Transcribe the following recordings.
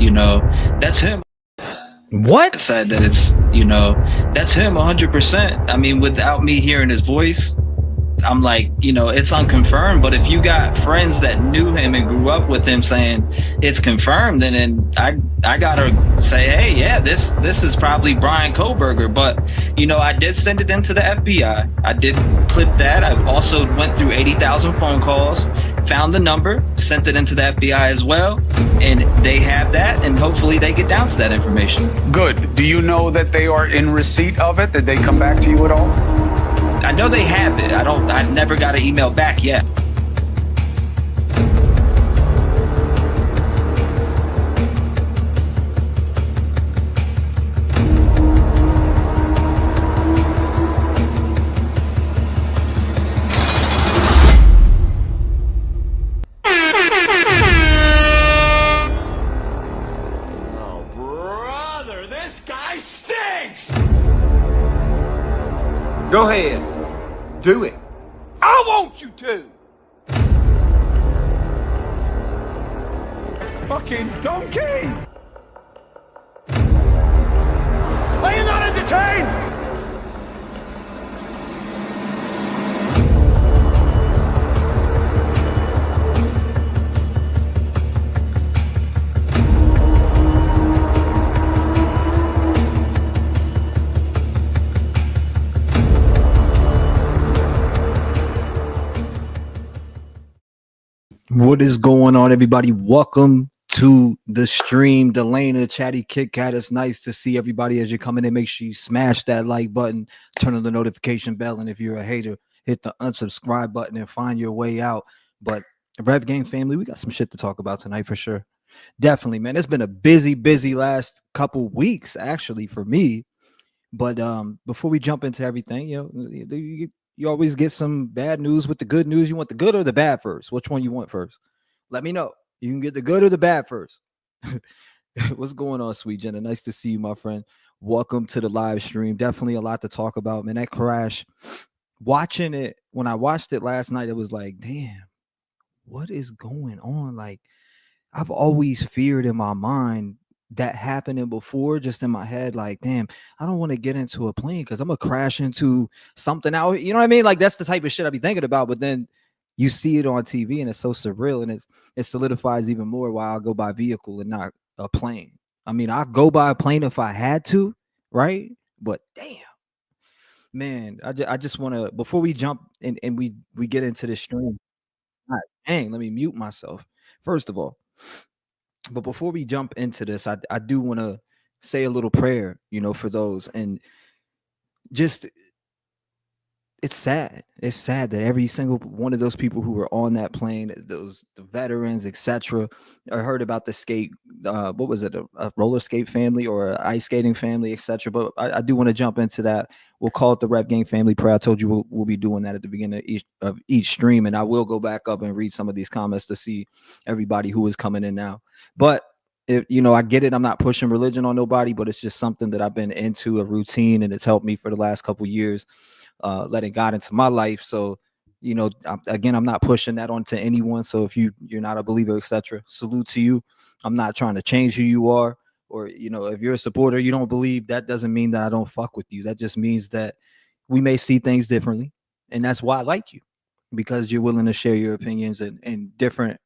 that's him. What? Said that that's him 100%. I mean, without me hearing his voice, I'm like, it's unconfirmed. But if you got friends that knew him and grew up with him saying it's confirmed, then I gotta say, hey, yeah, this is probably Bryan Kohberger. But I did send it into the FBI. I did clip that. I also went through 80,000 phone calls, found the number, sent it into the FBI as well, and they have that, and hopefully they get down to that information. Good. Do you know that they are in receipt of it? Did they come back to you at all? I know they have it. I've never got an email back yet. Oh, brother, this guy stinks! Go ahead. Do it. I want you to! Fucking donkey! Are you not entertained? What is going on, everybody? Welcome to the stream. Delana, Chatty Kit Kat. It's nice to see everybody as you're coming in. Make sure you smash that like button, turn on the notification bell, and if you're a hater, hit the unsubscribe button and find your way out. But Rev Gang family, we got some shit to talk about tonight for sure. Definitely, man. It's been a busy last couple weeks, actually, for me. But before we jump into everything, you always get some bad news with the good news. You want the good or the bad first? Which one you want first? Let me know. You can get the good or the bad first. What's going on, Sweet Jenna? Nice to see you, my friend. Welcome to the live stream. Definitely a lot to talk about, man. That crash, watching it, when I watched it last night, it was like, damn, what is going on? Like, I've always feared in my mind that happening before, just in my head, like, damn, I don't want to get into a plane because I'm gonna crash into something out. You know what I mean? Like, that's the type of shit I be thinking about. But then you see it on TV and it's so surreal, and it solidifies even more why I'll go by vehicle and not a plane. I mean, I'll go by a plane if I had to, right? But damn, man, I just want to, before we jump and we get into the stream, all right, dang, let me mute myself first of all. But before we jump into this, I do want to say a little prayer, for those. And just, it's sad. It's sad that every single one of those people who were on that plane, the veterans, etc. I heard about the skate, what was it, a roller skate family or an ice skating family, etc. But I do want to jump into that. We'll call it the Rev Gang Family Prayer. I told you we'll be doing that at the beginning of each stream, and I will go back up and read some of these comments to see everybody who is coming in now. But I get it. I'm not pushing religion on nobody, but it's just something that I've been into, a routine, and it's helped me for the last couple of years, letting God into my life. So, I'm not pushing that onto anyone. So if you're not a believer, etc., salute to you. I'm not trying to change who you are. Or, if you're a supporter, you don't believe, that doesn't mean that I don't fuck with you. That just means that we may see things differently. And that's why I like you, because you're willing to share your opinions and different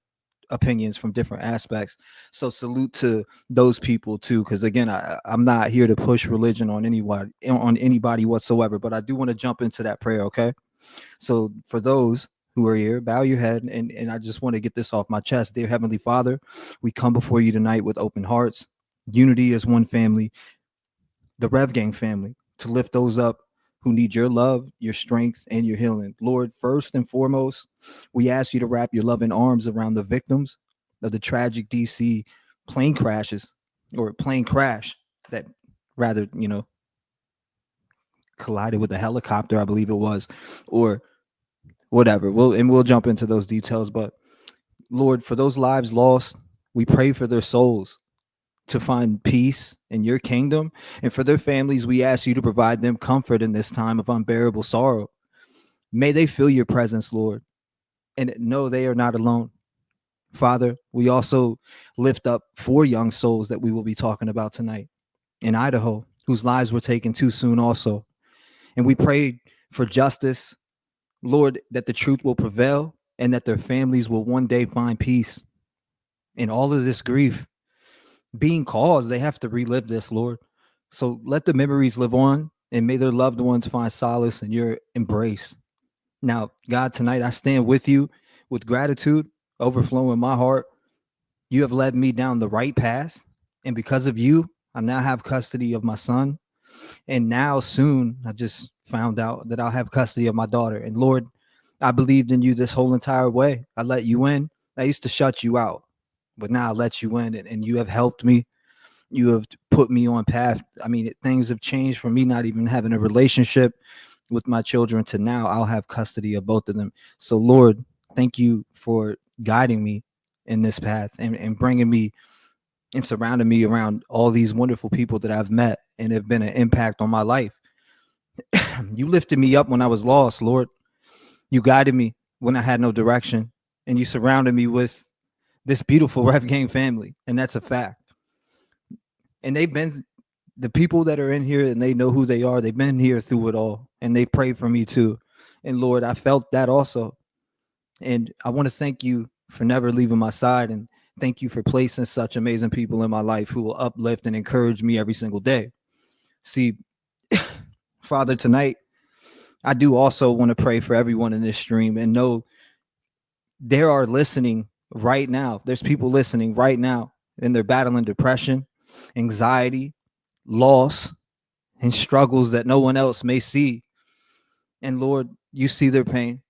opinions from different aspects. So salute to those people too, because again, I'm not here to push religion on anybody whatsoever. But I do want to jump into that prayer, okay? So for those who are here, bow your head, and I just want to get this off my chest. Dear Heavenly Father, we come before you tonight with open hearts, unity as one family, the Rev Gang family, to lift those up who need your love, your strength, and your healing. Lord, first and foremost, we ask you to wrap your loving arms around the victims of the tragic DC plane crashes, or plane crash that rather, collided with a helicopter, I believe it was, or whatever. We'll jump into those details. But Lord, for those lives lost, we pray for their souls to find peace in your kingdom, and for their families, we ask you to provide them comfort in this time of unbearable sorrow. May they feel your presence, Lord, and know they are not alone. Father, we also lift up 4 young souls that we will be talking about tonight in Idaho, whose lives were taken too soon also. And we pray for justice, Lord, that the truth will prevail and that their families will one day find peace. In all of this grief being caused, they have to relive this, Lord. So let the memories live on, and may their loved ones find solace in your embrace. Now, God, tonight I stand with you with gratitude overflowing my heart. You have led me down the right path, and because of you, I now have custody of my son. And now soon, I just found out that I'll have custody of my daughter. And Lord, I believed in you this whole entire way. I let you in. I used to shut you out, but now I let you in, and you have helped me. You have put me on path. I mean, things have changed from me not even having a relationship with my children to now I'll have custody of both of them. So Lord, thank you for guiding me in this path and bringing me and surrounding me around all these wonderful people that I've met and have been an impact on my life. You lifted me up when I was lost, Lord. You guided me when I had no direction, and you surrounded me with this beautiful Rev Gang family, and that's a fact. And they've been the people that are in here, and they know who they are. They've been here through it all, and they prayed for me too. And Lord, I felt that also. And I want to thank you for never leaving my side, and thank you for placing such amazing people in my life who will uplift and encourage me every single day. See, Father, tonight, I do also want to pray for everyone in this stream and know there are listening right now. There's people listening right now, and they're battling depression, anxiety, loss, and struggles that no one else may see. And Lord, you see their pain.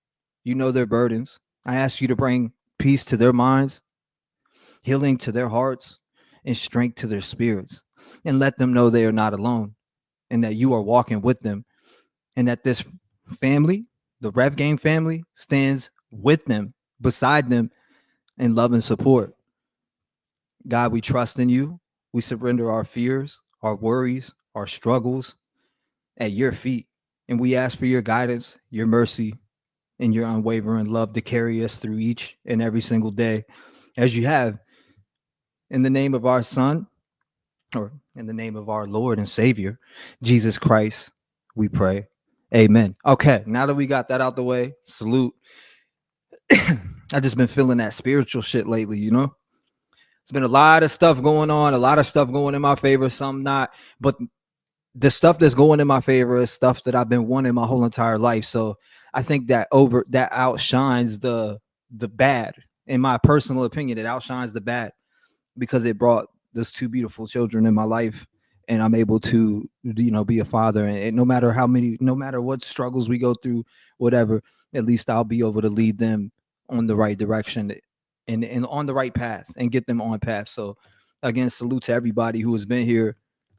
You know their burdens. I ask you to bring peace to their minds, healing to their hearts, and strength to their spirits. And let them know they are not alone, and that you are walking with them, and that this family, the Rev Gang family, stands with them, beside them, in love and support. God, we trust in you. We surrender our fears, our worries, our struggles at your feet. And we ask for your guidance, your mercy, and your unwavering love to carry us through each and every single day, as you have. In the name of our Son, or in the name of our Lord and Savior, Jesus Christ, we pray. Amen. Okay, now that we got that out the way, salute. I've just been feeling that spiritual shit lately, you know? It's been a lot of stuff going on, a lot of stuff going in my favor, some not. But the stuff that's going in my favor is stuff that I've been wanting my whole entire life. So I think that outshines the bad. In my personal opinion, it outshines the bad because it brought those 2 beautiful children in my life, and I'm able to, be a father. And no matter what struggles we go through, whatever, at least I'll be able to lead them on the right direction and on the right path and get them on path. So again, salute to everybody who has been here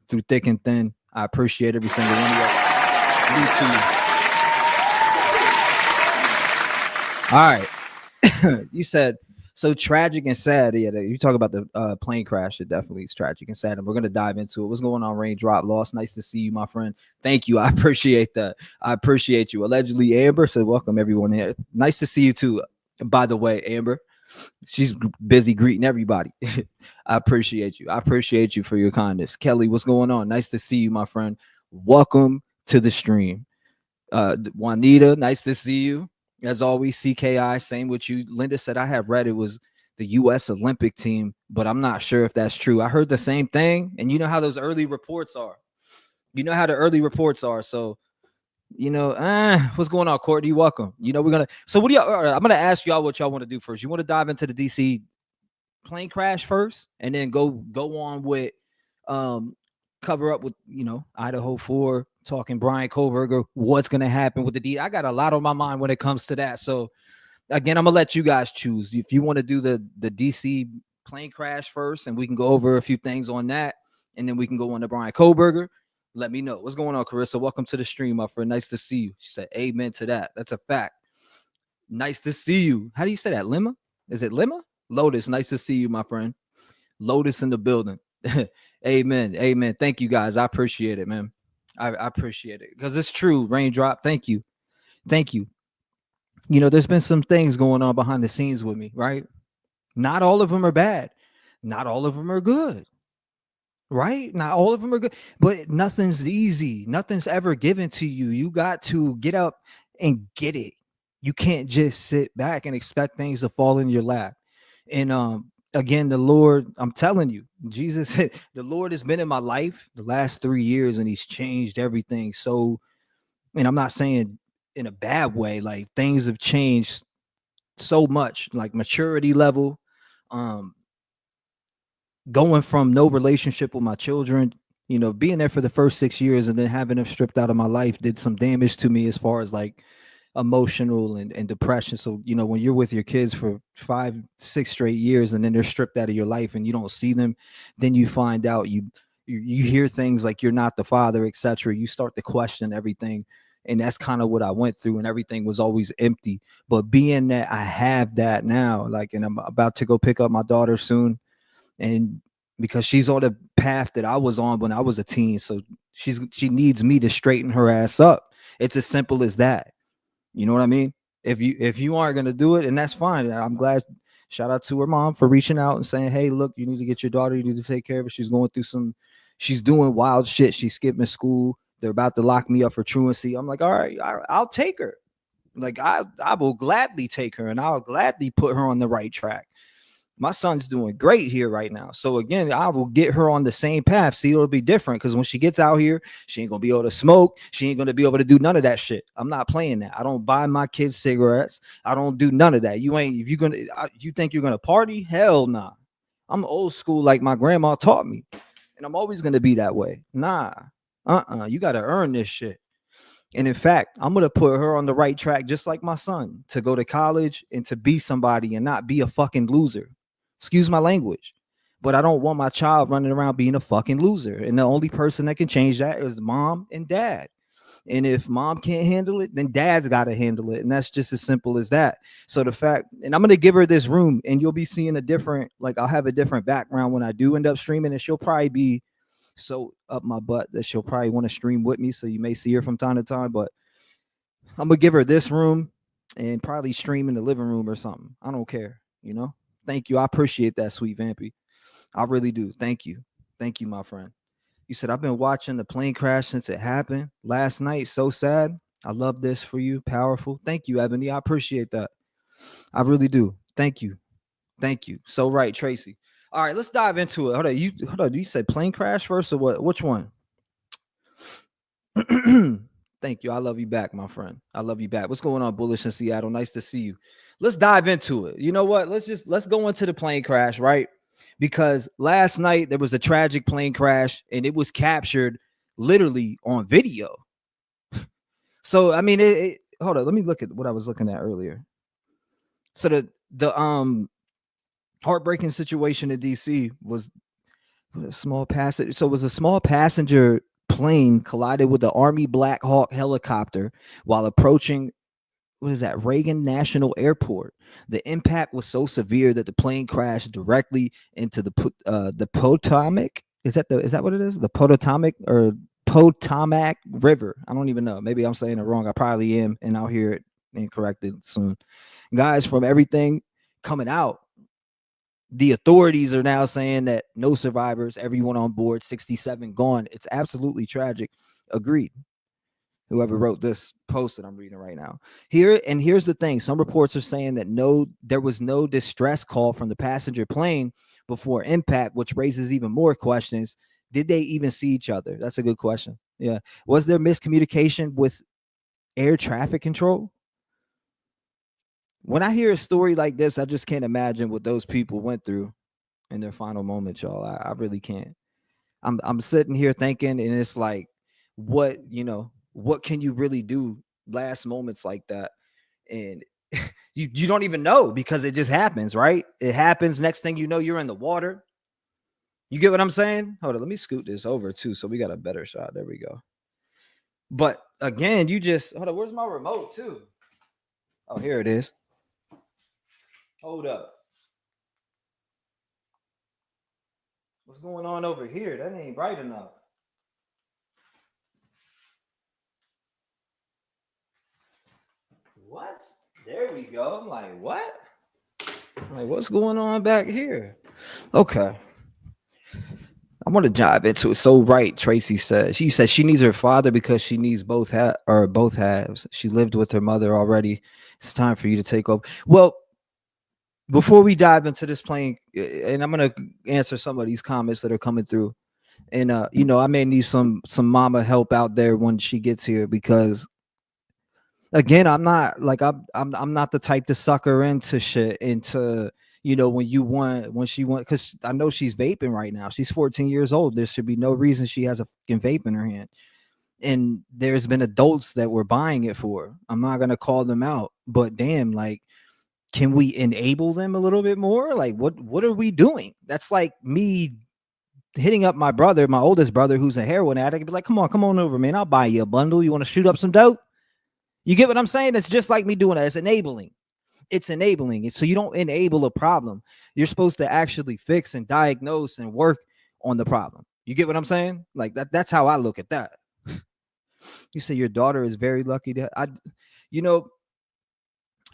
through thick and thin. I appreciate every single one of you. All right. You said so tragic and sad. Yeah, you talk about the plane crash. It definitely is tragic and sad, and we're gonna dive into it. What's going on, Raindrop Lost? Nice to see you, my friend. Thank you. I appreciate that. I appreciate you. Allegedly, Amber said, "Welcome everyone here. Nice to see you too." By the way, Amber, she's busy greeting everybody. I appreciate you. I appreciate you for your kindness. Kelly, what's going on? Nice to see you, my friend. Welcome to the stream. Juanita, nice to see you. As always, CKI, same with you. Linda said I have read it was the U.S. Olympic team, but I'm not sure if that's true. I heard the same thing, and you know how those early reports are. You know how the early reports are, so what's going on, Courtney? Welcome. We're gonna. So what do y'all? I'm gonna ask y'all what y'all want to do first. You want to dive into the DC plane crash first, and then go on with cover up with Idaho 4, talking Bryan Kohberger, what's gonna happen with the D. I got a lot on my mind when it comes to that. So again, I'm gonna let you guys choose if you want to do the DC plane crash first, and we can go over a few things on that, and then we can go on to Bryan Kohberger. Let me know. What's going on, Carissa? Welcome to the stream, my friend. Nice to see you. She said, amen to that. That's a fact. Nice to see you. How do you say that? Lima? Is it Lima? Lotus. Nice to see you, my friend. Lotus in the building. Amen. Amen. Thank you, guys. I appreciate it, man. I appreciate it because it's true. Raindrop. Thank you. Thank you. There's been some things going on behind the scenes with me, right? Not all of them are bad. Not all of them are good. Right? Not all of them are good, but nothing's easy. Nothing's ever given to you. You got to get up and get it. You can't just sit back and expect things to fall in your lap. And again, the Lord, I'm telling you, Jesus, the Lord has been in my life the last 3 years and he's changed everything. So, and I'm not saying in a bad way, like things have changed so much, like maturity level, um, going from no relationship with my children, being there for the first 6 years and then having them stripped out of my life did some damage to me as far as like emotional and depression. So, when you're with your kids for 5-6 straight years and then they're stripped out of your life and you don't see them, then you find out you hear things like you're not the father, etc. You start to question everything. And that's kind of what I went through, and everything was always empty. But being that I have that now, like, and I'm about to go pick up my daughter soon, and because she's on the path that I was on when I was a teen, so she needs me to straighten her ass up. It's as simple as that. You know what I mean? If you aren't gonna do it, and that's fine. I'm glad. Shout out to her mom for reaching out and saying, "Hey, look, you need to get your daughter. You need to take care of her. She's going through she's doing wild shit. She's skipping school. They're about to lock me up for truancy." I'm like, all right, I'll take her. Like I will gladly take her, and I'll gladly put her on the right track. My son's doing great here right now. So again, I will get her on the same path. See, it'll be different because when she gets out here, she ain't gonna be able to smoke. She ain't gonna be able to do none of that shit. I'm not playing that. I don't buy my kids cigarettes. I don't do none of that. You think you're gonna party? Hell nah. I'm old school like my grandma taught me. And I'm always gonna be that way. Nah. You gotta earn this shit. And in fact, I'm going to put her on the right track, just like my son, to go to college and to be somebody and not be a fucking loser. Excuse my language. But I don't want my child running around being a fucking loser. And the only person that can change that is mom and dad. And if mom can't handle it, then dad's got to handle it. And that's just as simple as that. So the fact, and I'm going to give her this room, and you'll be seeing I'll have a different background when I do end up streaming, and she'll probably be so up my butt that she'll probably want to stream with me. So you may see her from time to time, but I'm going to give her this room and probably stream in the living room or something. I don't care. Thank you. I appreciate that, sweet Vampy. I really do. Thank you. Thank you, my friend. You said, I've been watching the plane crash since it happened last night. So sad. I love this for you. Powerful. Thank you, Ebony. I appreciate that. I really do. Thank you. Thank you. So right, Tracy. All right, let's dive into it. Hold on. You said plane crash first or what? Which one? Thank you. I love you back, my friend. I love you back. What's going on, Bullish in Seattle? Nice to see you. Let's dive into it. You know what? Let's go into the plane crash, right? Because last night there was a tragic plane crash and it was captured literally on video. So, I mean, hold on. Let me look at what I was looking at earlier. So the heartbreaking situation in DC was a small passenger. So it was a small passenger plane collided with the Army Black Hawk helicopter while approaching Reagan National Airport. The impact was so severe that the plane crashed directly into the Potomac. Is that what it is? The Potomac or Potomac River. I don't even know. Maybe I'm saying it wrong. I probably am, and I'll hear it and correct it soon. Guys, from everything coming out, the authorities are now saying that no survivors, everyone on board, 67 gone. It's absolutely tragic. Agreed. Whoever wrote this post that I'm reading right now. Here's the thing. Some reports are saying that there was no distress call from the passenger plane before impact, which raises even more questions. Did they even see each other? That's a good question. Yeah. Was there miscommunication with air traffic control? When I hear a story like this, I just can't imagine what those people went through in their final moments, y'all. I really can't. I'm sitting here thinking, and it's like, what can you really do last moments like that? And you don't even know because it just happens, right? It happens. Next thing you know, you're in the water. You get what I'm saying? Hold on, let me scoot this over too, so we got a better shot. There we go. But again, hold on. Where's my remote too? Oh, here it is. Hold up. What's going on over here? That ain't bright enough. What? There we go. I'm like, what? Like, what's going on back here? Okay. I want to dive into it. So right, Tracy says. She says she needs her father because she needs both both halves. She lived with her mother already. It's time for you to take over. Well, before we dive into this plane, and I'm gonna answer some of these comments that are coming through. And I may need some mama help out there when she gets here, because again, I'm not like I'm not the type to suck her into shit, into when she want, because I know she's vaping right now. She's 14 years old. There should be no reason she has a fucking vape in her hand. And there's been adults that were buying it for her. I'm not gonna call them out, but damn, like, can we enable them a little bit more? Like, what are we doing? That's like me hitting up my brother, my oldest brother, who's a heroin addict, be like, come on over, man. I'll buy you a bundle. You want to shoot up some dope? You get what I'm saying? It's just like me doing that. It's enabling. It's enabling. So you don't enable a problem. You're supposed to actually fix and diagnose and work on the problem. You get what I'm saying? Like that's how I look at that. You say your daughter is very lucky to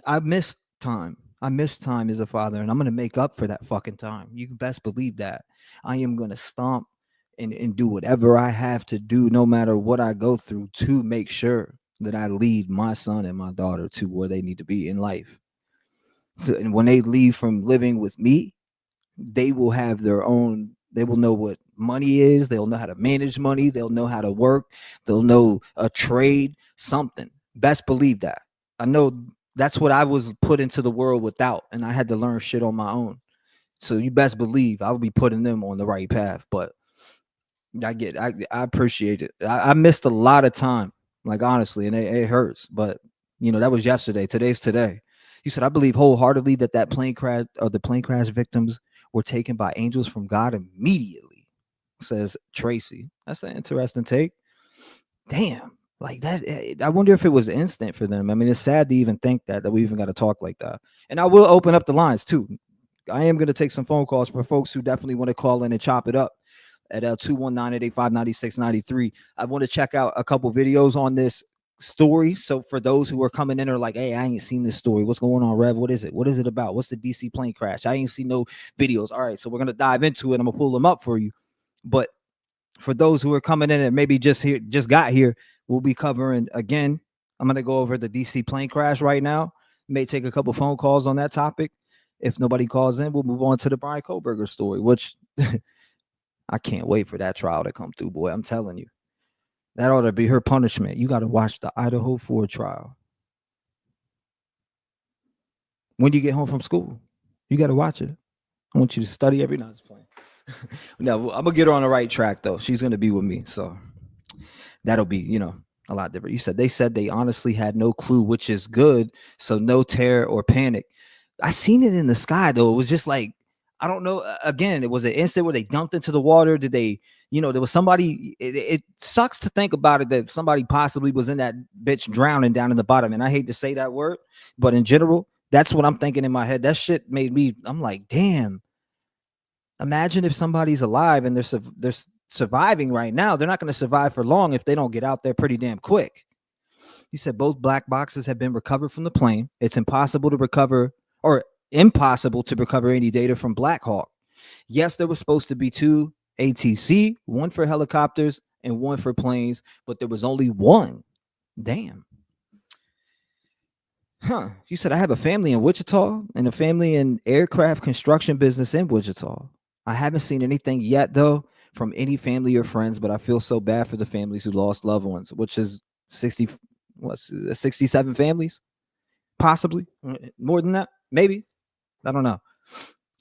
I missed time. I missed time as a father, and I'm going to make up for that fucking time. You can best believe that. I am going to stomp and do whatever I have to do, no matter what I go through, to make sure that I lead my son and my daughter to where they need to be in life. So, and when they leave from living with me, they will have their own, they will know what money is. They'll know how to manage money. They'll know how to work. They'll know a trade, something. Best believe that. I know that's what I was put into the world without, and I had to learn shit on my own. So you best believe I will be putting them on the right path. But I appreciate it. I missed a lot of time, like, honestly, and it hurts. But that was yesterday. Today's today. You said, I believe wholeheartedly that plane crash, or the plane crash victims, were taken by angels from God immediately, says Tracy. That's an interesting take. Damn. Like that, I wonder if it was instant for them. I mean, it's sad to even think that we even got to talk like that. And I will open up the lines too. I am going to take some phone calls for folks who definitely want to call in and chop it up at 219-885-9693. I want to check out a couple videos on this story. So for those who are coming in, are like, hey, I ain't seen this story. What's going on, Rev? What is it? What is it about? What's the DC plane crash? I ain't seen no videos. All right, so we're going to dive into it. I'm going to pull them up for you. But for those who are coming in and maybe just got here, we'll be covering again. I'm going to go over the DC plane crash right now. May take a couple phone calls on that topic. If nobody calls in, we'll move on to the Bryan Kohberger story, which I can't wait for that trial to come through, boy. I'm telling you, that ought to be her punishment. You got to watch the Idaho 4 trial. When you get home from school, you got to watch it. I want you to study every night. Now, I'm going to get her on the right track, though. She's going to be with me, so that'll be, a lot different. You said they honestly had no clue, which is good. So no terror or panic. I seen it in the sky, though. It was just like, I don't know. Again, it was an instant where they dumped into the water. Did they, there was somebody. It sucks to think about it, that somebody possibly was in that bitch drowning down in the bottom. And I hate to say that word, but in general, that's what I'm thinking in my head. That shit made me, I'm like, damn. Imagine if somebody's alive and they're surviving right now. They're not going to survive for long if they don't get out there pretty damn quick. He said both black boxes have been recovered from the plane. It's impossible to recover any data from Black Hawk. Yes, there was supposed to be 2 ATC, one for helicopters and one for planes, but there was only one. Damn. You said I have a family in Wichita and a family in aircraft construction business in Wichita. I haven't seen anything yet, though, from any family or friends, but I feel so bad for the families who lost loved ones, which is 67 families, possibly more than that, maybe. I don't know.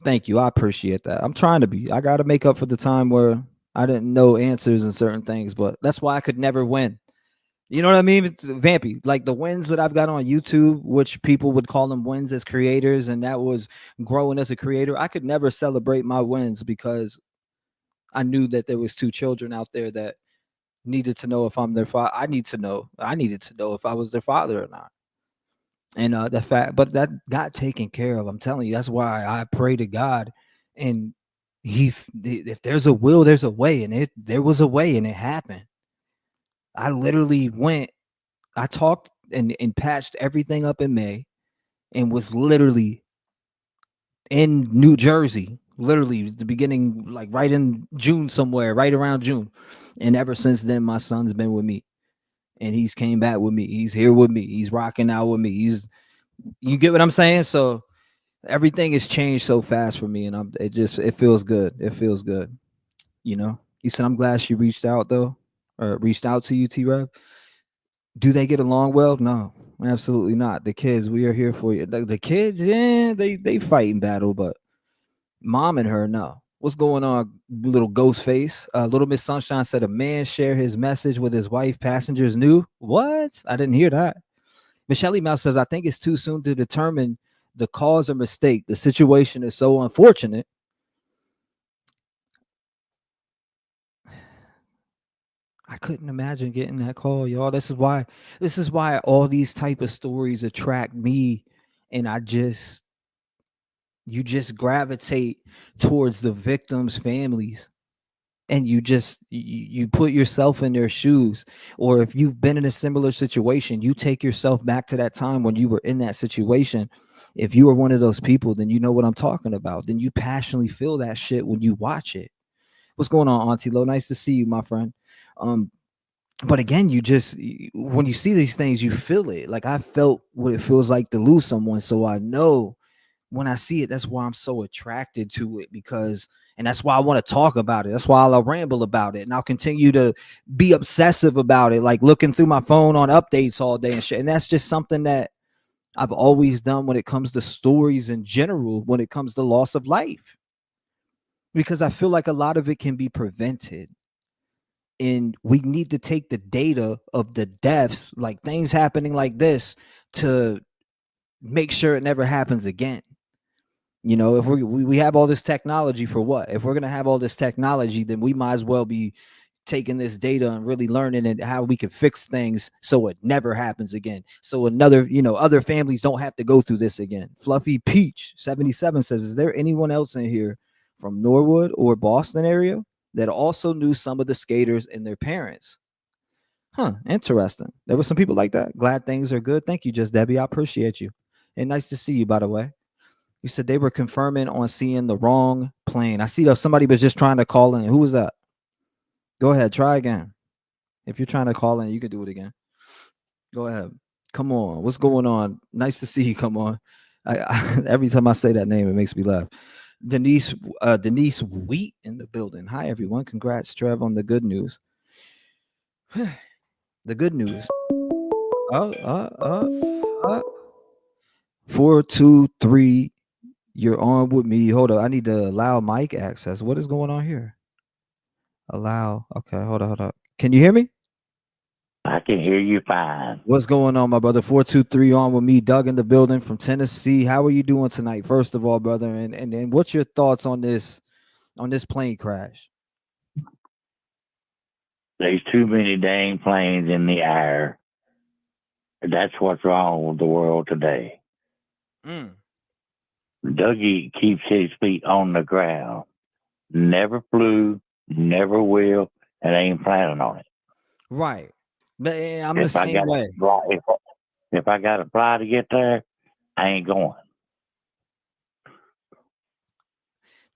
Thank you. I appreciate that. I'm trying to be. I got to make up for the time where I didn't know answers in certain things, but that's why I could never win. You know what I mean? It's vampy. Like the wins that I've got on YouTube, which people would call them wins as creators, and that was growing as a creator. I could never celebrate my wins because I knew that there was 2 children out there that needed to know if I'm their father. I needed to know if I was their father or not. And but that got taken care of. I'm telling you, that's why I pray to God. And if there's a will, there's a way. And there was a way, and it happened. I literally I talked and patched everything up in May, and was literally in New Jersey, literally the beginning, like right in June somewhere, right around June. And ever since then, my son's been with me, and he's came back with me. He's here with me. He's rocking out with me. You get what I'm saying? So everything has changed so fast for me, and it feels good. It feels good. You know, you said, I'm glad she reached out though, or reached out to you, T-Rev. Do they get along well? No, absolutely not. The kids, we are here for you. The kids, yeah, they fight in battle, but mom and her, no. What's going on, little ghost face? Little Miss Sunshine said a man shared his message with his wife. Passengers knew. What? I didn't hear that. Michelle Mouse says, I think it's too soon to determine the cause or mistake. The situation is so unfortunate. I couldn't imagine getting that call, y'all. This is why all these type of stories attract me, and you just gravitate towards the victims' families, and you put yourself in their shoes. Or if you've been in a similar situation, you take yourself back to that time when you were in that situation. If you were one of those people, then you know what I'm talking about. Then you passionately feel that shit when you watch it. What's going on, Auntie Lo? Nice to see you, my friend. But again, when you see these things, you feel it. Like I felt what it feels like to lose someone. So I know when I see it, that's why I'm so attracted to it, and that's why I want to talk about it. That's why I'll ramble about it. And I'll continue to be obsessive about it, like looking through my phone on updates all day and shit. And that's just something that I've always done when it comes to stories in general, when it comes to loss of life, because I feel like a lot of it can be prevented. And we need to take the data of the deaths, like things happening like this, to make sure it never happens again. You know, if we have all this technology for what? If we're going to have all this technology, then we might as well be taking this data and really learning it, how we can fix things so it never happens again. So other families don't have to go through this again. Fluffy Peach 77 says, is there anyone else in here from Norwood or Boston area that also knew some of the skaters and their parents? Huh, interesting. There were some people like that. Glad things are good. Thank you, Just Debbie. I appreciate you. And nice to see you, by the way. You said they were confirming on seeing the wrong plane. I see that somebody was just trying to call in. Who was that? Go ahead. Try again. If you're trying to call in, you can do it again. Go ahead. Come on. What's going on? Nice to see you. Come on. Every time I say that name, it makes me laugh. Denise Wheat in the building. Hi, everyone. Congrats, Trev, on the good news. The good news. 423. You're on with me. Hold on. I need to allow mic access. What is going on here? Allow. Okay, hold on. Can you hear me? I can hear you fine. What's going on, my brother? 423 on with me. Doug in the building from Tennessee. How are you doing tonight? First of all, brother, and what's your thoughts on this plane crash? There's too many dang planes in the air. That's what's wrong with the world today. Dougie keeps his feet on the ground. Never flew, never will, and ain't planning on it. Right. But I'm the same way. If I got to fly to get there, I ain't going.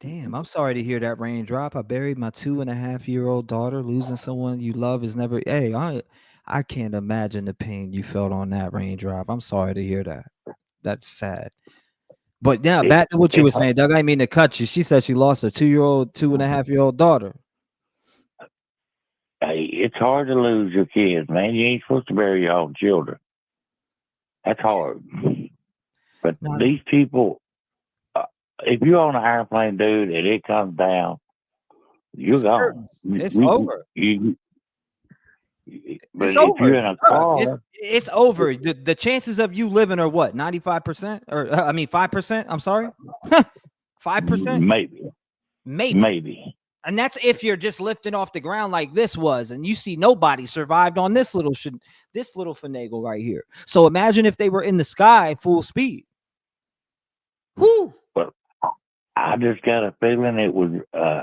Damn, I'm sorry to hear that raindrop. I buried my 2.5-year-old daughter. Losing someone you love is never. Hey, I can't imagine the pain you felt on that raindrop. I'm sorry to hear that. That's sad. But yeah, back to what you were saying, Doug. I didn't mean to cut you. She said she lost her 2.5-year-old daughter. Hey, it's hard to lose your kids, man. You ain't supposed to bury your own children. That's hard. But these people, if you're on an airplane, dude, and it comes down, you're gone. It's over. But if you're in a car, it's over. The chances of you living are what, 95%? Or 5%? I'm sorry, 5%. Maybe. And that's if you're just lifting off the ground like this was, and you see nobody survived on this little finagle right here. So imagine if they were in the sky full speed. Whoo! But I just got a feeling it was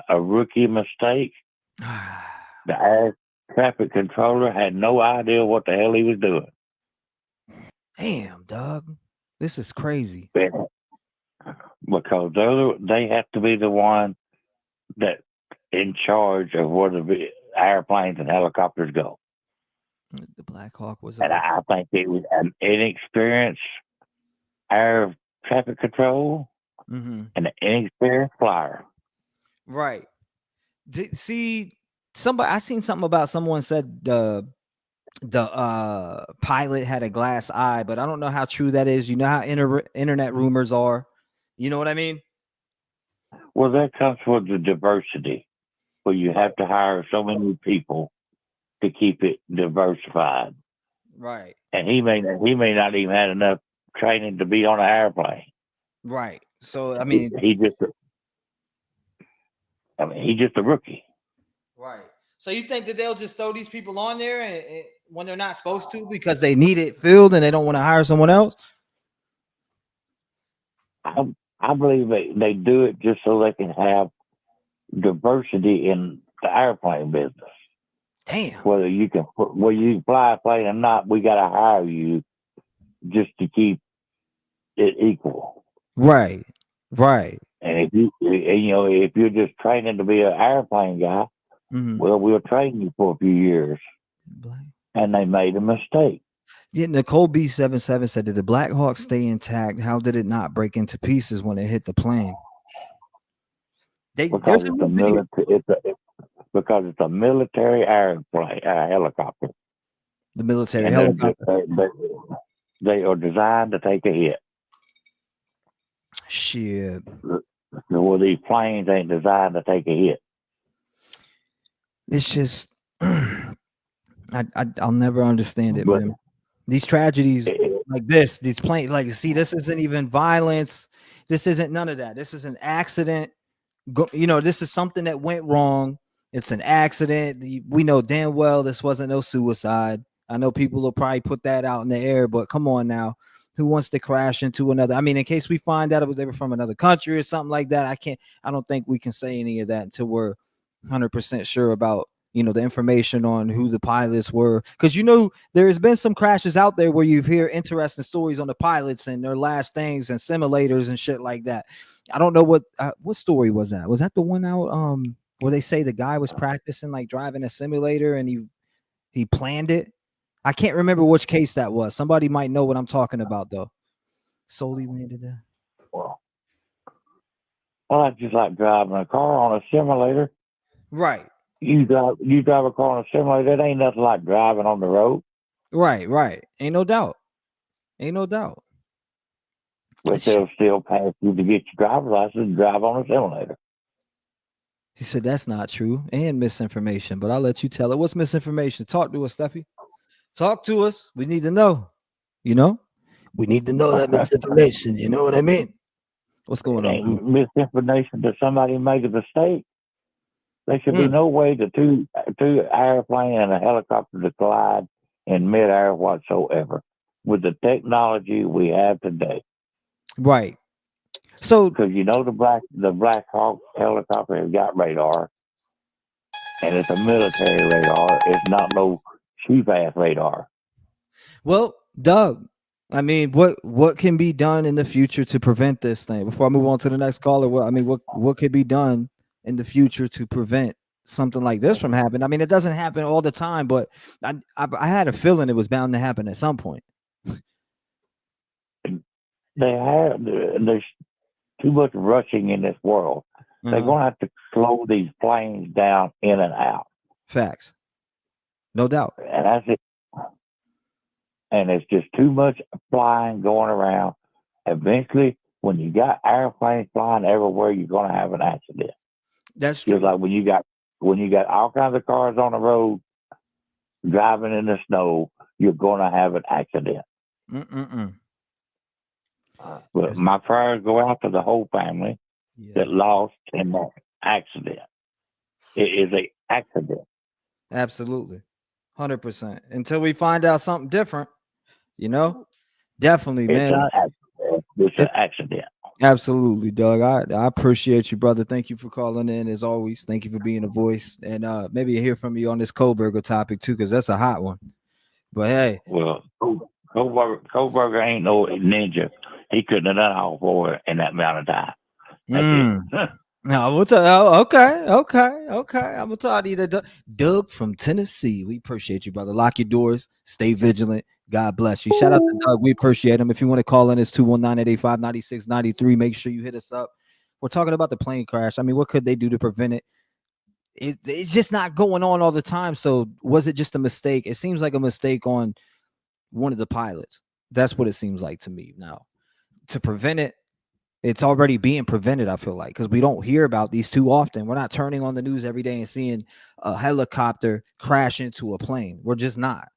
a rookie mistake. The air traffic controller had no idea what the hell he was doing. Damn, Doug. This is crazy. because they have to be the one that in charge of where the airplanes and helicopters go. The Black Hawk was, And I think it was an inexperienced air traffic control and an inexperienced flyer. Right. See, somebody, I seen something about someone said the pilot had a glass eye, but I don't know how true that is. You know how internet rumors are. You know what I mean? Well, that comes with the diversity, where you have to hire so many people to keep it diversified. Right. And he may not even have enough training to be on an airplane. Right. So I mean, he's just a rookie. Right. So you think that they'll just throw these people on there and when they're not supposed to because they need it filled and they don't want to hire someone else? I believe they do it just so they can have diversity in the airplane business. Damn. Whether you can fly a plane or not, we got to hire you just to keep it equal. Right. Right. And if you're just training to be an airplane guy, well, we'll train you for a few years. And they made a mistake. Yeah, Nicole B77 said, did the Black Hawk stay intact? How did it not break into pieces when it hit the plane? Because it's a military airplane, helicopter. The military helicopter. They are designed to take a hit. Shit. Well, these planes ain't designed to take a hit. It's just, I'll never understand it, man. These tragedies like this, these planes, like, see, this isn't even violence. This isn't none of that. This is an accident. This is something that went wrong. It's an accident. We know damn well this wasn't no suicide. I know people will probably put that out in the air, but come on now. Who wants to crash into another? I mean, in case we find out they were from another country or something like that, I don't think we can say any of that until we're 100% sure about, the information on who the pilots were. Because, there has been some crashes out there where you hear interesting stories on the pilots and their last things and simulators and shit like that. I don't know what story was that? Was that the one out where they say the guy was practicing like driving a simulator and he planned it? I can't remember which case that was. Somebody might know what I'm talking about, though. Solely landed there. Well, I just like driving a car on a simulator. Right. You drive a car on a simulator. It ain't nothing like driving on the road. Right. Ain't no doubt. But they'll still pass you to get your driver's license and drive on a simulator. He said that's not true and misinformation, but I'll let you tell it. What's misinformation? Talk to us, Steffi. Talk to us. We need to know. We need to know that misinformation. You know what I mean? What's going on? Misinformation that somebody made a mistake. There should be no way to two airplane and a helicopter to collide in midair whatsoever with the technology we have today. Right. So, because the Black Hawk helicopter has got radar, and it's a military radar. It's not no cheap ass radar. Well, Doug, I mean, what can be done in the future to prevent this thing? Before I move on to the next caller, what could be done in the future to prevent something like this from happening? I mean, it doesn't happen all the time, but I had a feeling it was bound to happen at some point. There's too much rushing in this world. They're going to have to slow these planes down in and out. Facts. No doubt. And that's it. And it's just too much flying going around. Eventually, when you got airplanes flying everywhere, you're going to have an accident. That's true. Just like when you got all kinds of cars on the road driving in the snow, you're going to have an accident. But my prayers go out to the whole family that lost in that accident. It is an accident. Absolutely. 100%. Until we find out something different, definitely, man. It's an accident. Absolutely, Doug. I appreciate you, brother. Thank you for calling in as always. Thank you for being a voice. And maybe hear from you on this Kohberger topic too, because that's a hot one. But hey. Well, Kohberger ain't no ninja. he couldn't have done all four in that amount of time. That's it. No, we'll tell. Okay. I'm gonna tell you that Doug from Tennessee. We appreciate you, brother. Lock your doors. Stay vigilant. God bless you. Shout out to Doug. We appreciate him. If you want to call in, it's 219-885-9693. Make sure you hit us up. We're talking about the plane crash. I mean, what could they do to prevent it? It's just not going on all the time. So was it just a mistake? It seems like a mistake on one of the pilots. That's what it seems like to me now. To prevent it, it's already being prevented, I feel like, because we don't hear about these too often. We're not turning on the news every day and seeing a helicopter crash into a plane. We're just not.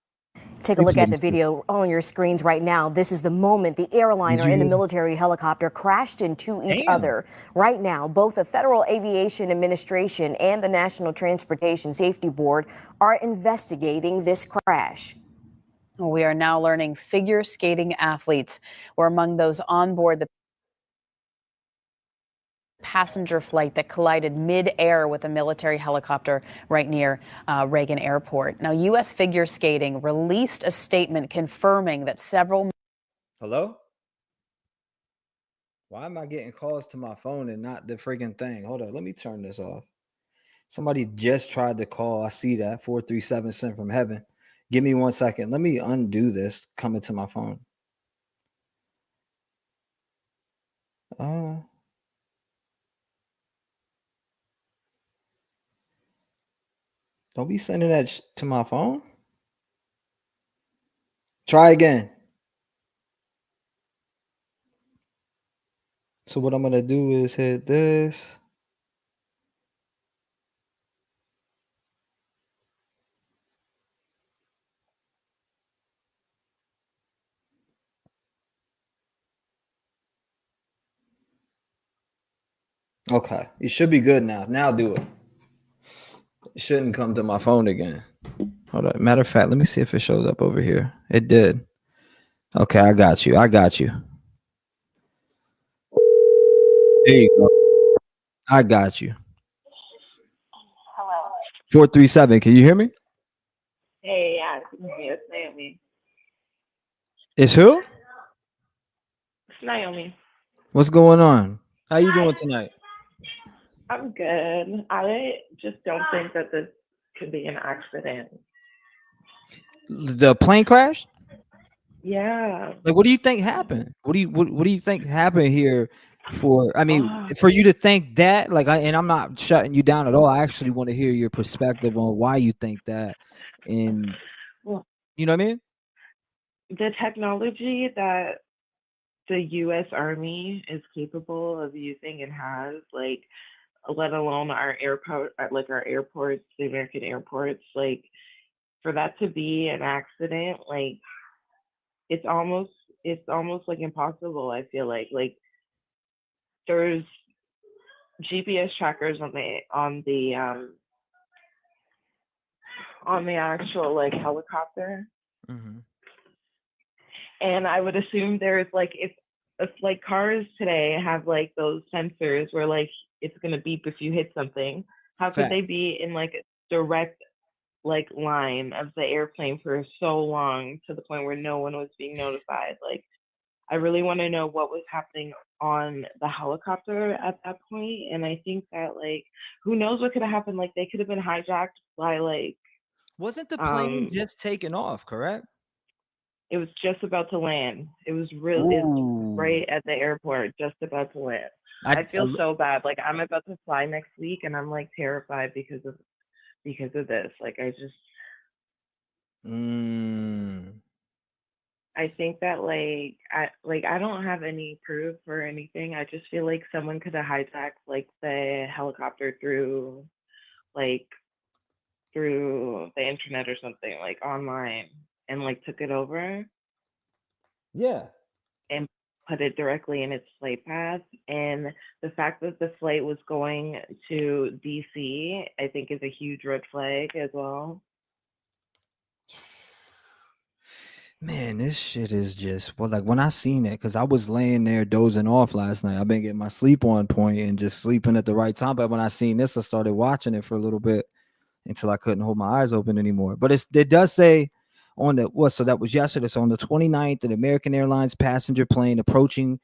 Take a look at the video on your screens right now. This is the moment the airliner and the military helicopter crashed into each other. Right now, both the Federal Aviation Administration and the National Transportation Safety Board are investigating this crash. We are now learning figure skating athletes were among those on board the passenger flight that collided mid-air with a military helicopter right near Reagan Airport. Now, U.S. figure skating released a statement confirming that several... Hello? Why am I getting calls to my phone and not the friggin' thing? Hold on, let me turn this off. Somebody just tried to call. I see that. 437 sent from heaven. Give me 1 second. Let me undo this coming to my phone. Don't be sending that to my phone. Try again. So what I'm going to do is hit this. Okay. It should be good now. Now do it. It shouldn't come to my phone again. Hold on. Matter of fact, let me see if it shows up over here. It did. Okay, I got you. There you go. I got you. Hello. 437. Can you hear me? Hey, yeah, it's Naomi. It's who? It's Naomi. What's going on? How you doing tonight? I'm good. I just don't think that this could be an accident. The plane crash? Yeah. Like, what do you think happened? What do you think happened here? For for you to think that, like, and I'm not shutting you down at all. I actually want to hear your perspective on why you think that, and well, you know what I mean? The technology that the U.S. Army is capable of using and has, like, let alone our airports, the American airports, like, for that to be an accident, like, it's almost like impossible. I feel like there's GPS trackers on the actual, like, helicopter, and I would assume there's, like, if like cars today have, like, those sensors where, like, it's gonna beep if you hit something. How could they be in, like, a direct, like, line of the airplane for so long to the point where no one was being notified? Like, I really want to know what was happening on the helicopter at that point. And I think that, like, who knows what could have happened? Like, they could have been hijacked by, like... Wasn't the plane just taken off, correct? It was just about to land. It was really right at the airport, just about to land. I feel so bad. Like, I'm about to fly next week, and I'm, like, terrified because of this. Like, I just... I think that, like, I don't have any proof or anything. I just feel like someone could have hijacked, like, the helicopter through the internet or something, like, online, and, like, took it over. Yeah. And put it directly in its flight path. And the fact that the flight was going to DC, I think, is a huge red flag as well. Man, this shit is just, well, like, when I seen it, because I was laying there dozing off last night. I've been getting my sleep on point and just sleeping at the right time. But when I seen this, I started watching it for a little bit until I couldn't hold my eyes open anymore. But it does say on the so that was yesterday. So on the 29th, an American Airlines passenger plane approaching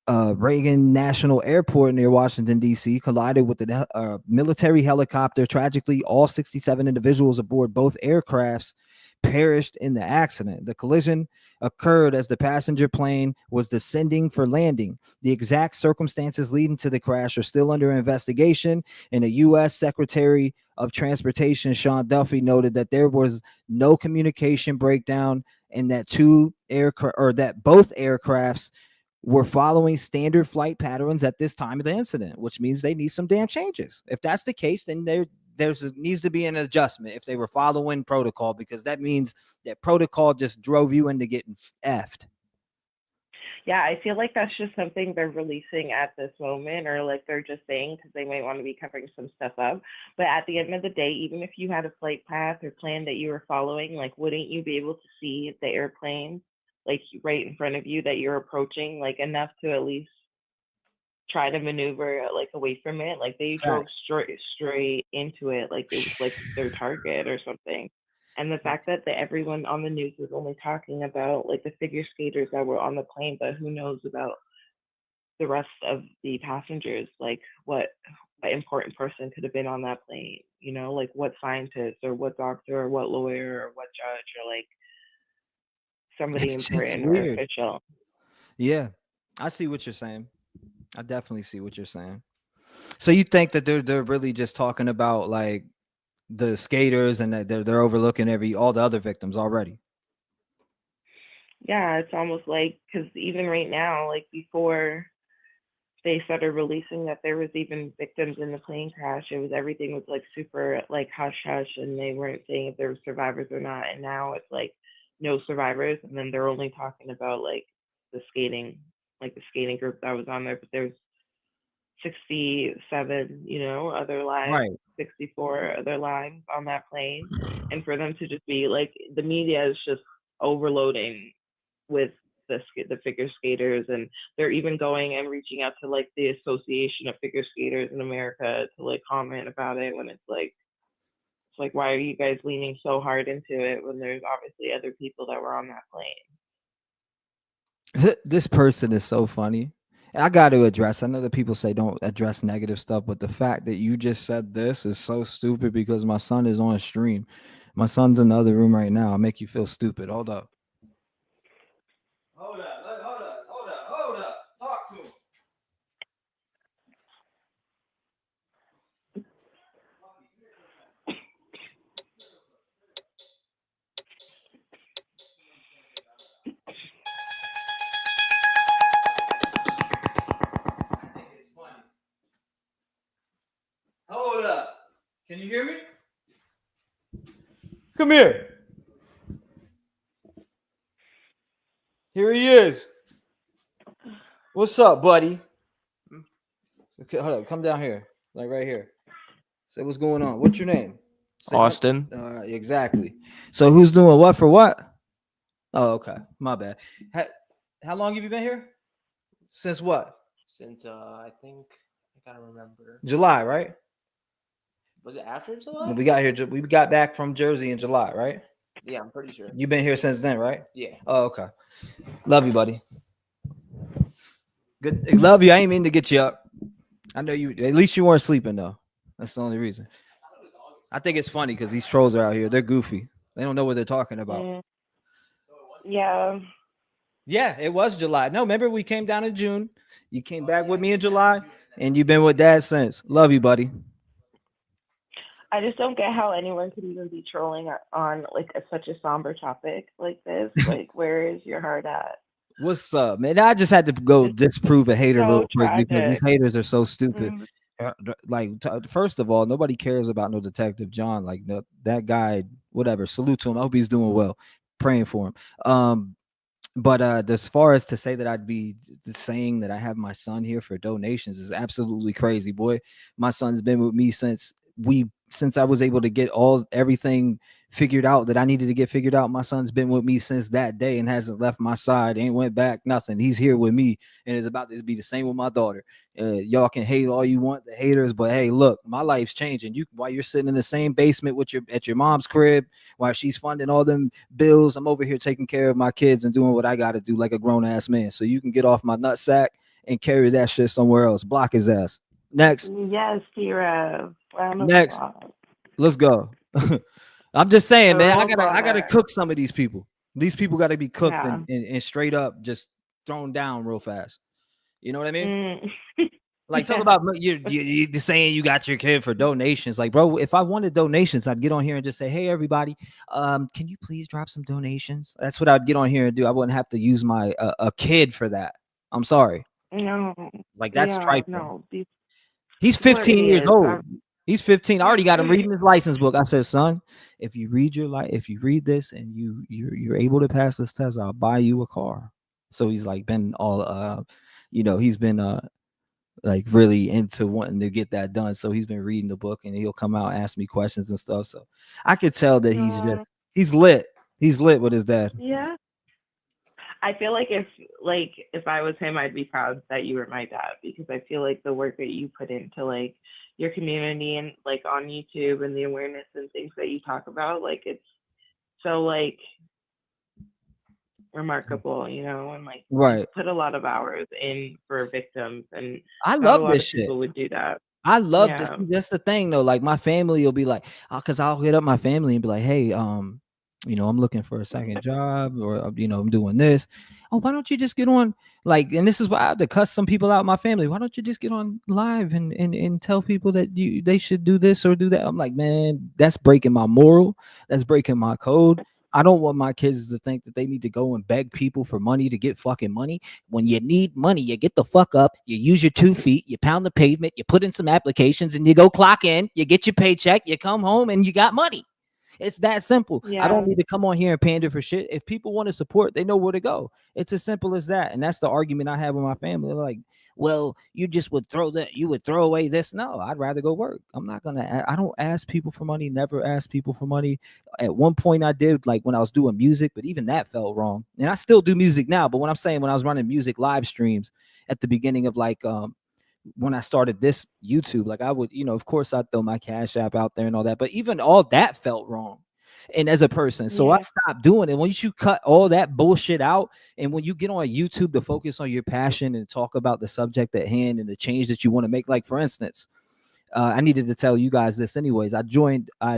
Reagan National Airport near Washington, D.C. collided with a military helicopter. Tragically, all 67 individuals aboard both aircrafts perished in the accident. The collision occurred as the passenger plane was descending for landing. The exact circumstances leading to the crash are still under investigation, and the U.S. Secretary of Transportation Sean Duffy noted that there was no communication breakdown and that both aircrafts were following standard flight patterns at this time of the incident, which means they need some damn changes. If that's the case, then there needs to be an adjustment if they were following protocol, because that means that protocol just drove you into getting effed. Yeah, I feel like that's just something they're releasing at this moment, or like they're just saying because they might want to be covering some stuff up. But at the end of the day, even if you had a flight path or plan that you were following, like, wouldn't you be able to see the airplane like right in front of you that you're approaching, like enough to at least try to maneuver like away from it? Like they drove straight into it, like it was like their target or something. And the fact that everyone on the news was only talking about like the figure skaters that were on the plane, but who knows about the rest of the passengers? Like what important person could have been on that plane? You know, like what scientist or what doctor or what lawyer or what judge or like somebody important or official. Yeah, I see what you're saying. I definitely see what you're saying. So you think that they're really just talking about like the skaters and that they're overlooking all the other victims already? Yeah, it's almost like, because even right now, like before they started releasing that there was even victims in the plane crash, everything was like super like hush hush, and they weren't saying if there were survivors or not. And now it's like no survivors, and then they're only talking about like the skating group that was on there, but there's 67, other lives, Right. 64 other lives on that plane. And for them to just be like, the media is just overloading with the figure skaters, and they're even going and reaching out to like the Association of Figure Skaters in America to like comment about it, when it's like why are you guys leaning so hard into it when there's obviously other people that were on that plane? This person is so funny. I got to address. I know that people say don't address negative stuff, but the fact that you just said this is so stupid because my son is on stream. My son's in the other room right now. I'll make you feel stupid. Hold up. Hold up. Talk to him. Hold up. Can you hear me? Come here. Here he is. What's up, buddy? Okay, hold up. Come down here. Like right here. Say what's going on. What's your name? Austin. Exactly. So who's doing what for what? Oh, okay. My bad. How long have you been here? Since what? Since I think I gotta remember. July, right? Was it after July? We got here. We got back from Jersey in July, right? Yeah, I'm pretty sure. You've been here since then, right? Yeah. Oh, okay. Love you, buddy. Good. Love you. I ain't mean to get you up. I know you. At least you weren't sleeping though. That's the only reason. I think it's funny because these trolls are out here. They're goofy. They don't know what they're talking about. Yeah. Yeah, it was July. No, remember we came down in June. You came back with me in July, and you've been with Dad since. Love you, buddy. I just don't get how anyone could even be trolling on like such a somber topic like this. Like, where is your heart at? What's up, man? I just had to go disprove a hater real quick tragic. because these haters are so stupid. Like, first of all, nobody cares about no Detective John. Like that guy, whatever. Salute to him. I hope he's doing well. Praying for him. But as far as to say that I'd be saying that I have my son here for donations is absolutely crazy, boy. My son's been with me since since I was able to get everything figured out that I needed to get figured out. My son's been with me since that day and hasn't left my side, ain't went back, nothing. He's here with me, and it's about to be the same with my daughter. Y'all can hate all you want, the haters, but hey, look, my life's changing. While you're sitting in the same basement with at your mom's crib, while she's funding all them bills, I'm over here taking care of my kids and doing what I got to do like a grown ass man. So you can get off my nutsack and carry that shit somewhere else. Block his ass. Next. Yes, T-Rev. Next. Let's go. I'm just saying, man, I gotta cook some of these people. These people got to be cooked and straight up just thrown down real fast. You know what I mean? Like, talk about you're saying you got your kid for donations. Like, bro, if I wanted donations, I'd get on here and just say, hey, everybody, can you please drop some donations? That's what I'd get on here and do. I wouldn't have to use my a kid for that. I'm sorry. No. Like, that's trifling. No. He's 15 years old. He's 15. I already got him reading his license book. I said, son, if you read this and you're able to pass this test, I'll buy you a car. So he's like been all he's been like really into wanting to get that done. So he's been reading the book and he'll come out and ask me questions and stuff. So I could tell that he's lit. He's lit with his dad. Yeah. I feel like if I was him, I'd be proud that you were my dad, because I feel like the work that you put into like your community and like on YouTube and the awareness and things that you talk about, like it's so like remarkable, and like right, put a lot of hours in for victims, and I love this shit. People would do that. I love this. That's the thing though. Like my family will be like, because I'll hit up my family and be like, hey, I'm looking for a second job, or I'm doing this. Oh, why don't you just get on, like, and this is why I have to cuss some people out in my family. Why don't you just get on live and tell people that they should do this or do that? I'm like, man, that's breaking my moral. That's breaking my code. I don't want my kids to think that they need to go and beg people for money to get fucking money. When you need money, you get the fuck up, you use your 2 feet, you pound the pavement, you put in some applications, and you go clock in, you get your paycheck, you come home, and you got money. It's that simple. I don't need to come on here and pander for shit. If people want to support, they know where to go. It's as simple as that. And that's the argument I have with my family. They're like, well, you just would throw away this. No, I'd rather go work. I don't ask people for money, never ask people for money. At one point I did, like when I was doing music, but even that felt wrong. And I still do music now. But when I'm saying, when I was running music live streams at the beginning of like, when I started this YouTube, like I would, of course I'd throw my Cash App out there and all that, but even all that felt wrong. And as a person, so I stopped doing it. Once you cut all that bullshit out, and when you get on YouTube to focus on your passion and talk about the subject at hand and the change that you want to make, like for instance, I needed to tell you guys this anyways. I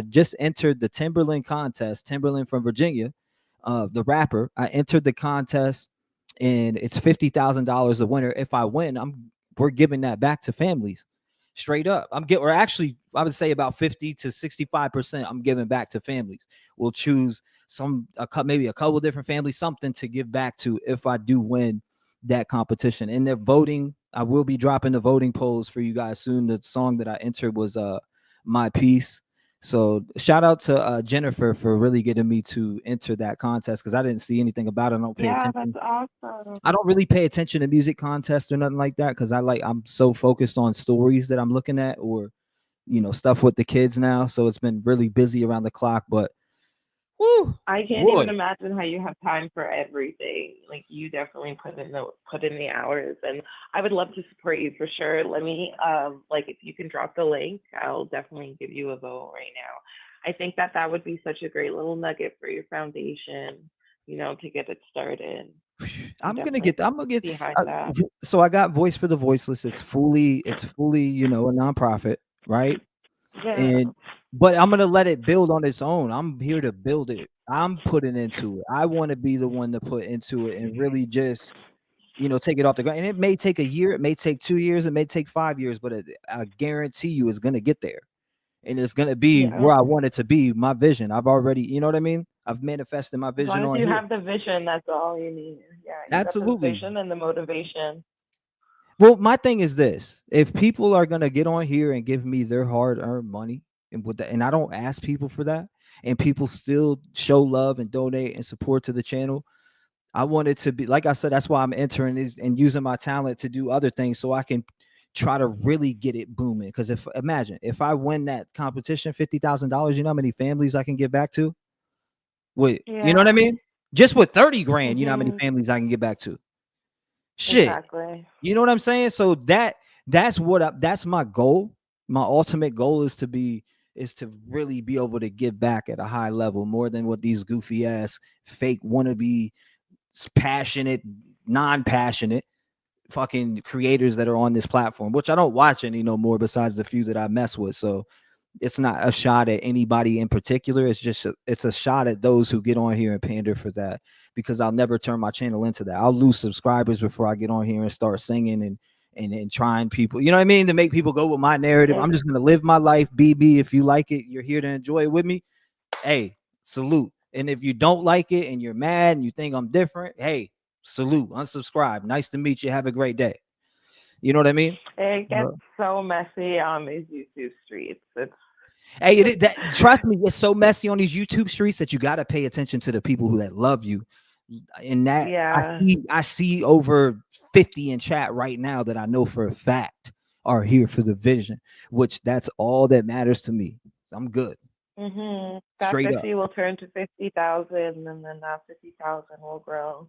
just entered the Timberland contest, Timberland from Virginia, the rapper. I entered the contest and it's $50,000 a winner. If I win, we're giving that back to families, straight up. I would say about 50 to 65% I'm giving back to families. We'll choose maybe a couple different families, something to give back to if I do win that competition. And they're voting. I will be dropping the voting polls for you guys soon. The song that I entered was My Piece. So shout out to Jennifer for really getting me to enter that contest, because I didn't see anything about it. I don't pay attention. That's awesome. I don't really pay attention to music contests or nothing like that, because I'm so focused on stories that I'm looking at, or stuff with the kids now. So it's been really busy around the clock. But I can't even imagine how you have time for everything. Like you definitely put in the hours, and I would love to support you for sure. Let me like if you can drop the link, I'll definitely give you a vote right now. I think that would be such a great little nugget for your foundation, to get it started. I'm gonna get behind that. So I got Voice for the Voiceless. It's fully a nonprofit, right? Yeah. But I'm gonna let it build on its own. I'm here to build it. I'm putting into it. I want to be the one to put into it and really just, take it off the ground. And it may take a year, it may take 2 years, it may take 5 years, but I guarantee you it's gonna get there. And it's gonna be where I want it to be. My vision. I've already, you know what I mean? I've manifested my vision. As long as you have the vision, that's all you need. Yeah, absolutely. The vision and the motivation. Well, my thing is this: if people are gonna get on here and give me their hard-earned money, and I don't ask people for that, and people still show love and donate and support to the channel, I want it to be, like I said, that's why I'm entering and using my talent to do other things, so I can try to really get it booming. Because imagine if I win that competition, $50,000, you know how many families I can get back to? Wait, you know what I mean? Just with 30 grand, you know how many families I can get back to? Shit. Exactly. You know what I'm saying? So that's my goal. My ultimate goal is to really be able to get back at a high level, more than what these goofy ass fake wannabe passionate, non-passionate fucking creators that are on this platform, which I don't watch any no more besides the few that I mess with. So it's not a shot at anybody in particular. It's a shot at those who get on here and pander for that, because I'll never turn my channel into that. I'll lose subscribers before I get on here and start singing and trying people, you know what I mean, to make people go with my narrative. I'm just going to live my life. BB, if you like it, you're here to enjoy it with me. Hey, salute. And if you don't like it and you're mad and you think I'm different, hey, salute, unsubscribe. Nice to meet you. Have a great day. You know what I mean? It gets so messy on these YouTube streets. Trust me, it's so messy on these YouTube streets that you got to pay attention to the people who that love you. And that I see over 50 in chat right now that I know for a fact are here for the vision, which that's all that matters to me. I'm good. That Straight 50 will turn to 50,000, and then that 50,000 will grow.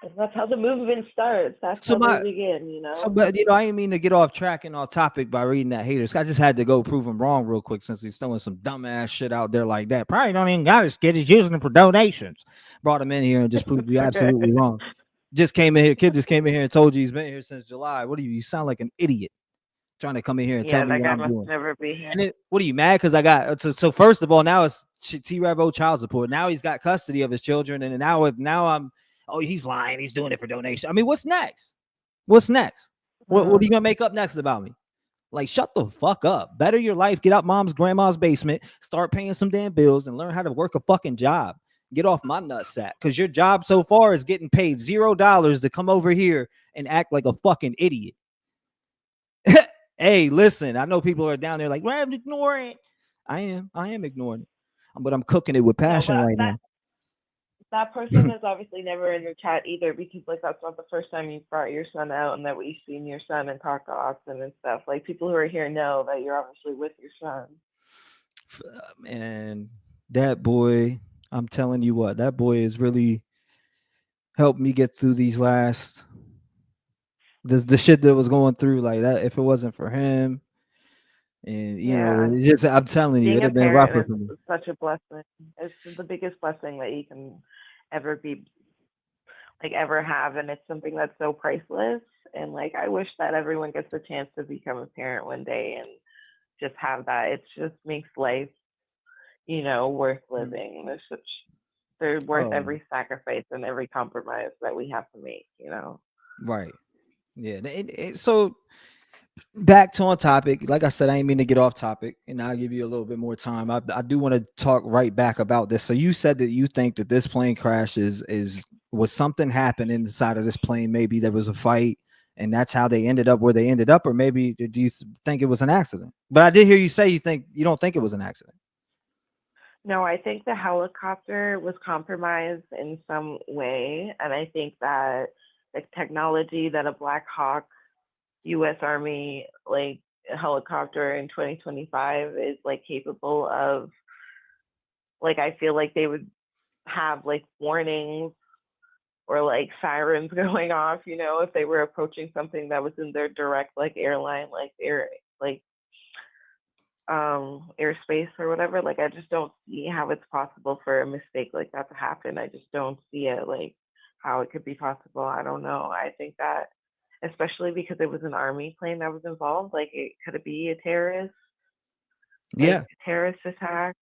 And that's how the movement starts. That's how they begin, you know. So, but I didn't mean to get off track and off topic by reading that haters. I just had to go prove him wrong real quick, since he's throwing some dumbass shit out there like that. Probably don't even got his kid. He's using them for donations. Brought him in here and just proved you absolutely wrong. Kid just came in here and told you he's been here since July. What do you sound like an idiot trying to come in here and tell me what I'm doing. Never be here. And what are you mad because I got so first of all, now it's T-Rev old child support. Now he's got custody of his children, and now I'm he's lying, he's doing it for donation. I mean, what's next? What are you gonna make up next about me? Like, shut the fuck up. Better your life. Get out mom's grandma's basement, start paying some damn bills, and learn how to work a fucking job. Get off my nutsack, because your job so far is getting paid $0 to come over here and act like a fucking idiot. Hey, listen, I know people are down there like, well, I'm ignoring it. I am ignoring it, but I'm cooking it with passion now. That person is obviously never in your chat either, because like that's not the first time you've brought your son out and that we've seen your son and talked to Austin and stuff. Like, people who are here know that you're obviously with your son. And that boy, I'm telling you what, that boy has really helped me get through these last the shit that was going through like that. If it wasn't for him, and you know, it's just, I'm telling you, it'd have been rougher for me. Such a blessing. It's the biggest blessing that you can ever have, and it's something that's so priceless. And like, I wish that everyone gets the chance to become a parent one day and just have that. It just makes life, you know, worth living. They're worth every sacrifice and every compromise that we have to make, you know. Right. Yeah. So back to on topic. Like I said, I ain't mean to get off topic, and I'll give you a little bit more time. I do want to talk right back about this. So you said that you think that this plane crash was something happened inside of this plane. Maybe there was a fight, and that's how they ended up where they ended up, or maybe do you think it was an accident? But I did hear you say you don't think it was an accident. No, I think the helicopter was compromised in some way, and I think that the technology that a Black Hawk U.S. Army like helicopter in 2025 is like capable of, like, I feel like they would have like warnings or like sirens going off, you know, if they were approaching something that was in their direct like airline, like airspace or whatever. Like, I just don't see how it's possible for a mistake like that to happen. I just don't see it, like, how it could be possible. I don't know. I think that, especially because it was an Army plane that was involved, like, could it be a terrorist? Yeah. A terrorist attack?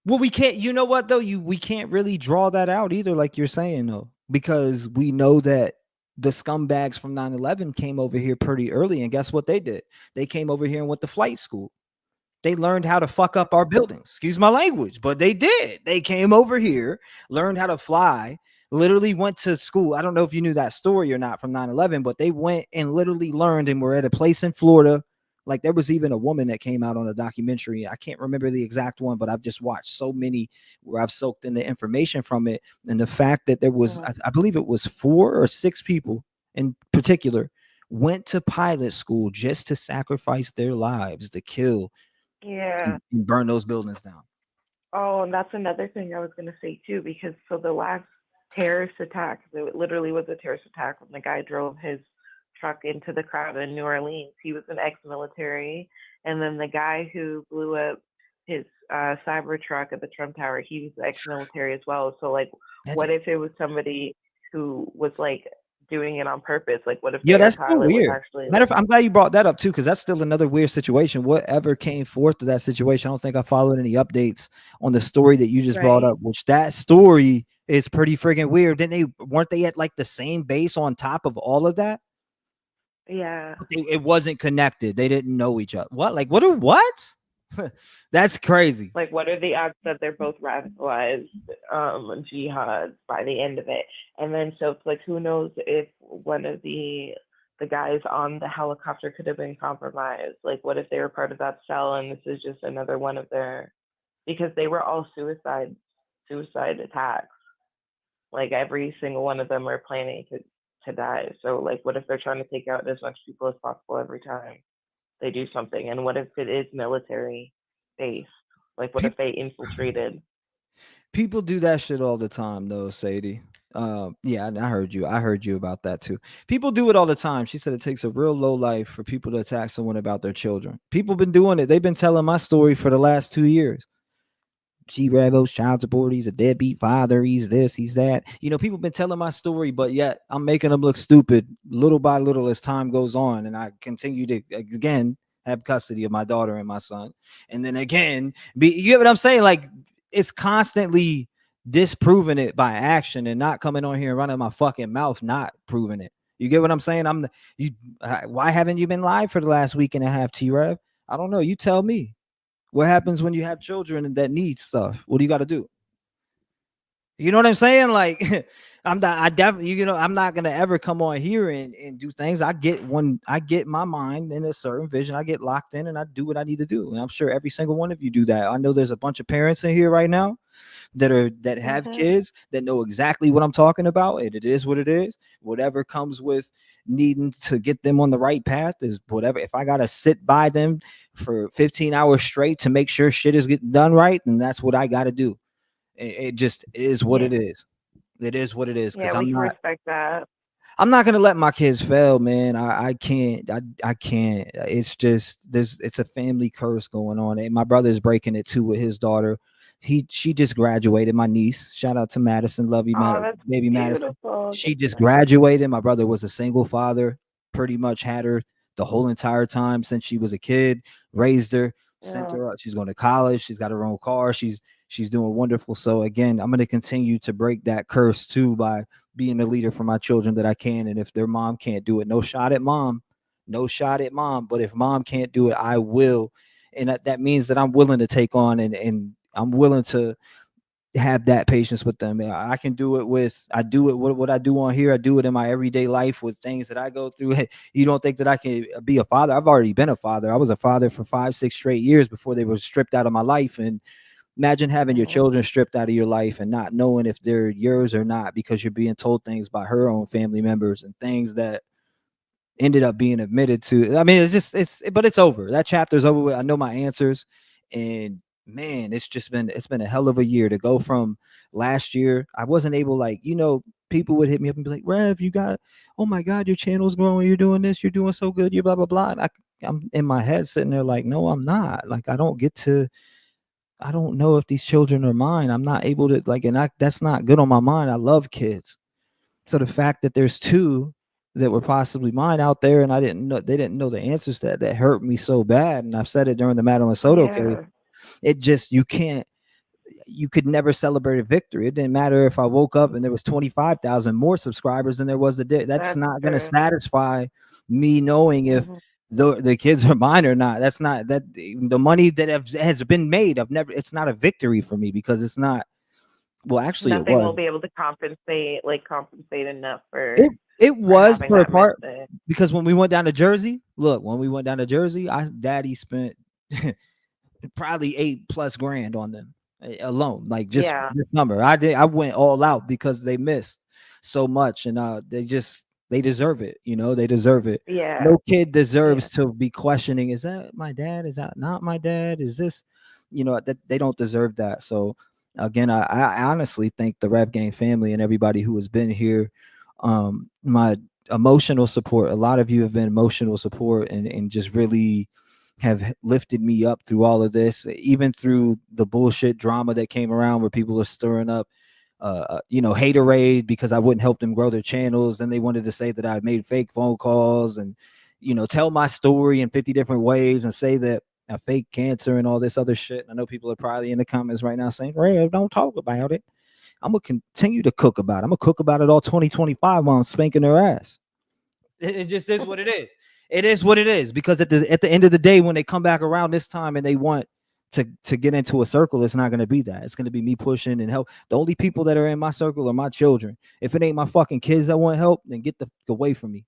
Well, we can't, you know what though? We can't really draw that out either, like you're saying though, because we know that the scumbags from 9/11 came over here pretty early, and guess what they did? They came over here and went to flight school. They learned how to fuck up our buildings. Excuse my language, but they did. They came over here, learned how to fly, literally went to school. I don't know if you knew that story or not from 9/11, but they went and literally learned and were at a place in Florida. Like, there was even a woman that came out on a documentary. I can't remember the exact one, but I've just watched so many where I've soaked in the information from it. And the fact that there was, I believe it was 4 or 6 people in particular went to pilot school just to sacrifice their lives to kill Yeah. and burn those buildings down. Oh, and that's another thing I was going to say too, because so the last terrorist attack, it literally was a terrorist attack when the guy drove his truck into the crowd in New Orleans. He was an ex-military, and then the guy who blew up his cyber truck at the Trump Tower, he was ex-military as well. So like, what if it was somebody who was like doing it on purpose? Like, what if the That's still pilot was weird. actually Matter of fact, I'm glad you brought that up too, because that's still another weird situation. Whatever came forth to that situation, I don't think I followed any updates on the story that you just brought up, which that story is pretty freaking weird. Weren't they at like the same base on top of all of that? Yeah. It wasn't connected. They didn't know each other. What? Like, what? That's crazy. Like, what are the odds that they're both radicalized jihads by the end of it? And then so it's like, who knows if one of the guys on the helicopter could have been compromised? Like, what if they were part of that cell and this is just another one of their, because they were all suicide attacks. Like every single one of them are planning to die. So like, what if they're trying to take out as much people as possible every time they do something? And what if it is military based? Like, what if they infiltrated? People do that shit all the time, though, Sadie. Yeah, I heard you. I heard you about that too. People do it all the time. She said it takes a real low life for people to attack someone about their children. People been doing it. They've been telling my story for the last 2 years. T-Rev, child support, he's a deadbeat father, he's this, he's that. You know, people been telling my story, but yet I'm making them look stupid little by little as time goes on. And I continue to, again, have custody of my daughter and my son. And then again, you get what I'm saying? Like, it's constantly disproving it by action and not coming on here and running my fucking mouth, not proving it. You get what I'm saying? Why haven't you been live for the last week and a half, T-Rev? I don't know. You tell me. What happens when you have children that need stuff? What do you got to do? You know what I'm saying? Like, I'm not going to ever come on here and do things. I get my mind in a certain vision. I get locked in and I do what I need to do. And I'm sure every single one of you do that. I know there's a bunch of parents in here right now that have kids that know exactly what I'm talking about. And it is what it is. Whatever comes with needing to get them on the right path is whatever. If I got to sit by them for 15 hours straight to make sure shit is getting done right, then that's what I got to do. It just is what it is. It is what it is. Yeah, we can respect that. I'm not gonna let my kids fail, man. I can't. I can't. It's just it's a family curse going on. And my brother's breaking it too with his daughter. She just graduated. My niece. Shout out to Madison. Love you, baby Madison. She just graduated. My brother was a single father. Pretty much had her the whole entire time since she was a kid. Raised her. Sent her up. She's going to college. She's got her own car. She's doing wonderful. So again, I'm going to continue to break that curse too by being a leader for my children that I can. And if their mom can't do it, no shot at mom. But if mom can't do it, I will. And that means that I'm willing to take on and I'm willing to have that patience with them. I can do it what I do on here. I do it in my everyday life with things that I go through. You don't think that I can be a father? I've already been a father. I was a father for 5-6 straight years before they were stripped out of my life. And imagine having your children stripped out of your life and not knowing if they're yours or not, because you're being told things by her own family members and things that ended up being admitted to. I mean, but it's over. That chapter's over with. I know my answers, and man, it's been a hell of a year to go from last year. I wasn't able, people would hit me up and be like, Rev, oh my God, your channel's growing. You're doing this. You're doing so good. You're blah, blah, blah. And I'm in my head sitting there like, no, I'm not. Like, I don't know if these children are mine. I'm not able to that's not good on my mind. I love kids. So the fact that there's 2 that were possibly mine out there and they didn't know the answers that hurt me so bad. And I've said it during the Madeline Soto case. It just, you could never celebrate a victory. It didn't matter if I woke up and there was 25,000 more subscribers than there was the day. That's not going to satisfy me knowing if the kids are mine or not. That's not that the money that has been made. It's not a victory for me because it's not. Well, actually, nothing will be able to compensate enough for it was for a part because when we went down to Jersey, Daddy spent probably $8+ grand on them alone, like just this number. I went all out because they missed so much, and They deserve it. You know, they deserve it. Yeah. No kid deserves to be questioning, is that my dad? Is that not my dad? Is this, you know, that they don't deserve that. So again, I honestly thank the Rap Game family and everybody who has been here. My emotional support, a lot of you have been emotional support and just really have lifted me up through all of this, even through the bullshit drama that came around where people are stirring up you know, haterade because I wouldn't help them grow their channels. Then they wanted to say that I made fake phone calls and, you know, tell my story in 50 different ways and say that I fake cancer and all this other shit. I know people are probably in the comments right now saying, Ray, don't talk about it. I'm going to continue to cook about it. I'm going to cook about it all 2025 while I'm spanking their ass. It just is what it is. It is what it is, because at the end of the day, when they come back around this time and they want to get into a circle, it's not going to be that. It's going to be me pushing and help. The only people that are in my circle are my children. If it ain't my fucking kids that want help, then get the away from me.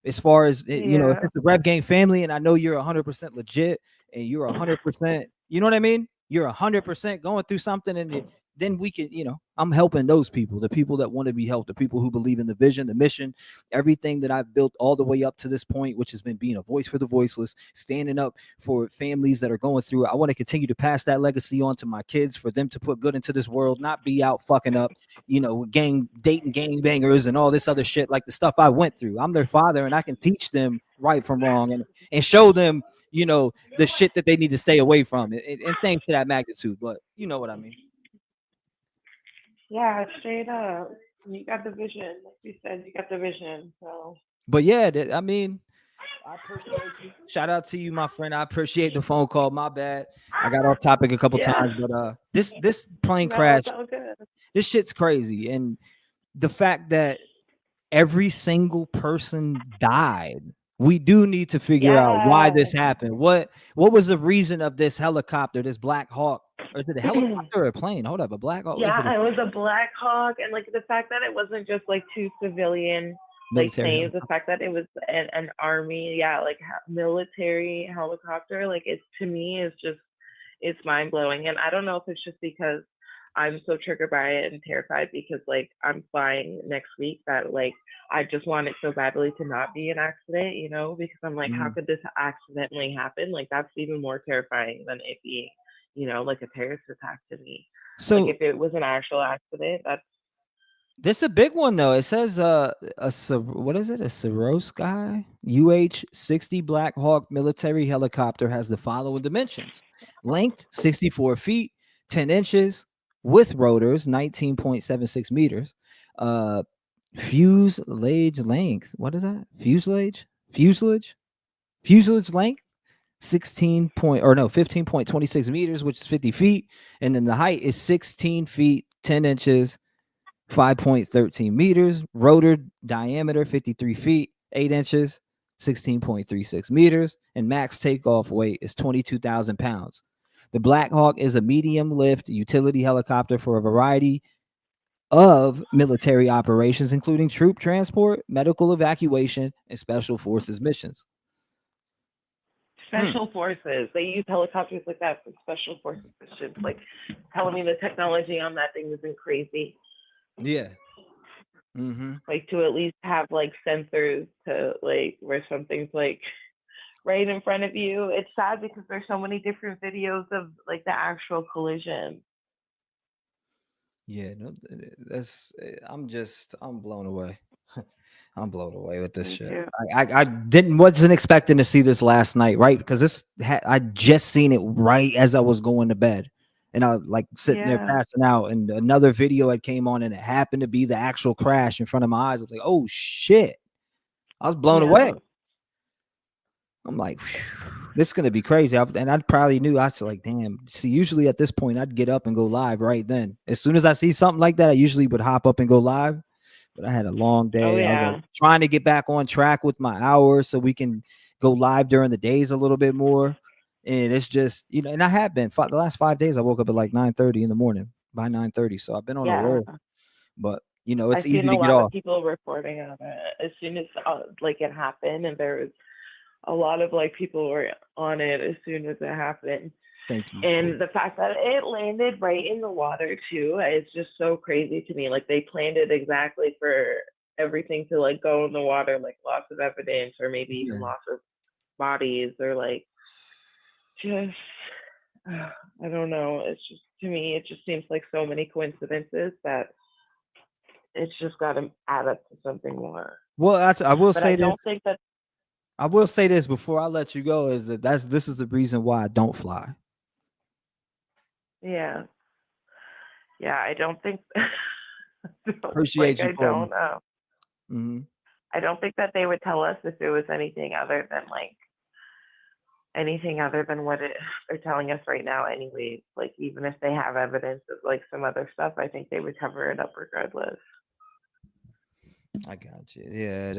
As far as, you know, if it's a Rap Game family and I know you're 100% legit and you're 100%, you know what I mean? You're 100% going through something, and then we can, you know, I'm helping those people, the people that want to be helped, the people who believe in the vision, the mission, everything that I've built all the way up to this point, which has been being a voice for the voiceless, standing up for families that are going through it. I want to continue to pass that legacy on to my kids, for them to put good into this world, not be out fucking up, you know, dating gangbangers and all this other shit, like the stuff I went through. I'm their father and I can teach them right from wrong and show them, you know, the shit that they need to stay away from, and things to that magnitude. But you know what I mean? Yeah, straight up. You got the vision. Like you said, you got the vision. So, but yeah, I mean, I appreciate you. Shout out to you, my friend. I appreciate the phone call. My bad. I got off topic a couple times, but this plane crash, this shit's crazy. And the fact that every single person died. We do need to figure out why this happened. What was the reason of this helicopter, this Black Hawk? Or is it a helicopter or a plane? Hold up, a Black Hawk? Yeah, it was a Black Hawk, and like the fact that it wasn't just like two civilian like planes, the fact that it was an army, like military helicopter, like it to me is just, it's mind blowing. And I don't know if it's just because I'm so triggered by it and terrified because like I'm flying next week that like I just want it so badly to not be an accident, you know, because I'm like, how could this accidentally happen? Like that's even more terrifying than it being, you know, like a terrorist attack to me. So like if it was an actual accident, this is a big one though. It says what is it? A Swarovski UH-60 Black Hawk military helicopter has the following dimensions: length 64 feet 10 inches, with rotors 19.76 meters, fuselage length. What is that? Fuselage length 15.26 meters, which is 50 feet, and then the height is 16 feet 10 inches 5.13 meters. Rotor diameter 53 feet 8 inches 16.36 meters, and max takeoff weight is 22,000 pounds. The Black Hawk is a medium lift utility helicopter for a variety of military operations, including troop transport, medical evacuation, and special forces missions. Special forces. They use helicopters like that for special forces missions. Like telling me the technology on that thing isn't crazy. Yeah. Like to at least have like sensors to like where something's like right in front of you. It's sad because there's so many different videos of like the actual collision. Yeah, no, I'm blown away. I'm blown away with this shit. I wasn't expecting to see this last night, right? Because I just seen it right as I was going to bed, and I was like sitting there passing out, and another video had came on, and it happened to be the actual crash in front of my eyes. I was like, oh shit! I was blown away. I'm like, this is gonna be crazy. And I probably knew. I was like, damn. See, usually at this point, I'd get up and go live right then. As soon as I see something like that, I usually would hop up and go live. But I had a long day. I was like, trying to get back on track with my hours so we can go live during the days a little bit more. And it's just, you know, and I have been the last 5 days. I woke up at like 9:30 in the morning, by 9:30. So I've been on a roll. But you know, it's easy to get off. I've seen a lot of people reporting on it as soon as like it happened, and there was a lot of like people were on it as soon as it happened. Thank you. And the fact that it landed right in the water too is just so crazy to me. Like they planned it exactly for everything to like go in the water, like loss of evidence or maybe even loss of bodies or like just I don't know. It's just, to me, it just seems like so many coincidences that it's just got to add up to something more. Well, I will But say I don't this. think that. I will say this before I let you go is that this is the reason why I don't fly. Yeah. Yeah, I don't think. Appreciate you, I don't. Mm-hmm. I don't think that they would tell us if it was anything other than what they're telling us right now. Anyways, like even if they have evidence of like some other stuff, I think they would cover it up regardless. I got you. Yeah,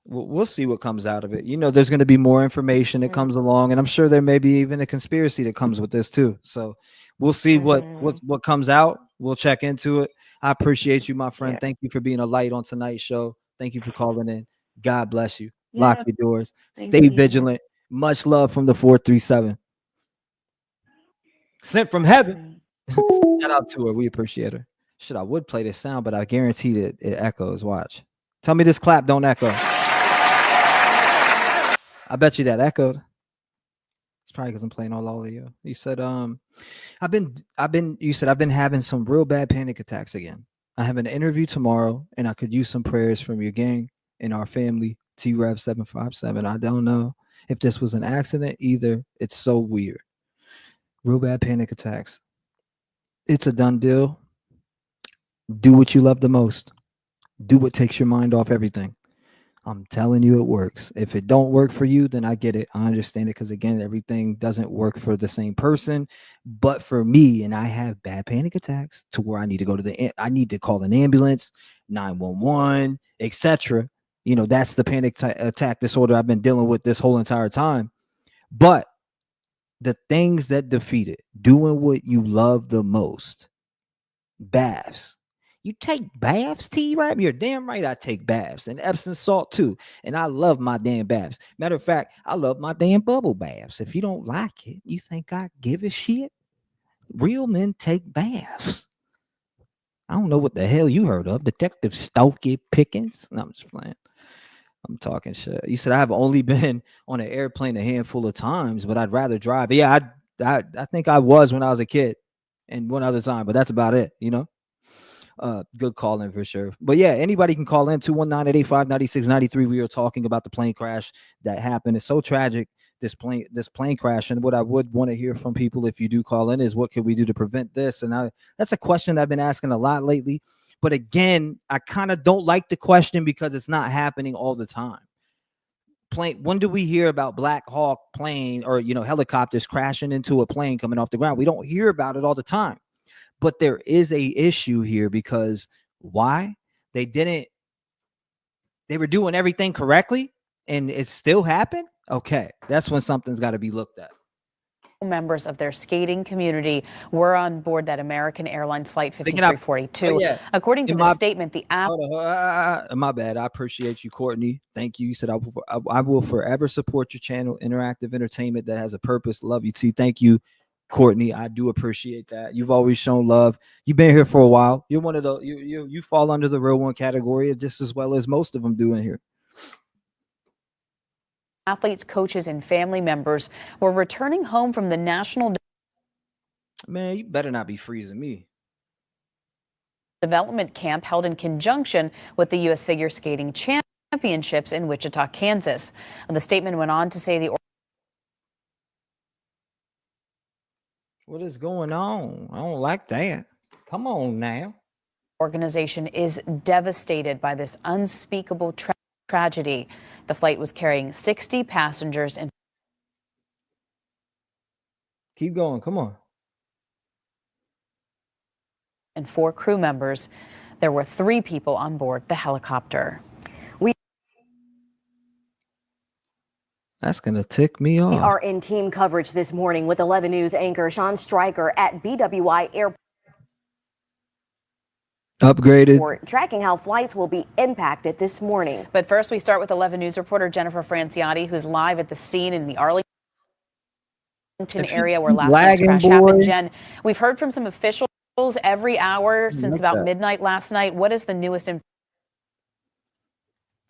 we'll see what comes out of it. You know, there's going to be more information that comes along, and I'm sure there may be even a conspiracy that comes with this too. So we'll see what comes out. We'll check into it. I appreciate you, my friend. Thank you for being a light on tonight's show. Thank you for calling in. God bless you. Lock your doors. Stay vigilant. Much love from the 437. Sent from heaven. Shout out to her. We appreciate her. Shit, I would play this sound, but I guarantee that it echoes. Watch. Tell me this clap don't echo. I bet you that echoed. It's probably because I'm playing all audio. You said, I've been having some real bad panic attacks again. I have an interview tomorrow, and I could use some prayers from your gang and our family. T-Rev 757. I don't know if this was an accident either. It's so weird. Real bad panic attacks. It's a done deal. Do what you love the most. Do what takes your mind off everything. I'm telling you, it works. If it don't work for you, then I get it. I understand it because, again, everything doesn't work for the same person. But for me, and I have bad panic attacks to where I need to go to I need to call an ambulance, 911, etc. You know, that's the panic attack disorder I've been dealing with this whole entire time. But the things that defeat it, doing what you love the most, baths. You take baths, T-Rev? You're damn right I take baths. And Epsom salt too. And I love my damn baths. Matter of fact, I love my damn bubble baths. If you don't like it, you think I give a shit? Real men take baths. I don't know what the hell you heard of. Detective Stokey Pickens? No, I'm just playing. I'm talking shit. You said I have only been on an airplane a handful of times, but I'd rather drive. Yeah, I think I was when I was a kid and one other time, but that's about it, you know? Good call in for sure. But yeah, anybody can call in 219-885-9693. We are talking about the plane crash that happened. It's so tragic, this plane crash. And what I would want to hear from people, if you do call in, is what can we do to prevent this? And that's a question I've been asking a lot lately. But again, I kind of don't like the question because it's not happening all the time. When do we hear about Black Hawk plane or, you know, helicopters crashing into a plane coming off the ground? We don't hear about it all the time. But there is a issue here because why? They were doing everything correctly and it still happened. Okay. That's when something's got to be looked at. Members of their skating community were on board that American Airlines flight 5342. Oh, yeah. According to the statement, my bad. I appreciate you, Courtney. Thank you. You said I will forever support your channel, Interactive Entertainment that has a purpose. Love you too. Thank you, Courtney. I do appreciate that. You've always shown love. You've been here for a while. You're one of the you fall under the real one category just as well as most of them do in here. Athletes, coaches, and family members were returning home from the national. Man, you better not be freezing me. Development camp held in conjunction with the U.S. Figure Skating Championships in Wichita, Kansas. And the statement went on to say what is going on? I don't like that. Come on now. Organization is devastated by this unspeakable tragedy. The flight was carrying 60 passengers and keep going. Come on. And 4 crew members. There were 3 people on board the helicopter. That's going to tick me off. We are in team coverage this morning with 11 News anchor Sean Stryker at BWI Airport. Upgraded. Tracking how flights will be impacted this morning. But first, we start with 11 News reporter Jennifer Franciotti, who's live at the scene in the Arlington area where last night's crash happened. Jen, we've heard from some officials every hour since about midnight last night. What is the newest information?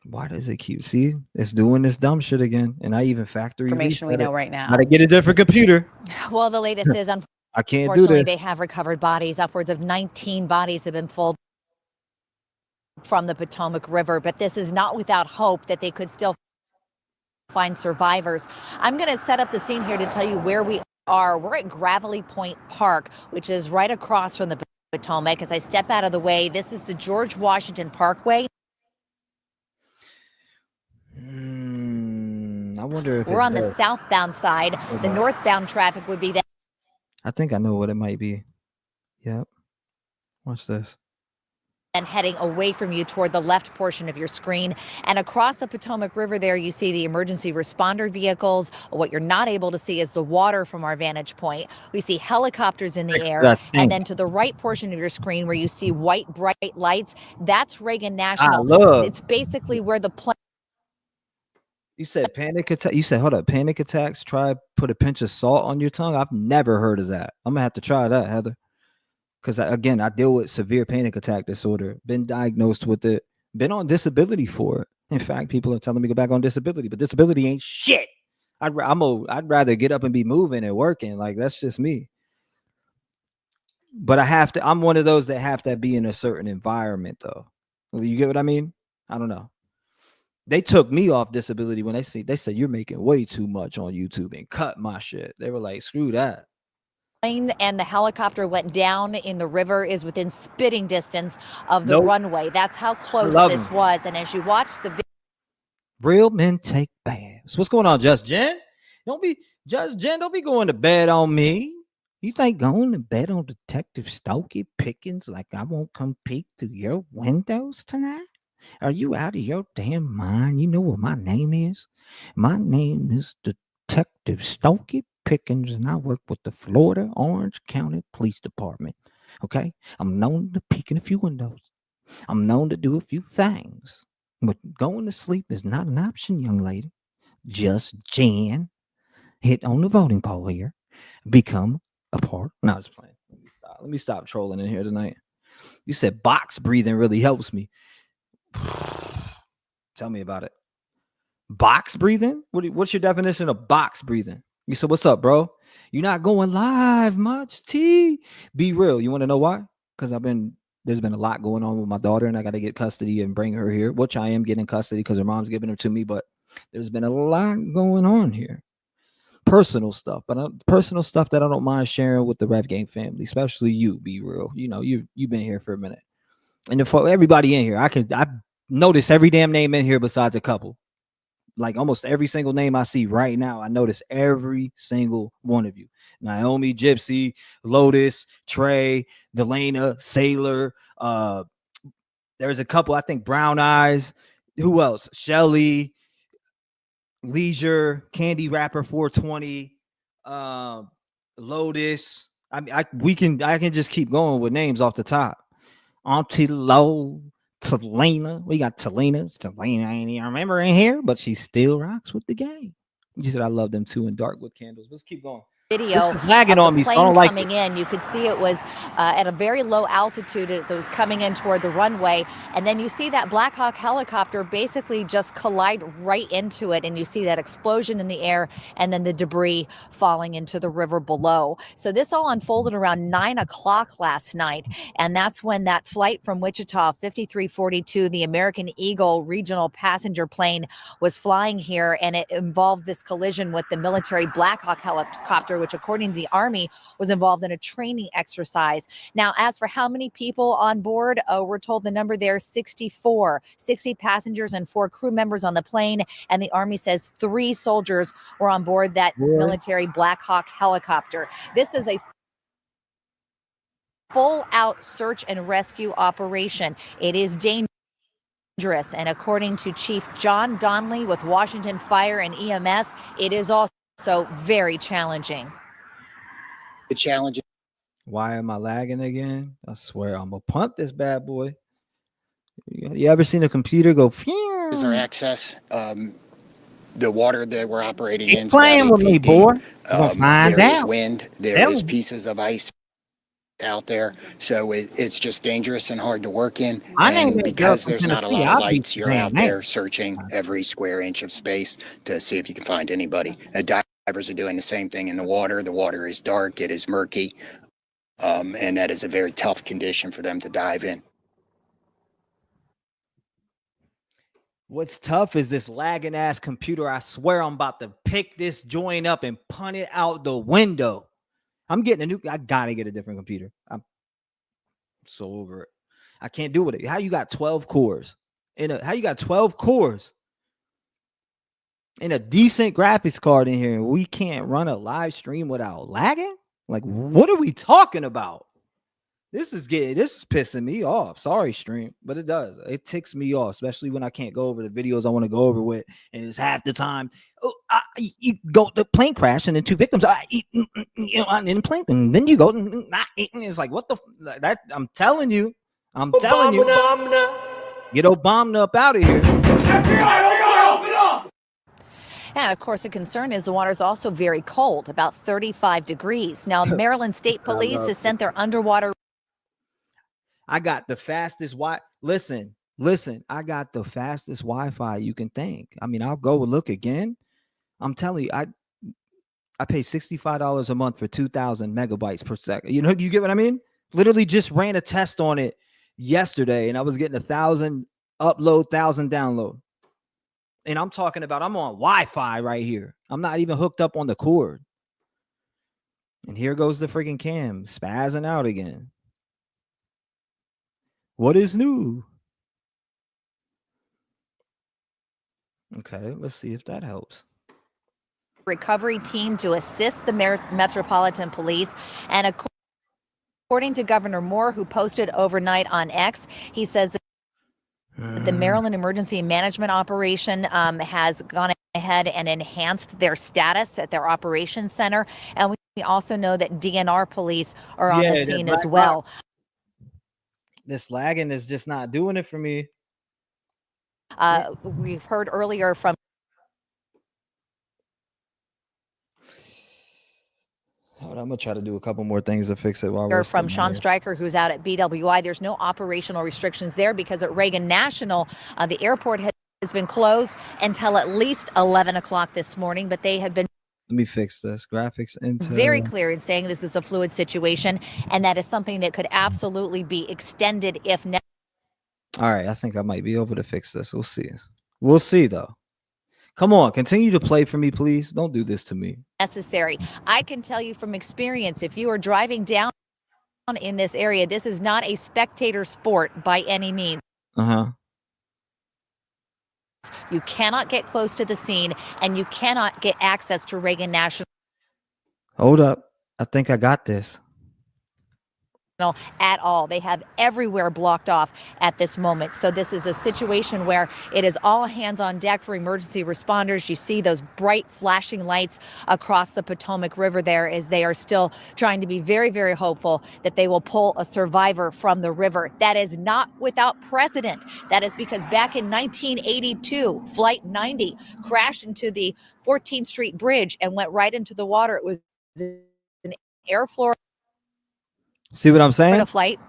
Why does it keep? See, it's doing this dumb shit again. And I even factory Information we reset know it. right now. Gotta get a different computer. Well, the latest is I can't do unfortunately this. they have recovered bodies. Upwards of 19 bodies have been pulled from the Potomac River, but this is not without hope that they could still find survivors. I'm going to set up the scene here to tell you where we are. We're at Gravelly Point Park, which is right across from the Potomac. As I step out of the way, this is the George Washington Parkway. I wonder if we're on the southbound side. The northbound traffic would be that. I think I know what it might be. Yep. Watch this. And heading away from you toward the left portion of your screen. And across the Potomac River there, you see the emergency responder vehicles. What you're not able to see is the water from our vantage point. We see helicopters in the air. And then to the right portion of your screen where you see white, bright lights, that's Reagan National. It's basically where the plane. You said panic attack. You said, hold up, panic attacks. Try put a pinch of salt on your tongue. I've never heard of that. I'm gonna have to try that, Heather. Because again, I deal with severe panic attack disorder. Been diagnosed with it. Been on disability for it. In fact, people are telling me to go back on disability, but disability ain't shit. I'd rather get up and be moving and working. Like that's just me. But I have to. I'm one of those that have to be in a certain environment, though. You get what I mean? I don't know. They took me off disability when they said you're making way too much on YouTube and cut my shit. They were like, screw that. And the helicopter went down in the river is within spitting distance of the runway. That's how close this was. And as you watch the video, real men take baths. What's going on, Just Jen? Don't be going to bed on me. You think going to bed on Detective Stokey Pickens like I won't come peek through your windows tonight? Are you out of your damn mind? You know what my name is? My name is Detective Stokey Pickens, and I work with the Florida Orange County Police Department. Okay? I'm known to peek in a few windows. I'm known to do a few things. But going to sleep is not an option, young lady. Just Jan. Hit on the voting poll here. Become a part. No, I was playing. Let me stop trolling in here tonight. You said box breathing really helps me. Tell me about it. Box breathing? What's your definition of box breathing? You said, what's up, bro? You're not going live much, T. Be real. You want to know why? Because there's been a lot going on with my daughter, and I got to get custody and bring her here, which I am getting custody because her mom's giving her to me. But there's been a lot going on here. Personal stuff, but personal stuff that I don't mind sharing with the Rev Gang family, especially you. Be real. You know, you've been here for a minute. And for everybody in here, I notice every damn name in here besides a couple. Like almost every single name I see right now, I notice every single one of you. Naomi, Gypsy, Lotus, Trey, Delana, Sailor. There's a couple, I think Brown Eyes. Who else? Shelly, Leisure, Candy Rapper 420, Lotus. I can just keep going with names off the top. Auntie Low, Talena. We got Talena. Talena ain't even remember in here, but she still rocks with the game. You said I love them too in dark with candles. Let's keep going. Video this is lagging on me, so I plane don't like coming in. You could see it was at a very low altitude as it was coming in toward the runway, and then you see that Black Hawk helicopter basically just collide right into it, and you see that explosion in the air and then the debris falling into the river below. So this all unfolded around 9 o'clock last night, and that's when that flight from Wichita 5342, the American Eagle regional passenger plane, was flying here, and it involved this collision with the military Black Hawk helicopter, which according to the Army was involved in a training exercise. Now, as for how many people on board, we're told the number there is 64, 60 passengers and 4 crew members on the plane. And the Army says 3 soldiers were on board that military Black Hawk helicopter. This is a full-out search and rescue operation. It is dangerous. And according to Chief John Donnelly with Washington Fire and EMS, it is also very challenging. The challenge. Why am I lagging again? I swear I'm gonna punt this bad boy. You ever seen a computer go? Is our access? The water that we're operating in. Playing with me, boy. There is wind. There is pieces of ice out there. So it's just dangerous and hard to work in. My name And is because from there's not a Tennessee. lot of I'll be lights, you're saying out that. there searching every square inch of space to see if you can find anybody. Divers are doing the same thing in the water. The water is dark, it is murky, and that is a very tough condition for them to dive in. What's tough is this lagging ass computer. I swear I'm about to pick this joint up and punt it out the window. I'm getting a new. I gotta get a different computer. I'm so over it. I can't do it. How you got 12 cores? How you got 12 cores in a decent graphics card in here? We can't run a live stream without lagging. Like, what are we talking about? This is pissing me off. Sorry, stream, but it does. It ticks me off, especially when I can't go over the videos I want to go over with, and it's half the time. Oh, you go the plane crash and then 2 victims. In the plane, and then you go. It's like what the that? I'm telling you, get Obama up out of here. And of course, the concern is the water is also very cold, about 35 degrees. Now, Maryland State Police has sent their underwater. I got the fastest Listen, I got the fastest Wi-Fi you can think. I mean, I'll go and look again. I'm telling you, I pay $65 a month for 2,000 megabytes per second. You get what I mean? Literally just ran a test on it yesterday, and I was getting 1,000 upload, 1,000 download. And I'm talking about I'm on Wi-Fi right here. I'm not even hooked up on the cord. And here goes the freaking cam spazzing out again. What is new? Okay, let's see if that helps. Recovery team to assist the Metropolitan Police. And according to Governor Moore, who posted overnight on X, he says that the Maryland Emergency Management Operation has gone ahead and enhanced their status at their operations center. And we also know that DNR police are on the scene as well. This lagging is just not doing it for me. We've heard earlier from I'm gonna try to do a couple more things to fix it while we're from Sean Stryker, who's out at BWI. There's no operational restrictions there because at Reagan National, the airport has been closed until at least 11 o'clock this morning, but they have been Let me fix this. Graphics into very clear in saying this is a fluid situation, and that is something that could absolutely be extended if necessary. All right, I think I might be able to fix this. We'll see. We'll see, though. Come on, continue to play for me, please. Don't do this to me. Necessary. I can tell you from experience, if you are driving down in this area, this is not a spectator sport by any means. You cannot get close to the scene, and you cannot get access to Reagan National. Hold up. I think I got this. At all. They have everywhere blocked off at this moment. So this is a situation where it is all hands on deck for emergency responders. You see those bright flashing lights across the Potomac River there as they are still trying to be very, very hopeful that they will pull a survivor from the river. That is not without precedent. That is because back in 1982, Flight 90 crashed into the 14th Street Bridge and went right into the water. It was an Air Florida. See what I'm saying? Flight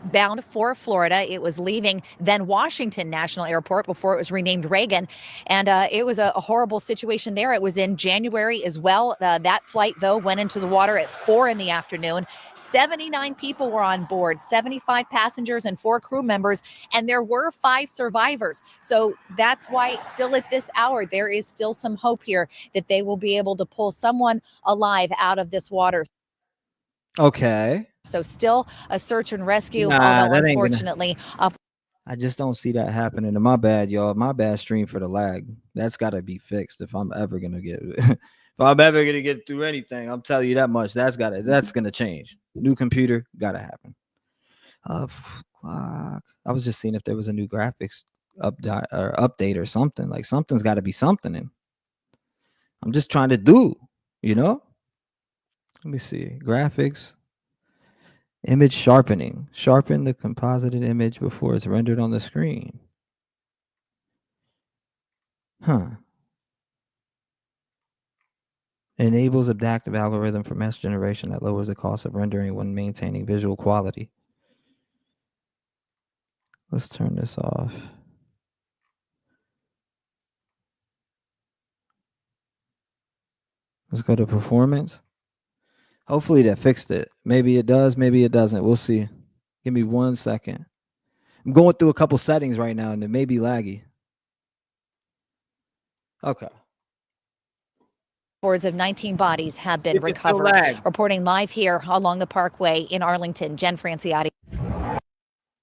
bound for Florida. It was leaving then Washington National Airport before it was renamed Reagan. And it was a horrible situation there. It was in January as well. That flight, though, went into the water at 4 in the afternoon. 79 people were on board, 75 passengers and 4 crew members, and there were 5 survivors. So that's why still at this hour, there is still some hope here that they will be able to pull someone alive out of this water. Okay. So still a search and rescue, although unfortunately, I just don't see that happening. And my bad, y'all. My bad stream for the lag. That's got to be fixed if I'm ever gonna get if I'm ever gonna get through anything. I'm telling you that much. That's gonna change. New computer gotta happen. Clock. I was just seeing if there was a new graphics update or something. Like something's got to be something in. I'm just trying to do, Let me see. Graphics. Image sharpening. Sharpen the composited image before it's rendered on the screen. enables adaptive algorithm for mesh generation that lowers the cost of rendering when maintaining visual quality. Let's turn this off. Let's go to performance. Hopefully that fixed it. Maybe it does, maybe it doesn't. We'll see. Give me 1 second. I'm going through a couple settings right now and it may be laggy. Okay. Upwards of 19 bodies have been recovered. Reporting live here along the Parkway in Arlington, Jen Franciotti.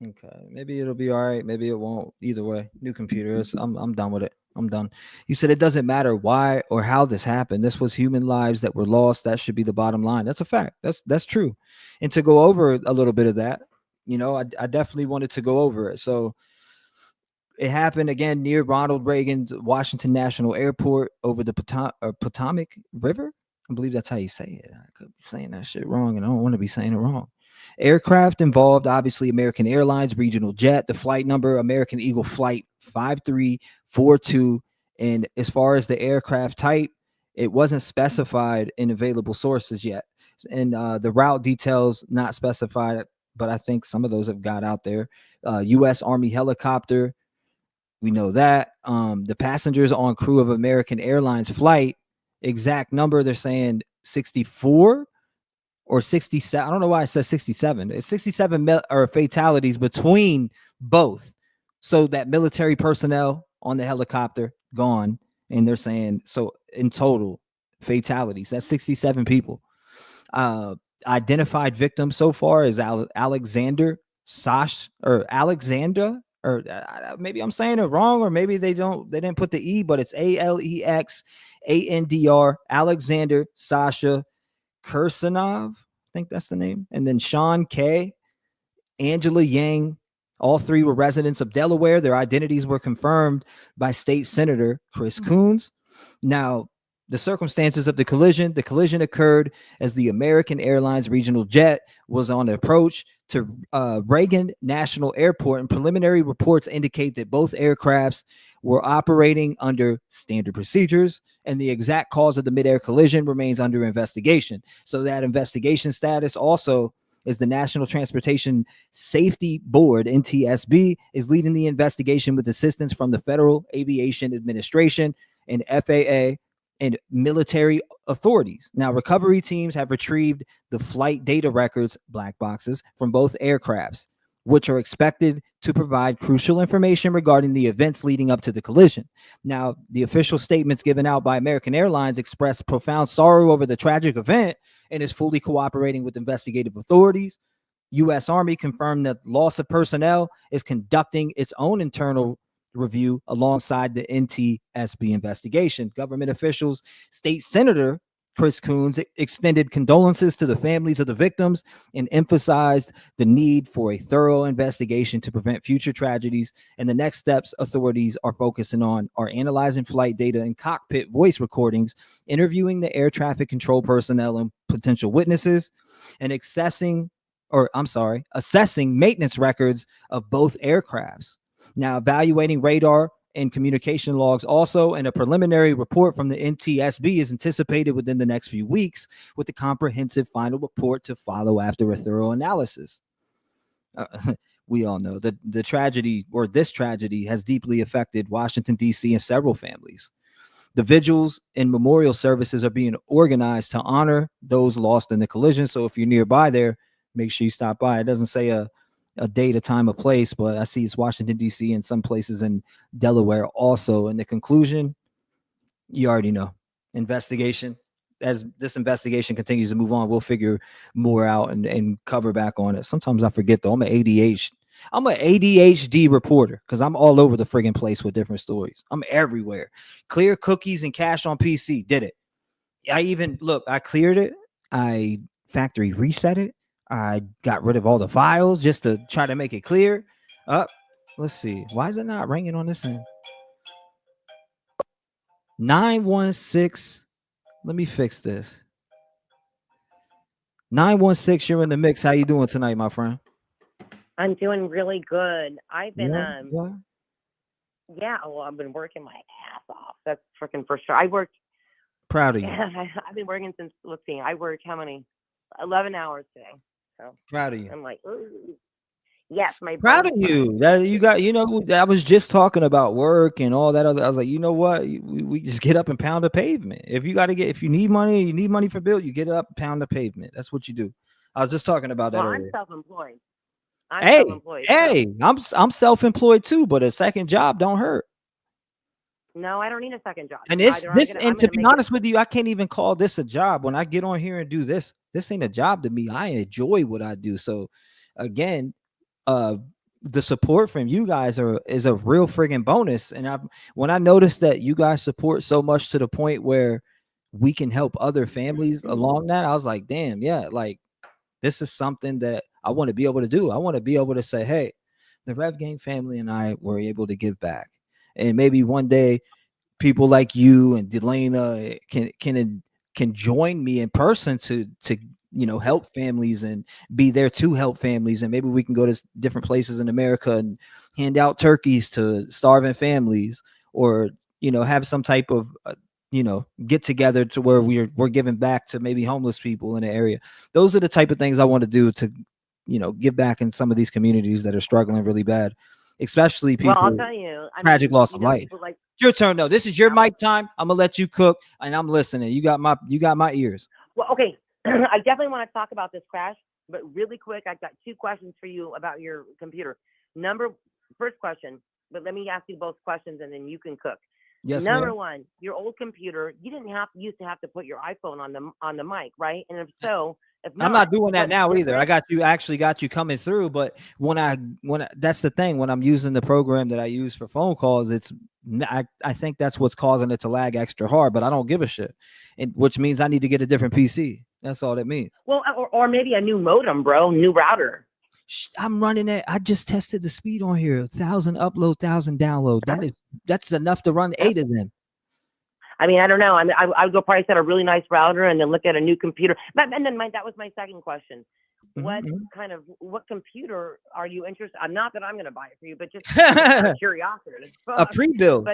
Okay, maybe it'll be all right. Maybe it won't. Either way, new computers. I'm done with it. I'm done. You said it doesn't matter why or how this happened. This was human lives that were lost. That should be the bottom line. That's a fact. That's true. And to go over a little bit of that, I definitely wanted to go over it. So it happened again near Ronald Reagan's Washington National Airport over the Potomac River. I believe that's how you say it. I could be saying that shit wrong, and I don't want to be saying it wrong. Aircraft involved, obviously, American Airlines regional jet, the flight number, American Eagle Flight 5342. And as far as the aircraft type, it wasn't specified in available sources yet. And the route details not specified, but I think some of those have got out there. U.S. Army helicopter. We know that. The passengers on crew of American Airlines flight, exact number, they're saying 64 or 67. I don't know why it says 67. It's 67 fatalities between both. So that military personnel on the helicopter gone. And they're saying, so in total, fatalities. That's 67 people. Identified victims so far is Alexander Sash or Alexandra. Or maybe I'm saying it wrong, or maybe they didn't put the E, but it's Alexandr, Alexander Sasha Kirsanov, I think that's the name. And then Sean K, Angela Yang, all three were residents of Delaware. Their identities were confirmed by State Senator Chris Coons. Now, the circumstances of the collision occurred as the American Airlines regional jet was on the approach to Reagan National Airport, and preliminary reports indicate that both aircrafts were operating under standard procedures, and the exact cause of the midair collision remains under investigation. So that investigation status also is the National Transportation Safety Board, NTSB, is leading the investigation with assistance from the Federal Aviation Administration and FAA and military authorities. Now, recovery teams have retrieved the flight data records, black boxes, from both aircrafts, which are expected to provide crucial information regarding the events leading up to the collision. Now, the official statements given out by American Airlines expressed profound sorrow over the tragic event and is fully cooperating with investigative authorities. U.S. Army confirmed that loss of personnel is conducting its own internal review alongside the NTSB investigation. Government officials, State Senator Chris Coons extended condolences to the families of the victims and emphasized the need for a thorough investigation to prevent future tragedies. And the next steps authorities are focusing on are analyzing flight data and cockpit voice recordings, interviewing the air traffic control personnel and potential witnesses, and assessing maintenance records of both aircrafts. Now, evaluating radar and communication logs also, and a preliminary report from the NTSB is anticipated within the next few weeks, with a comprehensive final report to follow after a thorough analysis. We all know that this tragedy has deeply affected Washington, D.C. and several families. The vigils and memorial services are being organized to honor those lost in the collision. So if you're nearby there, make sure you stop by. It doesn't say a date, a time, a place, but I see it's Washington, D.C. and some places in Delaware also. In the conclusion, you already know. Investigation. As this investigation continues to move on, we'll figure more out and cover back on it. Sometimes I forget, though. I'm an ADHD reporter because I'm all over the friggin' place with different stories. I'm everywhere. Clear cookies and cache on PC. Did it. I cleared it. I factory reset it. I got rid of all the files just to try to make it clear. Let's see. Why is it not ringing on this end? 916. Let me fix this. 916, you're in the mix. How you doing tonight, my friend? I'm doing really good. I've been I've been working my ass off. That's freaking for sure. I worked Proud of you. I've been working since, let's see, I worked how many? 11 hours today. So Proud of you. I'm like, ooh. Yes, my Proud of you that you got, I was just talking about work and all that other. I was like, you know what? We just get up and pound the pavement. If you need money for bill, you get up, pound the pavement. That's what you do. I was just talking about that earlier. I'm self-employed. Hey, I'm self-employed too, but a second job don't hurt. No, I don't need a second job. And to be honest with you, I can't even call this a job. When I get on here and do this ain't a job to me. I enjoy what I do. So again, the support from you guys is a real friggin' bonus. And when I noticed that you guys support so much to the point where we can help other families along that, I was like, damn, yeah, like this is something that I want to be able to do. I want to be able to say, hey, the Rev Gang family and I were able to give back. And maybe one day people like you and Delana can join me in person to help families and be there to help families. And maybe we can go to different places in America and hand out turkeys to starving families, or have some type of get together to where we're giving back to maybe homeless people in the area. Those are the type of things I want to do to give back in some of these communities that are struggling really bad, especially people. Well, I'll tell you, tragic loss of life. Your turn though. This is your mic time. I'm gonna let you cook, and I'm listening. You got my ears. Well, okay. I definitely want to talk about this crash, but really quick, I've got 2 questions for you about your computer. First question, but let me ask you both questions, and then you can cook. Yes, Number ma'am. 1, your old computer, you didn't used to have to put your iPhone on the mic, right? And if so, I'm not doing that now either. I got you coming through, but that's the thing. When I'm using the program that I use for phone calls, I think that's what's causing it to lag extra hard, but I don't give a shit. Which means I need to get a different PC. That's all that means. Well, or maybe a new modem, bro, new router. I'm running it. I just tested the speed on here. 1,000 upload, 1,000 download. That's enough to run 8 of them. I mean, I don't know. I would go probably set a really nice router and then look at a new computer. And then that was my second question. What computer are you interested? Not that I'm going to buy it for you, but just out of curiosity. A pre-build.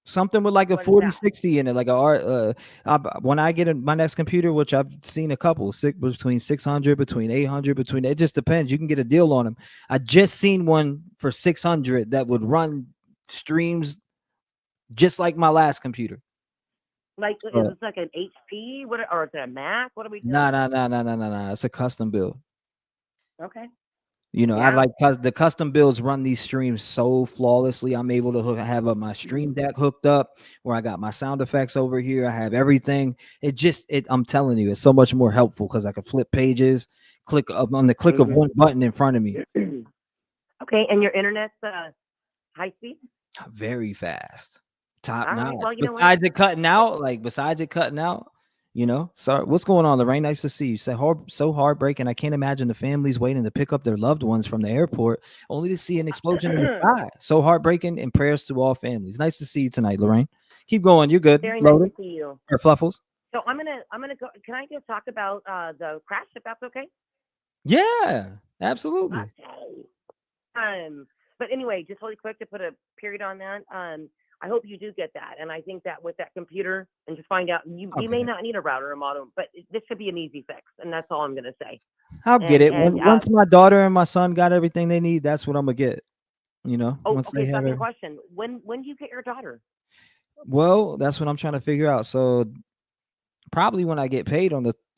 Something with like a 4060 in it, like when I get my next computer, which I've seen a couple, between 600, between 800, it just depends. You can get a deal on them. I just seen one for 600 that would run streams just like my last computer. Like, is this like an HP? Or is it a Mac? What are we doing? No. It's a custom build. Okay. I like the custom builds run these streams so flawlessly. I'm able to have my stream deck hooked up where I got my sound effects over here. I have everything. I'm telling you, it's so much more helpful because I can flip pages, click of one button in front of me. Okay, and your internet's high speed? Very fast. Top notch. Well, besides it cutting out, So what's going on, Lorraine? Nice to see you. So heartbreaking. I can't imagine the families waiting to pick up their loved ones from the airport only to see an explosion in the sky. So heartbreaking, and prayers to all families. Nice to see you tonight, Lorraine. Keep going. You're good. Very nice to see you. Or Fluffles. So I'm gonna go. Can I just talk about the crash, if that's okay? Yeah, absolutely. Okay. But anyway, just really quick to put a period on that. I hope you do get that. And I think that with that computer, and just find out, you may not need a router or modem, but this could be an easy fix. And that's all I'm going to say. I'll get it. Once my daughter and my son got everything they need, that's what I'm going to get. Second question. When do you get your daughter? Well, that's what I'm trying to figure out. So probably when I get paid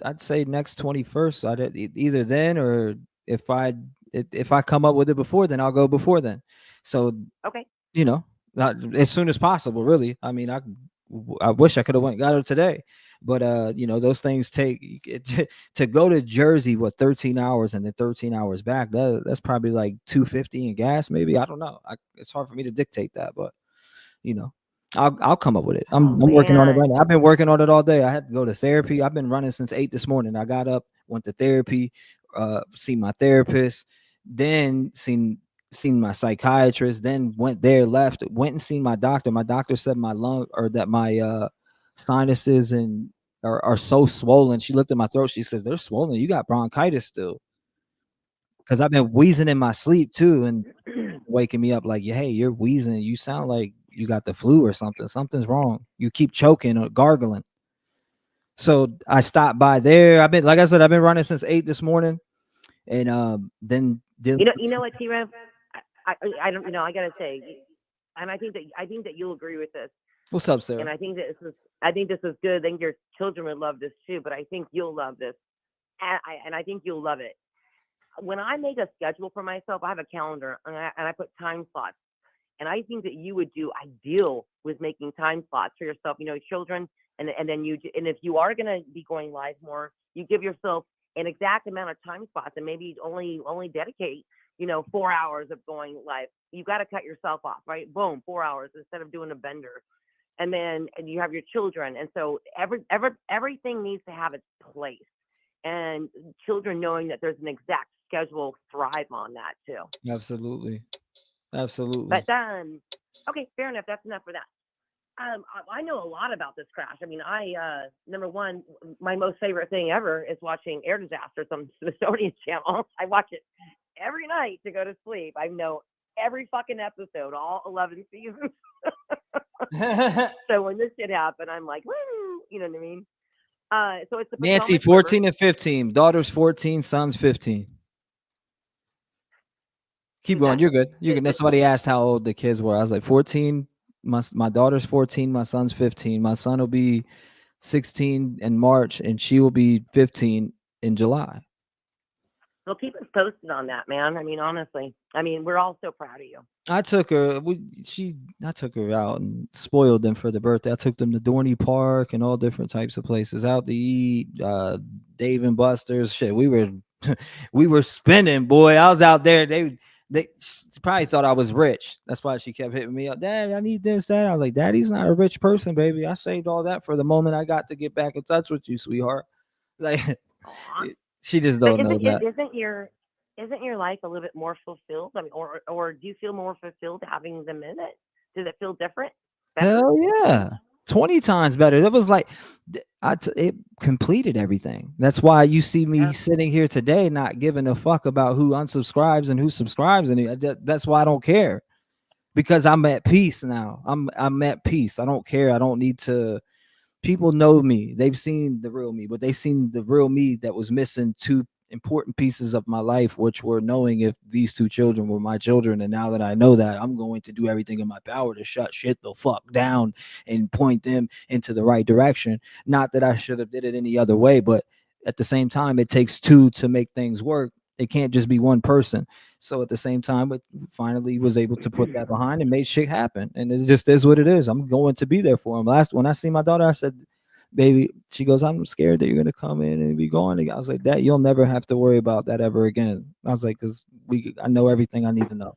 I'd say next 21st, either then, or if I come up with it before then, I'll go before then. So, okay. As soon as possible, really. I mean, I wish I could have got her today, but those things take to go to Jersey, 13 hours and then 13 hours back. That's probably like $250 in gas, maybe. I don't know. It's hard for me to dictate that, but I'll come up with it. I'm working on it right now. I've been working on it all day. I had to go to therapy. I've been running since 8 this morning. I got up, went to therapy, seen my therapist, then seen my psychiatrist, then went and seen my doctor. My doctor said my sinuses are so swollen. She looked at my throat. She said, they're swollen. You got bronchitis still. Because I've been wheezing in my sleep too, and waking me up like, hey, you're wheezing. You sound like you got the flu or something. Something's wrong. You keep choking or gargling. So I stopped by there. I've been running since 8 this morning, and then you know what, T-Rev? I don't, I gotta say, and I think that you'll agree with this. What's up, Sarah? And I think this is good. I think your children would love this too, but I think you'll love this, and I think you'll love it. When I make a schedule for myself, I have a calendar and I put time slots. And I think that you would do ideal with making time slots for yourself, children. And then if you are going to be going live more, you give yourself an exact amount of time slots and maybe only dedicate, 4 hours of going live. You got to cut yourself off, right? Boom, 4 hours instead of doing a bender. And you have your children. And so everything needs to have its place. And children knowing that there's an exact schedule thrive on that too. Absolutely. But okay, fair enough. That's enough for that. I know a lot about this crash. I mean, number one, my most favorite thing ever is watching Air Disasters on Smithsonian Channel. I watch it every night to go to sleep. I know every fucking episode, all 11 seasons. So when this shit happened, I'm like, woo, you know what I mean? So it's the Nancy, Potomac 14 River. and 15. Daughter's 14, son's 15. Keep going. You're good. You're good. Somebody asked how old the kids were. I was like 14. My daughter's 14. My son's 15. My son will be 16 in March, and she will be 15 in July. Well, keep us posted on that, man. I mean, honestly, we're all so proud of you. I took her. I took her out and spoiled them for the birthday. I took them to Dorney Park and all different types of places out to eat. Dave and Buster's. Shit, we were spinning, boy. I was out there. They probably thought I was rich. That's why she kept hitting me up. Dad, I need this, that. I was like, Daddy's not a rich person, baby. I saved all that for the moment I got to get back in touch with you, sweetheart. Like, she just don't know that. Isn't your life a little bit more fulfilled? I mean, or do you feel more fulfilled having them in it? Does it feel different? Better? Hell yeah. 20 times better. That was like, it completed everything. That's why you see me sitting here today, not giving a fuck about who unsubscribes and who subscribes. And that's why I don't care, because I'm at peace now. I'm at peace. I don't care. I don't need to. People know me. They've seen the real me, but they've seen the real me that was missing two important pieces of my life, which were knowing if these two children were my children. And now that I know that, I'm going to do everything in my power to shut shit the fuck down and point them into the right direction. Not that I should have did it any other way, but at the same time, it takes two to make things work. It can't just be one person. So at the same time, but finally was able to put that behind and made shit happen. And it just is what it is. I'm going to be there for him. When I see my daughter, I said, baby, she goes, I'm scared that you're going to come in and be gone. I was like, Dad, you'll never have to worry about that ever again. I was like, because I know everything I need to know.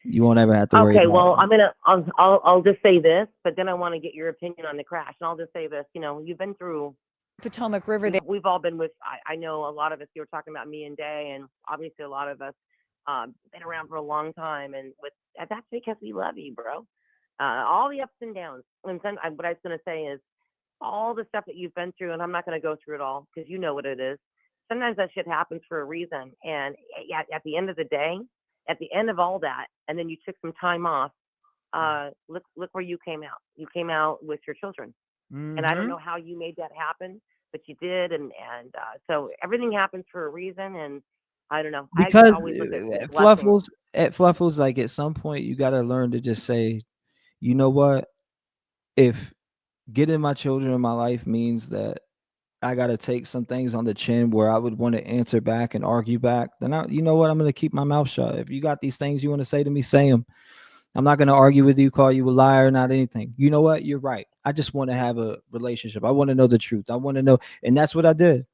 You won't ever have to worry. Okay, about well, I'll just say this, but then I want to get your opinion on the crash. And I'll just say this, you've been through Potomac River. We've all been with, I know a lot of us, you were talking about me and Day, and obviously a lot of us been around for a long time. And that's because we love you, bro. All the ups and downs. And what I was going to say is all the stuff that you've been through, and I'm not going to go through it all because you know what it is. Sometimes that shit happens for a reason. And at the end of the day, at the end of all that, and then you took some time off, look where you came out. You came out with your children. Mm-hmm. And I don't know how you made that happen, but you did. And so everything happens for a reason. And I don't know. Because at Fluffles, like at some point you got to learn to just say, you know what? If getting my children in my life means that I got to take some things on the chin where I would want to answer back and argue back, then you know what? I'm going to keep my mouth shut. If you got these things you want to say to me, say them. I'm not going to argue with you, call you a liar, not anything. You know what? You're right. I just want to have a relationship. I want to know the truth. I want to know. And that's what I did.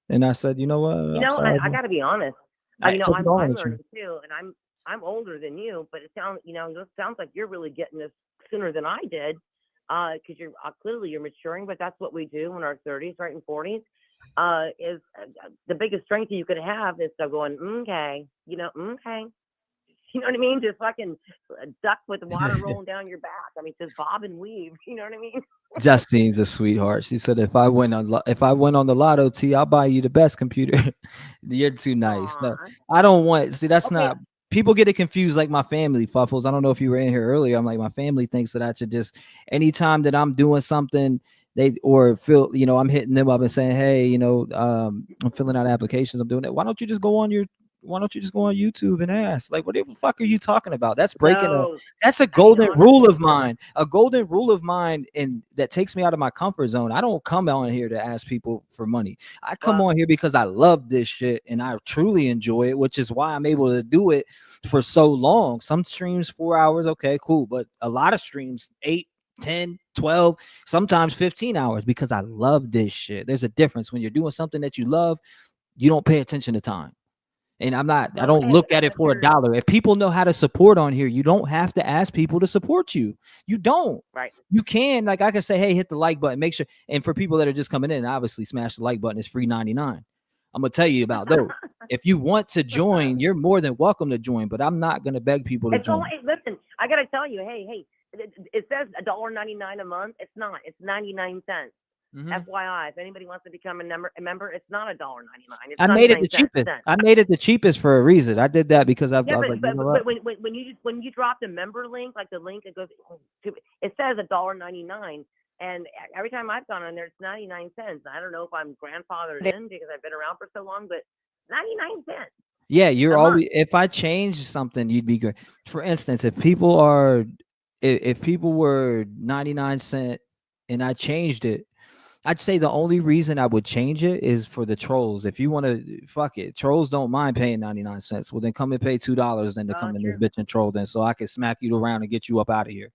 And I said, you know what? I got to be honest. I'm learning too. And I'm older than you, but it sounds like you're really getting this sooner than I did. Because you're clearly you're maturing, but that's what we do in our 30s, right, and 40s. Is the biggest strength you could have is going, okay, okay. You know what I mean? Just fucking duck with the water rolling down your back. I mean, just bob and weave. You know what I mean? Justine's a sweetheart. She said, if I went on the lotto, T, I'll buy you the best computer. You're too nice. No, I don't want. See, that's not. people get it confused, like my family, Fuffles. I don't know if you were in here earlier. I'm like, my family thinks that I should just, anytime that I'm doing something, they or feel, you know, I'm hitting them up and saying, hey, you know, I'm filling out applications, I'm doing it. Why don't you just go on YouTube and ask? Like, what the fuck are you talking about? That's that's a golden rule of mine. A golden rule of mine, and that takes me out of my comfort zone. I don't come on here to ask people for money. I come on here because I love this shit and I truly enjoy it, which is why I'm able to do it for so long. Some streams 4 hours, okay, cool, but a lot of streams 8, 10, 12, sometimes 15 hours, because I love this shit. There's a difference when you're doing something that you love. You don't pay attention to time. And I don't look at it for $1. If people know how to support on here, you don't have to ask people to support you. You don't. Right. You can, like, I can say, hey, hit the like button, make sure. And for people that are just coming in, obviously smash the like button. It's free 99. I'm gonna tell you about those. If you want to join, you're more than welcome to join, but I'm not gonna beg people to join. Listen, I gotta tell you, hey, it says $1.99 a month. It's not. It's 99 cents. FYI, if anybody wants to become a member, it's not $1.99. I made it the cheapest. I made it the cheapest for a reason. I did that because I was like, you know what? But when you drop the member link, like the link, it goes to, it says $1.99. And every time I've gone on there, it's 99 cents. I don't know if I'm grandfathered in because I've been around for so long, but 99 cents. Yeah, you're always. If I change something, you'd be great. For instance, if people were 99 cent and I changed it, I'd say the only reason I would change it is for the trolls. If you want to, fuck it, trolls don't mind paying 99 cents. Well, then come and pay $2 then to come in this bitch and troll then, so I can smack you around and get you up out of here.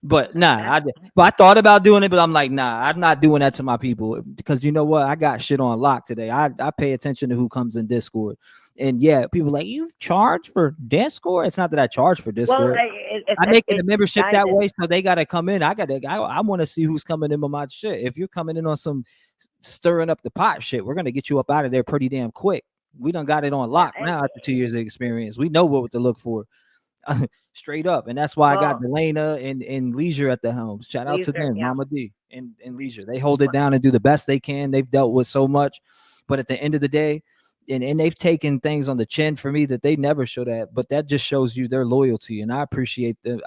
But nah, I thought about doing it, but I'm like, nah, I'm not doing that to my people, because you know what? I got shit on lock today. I pay attention to who comes in Discord. And yeah, people like, you charge for Discord? It's not that I charge for Discord. Well, I make it a membership that way, so they gotta come in. I want to see who's coming in with my shit. If you're coming in on some stirring up the pot shit, we're gonna get you up out of there pretty damn quick. We done got it on lock now after 2 years of experience. We know what to look for. Straight up. And that's why I got Delana and Leisure at the helm. Shout out to them, Mama D and Leisure. They hold it down and do the best they can. They've dealt with so much, but at the end of the day, and they've taken things on the chin for me that they never should have, but that just shows you their loyalty. And I appreciate the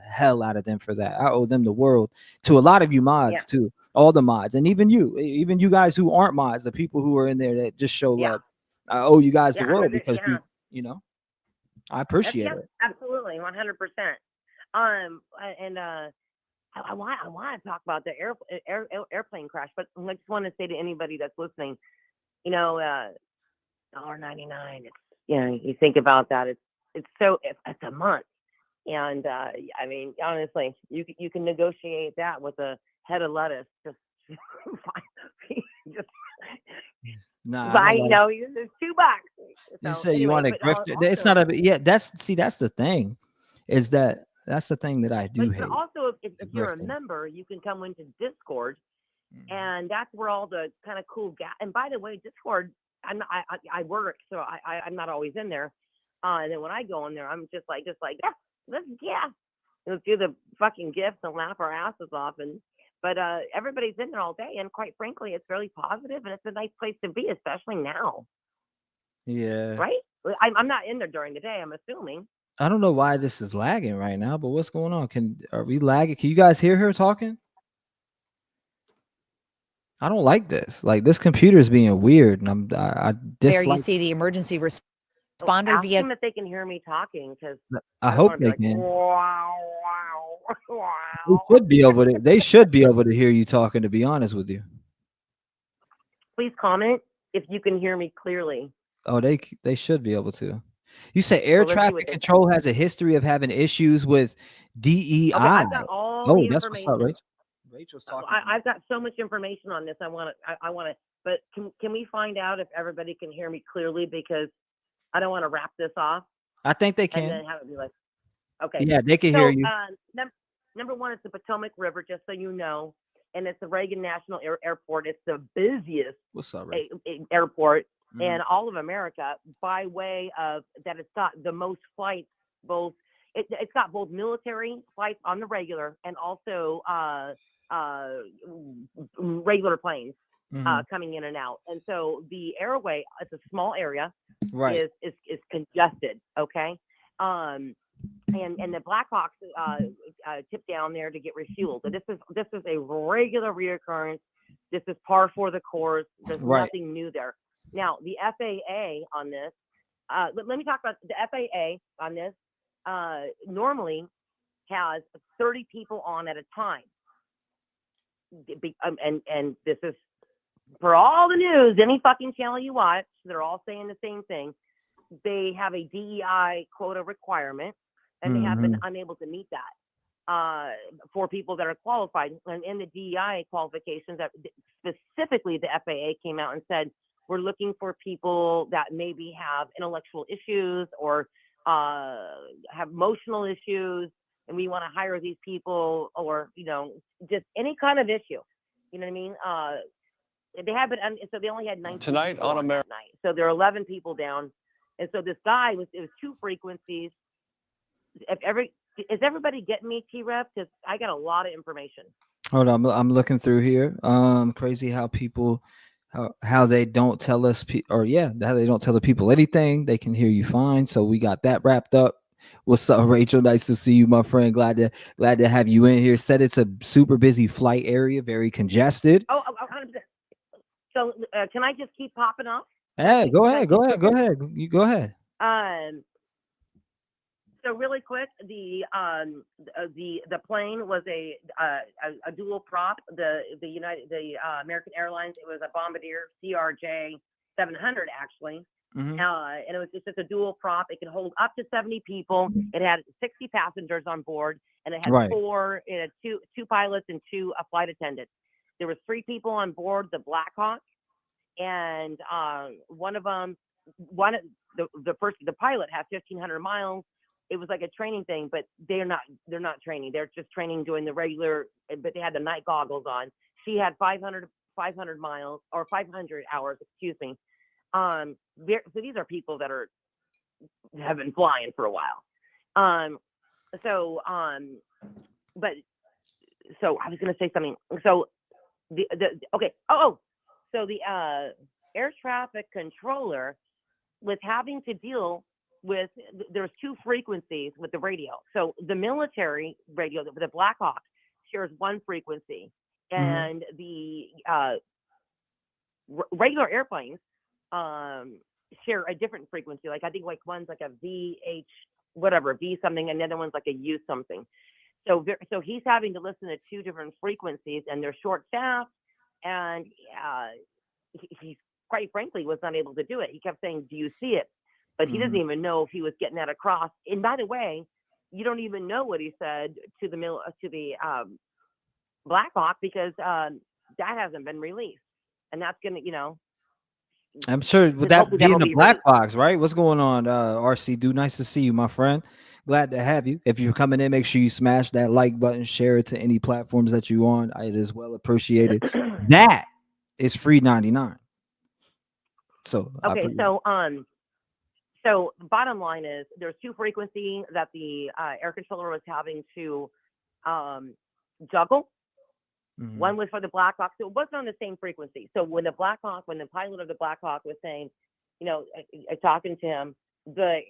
hell out of them for that. I owe them the world. To a lot of you mods too, all the mods, and even you guys who aren't mods, the people who are in there that just show love. I owe you guys the world because you know, I appreciate it. Absolutely, 100%. And I want to talk about the airplane crash, but I just want to say to anybody that's listening, you know, $1.99. It's, you know, you think about that. It's a month, and I mean, honestly, you can negotiate that with a head of lettuce. Just buy, you know, there's $2. You say you want to grift it. It's not that's the thing, is that's the thing that I do hate. Also, if you're a member, you can come into Discord, and that's where all the kind of cool and by the way, Discord, I work, so I'm not always in there. And then when I go in there, I'm just like let's do the fucking gifts and laugh our asses off. But everybody's in there all day, and quite frankly, it's really positive, and it's a nice place to be, especially now. Yeah. Right? I'm not in there during the day, I'm assuming. I don't know why this is lagging right now, but what's going on? Are we lagging? Can you guys hear her talking? I don't like this. Like, this computer is being weird, and I dislike. There you see the emergency responder Ask via. them if they can hear me talking, because I hope they can. Wow. They should be able to. They should be able to hear you talking. To be honest with you. Please comment if you can hear me clearly. Oh, they should be able to. You say air traffic control has a history of having issues with DEI. Okay, I've got all the that's what's up, Rachel. Rachel's talking. I've got so much information on this. I want to, but can we find out if everybody can hear me clearly? Because I don't want to wrap this off. I think they can. And then have it be like, okay. Yeah, they can hear you. Number one, it's the Potomac River, just so you know, and it's the Reagan National Airport. It's the busiest airport in all of America, by way of that. It's got the most flights, both. It's got both military flights on the regular and also regular planes. coming in and out. And so the airway, it's a small area, Right. is congested. Okay. And the Blackhawks tip down there to get refueled. So this is a regular reoccurrence. This is par for the course. There's nothing new there. Now the FAA on this. Let me talk about the FAA on this. Normally has 30 people on at a time. And this is for all the news, any fucking channel you watch, they're all saying the same thing. They have a DEI quota requirement, and they have been unable to meet that for people that are qualified. And in the DEI qualifications, that specifically the FAA came out and said, we're looking for people that maybe have intellectual issues or have emotional issues, and we want to hire these people, or, you know, just any kind of issue. You know what I mean? They have been, so they only had 19 tonight people on America. Night. So there are 11 people down. And so this guy it was 2 frequencies. Is everybody getting me, T-Rev? Because I got a lot of information. Hold on, I'm looking through here. Crazy how people, how they don't tell us, how they don't tell the people anything. They can hear you fine. So we got that wrapped up. What's up, Rachel? Nice to see you, my friend. Glad to have you in here. Said it's a super busy flight area, very congested. Oh, 100%. So can I just keep popping off? Hey, go ahead. You go ahead. So really quick, the plane was a dual prop. The American Airlines, it was a Bombardier CRJ 700 actually. And it was just a dual prop. It can hold up to 70 people. It had 60 passengers on board, and it had two pilots and 2 flight attendants. There was 3 people on board the Blackhawk, and one of them, the pilot had 1,500 miles. It was like a training thing, but they're not training. They're just training doing the regular, but they had the night goggles on. She had 500 miles or 500 hours, excuse me. So these are people that have been flying for a while. So I was going to say something. So so the air traffic controller was having to deal with, there's 2 frequencies with the radio. So the military radio, the Blackhawk, shares 1 frequency, and the regular airplanes share a different frequency. Like I think like one's like a VH whatever, V something, and the other one's like a U something. So he's having to listen to 2 different frequencies, and they're short staffed, and he quite frankly was not able to do it. He kept saying, "Do you see it?" But he doesn't even know if he was getting that across. And by the way, you don't even know what he said to the Blackhawk, because that hasn't been released, and that's gonna, I'm sure with that being the black box, right? What's going on, RC? Dude, nice to see you, my friend. Glad to have you. If you're coming in, make sure you smash that like button, share it to any platforms that you on. It is well appreciated. That is free 99. So okay, so the bottom line is there's 2 frequencies that the air controller was having to juggle. One was for the Blackhawk, so it wasn't on the same frequency. So when the pilot of the Blackhawk was saying, talking to him, the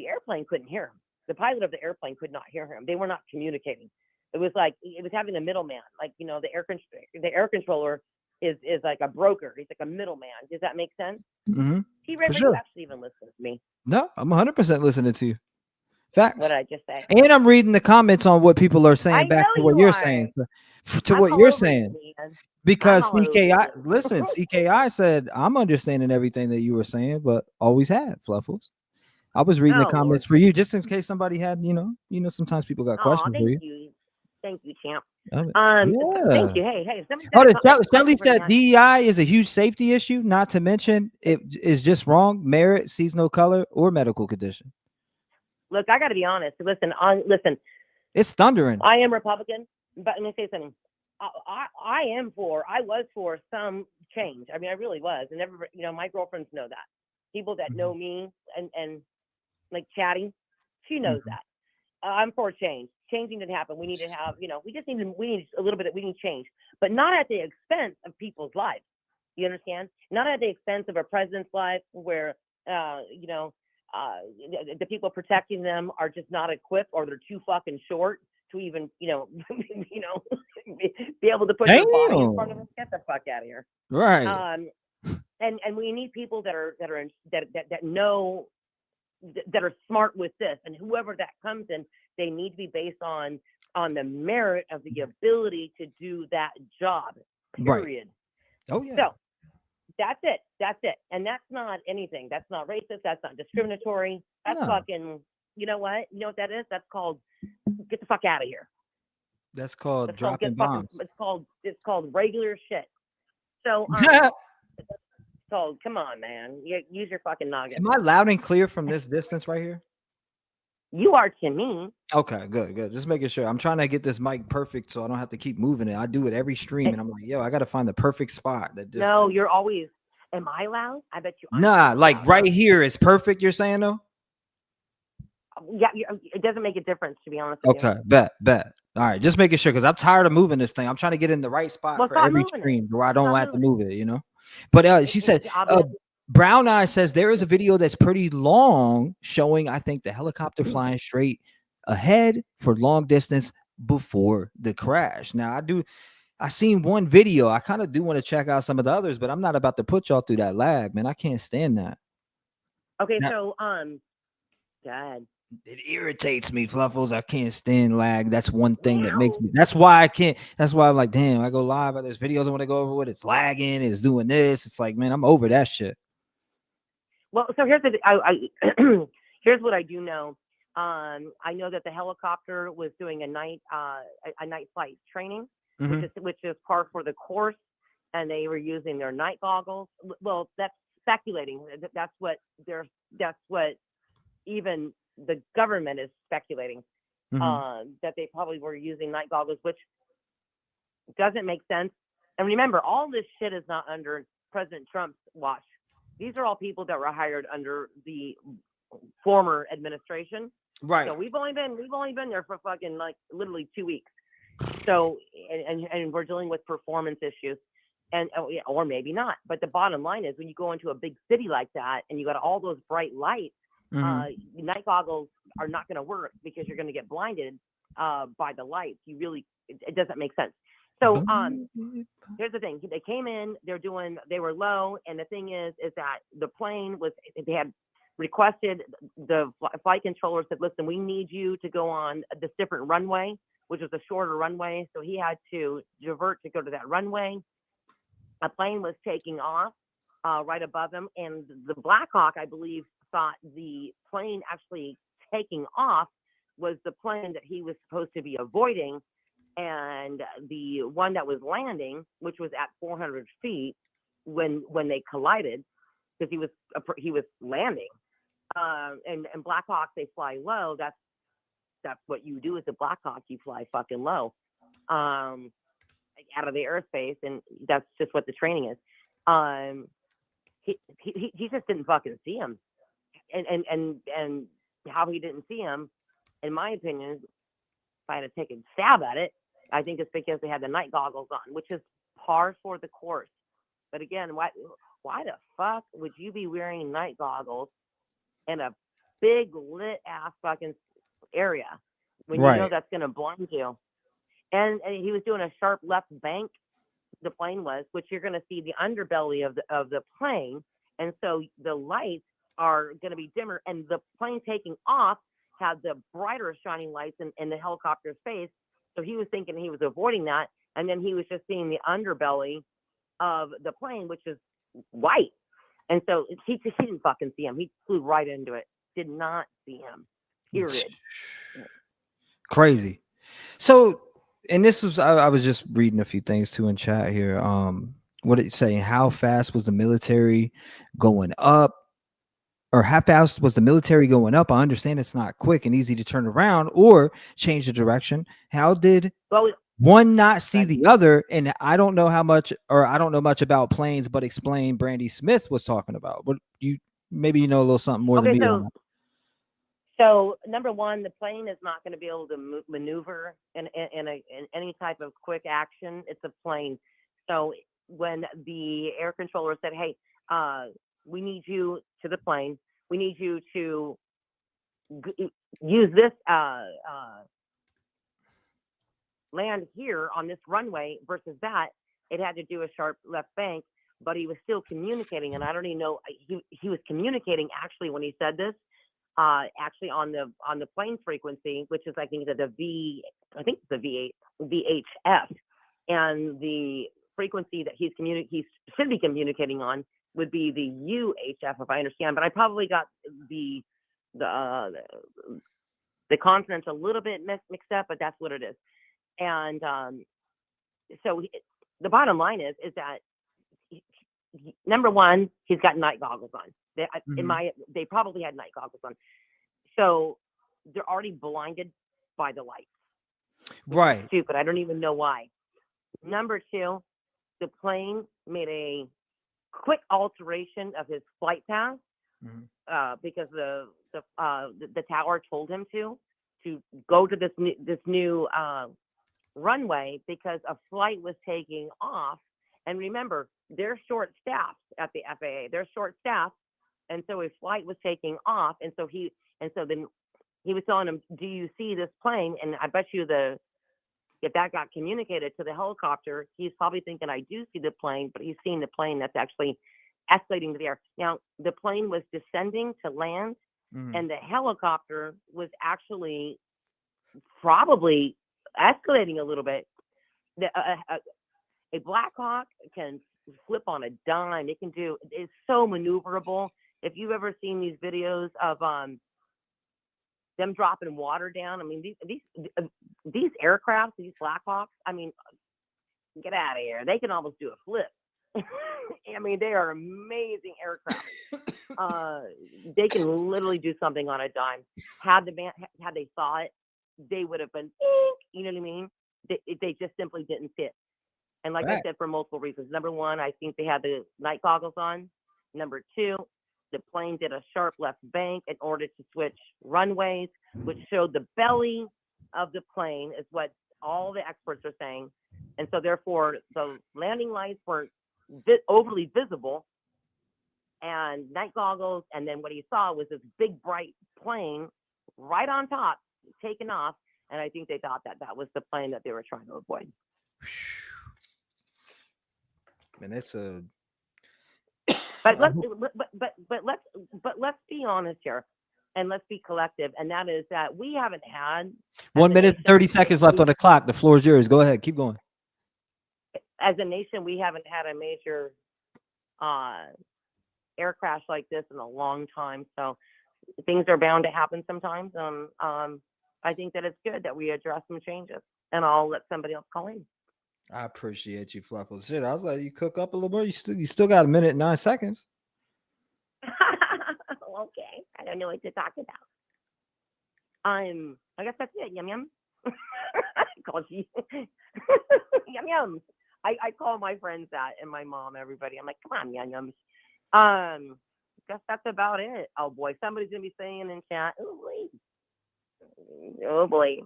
airplane couldn't hear him. The pilot of the airplane could not hear him. They were not communicating. It was like it was having a middleman. Like, the air controller is like a broker. He's like a middleman. Does that make sense? T-Rev, sure. You actually even listen to me? No, I'm 100% listening to you. Facts. What did I just say? And I'm reading the comments on what people are saying back to what you're saying. To what you're saying. Because CKI, listen, CKI said, I'm understanding everything that you were saying, but always have, Fluffles. I was reading the comments for you just in case somebody had, sometimes people got questions for you. Thank you, champ. Yeah. Thank you. Hey. Shelly said DEI is a huge safety issue, not to mention it is just wrong. Merit sees no color or medical condition. Look, I got to be honest. Listen. It's thundering. I am Republican, but let me say something. I was for some change. I mean, I really was. And everybody, my girlfriends know that. People that know me and like chatting, she knows that. I'm for change. Changing didn't happen. We need to have, we need a little bit we need change, but not at the expense of people's lives. You understand? Not at the expense of a president's life where, the people protecting them are just not equipped, or they're too fucking short to even, be able to put their body in front of us. Get the fuck out of here. Right. And we need people that know, that are smart with this, and whoever that comes in, they need to be based on the merit of the ability to do that job. Period. Right. Oh yeah. So that's it. And that's not anything. That's not racist. That's not discriminatory. That's fucking. You know what? You know what that is? That's called get the fuck out of here. That's called dropping bombs. It's called regular shit. So so come on, man. Use your fucking noggin. Am I loud and clear from this distance right here? You are to me. Okay, good. Just making sure. I'm trying to get this mic perfect so I don't have to keep moving it. I do it every stream, and I'm like, yo, I got to find the perfect spot. No, you're always. Am I loud? I bet you. Nah, like loud. Right here is perfect. You're saying though? Yeah, it doesn't make a difference, to be honest with you. Okay, bet. All right, just making sure, because I'm tired of moving this thing. I'm trying to get in the right spot for every stream where I don't have to move it, But she said, Brown Eye says there is a video that's pretty long showing, I think, the helicopter flying straight ahead for long distance before the crash. Now, I seen one video. I kind of do want to check out some of the others, but I'm not about to put y'all through that lag, man. I can't stand that. Okay, so, God. It irritates me, Fluffles. I can't stand lag. That's one thing that makes me. That's why I can't. That's why I'm like, damn. I go live. There's videos I want to go over with. It's lagging. It's doing this. It's like, man, I'm over that shit. Well, so here's here's what I do know. I know that the helicopter was doing a night flight training, which is par for the course, and they were using their night goggles. Well, that's speculating. That's what even the government is speculating, that they probably were using night goggles, which doesn't make sense. And remember, all this shit is not under President Trump's watch. These are all people that were hired under the former administration. Right. So we've only been there for fucking like literally 2 weeks. So and we're dealing with performance issues, and or maybe not. But the bottom line is, when you go into a big city like that and you got all those bright lights, night goggles are not going to work because you're going to get blinded by the lights. It doesn't make sense. So here's the thing. They came in, they were low, and the thing is that the plane they had requested, the flight controller said, listen, we need you to go on this different runway, which was a shorter runway. So he had to divert to go to that runway. A plane was taking off right above him, and the Black Hawk, I believe, thought the plane actually taking off was the plane that he was supposed to be avoiding, and the one that was landing, which was at 400 feet when they collided, because he was landing. And Black Hawks, they fly low. That's what you do as a Black Hawk. You fly fucking low, out of the airspace, and that's just what the training is. He just didn't fucking see him. And how he didn't see him, in my opinion, if I had to take a stab at it, I think it's because they had the night goggles on, which is par for the course. But again, why the fuck would you be wearing night goggles in a big lit ass fucking area when you know that's gonna blind you? And he was doing a sharp left bank, the plane was, which you're gonna see the underbelly of the plane, and so the lights are going to be dimmer, and the plane taking off had the brighter shining lights in the helicopter's face. So he was thinking he was avoiding that, and then he was just seeing the underbelly of the plane, which is white. And so he didn't fucking see him. He flew right into it. Did not see him. Period. Crazy. So, and this was, I was just reading a few things too in chat here. What it's saying, how fast was the military going up? Or how fast was the military going up? I understand it's not quick and easy to turn around or change the direction. How did one not see the other? And I don't know how much, or I don't know much about planes, but explain Brandy Smith was talking about. What maybe you know a little something more than me. So number one, the plane is not going to be able to maneuver in any type of quick action. It's a plane. So when the air controller said, "Hey, we need you to the plane. We need you to use this land here on this runway versus that," it had to do a sharp left bank, but he was still communicating. And I don't even know, he was communicating actually when he said this, actually on the plane frequency, which is, I think, the VHF, and the frequency that he should be communicating on would be the UHF, if I understand. But I probably got the consonants a little bit mixed up, but that's what it is. And so the bottom line is that number one, he's got night goggles on. They probably had night goggles on, so they're already blinded by the lights. Right. Stupid. I don't even know why. Number two, the plane made a quick alteration of his flight path because the tower told him to go to this new runway because a flight was taking off. And remember, they're short-staffed at the FAA. They're short-staffed, and so a flight was taking off, and so then he was telling him, "Do you see this plane?" And I bet you if that got communicated to the helicopter, he's probably thinking, "I do see the plane," but he's seeing the plane that's actually escalating to the air. Now, the plane was descending to land, and the helicopter was actually probably escalating a little bit. A Black Hawk can flip on a dime. It's so maneuverable. If you've ever seen these videos of them dropping water down, I mean, these aircrafts, these Black Hawks, I mean, get out of here. They can almost do a flip. I mean, they are amazing aircraft. They can literally do something on a dime. Had they saw it, they would have been, you know what I mean? They just simply didn't fit. And like I said, for multiple reasons. Number one, I think they had the night goggles on. Number two, the plane did a sharp left bank in order to switch runways, which showed the belly of the plane, is what all the experts are saying. And so therefore, the landing lights weren't overly visible, and night goggles. And then what he saw was this big, bright plane right on top, taking off. And I think they thought that was the plane that they were trying to avoid. And it's a. But let's be honest here, and let's be collective, and that is that we haven't had 1 minute 30 seconds left on the clock. The floor is yours. Go ahead, keep going. As a nation, we haven't had a major air crash like this in a long time. So things are bound to happen sometimes. I think that it's good that we address some changes, and I'll let somebody else call in. I appreciate you, Fluffles. Shit, I was letting you cook up a little more. You still got 1 minute and 9 seconds. Okay, I don't know what to talk about. I guess that's it. Yum yum. I called you yum yum. I call my friends that, and my mom, everybody. I'm like, come on, yum yums. Guess that's about it. Oh boy, somebody's gonna be saying in chat. Oh boy,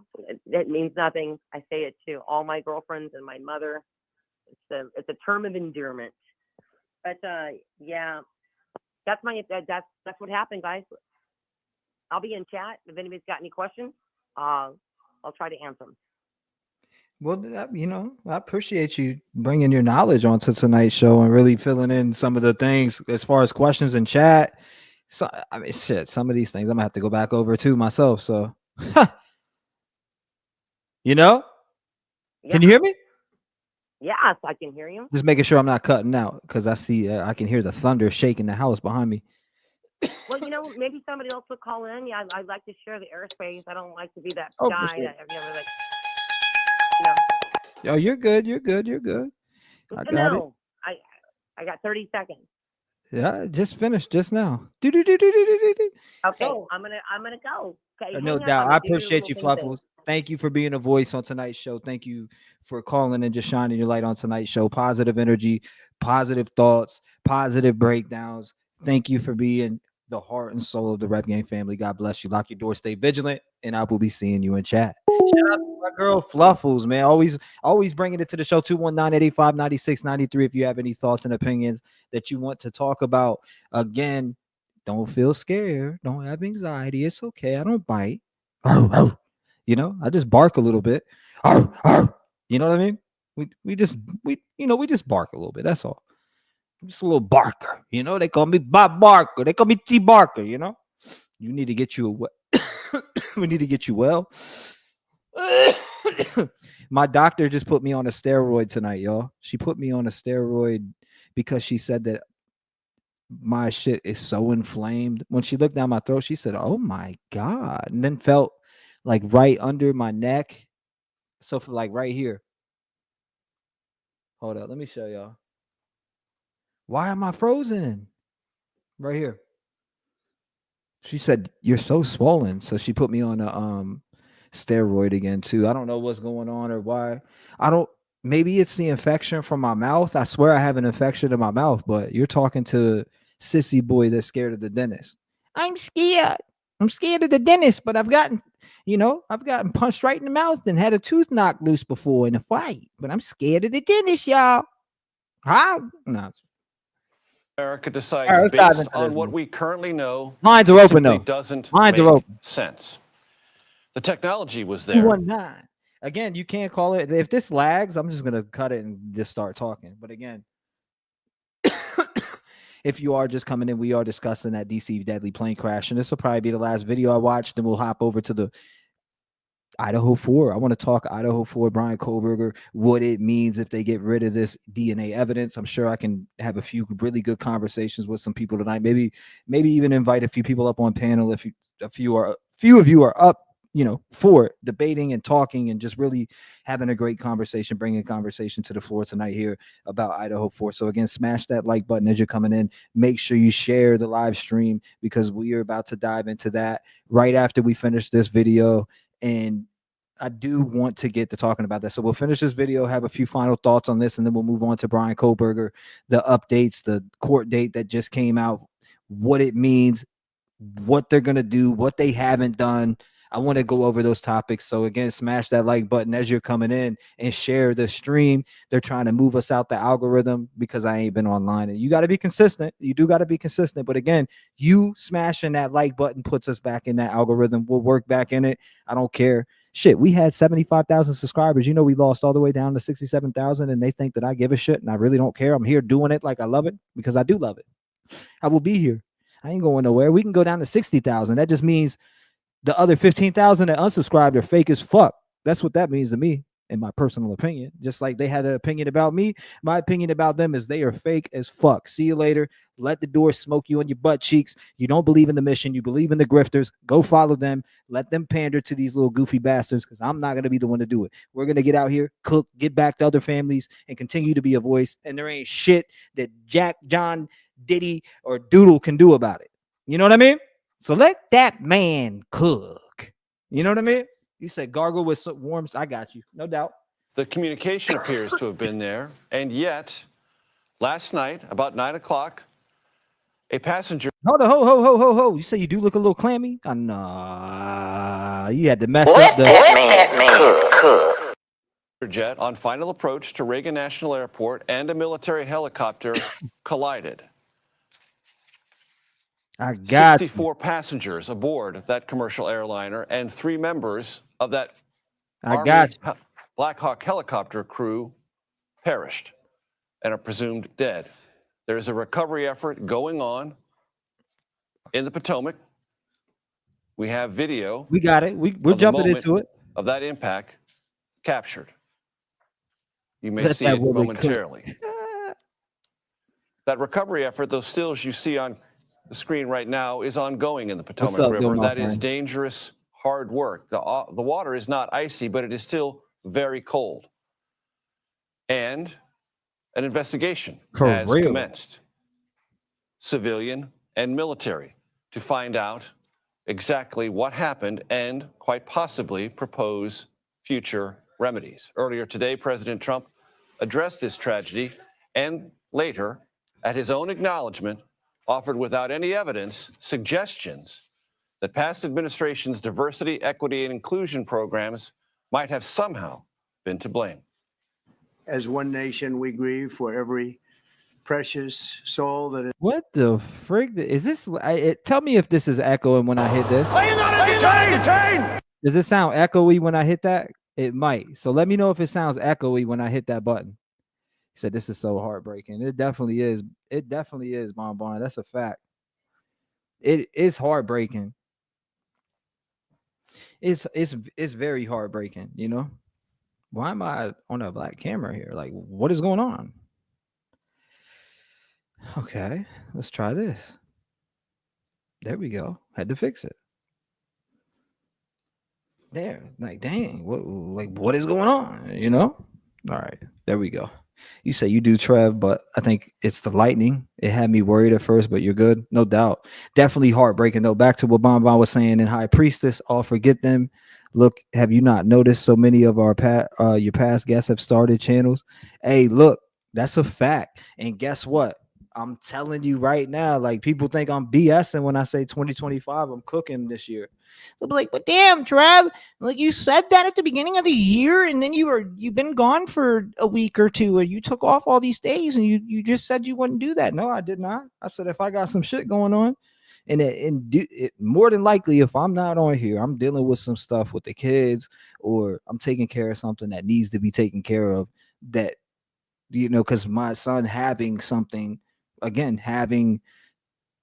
it means nothing. I say it to all my girlfriends and my mother. It's a term of endearment. But yeah, that's what happened, guys. I'll be in chat if anybody's got any questions. I'll try to answer them. Well, I appreciate you bringing your knowledge onto tonight's show and really filling in some of the things as far as questions in chat. So, I mean, shit, some of these things I'm gonna have to go back over too myself. So, Yeah. Can you hear me? Yes, I can hear you. Just making sure I'm not cutting out because I see I can hear the thunder shaking the house behind me. Well, maybe somebody else would call in. Yeah, I'd like to share the airspace. I don't like to be that Oh, guy for sure. that Oh, you're good. You're good. You're good. I got it. I got 30 seconds. Yeah, just finished just now. Okay, So- I'm gonna go. Okay, No hang up. doubt. I'm I gonna do your appreciate you, little thing. Fluffles. Thank you for being a voice on tonight's show. Thank you for calling and just shining your light on tonight's show. Positive energy, positive thoughts, positive breakdowns. Thank you for being the heart and soul of the Rep Game family. God bless you. Lock your door, stay vigilant, and I will be seeing you in chat. Shout out to my girl Fluffles, man. Always bringing it to the show. 219-885-9693 if you have any thoughts and opinions that you want to talk about. Again, don't feel scared. Don't have anxiety. It's okay. I don't bite. You know, I just bark a little bit. You know what I mean? We just bark a little bit. That's all. I'm just a little barker. You know, they call me Bob Barker. They call me T Barker, you know? You need to get you we need to get you well. My doctor just put me on a steroid tonight, y'all. She put me on a steroid because she said that my shit is so inflamed. When she looked down my throat, she said, "Oh my God." And then felt like right under my neck. So for like right here. Hold up, let me show y'all. Why am I frozen? Right here. She said, "You're so swollen." So she put me on a steroid again too. I don't know what's going on or why. Maybe it's the infection from my mouth. I swear I have an infection in my mouth, but you're talking to sissy boy that's scared of the dentist. I'm scared. I'm scared of the dentist, but I've gotten punched right in the mouth and had a tooth knocked loose before in a fight. But I'm scared of the dentist, y'all. Huh? No. America decides based on what we currently know. Lines are open though. Doesn't Lines make are open. sense. The technology was there. 219. Again, you can't call it. If this lags, I'm just gonna cut it and just start talking. But again, if you are just coming in, we are discussing that DC deadly plane crash, and this will probably be the last video I watched. Then we'll hop over to the Idaho 4. I want to talk Idaho 4, Bryan Kohberger, what it means if they get rid of this DNA evidence. I'm sure I can have a few really good conversations with some people tonight. Maybe even invite a few people up on panel if a few of you are up, you know, for debating and talking and just really having a great conversation, bringing conversation to the floor tonight here about Idaho 4. So again, smash that like button as you're coming in. Make sure you share the live stream because we are about to dive into that right after we finish this video. And I do want to get to talking about that. So we'll finish this video, have a few final thoughts on this, and then we'll move on to Bryan Kohberger, the updates, the court date that just came out, what it means, what they're going to do, what they haven't done. I want to go over those topics. So again, smash that like button as you're coming in and share the stream. They're trying to move us out the algorithm because I ain't been online, and you got to be consistent. You do got to be consistent. But again, you smashing that like button puts us back in that algorithm. We'll work back in it. I don't care. Shit, we had 75,000 subscribers. You know, we lost all the way down to 67,000, and they think that I give a shit, and I really don't care. I'm here doing it like I love it because I do love it. I will be here. I ain't going nowhere. We can go down to 60,000. That just means the other 15,000 that unsubscribed are fake as fuck. That's what that means to me, in my personal opinion. Just like they had an opinion about me, my opinion about them is they are fake as fuck. See you later. Let the door smoke you on your butt cheeks. You don't believe in the mission. You believe in the grifters. Go follow them. Let them pander to these little goofy bastards because I'm not going to be the one to do it. We're going to get out here, cook, get back to other families, and continue to be a voice. And there ain't shit that Jack, John, Diddy, or Doodle can do about it. You know what I mean? So let that man cook. You know what I mean? You said gargle with some warms. I got you. No doubt. The communication appears to have been there. And yet, last night, about 9 o'clock, a passenger. Hold on, ho. You say you do look a little clammy? Nah, you had to mess up the. Jet on final approach to Reagan National Airport and a military helicopter collided. I got 64 passengers aboard that commercial airliner and 3 members of that Black Hawk helicopter crew perished and are presumed dead. There's a recovery effort going on in the Potomac. We have video. We got it. We're jumping into it. Of that impact captured. You may see it momentarily. That recovery effort, those stills you see on the screen right now, is ongoing in the Potomac River. That is dangerous, hard work. The water is not icy, but it is still very cold. And an investigation has commenced, civilian and military, to find out exactly what happened and quite possibly propose future remedies. Earlier today, President Trump addressed this tragedy and later, at his own acknowledgement, offered without any evidence suggestions that past administrations' diversity, equity, and inclusion programs might have somehow been to blame. As one nation, we grieve for every precious soul that is. What the frig is this? Tell me if this is echoing when I hit this. Are you not entertained? Does it sound echoey when I hit that? It might. So let me know if it sounds echoey when I hit that button. He said this is so heartbreaking. It definitely is. It definitely is, Bon. That's a fact. It is heartbreaking. It's very heartbreaking, you know. Why am I on a black camera here? Like, what is going on? Okay, let's try this. There we go. Had to fix it. There, like, dang, what is going on? You know? All right, there we go. You say you do, Trev, but I think it's the lightning. It had me worried at first, but you're good, no doubt. Definitely heartbreaking though. Back to what Bon was saying in High Priestess, all forget them. Look, have you not noticed so many of our your past guests have started channels? Hey, look, that's a fact. And guess what? I'm telling you right now, like, people think I'm BSing when I say 2025, I'm cooking this year. They'll be like, but damn, Trev, like, you said that at the beginning of the year, and then you've been gone for a week or two, or you took off all these days, and you just said you wouldn't do that. No, I did not. I said if I got some shit going on, and more than likely, if I'm not on here, I'm dealing with some stuff with the kids, or I'm taking care of something that needs to be taken care of, that, you know, because my son having something, again, having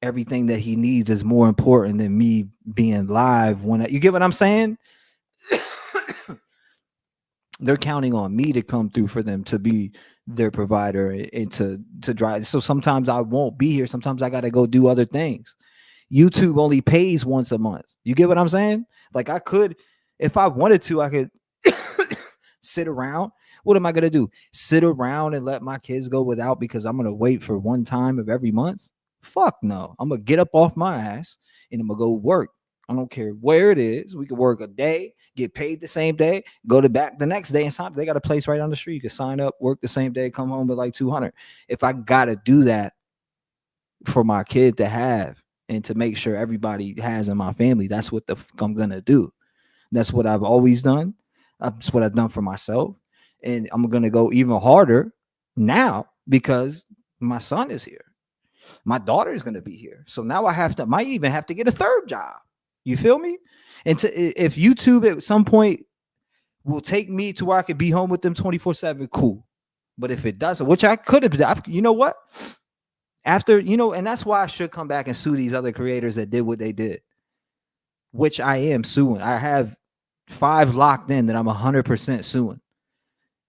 everything that he needs is more important than me being live. You get what I'm saying? They're counting on me to come through for them, to be their provider and to drive. So sometimes I won't be here. Sometimes I got to go do other things. YouTube only pays once a month. You get what I'm saying? Like, I could, if I wanted to, I could sit around. What am I going to do? Sit around and let my kids go without because I'm going to wait for one time of every month? Fuck no. I'm going to get up off my ass and I'm going to go work. I don't care where it is. We could work a day, get paid the same day, go to back the next day, and sign. They got a place right on the street. You can sign up, work the same day, come home with like 200. If I got to do that for my kid to have and to make sure everybody has in my family, that's what the fuck I'm going to do. That's what I've always done. That's what I've done for myself. And I'm going to go even harder now because my son is here. My daughter is going to be here. So now I might even have to get a third job. You feel me? And if YouTube at some point will take me to where I could be home with them 24/7, cool. But if it doesn't, which I could have done, you know what? After, you know, and that's why I should come back and sue these other creators that did what they did, which I am suing. I have 5 locked in that I'm 100% suing.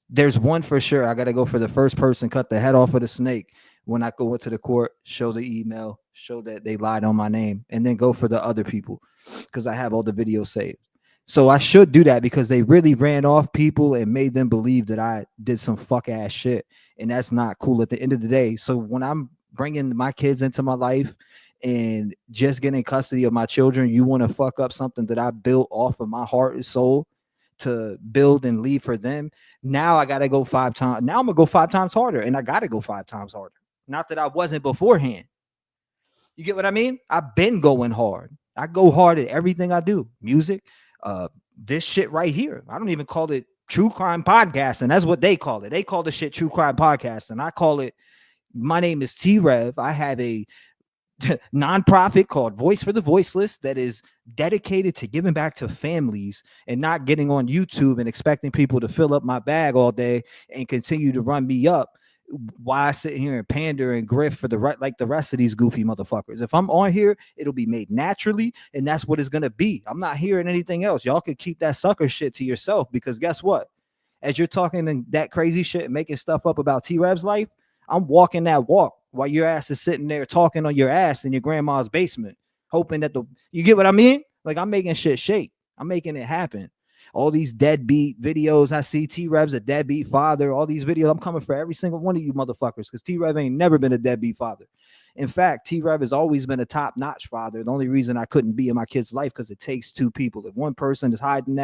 There's one for sure. I got to go for the first person, cut the head off of the snake. When I go into the court, show the email, show that they lied on my name, and then go for the other people because I have all the videos saved. So I should do that because they really ran off people and made them believe that I did some fuck ass shit. And that's not cool at the end of the day. So when I'm bringing my kids into my life and just getting custody of my children, you want to fuck up something that I built off of my heart and soul to build and leave for them. Now I got to go 5 times. Now I'm going to go 5 times harder, and I got to go 5 times harder. Not that I wasn't beforehand. You get what I mean? I've been going hard. I go hard at everything I do. Music, this shit right here. I don't even call it true crime podcasting. That's what they call it. They call the shit true crime podcasting. I call it, my name is T-Rev. I have a nonprofit called Voice for the Voiceless that is dedicated to giving back to families and not getting on YouTube and expecting people to fill up my bag all day and continue to run me up while I sit here and pander and grift for the right, like the rest of these goofy motherfuckers. If I'm on here, it'll be made naturally, and that's what it's gonna be. I'm not hearing anything else. Y'all could keep that sucker shit to yourself, because guess what? As you're talking that crazy shit and making stuff up about T-Rev's life, I'm walking that walk while your ass is sitting there talking on your ass in your grandma's basement, hoping that you get what I mean? Like, I'm making shit shake. I'm making it happen. All these deadbeat videos I see, T-Rev's a deadbeat father, all these videos, I'm coming for every single one of you motherfuckers, because T-Rev ain't never been a deadbeat father. In fact, T-Rev has always been a top-notch father. The only reason I couldn't be in my kid's life because it takes 2 people. If one person is hiding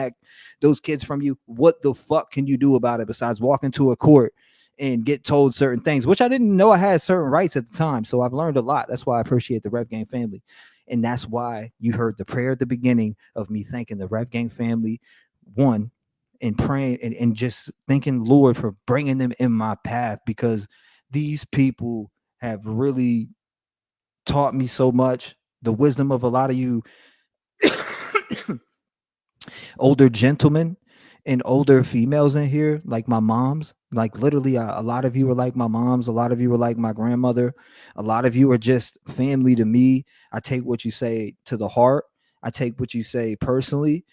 those kids from you, what the fuck can you do about it besides walk into a court and get told certain things, which I didn't know I had certain rights at the time. So I've learned a lot. That's why I appreciate the Rev Gang family. And that's why you heard the prayer at the beginning of me thanking the Rev Gang family, 1, and praying and just thanking Lord for bringing them in my path, because these people have really taught me so much. The wisdom of a lot of you older gentlemen and older females in here, like my moms, like literally a lot of you are like my moms, a lot of you are like my grandmother, a lot of you are just family to me. I take what you say to the heart. I take what you say personally.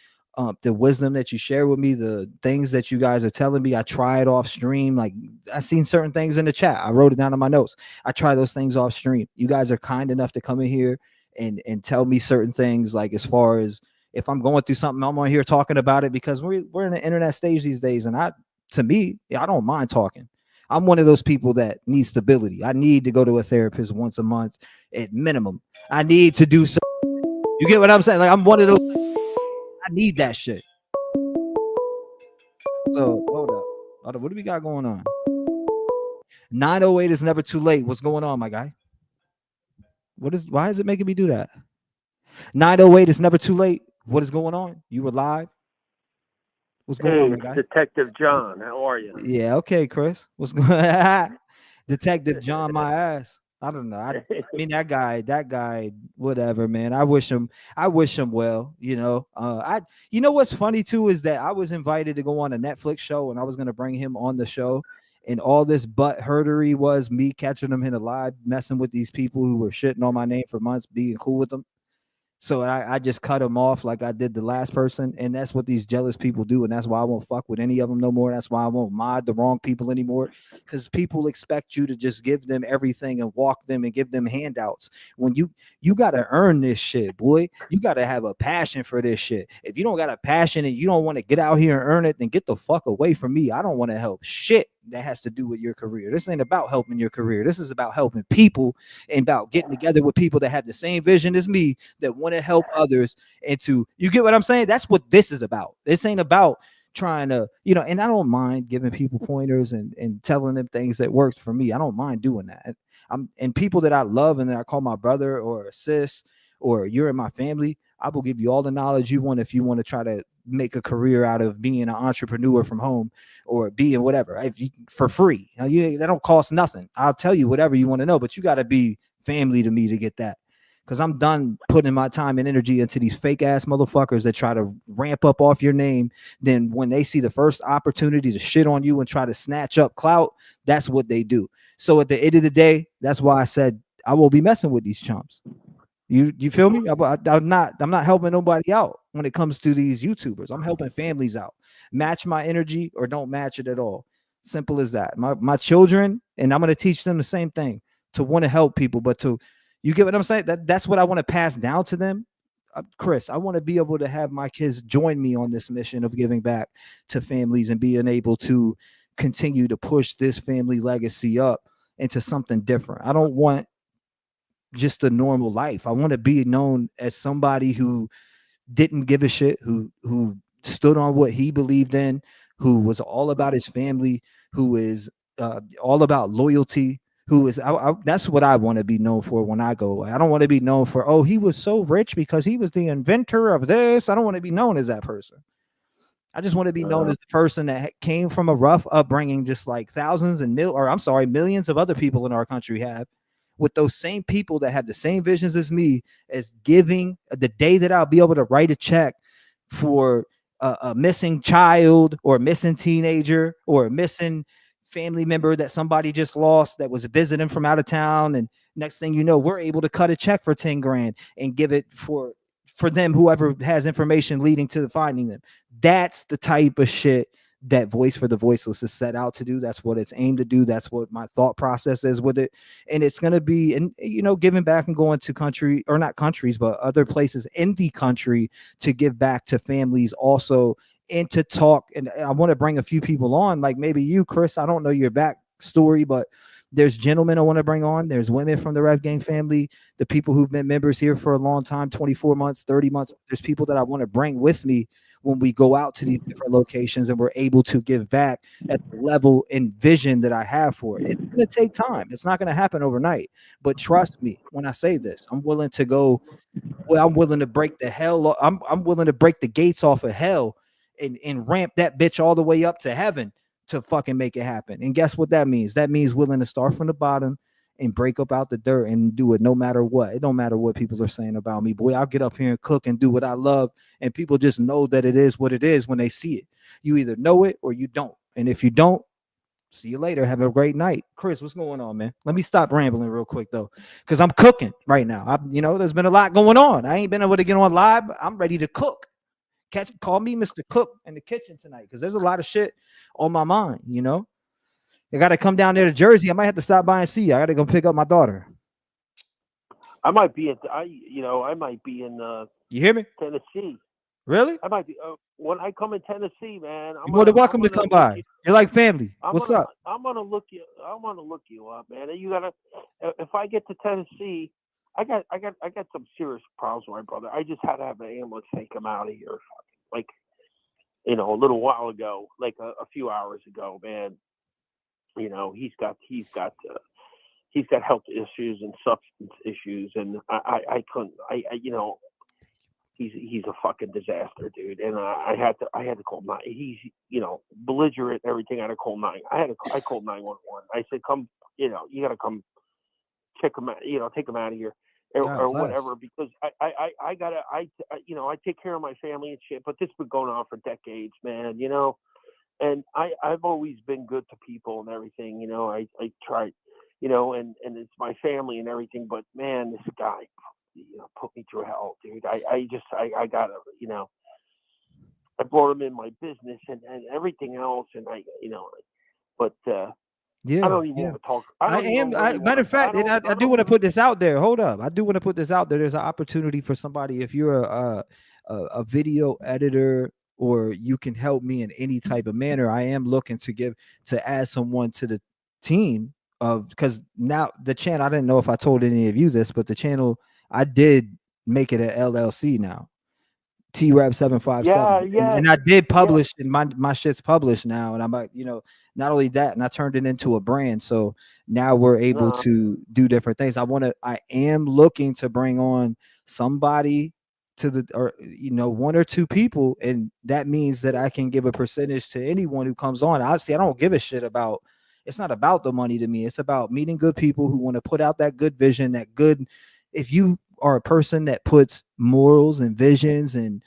The wisdom that you share with me, the things that you guys are telling me, I try it off stream. Like I seen certain things in the chat. I wrote it down in my notes. I try those things off stream. You guys are kind enough to come in here and tell me certain things, like as far as if I'm going through something, I'm on here talking about it, because we're in the internet stage these days. And I don't mind talking. I'm one of those people that need stability. I need to go to a therapist once a month at minimum. I need to do so. You get what I'm saying? Like I'm one of those. I need that shit. So hold up. What do we got going on? 908 is never too late. What's going on, my guy? Why is it making me do that? 908 is never too late. What is going on? You were live. What's going on, my guy? Detective John. How are you? Yeah, okay, Chris. What's going on? Detective John, my ass. I don't know. I mean, that guy, whatever, man. I wish him well, you know. You know what's funny too is that I was invited to go on a Netflix show, and I was gonna bring him on the show, and all this butt herdery was me catching him in a live, messing with these people who were shitting on my name for months, being cool with them. So I just cut him off like I did the last person. And that's what these jealous people do. And that's why I won't fuck with any of them no more. That's why I won't mod the wrong people anymore, because people expect you to just give them everything and walk them and give them handouts. When you got to earn this shit, boy. You got to have a passion for this shit. If you don't got a passion and you don't want to get out here and earn it, then get the fuck away from me. I don't want to help shit that has to do with your career. This ain't about helping your career. This is about helping people and about getting together with people that have the same vision as me, that want to help others. And you get what I'm saying? That's what this is about. This ain't about trying to, and I don't mind giving people pointers and telling them things that works for me. I don't mind doing that. And people that I love and that I call my brother or a sis, or you're in my family, I will give you all the knowledge you want if you want to try to make a career out of being an entrepreneur from home or being whatever for free. That don't cost nothing. I'll tell you whatever you want to know, but you got to be family to me to get that, because I'm done putting my time and energy into these fake ass motherfuckers that try to ramp up off your name. Then when they see the first opportunity to shit on you and try to snatch up clout, that's what they do. So at the end of the day, that's why I said I won't be messing with these chumps. You feel me? I'm not helping nobody out when it comes to these YouTubers. I'm helping families out. Match my energy or don't match it at all. Simple as that. My children, and I'm going to teach them the same thing, to want to help people, but you get what I'm saying? That's what I want to pass down to them. Chris, I want to be able to have my kids join me on this mission of giving back to families and being able to continue to push this family legacy up into something different. I don't want just a normal life. I want to be known as somebody who didn't give a shit, who stood on what he believed in, who was all about his family, who is all about loyalty, who is that's what I want to be known for when I go. I don't want to be known for, oh, he was so rich because he was the inventor of this. I don't want to be known as that person. I just want to be known as the person that came from a rough upbringing, just like thousands and millions of other people in our country have, with those same people that have the same visions as me, as giving the day that I'll be able to write a check for a missing child or a missing teenager or a missing family member that somebody just lost that was visiting from out of town. And next thing you know, we're able to cut a check for 10 grand and give it for them, whoever has information leading to finding them. That's the type of shit that Voice for the Voiceless is set out to do. That's what it's aimed to do. That's what my thought process is with it. And it's going to be, giving back and going to country, or not countries, but other places in the country to give back to families also, and to talk. And I want to bring a few people on, like maybe you, Chris. I don't know your backstory, but there's gentlemen I want to bring on. There's women from the Rev Gang family, the people who've been members here for a long time, 24 months, 30 months. There's people that I want to bring with me when we go out to these different locations and we're able to give back at the level and vision that I have for it. It's going to take time. It's not going to happen overnight. But trust me when I say this, I'm willing to go. Well, I'm willing to break the hell. I'm willing to break the gates off of hell and ramp that bitch all the way up to heaven to fucking make it happen. And guess what that means? That means willing to start from the bottom and break up out the dirt and do it no matter what. It don't matter what people are saying about me. Boy, I'll get up here and cook and do what I love. And people just know that it is what it is when they see it. You either know it or you don't. And if you don't, see you later. Have a great night. Chris, what's going on, man? Let me stop rambling real quick, though, because I'm cooking right now. There's been a lot going on. I ain't been able to get on live. But I'm ready to cook. Call me Mr. Cook in the kitchen tonight because there's a lot of shit on my mind, I got to come down there to Jersey. I might have to stop by and see you. I got to go pick up my daughter. I might be in you hear me? Tennessee. Really? I might be when I come in Tennessee, man. You're more than welcome to come by. You're like family. What's up? I'm gonna look you up, man. And you gotta. If I get to Tennessee, I got some serious problems with my brother. I just had to have an ambulance take him out of here, like a little while ago, like a few hours ago, man. He's got health issues and substance issues, and I couldn't. He's a fucking disaster, dude. And I had to call 9. He's belligerent and everything. I had to call 9. I called 911. I said, come, you got to come check him out, take him out of here or whatever, because I take care of my family and shit. But this has been going on for decades, man. And I've always been good to people and everything. I try, and it's my family and everything. But man, this guy, put me through hell, dude. I gotta, I brought him in my business and everything else, and I don't even want to talk. Matter of fact, I do want to put this out there. Hold up. I do want to put this out there. There's an opportunity for somebody. If you're a video editor or you can help me in any type of manner, I am looking to add someone to the team because now the channel, I didn't know if I told any of you this, but the channel, I did make it an LLC now. T-Rev 757. And I did publish, and my shit's published now. And I'm like, not only that, and I turned it into a brand. So now we're able to do different things. I am looking to bring on somebody one or two people. And that means that I can give a percentage to anyone who comes on. I don't give a shit about, it's not about the money to me. It's about meeting good people who want to put out that good vision, if you are a person that puts morals and visions and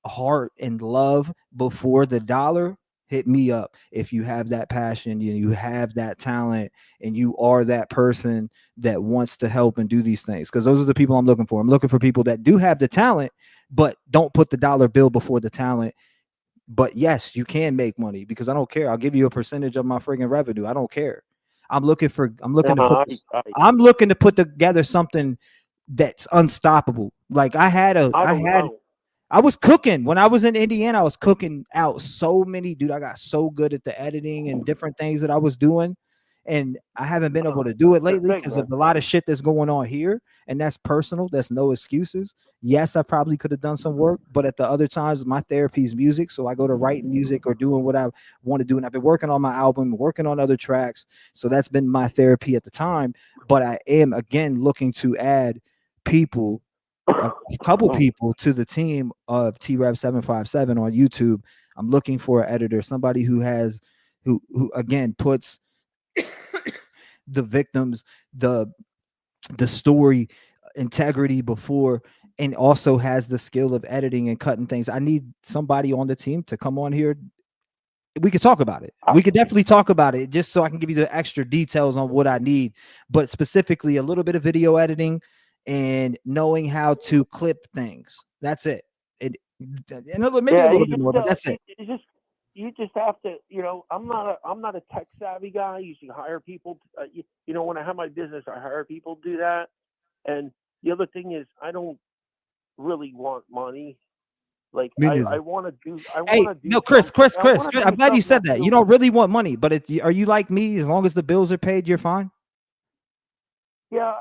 heart and love before the dollar, hit me up. If you have that passion, you have that talent, and you are that person that wants to help and do these things, because those are the people I'm looking for. I'm looking for people that do have the talent, but don't put the dollar bill before the talent. But yes, you can make money, because I don't care. I'll give you a percentage of my friggin' revenue. I don't care. I'm looking to put together something that's unstoppable. Like I was cooking when I was in Indiana. I was cooking out so many, dude. I got so good at the editing and different things that I was doing, and I haven't been able to do it lately because of a lot of shit that's going on here, and that's personal. That's no excuses. Yes, I probably could have done some work, but at the other times, my therapy is music, so I go to writing music or doing what I want to do, and I've been working on my album, working on other tracks, so that's been my therapy at the time. But I am again looking to add people, a couple people to the team of T-Rev 757 on YouTube. I'm looking for an editor, somebody who again puts the victims, the story integrity before, and also has the skill of editing and cutting things. I need somebody on the team to come on here. We could talk about it. We could definitely talk about it, just so I can give you the extra details on what I need, but specifically a little bit of video editing and knowing how to clip things. That's it. Maybe a little bit more, but that's it. You just have to, I'm not a tech savvy guy. I usually hire people. When I have my business, I hire people to do that. And the other thing is, I don't really want money. Like I want to do. Chris. I'm glad you said that. You don't really want money, but are you like me? As long as the bills are paid, you're fine. Yeah,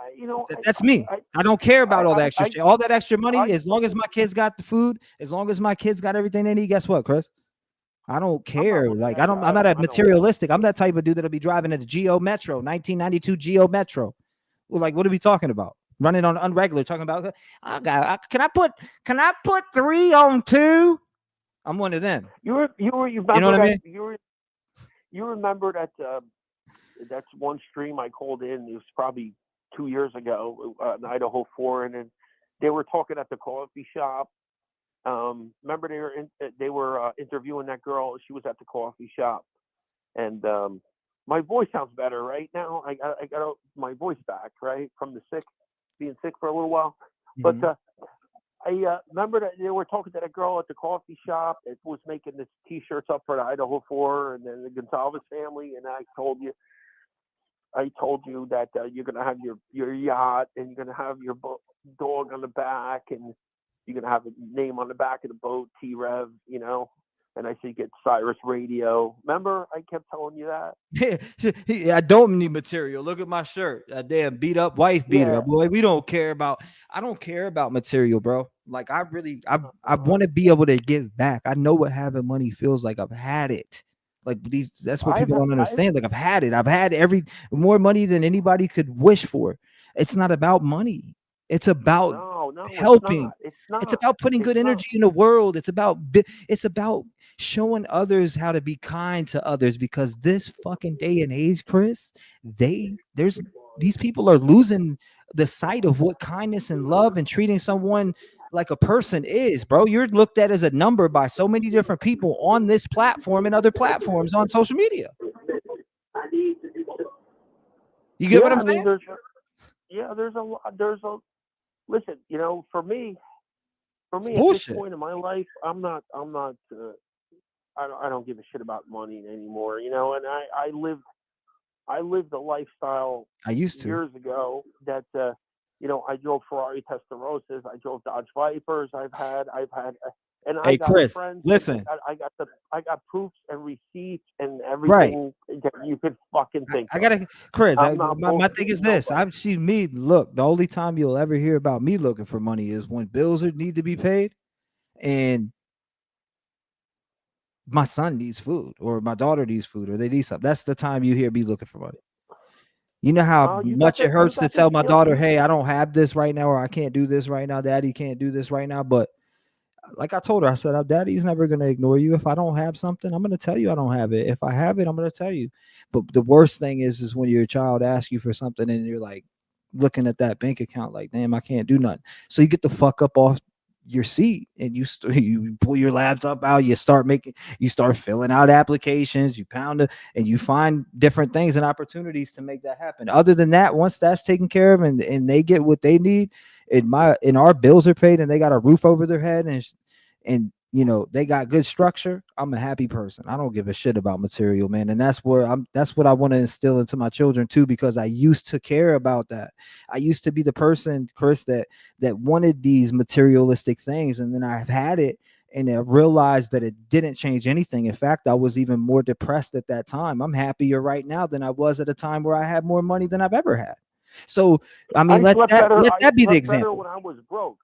that's me. I don't care about all that extra shit. All that extra money, as long as my kids got the food, as long as my kids got everything they need. Guess what, Chris? I don't care. I'm not a materialistic. I'm that type of dude that'll be driving in the Geo Metro, 1992 Geo Metro. Well, like, what are we talking about? Running on unregular, talking about, can I put 3 on 2? I'm one of them. You remember know what I mean? You remember that that's one stream I called in. It was probably 2 years ago, in Idaho 4, and then they were talking at the coffee shop. Remember they were interviewing that girl. She was at the coffee shop, and my voice sounds better right now. I got my voice back, right, from the being sick for a little while. Mm-hmm. But I remember that they were talking to that girl at the coffee shop that was making this T-shirts up for the Idaho 4 and then the Gonzalez family. And I told you that you're gonna have your yacht and you're gonna have your dog on the back and you're gonna have a name on the back of the boat, T-Rev, you know. And I said, get Cyrus Radio. Remember, I kept telling you that. Yeah, I don't need material. Look at my shirt. A damn beat up wife beater, boy. I don't care about material, bro. Like I want to be able to give back. I know what having money feels like. I've had it. Like that's what people don't understand. Like I've had it. I've had more money than anybody could wish for. It's not about money. It's about helping. It's about putting good energy in the world. It's about showing others how to be kind to others, because this fucking day and age, Chris, these people are losing the sight of what kindness and love and treating someone like a person is, bro. You're looked at as a number by so many different people on this platform and other platforms on social media. You get what I'm saying? Listen, you know, for me at this point in my life, I don't give a shit about money anymore, you know. And I lived a lifestyle I used to years ago that you know, I drove Ferrari Testarossas, I drove Dodge Vipers, I've had and I got Chris, friends. listen. I got proofs and receipts and everything that you could fucking think. Chris. My thing is this. Look, the only time you'll ever hear about me looking for money is when bills need to be paid, and my son needs food, or my daughter needs food, or they need something. That's the time you hear me looking for money. You know how much it hurts to tell my daughter, hey, I don't have this right now, or I can't do this right now. Daddy can't do this right now. But like I told her, I said, Daddy's never going to ignore you. If I don't have something, I'm going to tell you I don't have it. If I have it, I'm going to tell you. But the worst thing is when your child asks you for something and you're like looking at that bank account like, damn, I can't do nothing. So you get the fuck up off your seat and you pull your laptop out, you start filling out applications, you pound it, and you find different things and opportunities to make that happen. Other than that, once that's taken care of and they get what they need, and our bills are paid and they got a roof over their head and you know they got good structure, I'm a happy person. I don't give a shit about material, man. And that's what I want to instill into my children too, because I used to care about that. I used to be the person, Chris, that wanted these materialistic things, and then I've had it and I realized that it didn't change anything. In fact, I was even more depressed at that time. I'm happier right now than I was at a time where I had more money than I've ever had. So I mean, let that be the example. When I was broke,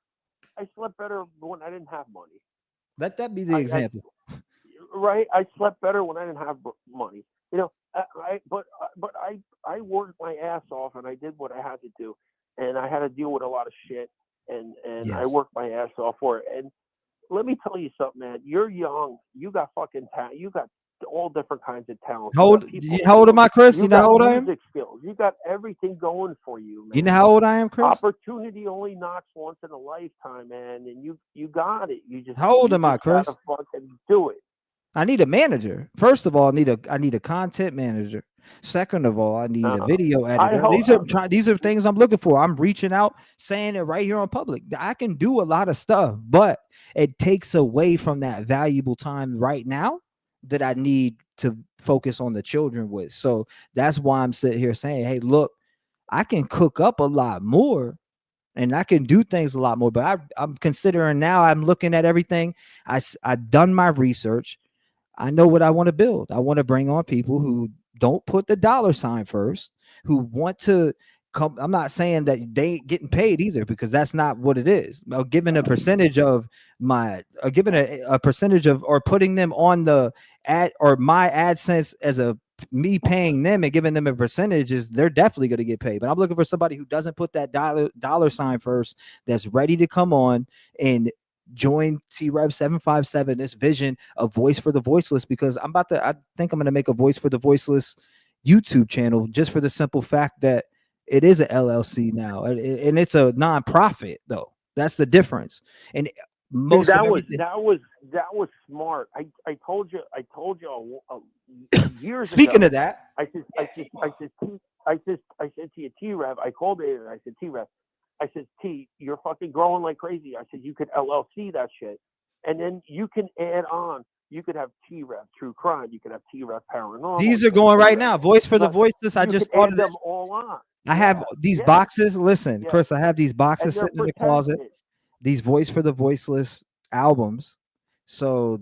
I slept better when I didn't have money. Let that be the example. Right? I slept better when I didn't have money. You know, but I worked my ass off and I did what I had to do, and I had to deal with a lot of shit, and yes. I worked my ass off for it. And let me tell you something, man. You're young. You got fucking talent. You got all different kinds of talent. How old am I, Chris? You know how old I am? Music skills. You got everything going for you, man. You know how old I am, Chris? Opportunity only knocks once in a lifetime, man, and you got it. You just how old am I, Chris? Gotta fucking do it. I need a manager. First of all, I need a content manager. Second of all, I need a video editor. These are things I'm looking for. I'm reaching out, saying it right here on public. I can do a lot of stuff, but it takes away from that valuable time right now that I need to focus on the children with. So that's why I'm sitting here saying, hey, look, I can cook up a lot more and I can do things a lot more, but I'm considering now, I'm looking at everything. I've done my research. I know what I want to build. I want to bring on people who don't put the dollar sign first, who want to come. I'm not saying that they ain't getting paid either, because that's not what it is. Giving a percentage of giving a percentage of, or putting them on the ad or my AdSense as me paying them and giving them a percentage is, they're definitely going to get paid. But I'm looking for somebody who doesn't put that dollar sign first, that's ready to come on and join T-Rev 757, this vision of voice for the voiceless, because I think I'm going to make a voice for the voiceless YouTube channel just for the simple fact that it is an LLC now, and it's a nonprofit though. That's the difference. And most Dude, that was smart. I told you years Speaking ago. of that, I said to you, T-Rev. I called it and I said, T-Rev. I said, T, you're fucking growing like crazy. I said, you could LLC that shit, and then you can add on. You could have T-Rev True Crime. You could have T-Rev Paranormal. these are going right now. Voice for the voiceless. I just thought of them this. all on. I have these boxes. Listen, Chris, I have these boxes sitting in the closet. These Voice for the Voiceless albums. So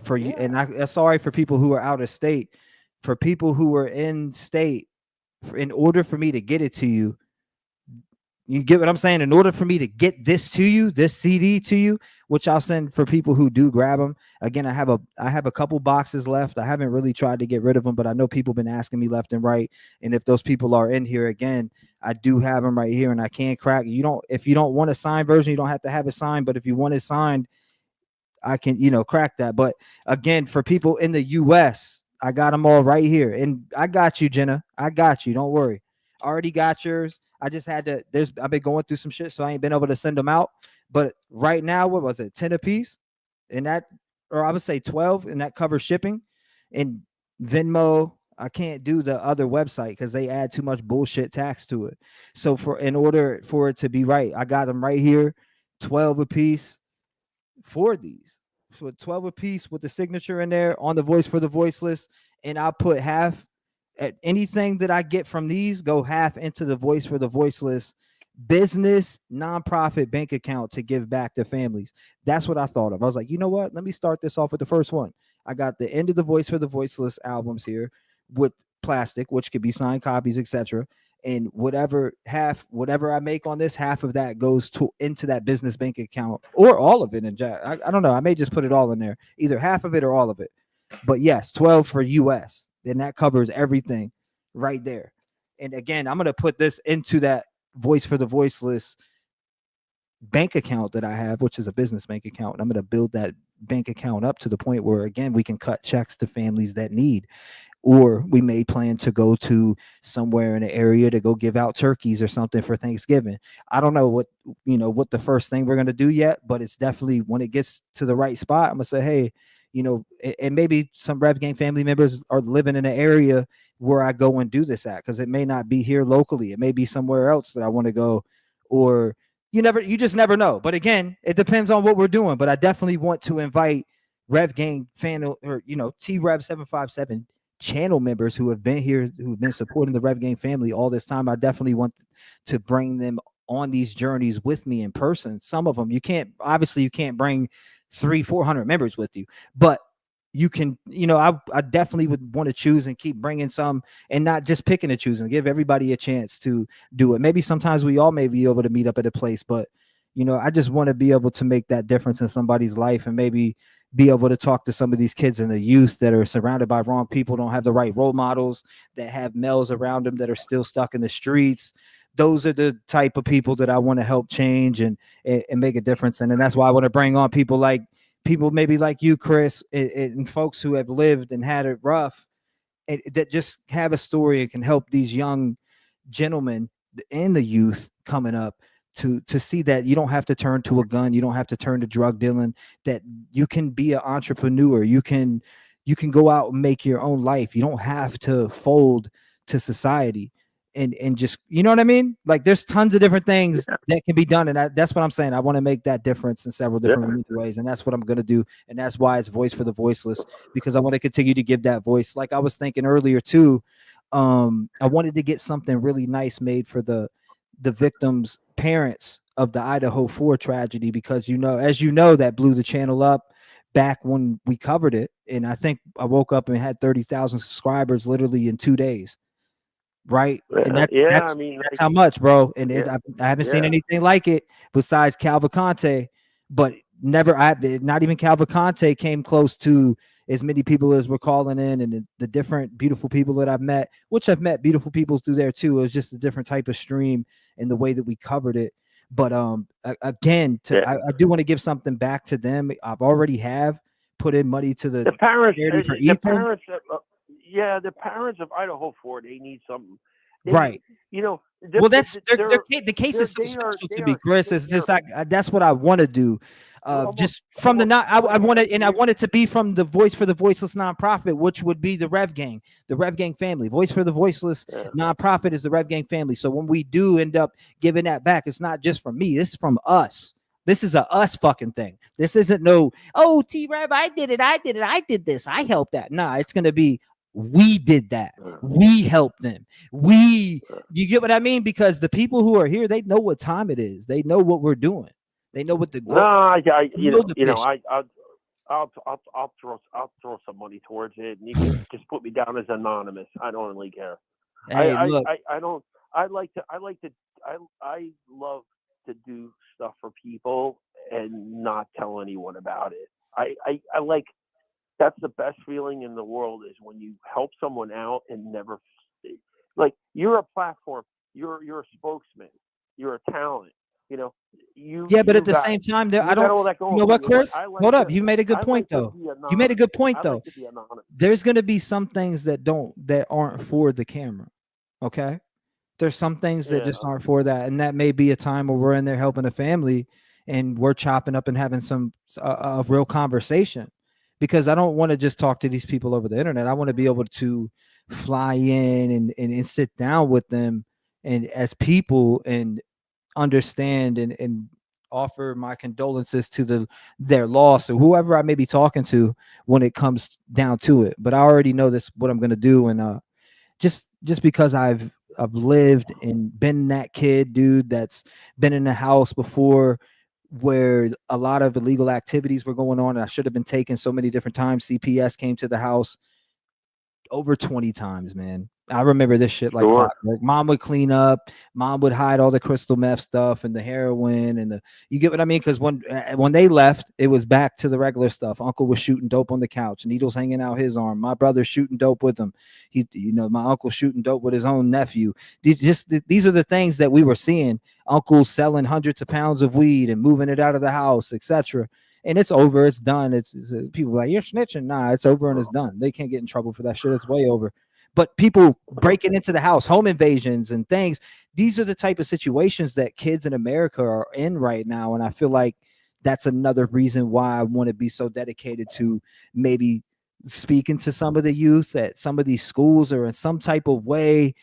for you, and I'm sorry for people who are out of state. For people who are in state, in order for me to get it to you, you get what I'm saying? In order for me to get this to you, this CD to you, which I'll send for people who do grab them. Again, I have a couple boxes left. I haven't really tried to get rid of them, but I know people have been asking me left and right. And if those people are in here again, I do have them right here, and I can crack. If you don't want a signed version, you don't have to have it signed. But if you want it signed, I can, crack that. But again, for people in the US, I got them all right here. And I got you, Jenna. I got you. Don't worry. Already got yours. I just had to, I've been going through some shit, so I ain't been able to send them out. But right now, what was it? 10 a piece? And that, or I would say 12, and that covers shipping. And Venmo, I can't do the other website because they add too much bullshit tax to it. So in order for it to be right, I got them right here, 12 a piece for these. So 12 a piece with the signature in there on the Voice for the Voiceless. And I'll put half at anything that I get from these, go half into the Voice for the Voiceless business nonprofit bank account to give back to families. That's what I thought of. I was like, you know what? Let me start this off with the first one. I got the end of the Voice for the Voiceless albums here with plastic, which could be signed copies, etc. And whatever I make on this, half of that goes into that business bank account, or all of it. And I don't know. I may just put it all in there, either half of it or all of it. But yes, 12 for US. Then that covers everything right there. And again, I'm going to put this into that Voice for the Voiceless bank account that I have, which is a business bank account. And I'm going to build that bank account up to the point where, again, we can cut checks to families that need. Or we may plan to go to somewhere in the area to go give out turkeys or something for Thanksgiving. I don't know what the first thing we're going to do yet, but it's definitely when it gets to the right spot, I'm going to say, hey, and maybe some Rev Gang family members are living in an area where I go and do this at, because it may not be here locally. It may be somewhere else that I want to go, or you just never know. But again, it depends on what we're doing. But I definitely want to invite Rev Gang fan or T-Rev 757 channel members who have been here, who've been supporting the Rev Gang family all this time. I definitely want to bring them on these journeys with me in person. Some of them you can't bring 300-400 members with you, but you can, I definitely would want to choose and keep bringing some, and not just picking and choosing, give everybody a chance to do it. Maybe sometimes we all may be able to meet up at a place, but I just want to be able to make that difference in somebody's life, and maybe be able to talk to some of these kids and the youth that are surrounded by wrong people, don't have the right role models, that have males around them that are still stuck in the streets. Those are the type of people that I want to help change and make a difference in. And that's why I want to bring on people maybe like you, Chris, and folks who have lived and had it rough, and that just have a story and can help these young gentlemen and the youth coming up to see that you don't have to turn to a gun, you don't have to turn to drug dealing, that you can be an entrepreneur, you can go out and make your own life. You don't have to fold to society. And just, you know what I mean? Like, there's tons of different things that can be done. And that's what I'm saying. I want to make that difference in several different ways. And that's what I'm going to do. And that's why it's Voice for the Voiceless, because I want to continue to give that voice. Like I was thinking earlier too, I wanted to get something really nice made for the victims' parents of the Idaho 4 tragedy, because, as that blew the channel up back when we covered it. And I think I woke up and had 30,000 subscribers literally in 2 days. Right. And that's how much, bro. And I haven't seen anything like it besides Cavalcante, but not even Cavalcante came close to as many people as were calling in, and the different beautiful people that I've met, which I've met beautiful people through there too. It was just a different type of stream and the way that we covered it. But again, I do want to give something back to them. I've already put in money to the parents. for The Ethan. parents, the parents of Idaho 4, they need something. Right. You know. Well, the case is so special to me, Chris. It's just like that's what I want to do. Just from I want it, and I want it to be from the Voice for the Voiceless nonprofit, which would be the Rev Gang family. Voice for the Voiceless nonprofit is the Rev Gang family. So when we do end up giving that back, it's not just from me. This is from us. This is a us fucking thing. This isn't T-Rev, I did it, I did this, I helped that. Nah, it's gonna be we did that. We helped them. You get what I mean? Because the people who are here, they know what time it is. They know what we're doing. They know what the goal. I'll throw some money towards it, and you can just put me down as anonymous. I don't really care. Hey, I love to do stuff for people and not tell anyone about it. I like. That's the best feeling in the world, is when you help someone out and never, like, you're a platform, you're a spokesman, you're a talent, you know. But at the same time, I don't. You know what, Chris? Hold up. You made a good point, though. You made a good point, though. There's going to be some things that aren't for the camera. Okay. There's some things that just aren't for that, and that may be a time where we're in there helping a family, and we're chopping up and having some a real conversation. Because I don't want to just talk to these people over the internet. I want to be able to fly in and sit down with them and as people and understand and offer my condolences to their loss or whoever I may be talking to when it comes down to it. But I already know what I'm going to do. And just because I've lived and been that kid, dude, that's been in the house before, where a lot of illegal activities were going on, and I should have been taken so many different times. CPS came to the house over 20 times, man. I remember this shit like mom would clean up, mom would hide all the crystal meth stuff and the heroin and you get what I mean? Because when they left, it was back to the regular stuff. Uncle was shooting dope on the couch, needles hanging out his arm. My brother shooting dope with him. My uncle shooting dope with his own nephew. These are the things that we were seeing. Uncles selling hundreds of pounds of weed and moving it out of the house, etc. And it's over. It's done. It's people like, you're snitching. Nah, it's over and it's done. They can't get in trouble for that shit. It's way over. But people breaking into the house, home invasions and things, these are the type of situations that kids in America are in right now. And I feel like that's another reason why I want to be so dedicated to maybe speaking to some of the youth at some of these schools or in some type of way,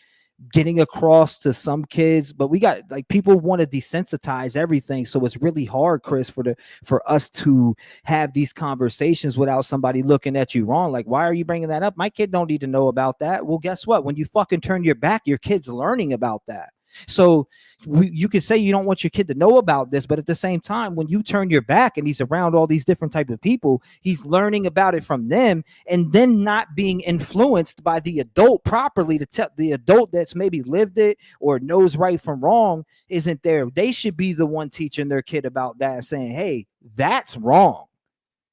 getting across to some kids. But we got, like, people want to desensitize everything, so it's really hard, Chris, for us to have these conversations without somebody looking at you wrong. Like, why are you bringing that up? My kid don't need to know about that. Well, guess what? When you fucking turn your back, your kid's learning about that. So you could say you don't want your kid to know about this, but at the same time, when you turn your back and he's around all these different type of people, he's learning about it from them, and then not being influenced by the adult properly to tell the adult that's maybe lived it or knows right from wrong isn't there. They should be the one teaching their kid about that and saying, hey, that's wrong,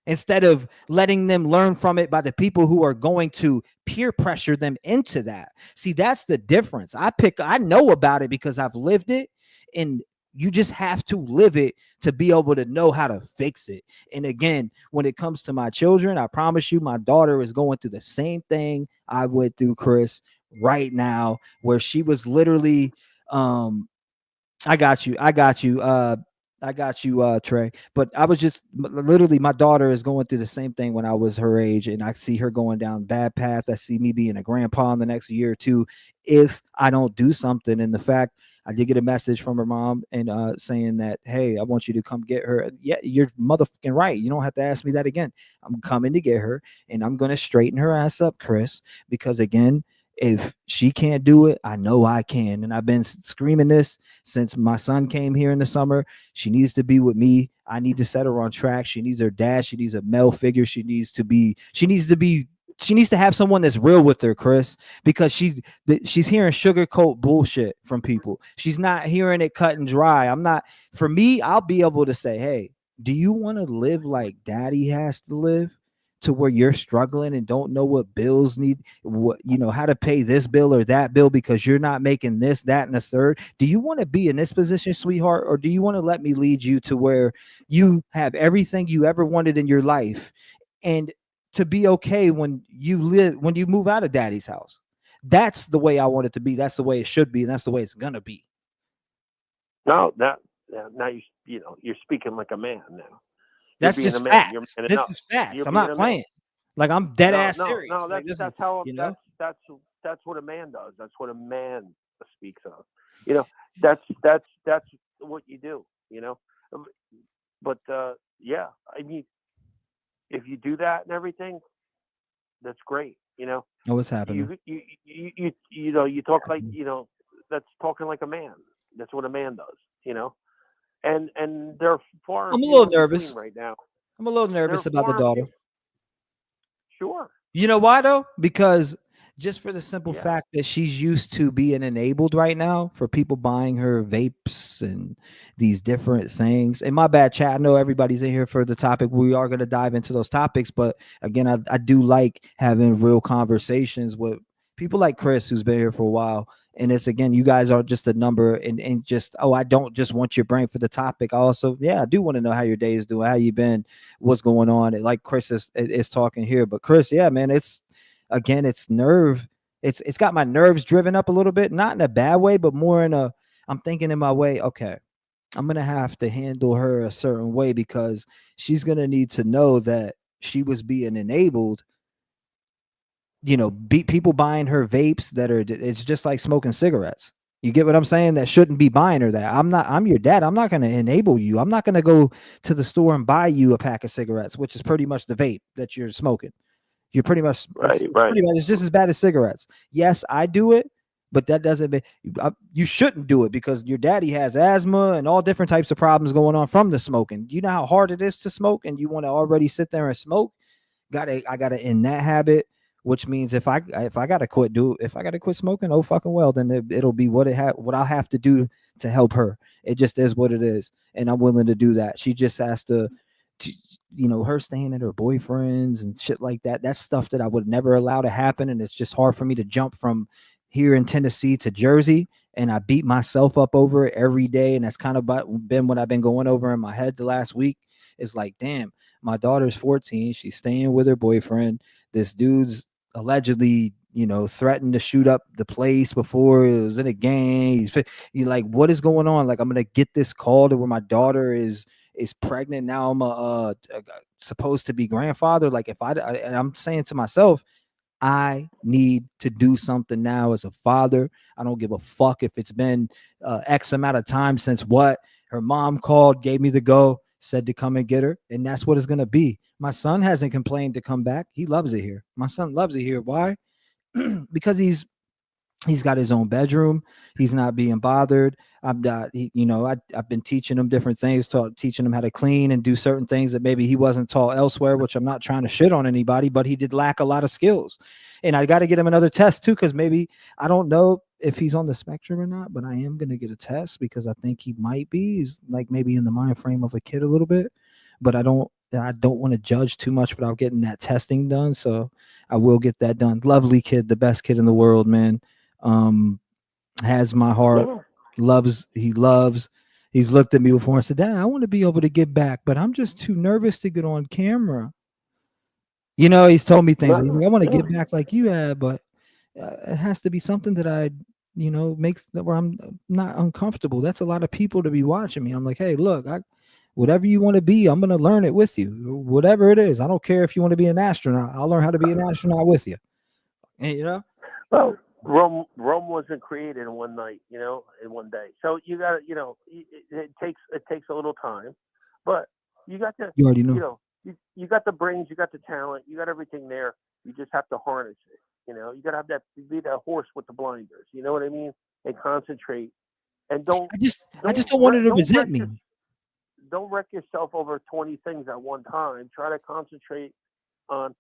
instead of letting them learn from it by the people who are going to peer pressure them into that. See, that's the difference. I know about it because I've lived it, and you just have to live it to be able to know how to fix it. And again, when it comes to my children, I promise you, my daughter is going through the same thing I went through, Chris, right now, where she was literally, I got you, Trey. But I was just literally, my daughter is going through the same thing when I was her age, and I see her going down bad path. I see me being a grandpa in the next year or two if I don't do something. And the fact, I did get a message from her mom and saying that, hey, I want you to come get her. Yeah, you're motherfucking right. You don't have to ask me that again. I'm coming to get her, and I'm going to straighten her ass up, Chris, because again, if she can't do it, I know I can. And I've been screaming this since my son came here in the summer. She needs to be with me. I need to set her on track. She needs her dad. She needs a male figure. She needs to have someone that's real with her, Chris, because she's hearing sugarcoat bullshit from people. She's not hearing it cut and dry. For me, I'll be able to say, hey, do you want to live like daddy has to live? to where you're struggling and don't know what bills need, what, you know, how to pay this bill or that bill because you're not making this, that, and a third? Do you want to be in this position, sweetheart, or do you want to let me lead you to where you have everything you ever wanted in your life and to be okay when you move out of daddy's house? That's the way I want it to be. That's the way it should be, and that's the way it's gonna be. No, now you're speaking like a man now. That's just facts. This is facts. I'm not playing. Like, I'm dead ass serious. No, like, that's how, you know, that's what a man does. That's what a man speaks of. You know, that's what you do. You know, but yeah, I mean, if you do that and everything, that's great. You know. Oh, what's happening? You know, you talk like, you know, that's talking like a man. That's what a man does. You know. And they're far. I'm a little nervous right now. I'm a little nervous about the daughter. Sure. You know why though? Because just for the simple fact that she's used to being enabled right now for people buying her vapes and these different things. And my bad, chat. I know everybody's in here for the topic. We are going to dive into those topics, but again, I do like having real conversations with people like Chris, who's been here for a while. And it's, again, you guys are just a number and just, oh, I don't just want your brain for the topic. I also, I do want to know how your day is doing, how you been, what's going on. And like Chris is talking here, but Chris, man, it's got my nerves driven up a little bit, not in a bad way, but more in I'm thinking in my way, okay, I'm going to have to handle her a certain way because she's going to need to know that she was being enabled. You know, people buying her vapes it's just like smoking cigarettes. You get what I'm saying? That shouldn't be buying her that. I'm your dad. I'm not going to enable you. I'm not going to go to the store and buy you a pack of cigarettes, which is pretty much the vape that you're smoking. You're pretty much, it's just as bad as cigarettes. Yes, I do it, but that doesn't mean you shouldn't do it because your daddy has asthma and all different types of problems going on from the smoking. You know how hard it is to smoke, and you want to already sit there and smoke. I gotta end that habit. Which means if I gotta quit smoking, oh fucking well, then it'll be what I'll have to do to help her. It just is what it is, and I'm willing to do that. She just has to you know, her staying at her boyfriend's and shit like that. That's stuff that I would never allow to happen, and it's just hard for me to jump from here in Tennessee to Jersey, and I beat myself up over it every day, and that's kind of been what I've been going over in my head the last week. It's like, damn, my daughter's 14, she's staying with her boyfriend. This dude's allegedly, you know, threatened to shoot up the place before. It was in a gang. You're like, what is going on? Like, I'm gonna get this call to where my daughter is pregnant. Now I'm supposed to be grandfather. Like, and I'm saying to myself, I need to do something now as a father. I don't give a fuck if it's been X amount of time since what her mom called, gave me the go, said to come and get her, and that's what it's gonna be. My son hasn't complained to come back. He loves it here. My son loves it here. Why? Because he's got his own bedroom. He's not being bothered. I've been teaching him different things, teaching him how to clean and do certain things that maybe he wasn't taught elsewhere, which I'm not trying to shit on anybody, but he did lack a lot of skills. And I got to get him another test too, because maybe, I don't know if he's on the spectrum or not, but I am going to get a test because I think he might be. He's like maybe in the mind frame of a kid a little bit, but I don't want to judge too much without getting that testing done. So I will get that done. Lovely kid, the best kid in the world, man. Has my heart. He's looked at me before and said, Dad, I want to be able to get back, but I'm just too nervous to get on camera. You know, he's told me things. He's like, I want to get back like you have, but it has to be something that I, you know, make where I'm not uncomfortable. That's a lot of people to be watching me. I'm like, hey, look, whatever you want to be, I'm going to learn it with you. Whatever it is. I don't care if you want to be an astronaut. I'll learn how to be an astronaut with you. And, you know? Well, Rome wasn't created in one night, you know, in one day. So you got to, you know, it takes a little time, but you got to, you already know. You know, you got the brains, you got the talent, you got everything there. You just have to harness it. You know, you got to have be that horse with the blinders. You know what I mean? And concentrate. And I just don't want it to resent me. Don't wreck yourself over 20 things at one time. Try to concentrate on.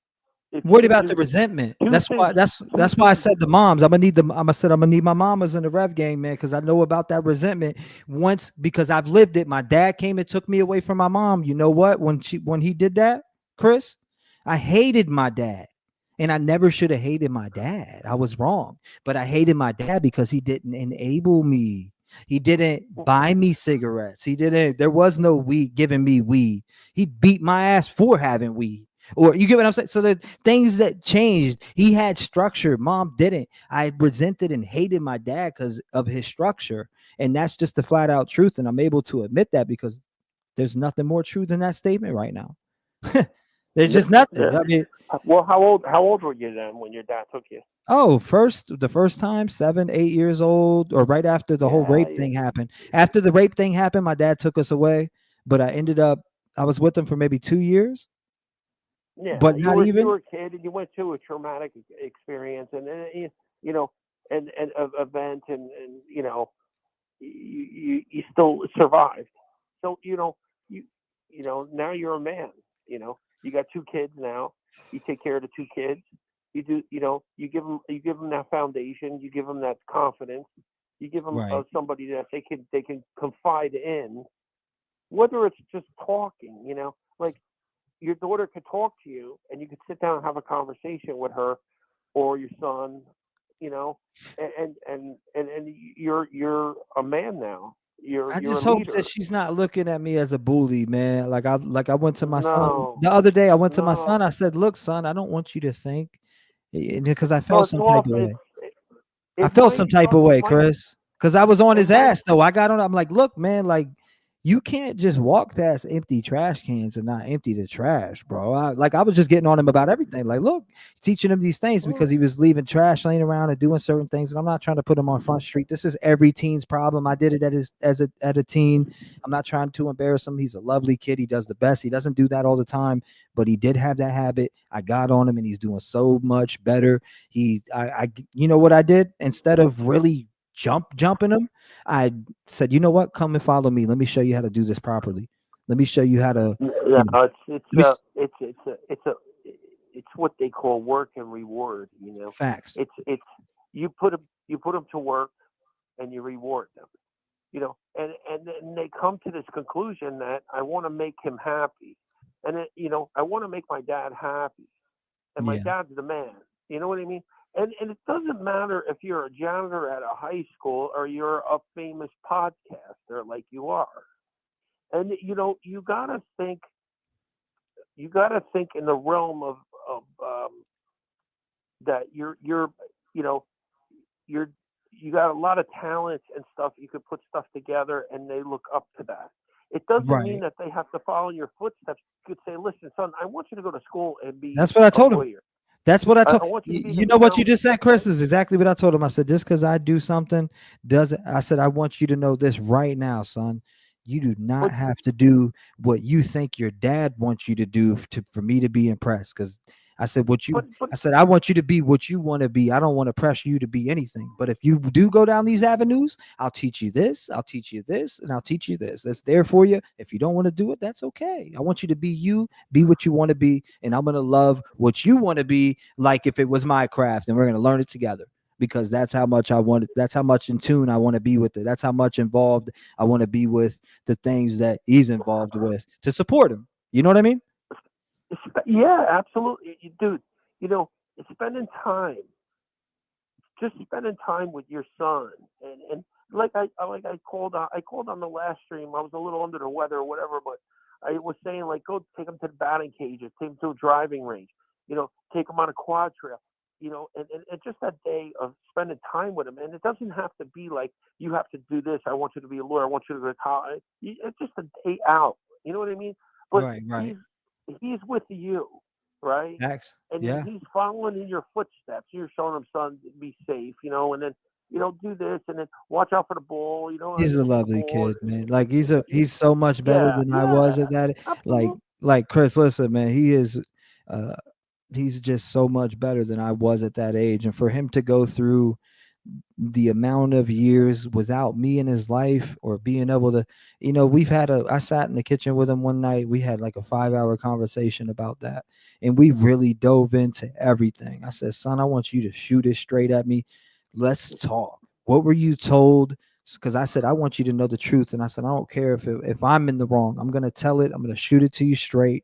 What about the resentment? That's why I said the moms. I'm gonna need my mamas in the Rev gang, man, because I know about that resentment once, because I've lived it. My dad came and took me away from my mom. You know what? When he did that, Chris, I hated my dad. And I never should have hated my dad. I was wrong. But I hated my dad because he didn't enable me. He didn't buy me cigarettes. There was no weed giving me weed. He beat my ass for having weed. Or you get what I'm saying? So the things that changed, he had structure. Mom didn't. I resented and hated my dad because of his structure. And that's just the flat out truth. And I'm able to admit that because there's nothing more true than that statement right now. There's just nothing. Yeah. I mean, well, how old were you then when your dad took you? oh, the first time, 7, 8 years old, or right after the whole rape thing happened. After the rape thing happened, my dad took us away, but I was with him for maybe 2 years. Yeah, but you were a kid and you went through a traumatic experience and you know, and event and you know, you still survived. So you know now you're a man. You know, you got 2 kids now. You take care of the 2 kids. You do, you know, you give them that foundation. You give them that confidence. You give them somebody that they can confide in, whether it's just talking. You know, like your daughter could talk to you, and you could sit down and have a conversation with her, or your son. You know, and you're a man now. I just hope that she's not looking at me as a bully, man. Like I went to my son the other day. I went to my son. I said, "Look, son, I don't want you to think," because I felt some type of way. I felt some type of way, Chris, because I was on his ass though. I got on. I'm like, "Look, man, like you can't just walk past empty trash cans and not empty the trash, bro." I was just getting on him about everything. Like, look, teaching him these things because he was leaving trash laying around and doing certain things. And I'm not trying to put him on Front Street. This is every teen's problem. I did it at a teen. I'm not trying to embarrass him. He's a lovely kid. He does the best. He doesn't do that all the time, but he did have that habit. I got on him and he's doing so much better. You know what I did? Instead of really jumping him, I said, you know what, come and follow me, let me show you how to do this properly, let me show you how to it's what they call work and reward. You know, facts. It's you put them to work and you reward them. You know, and they come to this conclusion that I want to make him happy, and you know, I want to make my dad happy, and my dad's the man. You know what I mean? And it doesn't matter if you're a janitor at a high school or you're a famous podcaster like you are. And you know, you gotta think in the realm of that you got a lot of talent and stuff. You could put stuff together and they look up to that. It doesn't mean that they have to follow in your footsteps. You could say, listen, son, I want you to go to school and be That's what I told him. lawyer. That's what I told you. Know what you just said, Chris, is exactly what I told him. I said, just because I do something I said, I want you to know this right now, son. You do not have to do what you think your dad wants you to do for me to be impressed. Because I said, I said, I want you to be what you want to be. I don't want to pressure you to be anything. But if you do go down these avenues, I'll teach you this, I'll teach you this, and I'll teach you this. That's there for you. If you don't want to do it, that's okay. I want you to be you, be what you want to be. And I'm going to love what you want to be, like if it was my craft, and we're going to learn it together. Because that's how much I want it. That's how much in tune I want to be with it. That's how much involved I want to be with the things that he's involved with to support him. You know what I mean? Yeah, absolutely, dude. You know, spending time with your son, and like I called on the last stream. I was a little under the weather or whatever, but I was saying, like, go take him to the batting cages, take him to a driving range, you know, take him on a quad trail, you know, and just that day of spending time with him. And it doesn't have to be like, you have to do this. I want you to be a lawyer. I want you to go to college. It's just a day out. You know what I mean? But right. He's with you, right? And he's following in your footsteps. You're showing him, son, be safe, you know, and then, you know, do this and then watch out for the ball, you know. He's a lovely kid, man. Like he's so much better than I was at that. Like Chris, listen, man, he is he's just so much better than I was at that age. And for him to go through the amount of years without me in his life, or being able to, you know, I sat in the kitchen with him one night. We had like a 5-hour conversation about that. And we really dove into everything. I said, son, I want you to shoot it straight at me. Let's talk. What were you told? Because I said, I want you to know the truth. And I said, I don't care if I'm in the wrong. I'm going to tell it. I'm going to shoot it to you straight.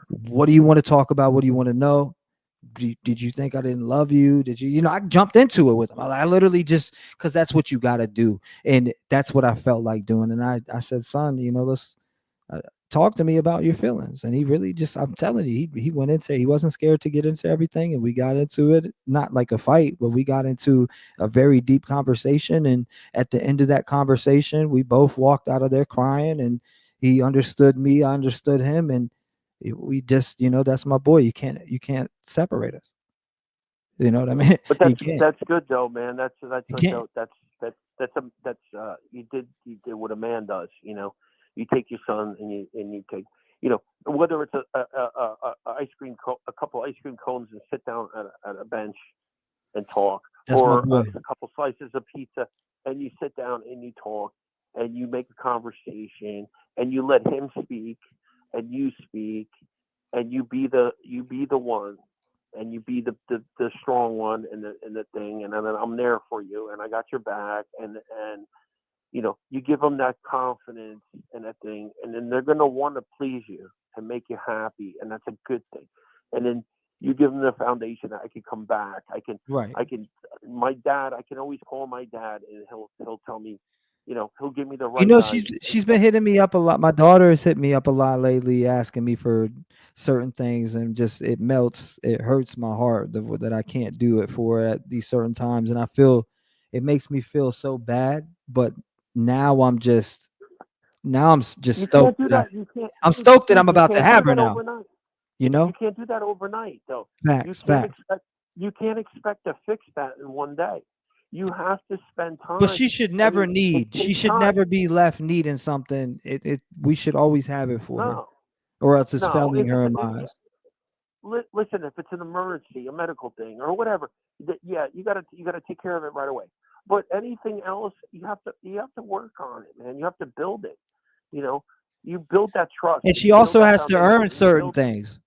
What do you want to talk about? What do you want to know? Did you think I didn't love you? Did you, I jumped into it with him. I literally just, because that's what you got to do. And that's what I felt like doing. And I said, son, let's talk to me about your feelings. And he really just, I'm telling you, he went into, he wasn't scared to get into everything. And we got into it, not like a fight, but we got into a very deep conversation. And at the end of that conversation, we both walked out of there crying, and he understood me. I understood him. And we just, that's my boy. You can't separate us. You know what I mean? But that's good though, man. That's you did what a man does. You take your son and you take, whether it's a couple ice cream cones and sit down at a bench and talk, that's or my boy. a couple slices of pizza and you sit down and you talk and you make a conversation and you let him speak and you speak and you be the one and you be the strong one and the thing, and then I'm there for you and I got your back, and you give them that confidence and that thing, and then they're going to want to please you and make you happy, and that's a good thing. And then you give them the foundation that I can come back. My dad, I can always call my dad and he'll tell me, he'll give me the right. She's been hitting me up a lot. My daughter has hit me up a lot lately, asking me for certain things, and just it hurts my heart that I can't do it for at these certain times, and I feel it makes me feel so bad. But now I'm just stoked I'm stoked that I'm about to have her now. Overnight. You can't do that overnight though. Facts. You can't expect to fix that in one day. You have to spend time. But she should never never be left needing something. We should always have it for her, or else it's failing her lives. Listen, if it's an emergency, a medical thing, or whatever, you gotta take care of it right away. But anything else, you have to work on it, man. You have to build it. You build that trust. And she also has to earn certain things.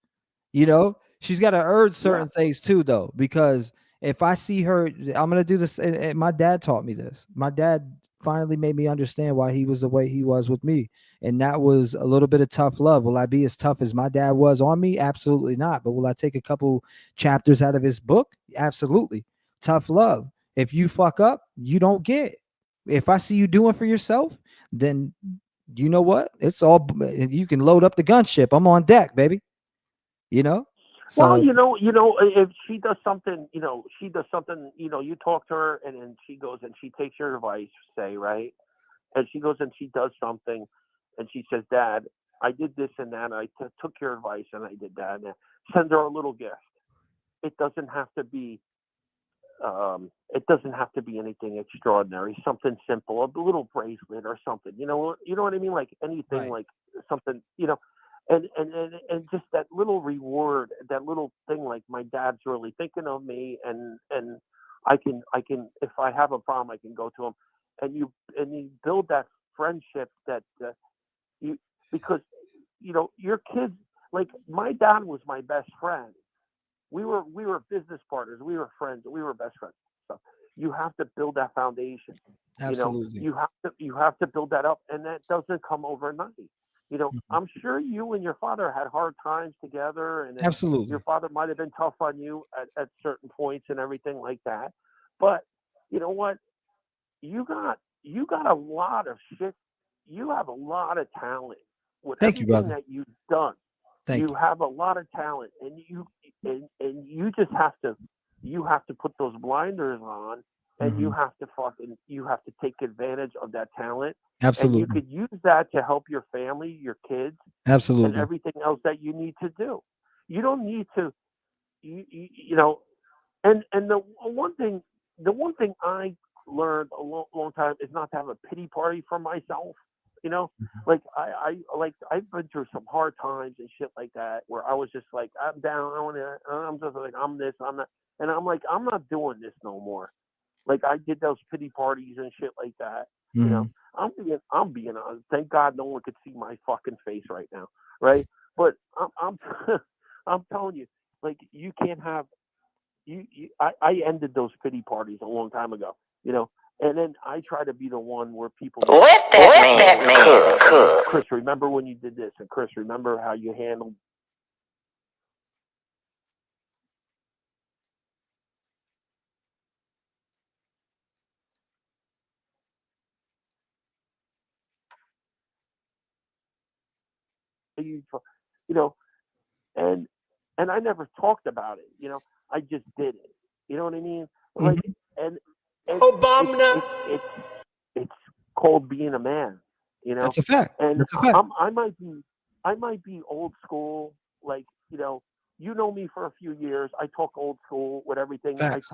She's got to earn certain things too, though, because if I see her, I'm going to do this. And my dad taught me this. My dad finally made me understand why he was the way he was with me. And that was a little bit of tough love. Will I be as tough as my dad was on me? Absolutely not. But will I take a couple chapters out of his book? Absolutely. Tough love. If you fuck up, you don't get. If I see you doing for yourself, then you know what? It's all, you can load up the gunship. I'm on deck, baby. So, well, if she does something, you talk to her and then she goes and she takes your advice, say, right? And she goes and she does something and she says, Dad, I did this and that. I took your advice and I did that. And send her a little gift. It doesn't have to be anything extraordinary, something simple, a little bracelet or something, you know what I mean? Like anything, like something, and just that little reward, that little thing, like my dad's really thinking of me, and I can, if I have a problem, I can go to him, and you build that friendship that because your kids, like my dad was my best friend. We were business partners. We were friends. We were best friends. So you have to build that foundation. Absolutely. You have to build that up, and that doesn't come overnight. I'm sure you and your father had hard times together, and absolutely, your father might have been tough on you at certain points and everything like that. But you know what? You got a lot of shit. You have a lot of talent with everything that you've done. You have a lot of talent, and you just have to put those blinders on, and you have to take advantage of that talent. Absolutely. And you could use that to help your family, your kids, absolutely, and everything else that you need to do. You don't need to, and the one thing I learned a long time is not to have a pity party for myself. Like I've been through some hard times and shit like that, where I was just like, I'm down, I'm just like, I'm this, I'm that, and I'm like, I'm not doing this no more. Like I did those pity parties and shit like that. I'm being honest. Thank God no one could see my fucking face right now, right? But I'm I'm telling you, like you can't have I ended those pity parties a long time ago, and then I try to be the one where people let that man cook. Chris, remember when you did this? And Chris, remember how you handled you know, and I never talked about it, you know. I just did it. You know what I mean? Like, and Obama. It's called being a man, you know. That's a fact. And That's a fact. I might be old school, like, you know me for a few years. I talk old school with everything. Facts.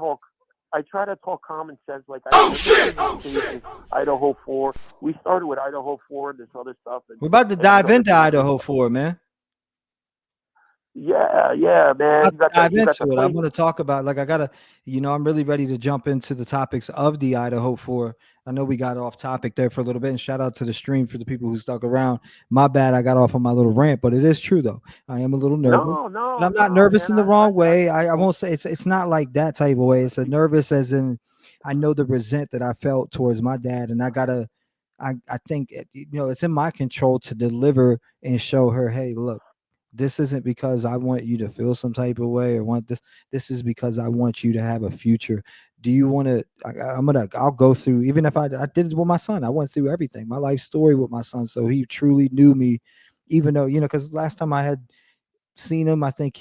I try to talk common sense. Like, shit! Idaho 4. We started with Idaho 4 and this other stuff. We're about to dive into Idaho 4, man. Yeah, man. Dive into it. I want to talk about, like, I gotta, I'm really ready to jump into the topics of the Idaho 4. I know we got off topic there for a little bit, and shout out to the stream for the people who stuck around. My bad, I got off on my little rant, but it is true though. I am a little nervous. No, and I'm not nervous in the wrong way. I won't say it's not like that type of way. It's a nervous as in I know the resent that I felt towards my dad, and I think it's in my control to deliver and show her, hey, look. This isn't because I want you to feel some type of way or want this. This is because I want you to have a future. Do you want to? I'll go through. Even if I did it with my son, I went through everything. My life story with my son, so he truly knew me. Even though because last time I had seen him, I think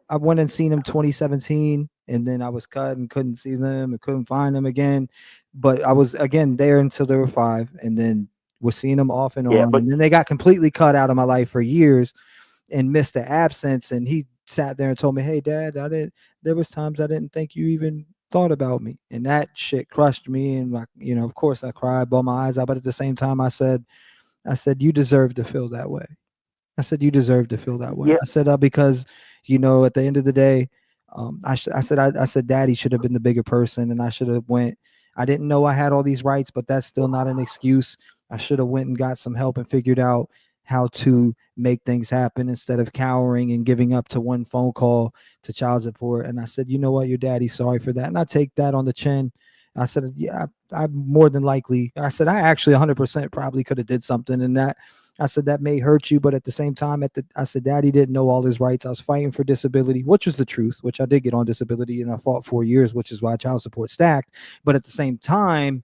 I went and seen him 2017, and then I was cut and couldn't see them and couldn't find them again. But I was again there until they were 5, and then was seeing them off and on, and then they got completely cut out of my life for years. And missed the absence, and he sat there and told me, "Hey, Dad, there was times I didn't think you even thought about me," and that shit crushed me. And of course, I cried, bawled my eyes out, but at the same time, I said, "You deserve to feel that way." I said, "You deserve to feel that way." Yeah. I said, "Because at the end of the day, I said, Daddy should have been the bigger person, and I should have went. I didn't know I had all these rights, but that's still not an excuse. I should have went and got some help and figured out how to make things happen instead of cowering and giving up to one phone call to child support." And I said, "You know what? Your daddy's sorry for that." And I take that on the chin. I said, "Yeah, I'm more than likely." I said, "I actually 100% probably could have did something in that." I said, "That may hurt you, but at the same time, I said, Daddy didn't know all his rights. I was fighting for disability, which was the truth, which I did get on disability, and I fought 4 years, which is why child support stacked. But at the same time,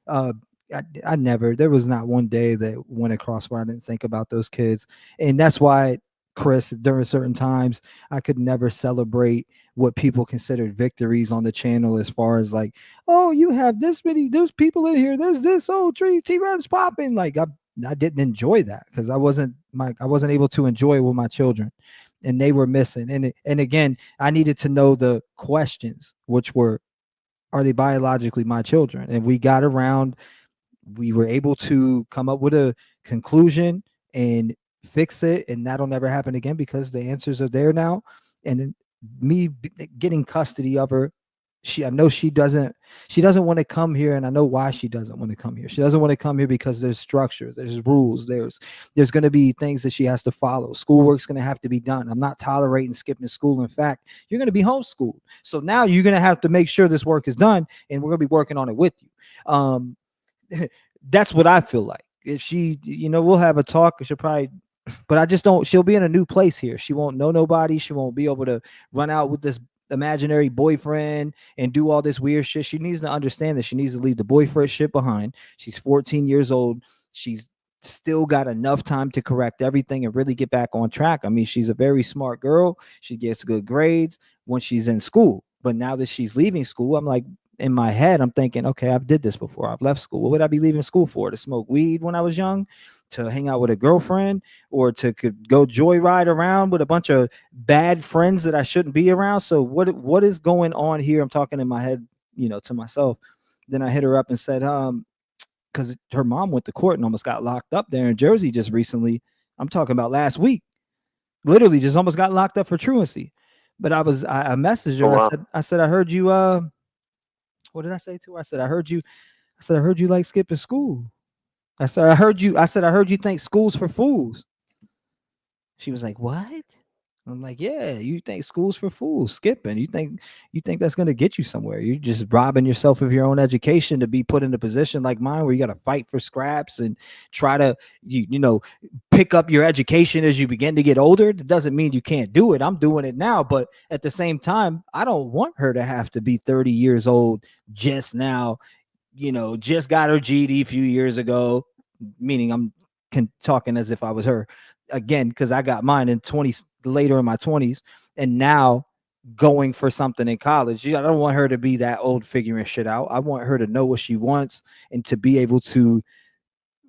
there was not one day that went across where I didn't think about those kids. And that's why, Chris, during certain times, I could never celebrate what people considered victories on the channel, as far as like, oh, you have this many, there's people in here, there's this, oh, T-Rev's popping. Like I didn't enjoy that because I wasn't able to enjoy it with my children, and they were missing. And again, I needed to know the questions, which were, are they biologically my children? And we were able to come up with a conclusion and fix it, and that'll never happen again because the answers are there now. And me getting custody of her, I know she doesn't want to come here, and I know why she doesn't want to come here. She doesn't want to come here because there's structure, there's rules, there's going to be things that she has to follow. Schoolwork's going to have to be done. I'm not tolerating skipping school. In fact, you're going to be homeschooled, so now you're going to have to make sure this work is done, and we're going to be working on it with you. That's what I feel like. If she, we'll have a talk. She'll probably, but I just don't. She'll be in a new place here. She won't know nobody. She won't be able to run out with this imaginary boyfriend and do all this weird shit. She needs to understand that she needs to leave the boyfriend shit behind. She's 14 years old. She's still got enough time to correct everything and really get back on track. I mean, she's a very smart girl. She gets good grades when she's in school. But now that she's leaving school, I'm like, in my head, I'm thinking, okay, I've did this before. I've left school. What would I be leaving school for? To smoke weed when I was young, to hang out with a girlfriend, or to go joyride around with a bunch of bad friends that I shouldn't be around? So what is going on here? I'm talking in my head, to myself. Then I hit her up and said, because her mom went to court and almost got locked up there in Jersey just recently. I'm talking about last week. Literally just almost got locked up for truancy. But I messaged her. Oh, wow. I said, I heard you, what did I say to her? I said, I heard you like skipping school. I said, I heard you think school's for fools. She was like, what? I'm like, yeah, you think school's for fools, skipping. You think that's going to get you somewhere. You're just robbing yourself of your own education to be put in a position like mine where you got to fight for scraps and try to, pick up your education as you begin to get older. That doesn't mean you can't do it. I'm doing it now. But at the same time, I don't want her to have to be 30 years old just now, just got her GED a few years ago, meaning I'm talking as if I was her. again, because I got mine in 20s, later in my 20s, and now going for something in college. I don't want her to be that old figuring shit out. I want her to know what she wants and to be able to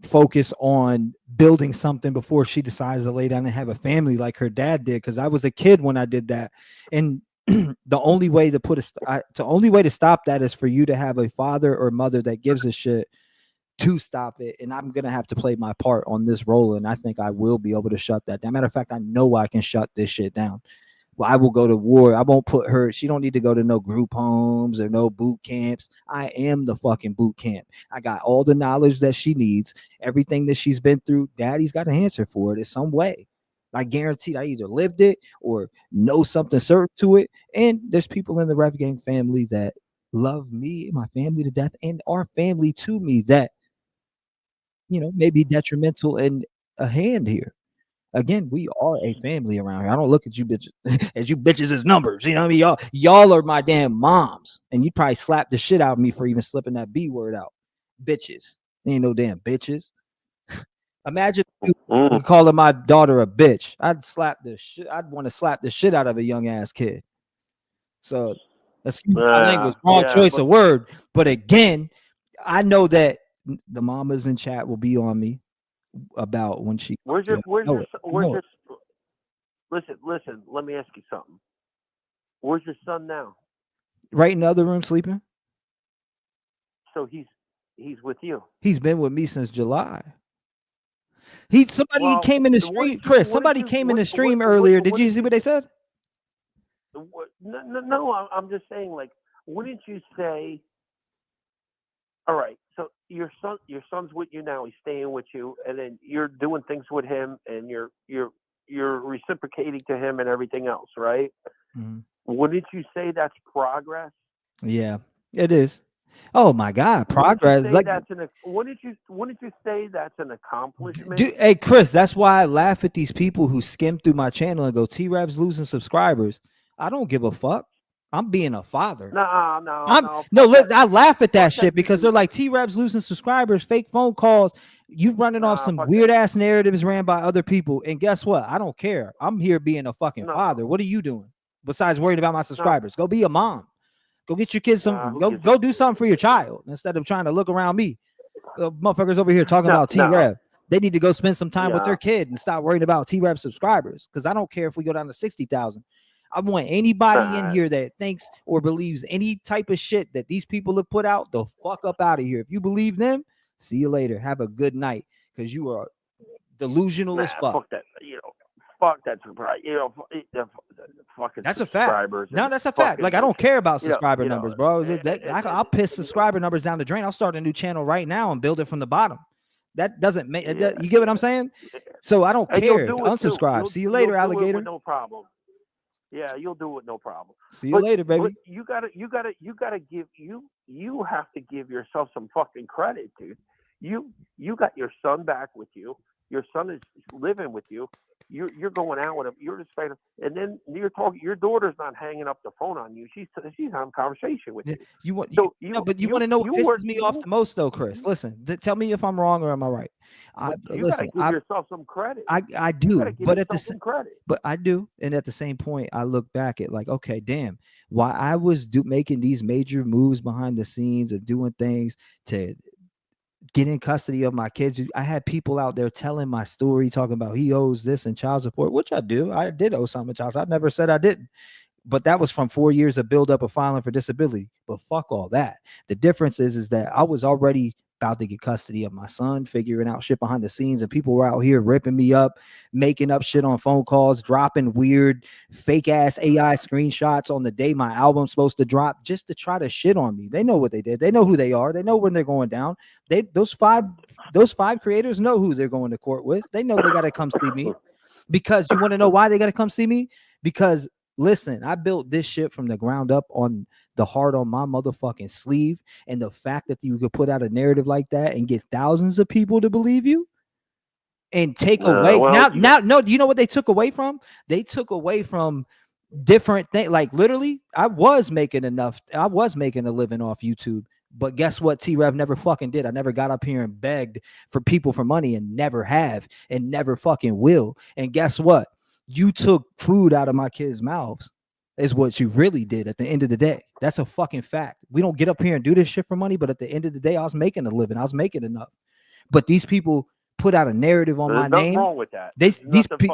focus on building something before she decides to lay down and have a family like her dad did. Because I was a kid when I did that, and the only way to stop that is for you to have a father or mother that gives a shit to stop it. And I'm gonna have to play my part on this role, and I think I will be able to shut that down. Matter of fact, I know I can shut this shit down. Well, I will go to war. I won't put her. She don't need to go to no group homes or no boot camps. I am the fucking boot camp. I got all the knowledge that she needs. Everything that she's been through, daddy's got to answer for it in some way. I guaranteed I either lived it or know something certain to it. And there's people in the Rev Gang family that love me and my family to death, and are family to me that, you know, may be detrimental in a hand here. Again, we are a family around here. I don't look at you bitches as you bitches as numbers. You know what I mean? Y'all are my damn moms. And you probably slap the shit out of me for even slipping that B word out. Bitches. Ain't no damn bitches. Imagine you calling my daughter a bitch. I'd want to slap the shit out of a young ass kid. So that's my language. Wrong choice of word. But again, I know that the mamas in chat will be on me about when she listen, let me ask you something. Where's your son now? Right in the other room sleeping. So he's with you. He's been with me since July. Somebody came in the stream, Chris. Somebody came in the stream earlier. Did you see what they said? No, I'm just saying, like, wouldn't you say, all right, so your son's with you now, he's staying with you, and then you're doing things with him, and you're reciprocating to him and everything else, right? Mm-hmm. Wouldn't you say that's progress? Yeah, it is. Oh my God, progress! Wouldn't you say that's an accomplishment? Hey, Chris, that's why I laugh at these people who skim through my channel and go, T-Rev's losing subscribers. I don't give a fuck. I'm being a father. No. I laugh at that shit because they're like, T-Rev's losing subscribers, fake phone calls. You running off some weird ass narratives ran by other people. And guess what? I don't care. I'm here being a fucking father. What are you doing besides worried about my subscribers? Go be a mom. Go get your kids something. Go do something for your child instead of trying to look around me. Motherfuckers over here talking about T-Rev. They need to go spend some time with their kid and stop worrying about T-Rev subscribers. Because I don't care if we go down to 60,000. I want anybody in here that thinks or believes any type of shit that these people have put out, the fuck up out of here. If you believe them, see you later. Have a good night, because you are delusional as fuck. Fuck that, fuck that subscriber. Fucking that's a fact. No, that's a fact. Like, I don't care about subscriber numbers, bro. I'll piss subscriber numbers down the drain. I'll start a new channel right now and build it from the bottom. That doesn't make you get what I'm saying? So I don't care. Unsubscribe. See you later, alligator. No problem. Yeah, you'll do it, no problem. See you later, baby. But you have to give yourself some fucking credit, dude. You got your son back with you. Your son is living with you. You're going out with him. You're just saying, and then you're talking. Your daughter's not hanging up the phone on you. She's having a conversation with you. But you want to know what pisses me off the most, though, Chris? Listen, tell me if I'm wrong or am I right. You gotta give yourself some credit. I do, but at the same credit. But I do, and at the same point, I look back at like, okay, damn, while I was making these major moves behind the scenes and doing things to get in custody of my kids, I had people out there telling my story, talking about he owes this and child support, which I do. I did owe some child support. I never said I didn't, but that was from 4 years of buildup of filing for disability. But fuck all that. The difference is that I was already about to get custody of my son, figuring out shit behind the scenes, and people were out here ripping me up, making up shit on phone calls, dropping weird fake ass AI screenshots on the day my album's supposed to drop just to try to shit on me. They know what they did. They know who they are. They know when they're going down. Those five creators know who they're going to court with. They know they got to come see me. Because you want to know why they got to come see me? Because listen, I built this shit from the ground up on the heart on my motherfucking sleeve. And the fact that you could put out a narrative like that and get thousands of people to believe you and take away no, you know what they took away from? They took away from different things. Like literally, I was making a living off YouTube But guess what? T-Rev never fucking did. I never got up here and begged for people for money, and never have, and never fucking will. And guess what? You took food out of my kids' mouths, is what you really did at the end of the day. That's a fucking fact. We don't get up here and do this shit for money, but at the end of the day, I was making a living. I was making enough. But these people put out a narrative on my name. There's nothing wrong with that.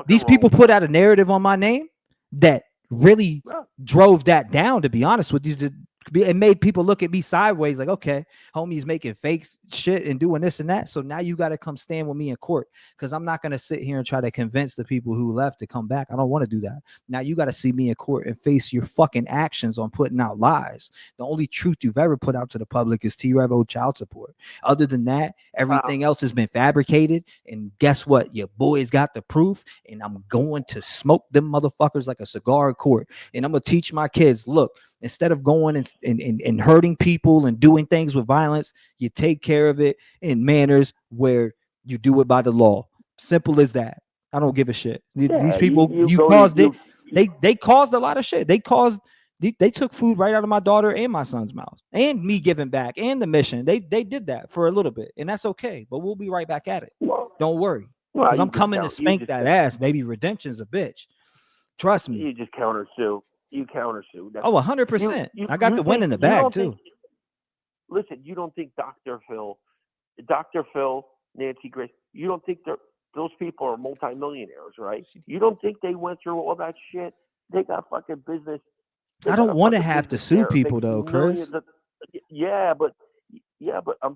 These people put out a narrative on my name that really drove that down, to be honest with you. It made people look at me sideways like, okay, homie's making fake shit and doing this and that. So now you got to come stand with me in court, because I'm not going to sit here and try to convince the people who left to come back. I don't want to do that. Now you got to see me in court and face your fucking actions on putting out lies. The only truth you've ever put out to the public is T-Rev owed child support. Other than that, everything else has been fabricated. And guess what? Your boys got the proof, and I'm going to smoke them motherfuckers like a cigar in court. And I'm going to teach my kids, look, instead of going and hurting people and doing things with violence, you take care of it in manners where you do it by the law. Simple as that. I don't give a shit. These people, they caused a lot of shit. They took food right out of my daughter and my son's mouth, and me giving back, and the mission. They did that for a little bit, and that's okay. But we'll be right back at it. Don't worry, because I'm coming to spank that ass, baby. Redemption's a bitch. Trust me. You just countersue. You countersue. Oh, 100%. I got the win in the bag too. Listen, you don't think Dr. Phil, Nancy Grace, you don't think those people are multimillionaires, right? You don't think they went through all that shit? They got fucking business. I don't want to have to sue people though, Chris. Yeah, but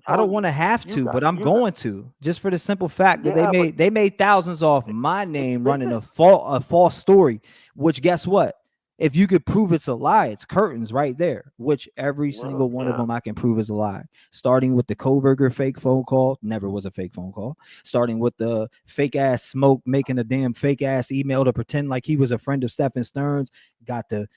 I don't want to have to, but I'm going to, just for the simple fact that they made thousands off my name running a false story. Which, guess what? If you could prove it's a lie, it's curtains right there, which every single one of them I can prove is a lie. Starting with the Kohberger fake phone call, never was a fake phone call. Starting with the fake ass Smoke making a damn fake ass email to pretend like he was a friend of Stephen Stearns, got the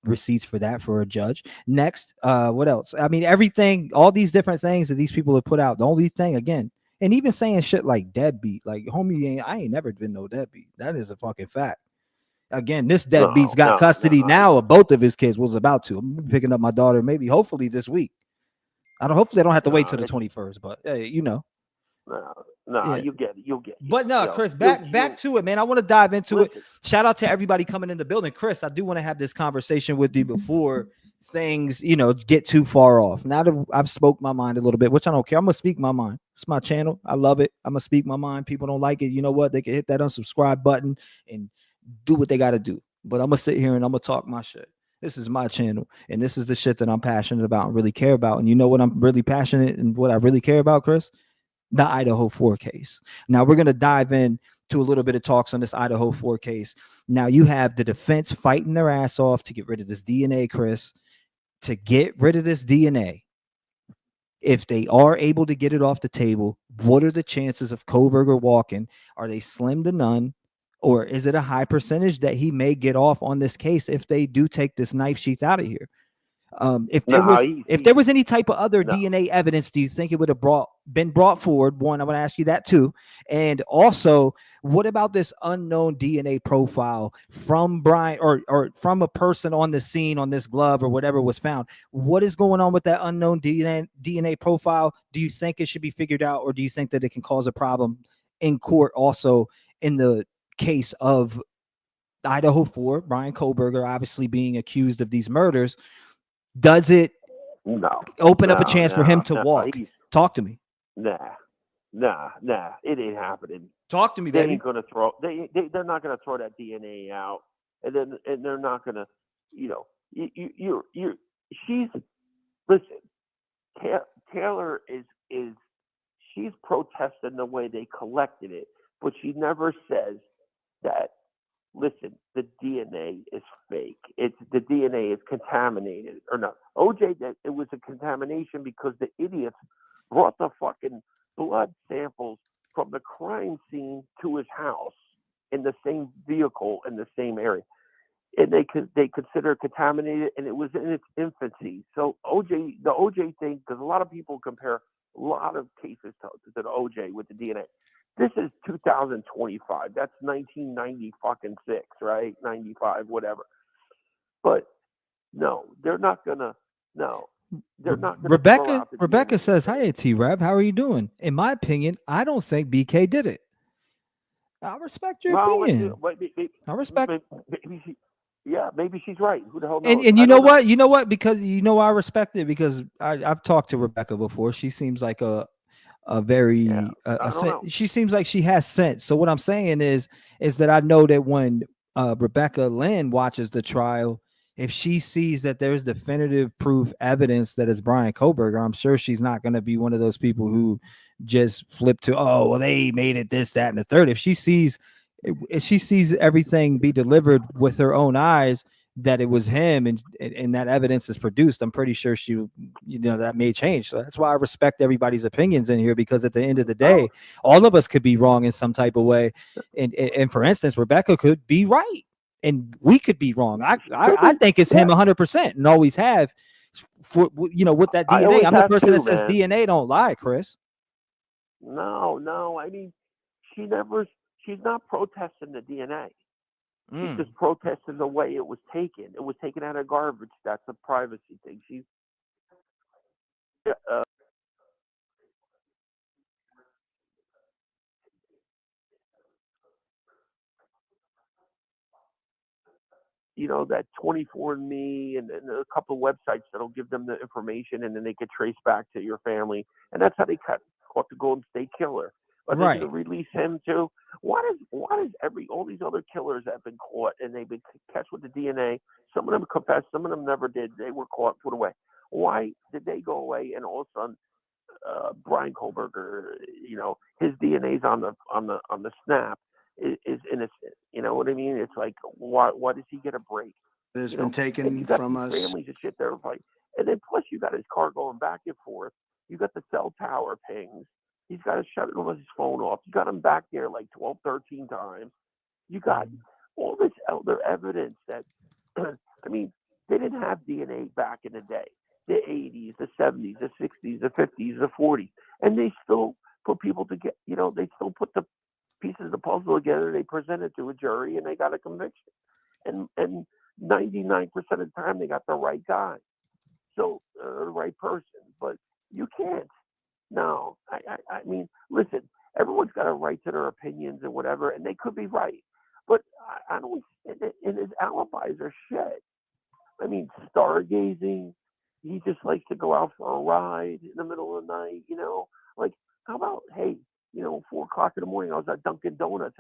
receipts for that for a judge. Next, what else? I mean, everything, all these different things that these people have put out. The only thing, again, and even saying shit like deadbeat, like homie, I ain't never been no deadbeat. That is a fucking fact. Again, this deadbeat's got custody now of both of his kids. Was about to. I'm picking up my daughter, maybe, hopefully this week. Hopefully I don't have to wait till the 21st. But hey, you know. You'll get it. But no, Chris, back to it, man. I want to dive into it. Shout out to everybody coming in the building. Chris, I do want to have this conversation with you before things, get too far off. Now that I've spoke my mind a little bit, which I don't care. I'm gonna speak my mind. It's my channel. I love it. I'm gonna speak my mind. People don't like it. You know what? They can hit that unsubscribe button and do what they got to do. But I'm gonna sit here and I'm gonna talk my shit. This is my channel, and this is the shit that I'm passionate about and really care about. And you know what I'm really passionate and what I really care about, Chris? The Idaho 4 case. Now we're gonna dive in to a little bit of talks on this Idaho 4 case. Now you have the defense fighting their ass off to get rid of this DNA, Chris. To get rid of this DNA, if they are able to get it off the table, what are the chances of Kohberger walking? Are they slim to none? Or is it a high percentage that he may get off on this case if they do take this knife sheath out of here? If there was any type of other DNA evidence, do you think it would have been brought forward? One, I want to ask you that too. And also, what about this unknown DNA profile from Bryan or from a person on the scene on this glove or whatever was found? What is going on with that unknown DNA profile? Do you think it should be figured out, or do you think that it can cause a problem in court also in the case of Idaho 4, Bryan Kohberger obviously being accused of these murders? Does it open up a chance for him to walk? Talk to me. Nah. It ain't happening. Talk to me, baby. They ain't gonna throw. They're not gonna throw that DNA out, and they're not gonna. She's listen. Taylor is she's protesting the way they collected it, but she never says that. Listen, the DNA is fake. The DNA is contaminated or not. OJ, that it was a contamination because the idiots brought the fucking blood samples from the crime scene to his house in the same vehicle in the same area, and they consider it contaminated, and it was in its infancy. So the OJ thing, because a lot of people compare a lot of cases to the OJ with the DNA. This is 2025. That's 1996, right? 95, whatever. But no, they're not gonna. No, They're not going to throw out the Rebecca DNA. says, "Hi, T-Rev. How are you doing?" In my opinion, I don't think BK did it. I respect your opinion. I respect. Maybe she's right. Who the hell knows? And you know what? You know what? Because I respect it because I've talked to Rebecca before. She seems like a very she seems like she has sense. So what I'm saying is that I know that when Rebecca Lynn watches the trial, if she sees that there's definitive proof evidence that it's Bryan Kohberger, I'm sure she's not going to be one of those people who just flip to, oh, well, they made it this, that, and the third. If she sees everything be delivered with her own eyes, that it was him and that evidence is produced, I'm pretty sure that may change. So that's why I respect everybody's opinions in here, because at the end of the day, all of us could be wrong in some type of way. And for instance, Rebecca could be right and we could be wrong. I think it's him 100% and always have for, with that DNA. I'm the person that says DNA don't lie, Chris. No. I mean, she's not protesting the DNA. She's just protesting the way it was taken. It was taken out of garbage. That's a privacy thing. She's that 24andMe and a couple of websites that'll give them the information, and then they get traced back to your family. And that's how they caught the Golden State Killer. But they're going to release him too. Why does all these other killers that have been caught and they've been catch with the DNA? Some of them confessed, some of them never did. They were caught, put away. Why did they go away? And all of a sudden, Bryan Kohberger, his DNA's on the snap is innocent. You know what I mean? It's like, why does he get a break? It has been taken from us. Families and shit there, like, and then plus you got his car going back and forth. You got the cell tower pings. He's got to shut his phone off. You got him back there like 12, 13 times. You got all this other evidence that, I mean, they didn't have DNA back in the day, the 80s, the 70s, the 60s, the 50s, the 40s. And they still put people together, they still put the pieces of the puzzle together. They present it to a jury and they got a conviction. And 99% of the time they got the right guy. So, the right person. But you can't. No, I mean, listen, everyone's got a right to their opinions and whatever, and they could be right. But I don't, and his alibis are shit. I mean, stargazing, he just likes to go out for a ride in the middle of the night, Like, how about, hey, 4 o'clock in the morning, I was at Dunkin' Donuts.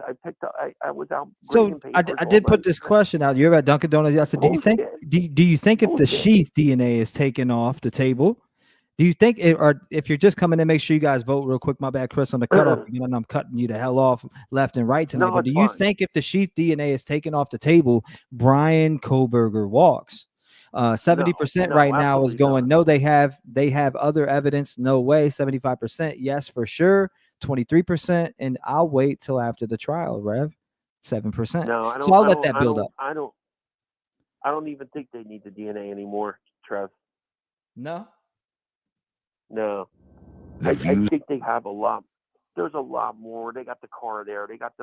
I was out. So I did put this question out. You're at Dunkin' Donuts. I said, do you think if the sheath DNA is taken off the table, do you think or if you're just coming in, make sure you guys vote real quick. My bad, Chris, on the cutoff. And I'm cutting you the hell off left and right tonight. But do you think if the sheath DNA is taken off the table, Bryan Kohberger walks? 70% right now is going, no, they have other evidence. No way. 75%. Yes, for sure. 23%. And I'll wait till after the trial, Rev. 7%. No, I don't, so I'll let that build up. I don't even think they need the DNA anymore, Trev. No. I think they have a lot. There's a lot more. They got the car there. They got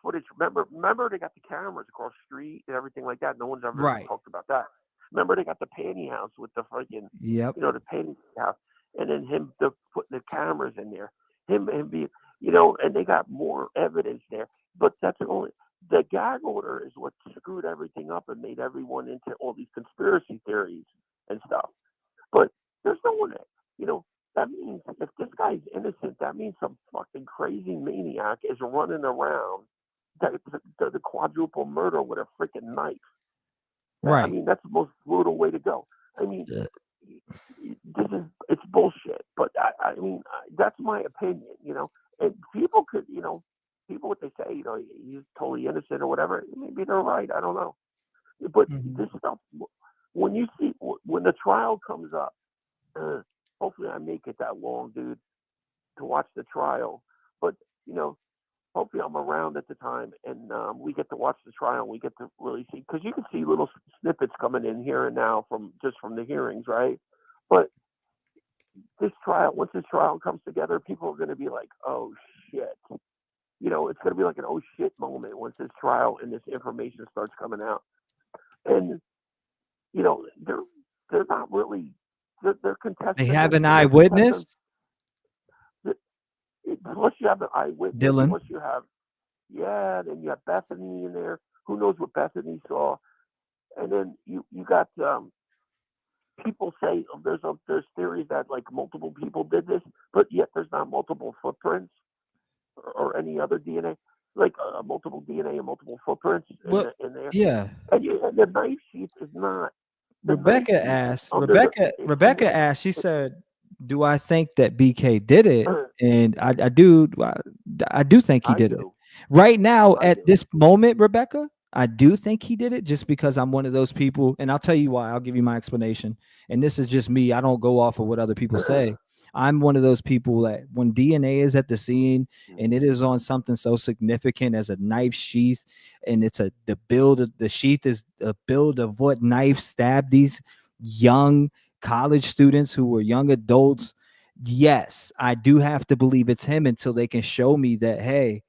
footage. Remember they got the cameras across the street and everything like that. No one's ever talked about that. Remember they got the panty house with the freaking the panty house, and then him putting the cameras in there. Him being and they got more evidence there. But that's only the gag order is what screwed everything up and made everyone into all these conspiracy theories and stuff. But there's no one that means if this guy's innocent, that means some fucking crazy maniac is running around the quadruple murder with a freaking knife. Right. I mean, that's the most brutal way to go. I mean, it's bullshit. But I mean, that's my opinion, And people could, people what they say, he's totally innocent or whatever. Maybe they're right. I don't know. But this stuff, when the trial comes up, hopefully I make it that long, dude, to watch the trial. But, hopefully I'm around at the time and we get to watch the trial and we get to really see, because you can see little snippets coming in here and now from the hearings, right? But once this trial comes together, people are going to be like, oh, shit. It's going to be like an oh, shit moment once this trial and this information starts coming out. And, they're not really. They're contesting. They have an eyewitness. Plus, you have an eyewitness. Dylan. Plus, you have then you have Bethany in there. Who knows what Bethany saw? And then you got people say there's theories that like multiple people did this, but yet there's not multiple footprints or any other DNA, like multiple DNA and multiple footprints in there. Yeah. And the knife sheath is not. Rebecca asked. She said, "Do I think that BK did it?" And I do think he did it. Right now, at this moment, Rebecca, I do think he did it, just because I'm one of those people, and I'll tell you why. I'll give you my explanation. And this is just me. I don't go off of what other people say. I'm one of those people that when DNA is at the scene and it is on something so significant as a knife sheath, and it's the sheath is a build of what knife stabbed these young college students who were young adults. Yes, I do have to believe it's him until they can show me that, hey,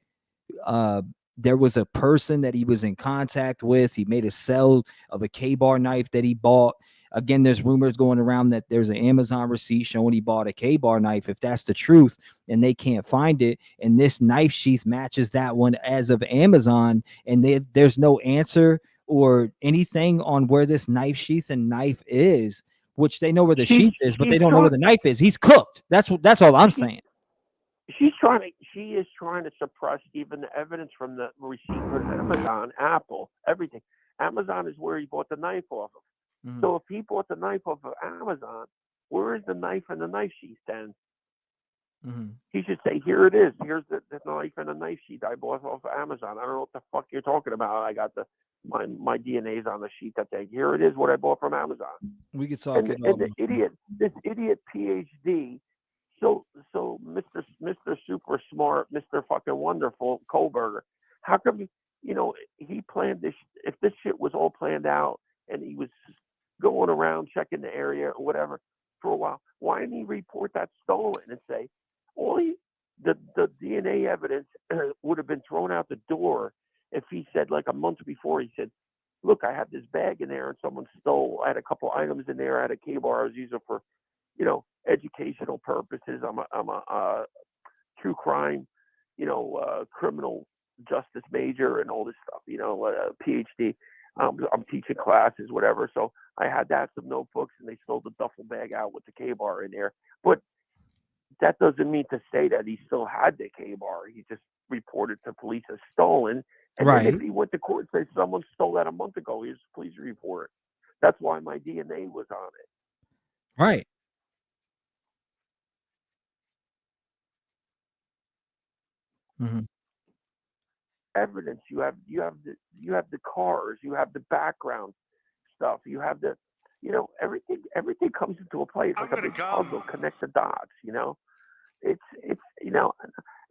there was a person that he was in contact with. He made a sell of a K-bar knife that he bought. Again, there's rumors going around that there's an Amazon receipt showing he bought a K-bar knife. If that's the truth and they can't find it, and this knife sheath matches that one as of Amazon, and there's no answer or anything on where this knife sheath and knife is, which they know where the sheath is, but they don't know where the knife is. He's cooked. That's all I'm saying. She is trying to suppress even the evidence from the receipt for Amazon, Apple, everything. Amazon is where he bought the knife off of. Mm-hmm. So if he bought the knife off of Amazon, where is the knife and the knife sheath then? Mm-hmm. He should say, here it is. Here's the knife and the knife sheath I bought off of Amazon. I don't know what the fuck you're talking about. I got my DNA's on the sheet that day. Here it is, what I bought from Amazon. We could talk And this idiot PhD. So Mr. Super Smart, Mr. Fucking Wonderful Kohberger, how come he planned this? If this shit was all planned out and he was going around checking the area or whatever for a while, why didn't he report that stolen and say the DNA evidence would have been thrown out the door if he said, like a month before, he said, look, I had this bag in there and someone stole. I had a couple items in there. I had a K-bar I was using for educational purposes. I'm a true crime, criminal justice major and all this stuff, PhD. I'm teaching classes, whatever. So I had some notebooks, and they stole the duffel bag out with the K-bar in there. But that doesn't mean to say that he still had the K-bar. He just reported to police as stolen. And right. Then if he went to court and said someone stole that a month ago, here's a police report. That's why my DNA was on it. Right. Mm-hmm. Evidence. You have the cars. You have the background stuff. You have the, everything comes into a place. Like a big puzzle. Connect the dots. It's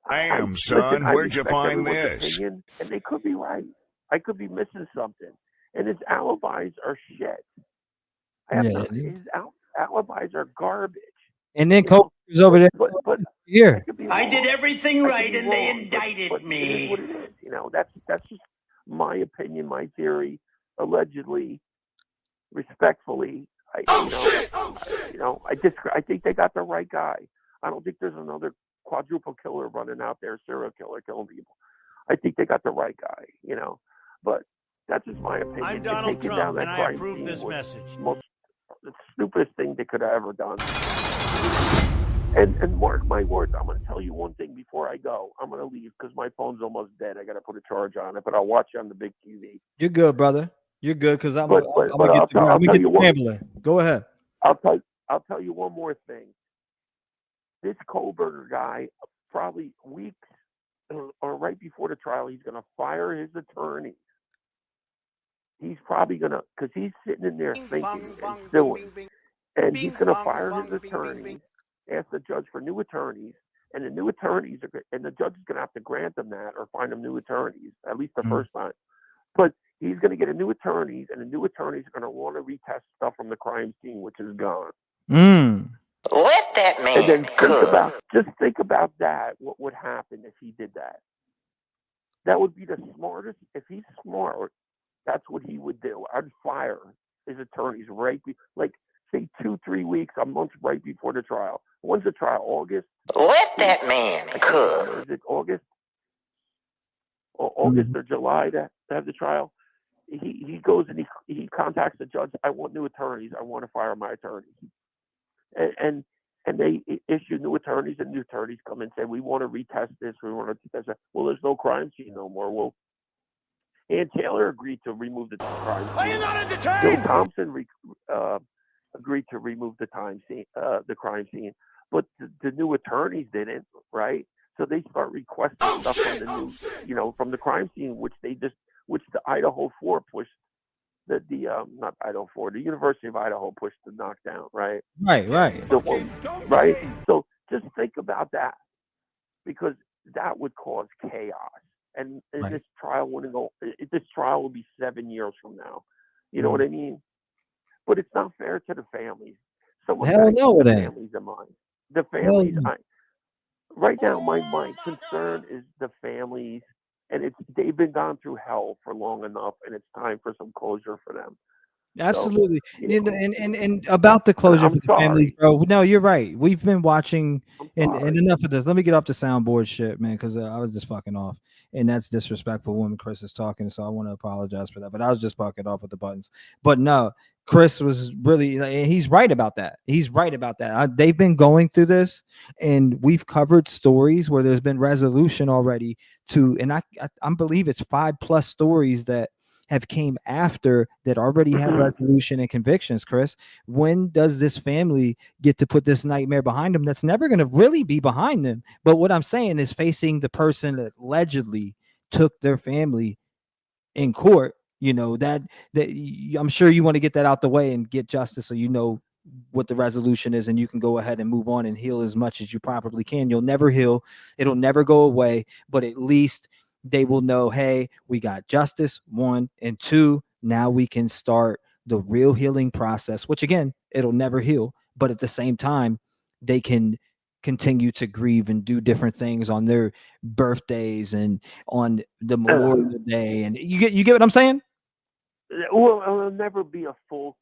Damn, son, where'd you find this? Opinion, and they could be right. I could be missing something. And his alibis are shit. His alibis are garbage. And then Kohberger's over there. But here. I did everything right, and they indicted me. It is what it is. That's just my opinion, my theory. Allegedly, respectfully, I think they got the right guy. I don't think there's another quadruple killer running out there, serial killer killing people. I think they got the right guy. But that's just my opinion. I'm Donald Trump, and I approve this message. The stupidest thing they could have ever done. And mark my words, I'm going to tell you one thing before I go. I'm going to leave because my phone's almost dead. I got to put a charge on it, but I'll watch you on the big TV. You're good, brother. You're good because I'm going to get the gambling. Go ahead. I'll tell you one more thing. This Kohberger guy, probably weeks or right before the trial, he's going to fire his attorney. He's probably going to, because he's sitting in there thinking and stewing. And he's going to fire his attorney, ask the judge for new attorneys, and the new attorneys, and the judge is going to have to grant them that or find them new attorneys, at least the first time. But he's going to get a new attorneys, and the new attorneys are going to want to retest stuff from the crime scene, which is gone. Let that man and then think about that, what would happen if he did that. That would be the smartest. If he's smart, that's what he would do. I'd fire his attorneys right. Like say 2-3 weeks, a month right before the trial. When's the trial? August? Let that man cook. Or is it August? Or August or July to have the trial? He goes and he contacts the judge. I want new attorneys. I want to fire my attorneys. And they issue new attorneys, and new attorneys come and say, we want to retest this. We want to test that. Well, there's no crime scene no more. Well, Ann Taylor agreed to remove the crime scene. Are you not entertained? Bill Thompson agreed to remove the crime scene, but the new attorneys didn't, right? So they start requesting stuff from the new, from the crime scene, which the Idaho 4 pushed. Not Idaho 4, the University of Idaho pushed to knock down, right? Right. Right. So just think about that, because that would cause chaos, and this trial wouldn't go. This trial will be 7 years from now. You know what I mean? But it's not fair to the families. Hell no, it ain't. Families of mine. The families. Right now, my concern is the families. And they've been gone through hell for long enough, and it's time for some closure for them. Absolutely. So, and about the closure for the families, bro. No, you're right. We've been watching, and enough of this. Let me get off the soundboard shit, man, because I was just fucking off. And that's disrespectful when Chris is talking. So I want to apologize for that. But I was just fucking off with the buttons. But no, Chris was really, he's right about that. He's right about that. They've been going through this, and we've covered stories where there's been resolution already to, and I believe it's 5+ stories that have came after that already have resolution and convictions. Chris, when does this family get to put this nightmare behind them? That's never going to really be behind them. But what I'm saying is facing the person that allegedly took their family in court. That I'm sure you want to get that out the way and get justice, so you know what the resolution is, and you can go ahead and move on and heal as much as you probably can. You'll never heal. It'll never go away, but at least they will know, hey, we got justice, 1, and 2. Now we can start the real healing process, which again, it'll never heal. But at the same time, they can continue to grieve and do different things on their birthdays and on the Memorial Day. And you get what I'm saying? Well, it'll never be a full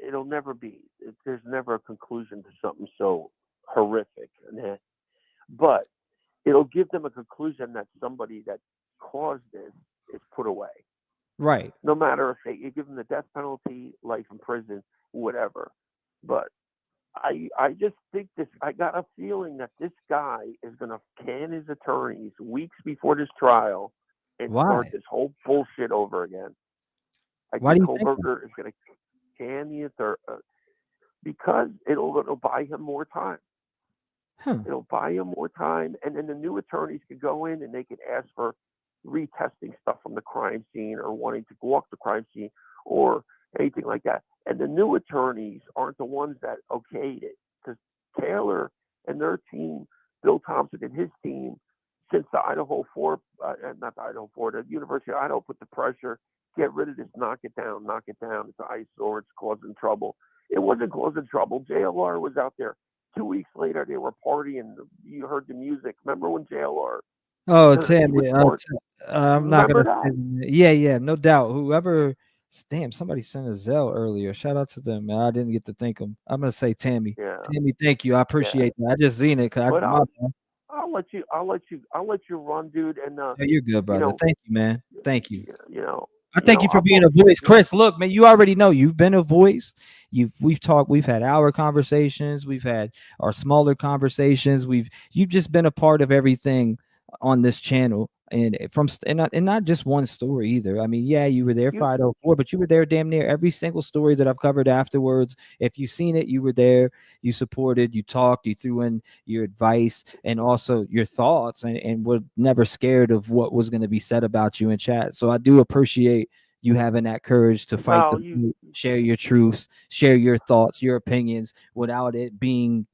it'll never be. There's never a conclusion to something so horrific. But it'll give them a conclusion that somebody that caused this is put away. Right. No matter if you give them the death penalty, life in prison, whatever. But I just think I got a feeling that this guy is going to can his attorneys weeks before this trial and start this whole bullshit over again. I think Kohberger is going to can the attorney because it'll buy him more time. It'll buy him more time, and then the new attorneys could go in and they could ask for retesting stuff from the crime scene or wanting to walk the crime scene or anything like that. And the new attorneys aren't the ones that okayed it, because Taylor and their team, Bill Thompson and his team, since the Idaho 4, not the Idaho 4, the University of Idaho put the pressure, get rid of this, knock it down. It's an eyesore, it's causing trouble. It wasn't causing trouble. JLR was out there. 2 weeks later, they were partying. You heard the music. Remember when JLR? Oh, Tammy, I'm not going to. Yeah, no doubt. Whoever, damn, somebody sent a Zelle earlier. Shout out to them, man. I didn't get to thank them. I'm going to say Tammy. Yeah. Tammy, thank you. I appreciate that. I just seen it. I'll let you run, dude. And you're good, brother. Thank you, man. Thank you. I I thank you for being a voice, Chris. Look, man, you already know you've been a voice. We've talked. We've had our conversations. We've had our smaller conversations. You've just been a part of everything on this channel, and not just one story either. I mean, yeah, you were there for Idaho 4, but you were there damn near every single story that I've covered afterwards. If you've seen it, you were there. You supported. You talked. You threw in your advice and also your thoughts, and were never scared of what was going to be said about you in chat. So I do appreciate you having that courage to fight share your truths, share your thoughts, your opinions without it being,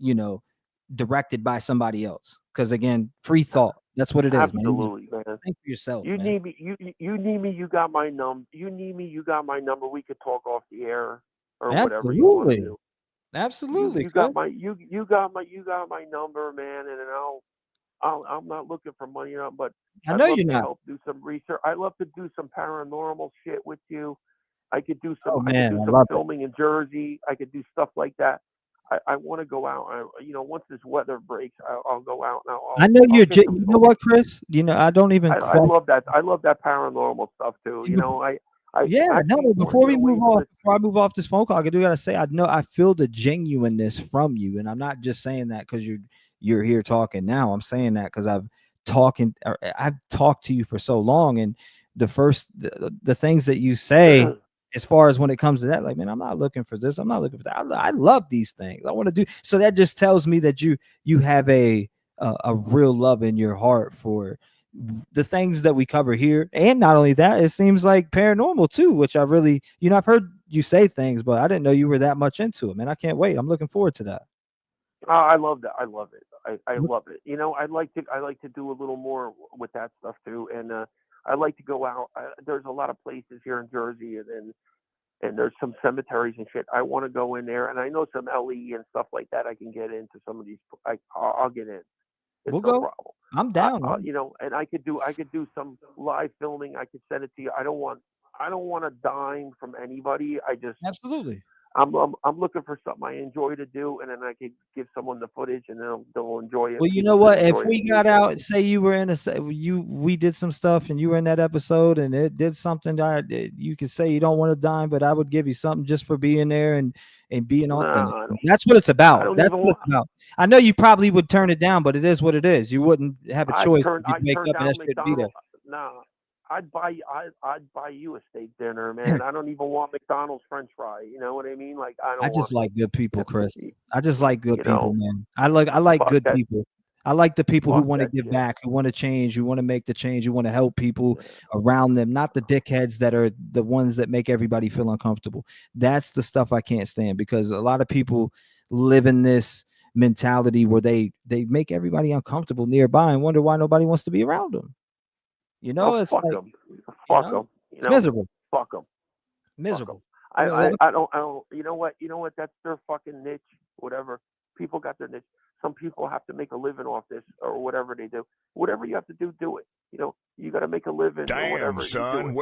directed by somebody else. Because again, free thought. That's what it is, man. Absolutely, man. Think for yourself. You man. need me. You need me. You got my number. You need me. You got my number. We could talk off the air or whatever you want to do. Absolutely. You got my number, man. And I'm not looking for money, but I know you're not. Help do some research. I love to do some paranormal shit with you. I could do some. Oh, I man, could do I some love it. filming in Jersey. I could do stuff like that. I want to go out. Once this weather breaks, I'll go out now. I know you're. You know what, Chris? I don't even. I love that. I love that paranormal stuff too. Yeah, actually no. Before wanted to get away from I move off this phone call, I do gotta say, I feel the genuineness from you, and I'm not just saying that because you're here talking now. I'm saying that because I've talked to you for so long, and the things that you say, as far as when it comes to that, like, man, I'm not looking for this. I'm not looking for that. I love these things. I want to do. So that just tells me that you have a real love in your heart for the things that we cover here. And not only that, it seems like paranormal too, which I really, I've heard you say things, but I didn't know you were that much into it, man. I can't wait. I'm looking forward to that. I love that. I love it. I love it. I like to do a little more with that stuff too. And I like to go out. There's a lot of places here in Jersey, and there's some cemeteries and shit. I want to go in there, and I know some LE and stuff like that. I can get into some of these. I'll get in. We'll go. Problem. I'm down. And I could do some live filming. I could send it to you. I don't want a dime from anybody. Absolutely. I'm looking for something I enjoy to do, and then I could give someone the footage, and they'll enjoy it. Well, you know what? If we got out, say you were in we did some stuff, and you were in that episode, and it did something that you could say you don't want a dime, but I would give you something just for being there and being authentic. That's what it's about. That's what it's about. I know you probably would turn it down, but it is what it is. You wouldn't have a choice. You'd make up and that shit be there. No. I'd buy you a steak dinner, man. I don't even want McDonald's French fry. You know what I mean? Like I just like good people, Chris. I just like good people, man. I like good people. I like the people who want to give back, who want to change, who want to make the change, who want to help people around them, not the dickheads that are the ones that make everybody feel uncomfortable. That's the stuff I can't stand, because a lot of people live in this mentality where they make everybody uncomfortable nearby and wonder why nobody wants to be around them. It's fuck like them. Fuck them. It's miserable. Fuck them. Miserable. I don't. You know what? That's their fucking niche. Whatever. People got their niche. Some people have to make a living off this or whatever they do. Whatever you have to do, do it. You got to make a living. Damn, or whatever. son,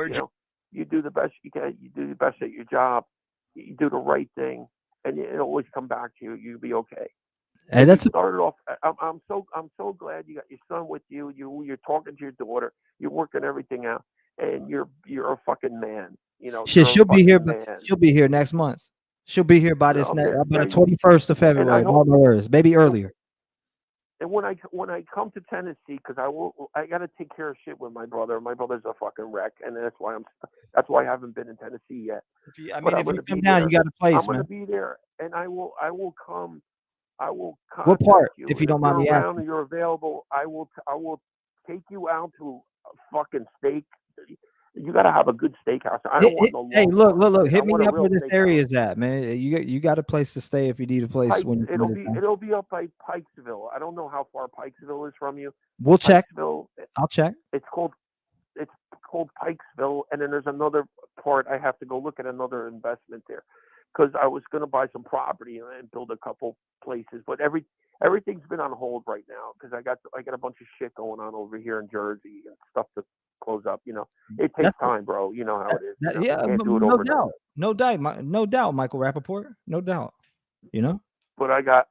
you do the best you can. You do the best at your job. You do the right thing, and it'll always come back to you. You'll be okay. And that's started off. I'm so glad you got your son with you. You're talking to your daughter. You're working everything out, and you're a fucking man. She'll be here, but she'll be here next month. She'll be here by about the 21st of February. Mark my words, maybe earlier. And when I come to Tennessee, because I got to take care of shit with my brother. My brother's a fucking wreck, and that's why I haven't been in Tennessee yet. If you come down, you got a place, I'm man. gonna be there, and I will come. I will contact what part, you. if you don't mind me asking? And you're available. I will take you out to a fucking steak. You got to have a good steakhouse. I don't want no. Hey, look! Hit me up where this area is at, man. You got a place to stay if you need a place. It'll be up by Pikesville. I don't know how far Pikesville is from you. We'll check. I'll check. It's called Pikesville, and then there's another part. I have to go look at another investment there, because I was going to buy some property and build a couple places, but everything's been on hold right now because I got a bunch of shit going on over here in Jersey and stuff to close up. It takes time, bro. You know how it is. Yeah, no doubt, Michael Rappaport, no doubt. But I got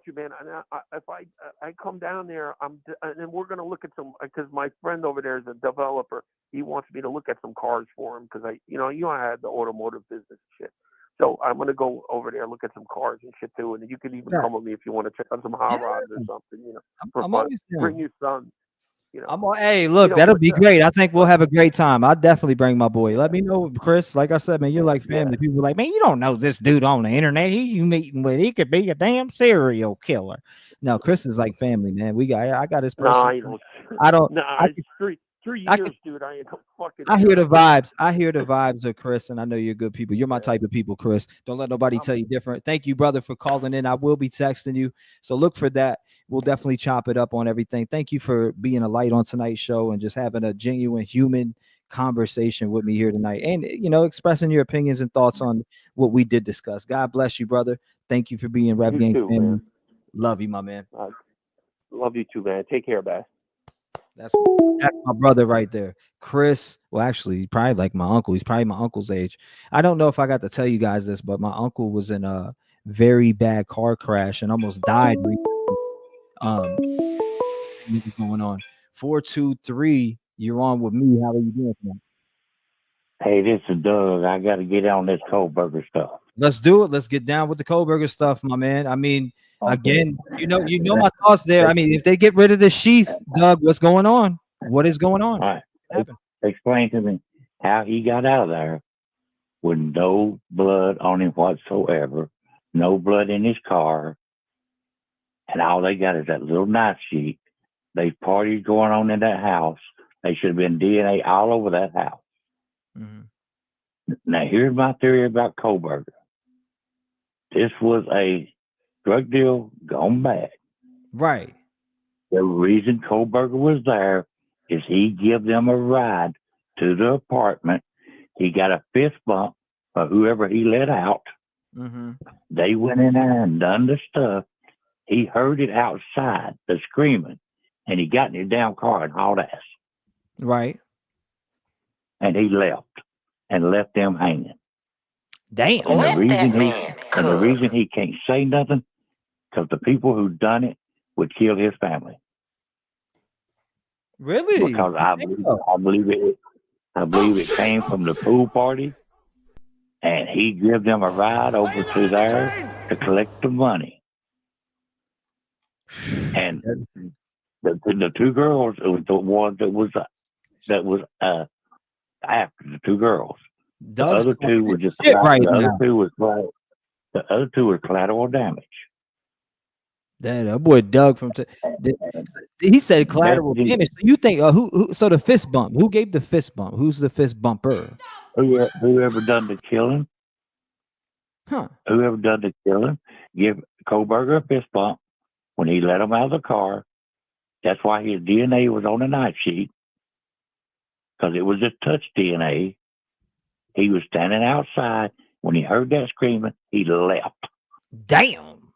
you, man. And if I come down there, and then we're gonna look at some, because my friend over there is a developer. He wants me to look at some cars for him because I had the automotive business and shit. So I'm gonna go over there, look at some cars and shit too. And you can even come with me if you want to check on some hot rods or something. For fun. Bring your son. Hey, look, that'll be great. I think we'll have a great time. I'll definitely bring my boy. Let me know, Chris. Like I said, man, you're like family. People are like, man, you don't know this dude on the internet. You meeting with? He could be a damn serial killer. No, Chris is like family, man. I got his person. I don't. It's 3 years, dude. I ain't fucking. I hear the vibes. I hear the vibes of Chris, and I know you're good people. You're my type of people, Chris. Don't let nobody tell you different. Thank you, brother, for calling in. I will be texting you, so look for that. We'll definitely chop it up on everything. Thank you for being a light on tonight's show and just having a genuine human conversation with me here tonight, and expressing your opinions and thoughts on what we did discuss. God bless you, brother. Thank you for being Rev Gang family. Love you, my man. Love you too, man. Take care, man. That's my brother right there, Chris. Well, actually, he's probably like my uncle. He's probably my uncle's age. I don't know if I got to tell you guys this, but my uncle was in a very bad car crash and almost died recently. What's going on? 423. You're on with me. How are you doing, man? Hey, this is Doug. I got to get on this Kohberger stuff. Let's do it. Let's get down with the Kohberger stuff, my man. I mean, again, you know my thoughts there. I mean, if they get rid of the sheath, Doug, what's going on? What is going on? All right. Explain to me how he got out of there with no blood on him whatsoever, no blood in his car, and all they got is that little knife sheet. They parties going on in that house. They should have been DNA all over that house. Now, here's my theory about Kohberger. This was a drug deal gone bad. Right. The reason Kohberger was there is he gave them a ride to the apartment. He got a fist bump for whoever he let out. They went in there and done the stuff. He heard it outside, the screaming, and he got in his damn car and hauled ass. Right. And he left them hanging. Damn. And the reason he can't say nothing, because the people who done it would kill his family. Really? Because I believe it came from the pool party, and he gave them a ride over to there to collect the money. And the two girls, it was the one that was after the two girls. The other two were just the other two were collateral damage. That boy Doug from he said collateral damage. So you think who? So the fist bump. Who gave the fist bump? Who's the fist bumper? Whoever done the killing. Huh? Whoever done the killing, give Kohberger a fist bump when he let him out of the car. That's why his DNA was on the knife sheet, because it was a touch DNA. He was standing outside. When he heard that screaming, he left. Damn.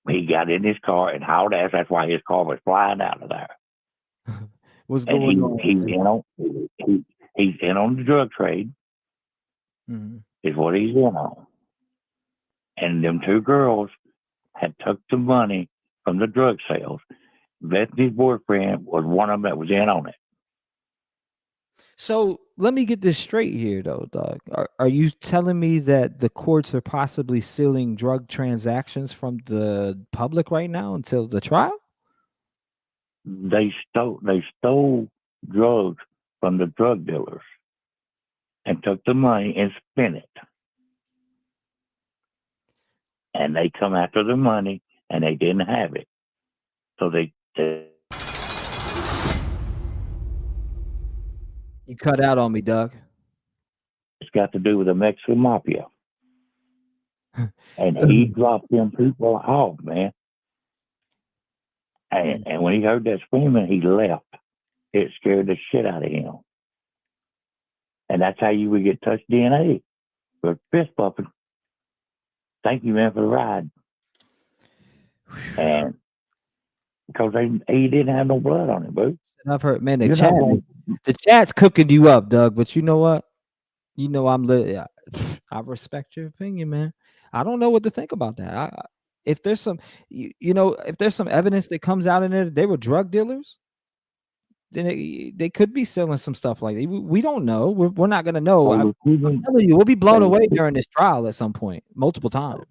He got in his car and hauled ass. That's why his car was flying out of there. What's going on? He's in on the drug trade. Is what he's in on. And them two girls had took the money from the drug sales. Bethany's boyfriend was one of them that was in on it. So let me get this straight here, though, Doug. Are you telling me that the courts are possibly sealing drug transactions from the public right now until the trial? They stole drugs from the drug dealers and took the money and spent it. And they come after the money, and they didn't have it. So they You cut out on me, Doug. It's got to do with the Mexican mafia. And he dropped them people off, man. And when he heard that screaming, he left. It scared the shit out of him. And that's how you would get touch DNA. But fist bumping. Thank you, man, for the ride. And because he didn't have no blood on him, boo. I've heard, man, the chat's cooking you up, Doug. But you know what? You know I respect your opinion, man. I don't know what to think about that. If there's some, if there's some evidence that comes out in there that they were drug dealers, then they could be selling some stuff like that. We don't know. We're not gonna know. I'm telling you, we'll be blown away during this trial at some point, multiple times.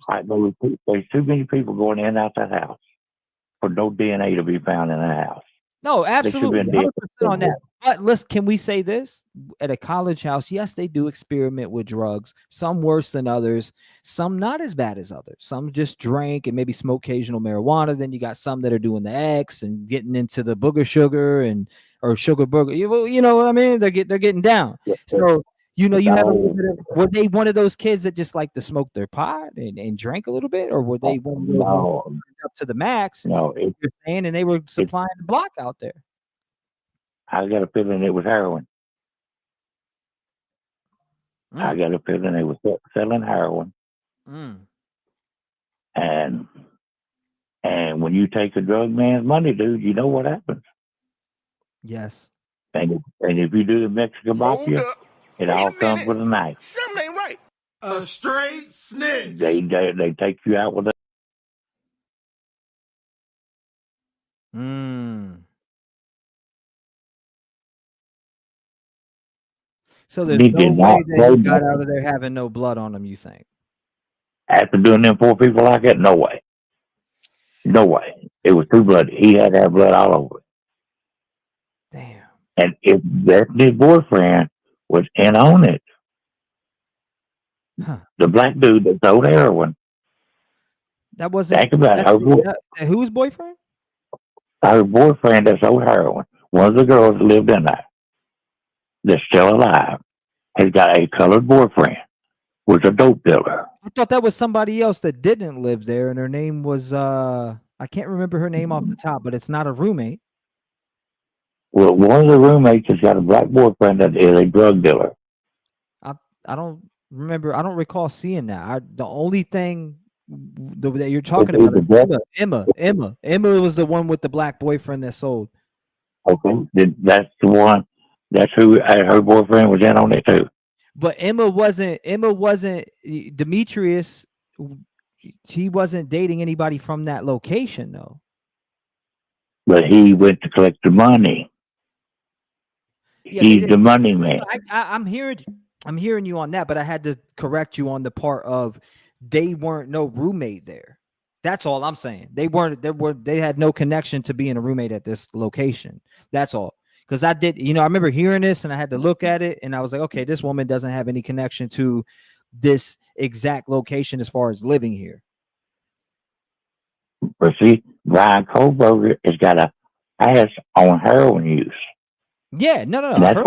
There's too many people going in and out that house for no DNA to be found in the house. No, absolutely, 100% on that. But can we say this? At a college house, yes, they do experiment with drugs. Some worse than others. Some not as bad as others. Some just drink and maybe smoke occasional marijuana. Then you got some that are doing the X and getting into the booger sugar or sugar burger. You know what I mean? They're getting down. So you have a little bit of, were they one of those kids that just like to smoke their pot and drink a little bit, or were they up to the max? No, you're saying, and they were supplying the block out there. I got a feeling it was heroin. I got a feeling they were selling heroin. And when you take a drug man's money, dude, you know what happens. Yes. And if you do the Mexican mafia, it all comes with a knife. Something ain't right. A straight snitch. They take you out with a. So there's no way that he got out of there having no blood on him, you think? After doing them 4 people like that, no way. No way. It was too bloody. He had to have blood all over it. Damn. And if that his boyfriend was in on it, the black dude that sold heroin. That wasn't. Think about it. Whose boyfriend? Her boyfriend that sold heroin. One of the girls that lived in there, that's still alive, has got a colored boyfriend, was a dope dealer. I thought that was somebody else that didn't live there, and her name was I can't remember her name off the top, but it's not a roommate. Well, one of the roommates has got a black boyfriend that is a drug dealer. I don't remember. I don't recall seeing that. The only thing that you're talking about is Emma was the one with the black boyfriend that sold. Okay, that's the one. That's who her boyfriend was in on it too. But Emma wasn't Demetrius. He wasn't dating anybody from that location though. But he went to collect the money. Yeah, he's the money man. I'm hearing you on that, but I had to correct you on the part of they weren't no roommate there. That's all I'm saying. They had no connection to being a roommate at this location. That's all. Because I remember hearing this and I had to look at it and I was like, okay, this woman doesn't have any connection to this exact location as far as living here. But see, Bryan Kohberger has got a pass on heroin use. Yeah, no. And that's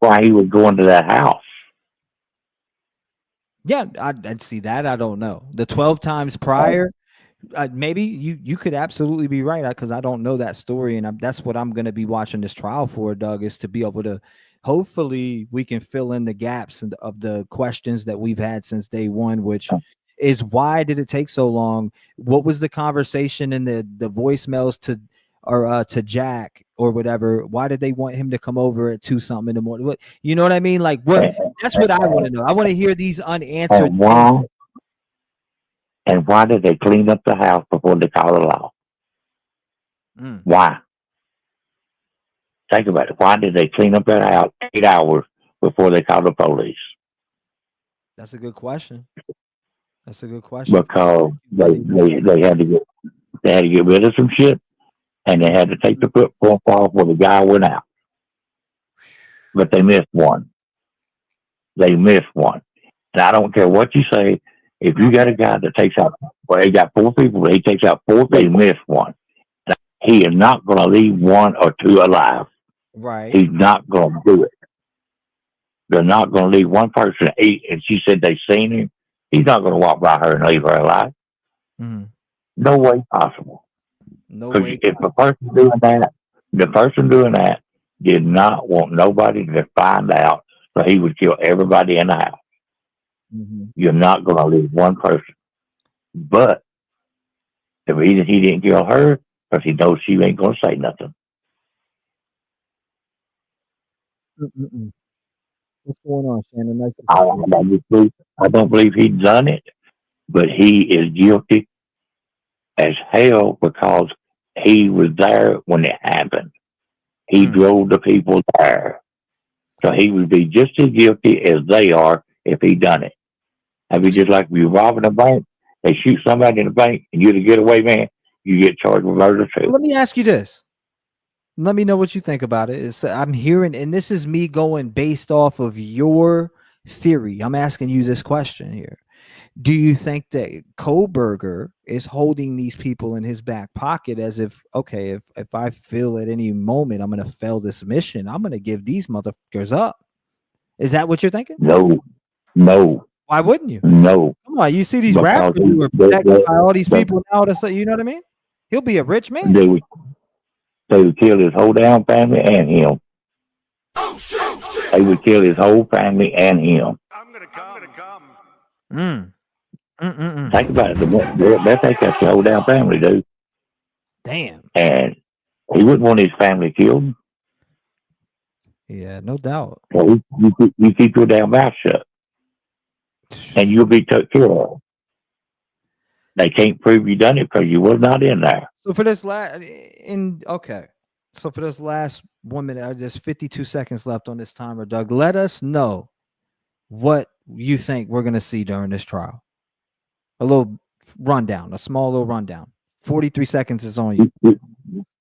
why he was going to that house. Yeah, I'd see that. I don't know. The 12 times prior, maybe you could absolutely be right because I don't know that story, and that's what I'm going to be watching this trial for, Doug, is to be able to. Hopefully, we can fill in the gaps of the questions that we've had since day one, which is why did it take so long? What was the conversation in the voicemails to Jack or whatever? Why did they want him to come over at 2 something in the morning? What, you know what I mean? Like what? That's what I want to know. I want to hear these unanswered. And why did they clean up the house before they called the law? Why? Think about it. Why did they clean up that house 8 hours before they called the police? That's a good question. Because they had to get rid of some shit, and they had to take the football off where the guy went out. But they missed one. And I don't care what you say. If you got a guy that takes out, he got 4 people, he takes out 4, they missed one. He is not going to leave 1 or 2 alive. Right. He's not going to do it. They're not going to leave one person. And she said they seen him. He's not going to walk by her and leave her alive. Mm-hmm. No way possible. No way. If the person doing that did not want nobody to find out, so he would kill everybody in the house. Mm-hmm. You're not going to leave one person. But the reason he didn't kill her, because he knows she ain't going to say nothing. What's going on, Shannon? Nice to see you. I don't believe he done it, but he is guilty as hell because he was there when it happened. He drove the people there. So he would be just as guilty as they are if he done it. I mean, just like if you're robbing a bank, they shoot somebody in the bank and you're the getaway man, you get charged with murder too. Let me ask you this. Let me know what you think about it. I'm hearing, and this is me going based off of your theory. I'm asking you this question here. Do you think that Kohberger is holding these people in his back pocket as if, okay, if I feel at any moment I'm going to fail this mission, I'm going to give these motherfuckers up? Is that what you're thinking? No. Why wouldn't you? No. Come on, you see these rappers who are protected by all these people now to say, you know what I mean? He'll be a rich man. They would kill his whole damn family and him. They would kill his whole family and him. I'm gonna come. Think about it. They take out your whole damn family, dude. Damn. And He wouldn't want his family killed. Yeah, no doubt. So you keep your damn mouth shut, and you'll be took care of. They can't prove you done it because you was not in there. So for this last, So for this last 1 minute, there's 52 seconds left on this timer, Doug. Let us know what you think we're going to see during this trial. A little rundown, a small little rundown. 43 seconds is on you.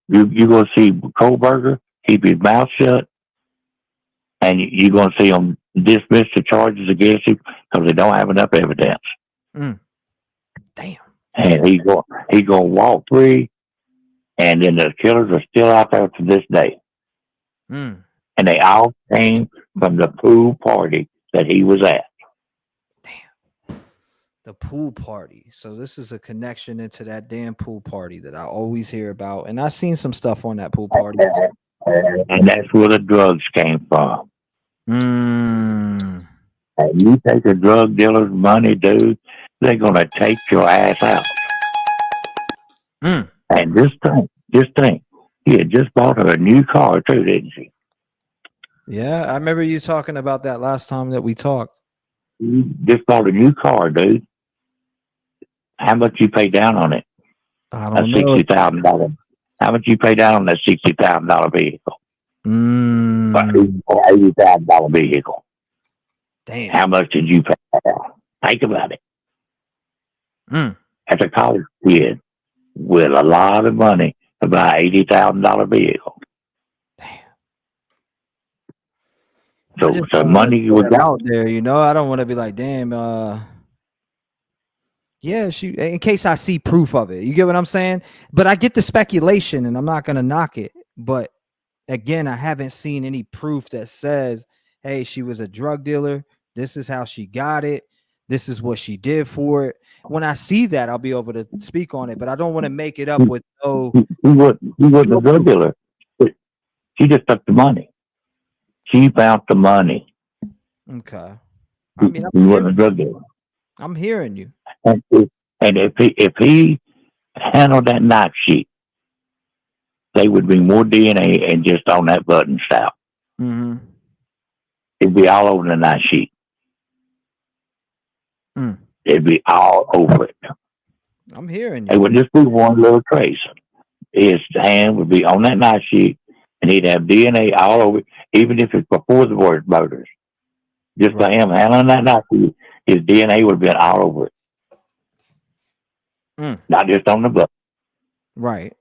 You're going to see Kohberger keep his mouth shut, and you're going to see him dismiss the charges against him because they don't have enough evidence. Damn. And he's going to walk free, and then the killers are still out there to this day. And they all came from the pool party that he was at. The pool party. So this is a connection into that damn pool party that I always hear about. And I've seen some stuff on that pool party. And that's where the drugs came from. And you take a drug dealer's money, dude, they're going to take your ass out. And just think, he had just bought her a new car too, didn't she? Yeah, I remember you talking about that last time that we talked. You just bought a new car, dude. How much you pay down on it? I don't know. $60,000. How much you pay down on that $60,000 vehicle? Or $80,000 vehicle. Damn. How much did you pay down? Think about it. As a college kid with a lot of money to buy an $80,000 vehicle. So money you was out there, you know. I don't want to be like, damn, yeah, she, in case I see proof of it. You get what I'm saying? But I get the speculation and I'm not gonna knock it. But again, I haven't seen any proof that says, hey, she was a drug dealer. This is how she got it. This is what she did for it. When I see that, I'll be able to speak on it. But I don't want to make it up with no. He wasn't a drug dealer. She just took the money. She found the money. Okay. I mean, he wasn't a drug dealer. I'm hearing you. And if he handled that knife sheet, they would be more DNA and just on that button style. It'd be all over the knife sheet. It'd be all over it. I'm hearing you. It would just be one little trace. His hand would be on that knife sheet, and he'd have DNA all over it, even if it's before the murders. Just by him handling that knife sheet, his DNA would have been all over it. Not just on the butt. Right.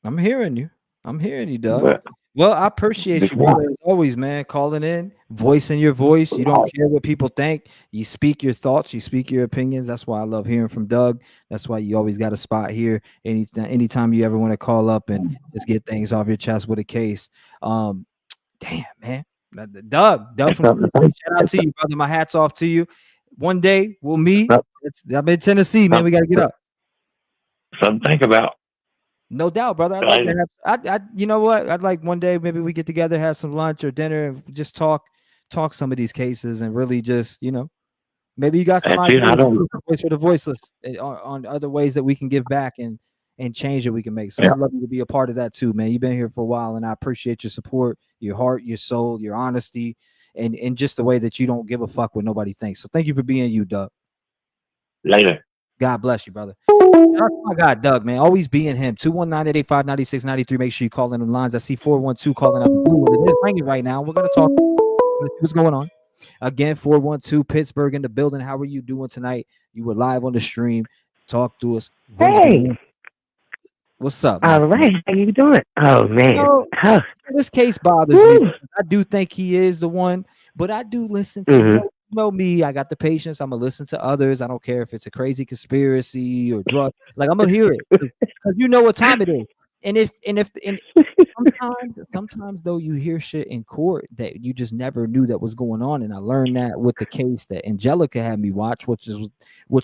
I'm hearing you. I'm hearing you, Doug. Well, I appreciate you, brother, as always, man, calling in, voicing your voice. You don't care what people think. You speak your thoughts. You speak your opinions. That's why I love hearing from Doug. That's why you always got a spot here. Anytime you ever want to call up and just get things off your chest with a case. Damn, man. Doug from shout out to you, brother. My hat's off to you. One day we'll meet. I'm in Tennessee, man. We got to get up. Something to think about. No doubt, brother. I'd like to have, you know what? I'd like one day maybe we get together, have some lunch or dinner, and just talk some of these cases and really just, you know, maybe you got some ideas for the voiceless on other ways that we can give back and change that we can make. So I'd love you to be a part of that too, man. You've been here for a while, and I appreciate your support, your heart, your soul, your honesty, and just the way that you don't give a fuck what nobody thinks. So thank you for being you, Doug. Later. God bless you, brother. Shout out to my God, Doug, man. Always being him. 219-885-9693. Make sure you call in them lines. I see 412 calling up. It is ringing right now. We're going to talk. Let's see what's going on. Again, 412 Pittsburgh in the building. How are you doing tonight? You were live on the stream. Talk to us. Hey. What's up? All right. How you doing? Oh, man. You know, this case bothers me. I do think he is the one, but I do listen to you know me, I got the patience. I'm gonna listen to others. I don't care if it's a crazy conspiracy or drug. Like I'm gonna hear it because you know what time it is. And sometimes though you hear shit in court that you just never knew that was going on. And I learned that with the case that Angelica had me watch, which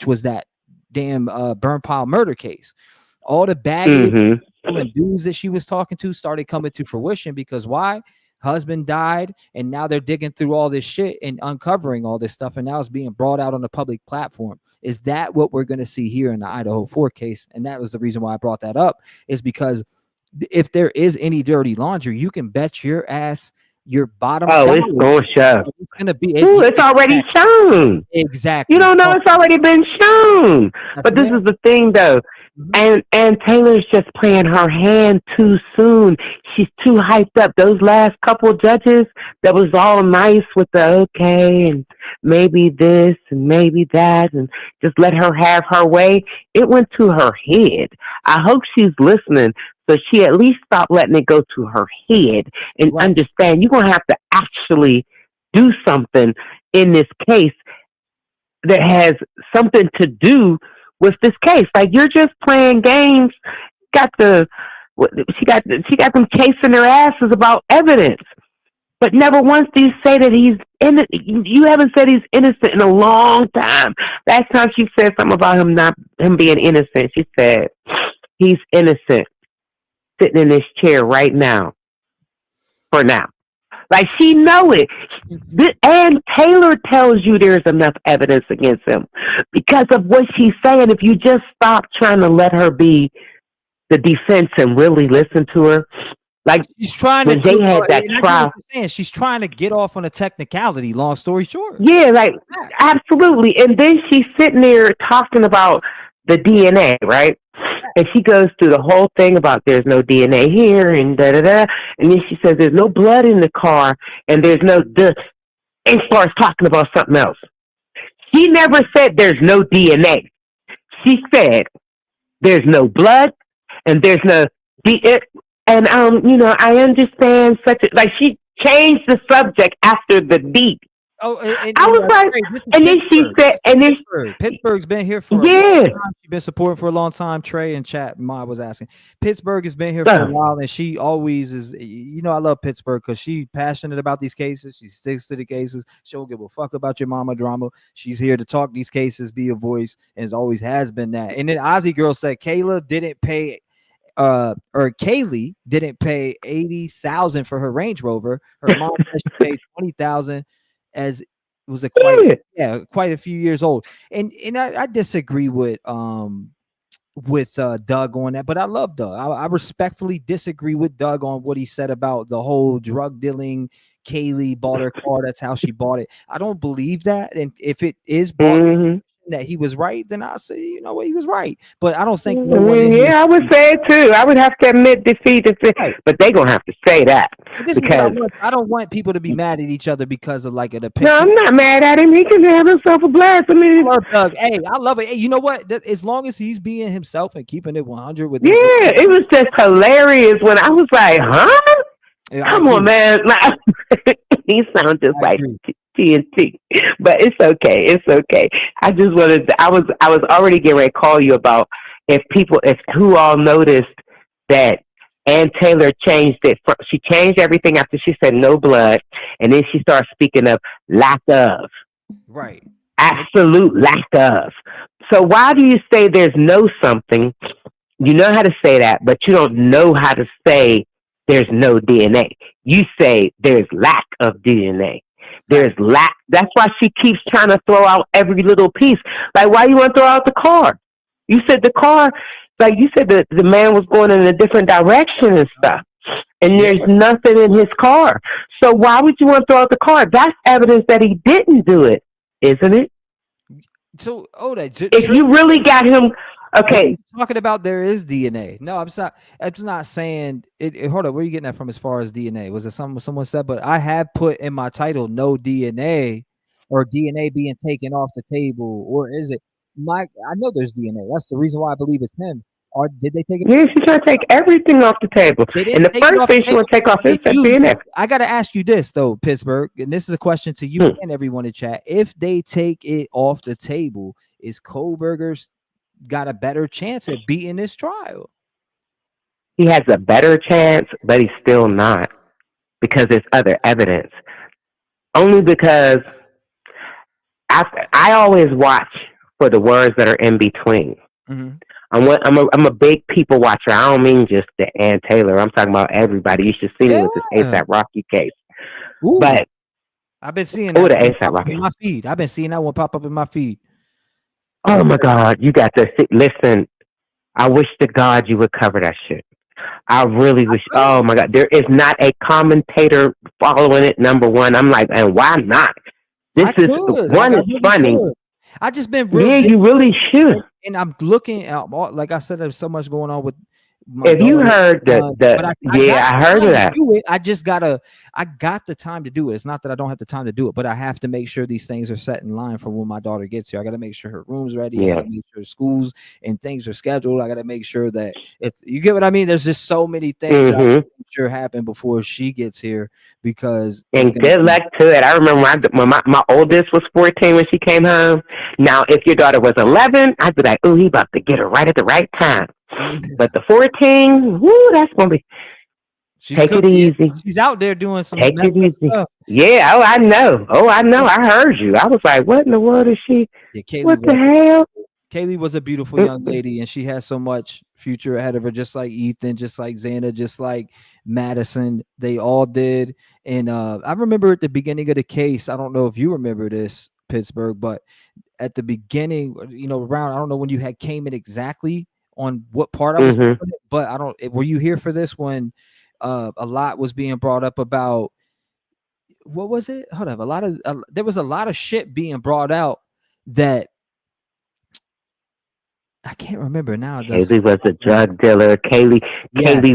was that damn burn pile murder case. All the baggage and dudes that she was talking to started coming to fruition because why? Husband died, and now they're digging through all this shit and uncovering all this stuff, and now it's being brought out on the public platform. Is that what we're going to see here in the Idaho 4 case? And that was the reason why I brought that up, is because if there is any dirty laundry, you can bet your ass your bottom. Oh, it's going to show. It's going to be. It's already shown. Exactly. You don't know it's already been shown. But this is the thing, though. And Taylor's just playing her hand too soon. She's too hyped up. Those last couple judges that was all nice with the okay and maybe this and maybe that and just let her have her way. It went to her head. I hope she's listening so she at least stop letting it go to her head and understand you're going to have to actually do something in this case that has something to do with this case. Like, you're just playing games. She got them chasing their asses about evidence, but never once do you say that he's innocent. You haven't said he's innocent in a long time. Last time she said something about him being innocent, she said he's innocent, sitting in this chair right now. For now. Like, she know it. And Taylor tells you there's enough evidence against him because of what she's saying. If you just stop trying to let her be the defense and really listen to her. Like, she's trying when they had that trial. She's trying to get off on a technicality, long story short. Yeah, like, absolutely. And then she's sitting there talking about the DNA, right? And she goes through the whole thing about there's no DNA here and da-da-da. And then she says there's no blood in the car and there's no... And starts talking about something else. She never said there's no DNA. She said there's no blood and there's no... And, I understand like, she changed the subject after the D. Oh, I was like, and then she said, and then Pittsburgh's been here for a long time. She's been supporting for a long time. Trey and Chat Ma was asking. Pittsburgh has been here for a while, and she always is. I love Pittsburgh because she's passionate about these cases. She sticks to the cases. She don't give a fuck about your mama drama. She's here to talk these cases, be a voice, and always has been that. And then Ozzy Girl said Kaylee didn't pay $80,000 for her Range Rover. Her mom said she paid $20,000. As it was quite a few years old, and I disagree with Doug on that, but I love Doug. I respectfully disagree with Doug on what he said about the whole drug dealing. Kaylee bought her car. That's how she bought it. I don't believe that, and if it is bought, that he was right, then I'll say, he was right. But I don't think I would say it too. I would have to admit defeat, but they're gonna have to say that because I don't want people to be mad at each other because of like an opinion. No, I'm not mad at him. He can have himself a blast. I mean, Doug, hey, I love it. Hey, you know what? As long as he's being himself and keeping it 100 with it was just hilarious when I was like, huh? Yeah, come on, man. He sounds just like TNT, but it's okay. It's okay. I just wanted to, I was already getting ready to call you about if who all noticed that Ann Taylor changed it. She changed everything after she said no blood, and then she started speaking of lack of. Right. Absolute lack of. So why do you say there's no something? You know how to say that, but you don't know how to say there's no DNA. You say there's lack of DNA. There's lack. That's why she keeps trying to throw out every little piece. Like, why you want to throw out the car? You said the car, like you said, the man was going in a different direction and stuff. And there's nothing in his car. So why would you want to throw out the car? That's evidence that he didn't do it, isn't it? So, if you really got him, okay. Talking about there is DNA. No, I'm not saying it. Hold on, where are you getting that from as far as DNA? Was it something someone said? But I have put in my title no DNA or DNA being taken off the table, or is it I know there's DNA. That's the reason why I believe it's him. Or did they take it? Yeah, she's trying to take everything off the table. And the first thing she want to take off is DNA. I got to ask you this, though, Pittsburgh, and this is a question to you and everyone in chat. If they take it off the table, is Kohberger's got a better chance at beating this trial? He has a better chance, but he's still not because there's other evidence. Only because I always watch for the words that are in between. Mm-hmm. I'm a big people watcher. I don't mean just the Ann Taylor. I'm talking about everybody. You should see me with this ASAP Rocky case. Ooh. But I've been seeing that the ASAP Rocky in my feed. I've been seeing that one pop up in my feed. Oh my God, you got to listen. I wish to God you would cover that shit I really wish. Oh my God, there is not a commentator following it. Number one, I'm like, and why not? This is one is funny. I just been real. Yeah, you really should. And I'm looking at, like I said, there's so much going on with my If you heard I heard of that. I just I got the time to do it. It's not that I don't have the time to do it, but I have to make sure these things are set in line for when my daughter gets here. I got to make sure her room's ready. Yeah. I got to make sure schools and things are scheduled. I got to make sure that if you get what I mean, there's just so many things that I make sure happen before she gets here, because and good luck to it. I remember when my oldest was 14 when she came home. Now, if your daughter was 11, I'd be like, "Ooh, he about to get her right at the right time." But the 14, woo, that's gonna be. Take it easy. She's out there doing some. Take it easy. Stuff. Yeah. Oh, I know. I heard you. I was like, "What in the world is she? Yeah, what the hell?" Kaylee was a beautiful young lady, and she has so much future ahead of her, just like Ethan, just like Xana, just like Madison. They all did. And I remember at the beginning of the case, I don't know if you remember this, Pittsburgh, but at the beginning, around, I don't know when you came in exactly on what part I was doing it, but were you here for this when a lot was being brought up about, what was it? Hold on, there was a lot of shit being brought out that I can't remember now. Kaylee was a drug dealer. Kaylee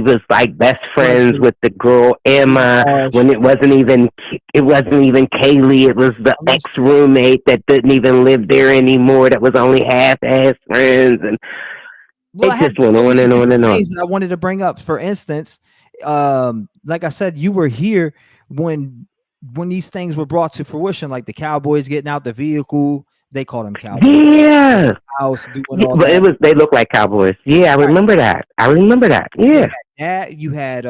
was like best friends with the girl Emma when it wasn't even Kaylee. It was the ex-roommate that didn't even live there anymore. That was only half-ass friends, and it just went on and on and on. I wanted to bring up, for instance, like I said, you were here when these things were brought to fruition, like the Cowboys getting out the vehicle. They call them Cowboys. Yeah. House doing all but that. They look like Cowboys. Yeah, I remember that. Yeah. You had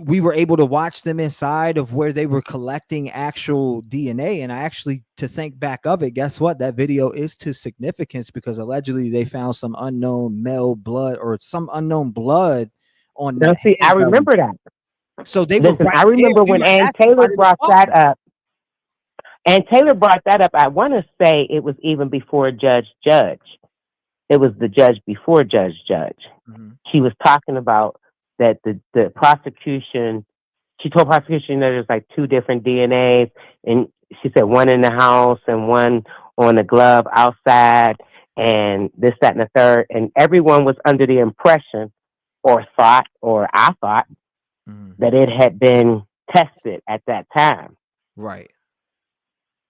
we were able to watch them inside of where they were collecting actual DNA. And I actually, to think back of it, guess what? That video is to significance, because allegedly they found some unknown male blood or some unknown blood on that. See, I remember that. So they were. I remember when Ann Taylor brought that up. And Taylor brought that up. I want to say it was even before Judge. It was the judge before Judge. She was talking about that the prosecution. She told prosecution that there's like two different DNAs, and she said one in the house and one on the glove outside, and this, that, and the third. And everyone was under the impression, or thought, or I thought, that it had been tested at that time. Right.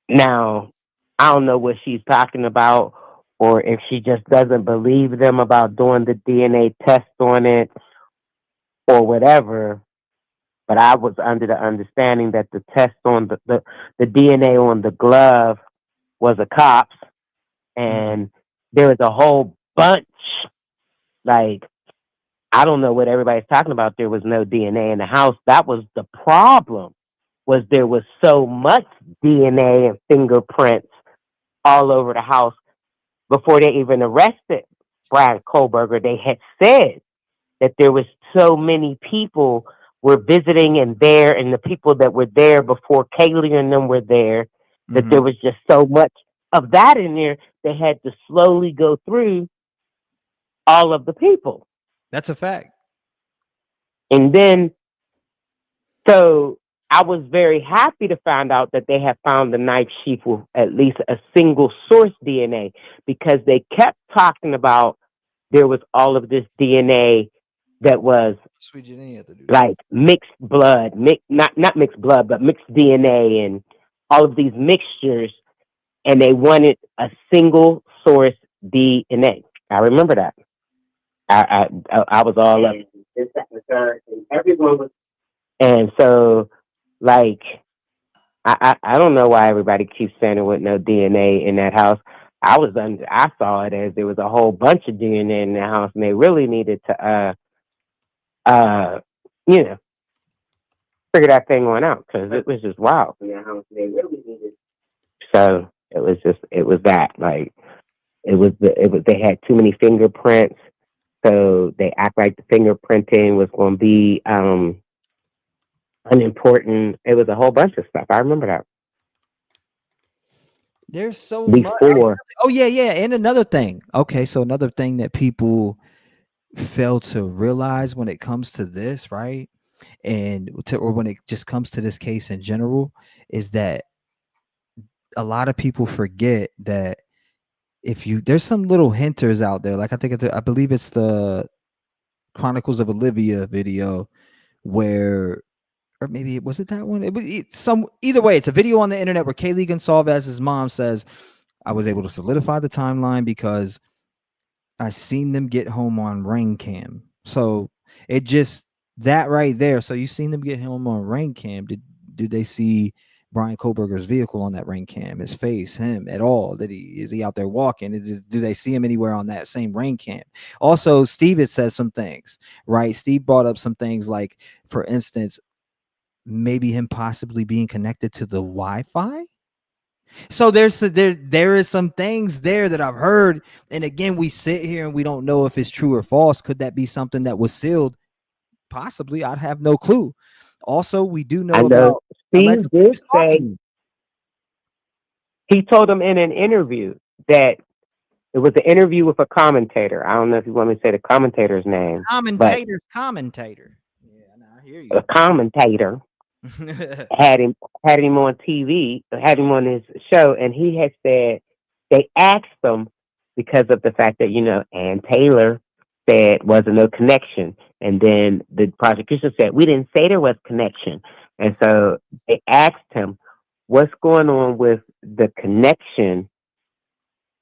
Now, I don't know what she's talking about, or if she just doesn't believe them about doing the DNA test on it or whatever. But I was under the understanding that the test on the DNA on the glove was a cop's, and there was a whole bunch. Like, I don't know what everybody's talking about. There was no DNA in the house. That was the problem. Was there was so much DNA and fingerprints all over the house before they even arrested Bryan Kohberger. They had said that there was so many people were visiting and there, and the people that were there before Kaylee and them were there, that there was just so much of that in there. They had to slowly go through all of the people. That's a fact. And then, so I was very happy to find out that they had found the knife sheath with at least a single source DNA, because they kept talking about there was all of this DNA that was like mixed blood, not mixed blood, but mixed DNA and all of these mixtures, and they wanted a single source DNA. I remember that. I was all up. And everyone was, and so, like, I don't know why everybody keeps saying there was no DNA in that house. I saw it as there was a whole bunch of DNA in the house, and they really needed to figure that thing on out, because it was just wild in that house. They really needed. So it was that, like, they had too many fingerprints, so they act like the fingerprinting was going to be unimportant. It was a whole bunch of stuff. I remember that. There's so much. Oh yeah. And another thing. Okay, so another thing that people fail to realize when it comes to this, right? Or when it just comes to this case in general, is that a lot of people forget that there's some little hinters out there, like I believe it's the Chronicles of Olivia video where, or maybe was it that one? Either way, it's a video on the internet where Kaylee Gonsalvez's mom says, I was able to solidify the timeline because I seen them get home on Ring Cam. So it just that right there. So you seen them get home on Ring Cam. Did they see Bryan Kohberger's vehicle on that Ring Cam? His face, him at all? Is he out there walking? Do they see him anywhere on that same Ring Cam? Also, Steve had said some things, right? Steve brought up some things like, for instance, maybe him possibly being connected to the Wi-Fi. So there is some things there that I've heard, and again, we sit here and we don't know if it's true or false. Could that be something that was sealed? Possibly. I'd have no clue. Also, we do know about Steve did say, he told him in an interview that it was an interview with a commentator. I don't know if you want me to say the commentator's name. Commentator. Yeah, I hear you. A commentator had him on TV, had him on his show, and he had said they asked him because of the fact that, Ann Taylor said wasn't no connection, and then the prosecution said we didn't say there was connection, and so they asked him what's going on with the connection.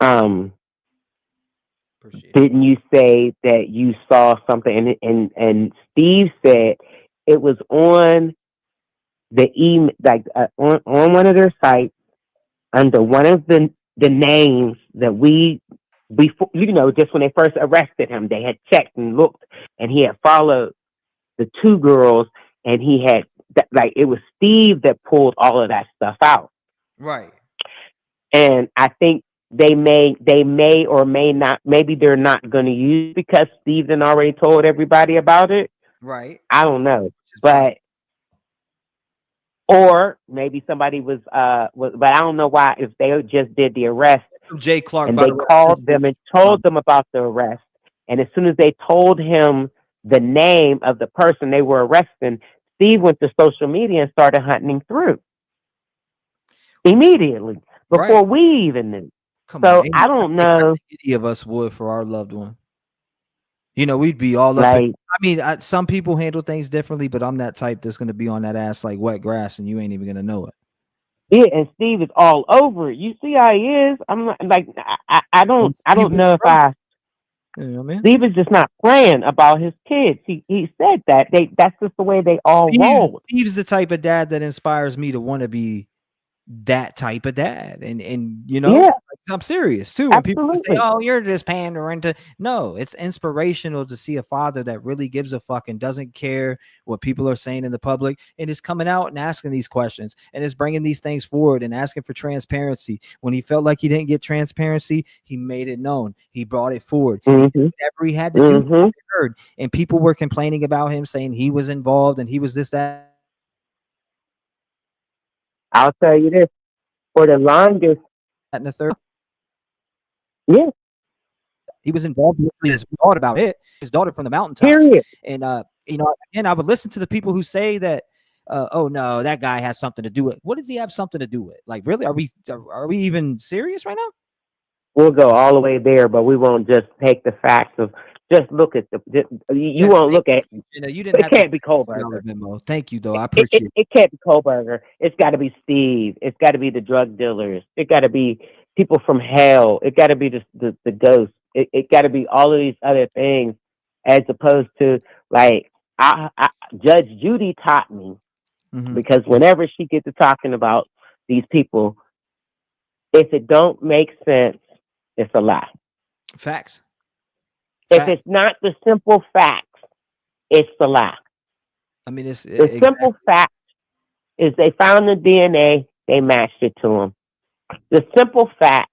Didn't you say that you saw something? And Steve said it was on the email, like on one of their sites under one of the names that before, just when they first arrested him, they had checked and looked, and he had followed the two girls, and he had it was Steve that pulled all of that stuff out. Right. And I think they may or may not, maybe they're not going to use, because Steve then already told everybody about it. Right. I don't know, but or maybe somebody was, but I don't know why, if they just did the arrest. Jay Clark, and they called them and told them about the arrest. And as soon as they told him the name of the person they were arresting, Steve went to social media and started hunting through immediately before we even knew. I don't know. Any of us would for our loved one. We'd be all up. I mean, some people handle things differently, but I'm that type that's going to be on that ass like wet grass, and you ain't even going to know it. Yeah, and Steve is all over it. You see how he is? I'm not, like, I don't know if I. Steve is just not playing about his kids. He said that that's just the way they all roll. Steve's the type of dad that inspires me to want to be that type of dad, and I'm serious too. When people say, "Oh, you're just pandering to," no, it's inspirational to see a father that really gives a fuck and doesn't care what people are saying in the public, and is coming out and asking these questions, and is bringing these things forward and asking for transparency. When he felt like he didn't get transparency, he made it known. He brought it forward. Whatever he had to do, he heard, and people were complaining about him, saying he was involved and he was this, that. I'll tell you this, for the longest, and the third, he was involved with his daughter about it, his daughter from the mountaintops. Period. And again, I would listen to the people who say that, oh no, that guy has something to do with it. What does he have something to do with? Like, really, are we even serious right now? We'll go all the way there, but we won't just take the facts of. Just look at you won't look at. You didn't. It can't be Kohberger. Thank you, though. I appreciate it. It can't be Kohberger. It's got to be Steve. It's got to be the drug dealers. It got to be people from hell. It got to be the ghosts. It got to be all of these other things, as opposed to like Judge Judy taught me, because whenever she gets to talking about these people, if it don't make sense, it's a lie. Facts. If it's not the simple facts, it's the lie. I mean, it's the simple fact is they found the DNA, they matched it to him. The simple fact,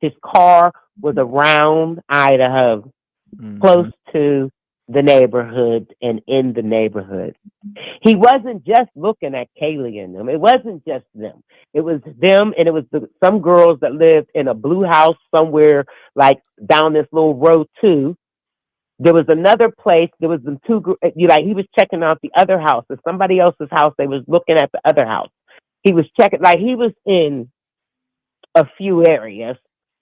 his car was around Idaho, close to the neighborhood and in the neighborhood. He wasn't just looking at Kaylee and them. It wasn't just them. It was them, and it was some girls that lived in a blue house somewhere, like down this little road too. There was another place. There was the he was checking out the other house. At somebody else's house, they was looking at the other house. He was checking, like he was in a few areas,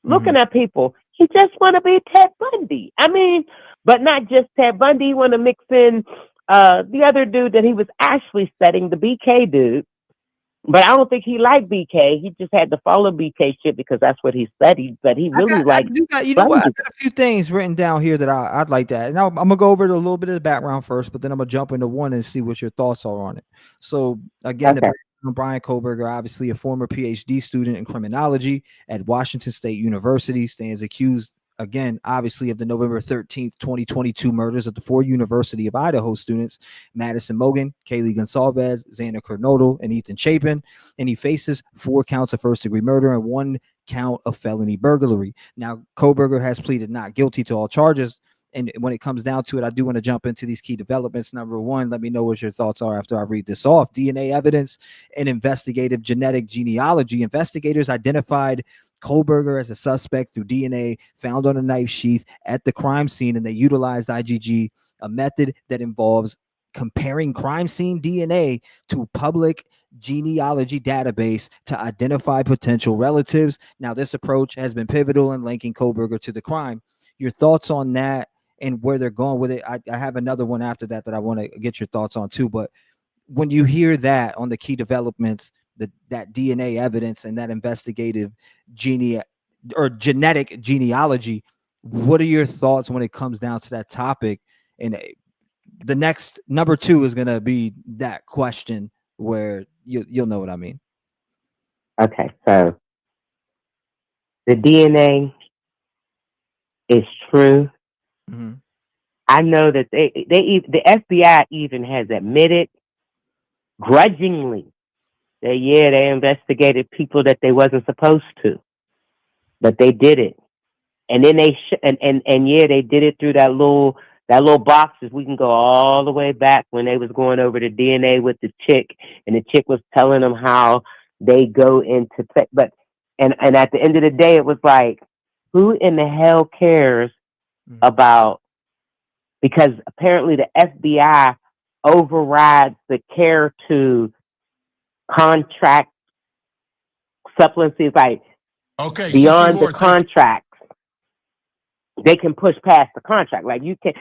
looking at people. He just want to be Ted Bundy. I mean, but not just Ted Bundy. He want to mix in the other dude that he was actually studying, the BK dude. But I don't think he liked BK. He just had to follow BK shit because that's what he studied. But he really liked. You know what? I got a few things written down here that I'd like that. Now I'm gonna go over a little bit of the background first, but then I'm gonna jump into one and see what your thoughts are on it. So again, Bryan Kohberger, obviously a former PhD student in criminology at Washington State University, stands accused again, obviously, of the November 13th, 2022 murders of the 4 University of Idaho students, Madison Mogen, Kaylee Gonsalves, Xander Kernodle, and Ethan Chapin. And he faces 4 counts of first-degree murder and 1 count of felony burglary. Now, Kohberger has pleaded not guilty to all charges. And when it comes down to it, I do want to jump into these key developments. Number one, let me know what your thoughts are after I read this off. DNA evidence and investigative genetic genealogy. Investigators identified Kohberger as a suspect through DNA found on a knife sheath at the crime scene, and they utilized IgG, a method that involves comparing crime scene DNA to public genealogy database to identify potential relatives. Now, this approach has been pivotal in linking Kohberger to the crime. Your thoughts on that and where they're going with it? I have another one after that I want to get your thoughts on too. But when you hear that on the key developments, that DNA evidence and that investigative genetic genealogy, what are your thoughts when it comes down to that topic? And the next number 2 is going to be that question where you'll know what I mean. Okay, so the DNA is true. I know that the FBI even has admitted grudgingly that they investigated people that they wasn't supposed to, but they did it, and then they they did it through that little boxes. We can go all the way back when they was going over the DNA with the chick, and the chick was telling them how they go into and at the end of the day, it was like, who in the hell cares about? Because apparently the FBI overrides the care to contract supplements, like beyond the contract. They can push past the contract. Like you can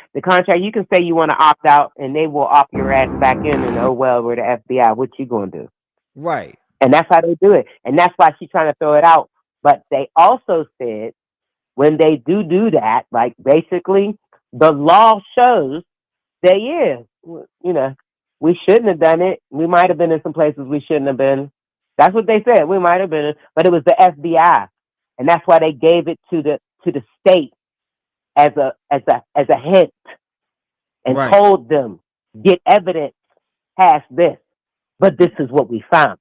say you want to opt out, and they will opt your ass back in. And oh well, we're the FBI. What you gonna do? Right. And that's how they do it. And that's why she's trying to throw it out. But they also said when they do that, like basically the law shows that we shouldn't have done it. We might have been in some places we shouldn't have been. That's what they said. We might have been, but it was the FBI, and that's why they gave it to the state as a hint, and told them, get evidence past this. But this is what we found.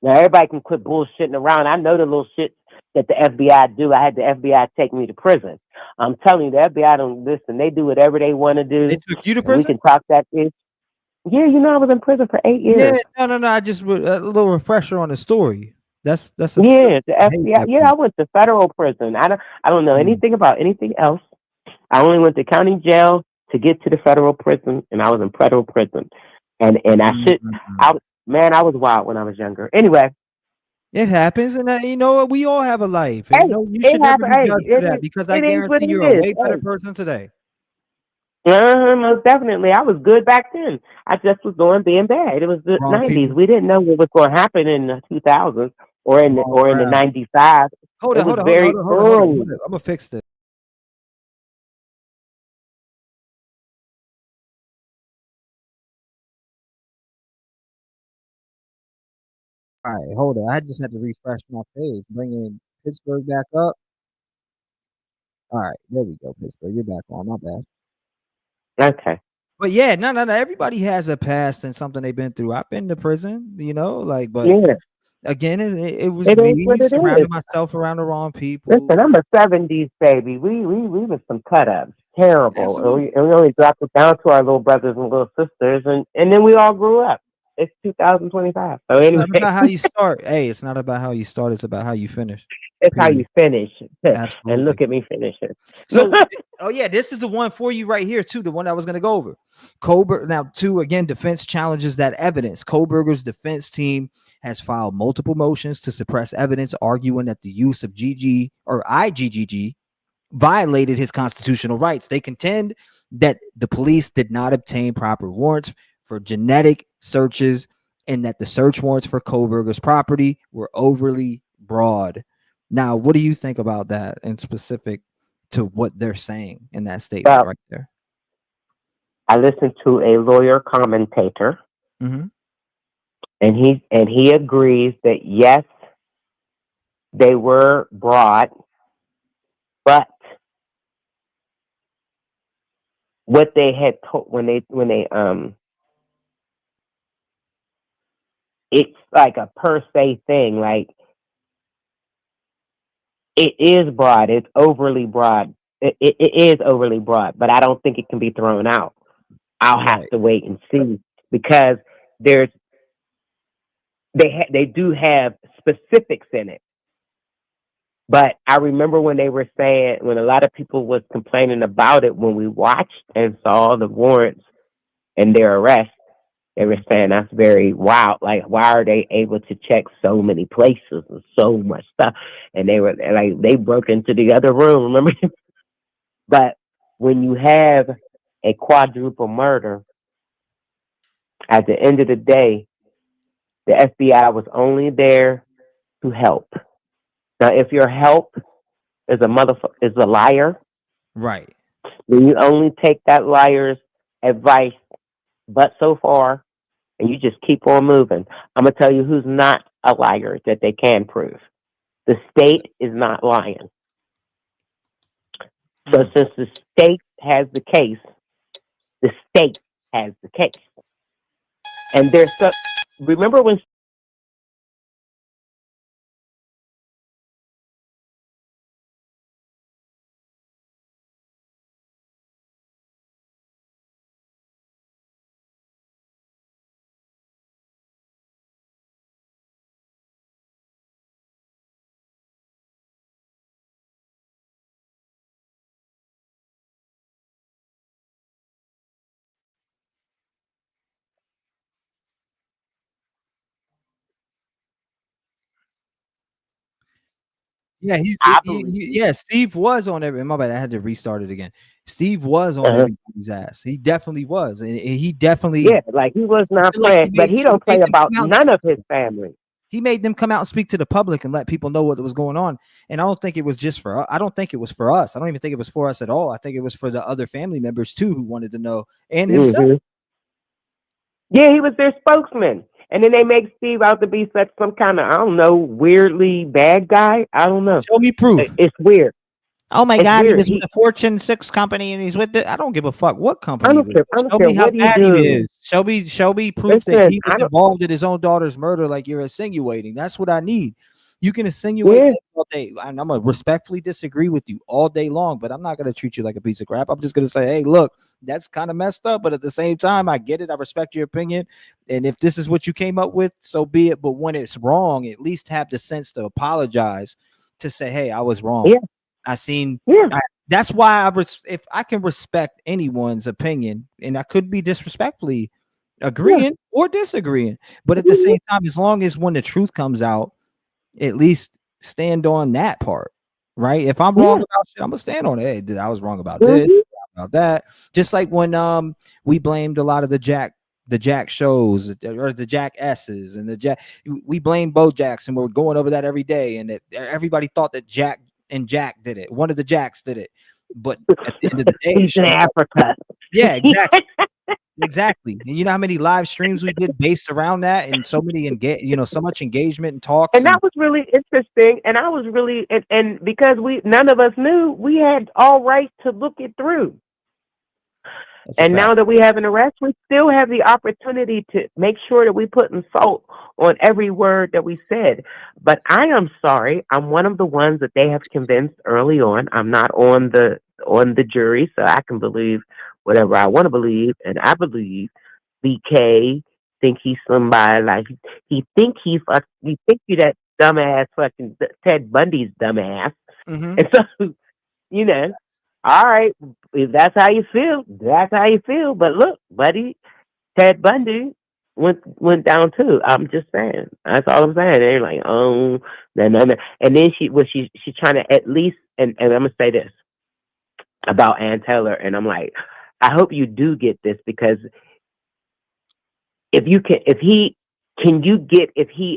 Now everybody can quit bullshitting around. I know the little shit that the FBI do. I had the FBI take me to prison. I'm telling you, the FBI don't listen. They do whatever they want to do. They took you to prison? We can talk that ish. Yeah, I was in prison for 8 years. Yeah, no. I just a little refresher on the story. That's the FBI. Yeah, I went to federal prison. I don't know anything about anything else. I only went to county jail to get to the federal prison, and I was in federal prison. And I was wild when I was younger. Anyway. It happens, and you know what? We all have a life. And, you should never be judged for that, because I guarantee you're a way better person today. Most definitely. I was good back then. I just was being bad. It was the 90s. We didn't know what was going to happen in the 2000s or in the 95. Hold on. I'm gonna fix this. All right, hold on. I just had to refresh my page, bringing Pittsburgh back up. All right, there we go, Pittsburgh. You're back on. My bad. Okay. But yeah, no. Everybody has a past and something they've been through. I've been to prison, but again, it was me surrounding myself around the wrong people. Listen, I'm a 70s baby. We were some cut ups. Terrible. And we only dropped it down to our little brothers and little sisters, and then we all grew up. It's 2025. So anyway. It's not about how you start. Hey, it's not about how you start. It's about how you finish. It's how you finish. Absolutely. And look at me finishing. So, oh yeah, this is the one for you right here too. The one I was going to go over. Now, two again, defense challenges that evidence. Kohberger's defense team has filed multiple motions to suppress evidence, arguing that the use of GG or IGGG violated his constitutional rights. They contend that the police did not obtain proper warrants for genetic searches and that the search warrants for Kohberger's property were overly broad. Now, what do you think about that in specific to what they're saying in that statement right there? I listened to a lawyer commentator, Mm-hmm. and he agrees that yes, they were broad, but what they had told when they it's like a per se thing, like it is broad, it's overly broad. It is overly broad, but I don't think it can be thrown out. I'll have to wait and see, because they do have specifics in it. But I remember when they were saying, when a lot of people was complaining about it, when we watched and saw the warrants and their arrest, they were saying that's very wild. Like, why are they able to check so many places and so much stuff? And they were like, they broke into the other room, remember? But when you have a quadruple murder, at the end of the day, the FBI was only there to help. Now, if your help is a liar, right, then you only take that liar's advice, but so far, and you just keep on moving. I'm gonna tell you who's not a liar that they can prove. The state is not lying. So since the state has the case, the state has the case. And remember when yeah, Steve was on every. My bad, I had to restart it again. Steve was on everybody's ass. He definitely was, and he definitely like he was not playing, but he don't play about none of his family. He made them come out and speak to the public and let people know what was going on. And I don't think it was just for. I don't think it was for us. I don't even think it was for us at all. I think it was for the other family members too who wanted to know, and himself. Yeah, he was their spokesman. And then they make Steve out to be such some kind of, I don't know, weirdly bad guy. I don't know. Show me proof. It's weird. Oh my God, he was with a Fortune 6 company and he's with it. I don't give a fuck what company. I don't care. Show me how bad he is. Show me proof that he was involved in his own daughter's murder like you're insinuating. That's what I need. You can insinuate all day, and I'm gonna respectfully disagree with you all day long, but I'm not gonna treat you like a piece of crap. I'm just gonna say, hey, look, that's kind of messed up, but at the same time, I get it. I respect your opinion, and if this is what you came up with, so be it. But when it's wrong, at least have the sense to apologize, to say, hey, I was wrong. Yeah. That's why if I can respect anyone's opinion, and I could be disrespectfully agreeing or disagreeing, but at the same time, as long as when the truth comes out, at least stand on that part, right? If I'm wrong about shit, I'm gonna stand on it. Hey, I was wrong about this, about that. Just like when we blamed a lot of the Jack shows or the Jack S's and we blamed Bojacks, and we're going over that every day, and everybody thought that Jack did it. One of the Jacks did it, but at the end of the day, he's in Africa. Yeah, exactly. Exactly. And you know how many live streams we did based around that, and so many so much engagement and talks. And that was really interesting. And I was really and because none of us knew, we had all right to look it through. And now that we have an arrest, we still have the opportunity to make sure that we put in salt on every word that we said. But I am sorry, I'm one of the ones that they have convinced early on. I'm not on the jury, so I can believe whatever I want to believe, and I believe BK think he's somebody like he think you that dumbass fucking Ted Bundy's dumbass. Mm-hmm. And so, you know, all right, if that's how you feel, that's how you feel. But look, buddy, Ted Bundy went down too. I'm just saying. That's all I'm saying. They're like, oh, no. And then she's trying to at least, and I'm gonna say this about Ann Taylor, and I'm like, I hope you do get this, because if he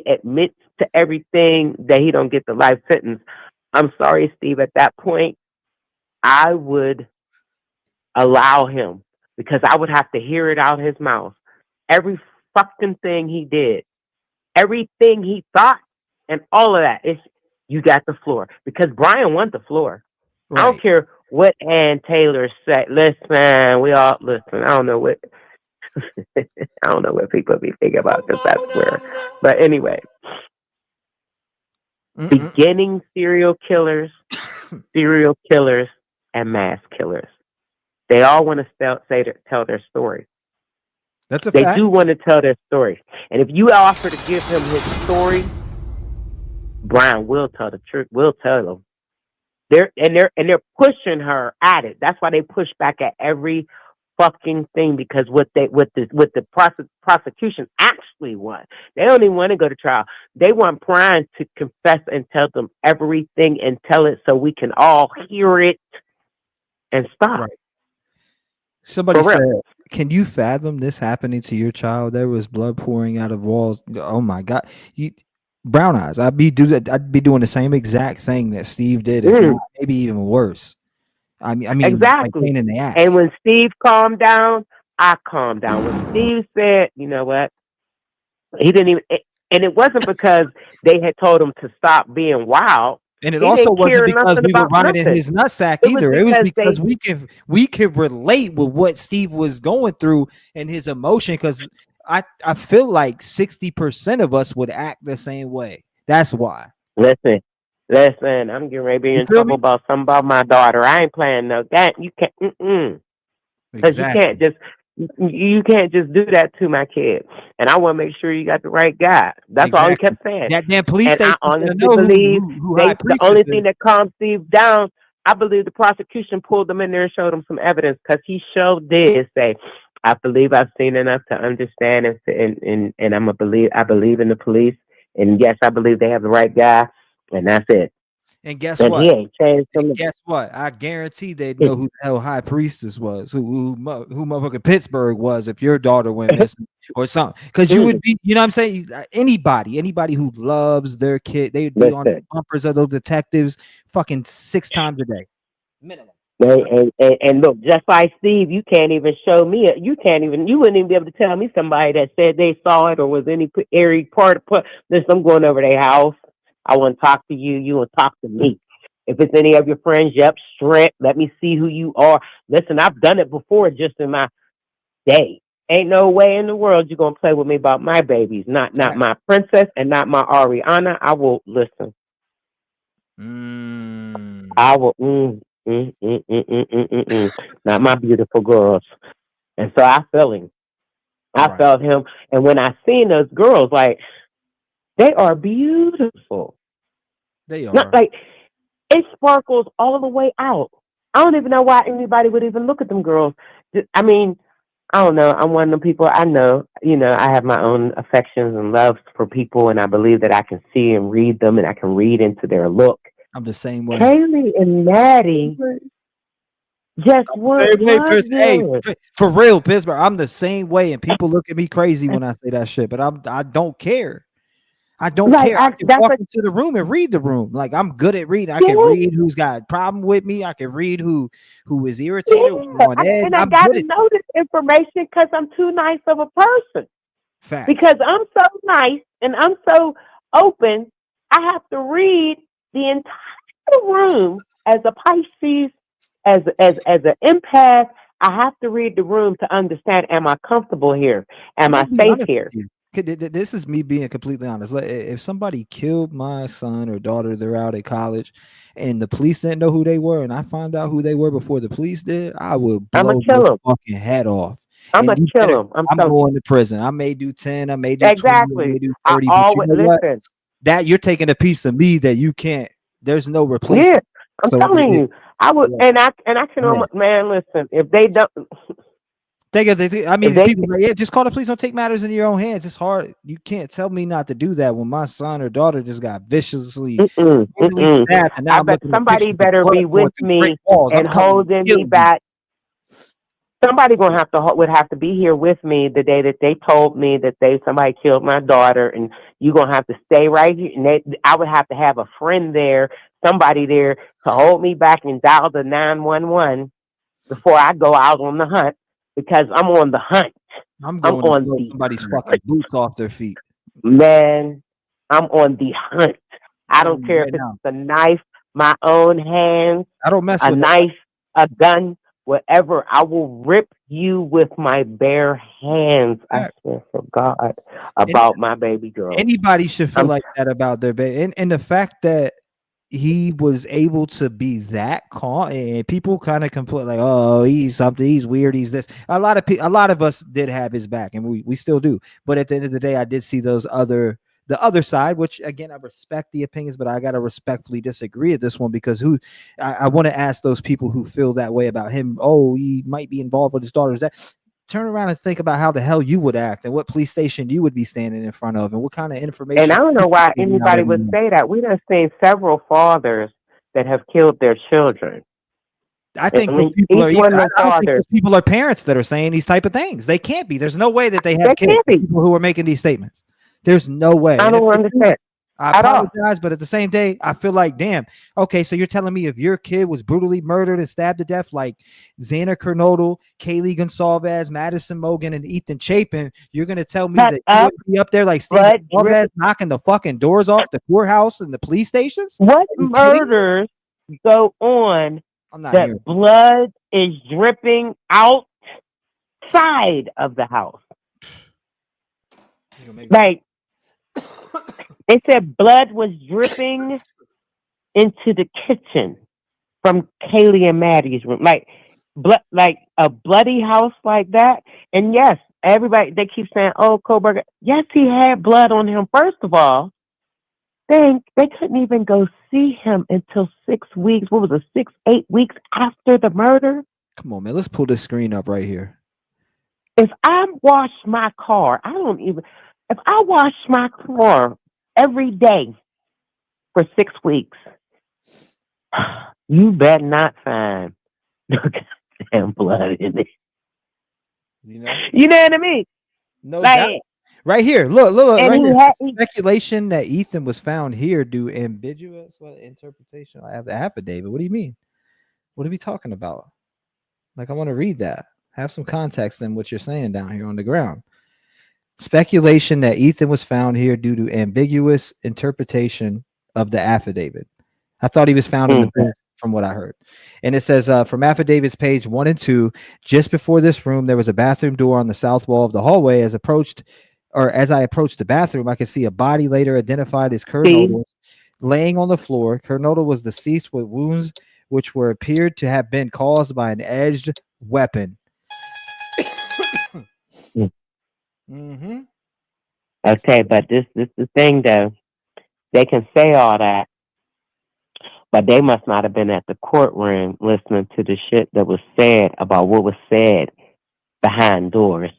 admits to everything that he don't get the life sentence, I'm sorry, Steve, at that point, I would allow him, because I would have to hear it out his mouth. Every fucking thing he did, everything he thought, and all of that, is you got the floor. Because Bryan won the floor. Right. I don't care what Ann Taylor said. Listen, we all listen. I don't know what I don't know what people be thinking about, because that's where. But anyway, beginning serial killers, and mass killers. They all want to tell their story. That's a fact. They do want to tell their story. And if you offer to give him his story, Bryan will tell the truth. Will tell them. They're pushing her at it. That's why they push back at every fucking thing, because what the prosecution actually want. They don't even want to go to trial. They want Bryan to confess and tell them everything, and tell it so we can all hear it and stop. Right. Somebody said, can you fathom this happening to your child? There was blood pouring out of walls. Oh my God. Brown eyes. I'd be doing the same exact thing that Steve did, if not, maybe even worse. I mean exactly. Like pain in the ass. And when Steve calmed down, I calmed down. When Steve said, you know what? He didn't even, and it wasn't because they had told him to stop being wild. And it also wasn't because we were running in his nutsack either. It was because we could relate with what Steve was going through and his emotion, because I feel like 60% of us would act the same way. That's why. Listen, I'm getting ready to be in trouble about something about my daughter. I ain't playing no that. You can't, because you can't just do that to my kids. And I want to make sure you got the right guy. That's all he kept saying. That damn police station. I honestly believe the only thing that calmed Steve down, I believe the prosecution pulled them in there and showed them some evidence, because he showed did say, I believe I've seen enough to understand, and I believe in the police, and yes, I believe they have the right guy, and that's it. And guess what? He ain't changed from guess what? I guarantee they'd know who the hell High Priestess was, who motherfucking Pittsburgh was, if your daughter went missing or something. Because you would be, you know what I'm saying? Anybody who loves their kid, they'd be on the bumpers of those detectives fucking 6 times a day. Minimum. And look, just like Steve, you can't even show me it. You wouldn't even be able to tell me somebody that said they saw it or was any airy part of this. I'm going over their house. I want to talk to you. You want to talk to me. If it's any of your friends, strength. Let me see who you are. Listen, I've done it before, just in my day. Ain't no way in the world you're gonna play with me about my babies. Not my princess and not my Ariana. I will listen. I will. Not my beautiful girls. And so I felt him. I felt him. And when I seen those girls, like, they are beautiful. They are. Not like, it sparkles all the way out. I don't even know why anybody would even look at them girls. I mean, I don't know. I'm one of them people. I know, I have my own affections and loves for people, and I believe that I can see and read them, and I can read into their look. I'm the same way. Kaylee and Maddie just weren't. Hey, for real, Pittsburgh. I'm the same way, and people look at me crazy when I say that shit, but I don't care. I don't care. I can walk into the room and read the room. Like, I'm good at reading. I can read who's got a problem with me. I can read who is irritated. And I got to know this information because I'm too nice of a person. Fact. Because I'm so nice and I'm so open, I have to read the entire room as a Pisces, as an empath. I have to read the room to understand, am I comfortable here? Am I safe here? This is me being completely honest. If somebody killed my son or daughter, they're out at college, and the police didn't know who they were, and I found out who they were before the police did, I would blow their fucking head off. I'm gonna kill him. I'm going to prison. I may do 10. I may do 20. I may do 30. I always listen. that you're taking a piece of me that you can't. There's no replacement. Yeah, I'm telling you, I would, and I can, man. Listen, if they don't, I mean, people like, yeah, just call the police. Don't take matters into your own hands. It's hard. You can't tell me not to do that when my son or daughter just got viciously stabbed. And now I bet somebody better be with me and holding me back. Somebody would have to be here with me the day that they told me that somebody killed my daughter, and you're gonna have to stay right here. And I would have to have a friend there, somebody there to hold me back and dial the 911 before I go out on the hunt, because I'm on the hunt. I'm on somebody's fucking boots off their feet. Man, I'm on the hunt. I don't care if it's a knife, my own hands, I don't mess with a knife, a gun. Whatever, I will rip you with my bare hands. I swear for God about my baby girl. Anybody should feel like that about their baby, and the fact that he was able to be that calm, and people kind of complain like, "Oh, he's something. He's weird. He's this." A lot of us did have his back, and we still do. But at the end of the day, I did see the other side, which again, I respect the opinions, but I got to respectfully disagree at this one, because I want to ask those people who feel that way about him. Oh, he might be involved with his daughters. That turn around and think about how the hell you would act and what police station you would be standing in front of and what kind of information. And I don't know why anybody would say that. We done seen several fathers that have killed their children. I think people are parents that are saying these type of things. They can't be. There's no way that they have kids, people who are making these statements. There's no way. I don't understand. I apologize, but at the same day, I feel like, damn, okay, so you're telling me if your kid was brutally murdered and stabbed to death like Xander Kernodle, Kaylee Gonsalves, Madison Mogan, and Ethan Chapin, you're going to tell me that you would be up there like Steve Gonsalves knocking the fucking doors off the courthouse and the police stations? What murders go on that blood is dripping outside of the house? Like, it said blood was dripping into the kitchen from Kaylee and Maddie's room. Like a bloody house like that. And yes, everybody, they keep saying, oh, Kohberger. Yes, he had blood on him. First of all, they couldn't even go see him until 6 weeks. What was it, 8 weeks after the murder? Come on, man. Let's pull this screen up right here. If I wash my car, if I wash my car every day for 6 weeks, you better not find no goddamn blood in it. You know what I mean? No doubt. Right here, look, right here. Speculation that Ethan was found here due ambiguous interpretation. I have the affidavit. What do you mean? What are we talking about? Like, I want to read that. Have some context in what you're saying down here on the ground. Speculation that Ethan was found here due to ambiguous interpretation of the affidavit. I thought he was found in the bed, from what I heard. And it says from affidavits page 1 and 2, just before this room, there was a bathroom door on the south wall of the hallway. As I approached the bathroom, I could see a body later identified as Kernodle laying on the floor. Kernodle was deceased with wounds which were appeared to have been caused by an edged weapon. Mm-hmm. Okay, but this is the thing though. They can say all that, but they must not have been at the courtroom listening to the shit that was said about what was said behind doors,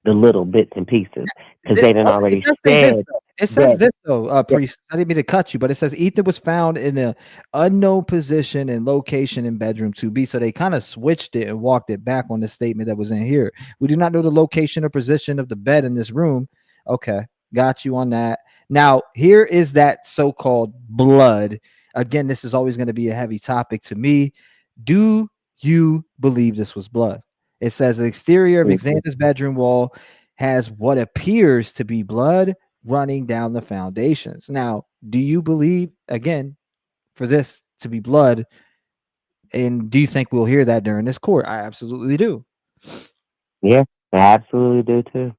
the little bits and pieces, because they didn't already said. It says this though, priest. I didn't mean to cut you, but it says Ethan was found in an unknown position and location in bedroom 2B. So they kind of switched it and walked it back on the statement that was in here. We do not know the location or position of the bed in this room. Okay, got you on that. Now here is that so-called blood. Again, this is always going to be a heavy topic to me. Do you believe this was blood? It says the exterior of Xander's bedroom wall has what appears to be blood running down the foundations. Now, do you believe, again, for this to be blood? And do you think we'll hear that during this court? I absolutely do. Yeah, I absolutely do too.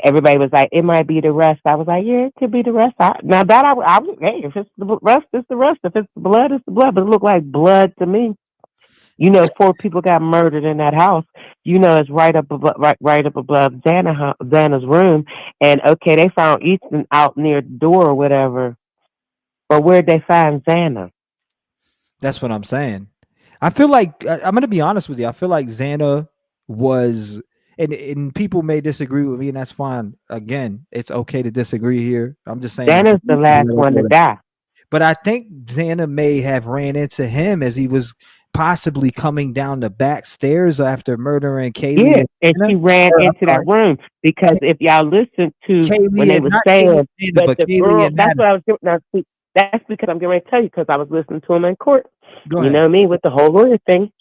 Everybody was like, it might be the rust. I was like, yeah, it could be the rust. I was, hey, if it's the rust, it's the rust. If it's the blood, it's the blood. But it looked like blood to me. 4 people got murdered in that house. it's right up above, right up above Xana's room. And okay, they found Ethan out near the door or whatever. But where'd they find Xana? That's what I'm saying. I feel like I'm going to be honest with you. I feel like Xana was, and people may disagree with me, and that's fine. Again, it's okay to disagree here. I'm just saying Xana's the last one to die. But I think Xana may have ran into him as he was possibly coming down the back stairs after murdering Kaylee. Yeah, and she ran into that room because if y'all listen to Kaylee, when they were saying that the Kaylee girl, and that's what I was doing. Now, see, that's because I'm getting ready to tell you because I was listening to him in court. Go you ahead. know what I mean? With the whole lawyer thing,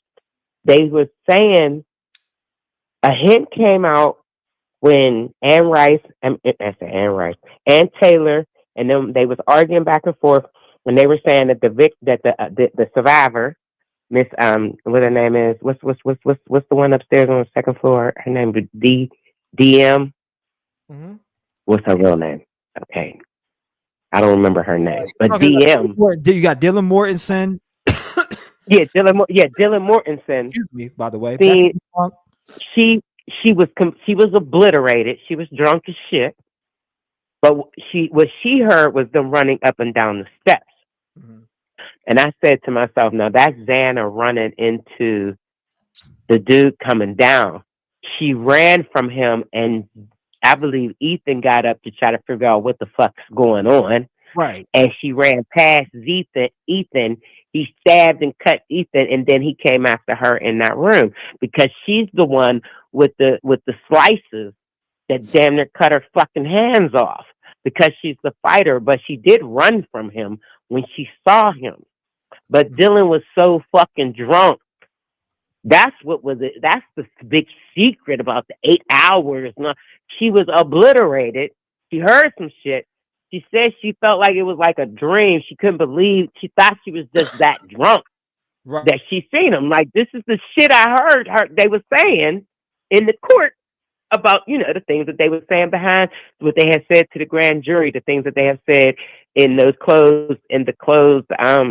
they were saying a hint came out when Ann Rice, and Taylor, and then they was arguing back and forth when they were saying that the survivor, Miss what her name is, what's the one upstairs on the second floor? Her name is DM. Mm-hmm. What's her real name? Okay, I don't remember her name, but DM. You got Dylan Mortensen. Yeah, Dylan Mortensen. Excuse me, by the way. See, she was obliterated. She was drunk as shit. But what she heard was them running up and down the steps. Mm-hmm. And I said to myself, now that's Xana running into the dude coming down. She ran from him, and I believe Ethan got up to try to figure out what the fuck's going on. Right. And she ran past Ethan. He stabbed and cut Ethan, and then he came after her in that room because she's the one with the slices that damn near cut her fucking hands off because she's the fighter. But she did run from him when she saw him. But Dylan was so fucking drunk. That's what was it. That's the big secret about the 8 hours. No, she was obliterated. She heard some shit. She said she felt like it was like a dream. She couldn't believe. She thought she was just that drunk that she seen him. Like, this is the shit I heard her. They were saying in the court about, the things that they were saying behind what they had said to the grand jury, the things that they have said in the closed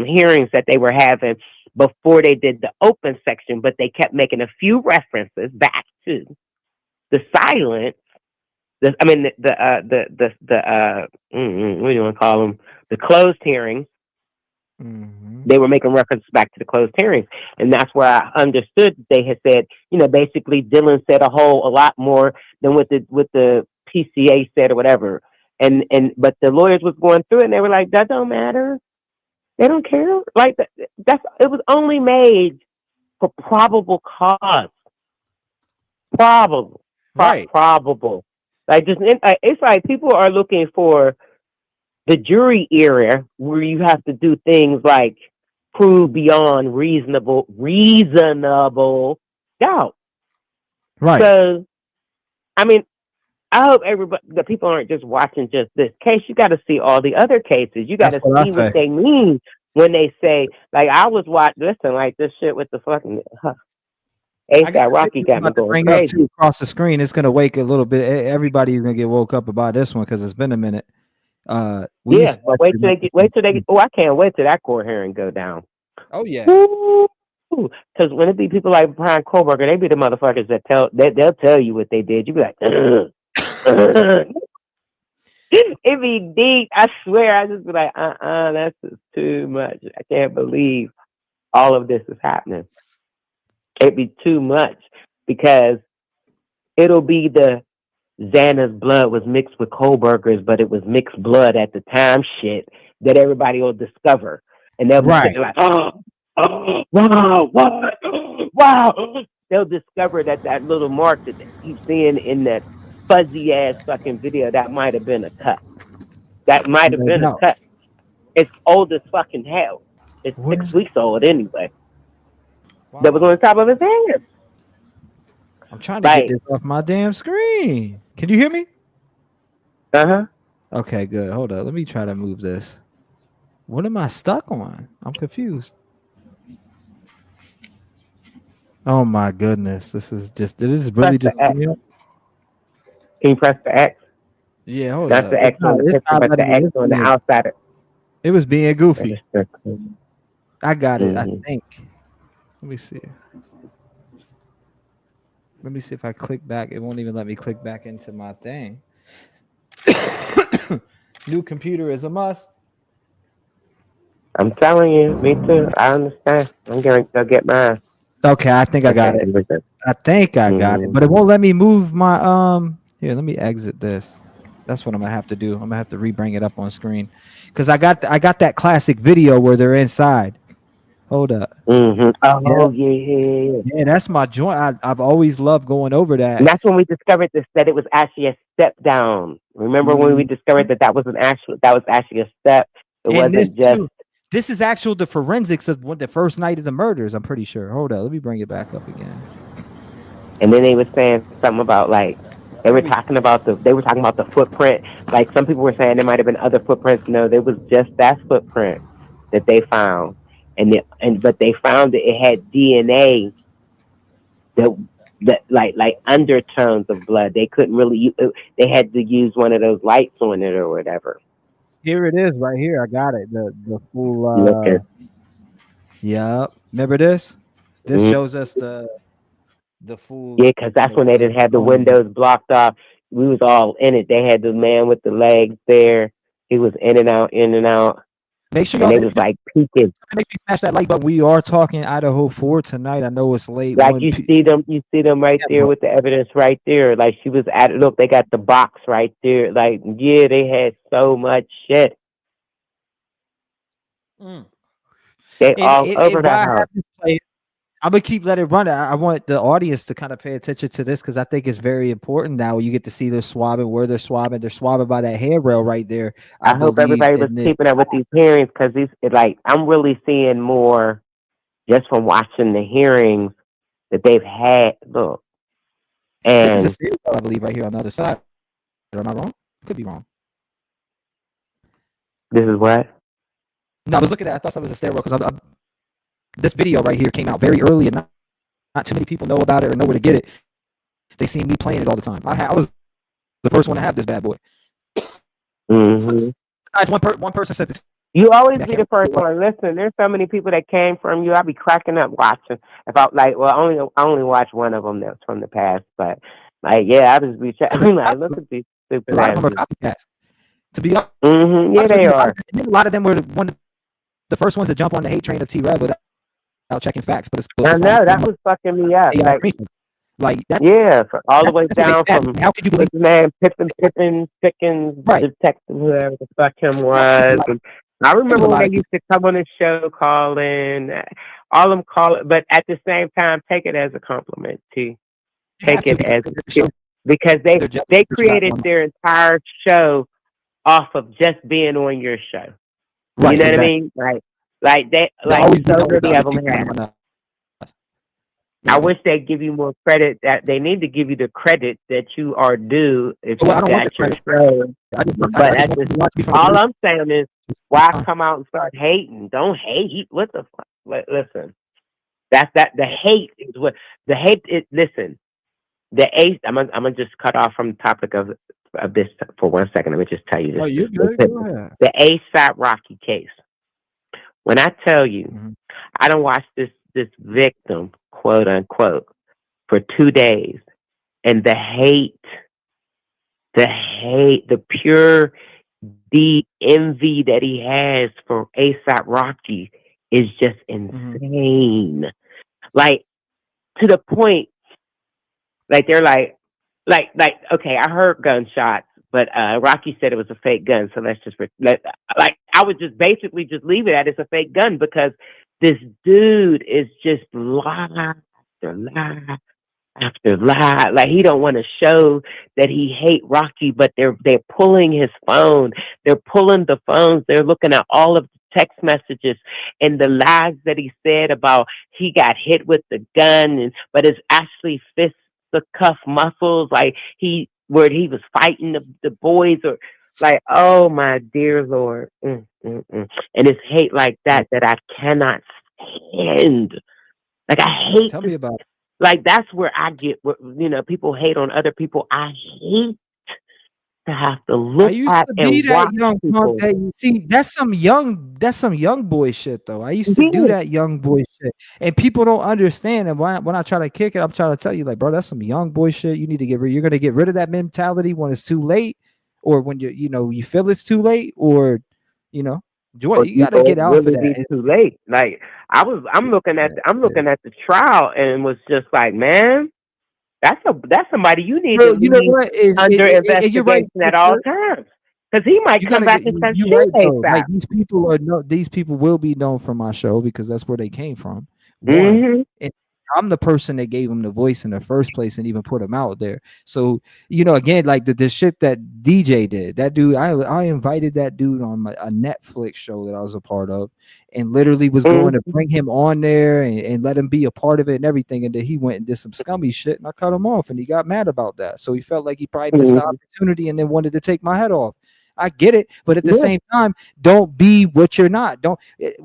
hearings that they were having before they did the open section. But they kept making a few references back to the silence. What do you want to call them? The closed hearings. Mm-hmm. They were making references back to the closed hearings. And that's where I understood they had said, basically Dylan said a lot more than what the PCA said or whatever. But the lawyers was going through it and they were like, that don't matter. They don't care. Like it was only made for probable cause. Probable. Right. Probable. Like it's like people are looking for the jury era where you have to do things like prove beyond reasonable doubt. Right. So, I mean, I hope the people aren't just watching just this case. You got to see all the other cases. You got to see what they mean when they say, like, I was listen, like this shit with the fucking ASAP Rocky got me going crazy. Across the screen, it's gonna wake a little bit. Everybody's gonna get woke up about this one because it's been a minute. But wait till they get. Oh, I can't wait till that court hearing go down. Oh yeah. Because when it be people like Bryan Kohberger, they be the motherfuckers that they'll tell you what they did. You be like, it be deep. I swear. I just be like, that's just too much. I can't believe all of this is happening. It'd be too much because it'll be the Xana's blood was mixed with Kohberger's, but it was mixed blood at the time shit that everybody will discover. And they'll be sitting like, wow. They'll discover that little mark that they keep seeing in that fuzzy ass fucking video, that might have been a cut. That might have been a cut. It's old as fucking hell. It's 6 weeks old anyway. Wow. That was on the top of his hand. I'm trying to get this off my damn screen. Can you hear me? Uh-huh. Okay, good. Hold up. Let me try to move this. What am I stuck on? I'm confused. Oh my goodness. This is really just. Can you press the X? Yeah, hold That's up. the X on the picture, but the X on the outside. It was being goofy. I got it, I think. Let me see. Let me see if I click back. It won't even let me click back into my thing. New computer is a must. I'm telling you, me too. I understand. I'm going to go get mine. Okay, I think I got it. I think I got it, but it won't let me move my Here, let me exit this. That's what I'm gonna have to do. I'm gonna have to re-bring it up on screen because I got that classic video where they're inside. Hold up. Oh yeah. Yeah, that's my joint. I've always loved going over that. And that's when we discovered this, that it was actually a step down. Remember when we discovered that was actually a step. It wasn't just. This is actual the forensics of the first night of the murders. I'm pretty sure. Hold up, let me bring it back up again. And then they were saying something about like they were talking about the footprint. Like some people were saying there might have been other footprints. No, there was just that footprint that they found, but they found that it had DNA that like undertones of blood. They couldn't really. They had to use one of those lights on it or whatever. Here it is, right here. I got it. The full. Yeah, remember this? This shows us the full. Yeah, because that's when they didn't have the windows blocked off. We was all in it. They had the man with the legs there. He was in and out, in and out. Make sure they was like peeking. Make sure you smash that like button. We are talking Idaho 4 tonight. I know it's late. Like you see them right there with the evidence right there. Like she was at it. Look, they got the box right there. Like, yeah, they had so much shit. They all over that house. I'm gonna keep letting it run. I want the audience to kind of pay attention to this because I think it's very important. Now you get to see they're swabbing, where they're swabbing. They're swabbing by that handrail right there. I hope everybody was keeping up with these hearings because I'm really seeing more just from watching the hearings that they've had. Look, and this is a stairwell, I believe, right here on the other side. Am I wrong? Could be wrong. This is what? No, I was looking at. I thought it was a stairwell because this video right here came out very early and not too many people know about it or know where to get it. They see me playing it all the time. I was the first one to have this bad boy. Besides, one person said this. You always be the first one. Listen, there's so many people that came from you. I'll be cracking up watching. I only watched one of them that was from the past, but like, yeah, I just be checking. Like, look at these stupid copycats. To be honest, yeah, they are. A lot of them were one of the first ones to jump on the hate train of T-Rev without checking facts. But I know that was fucking me up. Like that, yeah, all the way down from how could you believe man Pippin, detective, whoever the fuck him was. And I remember when they used to come on the show calling, all them call it, but at the same time, take it as a compliment too. Take it as because they created their entire show off of just being on your show. You know what I mean? Like so many of them have. I wish they'd give you more credit. That they need to give you the credit that you are due if you got your show. But all I'm saying is, why come out and start hating? Don't hate. What the fuck? Listen, the hate is what the hate is. Listen, the ace. I'm gonna just cut off from the topic of this for 1 second. Let me just tell you this. Oh, you good? Go ahead. The ASAP Rocky case. When I tell you, I don't watch this victim, quote unquote, for 2 days, and the hate, the pure envy that he has for ASAP Rocky is just insane. Like, to the point, like they're like, okay, I heard gunshots, but Rocky said it was a fake gun, so let's just I would just basically just leave it at it's a fake gun because this dude is just lie after lie after lie. Like, he don't want to show that he hate Rocky, but they're pulling his phone. They're pulling the phones. They're looking at all of the text messages and the lies that he said about he got hit with the gun, but it's actually fist the cuff muscles, like where he was fighting the boys, or like, oh my dear Lord. And it's hate like that I cannot stand. Like, I hate. Tell me about it. Like, that's where I get, people hate on other people. I hate to have to I look used at to be and that watch young punk. people. See, that's some young boy shit though. I used to do Yeah. that young boy shit, and people don't understand. And when I try to kick it, I'm trying to tell you, like, bro, that's some young boy shit. You need to you're gonna get rid of that mentality when it's too late, or when you feel it's too late, or you Or you gotta it'd get off of really be that. too late. Like I'm looking at the trial and was just like, man, that's somebody you need to Bro, you know be what? under You're right. investigation at all times. Because he might You come gotta back get and say you shit right though. ASAP. Like these people will be known from my show because that's where they came from. One, Mm-hmm. and I'm the person that gave them the voice in the first place and even put them out there. So again, like the shit that DJ did, that dude, I invited that dude on a Netflix show that I was a part of, and literally was going to bring him on there and let him be a part of it and everything. And then he went and did some scummy shit, and I cut him off, and he got mad about that. So he felt like he probably missed the opportunity and then wanted to take my head off. I get it, but at the same time, don't be what you're not.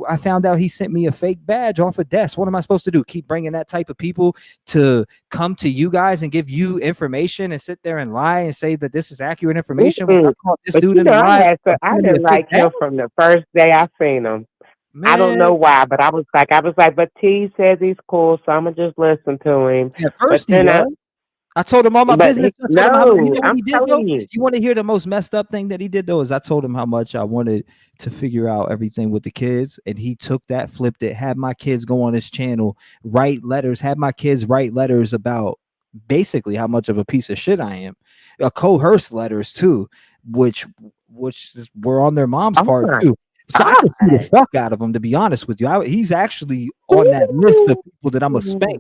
I found out he sent me a fake badge off a desk. What am I supposed to do? Keep bringing that type of people to come to you guys and give you information and sit there and lie and say that this is accurate information? When I caught this But dude in the lie, I didn't like him from the first day I seen him. Man. I don't know why, but I was like, but T says he's cool, so I'm gonna just listen to him. At first but then I told him all my business. I told him how much, what I'm he did telling though. you. You want to hear the most messed up thing that he did though? Is I told him how much I wanted to figure out everything with the kids, and he took that, flipped it, had my kids go on his channel, write letters, had my kids write letters about basically how much of a piece of shit I am. Coerced letters too, which were on their mom's part too. So I can see the fuck out of him, to be honest with you. He's actually on that list of people that I'm a spank.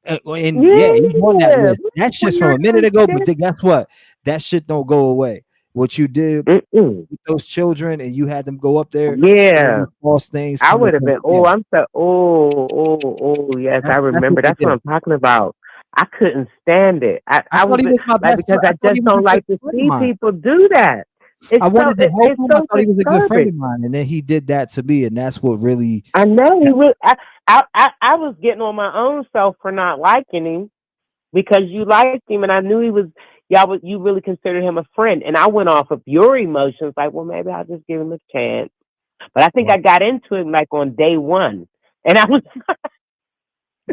And he's on that list. That's just from a minute ago, but guess what? That shit don't go away. What you did with those children, and you had them go up there, Yeah, false things. I would have been. Yes, I remember. That's what I'm talking about. I couldn't stand it. I thought he was my best because friend. I just don't like to see people do that. I wanted to help him. I thought he was a good friend of mine, and then he did that to me, and that's what really. I know he was. I was getting on my own self for not liking him because you liked him, and I knew he was. You really considered him a friend, and I went off of your emotions, like, well, maybe I'll just give him a chance. But I think I got into him like on day one, and I was.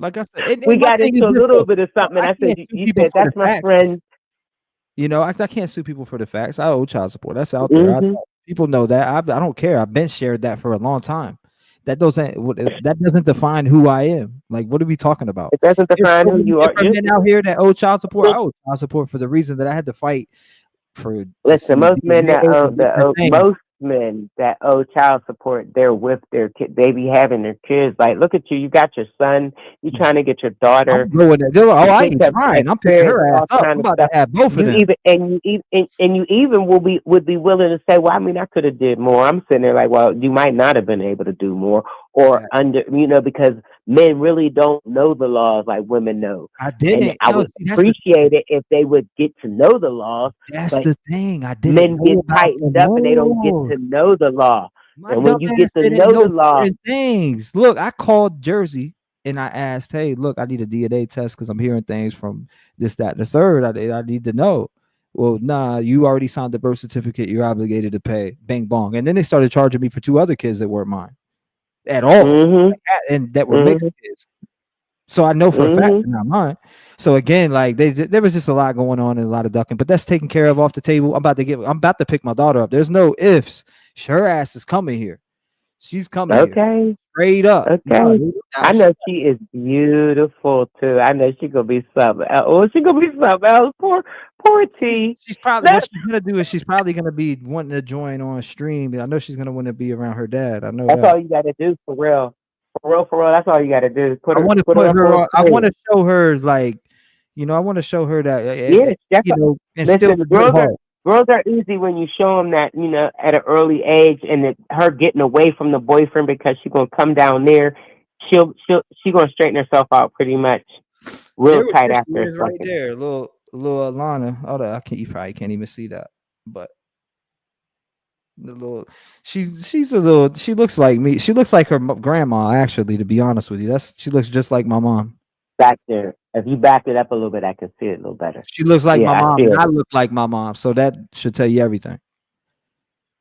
Like I said, we got into a little bit of something, and I said, "You said that's my friend." I can't sue people for the facts. I owe child support. That's out there. People know that. I don't care. I've been shared that for a long time. That doesn't define who I am. Like, what are we talking about? It doesn't define who you are. Men out here that owe child support. I owe child support for the reason that I had to fight for. Listen, most men that owe child support, they're with their kid. They be having their kids. Like, look at you. You got your son. You trying to get your daughter. I ain't trying. I'm picking her ass up. I'm about to have both of them. You even would be willing to say, well, I mean, I could have did more. I'm sitting there like, well, you might not have been able to do more, or because men really don't know the laws like women know. I didn't. And I would appreciate it if they would get to know the laws. That's the thing. I didn't. Men get tightened up and they don't get to know the law. And when you get to know the law, things. Look, I called Jersey and I asked, "Hey, look, I need a DNA test because I'm hearing things from this, that, and the third. I need to know." Well, nah, you already signed the birth certificate. You're obligated to pay. Bang bong. And then they started charging me for 2 other kids that weren't mine at all, and that were mixed kids. So I know for a fact they're not mine. So again, like there was just a lot going on and a lot of ducking, but that's taken care of off the table. I'm about to pick my daughter up. There's no ifs. Her ass is coming here. She's coming. Okay. Here. Straight up. Okay. I know she is beautiful too. I know she gonna be something else. Oh, she gonna be something else. Poor T. She's probably what she's gonna do is she's probably gonna be wanting to join on stream. I know she's gonna want to be around her dad. I know that's all you gotta do for real. For real, that's all you gotta do. I want to put her on. I want to show her like, I want to show her that. And listen, still girls are easy when you show them that, at an early age, and that her getting away from the boyfriend because she's gonna come down there, she gonna straighten herself out pretty much real tight after. Right there, little Alana. Oh, you probably can't even see that, but the little she's a little. She looks like me. She looks like her grandma, actually. To be honest with you, she looks just like my mom. Back there. If you back it up a little bit, I can see it a little better. She looks like my I mom, see and it. I look like my mom, so that should tell you everything.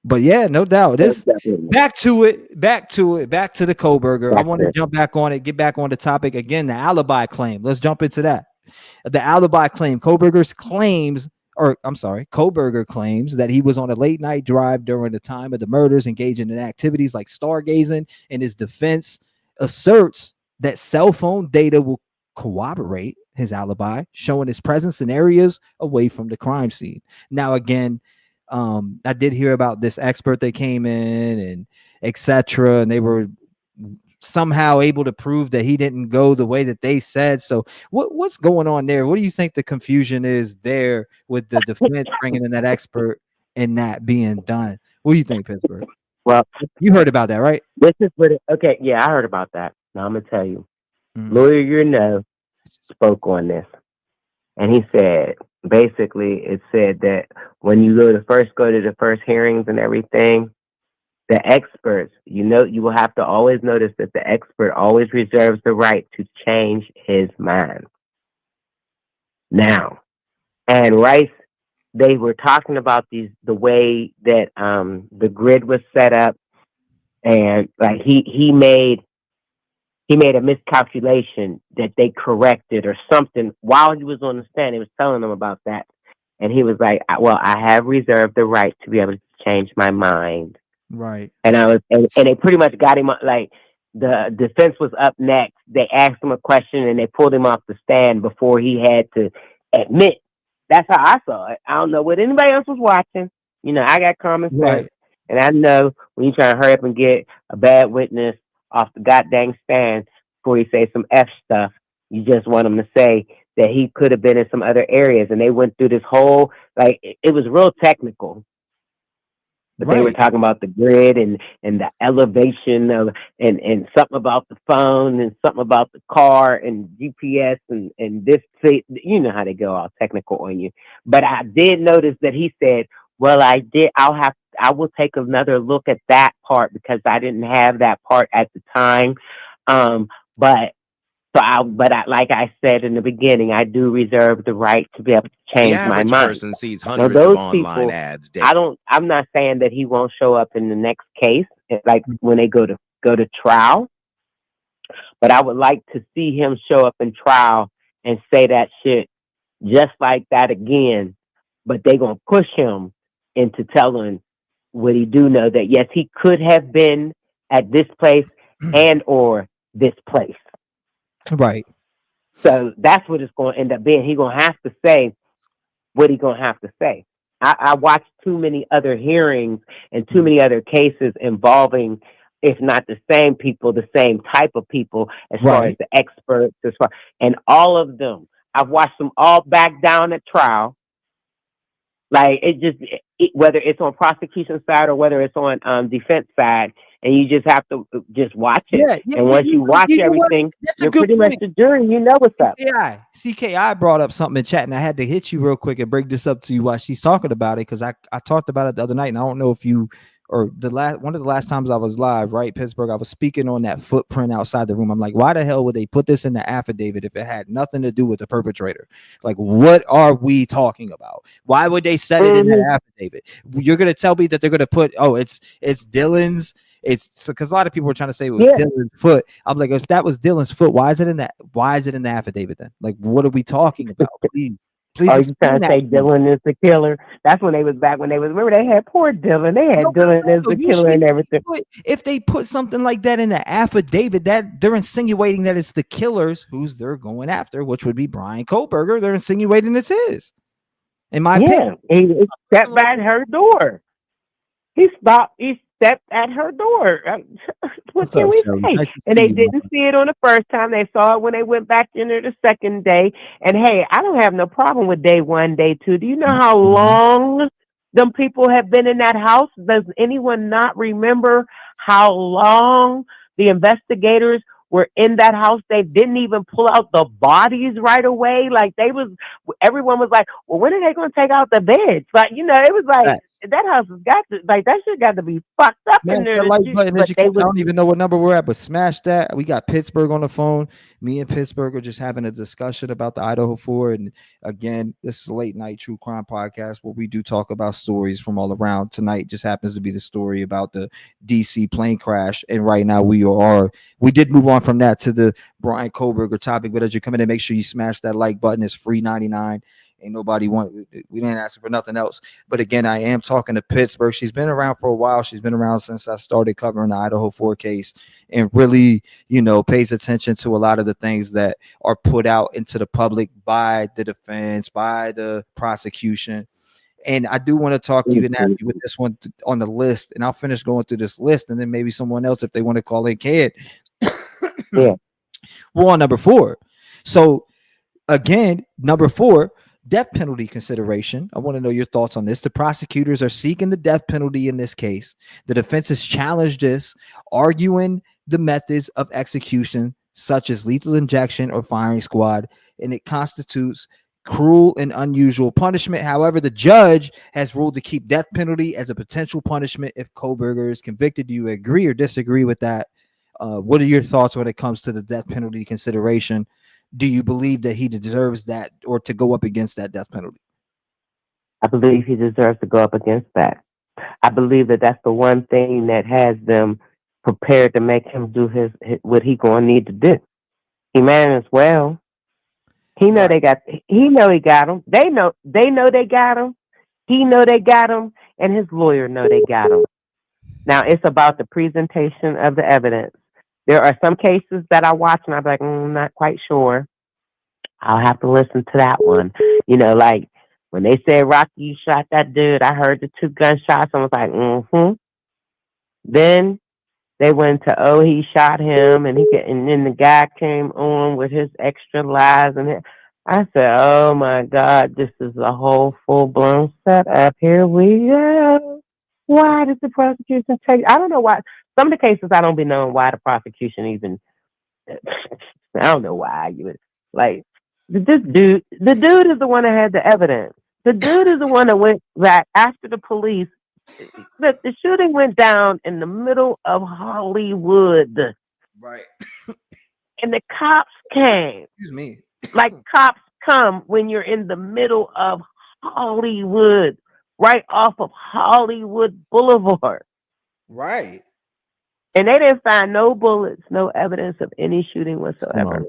But yeah, no doubt. This back to the Kohberger. I want to jump back on it, get back on the topic again, the alibi claim. Let's jump into that. The alibi claim. Kohberger claims that he was on a late night drive during the time of the murders, engaging in activities like stargazing, and his defense asserts that cell phone data will corroborate his alibi, showing his presence in areas away from the crime scene. Now, again, I did hear about this expert that came in and etc. And they were somehow able to prove that he didn't go the way that they said. So what's going on there? What do you think the confusion is there with the defense bringing in that expert and that being done? What do you think, Pittsburgh? Well, you heard about that, right? This is what okay, yeah, I heard about that. Now I'm gonna tell you. Lawyer spoke on this. And he said, basically, it said that when you go to the first hearings and everything, the experts, you will have to always notice that the expert always reserves the right to change his mind. Now, and Rice, they were talking about the way that the grid was set up, and like he made a miscalculation that they corrected or something while he was on the stand. He was telling them about that. And he was like, well, I have reserved the right to be able to change my mind. Right. And and they pretty much got him, like, the defense was up next. They asked him a question and they pulled him off the stand before he had to admit. That's how I saw it. I don't know what anybody else was watching. I got common sense. Right. And I know when you try to hurry up and get a bad witness off the goddamn stand before you say some F stuff, you just want him to say that he could have been in some other areas. And they went through this whole, like, it was real technical. But they were talking about the grid and the elevation of, and something about the phone and something about the car and GPS and this, you know how they go all technical on you. But I did notice that he said, well, I will take another look at that part because I didn't have that part at the time. But like I said in the beginning, I do reserve the right to be able to change my mind. The average person sees hundreds of online ads daily. I'm not saying that he won't show up in the next case, like when they go to trial. But I would like to see him show up in trial and say that shit just like that again. But they're gonna push him into telling what he do know, that yes, he could have been at this place and or this place. Right. So that's what it's going to end up being. He's going to have to say what he's going to have to say. I watched too many other hearings and too many other cases involving, if not the same people, the same type of people, as far as the experts, and all of them. I've watched them all back down at trial. Like, whether it's on prosecution side or whether it's on defense side, and you just have to just watch it. And once you watch everything, you're pretty much the jury. You know what's up. CKI brought up something in chat, and I had to hit you real quick and break this up to you while she's talking about it, because I talked about it the other night, and I don't know if you or one of the last times I was live, right, Pittsburgh, I was speaking on that footprint outside the room. I'm like, why the hell would they put this in the affidavit if it had nothing to do with the perpetrator? Like, what are we talking about? Why would they set it in the affidavit? You're gonna tell me that they're gonna put, oh, it's Dylan's. It's because a lot of people were trying to say it was Dylan's foot. I'm like, if that was Dylan's foot, why is it in the affidavit then? Like, what are we talking about? Please. Are you trying to say Dylan is the killer? That's when they was back when they was, remember, they had poor Dylan. They had Dylan as the killer and everything. If they put something like that in the affidavit, that they're insinuating that it's the killer's who's they're going after, which would be Bryan Kohberger. They're insinuating it's his. In my opinion. He stepped at her door. He stepped at her door. What can we say? Nice, and they didn't see it on the first time. They saw it when they went back in there the second day. And hey, I don't have no problem with day 1, day 2. Do you know how long them people have been in that house? Does anyone not remember how long the investigators were in that house? They didn't even pull out the bodies right away. Like, everyone was like, well, when are they going to take out the beds? Like, it was like, that house has got to like that shit got to be fucked up in there. Button I don't even know what number we're at, but smash that. We got Pittsburgh on the phone. Me and Pittsburgh are just having a discussion about the Idaho 4. And again, this is a late night true crime podcast where we do talk about stories from all around. Tonight just happens to be the story about the DC plane crash. And right now we did move on from that to the Bryan Kohberger topic. But as you come in and make sure you smash that like button, it's free 99. Ain't nobody we didn't ask for nothing else. But again, I am talking to Pittsburgh. She's been around for a while. She's been around since I started covering the Idaho 4 case and really, pays attention to a lot of the things that are put out into the public by the defense, by the prosecution. And I do want to talk to you and ask you with this one on the list. And I'll finish going through this list. And then maybe someone else, if they want to call in, can. Yeah. We're on number 4. So again, number 4, death penalty consideration. I want to know your thoughts on this. The prosecutors are seeking the death penalty in this case. The defense has challenged this, arguing the methods of execution, such as lethal injection or firing squad, and it constitutes cruel and unusual punishment. However, the judge has ruled to keep death penalty as a potential punishment if Kohberger is convicted. Do you agree or disagree with that? What are your thoughts when it comes to the death penalty consideration? Do you believe that he deserves that or to go up against that death penalty? I believe he deserves to go up against that. I believe that that's the one thing that has them prepared to make him do his what he going to need to do. He managed well. He know he got him. They know they got him. He know they got him, and his lawyer know they got him. Now it's about the presentation of the evidence. There are some cases that I watch and I'm like, I'm not quite sure. I'll have to listen to that one. Like when they said Rocky shot that dude, I heard the 2 gunshots and was like, Then they went to, he shot him, and then the guy came on with his extra lies, and I said, oh my God, this is a whole full-blown setup. Here we go. Why did the prosecution take? I don't know why. Some of the cases I don't be knowing why the prosecution even. I don't know why you would like this dude. The dude is the one that had the evidence. The dude is the one that went back after the police. The shooting went down in the middle of Hollywood. Right. And the cops came. Excuse me. Like cops come when you're in the middle of Hollywood, right off of Hollywood Boulevard. Right. And they didn't find no bullets, no evidence of any shooting whatsoever.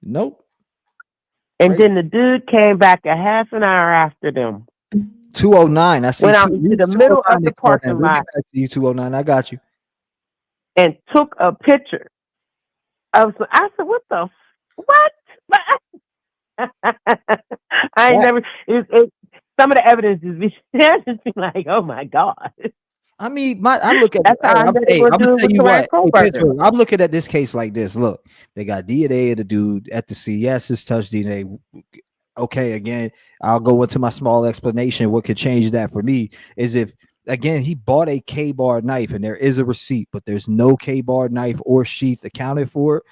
Nope. And then the dude came back a half an hour after them. 209. I see. Went out into the middle of the parking lot. You 209. I got you. And took a picture. I said, what the what? I ain't never. Some of the evidence is just be like, oh my God. I mean, I look at. I'm gonna tell you what. I'm looking at this case like this. Look, they got DNA of the dude at the scene. Yes, it's touch DNA. Okay, again, I'll go into my small explanation. What could change that for me is if, again, he bought a K-bar knife and there is a receipt, but there's no K-bar knife or sheath accounted for.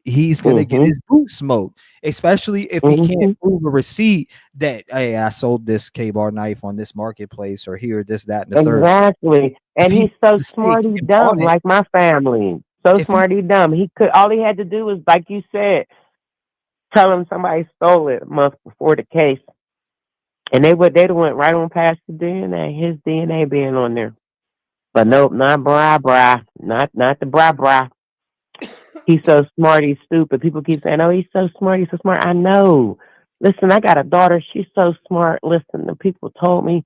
He's going to get his boot smoked, especially if he can't prove a receipt that, hey, I sold this K-bar knife on this marketplace or here, this, that, and the third. Exactly. And he's so smart, he's dumb, like my family. So smart, he's dumb. All he had to do was, like you said, tell him somebody stole it a month before the case. And they went right on past the DNA, his DNA being on there. But nope, not bra, not the bra. He's so smart, he's stupid. People keep saying, oh, he's so smart. I know. Listen, I got a daughter. She's so smart. Listen, the people told me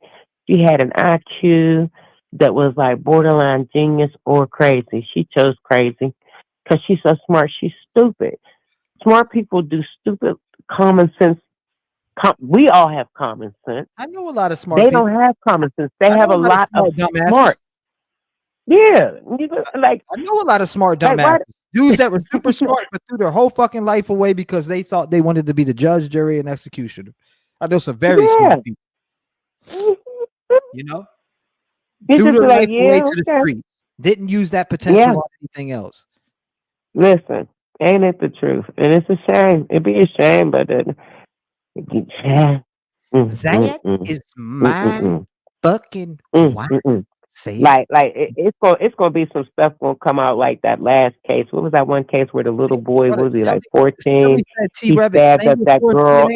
she had an IQ that was like borderline genius or crazy. She chose crazy because she's so smart. She's stupid. Smart people do stupid common sense. We all have common sense. I know a lot of smart people. They don't have common sense. They have a lot of smart. Yeah. I know a lot of smart dumbasses. Dudes that were super smart but threw their whole fucking life away because they thought they wanted to be the judge, jury, and executioner. I know some very smart people. You know? Threw their life away to the streets. Didn't use that potential on anything else. Listen, ain't it the truth? And it's a shame. It'd be a shame, but that is my fucking why? Say it. It's gonna be some stuff gonna come out like that last case. What was that one case where the little boy was he like 14? He stabbed at that girl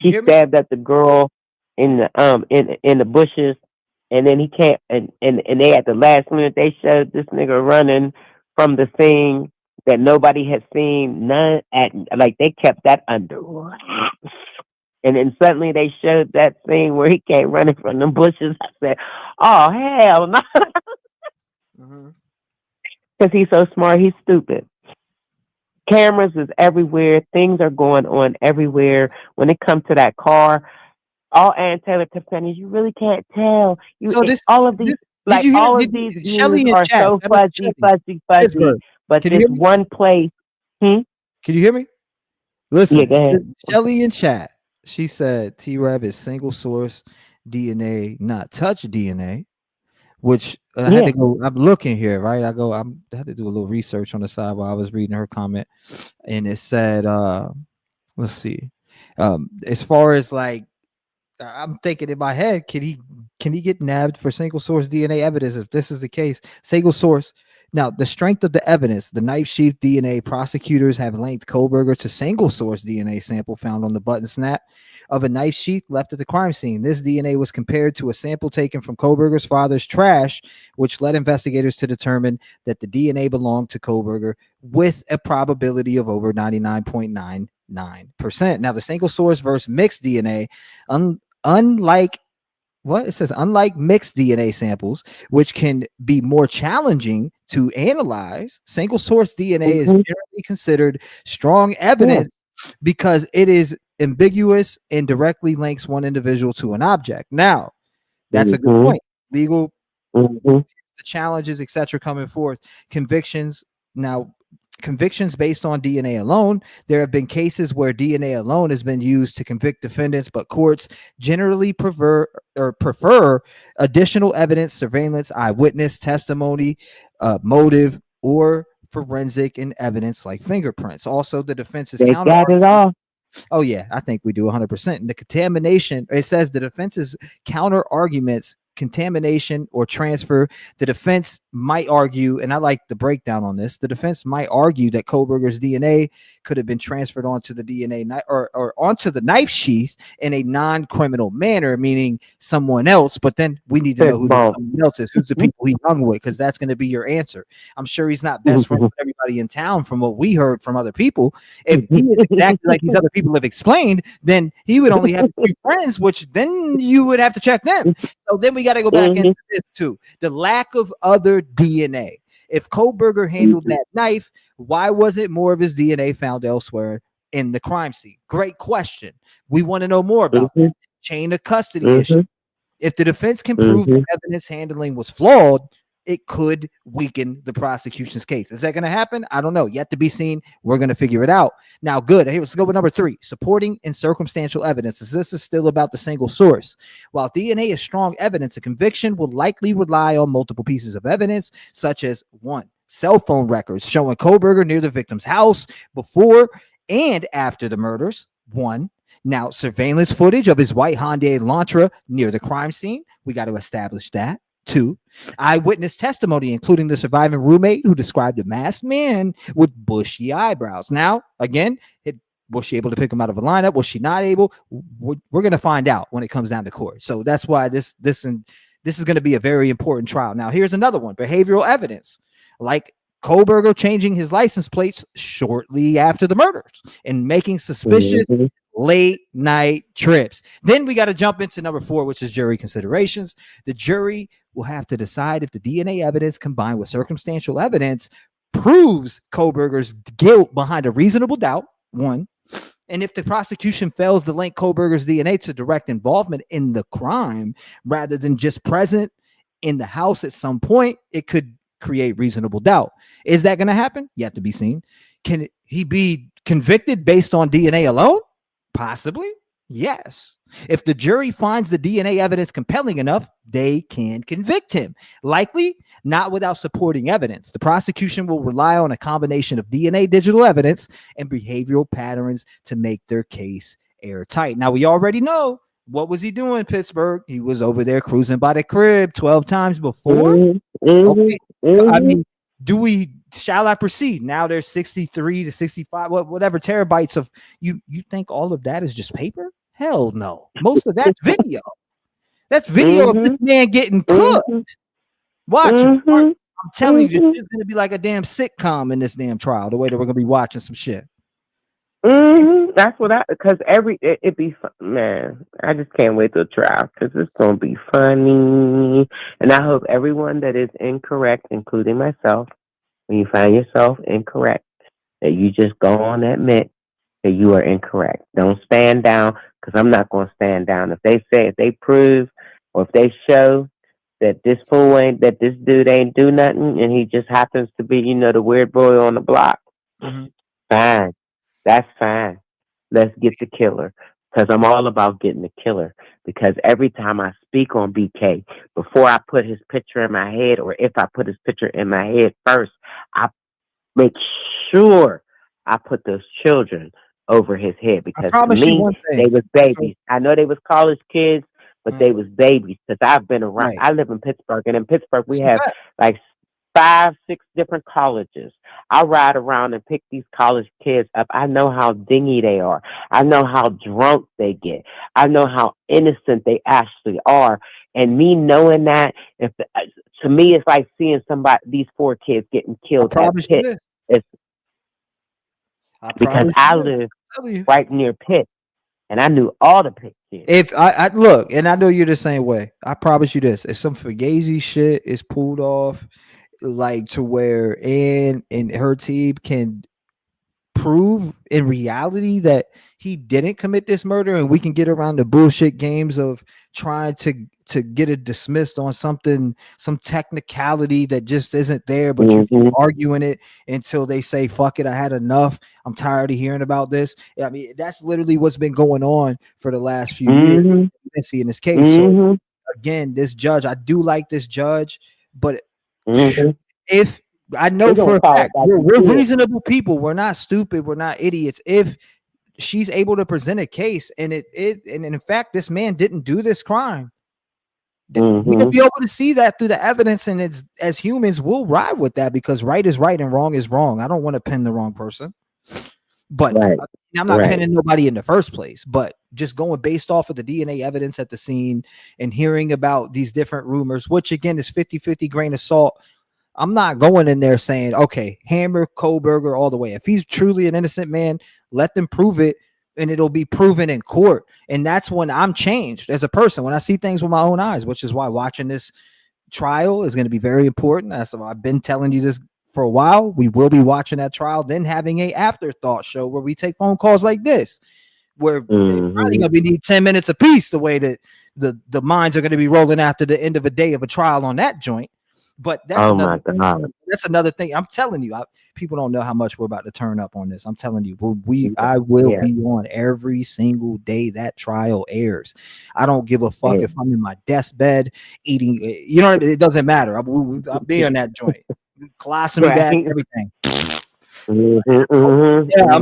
he stabbed at the girl in the bushes, and then he can't and they at the last minute they showed this nigga running from the scene that nobody had seen. None at like they kept that under wraps. And then suddenly they showed that scene where he came running from the bushes. I said, "Oh hell no!" Because he's so smart, he's stupid. Cameras is everywhere. Things are going on everywhere. When it comes to that car, all Ann Taylor kept saying is, "You really can't tell." All of these views are so fuzzy. But this one place. Can you hear me? Listen, yeah, go ahead. Shelly in chat. She said T-Rev is single source DNA, not touch DNA, which I had to go. I'm looking here, right? I had to do a little research on the side while I was reading her comment, and it said, let's see, as far as like, I'm thinking in my head, can he get nabbed for single source DNA evidence if this is the case? Single source. Now, the strength of the evidence, the knife sheath DNA, prosecutors have linked Kohberger to single source DNA sample found on the button snap of a knife sheath left at the crime scene. This DNA was compared to a sample taken from Kohberger's father's trash, which led investigators to determine that the DNA belonged to Kohberger with a probability of over 99.99%. Now, the single source versus mixed DNA, unlike mixed DNA samples, which can be more challenging to analyze, single source DNA is generally considered strong evidence because it is ambiguous and directly links one individual to an object. Now, that's a good point. Legal the challenges, etc., coming forth. Convictions. Now, convictions based on DNA alone. There have been cases where DNA alone has been used to convict defendants, but courts generally prefer additional evidence, surveillance, eyewitness testimony, motive, or forensic and evidence like fingerprints. Also, the defense's counter. Got it all. Oh yeah, I think we do 100%. And the contamination, it says the defense's counter arguments, contamination or transfer. The defense might argue, and I like the breakdown on this, the defense might argue that Kohberger's DNA could have been transferred onto the DNA or onto the knife sheath in a non-criminal manner, meaning someone else. But then we need to know who the someone else is, who's the people he hung with, because that's going to be your answer. I'm sure he's not best friends with everybody in town from what we heard from other people. If he is exactly like these other people have explained, then he would only have 3 friends, which then you would have to check them. So then we got to go back into this too. The lack of other DNA. If Kohberger handled that knife, why wasn't more of his DNA found elsewhere in the crime scene? Great question. We want to know more about that chain of custody issue. If the defense can prove the evidence handling was flawed, it could weaken the prosecution's case. Is that going to happen? I don't know. Yet to be seen. We're going to figure it out. Now, good. Here, let's go with number 3. Supporting and circumstantial evidence. This is still about the single source. While DNA is strong evidence, a conviction will likely rely on multiple pieces of evidence, such as 1, cell phone records showing Kohberger near the victim's house before and after the murders. 1. Now, surveillance footage of his white Hyundai Elantra near the crime scene. We got to establish that. 2, eyewitness testimony, including the surviving roommate who described a masked man with bushy eyebrows. Now, again, was she able to pick him out of a lineup? Was she not able? We're going to find out when it comes down to court. So that's why this is going to be a very important trial. Now, here's another one: behavioral evidence, like Kohberger changing his license plates shortly after the murders and making suspicious late night trips. Then we got to jump into number 4, which is jury considerations. The jury will have to decide if the DNA evidence combined with circumstantial evidence proves Kohberger's guilt behind a reasonable doubt. 1, and if the prosecution fails to link Kohberger's DNA to direct involvement in the crime rather than just present in the house at some point, it could create reasonable doubt. Is that going to happen? Yet to be seen. Can he be convicted based on DNA alone? Possibly, yes. If the jury finds the DNA evidence compelling enough, they can convict him. Likely not without supporting evidence. The prosecution will rely on a combination of DNA, digital evidence, and behavioral patterns to make their case airtight. Now, we already know What was he doing in Pittsburgh? He was over there cruising by the crib 12 times before. Okay. I mean, shall I proceed? Now there's 63 to 65, whatever terabytes of you think all of that is just paper? Hell no. Most of that's video. That's video of this man getting cooked. Watch him. I'm telling you, it's gonna be like a damn sitcom in this damn trial, the way that we're gonna be watching some shit. That's what because it be fun, man. I just can't wait to trial because it's gonna be funny, and I hope everyone that is incorrect, including myself, when you find yourself incorrect, that you just go on and admit that you are incorrect. Don't stand down because I'm not gonna stand down. If they prove, or if they show that this dude ain't do nothing, and he just happens to be, the weird boy on the block, fine. That's fine. Let's get the killer. Because I'm all about getting the killer. Because every time I speak on BK, before I put his picture in my head, or if I put his picture in my head first, I make sure I put those children over his head. Because to me, they was babies. I know they was college kids, but they was babies. Because I've been around. Right. I live in Pittsburgh, and in Pittsburgh we have like 5, 6 different colleges. I ride around and pick these college kids up. I know how dingy they are. I know how drunk they get. I know how innocent they actually are. And me knowing that, to me, it's like seeing these 4 kids getting killed at Pitt. Because I live right near Pitt, and I knew all the Pitt kids. If I look, and I know you're the same way, I promise you this: if some fugazi shit is pulled off, like to where Ann and her team can prove in reality that he didn't commit this murder, and we can get around the bullshit games of trying to get it dismissed on some technicality that just isn't there, but you keep arguing it until they say, fuck it, I had enough, I'm tired of hearing about this. I mean, that's literally what's been going on for the last few years. We've been seeing this case. So again, this judge, I do like this judge, but if I know for a fact we're reasonable people, we're not stupid, we're not idiots. If she's able to present a case and and in fact this man didn't do this crime, we can be able to see that through the evidence, and it's, as humans, we'll ride with that because right is right and wrong is wrong. I don't want to pin the wrong person, but I'm not pinning nobody in the first place, but just going based off of the DNA evidence at the scene and hearing about these different rumors, which again is 50-50 grain of salt. I'm not going in there saying, okay, hammer Kohberger all the way. If he's truly an innocent man, let them prove it, and it'll be proven in court. And that's when I'm changed as a person, when I see things with my own eyes, which is why watching this trial is going to be very important. That's why I've been telling you this for a while. We will be watching that trial, then having a afterthought show where we take phone calls like this, where it's probably going to need 10 minutes apiece, the way that the minds are going to be rolling after the end of a day of a trial on that joint. But that's another thing. I'm telling you, people don't know how much we're about to turn up on this. I'm telling you, I will be on every single day that trial airs. I don't give a fuck if I'm in my deathbed eating. It doesn't matter. I'll be on that joint, colostomy bag, everything. I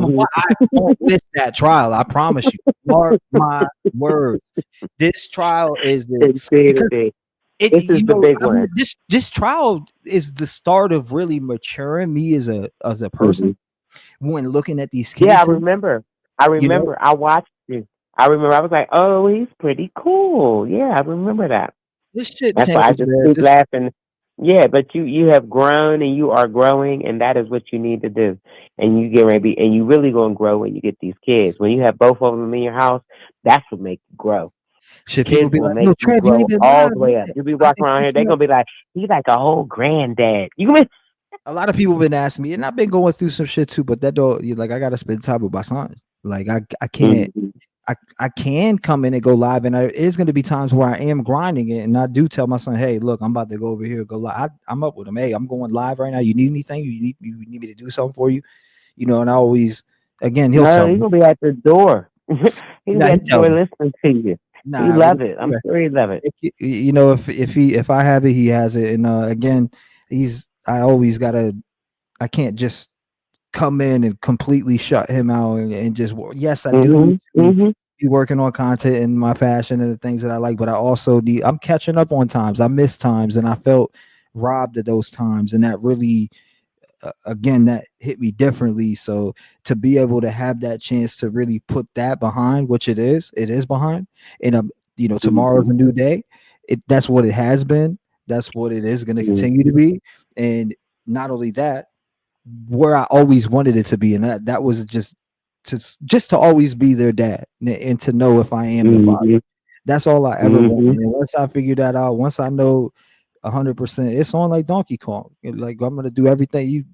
won't miss that trial. I promise you. Mark my words. This trial is this is the big one. This trial is the start of really maturing me as a person when looking at these cases. Yeah, I remember. I watched it. I remember. I was like, "Oh, he's pretty cool." Yeah, I remember that. This shit. That's why I just keep laughing. Yeah, but you have grown and you are growing, and that is what you need to do. And you get ready, and you really gonna grow when you get these kids. When you have both of them in your house, that's what makes you grow. Shit, people be like, "No, Trev, you been all the way up." You'll be walking around here, they're gonna be like, "He's like a whole granddad." A lot of people been asking me, and I've been going through some shit too. But that don't, I gotta spend time with my son. Like I can't. I can come in and go live, and there's going to be times where I am grinding it, and I do tell my son, "Hey, look, I'm about to go over here, go live." I'm up with him. Hey, I'm going live right now. You need anything? You need me to do something for you? And I always, again, he'll tell me. He's gonna be at the door. He's at the door listening to you. He love it. I'm sure he love it. If I have it, he has it. And again, I can't just come in and completely shut him out and just, yes, I do be working on content and my passion and the things that I like, but I also I'm catching up on times. I missed times, and I felt robbed of those times, and that really, again, that hit me differently. So to be able to have that chance to really put that behind, which it is behind, and tomorrow's a new day. That's what it has been. That's what it is going to continue to be. And not only that, where I always wanted it to be, and that was just to always be their dad and to know if I am the father. That's all I ever wanted. And once I figured that out, once I know 100%, it's on like Donkey Kong. Like, I'm gonna do everything.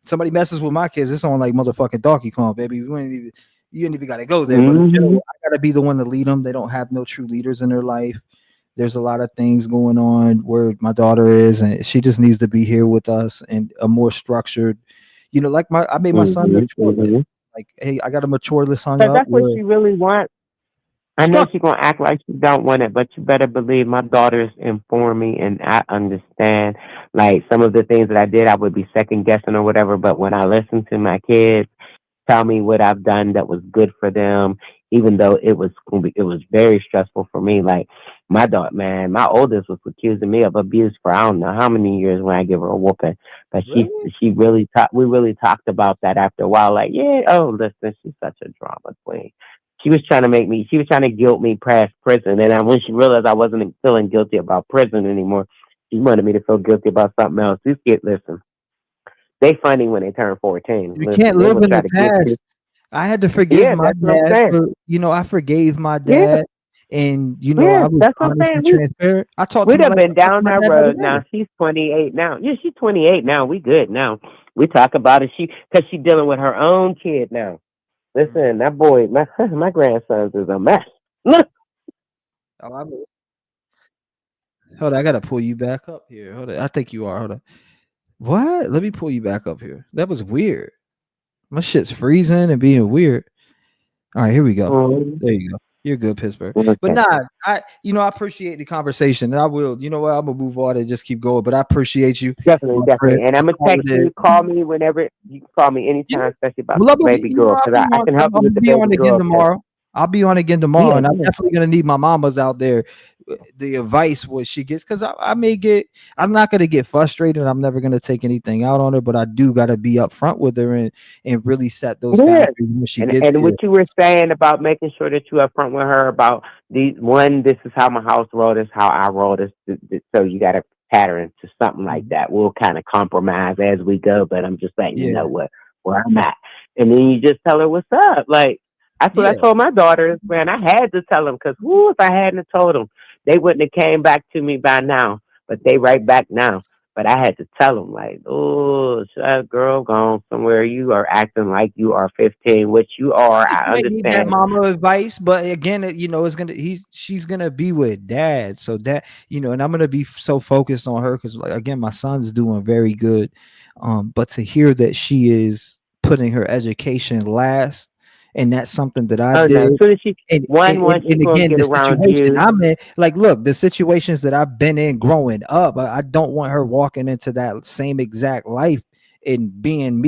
Somebody messes with my kids, it's on like motherfucking Donkey Kong, baby. You ain't even gotta go there. But I gotta be the one to lead them. They don't have no true leaders in their life. There's a lot of things going on where my daughter is, and she just needs to be here with us and a more structured, like I made my son mature. Like, hey, I got a mature list hung up. That's what she really wants. I know she's gonna act like she don't want it, but you better believe my daughters inform me, and I understand. Like, some of the things that I did, I would be second guessing or whatever. But when I listen to my kids tell me what I've done that was good for them, even though it was very stressful for me. Like, my daughter, man, my oldest was accusing me of abuse for I don't know how many years when I give her a whooping. But we really talked about that after a while. Like, yeah, oh, listen, she's such a drama queen. She was trying to guilt me past prison. And when she realized I wasn't feeling guilty about prison anymore, she wanted me to feel guilty about something else. These kids, listen, they funny when they turn 14. You can't live in the past. I had to forgive my dad. I forgave my dad. And I was honest and transparent. I talked to we'd have been down that road. Now she's 28 now. Yeah, she's 28 now. We good now. We talk about it. Because she's dealing with her own kid now. Listen, that boy, my grandson's is a mess. Look. Hold on, I gotta pull you back up here. Hold on, I think you are. Hold on. What? Let me pull you back up here. That was weird. My shit's freezing and being weird. All right, here we go. There you go. You're good, Pittsburgh. But nah, I appreciate the conversation. And I will, I'm gonna move on and just keep going. But I appreciate you. Definitely. And I'm gonna text you, call me whenever you can call me anytime, especially about the baby girl. Because I can help you with the baby girl. Tomorrow. I'll be on again tomorrow, and I'm definitely gonna need my mamas out there. The advice what she gets, because I'm not gonna get frustrated. I'm never gonna take anything out on her, but I do gotta be upfront with her and really set those boundaries when she gets and what you were saying about making sure that you upfront with her about this is how my house roll, this is how I roll, this so you got a pattern to something like that. We'll kind of compromise as we go, but I'm just letting you know where I'm at, and then you just tell her what's up. Like, that's what I told my daughters, man. I had to tell them, because if I hadn't told them, they wouldn't have came back to me by now. But they right back now. But I had to tell them, like, oh, that girl gone somewhere. You are acting like you are 15, which you are. I understand. Need that mama advice, but again, she's gonna be with dad, so that and I'm gonna be so focused on her because, like, again, my son's doing very good. But to hear that she is putting her education last. And that's something that I did. No. So again, the situation I'm in, like, look, the situations that I've been in growing up, I don't want her walking into that same exact life and being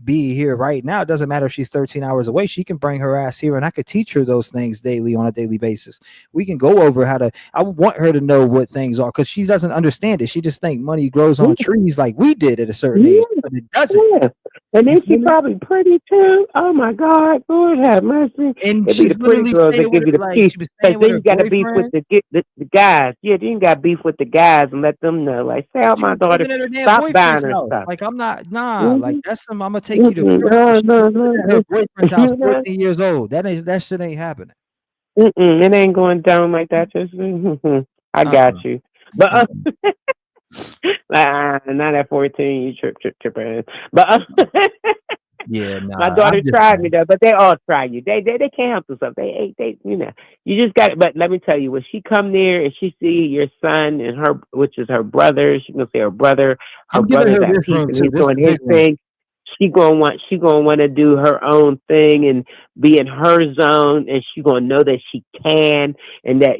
here right now. It doesn't matter if she's 13 hours away. She can bring her ass here, and I could teach her those things on a daily basis. We can go over I want her to know what things are, because she doesn't understand it. She just think money grows on trees like we did at a certain age, but it doesn't. And then she's probably pretty too. Oh my God, Lord have mercy. And she's the pretty girls that give you the peace. Because then you got to beef with the guys. Yeah, then you got beef with the guys and let them know. Like, say out my daughter, stop buying her stuff. Like, I'm not, like, that's I'm gonna take you to her boyfriend's house, 14 years old. That shit ain't happening. It ain't going down like that. Just I got you. But not at 14, you trip. But my daughter tried me though. But they all try you. They can't help themselves. They you just got it. But let me tell you, when she come there and she see your son and her, which is her brother, she gonna say her brother. Her brother's at peace and he's doing his thing. She gonna want to do her own thing and be in her zone, and she gonna know that she can, and that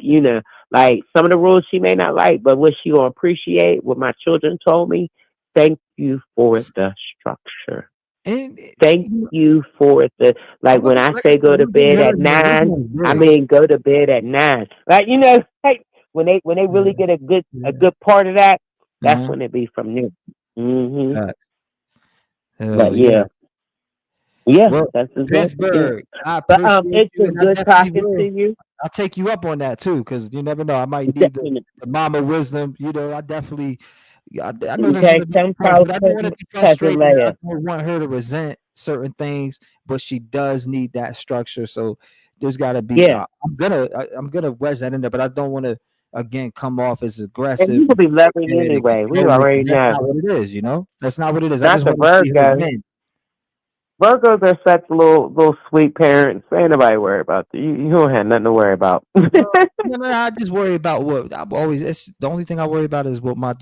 like, some of the rules she may not like, but what she gonna appreciate. What my children told me, thank you for the structure. And thank you for the, like, when I say go to bed at 9, I mean go to bed at 9. Like, you know, like when they really get a good part of that, that's when it be from them. Mm-hmm. But yeah. Well, That's exactly Pittsburgh, it. I But appreciate it's you, been and I good definitely talking will. to you. I'll take you up on that too, because you never know. I might need the mama wisdom. You know, I definitely. I know this is Okay, gonna be come tough, call but I don't want to be cousin frustrated. I Leia. don't want her to resent certain things, but she does need that structure. So there's got to be. Yeah. I'm gonna wedge that in there, but I don't want to again come off as And aggressive. you will be loving And anyway. We controlling, 'cause already that's know. not what it is. You know, that's not what it is. I Not just the want to see her Virgos. win. Virgos are such little sweet parents. Ain't nobody worry about you. You don't have nothing to worry about. No, I just worry about what I'm always. It's the only thing I worry about is what my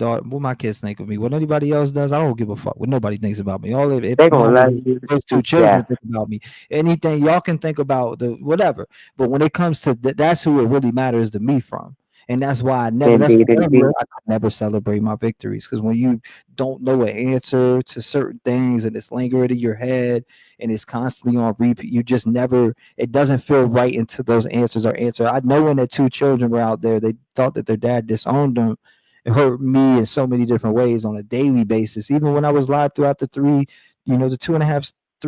kids think of me. What anybody else does, I don't give a fuck what nobody thinks about me. All if They gonna love you. those two children think about me. Anything y'all can think about the whatever. But when it comes to that's who it really matters to me from. And that's why I never. That's Indeed, why indeed. I could never celebrate my victories, because when you don't know an answer to certain things and it's lingering in your head and it's constantly on repeat, you just never. It doesn't feel right until those answers are answered. I know when the two children were out there, they thought that their dad disowned them. It hurt me in so many different ways on a daily basis. Even when I was live throughout the 3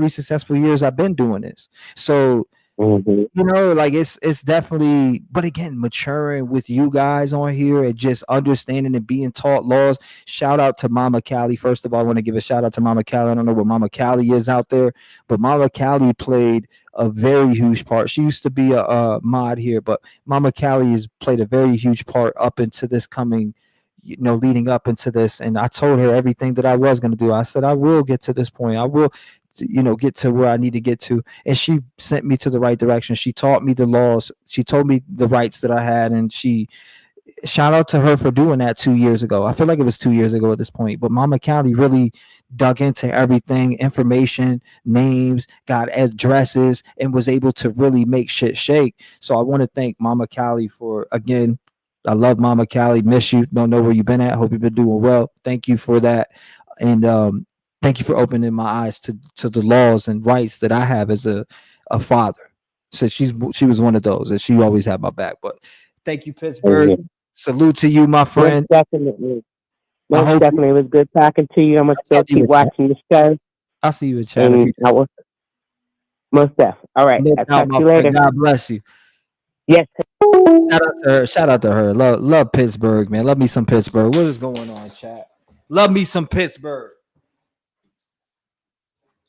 successful years I've been doing this. So. Mm-hmm. You know, like it's definitely, but again, maturing with you guys on here and just understanding and being taught laws. Shout out to Mama Callie. First of all, I want to give a shout out to Mama Callie. I don't know what Mama Callie is out there, but Mama Callie played a very huge part. She used to be a mod here, but Mama Callie has played a very huge part up into this coming, you know, leading up into this. And I told her everything that I was going to do. I said, I will get to this point. I will, you know, get to where I need to get to. And she sent me to the right direction. She taught me the laws. She told me the rights that I had. And shout out to her for doing that 2 years ago. I feel like it was 2 years ago at this point, but Mama Callie really dug into everything, information, names, got addresses, and was able to really make shit shake. So I want to thank Mama Callie for, again, I love Mama Callie. Miss you. Don't know where you've been at. Hope you've been doing well. Thank you for that. And, thank you for opening my eyes to the laws and rights that I have as a father. So she was one of those, and she always had my back. But thank you, Pittsburgh. Mm-hmm. Salute to you, my friend. Most definitely. Most definitely. It was good talking to you. I'm going to still keep watching the show. I'll see you in chat. Most definitely. All right. I'll talk to you later. God bless you. Yes. Shout out to her. Love Pittsburgh, man. Love me some Pittsburgh. What is going on, chat? Love me some Pittsburgh.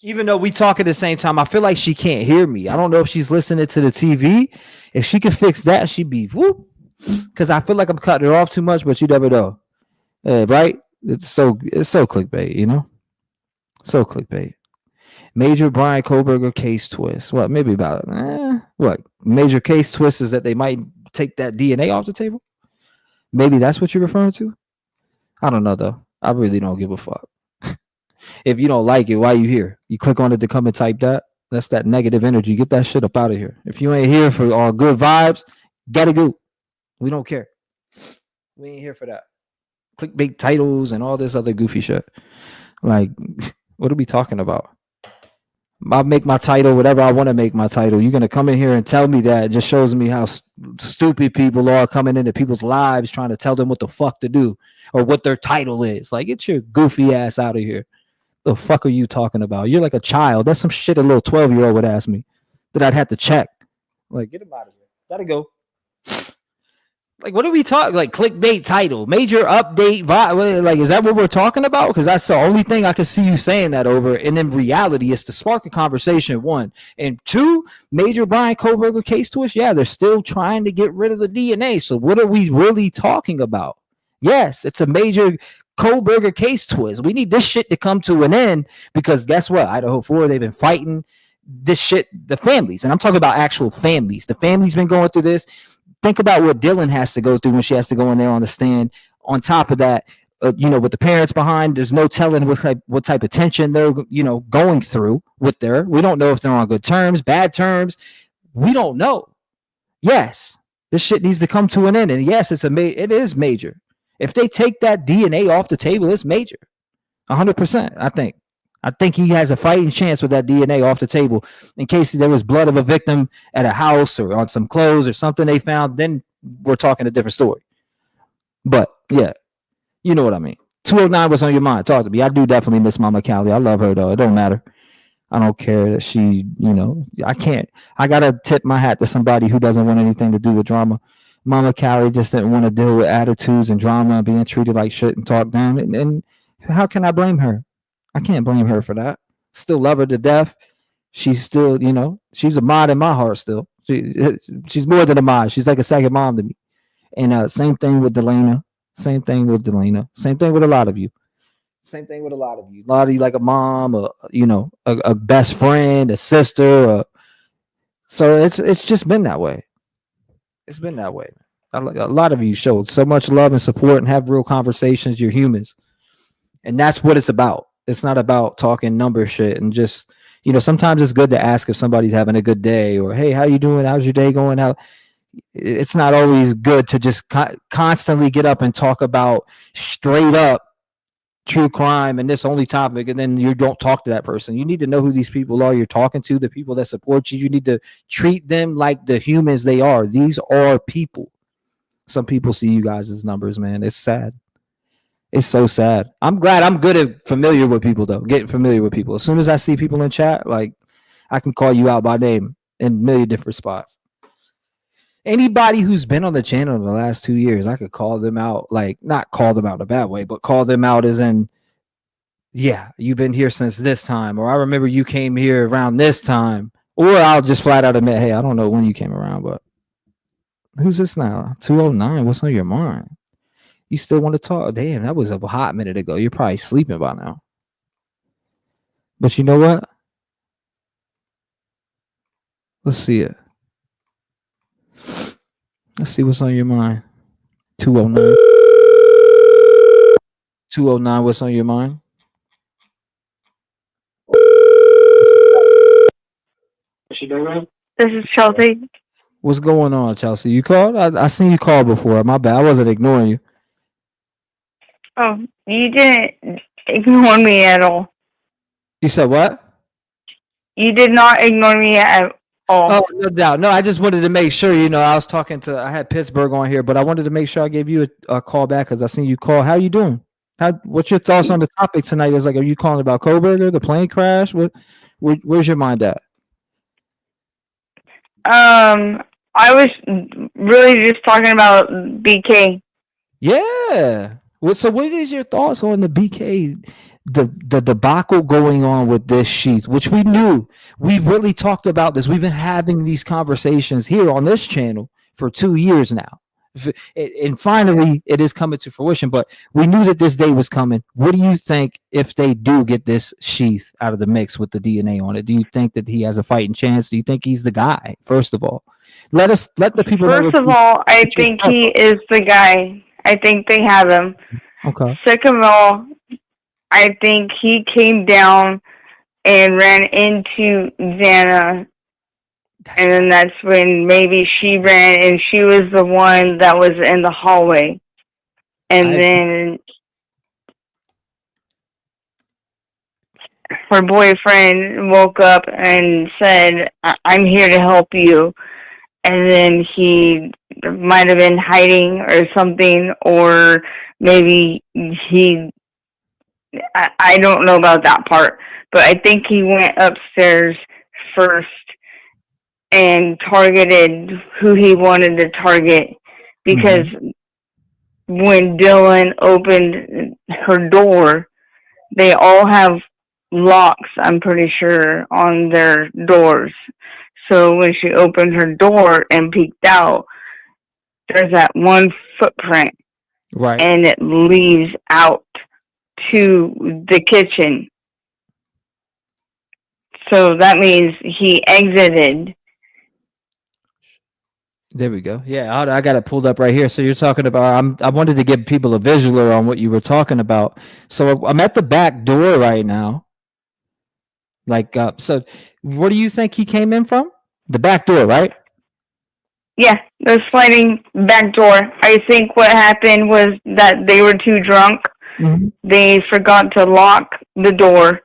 Even though we talk at the same time, I feel like she can't hear me. I don't know if she's listening to the TV. If she can fix that, she'd be whoop. Because I feel like I'm cutting her off too much, but you never know. Right? It's so clickbait, you know? So clickbait. Major Bryan Kohberger case twist. What? Maybe about what? Major case twist is that they might take that DNA off the table? Maybe that's what you're referring to? I don't know, though. I really don't give a fuck. If you don't like it, why you here? You click on it to come and type that. That's that negative energy. Get that shit up out of here. If you ain't here for all good vibes, gotta go. We don't care. We ain't here for that. Clickbait titles and all this other goofy shit. Like, what are we talking about? I'll make my title whatever I want to make my title. You're gonna come in here and tell me that. It just shows me how stupid people are coming into people's lives trying to tell them what the fuck to do or what their title is. Like, get your goofy ass out of here. The fuck are you talking about? You're like a child. That's some shit a little 12-year-old would ask me that I'd have to check. Like, get him out of here. Gotta go. Like, what are we talking? Like, clickbait title, major update. Like, is that what we're talking about? Because that's the only thing I can see you saying that over. And in reality, it's to spark a conversation, one. And two, major Bryan Kohberger case twist. Yeah, they're still trying to get rid of the DNA. So what are we really talking about? Yes, it's a major Kohberger case twist. We need this shit to come to an end because guess what? Idaho 4, they've been fighting this shit, the families. And I'm talking about actual families. The family's been going through this. Think about what Dylan has to go through when she has to go in there on the stand. On top of that, with the parents behind, there's no telling what type of tension they're, going through with there. We don't know if they're on good terms, bad terms. We don't know. Yes, this shit needs to come to an end. And yes, it is major. If they take that DNA off the table, it's major. 100%, I think. I think he has a fighting chance with that DNA off the table. In case there was blood of a victim at a house or on some clothes or something they found, then we're talking a different story. But yeah, you know what I mean. 209, what's on your mind? Talk to me. I do definitely miss Mama Callie. I love her though. It don't matter. I don't care that she, I gotta tip my hat to somebody who doesn't want anything to do with drama. Mama Callie just didn't want to deal with attitudes and drama and being treated like shit and talked down. And how can I blame her? I can't blame her for that. Still love her to death. She's still, she's a mod in my heart still. She's more than a mod. She's like a second mom to me. And same thing with Delana. Same thing with Delana. Same thing with a lot of you. Same thing with a lot of you. A lot of you like a mom, a best friend, a sister. So it's just been that way. It's been that way. A lot of you showed so much love and support and have real conversations. You're humans. And that's what it's about. It's not about talking number shit and just, sometimes it's good to ask if somebody's having a good day or, hey, how you doing? How's your day going? It's not always good to just constantly get up and talk about straight up true crime and this only topic, and then you don't talk to that person. You need to know who these people are you're talking to, the people that support you. You need to treat them like the humans they are. These are people. Some people see you guys as numbers, man. It's sad. It's so sad. I'm glad I'm good at familiar with people though. Getting familiar with people. As soon as I see people in chat, like I can call you out by name in a million different spots. Anybody who's been on the channel in the last 2 years, I could call them out, like not call them out in a bad way, but call them out as in, yeah, you've been here since this time, or I remember you came here around this time, or I'll just flat out admit, hey, I don't know when you came around, but who's this now? 209, what's on your mind? You still want to talk? Damn, that was a hot minute ago. You're probably sleeping by now. But you know what? Let's see it. Let's see what's on your mind. 209. 209, what's on your mind? This is Chelsea. What's going on, Chelsea? You called? I seen you call before. My bad. I wasn't ignoring you. Oh, you didn't ignore me at all. You said what? You did not ignore me at all. Oh, no doubt. No, I just wanted to make sure, I had Pittsburgh on here, but I wanted to make sure I gave you a call back because I seen you call. How you doing? What's your thoughts on the topic tonight? Is like, are you calling about Kohberger, the plane crash? Where's your mind at? I was really just talking about BK. Yeah. So what is your thoughts on the BK, the debacle going on with this sheath, which we knew? We really talked about this. We've been having these conversations here on this channel for 2 years now. And finally, it is coming to fruition, but we knew that this day was coming. What do you think if they do get this sheath out of the mix with the DNA on it? Do you think that he has a fighting chance? Do you think he's the guy? First of all, let the people know. First of all, I think he is the guy. I think they have him. Okay. Second of all, I think he came down and ran into Xana, and then that's when maybe she ran, and she was the one that was in the hallway. And then her boyfriend woke up and said, I'm here to help you. And then he might have been hiding or something, or maybe I don't know about that part, but I think he went upstairs first and targeted who he wanted to target, because when Dylan opened her door, they all have locks, I'm pretty sure, on their doors. So when she opened her door and peeked out, there's that one footprint, right? And it leads out to the kitchen. So that means he exited. There we go. Yeah, I got it pulled up right here. So you're talking about, I wanted to give people a visual on what you were talking about. So I'm at the back door right now. So where do you think he came in from? The back door, right? Yeah, the sliding back door. I think what happened was that they were too drunk. They forgot to lock the door,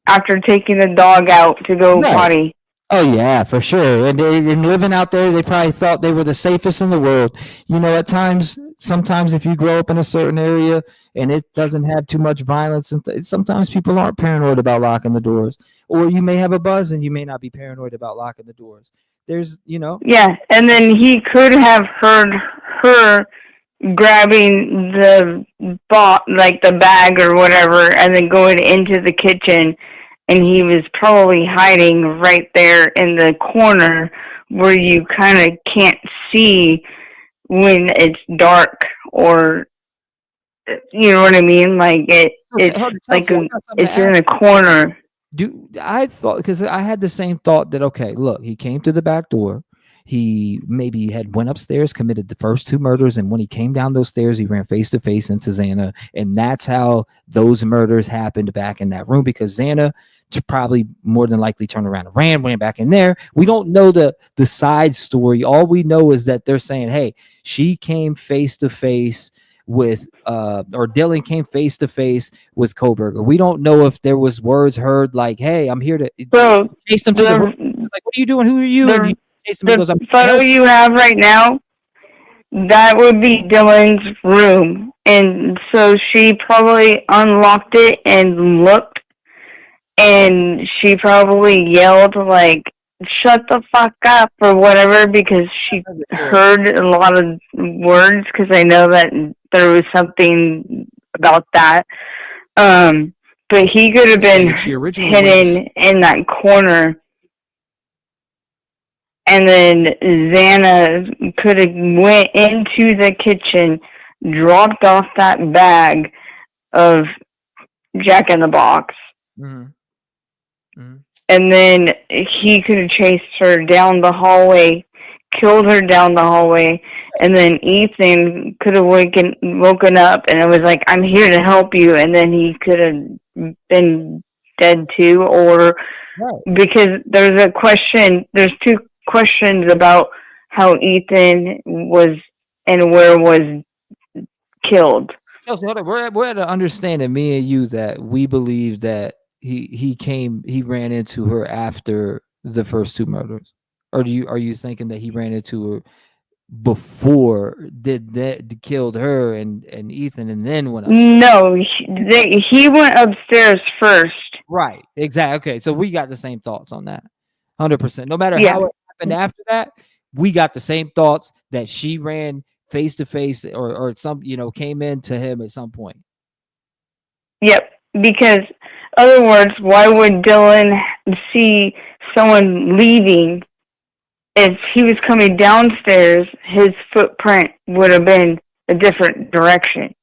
after taking the dog out to go potty. Oh yeah, for sure. And living out there, they probably thought they were the safest in the world. You know, at times, sometimes if you grow up in a certain area and it doesn't have too much violence, and sometimes people aren't paranoid about locking the doors. Or you may have a buzz and you may not be paranoid about locking the doors. There's, you know. Yeah, and then he could have heard her grabbing the like the bag or whatever, and then going into the kitchen. And he was probably hiding right there in the corner where you kind of can't see when it's dark, or you know what I mean? Like it's like it's in a corner. I thought, because I had the same thought that, okay, look, he came to the back door. He maybe had went upstairs, committed the first 2 murders, and when he came down those stairs, he ran face to face into Xana, and that's how those murders happened back in that room, because Xana probably more than likely turned around and ran back in there. We don't know the side story. All we know is that they're saying, hey, she came face to face with or Dylan came face to face with Kohberger. We don't know if there was words heard like, hey, I'm here to chase them to the room. It's like, what are you doing? Who are you? And he chased him, The photo you have right now, that would be Dylan's room. And so she probably unlocked it and looked, and she probably yelled like, shut the fuck up or whatever, because she heard a lot of words, because I know that there was something about that. But he could have been hidden in that corner, and then Xana could have went into the kitchen, dropped off that bag of Jack in the Box. And then he could have chased her down the hallway, killed her down the hallway, and then Ethan could have woken up, and it was like, I'm here to help you, and then he could have been dead too, or because there's 2 questions about how Ethan was and where was killed. Chelsea, hold on. We're at an understanding, me and you, that we believe that he ran into her after the first 2 murders, or are you thinking that he ran into her before killed her and Ethan and then went upstairs? No, he went upstairs first. Right, exactly. Okay, so we got the same thoughts on that, 100%. No matter how it happened after that, we got the same thoughts that she ran face to face or some, came into him at some point. Yep, because other words, why would Dylan see someone leaving? If he was coming downstairs, his footprint would have been a different direction.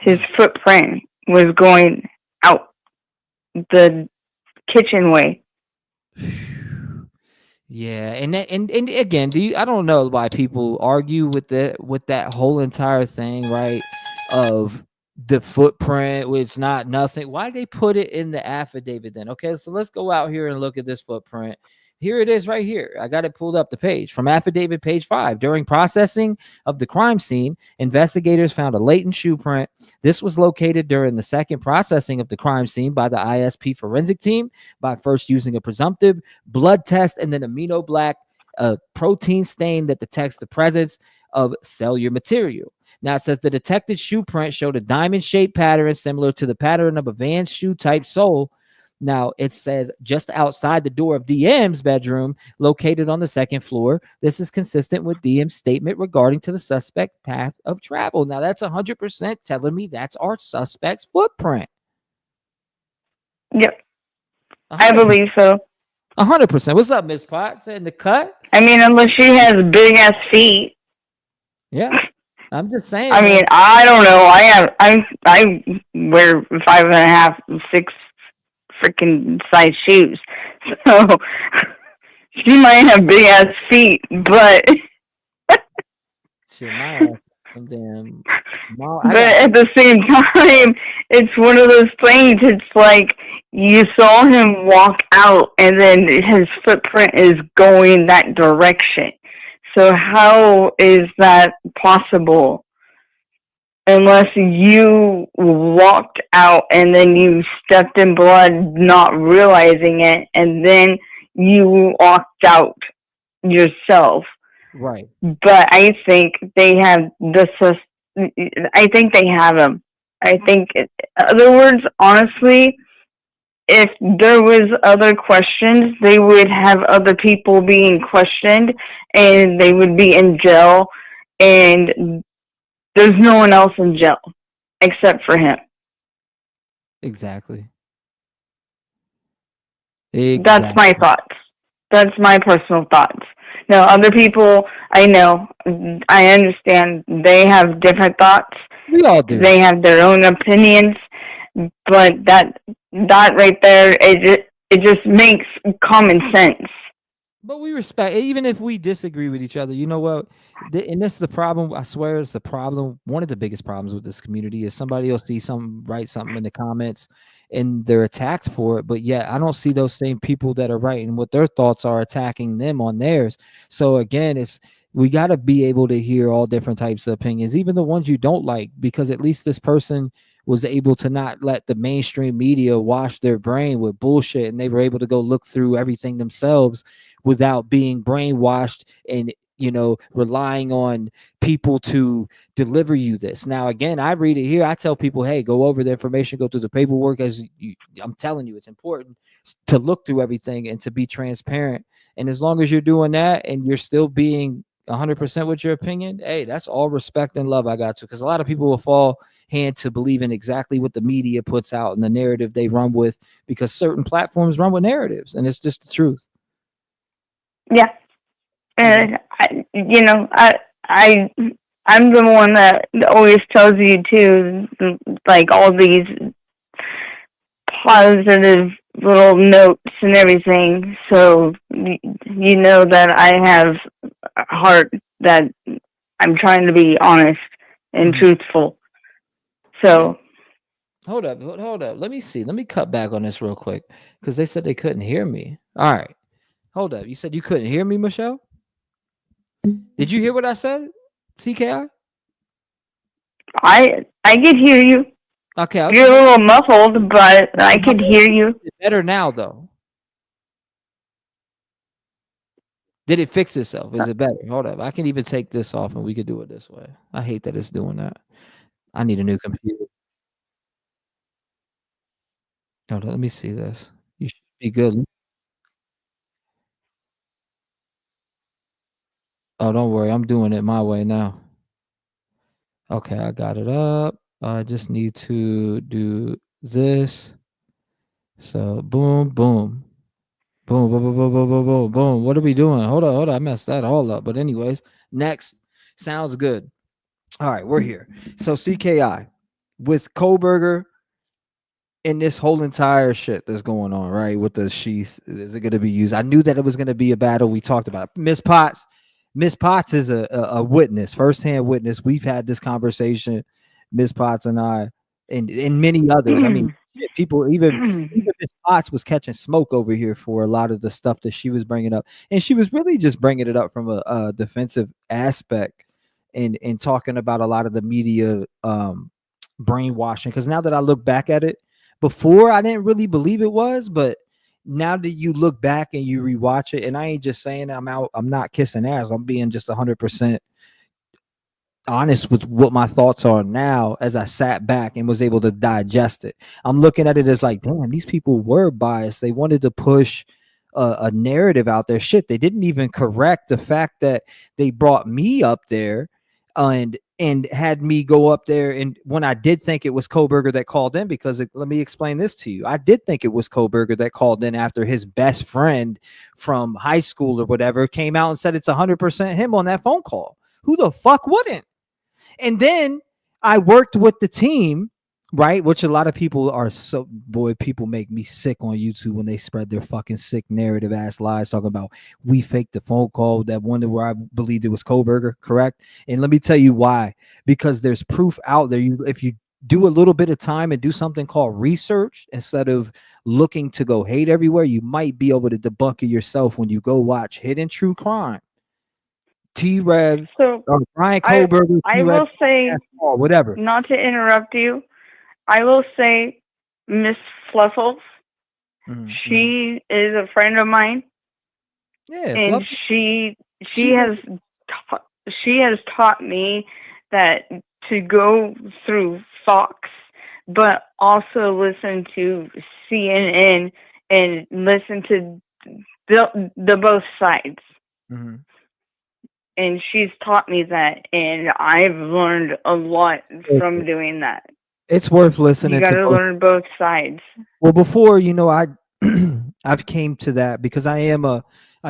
His footprint was going out the kitchen way. Yeah, and again, I don't know why people argue with that whole entire thing, right? Of the footprint, it's not nothing. Why they put it in the affidavit then? Okay, so let's go out here and look at this footprint. Here it is right here. I got it pulled up the page from affidavit page 5. During processing of the crime scene, investigators found a latent shoe print. This was located during the second processing of the crime scene by the ISP forensic team by first using a presumptive blood test and then amino black protein stain that detects the presence of cellular material. Now it says the detected shoe print showed a diamond-shaped pattern similar to the pattern of a Vans shoe type sole. Now, it says just outside the door of DM's bedroom, located on the 2nd floor. This is consistent with DM's statement regarding to the suspect path of travel. Now, that's 100% telling me that's our suspect's footprint. Yep. 100%. I believe so. 100%. What's up, Miss Potts? In the cut? I mean, unless she has big-ass feet. Yeah. I'm just saying. I mean, I don't know. I wear 5.5, 6 freaking size shoes, so she might have big ass feet, but she might have some damn. But at the same time, it's one of those things. It's like you saw him walk out, and then his footprint is going that direction. So how is that possible? unless you walked out and then you stepped in blood not realizing it, and then you walked out yourself. Right. But I think they have I think they have them. I think, in other words, honestly, if there was other questions, they would have other people being questioned, and they would be in jail, and there's no one else in jail except for him. Exactly. That's my thoughts. That's my personal thoughts. Now, other people, I know, I understand they have different thoughts. We all do. They have their own opinions, but that right there, it just makes common sense. But we respect, even if we disagree with each other. You know what? And this is the problem. I swear it's the problem. One of the biggest problems with this community is somebody will see something, write something in the comments, and they're attacked for it. But yet I don't see those same people that are writing what their thoughts are attacking them on theirs. So again, we got to be able to hear all different types of opinions, even the ones you don't like, because at least this person was able to not let the mainstream media wash their brain with bullshit, and they were able to go look through everything themselves without being brainwashed and, you know, relying on people to deliver you this. Now, again, I read it here. I tell people, hey, go over the information, go through the paperwork. I'm telling you, it's important to look through everything and to be transparent. And as long as you're doing that and you're still being 100% with your opinion, hey, that's all respect and love I got to. Because a lot of people will fall hand to believe in exactly what the media puts out and the narrative they run with, because certain platforms run with narratives, and it's just the truth. Yeah. And I'm the one that always tells you too, like all these positive little notes and everything. So you know that I have a heart that I'm trying to be honest and truthful. So hold up. Let me see. Let me cut back on this real quick, because they said they couldn't hear me. All right. Hold up. You said you couldn't hear me, Michelle? Did you hear what I said, CKI? I could hear you. Okay. You're a little muffled, but I could hear you. It's better now, though. Did it fix itself? Is it better? Hold up. I can even take this off and we could do it this way. I hate that it's doing that. I need a new computer. Hold on, let me see this. You should be good. Oh, don't worry. I'm doing it my way now. Okay, I got it up. I just need to do this. So boom, boom. Boom, boom, boom, boom, boom, boom, boom, boom. What are we doing? Hold on. I messed that all up. But anyways, next. Sounds good. All right, we're here. So CKI with Kohberger and this whole entire shit that's going on, right? With the sheath, is it going to be used? I knew that it was going to be a battle. We talked about it. Miss Potts is a witness, firsthand witness. We've had this conversation, Miss Potts and I, and many others. I mean, people, even Miss Potts was catching smoke over here for a lot of the stuff that she was bringing up, and she was really just bringing it up from a defensive aspect and talking about a lot of the media brainwashing. Because now that I look back at it, before I didn't really believe it was, but now that you look back and you rewatch it, and I ain't just saying I'm not kissing ass. I'm being just 100% honest with what my thoughts are now as I sat back and was able to digest it. I'm looking at it as like, damn, these people were biased. They wanted to push a narrative out there. Shit, they didn't even correct the fact that they brought me up there and had me go up there. And when I did think it was Kohberger that called in, because let me explain this to you. I did think it was Kohberger that called in after his best friend from high school or whatever came out and said it's 100% him on that phone call. Who the fuck wouldn't? And then I worked with the team, right? Which a lot of people are people make me sick on YouTube when they spread their fucking sick narrative ass lies talking about we faked the phone call, that one where I believed it was Kohberger, correct? And let me tell you why. Because there's proof out there. If you do a little bit of time and do something called research instead of looking to go hate everywhere, you might be able to debunk it yourself when you go watch Hidden True Crime. T-Rev, So Bryan Kohberger, I T-Rev, will say, whatever. not to interrupt you, I will say Miss Fluffles, she is a friend of mine. Yeah, and she has taught me that to go through Fox, but also listen to CNN and listen to the both sides. And she's taught me that, and I've learned a lot from doing that. It's worth listening You got to to both. learn both sides. Well, before I've came to that because I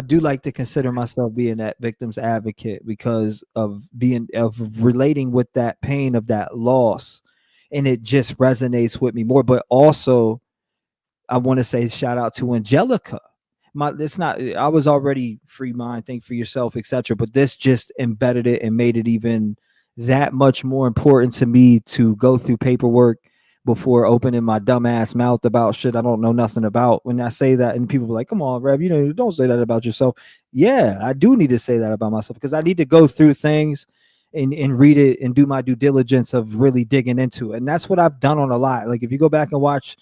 do like to consider myself being that victim's advocate because of relating with that pain of that loss, and it just resonates with me more. But also, I want to say shout out to Angelica. I was already free mind, think for yourself, etc. But this just embedded it and made it even that much more important to me to go through paperwork before opening my dumbass mouth about shit I don't know nothing about. When I say that, and people are like, "Come on, Rev, don't say that about yourself." Yeah, I do need to say that about myself because I need to go through things and read it and do my due diligence of really digging into it. And that's what I've done on a lot. Like if you go back and watch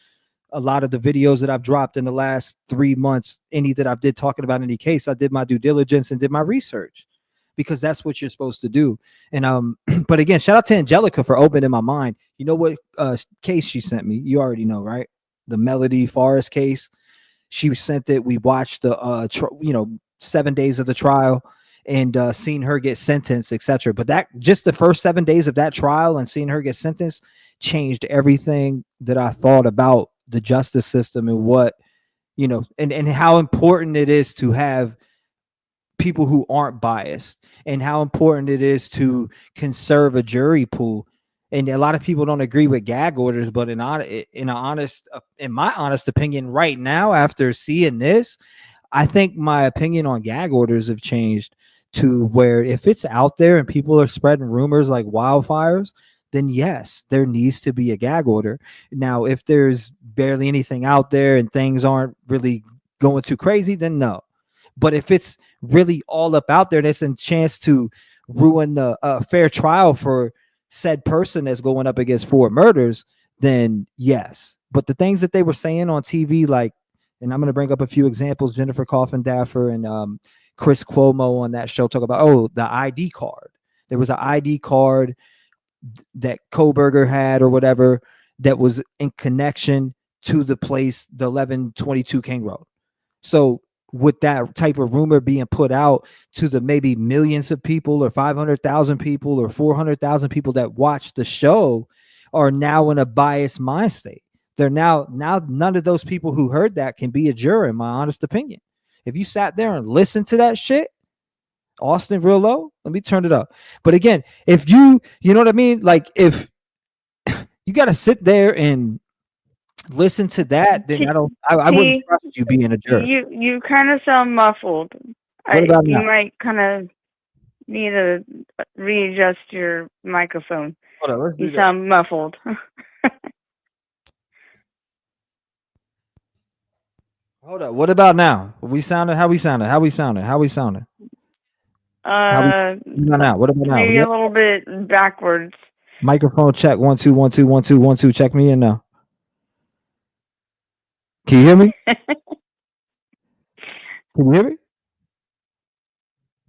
a lot of the videos that I've dropped in the last 3 months, any that I did talking about any case, I did my due diligence and did my research because that's what you're supposed to do. And but again, shout out to Angelica for opening my mind. You know what case she sent me? You already know, right? The Melody Forest case. She sent it. We watched the 7 days of the trial and seen her get sentenced, etc. But that just the first 7 days of that trial and seeing her get sentenced changed everything that I thought about the justice system and what, and how important it is to have people who aren't biased and how important it is to conserve a jury pool. And a lot of people don't agree with gag orders, but in my honest opinion right now, after seeing this, I think my opinion on gag orders have changed to where if it's out there and people are spreading rumors like wildfires, then yes, there needs to be a gag order. Now, if there's barely anything out there and things aren't really going too crazy, then no. But if it's really all up out there, there's a chance to ruin the fair trial for said person that's going up against 4 murders, then yes. But the things that they were saying on TV, like, and I'm going to bring up a few examples, Jennifer Coffin-Daffer and Chris Cuomo on that show talk about, the ID card. There was an ID card that Kohberger had or whatever that was in connection to the place, the 1122 King Road. So with that type of rumor being put out to the maybe millions of people or 500,000 people or 400,000 people that watch the show are now in a biased mind state. They're now none of those people who heard that can be a juror, in my honest opinion. If you sat there and listened to that shit, Austin, real low, let me turn it up. But again, if you know what I mean? Like if you got to sit there and listen to that, then I wouldn't trust you being a juror. You kind of sound muffled. What about you now? might kind of need to readjust your microphone. Hold on, let's do you that. sound muffled. Hold up. What about now? How we sounding? How we sounding? Now? What about now? Maybe a little bit backwards. Microphone check. 1 2 1 2 1 2 1 2. Check me in now. Can you hear me? Can you hear me?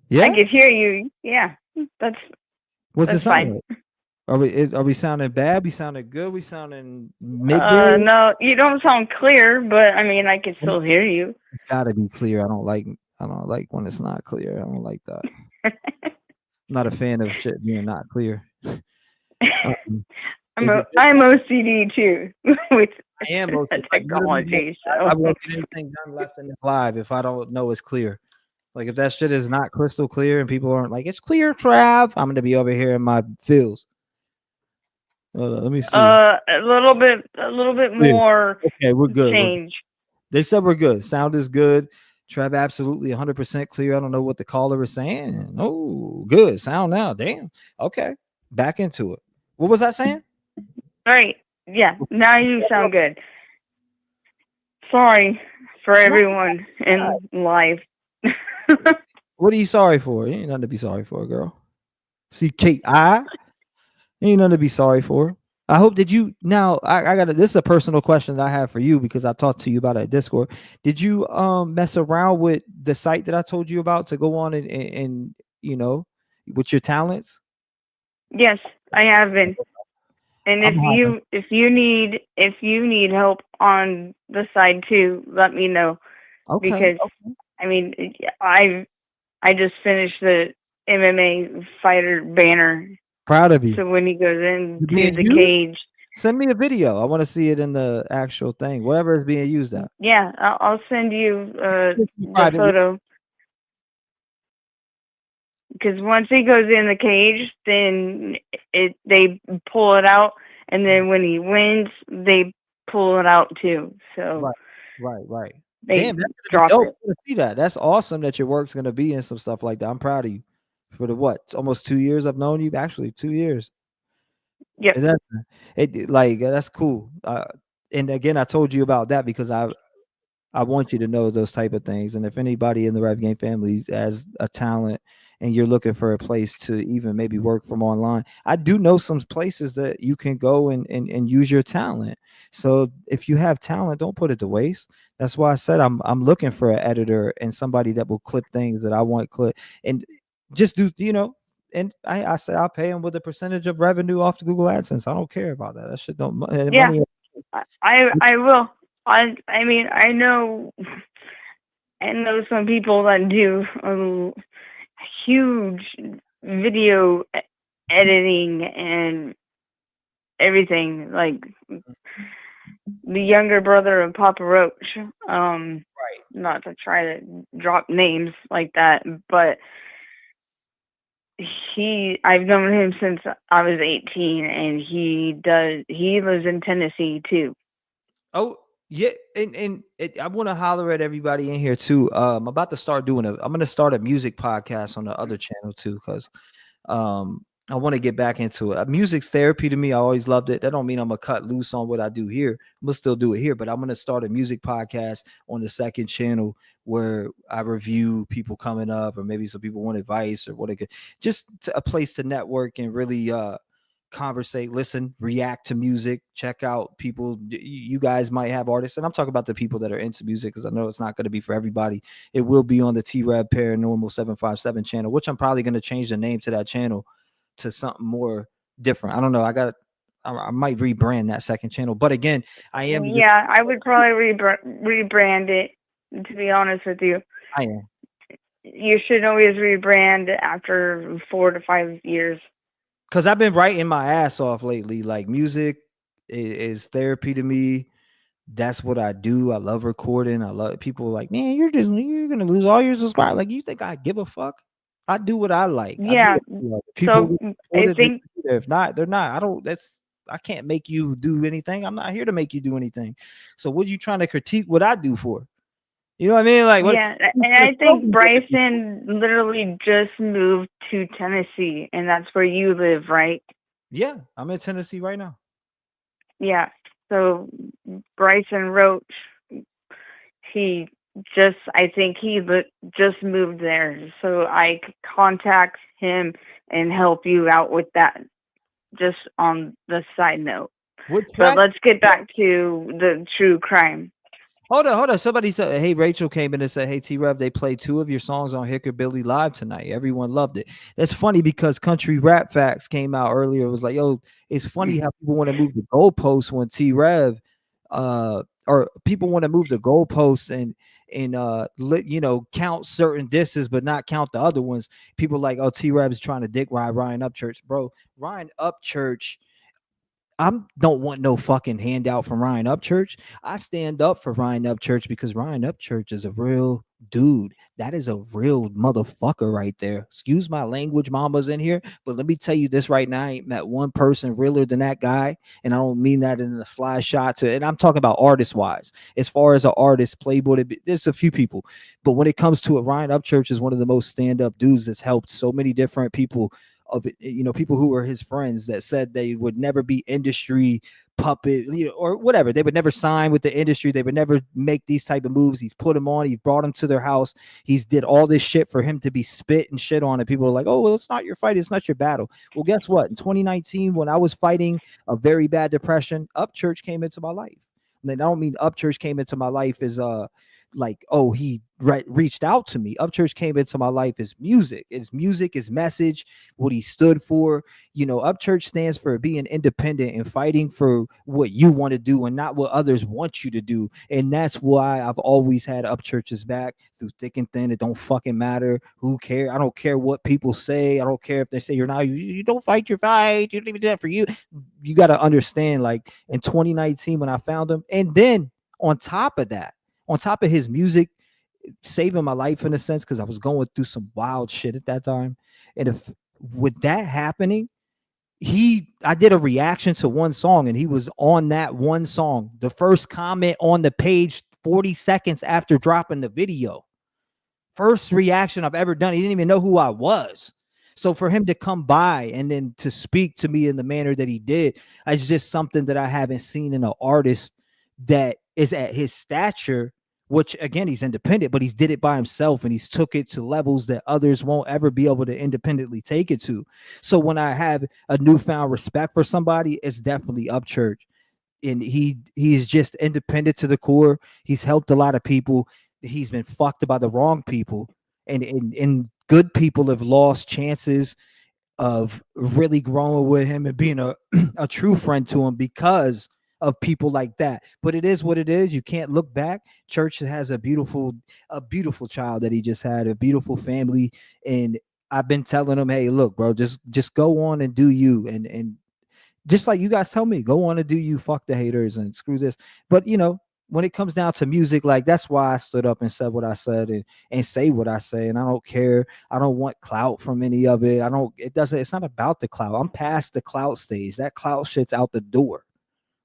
Yeah, I could hear you. Yeah, that's. What's that's it sound fine. like? Are we sounding bad? We sounding good? We sounding mid? No, you don't sound clear, but I mean, I can still hear you. It's got to be clear. I don't like when it's not clear. I don't like that. I'm not a fan of shit being not clear. I'm OCD too with I am OCD. technology. I won't get anything done left in this live if I don't know it's clear. Like if that shit is not crystal clear and people aren't like, it's clear, Trav, I'm gonna be over here in my feels. Hold on, let me see. A little bit more. Okay, we're good. Change. They said we're good. Sound is good. Trav, absolutely 100% clear. I don't know what the caller is saying. Oh, good. Sound now. Damn. Okay. Back into it. What was I saying? Right. Yeah. Now you sound good. Sorry for everyone in live. What are you sorry for? You ain't nothing to be sorry for, girl. CKI. Ain't nothing to be sorry for. I hope did you now I got this is a personal question that I have for you because I talked to you about it at Discord. Did you mess around with the site that I told you about to go on and you know with your talents? Yes, I have been. And if you need help on the side too, let me know. Okay. Because I mean, I just finished the MMA fighter banner. Proud of you. So when he goes into the you? cage, Send me a video. I want to see it in the actual thing, wherever it's being used at. yeah, I'll send you the photo. Because once he goes in the cage, then they pull it out, and then when he wins, they pull it out too. So Right. they Damn, that's drop dope it. to see that. That's awesome that your work's gonna be in some stuff like that. I'm proud of you. For the what? Almost 2 years I've known you. Actually, 2 years. Yeah. That's cool. And again, I told you about that because I want you to know those type of things. And if anybody in the Rev Game family has a talent and you're looking for a place to even maybe work from online, I do know some places that you can go and use your talent. So if you have talent, don't put it to waste. That's why I said I'm looking for an editor and somebody that will clip things that I want clip and just do, and I said I'll pay them with a percentage of revenue off the Google AdSense. I don't care about that. That shit don't Yeah, money. I will. I mean, I know some people that do huge video editing and everything, like the younger brother of Papa Roach. Not to try to drop names like that, but I've known him since I was 18, and he lives in Tennessee too. Oh yeah, and I want to holler at everybody in here too. I'm about to start I'm going to start a music podcast on the other channel too, because I want to get back into it. Music's therapy to me. I always loved it. That don't mean I'm gonna cut loose on what I do here. I'm gonna still do it here, but I'm gonna start a music podcast on the second channel where I review people coming up, or maybe some people want advice or what it could, just a place to network and really conversate, listen, react to music, check out people. You guys might have artists, and I'm talking about the people that are into music because I know it's not going to be for everybody. It will be on the T-Rev Paranormal 757 channel, which I'm probably going to change the name to that channel to something more different. I don't know. I might rebrand that second channel, but again, I am. Yeah, I would probably rebrand it. To be honest with you, I am. You should always rebrand after 4 to 5 years. Because I've been writing my ass off lately. Like, music is therapy to me. That's what I do. I love recording. I love people like, man, you're gonna lose all your subscribers. Like, you think I give a fuck? I do what I like. Yeah. People So I think if not, they're not. I can't make you do anything. I'm not here to make you do anything. So what are you trying to critique what I do for? You know what I mean? Like, yeah, and I think Bryson literally just moved to Tennessee, and that's where you live, right? Yeah, I'm in Tennessee right now. Yeah. So Bryson Roach, I think he just moved there. So I could contact him and help you out with that, just on the side note. But let's get back to the true crime. Hold on. Somebody said, hey, Rachel came in and said, hey, T-Rev, they played 2 of your songs on Hickerbilly Live tonight. Everyone loved it. That's funny because Country Rap Facts came out earlier. It was like, yo, it's funny how people want to move the goalposts when T-Rev, or people want to move the goalposts and count certain disses, but not count the other ones. People like, oh, T-Rev is trying to dick ride Ryan Upchurch. Bro, Ryan Upchurch, I don't want no fucking handout from Ryan Upchurch. I stand up for Ryan Upchurch because Ryan Upchurch is a real dude. That is a real motherfucker right there. Excuse my language, mamas in here, but let me tell you this right now. I ain't met one person realer than that guy, and I don't mean that in a sly shot and I'm talking about artist-wise. As far as an artist, Playboy, there's a few people, but when it comes to it, Ryan Upchurch is one of the most stand-up dudes that's helped so many different people of it, people who were his friends that said they would never be industry puppet, or whatever. They would never sign with the industry. They would never make these type of moves. He's put them on. He brought them to their house. He's did all this shit for him to be spit and shit on. And people are like, oh, well, it's not your fight. It's not your battle. Well, guess what? In 2019, when I was fighting a very bad depression, Upchurch came into my life. And I don't mean Upchurch came into my life as like, oh, he reached out to me. Upchurch came into my life as music. It's music, his message, what he stood for. Upchurch stands for being independent and fighting for what you want to do and not what others want you to do. And that's why I've always had Upchurch's back through thick and thin. It don't fucking matter. Who cares? I don't care what people say. I don't care if they say you don't fight your fight. You don't even do that for you. You got to understand, like in 2019 when I found him, and then on top of that, on top of his music saving my life in a sense, because I was going through some wild shit at that time. And if with that happening, I did a reaction to one song and he was on that one song. The first comment on the page 40 seconds after dropping the video. First reaction I've ever done. He didn't even know who I was. So for him to come by and then to speak to me in the manner that he did, it's just something that I haven't seen in an artist that is at his stature, which again, he's independent, but he's did it by himself and he's took it to levels that others won't ever be able to independently take it to. So when I have a newfound respect for somebody, it's definitely Upchurch. And he's just independent to the core. He's helped a lot of people. He's been fucked by the wrong people, and good people have lost chances of really growing with him and being a true friend to him because of people like that. But it is what it is. You can't look back. Church has a beautiful child that he just had, a beautiful family. And I've been telling him, hey, look, bro, just go on and do you. And just like you guys tell me, go on and do you, fuck the haters and screw this. But when it comes down to music, like that's why I stood up and said what I said and say what I say. And I don't care. I don't want clout from any of it. It's not about the clout. I'm past the clout stage. That clout shit's out the door.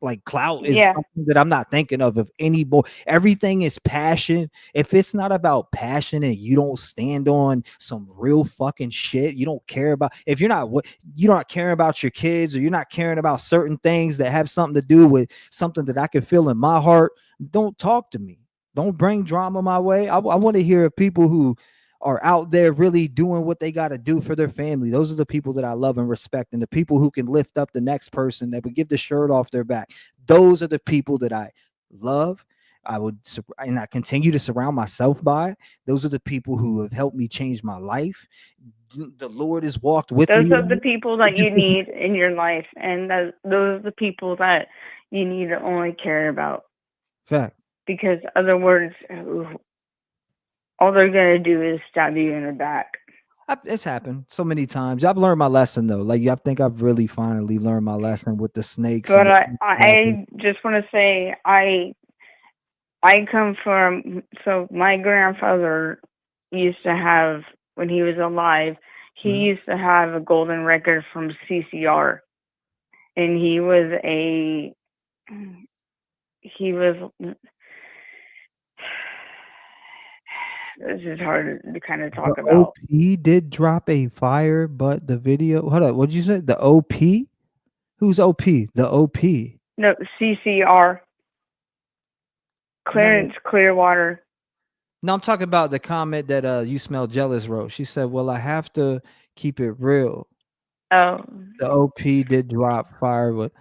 Like clout is something that I'm not thinking of any more. Everything is passion. If it's not about passion and you don't stand on some real fucking shit, you don't care about, if you're not caring about your kids or you're not caring about certain things that have something to do with something that I can feel in my heart, don't talk to me. Don't bring drama my way. I want to hear people who are out there really doing what they got to do for their family. Those are the people that I love and respect, and the people who can lift up the next person, that would give the shirt off their back. Those are the people that I love. And I continue to surround myself by. Those are the people who have helped me change my life. The Lord has walked with me. Those are the people that you need in your life, and those are the people that you need to only care about. Fact. Because other words, all they're gonna do is stab you in the back. It's happened so many times. I've learned my lesson though. Like I think I've really finally learned my lesson with the snakes. But I just want to say I come from, so my grandfather used to have, when he was alive, he used to have a golden record from CCR, and he was this is hard to kind of talk about. OP did drop a fire, but the video, hold up, what did you say? The OP? Who's OP? The OP. No, CCR. Clarence Clearwater. No, I'm talking about the comment that You Smell Jealous wrote. She said, well, I have to keep it real. Oh. The OP did drop fire, but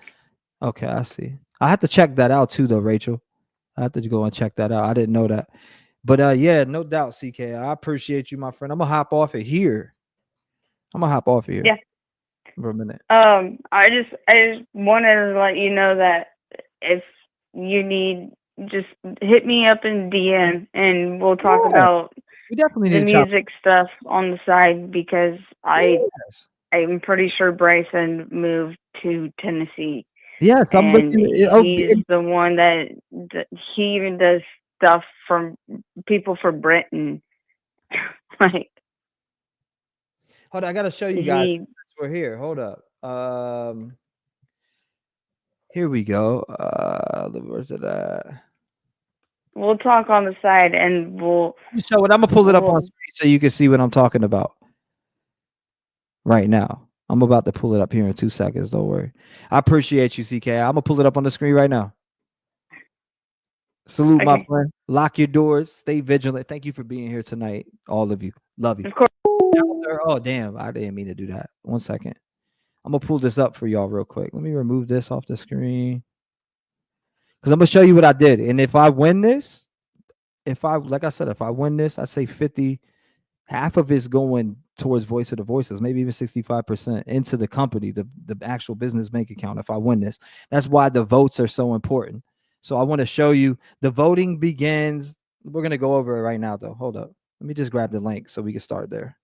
okay, I see. I have to check that out too, though, Rachel. I have to go and check that out. I didn't know that. But yeah, no doubt, CK. I appreciate you, my friend. I'm gonna hop off it here. Yeah. For a minute. I just wanted to let you know that if you need, just hit me up in DM and we'll talk about we definitely the need to music stuff on the side, because I'm pretty sure Bryson moved to Tennessee. Yes, I'm looking. He's the one that he even does stuff from people for Britain. Like, hold on, I gotta show you guys. We're here. Hold up. Here we go. Where's it at? We'll talk on the side, and we'll show it. I'm gonna pull it up on screen so you can see what I'm talking about right now. I'm about to pull it up here in 2 seconds. Don't worry. I appreciate you, CK. I'm gonna pull it up on the screen right now. Salute, my friend. Lock your doors. Stay vigilant. Thank you for being here tonight, all of you. Love you. Of course. Oh, damn. I didn't mean to do that. 1 second. I'm going to pull this up for y'all real quick. Let me remove this off the screen. Because I'm going to show you what I did. And if I win this, like I said, if I win this, I'd say 50, half of it's going towards Voice of the Voiceless, maybe even 65% into the company, the actual business bank account. If I win this, that's why the votes are so important. So I want to show you the voting begins. We're going to go over it right now, though. Hold up. Let me just grab the link so we can start there.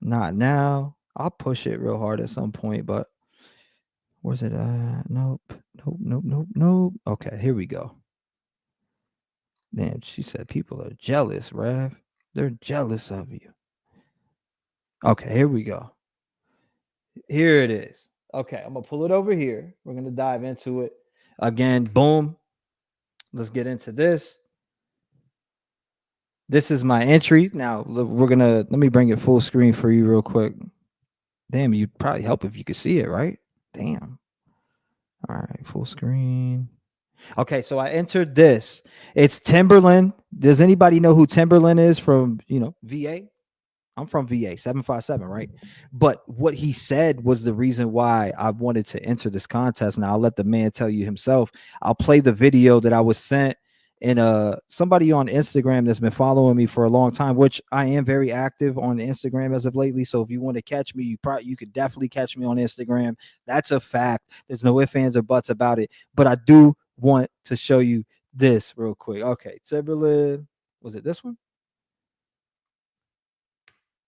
Not now. I'll push it real hard at some point, but where's it? Nope. Okay, here we go. Damn, she said people are jealous, Rev. They're jealous of you. Okay, here we go. Here it is. Okay, I'm going to pull it over here. We're going to dive into it. Again, boom. Let's get into this. This is my entry. Now let me bring it full screen for you real quick. Damn, you'd probably help if you could see it, right? Damn. All right, full screen. Okay, so I entered this. It's Timberland. Does anybody know who Timberland is from, VA? I'm from VA, 757, right? But what he said was the reason why I wanted to enter this contest. Now I'll let the man tell you himself. I'll play the video that I was sent, and somebody on Instagram that's been following me for a long time, which I am very active on Instagram as of lately. So if you want to catch me, you could definitely catch me on Instagram. That's a fact. There's no ifs, ands, or buts about it. But I do want to show you this real quick. Okay, Timberland. Was it this one?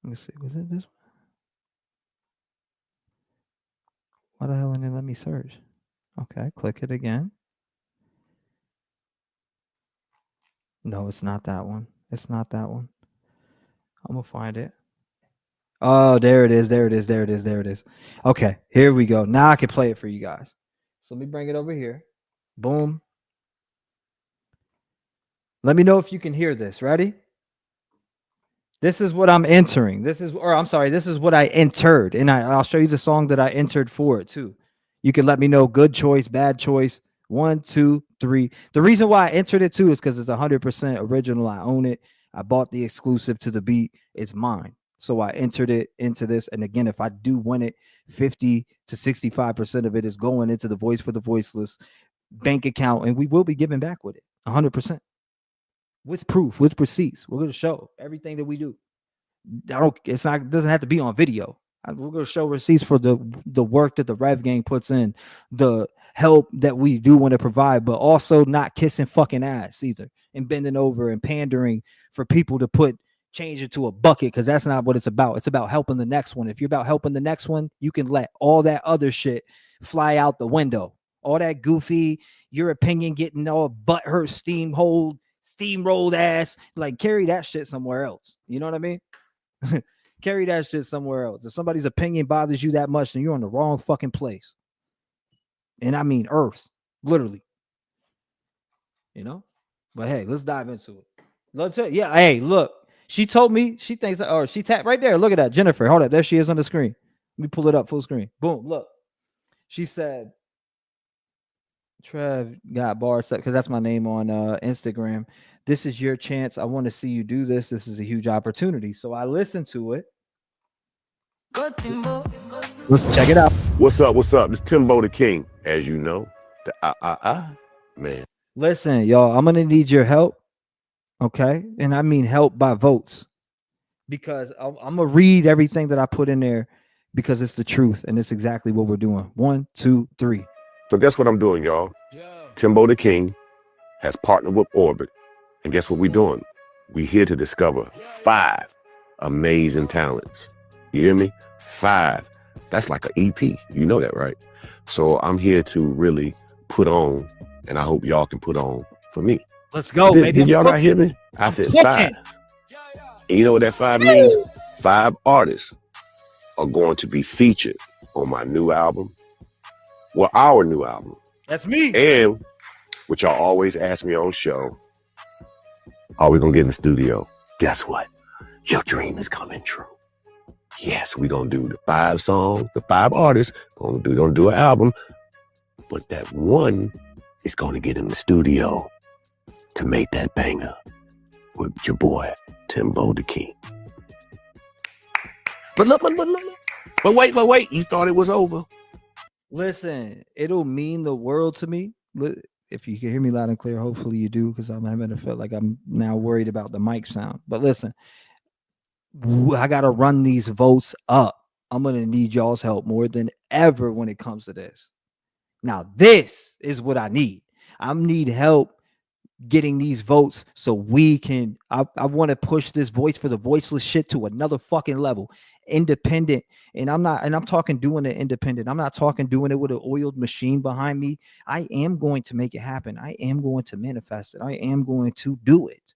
Let me see. Was it this one? Why the hell didn't it let me search? Okay, click it again. No, it's not that one. It's not that one. I'm gonna find it. Oh, there it is. There it is. There it is. There it is. Okay, here we go. Now I can play it for you guys. So let me bring it over here. Boom. Let me know if you can hear this. Ready? This is what I'm entering. This is what I entered. And I'll show you the song that I entered for it too. You can let me know good choice, bad choice. 1, 2, 3. The reason why I entered it too is because it's 100% original. I own it. I bought the exclusive to the beat. It's mine. So I entered it into this. And again, if I do win it, 50 to 65% of it is going into the Voice for the Voiceless bank account. And we will be giving back with it 100%. With proof, with receipts. We're going to show everything that we do. It doesn't have to be on video. We're going to show receipts for the work that the Rev Gang puts in, the help that we do want to provide, but also not kissing fucking ass either and bending over and pandering for people to put change into a bucket, because that's not what it's about. It's about helping the next one. If you're about helping the next one, you can let all that other shit fly out the window. All that goofy, your opinion getting all butthurt, steamrolled ass, like carry that shit somewhere else. You know what I mean? Carry that shit somewhere else. If somebody's opinion bothers you that much, then you're in the wrong fucking place. And I mean earth, literally. But hey, let's dive into it. Hey, look. She told me she thinks, or she tapped right there. Look at that. Jennifer, hold up. There she is on the screen. Let me pull it up full screen. Boom, look. She said, Trev got bars up, because that's my name on Instagram. This is your chance. I want to see you do this. This is a huge opportunity. So I listened to it. Let's check it out. What's up? What's up? It's Timbo the King. As you know, the man. Listen, y'all, I'm going to need your help. Okay. And I mean help by votes, because I'm going to read everything that I put in there, because it's the truth. And it's exactly what we're doing. 1, 2, 3. So guess what I'm doing, y'all? Timbo the King has partnered with Orbit. And guess what we're doing? We're here to discover 5 amazing talents. You hear me? 5. That's like an EP. You know that, right? So I'm here to really put on, and I hope y'all can put on for me. Let's go, baby. Did y'all not hear me? I said 5. And you know what that 5 means? 5 artists are going to be featured on my new album. Well, our new album. That's me. And which y'all always ask me on show, are we gonna get in the studio? Guess what? Your dream is coming true. Yes, we're gonna do the 5 songs, the 5 artists, gonna do an album, but that one is gonna get in the studio to make that banger with your boy, Timbo the King. But wait, you thought it was over. Listen, it'll mean the world to me. If you can hear me loud and clear, hopefully you do, because I'm having to feel like I'm now worried about the mic sound. But listen, I got to run these votes up. I'm going to need y'all's help more than ever when it comes to this. Now, this is what I need. I need help getting these votes so we can, I want to push this voice for the voiceless shit to another fucking level. Independent. And I'm talking doing it independent. I'm not talking doing it with an oiled machine behind me. I am going to make it happen. I am going to manifest it. I am going to do it.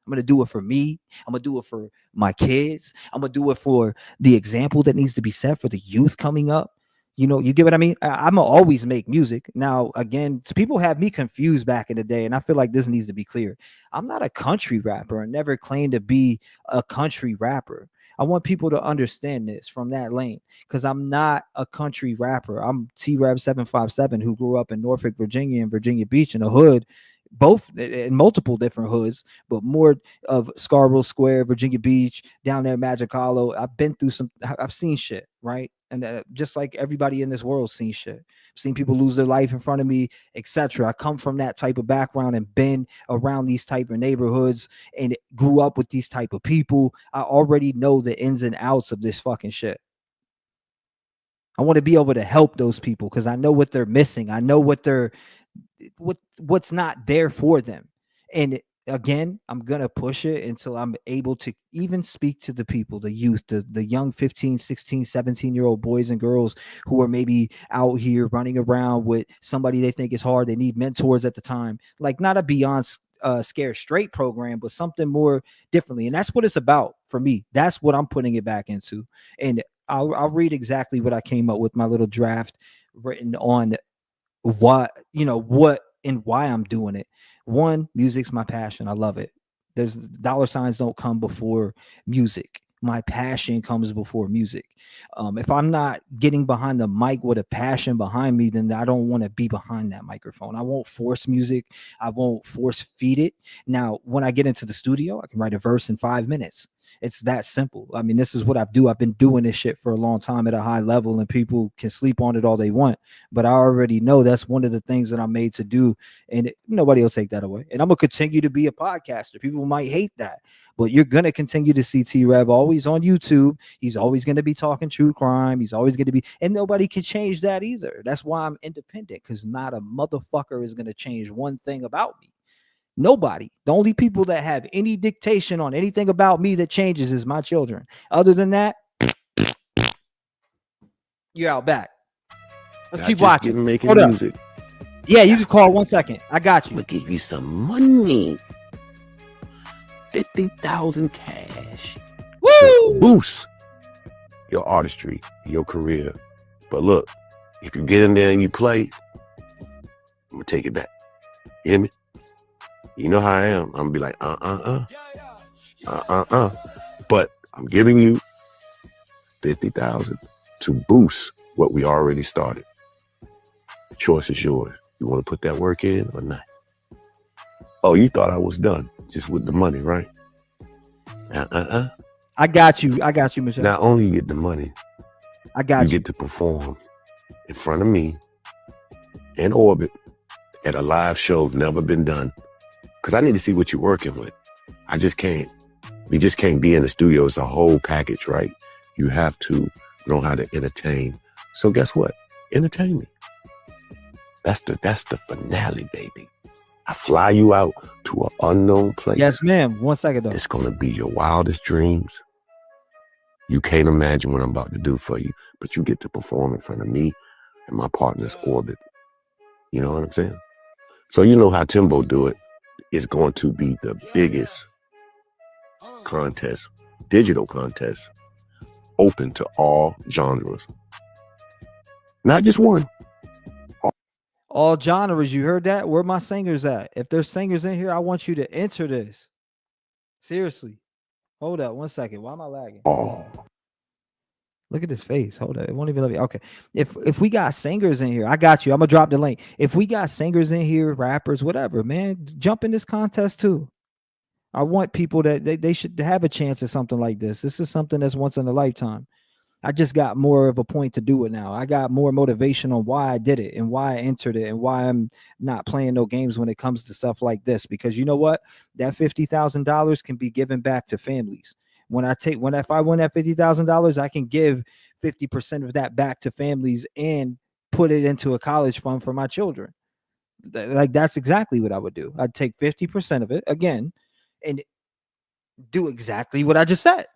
I'm going to do it for me. I'm going to do it for my kids. I'm going to do it for the example that needs to be set for the youth coming up. You know, you get what I mean? I'm going to always make music. Now, again, people have me confused back in the day, and I feel like this needs to be clear. I'm not a country rapper. I never claimed to be a country rapper. I want people to understand this from that lane, because I'm not a country rapper. I'm T-Rev 757, who grew up in Norfolk, Virginia, and Virginia Beach in the hood, both in multiple different hoods, but more of Scarborough Square, Virginia Beach, down there, Magic Hollow. I've seen shit, right? And just like everybody in this world seen shit. I've seen people lose their life in front of me, etc. I come from that type of background and been around these type of neighborhoods and grew up with these type of people. I already know the ins and outs of this fucking shit. I want to be able to help those people because I know what they're missing. I know what's not there for them. And again, I'm gonna push it until I'm able to even speak to the people, the youth, the young 15, 16, 17-year-old boys and girls who are maybe out here running around with somebody they think is hard. They need mentors at the time, like not a Beyond Scared Straight program, but something more differently. And that's what it's about for me. That's what I'm putting it back into. And I'll read exactly what I came up with, my little draft written on what and why I'm doing it. One, music's my passion. I love it. There's dollar signs don't come before music. My passion comes before music. If I'm not getting behind the mic with a passion behind me, then I don't want to be behind that microphone. I won't force music. I won't force feed it. Now, when I get into the studio, I can write a verse in 5 minutes. It's that simple. I mean, this is what I do. I've been doing this shit for a long time at a high level, and people can sleep on it all they want. But I already know that's one of the things that I'm made to do, and nobody will take that away. And I'm going to continue to be a podcaster. People might hate that, but you're going to continue to see T-Rev always on YouTube. He's always going to be talking true crime. He's always going to be, and nobody can change that either. That's why I'm independent, because not a motherfucker is going to change one thing about me. Nobody. The only people that have any dictation on anything about me that changes is my children. Other than that, you're out back. Let's keep watching. Making music. Yeah, you can call 1 second. I got you. I'm gonna give you some money. 50,000 cash. Woo! Boost your artistry, your career. But look, if you get in there and you play, I'm gonna take it back. You hear me? You know how I am. I'm gonna be like, But I'm giving you 50,000 to boost what we already started. The choice is yours. You want to put that work in or not? Oh, you thought I was done just with the money, right? I got you. I got you, Michelle. Not only you get the money, you get to perform in front of me in Orbit at a live show never been done. Because I need to see what you're working with. I just can't. We just can't be in the studio. It's a whole package, right? You have to know how to entertain. So guess what? Entertain me. That's the finale, baby. I fly you out to an unknown place. Yes, ma'am. 1 second, though. It's going to be your wildest dreams. You can't imagine what I'm about to do for you, but you get to perform in front of me and my partner's Orbit. You know what I'm saying? So you know how Timbo do it. It's going to be the biggest contest, digital contest, open to all genres. Not just one. All genres. You heard that? Where my singers at? If there's singers in here, I want you to enter this. Seriously. Hold up 1 second. Why am I lagging? Oh. Look at his face. Hold on. It won't even let me. Okay. If we got singers in here, I got you. I'm gonna drop the link. If we got singers in here, rappers, whatever, man, jump in this contest too. I want people that they should have a chance at something like this. This is something that's once in a lifetime. I just got more of a point to do it now. I got more motivation on why I did it and why I entered it and why I'm not playing no games when it comes to stuff like this. Because you know what? That $50,000 can be given back to families. If I win that $50,000, I can give 50% of that back to families and put it into a college fund for my children. Like that's exactly what I would do. I'd take 50% of it again and do exactly what I just said.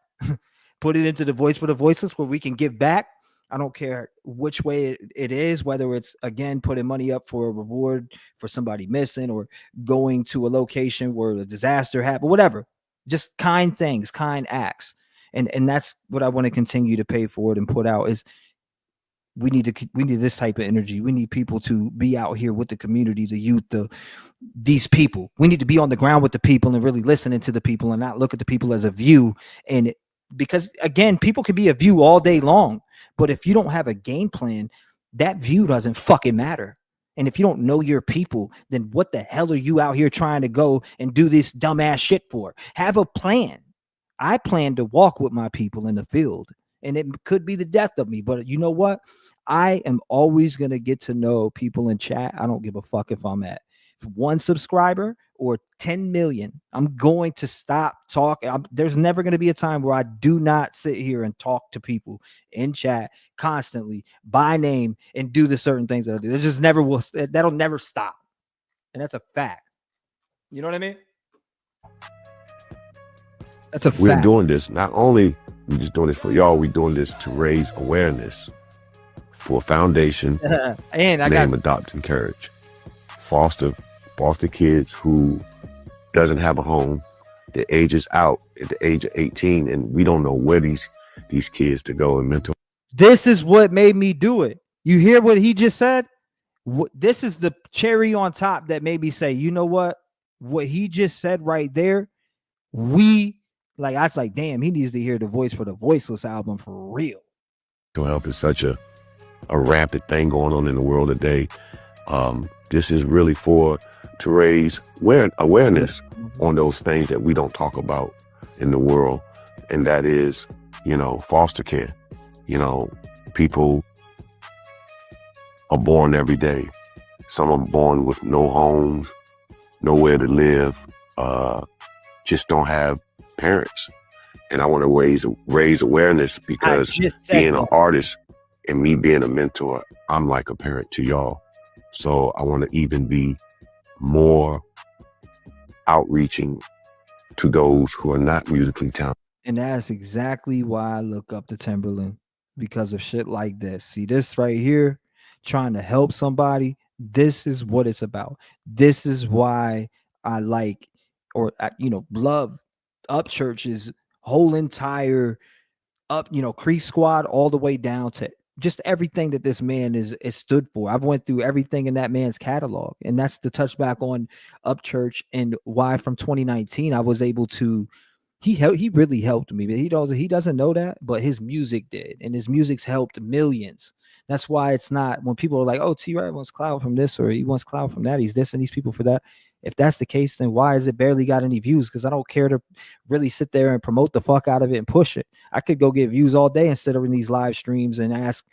Put it into the Voice for the Voiceless where we can give back. I don't care which way it is, whether it's, again, putting money up for a reward for somebody missing or going to a location where a disaster happened, whatever. Just kind things, kind acts. And that's what I want to continue to pay forward and put out is we need this type of energy. We need people to be out here with the community, the youth, these people. We need to be on the ground with the people and really listening to the people and not look at the people as a view. And because again, people can be a view all day long, but if you don't have a game plan, that view doesn't fucking matter. And if you don't know your people, then what the hell are you out here trying to go and do this dumbass shit for? Have a plan. I plan to walk with my people in the field, and it could be the death of me, but you know what? I am always going to get to know people in chat. I don't give a fuck if I'm at 1 subscriber or 10 million. I'm going to stop talking. There's never going to be a time where I do not sit here and talk to people in chat constantly by name and do the certain things that I do. It just never will. That'll never stop. And that's a fact. You know what I mean? That's a fact. We're doing this. Not only we just doing this for y'all, we're doing this to raise awareness for a foundation and named Adopt Encourage. Foster kids who doesn't have a home, that ages out at the age of 18, and we don't know where these kids to go and mental. This is what made me do it. You hear what he just said? This is the cherry on top that made me say, you know what he just said right there, I was like, damn, he needs to hear the Voice for the Voiceless album for real. Mental health is such a rampant thing going on in the world today. This is really to raise awareness on those things that we don't talk about in the world. And that is, foster care. People are born every day. Some are born with no homes, nowhere to live, just don't have parents. And I want to raise awareness because being an artist and me being a mentor, I'm like a parent to y'all. So I want to even be more outreaching to those who are not musically talented. And that's exactly why I look up to Timberland, because of shit like this. See this right here, trying to help somebody. This is what it's about. This is why I love Upchurch's whole entire Creek Squad all the way down to just everything that this man is stood for. I've went through everything in that man's catalog, and that's the touchback on Upchurch and why from 2019 I was able to. He really helped me, but he doesn't know that, but his music did, and his music's helped millions. That's why it's not when people are like, "Oh, T-Rev wants clout from this or he wants clout from that. He's dissing these people for that." If that's the case, then why is it barely got any views? Because I don't care to really sit there and promote the fuck out of it and push it. I could go get views all day instead of in these live streams and ask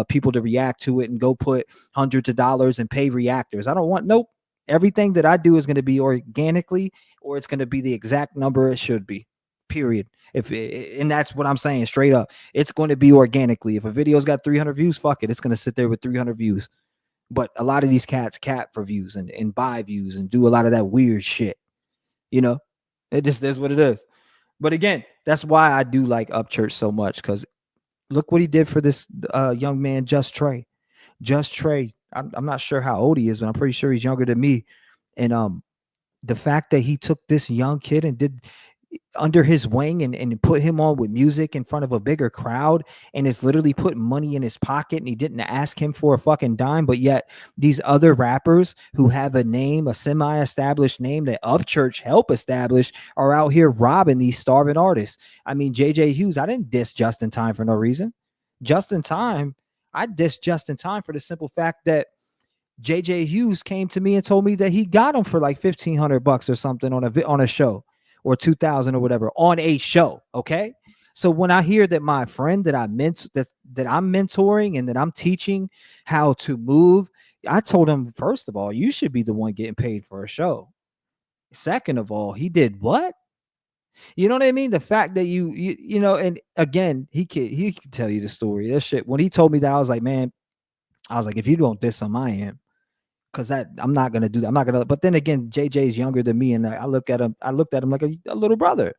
people to react to it and go put hundreds of dollars and pay reactors. I don't want nope. Everything that I do is going to be organically, or it's going to be the exact number it should be. Period. And that's what I'm saying straight up. It's going to be organically. If a video's got 300 views, fuck it. It's going to sit there with 300 views. But a lot of these cats cap for views and buy views and do a lot of that weird shit. It just is what it is. But again, that's why I do like Upchurch so much, because look what he did for this young man, Just Trey. Just Trey, I'm not sure how old he is, but I'm pretty sure he's younger than me. And the fact that he took this young kid and did under his wing and put him on with music in front of a bigger crowd, and it's literally put money in his pocket, and he didn't ask him for a fucking dime. But yet these other rappers who have a name, a semi-established name that Upchurch helped establish, are out here robbing these starving artists. I mean, JJ Hughes, I didn't diss Just in Time for no reason. just in time. I dissed just in time for the simple fact that JJ Hughes came to me and told me that he got him for like $1,500 or something on a show, or 2,000 or whatever on a show. Okay. So when I hear that my friend that I'm mentoring and that I'm teaching how to move, I told him, first of all, you should be the one getting paid for a show. Second of all, he did what? You know what I mean? The fact that you know, and again, he could tell you the story. That shit. When he told me that, I was like, man, if you don't diss on my end, because I'm not gonna do that. I'm not gonna. But then again, JJ's younger than me, and I looked at him like a little brother.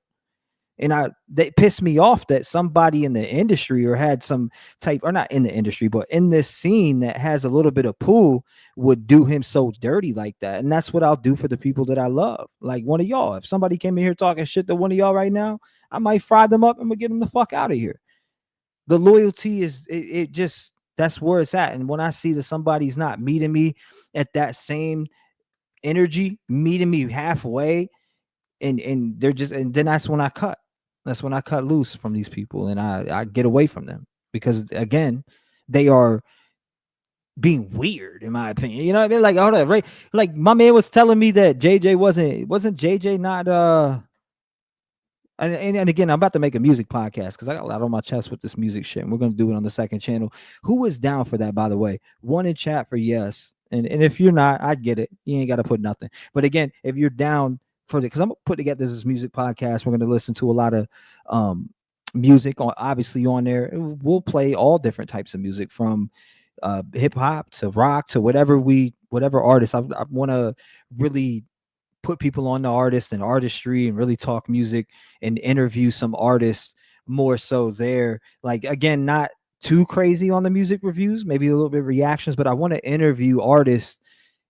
And they pissed me off that somebody in the industry or had some type, or not in the industry, but in this scene that has a little bit of pull would do him so dirty like that. And that's what I'll do for the people that I love. Like one of y'all, if somebody came in here talking shit to one of y'all right now, I might fry them up and I'm gonna get them the fuck out of here. The loyalty is it just, that's where it's at. And when I see that somebody's not meeting me at that same energy, meeting me halfway, and they're just, and then that's when I cut. That's when I cut loose from these people, and I get away from them, because again, they are being weird, in my opinion. You know what I mean? Like, hold on, right? Like my man was telling me that JJ wasn't JJ not and again, I'm about to make a music podcast because I got a lot on my chest with this music shit, and we're gonna do it on the second channel. Who is down for that, by the way? One in chat for yes. And if you're not, I get it. You ain't got to put nothing. But again, if you're down for it, because I'm gonna put together this music podcast, we're gonna listen to a lot of music obviously on there. We'll play all different types of music, from hip hop to rock to whatever artist. I want to really put people on the artist and artistry and really talk music and interview some artists more so there. Like, again, not too crazy on the music reviews, maybe a little bit of reactions, but I want to interview artists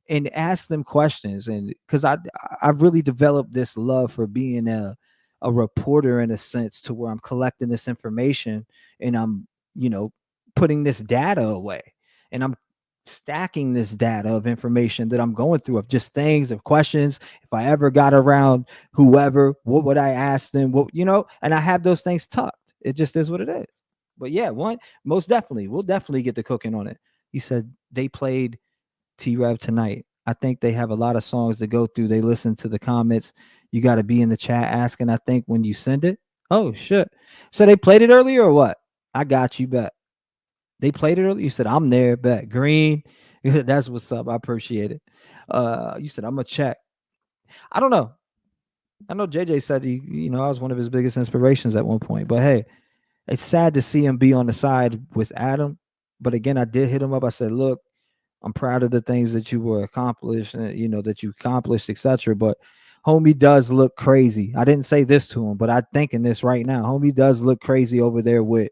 and ask them questions. And because I've really developed this love for being a reporter, in a sense, to where I'm collecting this information and I'm, putting this data away, and I'm stacking this data of information that I'm going through, of just things, of questions. If I ever got around whoever, what would I ask them? What, and I have those things tucked. It just is what it is. But yeah, most definitely, we'll definitely get the cooking on it. You said they played T-Rev tonight. I think they have a lot of songs to go through. They listen to the comments. You got to be in the chat asking, I think, when you send it. Oh, shit. So they played it earlier or what? I got you, bet. They played it earlier. You said, I'm there, bet. Green. That's what's up. I appreciate it. You said, I'm going to check. I don't know. I know JJ said, I was one of his biggest inspirations at one point. But hey, it's sad to see him be on the side with Adam. But again, I did hit him up. I said, look, I'm proud of the things that you were accomplished, that you accomplished, etc. But homie does look crazy. I didn't say this to him, but I'm thinking this right now. Homie does look crazy over there with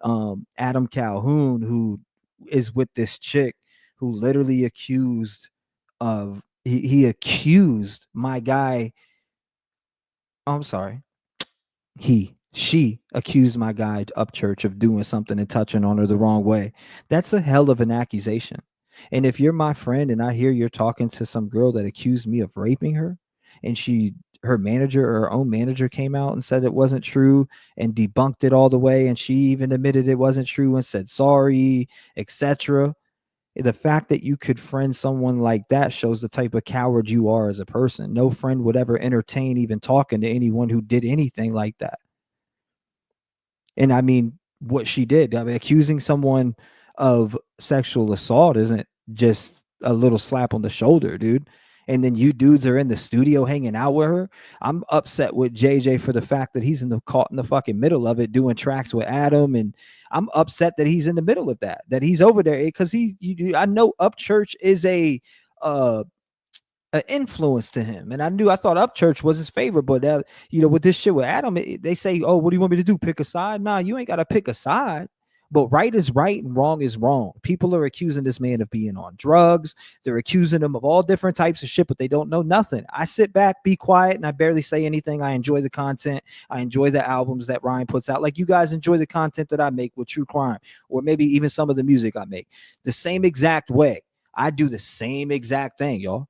Adam Calhoun, who is with this chick who literally accused of, he accused my guy. I'm sorry. She accused my guy Upchurch of doing something and touching on her the wrong way. That's a hell of an accusation. And if you're my friend and I hear you're talking to some girl that accused me of raping her, and her own manager came out and said it wasn't true and debunked it all the way, and she even admitted it wasn't true and said sorry, etc. The fact that you could friend someone like that shows the type of coward you are as a person. No friend would ever entertain even talking to anyone who did anything like that. And I mean, what she did, accusing someone of sexual assault isn't just a little slap on the shoulder, dude. And then you dudes are in the studio hanging out with her. I'm upset with JJ for the fact that he's caught in the fucking middle of it, doing tracks with Adam. And I'm upset that he's in the middle of that he's over there, because I know Upchurch is an influence to him, and I thought Upchurch was his favorite. But with this shit with Adam, they say, oh, what do you want me to do, pick a side? Nah, you ain't gotta pick a side. But right is right and wrong is wrong. People are accusing this man of being on drugs. They're accusing him of all different types of shit, but they don't know nothing. I sit back, be quiet, and I barely say anything. I enjoy the content. I enjoy the albums that Ryan puts out. Like you guys enjoy the content that I make with true crime, or maybe even some of the music I make. The same exact way. I do the same exact thing, y'all.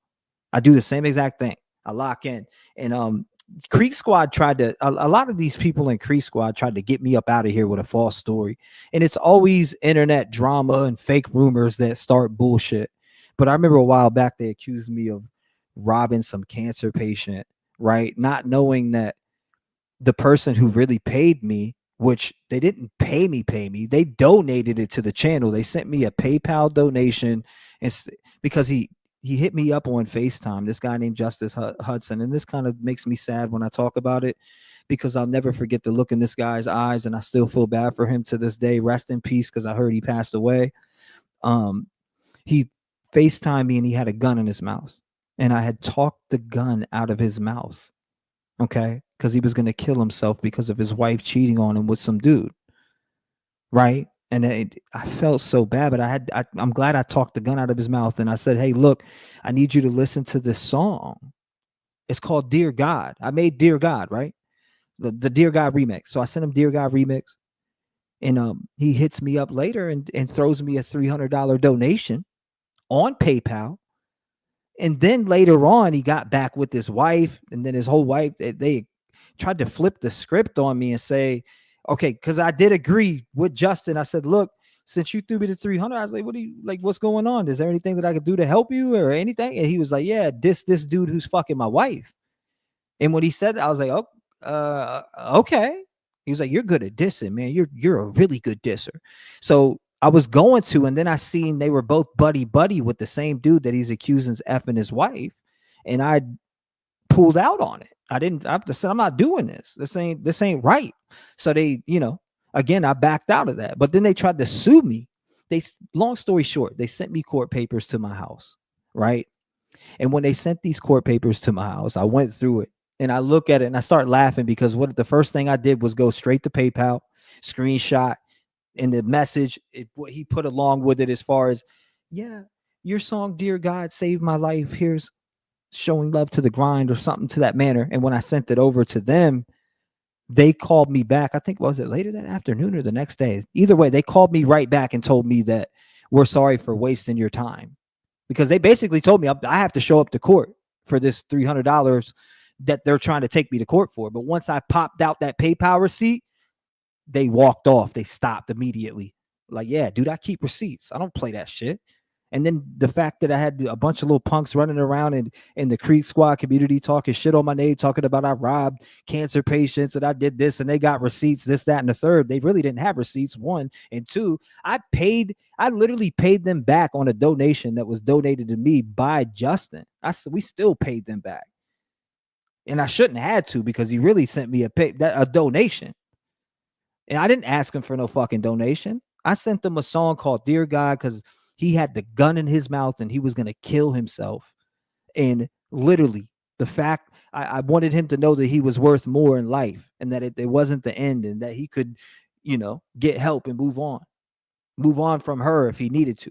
I do the same exact thing. I lock in. And Creek Squad tried to, a lot of these people in Creek Squad tried to get me up out of here with a false story. And it's always internet drama and fake rumors that start bullshit. But I remember a while back, they accused me of robbing some cancer patient, right? Not knowing that the person who really paid me, which they didn't pay me, they donated it to the channel. They sent me a PayPal donation, and because he hit me up on FaceTime, this guy named Justice Hudson. And this kind of makes me sad when I talk about it, because I'll never forget the look in this guy's eyes, and I still feel bad for him to this day. Rest in peace, because I heard he passed away. He FaceTimed me and he had a gun in his mouth, and I had talked the gun out of his mouth, okay, because he was going to kill himself because of his wife cheating on him with some dude, right? And I felt so bad, but I'm glad I talked the gun out of his mouth. And I said, hey, look, I need you to listen to this song. It's called Dear God. I made Dear God, right? The Dear God remix. So I sent him Dear God remix. And he hits me up later and throws me a $300 donation on PayPal. And then later on, he got back with his wife, and then his whole wife, they tried to flip the script on me and say, okay, because I did agree with Justin. I said, look, since you threw me the 300, I was like, what's going on? Is there anything that I could do to help you or anything? And he was like, yeah, this dude who's fucking my wife. And when he said that, I was like, oh, okay. He was like, you're good at dissing, man. You're a really good disser. So I was going to, and then I seen they were both buddy with the same dude that he's accusing of effing his wife. And I pulled out on it. I said, I'm not doing this. This ain't right. So they, again, I backed out of that. But then they tried to sue me. Long story short, they sent me court papers to my house, right? And when they sent these court papers to my house, I went through it and I look at it and I start laughing, because the first thing I did was go straight to PayPal, screenshot, and the message what he put along with it as far as, yeah, your song Dear God saved my life. Here's showing love to the grind, or something to that manner. And when I sent it over to them, they called me back. I think, was it later that afternoon or the next day? Either way, they called me right back and told me that we're sorry for wasting your time, because they basically told me I have to show up to court for this $300 that they're trying to take me to court for. But once I popped out that PayPal receipt, they walked off. They stopped immediately. Like, yeah, dude, I keep receipts. I don't play that shit. And then the fact that I had a bunch of little punks running around in the Creek Squad community talking shit on my name, talking about I robbed cancer patients and I did this and they got receipts, this, that, and the third. They really didn't have receipts, one. And two, I literally paid them back on a donation that was donated to me by Justin. We still paid them back. And I shouldn't have had to, because he really sent me a donation. And I didn't ask him for no fucking donation. I sent him a song called Dear God, because he had the gun in his mouth and he was going to kill himself. And literally, the fact I wanted him to know that he was worth more in life, and that it wasn't the end, and that he could, get help and move on from her if he needed to.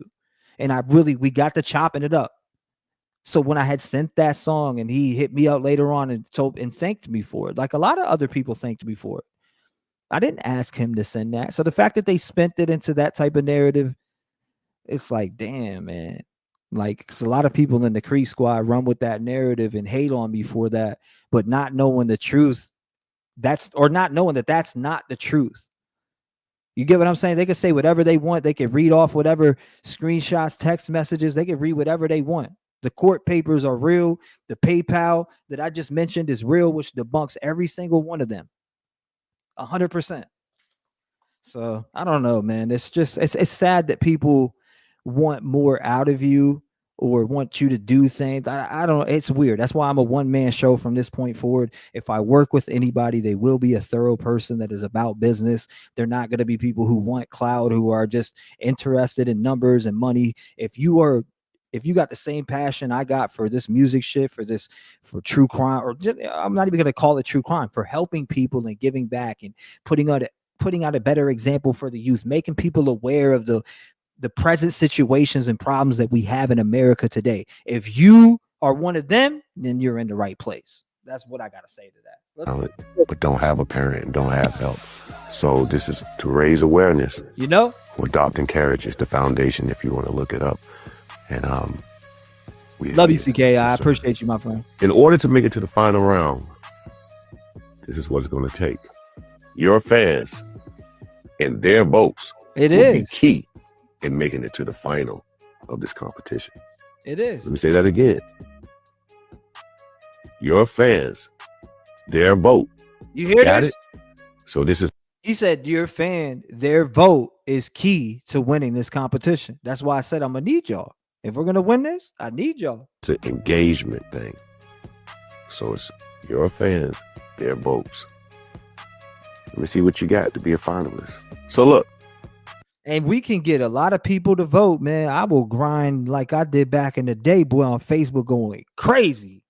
And we got to chopping it up. So when I had sent that song and he hit me up later on and thanked me for it, like a lot of other people thanked me for it, I didn't ask him to send that. So the fact that they spent it into that type of narrative, it's like, damn, man. Like, 'cause a lot of people in the Creek Squad run with that narrative and hate on me for that, but not knowing the truth. Not knowing that that's not the truth. You get what I'm saying? They can say whatever they want. They can read off whatever screenshots, text messages. They can read whatever they want. The court papers are real. The PayPal that I just mentioned is real, which debunks every single one of them. 100%. So I don't know, man. It's just, it's sad that people want more out of you or want you to do things. I don't know. It's weird. That's why I'm a one-man show from this point forward. If I work with anybody, they will be a thorough person that is about business. They're not going to be people who want clout, who are just interested in numbers and money. If you got the same passion I got for this music shit, for true crime, or just, I'm not even going to call it true crime, for helping people and giving back and putting out a better example for the youth, making people aware of the present situations and problems that we have in America today. If you are one of them, then you're in the right place. That's what I got to say to that. But don't have a parent and don't have help. So this is to raise awareness. Adopting Carriage is the foundation, if you want to look it up. And love you, CK. I appreciate you, my friend. In order to make it to the final round, This is what it's going to take. Your fans and their votes will be key in making it to the final of this competition. It is. Let me say that again. Your fans, their vote. You hear Got this? it? So this is. He said, your fan, their vote is key to winning this competition. That's why I said I'm going to need y'all. If we're going to win this, I need y'all. It's an engagement thing. So it's your fans, their votes. Let me see what you got to be a finalist. So look. And we can get a lot of people to vote, man. I will grind like I did back in the day, boy, on Facebook going crazy.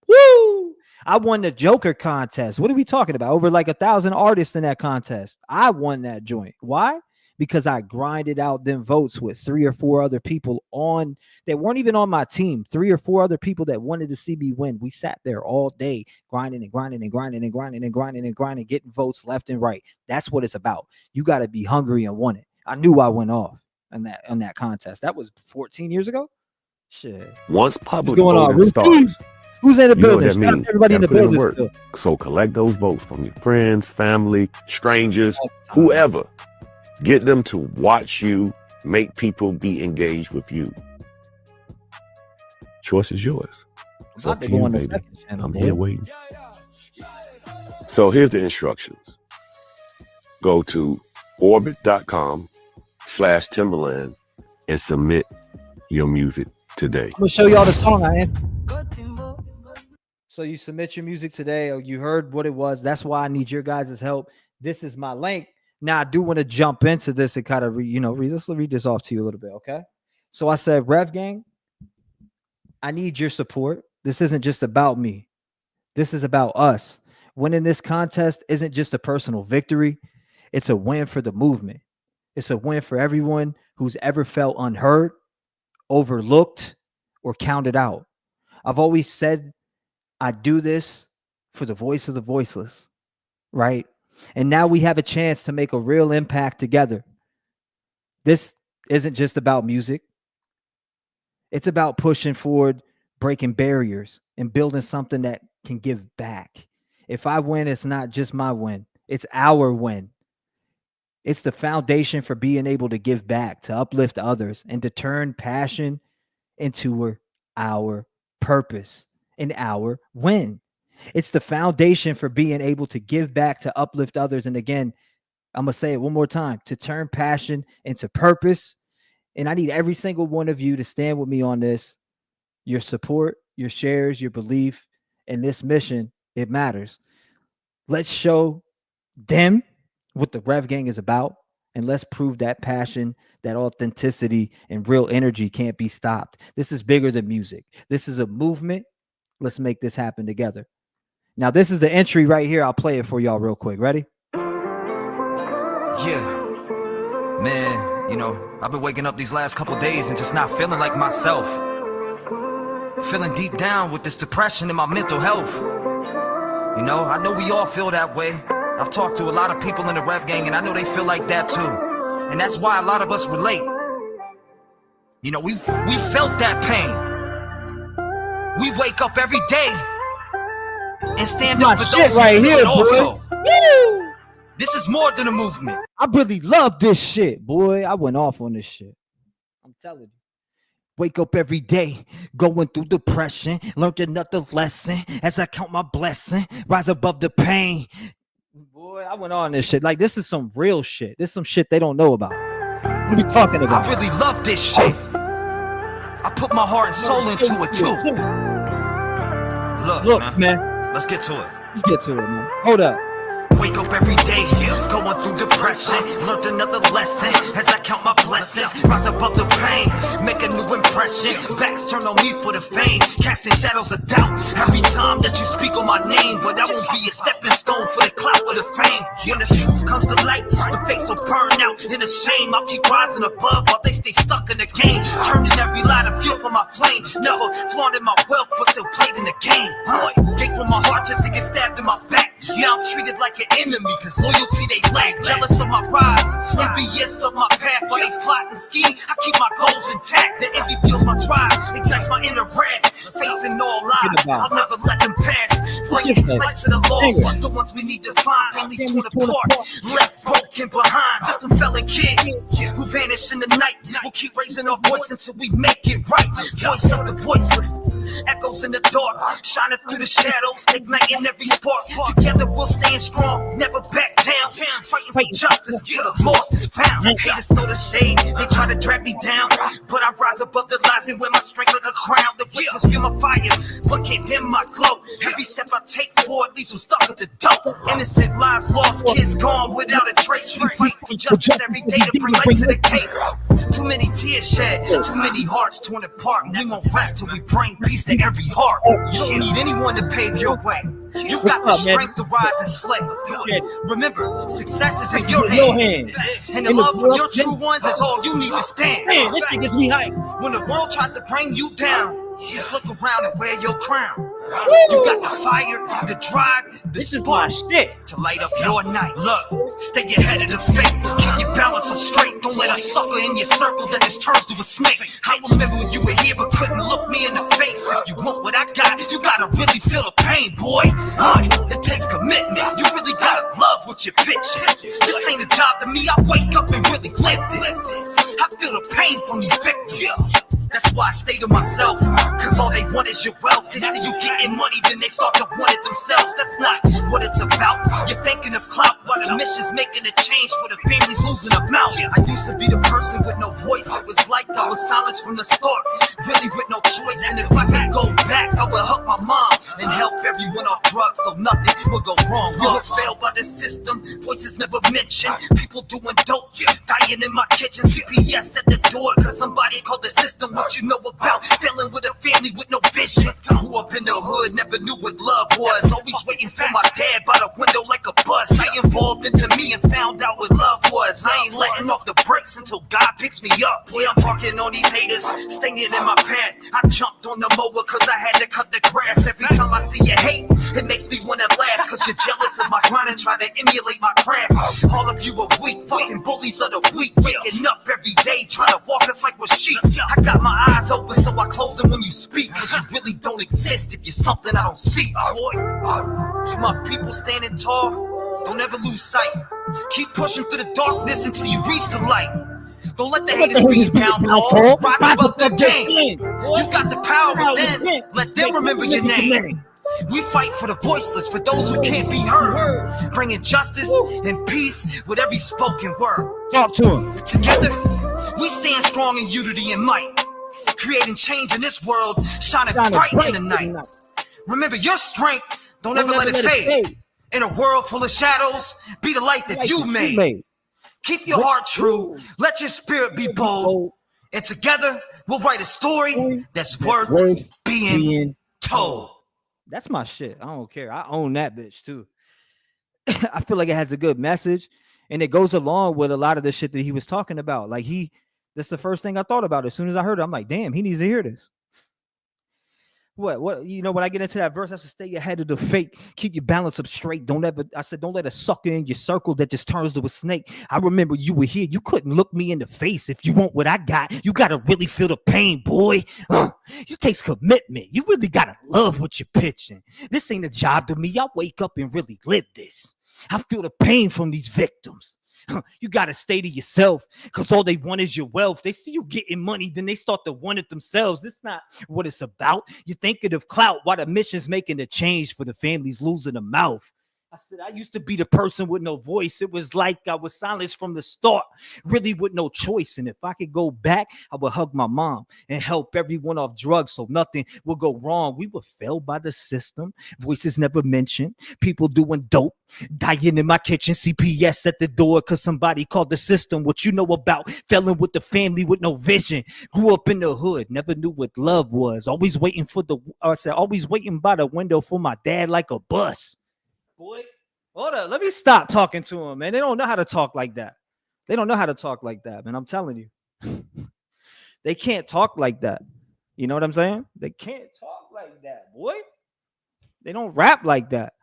Woo! I won the Joker contest. What are we talking about? Over like 1,000 artists in that contest. I won that joint. Why? Because I grinded out them votes with 3 or 4 other people on that weren't even on my team. 3 or 4 other people that wanted to see me win. We sat there all day grinding and grinding and grinding and grinding and grinding and grinding, getting votes left and right. That's what it's about. You got to be hungry and want it. I knew I went off on that contest. That was 14 years ago. Shit. Once public going on? voting starts, who's in the you know what building? that means. Everybody in the Gotta put in building. work. So collect those votes from your friends, family, strangers, whoever. Get them to watch you, make people be engaged with you. Choice is yours. It's up to you, baby. I'm here waiting. So here's the instructions. Go to orbit.com/Timberland and submit your music today. I'm gonna show y'all the song I am. So you submit your music today, or you heard what it was. That's why I need your guys' help. This is my link. Now I do want to jump into this and kind of let's read this off to you a little bit, okay? So I said, Rev Gang, I need your support. This isn't just about me. This is about us. Winning this contest isn't just a personal victory. It's a win for the movement. It's a win for everyone who's ever felt unheard, overlooked, or counted out. I've always said I do this for the voice of the voiceless, right? And now we have a chance to make a real impact together. This isn't just about music. It's about pushing forward, breaking barriers, and building something that can give back. If I win, it's not just my win. It's our win. It's the foundation for being able to give back, to uplift others, and to turn passion into our purpose and our win. It's the foundation for being able to give back, to uplift others. And again, I'm going to say it one more time, to turn passion into purpose. And I need every single one of you to stand with me on this. Your support, your shares, your belief in this mission, it matters. Let's show them what the Rev Gang is about. And let's prove that passion, that authenticity, and real energy can't be stopped. This is bigger than music. This is a movement. Let's make this happen together. Now, this is the entry right here. I'll play it for y'all real quick. Ready? Yeah, man, I've been waking up these last couple days and just not feeling like myself. Feeling deep down with this depression in my mental health. I know we all feel that way. I've talked to a lot of people in the Rev Gang, and I know they feel like that too. And that's why a lot of us relate. We felt that pain. We wake up every day and stand up for those who feel it also. This is more than a movement. I really love this shit, boy. I went off on this shit. I'm telling you. Wake up every day, going through depression. Learned another lesson as I count my blessing. Rise above the pain. Boy, I went on this shit. Like, this is some real shit. This is some shit they don't know about. What are we talking about? I really love this shit. I put my heart and soul into it too. Look, man. Let's get to it. Let's get to it, man. Hold up. Wake up every day, going through depression. Learned another lesson as I count my blessings. Rise above the pain, make a new impression. Backs turn on me for the fame, casting shadows of doubt every time that you speak on my name. But I won't be a stepping stone for the clout or the fame. When the truth comes to light, the face will burn out in a shame. I'll keep rising above while they stay stuck in the game. Turning every light of fuel for my flame. Never flaunted my wealth, but still played in the game. Boy, gave from my heart just to get stabbed in my back. Yeah, I'm treated like an enemy, cause loyalty they lack. Jealous of my rise, envious of my path. While they plot and scheme, I keep my goals intact. The envy fuels my drive, ignites my inner wrath. Facing all lies, I'll never let them pass. Play Fights of the lost, the ones we need to find. Families torn apart, left broken behind. System felon kids who vanish in the night. We'll keep raising our voice until we make it right. Voice of the voiceless, echoes in the dark, shining through the shadows, igniting every spark. Together we'll stand strong, never back down. Fighting for justice till the lost is found. Haters throw the shade, they try to drag me down, but I rise above the lies and wear my strength like a crown. The whispers feel my fire, but can't dim my glow. Every step I take forward leaves them stuck at the dope. Innocent lives lost, kids gone without a trace. We fight for justice every day to bring light to the case. Too many tears shed, too many hearts torn apart. We won't rest till we bring peace to every heart. You don't need anyone to pave your way. You've got the strength to rise and slay. Remember, success is in your hands, and the love for your true ones is all you need to stand. When the world tries to bring you down, just look around and wear your crown. You've got the fire, the drive, the spark to light up your night. Look, stay ahead of the fate. Keep your balance up straight. Don't let a sucker in your circle that just turns to a snake. I remember when you were here but couldn't look me in the face. If you want what I got, you gotta really feel the pain, boy. It takes commitment. You really gotta love what you're pitching. This ain't a job to me. I wake up and really live this. I feel the pain from these victims. That's why I stay to myself, cause all they want is your wealth. They see you getting money, then they start to want it themselves. That's not what it's about. You're thinking of clout, while the mission's making a change for the families losing a mouth. I used to be the person with no voice. It was like I was silenced from the start, really with no choice. And if I could go back, I would hug my mom and help everyone off drugs so nothing would go wrong. We were failed by the system, voices never mentioned. People doing dope, dying in my kitchen. CPS at the door, cause somebody called the system. What you know about failing with a family with no vision. Grew up in the hood, never knew what love was. Always waiting for my dad by the window like a bus. I evolved into me and found out what love was. I ain't letting off the brakes until God picks me up. Boy, I'm parking on these haters, staying in my path. I jumped on the mower cause I had to cut the grass. Every time I see you hate, it makes me wanna laugh. Cause you're jealous of my grind and try to emulate my craft. All of you are weak, fucking bullies of the weak. Waking up every day, trying to walk us like we're sheep. I got my eyes open so I close them when you speak. Cause you really don't exist if you're something I don't see. To my people standing tall, don't ever lose sight. Keep pushing through the darkness until you reach the light. Don't let the haters be your downfall. Rise above the game. You've got the power within. Let them remember your name. We fight for the voiceless, for those who can't be heard, bringing justice and peace with every spoken word. Talk to him. Together, we stand strong in unity and might, creating change in this world, shining bright in the night. Remember your strength, don't ever let it fade. In a world full of shadows, be the light that you made. Keep your heart true, let your spirit be bold, and together we'll write a story that's worth being told. That's my shit. I don't care. I own that bitch too. I feel like it has a good message, and it goes along with a lot of the shit that he was talking about. Like that's the first thing I thought about as soon as I heard it. I'm like, damn, he needs to hear this. What, you know, when I get into that verse, I said, stay ahead of the fake, keep your balance up straight. Don't let a sucker in your circle that just turns to a snake. I remember you were here. You couldn't look me in the face. If you want what I got, you got to really feel the pain, boy. It takes commitment. You really got to love what you're pitching. This ain't a job to me. I wake up and really live this. I feel the pain from these victims. You got to stay to yourself because all they want is your wealth. They see you getting money, then they start to want it themselves. That's not what it's about. You're thinking of clout while the mission's making a change for the families losing a mouth. I said, I used to be the person with no voice. It was like I was silenced from the start, really with no choice. And if I could go back, I would hug my mom and help everyone off drugs so nothing will go wrong. We were failed by the system. Voices never mentioned. People doing dope, dying in my kitchen. CPS at the door because somebody called the system. What you know about failing with the family with no vision. Grew up in the hood, never knew what love was. Always waiting always waiting by the window for my dad like a bus. Boy, hold up. Let me stop talking to him, man. They don't know how to talk like that. They don't know how to talk like that, man. I'm telling you. They can't talk like that. You know what I'm saying? They can't talk like that, boy. They don't rap like that.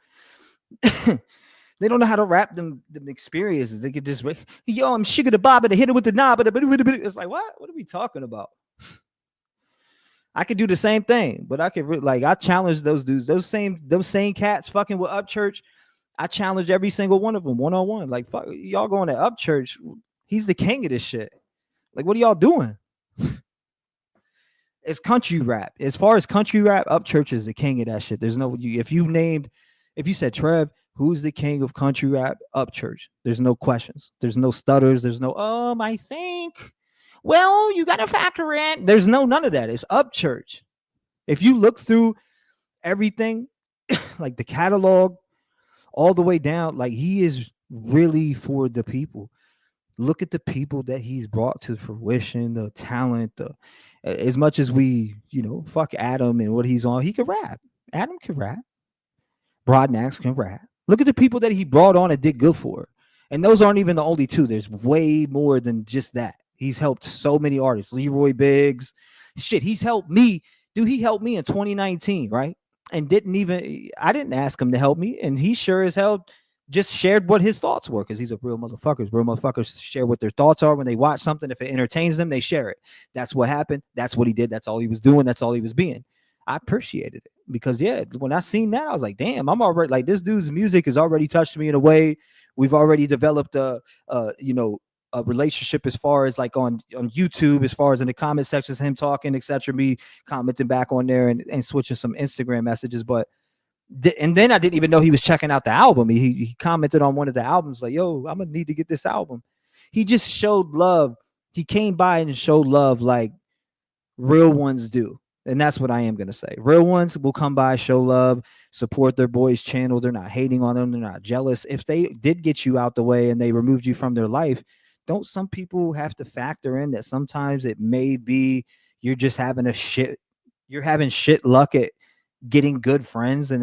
They don't know how to rap them experiences. They could just, yo, I'm sugar the bob and hit it with the knob. It's like, what? What are we talking about? I could do the same thing, but I could I challenge those dudes, those same cats fucking with Upchurch. I challenged every single one of them one-on-one. Like, fuck, y'all going to Upchurch. He's the king of this shit. Like, what are y'all doing? It's country rap. As far as country rap, Upchurch is the king of that shit. There's no, if you said, Trev, who's the king of country rap? Upchurch. There's no questions. There's no stutters. There's no, I think. Well, you got to factor in. There's none of that. It's Upchurch. If you look through everything, like the catalog, all the way down, like he is really for the people. Look at the people that he's brought to fruition, the talent, as much as we, fuck Adam and what he's on, he can rap. Adam can rap. Broadnax can rap. Look at the people that he brought on and did good for. And those aren't even the only two. There's way more than just that. He's helped so many artists. Leroy Biggs. Shit, he's helped me. Dude, he helped me in 2019, right? And I didn't ask him to help me. And he sure as hell just shared what his thoughts were, because he's a real motherfucker. Real motherfuckers share what their thoughts are when they watch something. If it entertains them, they share it. That's what happened. That's what he did. That's all he was doing. That's all he was being. I appreciated it because, when I seen that, I was like, damn, I'm already like, this dude's music has already touched me in a way. We've already developed a relationship as far as like on YouTube, as far as in the comment sections, him talking, etc., me commenting back on there and switching some Instagram messages. And then I didn't even know he was checking out the album. He commented on one of the albums like, yo, I'm gonna need to get this album. He just showed love. He came by and showed love like real ones do. And that's what I am going to say. Real ones will come by, show love, support their boys' channel. They're not hating on them. They're not jealous. If they did get you out the way and they removed you from their life, don't some people have to factor in that sometimes it may be you're just having you're having shit luck at getting good friends, and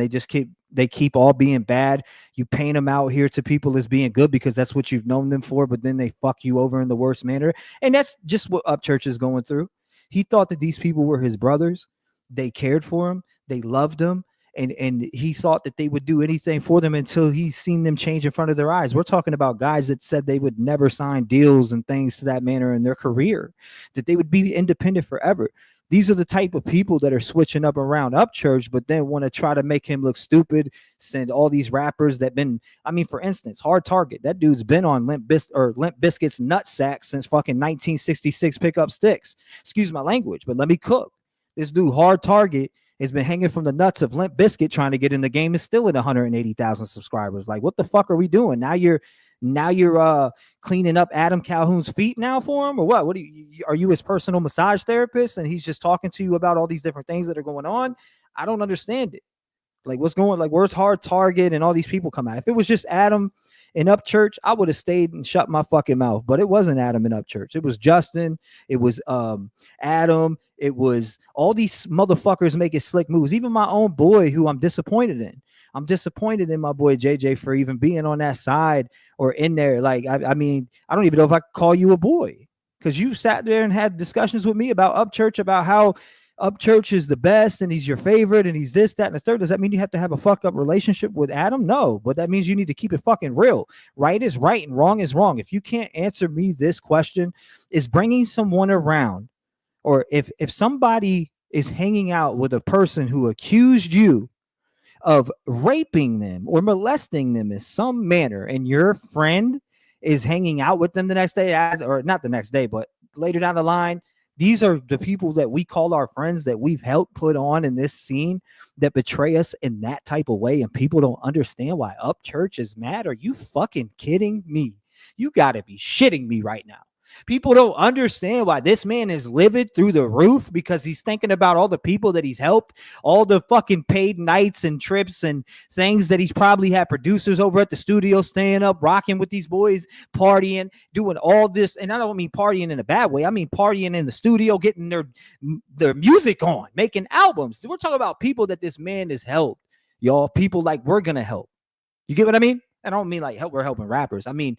they keep all being bad. You paint them out here to people as being good because that's what you've known them for, but then they fuck you over in the worst manner. And that's just what Upchurch is going through. He thought that these people were his brothers. They cared for him. They loved him. And he thought that they would do anything for them until he's seen them change in front of their eyes. We're talking about guys that said they would never sign deals and things to that manner in their career, that they would be independent forever. These are the type of people that are switching up around Upchurch, but then want to try to make him look stupid. Send all these rappers that for instance, Hard Target. That dude's been on Limp Bizkit's nutsack since fucking 1966 Pickup Sticks. Excuse my language, but let me cook. This dude, Hard Target, has been hanging from the nuts of Limp Bizkit trying to get in the game. Is still at 180,000 subscribers. Like, what the fuck are we doing? Now you're cleaning up Adam Calhoun's feet now for him, or what? Are you his personal massage therapist and he's just talking to you about all these different things that are going on? I don't understand it. Like, where's Hard Target and all these people come out? If it was just Adam and Upchurch, I would have stayed and shut my fucking mouth. But it wasn't Adam and Upchurch. It was Justin. It was Adam. It was all these motherfuckers making slick moves. Even my own boy, who I'm disappointed in. I'm disappointed in my boy JJ for even being on that side or in there. Like, I mean, I don't even know if I could call you a boy, because you sat there and had discussions with me about Upchurch, about how Upchurch is the best and he's your favorite and he's this, that, and the third. Does that mean you have to have a fucked up relationship with Adam? No, but that means you need to keep it fucking real. Right is right and wrong is wrong. If you can't answer me this question, is bringing someone around, or if somebody is hanging out with a person who accused you of raping them or molesting them in some manner, and your friend is hanging out with them the next day, or not the next day, but later down the line, these are the people that we call our friends that we've helped put on in this scene that betray us in that type of way, and people don't understand why Upchurch is mad. Are you fucking kidding me? You got to be shitting me right now. People don't understand why this man is livid through the roof, because he's thinking about all the people that he's helped, all the fucking paid nights and trips and things that he's probably had producers over at the studio staying up, rocking with these boys, partying, doing all this. And I don't mean partying in a bad way. I mean partying in the studio, getting their music on, making albums. We're talking about people that this man has helped, y'all. People like we're going to help. You get what I mean? I don't mean like we're helping rappers. I mean,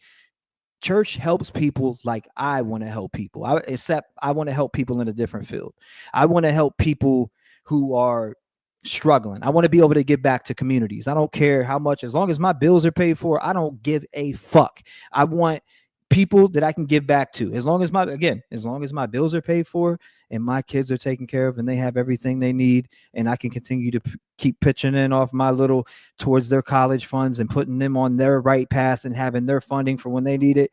Church helps people like I want to help people. Except I want to help people in a different field. I want to help people who are struggling. I want to be able to give back to communities. I don't care how much, as long as my bills are paid for, I don't give a fuck. I want people that I can give back to, as long as my bills are paid for and my kids are taken care of and they have everything they need, and I can continue to keep pitching in off my little towards their college funds and putting them on their right path and having their funding for when they need it.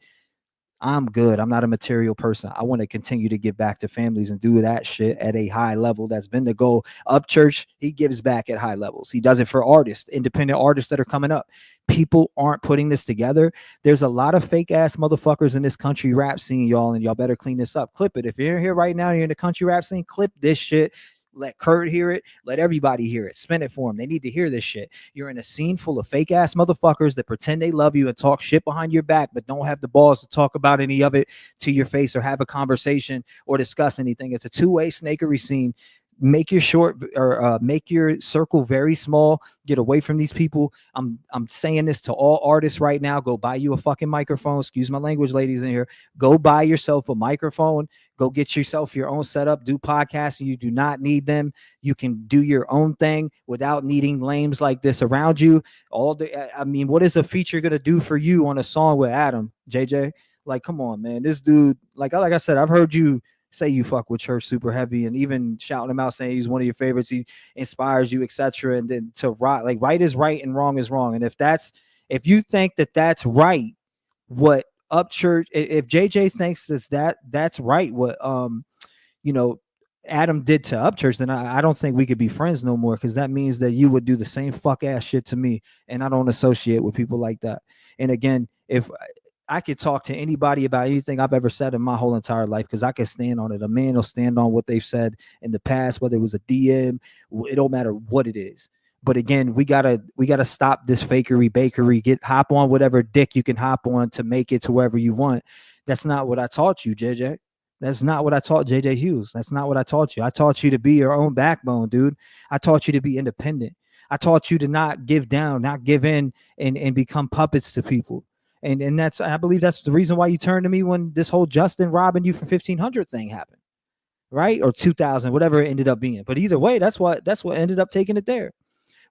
I'm good. I'm not a material person. I want to continue to give back to families and do that shit at a high level. That's been the goal. Upchurch, he gives back at high levels. He does it for artists, independent artists that are coming up. People aren't putting this together. There's a lot of fake ass motherfuckers in this country rap scene, y'all, and y'all better clean this up. Clip it. If you're here right now, you're in the country rap scene, clip this shit. Let Kurt hear it. Let everybody hear it. Spin it for them. They need to hear this shit. You're in a scene full of fake ass motherfuckers that pretend they love you and talk shit behind your back, but don't have the balls to talk about any of it to your face or have a conversation or discuss anything. It's a two-way snakery scene. Make your make your circle very small. Get away from these people. I'm saying this to all artists right now. Go buy you a fucking microphone. Excuse my language, ladies in here. Go buy yourself a microphone. Go get yourself your own setup. Do podcasts. You do not need them. You can do your own thing without needing lames like this around you. What is a feature gonna do for you on a song with Adam, JJ? Like, come on, man. This dude, like I said, I've heard you say you fuck with Church super heavy, and even shouting him out saying he's one of your favorites, he inspires you, etc. And then to right is right and wrong is wrong. And if you think that that's right, what Upchurch, if JJ thinks that's right, what Adam did to Upchurch, then I don't think we could be friends no more, because that means that you would do the same fuck ass shit to me, and I don't associate with people like that. And again, if I could talk to anybody about anything I've ever said in my whole entire life, because I can stand on it. A man will stand on what they've said in the past, whether it was a DM, it don't matter what it is. But again, we gotta stop this fakery bakery. Hop on whatever dick you can hop on to make it to wherever you want. That's not what I taught you, JJ. That's not what I taught JJ Hughes. That's not what I taught you. I taught you to be your own backbone, dude. I taught you to be independent. I taught you to not give down, not give in, and become puppets to people. And that's, I believe that's the reason why you turned to me when this whole Justin robbing you for 1,500 thing happened, right? Or 2,000, whatever it ended up being. But either way, that's what ended up taking it there.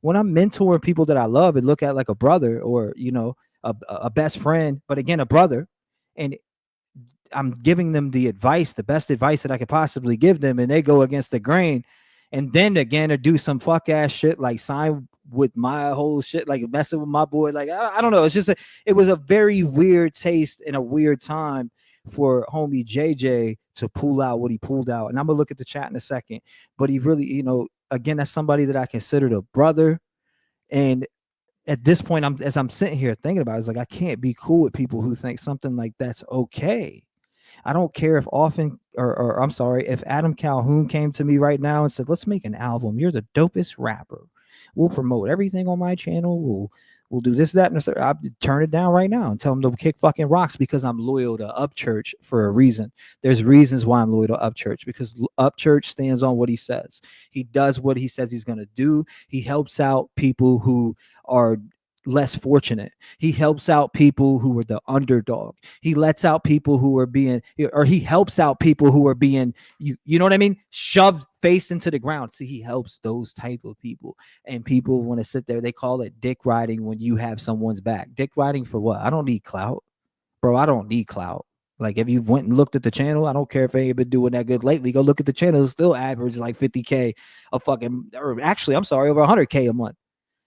When I'm mentoring people that I love and look at like a brother, or a best friend, but again, a brother, and I'm giving them the best advice that I could possibly give them, and they go against the grain, and then again to do some fuck ass shit like sign with my whole shit, like messing with my boy, like I don't know. It's just it was a very weird taste and a weird time for homie JJ to pull out what he pulled out. And I'm gonna look at the chat in a second, but he really, again, that's somebody that I considered a brother. And at this point, as I'm sitting here thinking about it, it's like I can't be cool with people who think something like that's okay. I don't care if if Adam Calhoun came to me right now and said, let's make an album. You're the dopest rapper. We'll promote everything on my channel. We'll do this, that, and this. I'll turn it down right now and tell them to kick fucking rocks, because I'm loyal to Upchurch for a reason. There's reasons why I'm loyal to Upchurch, because Upchurch stands on what he says. He does what he says he's going to do. He helps out people who are less fortunate. He helps out people who are the underdog. He lets out people who are being, or he helps out people who are being, you know what I mean, shoved face into the ground. See, he helps those type of people. And people want to sit there, they call it dick riding when you have someone's back. Dick riding for what? I don't need clout, bro. I don't need clout. Like, if you went and looked at the channel, I don't care if they ain't been doing that good lately. Go look at the channel. It's still average like 50K a fucking, or actually, I'm sorry, over 100K a month.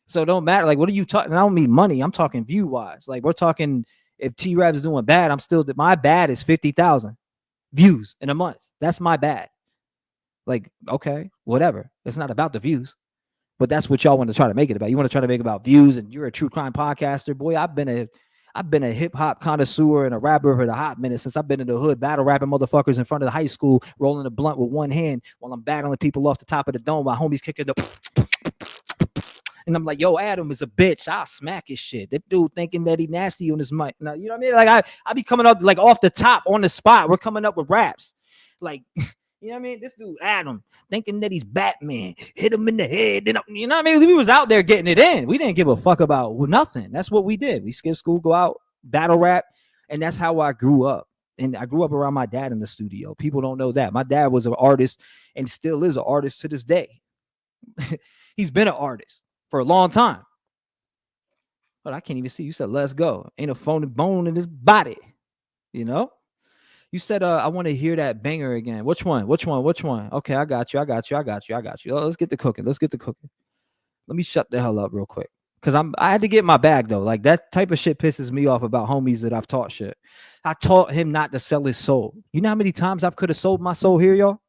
So it don't matter. Like, what are you talking? I don't mean money. I'm talking view wise. Like, we're talking, if T-Rev is doing bad, my bad is 50,000 views in a month. That's my bad. Like, okay, whatever. It's not about the views, but that's what y'all want to try to make it about. You want to try to make it about views, and you're a true crime podcaster. Boy, I've been a hip hop connoisseur and a rapper for a hot minute since I've been in the hood, battle rapping motherfuckers in front of the high school, rolling a blunt with one hand while I'm battling people off the top of the dome while homies kicking the. And I'm like, yo, Adam is a bitch. I'll smack his shit. That dude thinking that he nasty on his mic. Now, you know what I mean? Like, I be coming up like off the top on the spot. We're coming up with raps. Like, you know what I mean? This dude, Adam, thinking that he's Batman. Hit him in the head. You know what I mean? We was out there getting it in. We didn't give a fuck about nothing. That's what we did. We skipped school, go out, battle rap. And that's how I grew up. And I grew up around my dad in the studio. People don't know that. My dad was an artist and still is an artist to this day. He's been an artist for a long time. But I can't even see. You said, let's go. Ain't a phony bone in his body. You know? You said, I want to hear that banger again. Which one? Okay, I got you. Let's get to cooking. Let me shut the hell up real quick. Because I had to get my bag, though. Like, that type of shit pisses me off about homies that I've taught shit. I taught him not to sell his soul. You know how many times I could have sold my soul here, y'all?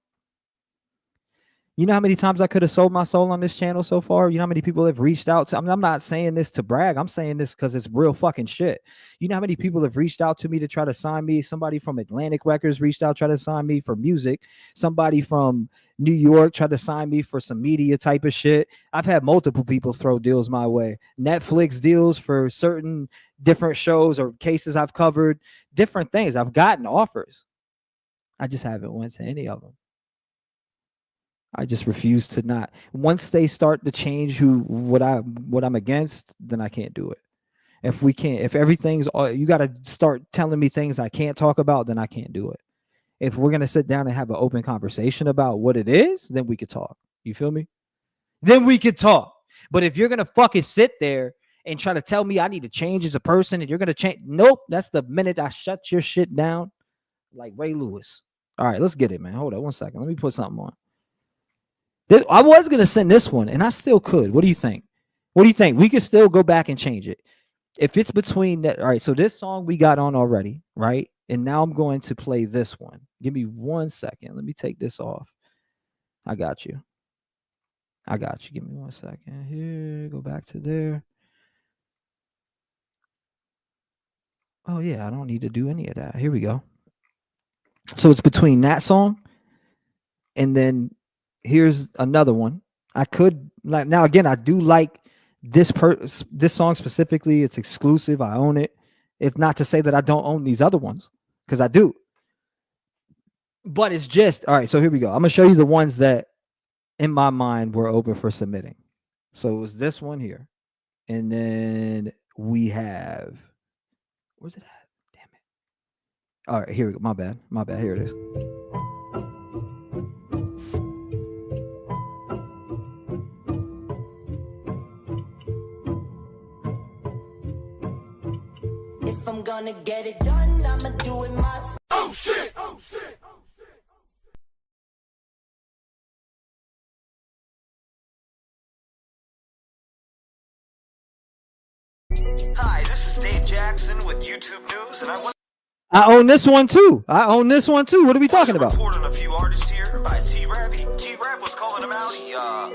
You know how many times I could have sold my soul on this channel so far? You know how many people have reached out to? I'm not saying this to brag. I'm saying this because it's real fucking shit. You know how many people have reached out to me to try to sign me? Somebody from Atlantic Records reached out, tried to sign me for music. Somebody from New York tried to sign me for some media type of shit. I've had multiple people throw deals my way. Netflix deals for certain different shows or cases I've covered. Different things. I've gotten offers. I just haven't went to any of them. I just refuse to not. Once they start to change what I'm against, then I can't do it. If everything's, you got to start telling me things I can't talk about, then I can't do it. If we're going to sit down and have an open conversation about what it is, then we could talk. You feel me? Then we could talk. But if you're going to fucking sit there and try to tell me I need to change as a person and you're going to change, nope, that's the minute I shut your shit down like Ray Lewis. All right, let's get it, man. Hold on 1 second. Let me put something on. I was going to send this one, and I still could. What do you think? We could still go back and change it. If it's between that. All right, so this song we got on already, right? And now I'm going to play this one. Give me 1 second. Let me take this off. I got you. Give me 1 second here. Go back to there. Oh, yeah, I don't need to do any of that. Here we go. So it's between that song and then here's another one. I could like now again. I do like this song specifically. It's exclusive. I own it. It's not to say that I don't own these other ones because I do. But it's just all right. So here we go. I'm gonna show you the ones that in my mind were open for submitting. So it was this one here, and then we have where's it at? Damn it! All right, here we go. My bad. Here it is. I'm gonna get it done, I'ma do it myself. Oh shit! Hi, this is Dave Jackson with YouTube News, and I own this one too. What are we talking about? Report on a few artists here by T-Rev. T-Rev was calling them out.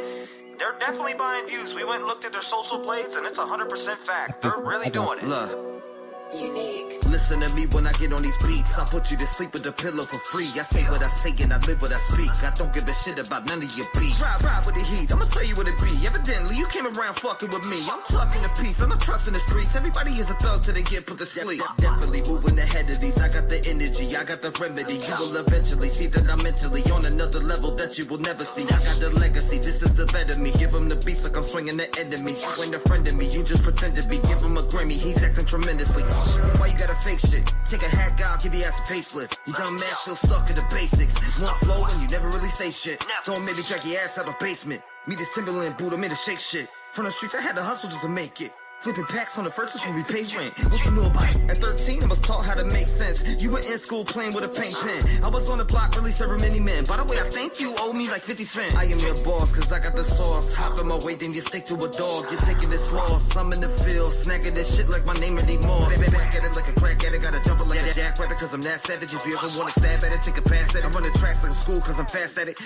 They're definitely buying views. We went and looked at their social blades, and it's 100% fact. They're really doing it. Look. Unique. Listen to me when I get on these beats. I put you to sleep with a pillow for free. I say what I say and I live what I speak. I don't give a shit about none of your beef. Ride with the heat. I'ma tell you what it be. Evidently, you came around fucking with me. I'm talking to peace. I'm not trusting the streets. Everybody is a thug till they get put to sleep. Definitely moving ahead of these. I got the energy. I got the remedy. You will eventually see that I'm mentally on another level that you will never see. I got the legacy. This is the better me. Give him the beats like I'm swinging the enemy. You ain't a friend of me. You just pretend to be. Give him a Grammy. He's acting tremendously. Why you gotta fake shit? Take a hat guy, I'll give your ass a facelift. You dumb man still stuck to the basics. Want flow and you never really say shit. Don't make me drag your ass out of basement. Me this Timberland boot, I'm in to shake shit. From the streets, I had to hustle just to make it. Flipping packs on the first when we pay rent. What you know about it? At 13, I was taught how to make sense. You were in school playing with a paint pen. I was on the block, really serving many men. By the way, I think you owe me like 50 cents. I am your boss, cause I got the sauce. Hop in my way, then you stick to a dog. You're taking this loss. I'm in the field, snagging this shit like my name anymore. Baby, back at it like a crack addict. Gotta jump it like a jack rabbit, cause I'm that savage. If you ever wanna stab at it, take a pass at it. I run the tracks like a school, cause I'm fast at it.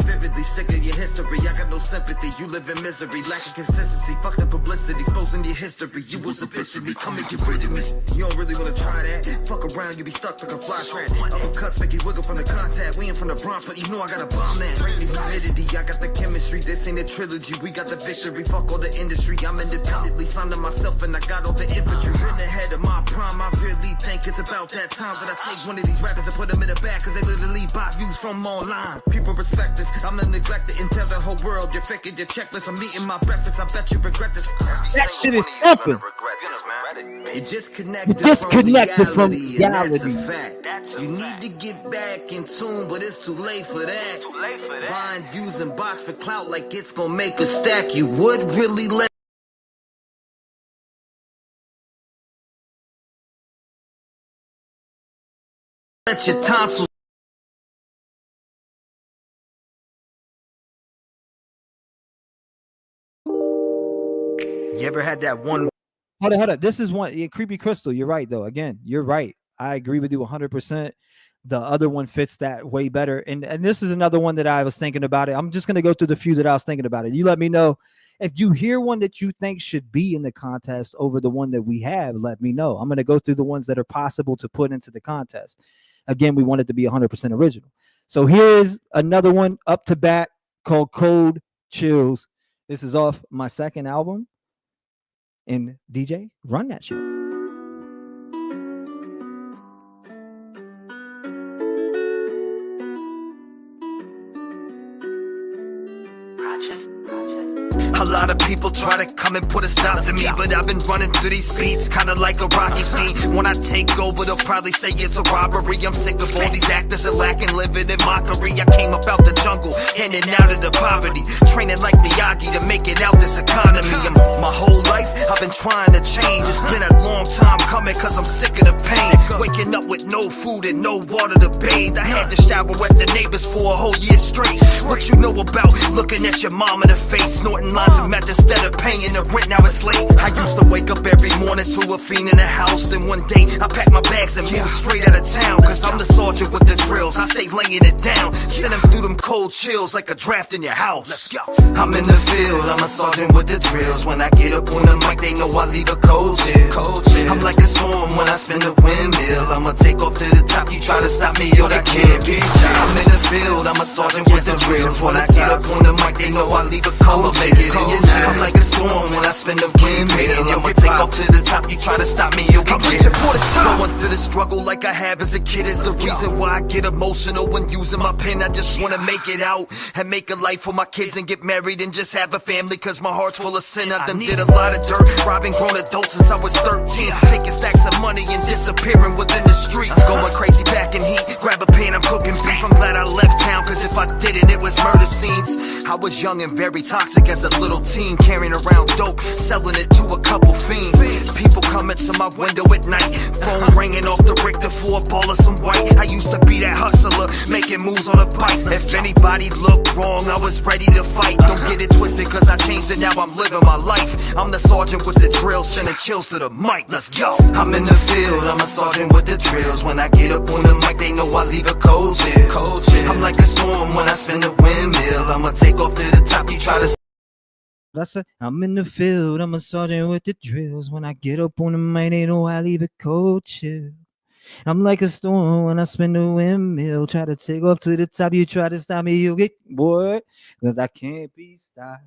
Vividly sick of your history. I got no sympathy. You live in misery, lacking consistency. Fuck the publicity, exposing your history. You was a bitch to me, come and get rid of me. You don't really wanna try that. Fuck around, you be stuck like a fly trap. Uppercuts make you wiggle from the contact. We ain't from the Bronx, but you know I got a bomb that. Bring the humidity, I got the chemistry. This ain't a trilogy, we got the victory. Fuck all the industry, I'm independently signed to myself and I got all the infantry. Been ahead of my prime, I really think it's about that time that I take one of these rappers and put them in the back, cause they literally buy views from online. People respect this, I'm gonna neglect it and tell the whole world you're faking your checklist. I'm eating my breakfast, I bet you regret this. That shit is something. You're disconnected from reality. That's a fact. You need to get back in tune, but it's too late for that. Buying views and box for clout like it's gonna make a stack. You would really let let your tonsils. You ever had that one? Hold on. This is one. Yeah, Creepy Crystal. You're right, though. Again, you're right. I agree with you 100%. The other one fits that way better. And this is another one that I was thinking about it. I'm just going to go through the few that I was thinking about it. You let me know if you hear one that you think should be in the contest over the one that we have. Let me know. I'm going to go through the ones that are possible to put into the contest. Again, we want it to be 100% original. So here's another one up to bat called Cold Chills. This is off my second album. And DJ, run that shit. A lot of people try to come and put a stop to me, but I've been running through these beats kinda like a Rocky scene. When I take over, they'll probably say it's a robbery. I'm sick of all these actors that lacking, living in mockery. I came up out the jungle, handing out of the poverty, training like Miyagi to make it out this economy. My whole life, I've been trying to change. It's been a long time coming, cause I'm sick of the pain. Waking up with no food and no water to bathe. I had to shower at the neighbors for a whole year straight. What you know about looking at your mom in the face, snorting lines of meth instead of paying the rent, now it's late. I used to wake up every morning to a fiend in the house. Then one day I packed my bags and moved straight out of town. Cause I'm the sergeant with the drills, I stay laying it down. Send them through them cold chills like a draft in your house. Let's go. I'm in the field, I'm a sergeant with the drills. When I get up on the mic, they know I leave a cold chill. I'm like a storm when I spin a windmill. I'ma take off to the top, you try to stop me, yo, that can't be stopped. I'm in the field, I'm a sergeant with the drills. When I get up on the mic, they know I leave a cold chill. I'm like a storm when I spin a windmill. I'ma take off to the top, you try to stop me, you'll get killed. For the top. Going through the struggle like I have as a kid is the reason why I get emotional when using my pen. I just wanna make it out and make a life for my kids and get married and just have a family, cause my heart's full of sin. I done did a lot of dirt, robbing grown adults since I was 13, taking stacks of money and disappearing within the streets. Going crazy back in heat, grab a pen, I'm cooking beef. I'm glad I left town, cause if I didn't, it was murder scenes. I was young and very toxic as a little teen, carrying around dope, selling it to a couple fiends. People coming to my window at night, phone ringing off the Richter for a ball of some white. I used to be that hustler, making moves on a bike. If anybody looked wrong, I was ready to fight. Don't get it twisted, cause I changed it, now I'm living my life. I'm the sergeant with the drill, sending chills to the mic, let's go. I'm in the field, I'm a sergeant with the drills. When I get up on the mic, they know I leave a cold chill. I'm like a storm when I spin a windmill. I'ma take off to the top, you try to. That's it. I'm in the field, I'm a sergeant with the drills. When I get up on the mic, they know I leave a cold chill. I'm like a storm when I spin the windmill. Try to take off to the top, you try to stop me, you get bored. Cause I can't be stopped.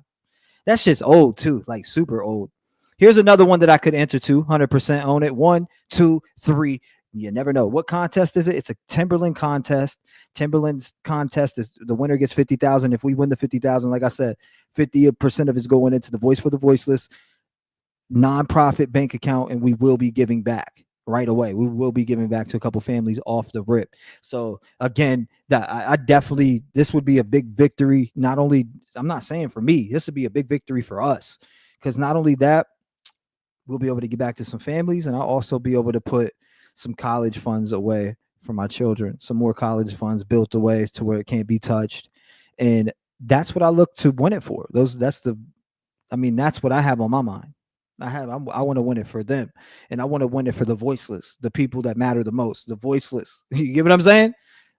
That shit's old too, like super old. Here's another one that I could enter to, 100% own it. 1, 2, 3. You never know. What contest is it? It's a Timberland contest. Timberland's contest is the winner gets 50,000. If we win the 50,000, like I said, 50% of it's going into the Voice for the Voiceless nonprofit bank account, and we will be giving back right away. We will be giving back to a couple families off the rip. So again, that I definitely, this would be a big victory. Not only, I'm not saying for me, this would be a big victory for us, because not only that, we'll be able to get back to some families, and I'll also be able to put some college funds away for my children, some more college funds built away to where it can't be touched. And that's what I look to win it for. That's what I have on my mind. I want to win it for them, and I want to win it for the voiceless, the people that matter the most, the voiceless. You get what I'm saying?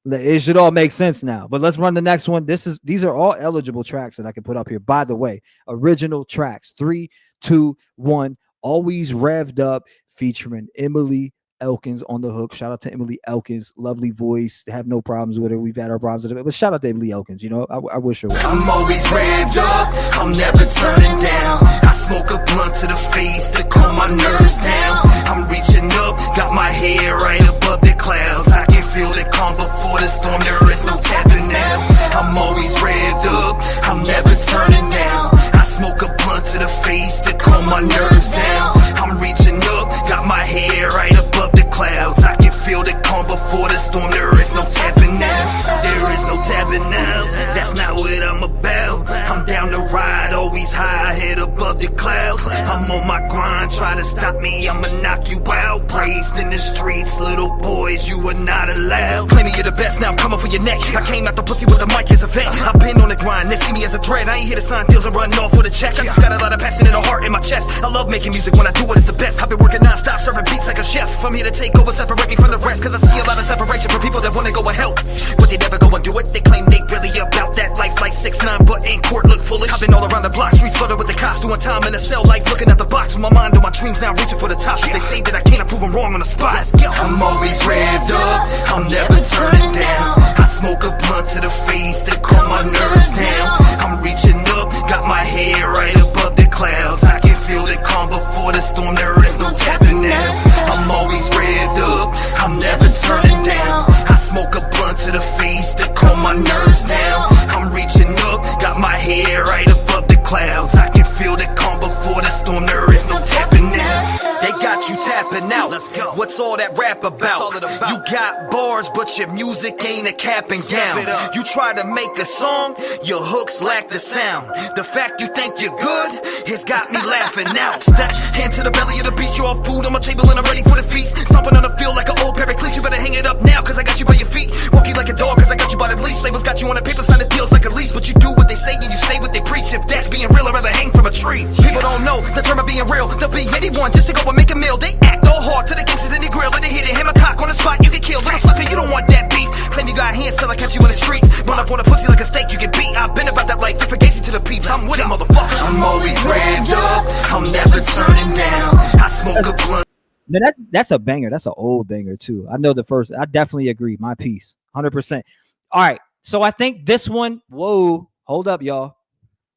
It should all make sense now. But let's run the next one. These are all eligible tracks that I can put up here. By the way, original tracks. 3, 2, 1. Always Revved Up, featuring Emily Elkins on the hook. Shout out to Emily Elkins, lovely voice. Have no problems with her. We've had our problems with it, but shout out to Emily Elkins. You know, I wish her well. I'm always revved up, I'm never turning down. I smoke a blunt to the face to calm my nerves down. I'm reaching up, got my head right above the clouds. I can feel the calm before the storm, there is no tapping now. I'm always revved up, I'm never turning down. I smoke a blunt to the face to calm my nerves down. I'm reaching up, got my head right above the clouds. I can feel the calm before the storm, there is no tapping now. There is no tapping now, that's not what I'm about. I'm down to ride, all we always high, head above the clouds. I'm on my grind, try to stop me, I'ma knock you out. Praised in the streets, little boys, you are not allowed. Claiming you're the best, now I'm coming for your neck. I came out the pussy with the mic as a vet. I've been on the grind, they see me as a threat. I ain't here to sign deals and run off with a check. I just got a lot of passion and a heart in my chest. I love making music, when I do it, it's the best. I've been working non-stop, serving beats like a chef. I'm here to take over, separate me from the rest. Cause I see a lot of separation from people that wanna go and help, but they never go and do it. They claim they really about that life like 6ix9ine, but in court look foolish. I've been all around the block, streets flooded with the cops, doing time in a cell life, looking at the box with my mind on my dreams, now reaching for the top. If they say that I can't, I prove them wrong on the spot. Let's go. I'm always revved up, I'm never turning down. I smoke a blunt to the face that calm my nerves down. I'm reaching up, got my head right above the clouds. I can feel the calm before the storm, there is no tapping now. I'm always revved up, I'm never turning down. I smoke a blunt to the face that calm my nerves down. I'm reaching up, got my head right above the clouds. I can feel the calm before the storm, there is no tapping now. They got you tapping out. Let's go. What's all that rap about? You got bars, but your music ain't a cap and gown. You try to make a song, your hooks lack the sound. The fact you think you're good has got me laughing out. Step hand to the belly of the beast, you're all food on my table and I'm ready for the feast. Stomping on the field like an old Pericles, you better hang it up now, cause I got you by your feet. Walk you like a dog, cause I got you by the leash. Labels got you on the paper, signing deals like a lease. But you do what they say and you say what they preach. If that's being real, I'd rather hang from a tree. People don't know the term of being real. They'll be anyone just to go and make a meal. They act all hard to the gangsters in the grill, and they hit it, hammer cock on the spot, you get killed. Little sucker, you don't want that beef. Claim you got hands till I catch you in the streets. Run up on a pussy like a steak, you get beat. I've been about that life, different gazing to the peeps. I'm with it, motherfucker. I'm always revved up, I'm never turning down. I smoke a blunt. Now that's a banger. That's an old banger too. I know the first. I definitely agree. My piece, 100%. All right. So I think this one. Whoa, hold up, y'all.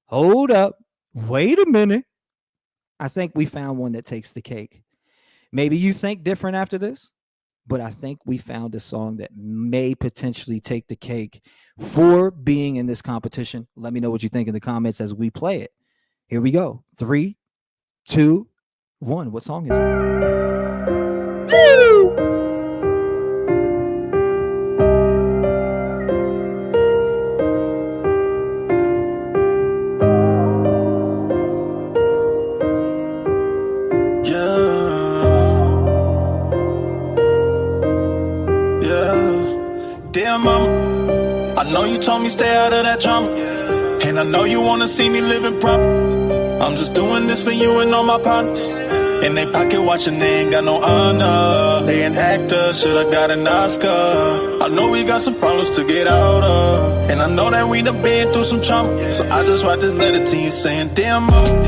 Hold up. Wait a minute. I think we found one that takes the cake. Maybe you think different after this, but I think we found a song that may potentially take the cake for being in this competition. Let me know what you think in the comments as we play it. Here we go. 3, 2, 1. What song is it? Woo! Dear mama, I know you told me stay out of that drama, and I know you wanna see me living proper. I'm just doing this for you and all my partners. In they pocket watching, they ain't got no honor. They an actor, should've got an Oscar. I know we got some problems to get out of, and I know that we done been through some trauma. So I just write this letter to you saying, dear mama,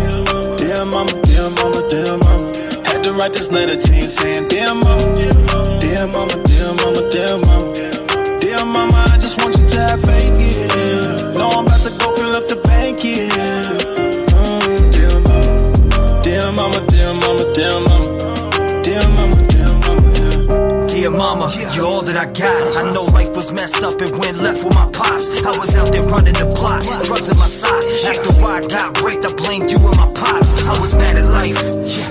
dear mama, dear mama, dear mama. Had to write this letter to you saying, dear mama, dear mama, dear mama, dear mama. Dear mama, I just want you to have faith, yeah. No, I'm about to go fill up the bank, yeah. Dear mama, dear mama, dear mama, dear mama, dear mama, dear mama, yeah. Dear mama, you're all that I got. I know life was messed up and went left with my pops. I was out there running the block, drugs in my sock. After I got raped, I blamed you and my pops. I was mad at life,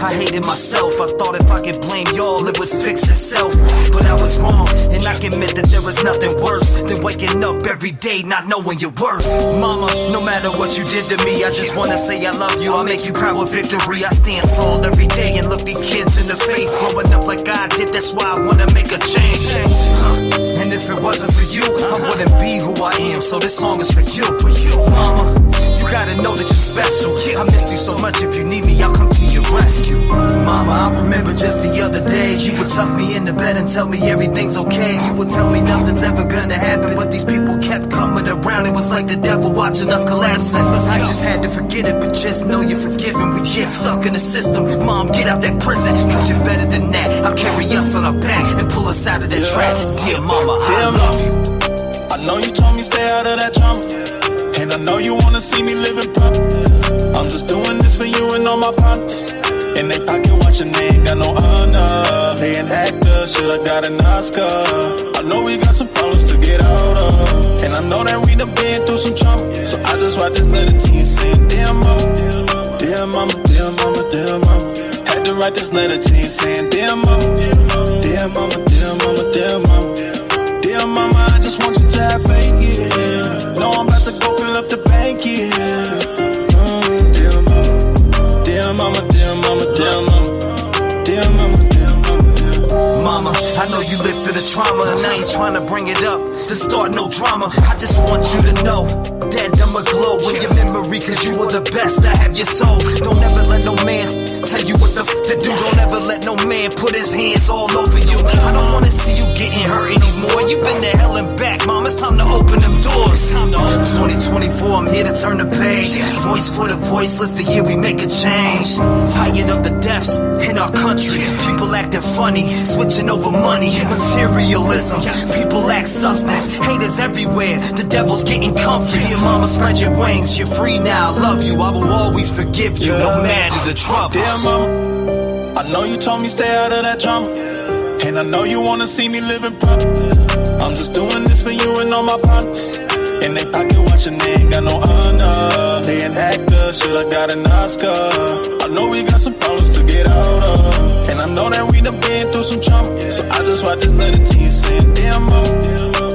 I hated myself. I thought if I could blame y'all, it would fix itself. But I was wrong, and I can admit that there was nothing worse than waking up every day not knowing your worth. Mama, no matter what you did to me, I just wanna say I love you. I'll make you proud with victory. I stand tall every day and look these kids in the face. Growing up like I did, that's why I wanna make a change. And if it wasn't for you, I wouldn't be who I am. So this song is for you, mama. You gotta know that you're special. I miss you so much. If you need me, I'll come to your rescue. Mama, I remember just the other day, you would tuck me in the bed and tell me everything's okay. You would tell me nothing's ever gonna happen, but these people kept coming around. It was like the devil watching us collapsing. I just had to forget it, but just know you're forgiven. We get stuck in the system. Mom, get out that prison, cause you're better than that. I'll carry us on our back and pull us out of that trap. Dear mama, I love you. I know you told me stay out of that drama, and I know you wanna see me living proper. I'm just doing this for you and all my partners. In they pocket watching, they ain't got no honor. They an actor, should've got an Oscar. I know we got some problems to get out of, and I know that we done been through some trauma. So I just write this letter to you saying, dear mama, dear mama, dear mama, dear mama. Had to write this letter to you saying, dear mama, dear mama, dear mama, dear mama. Dear mama, I just want you to have faith, yeah. No, I'm about to go fill up the bank, yeah. Dear I know you lived through the trauma, and I ain't trying to bring it up to start no drama. I just want you to know that I'ma glow in your memory, cause you were the best. I have your soul. Don't ever let no man tell you what the to do. Don't ever let no man put his hands all over you. I don't wanna see you getting hurt anymore. You've been to hell and back, mom. It's time to open them doors. It's 2024, I'm here to turn the page. Voice for the voiceless, the year we make a change. Tired of the deaths in our country. People acting funny, switching over money. Materialism, people lack substance. Haters everywhere, the devil's getting comfy. Dear mama, spread your wings, you're free now. Love you, I will always forgive you, no matter the troubles. Dear mama, I know you told me stay out of that drama, and I know you wanna see me living proper. I'm just doing this for you and all my partners. In they pocket watching, they ain't got no honor. They an actor, should've got an Oscar. I know we got some problems to get out of, and I know that we done been through some trauma. So I just write this letter to you saying, dear mama,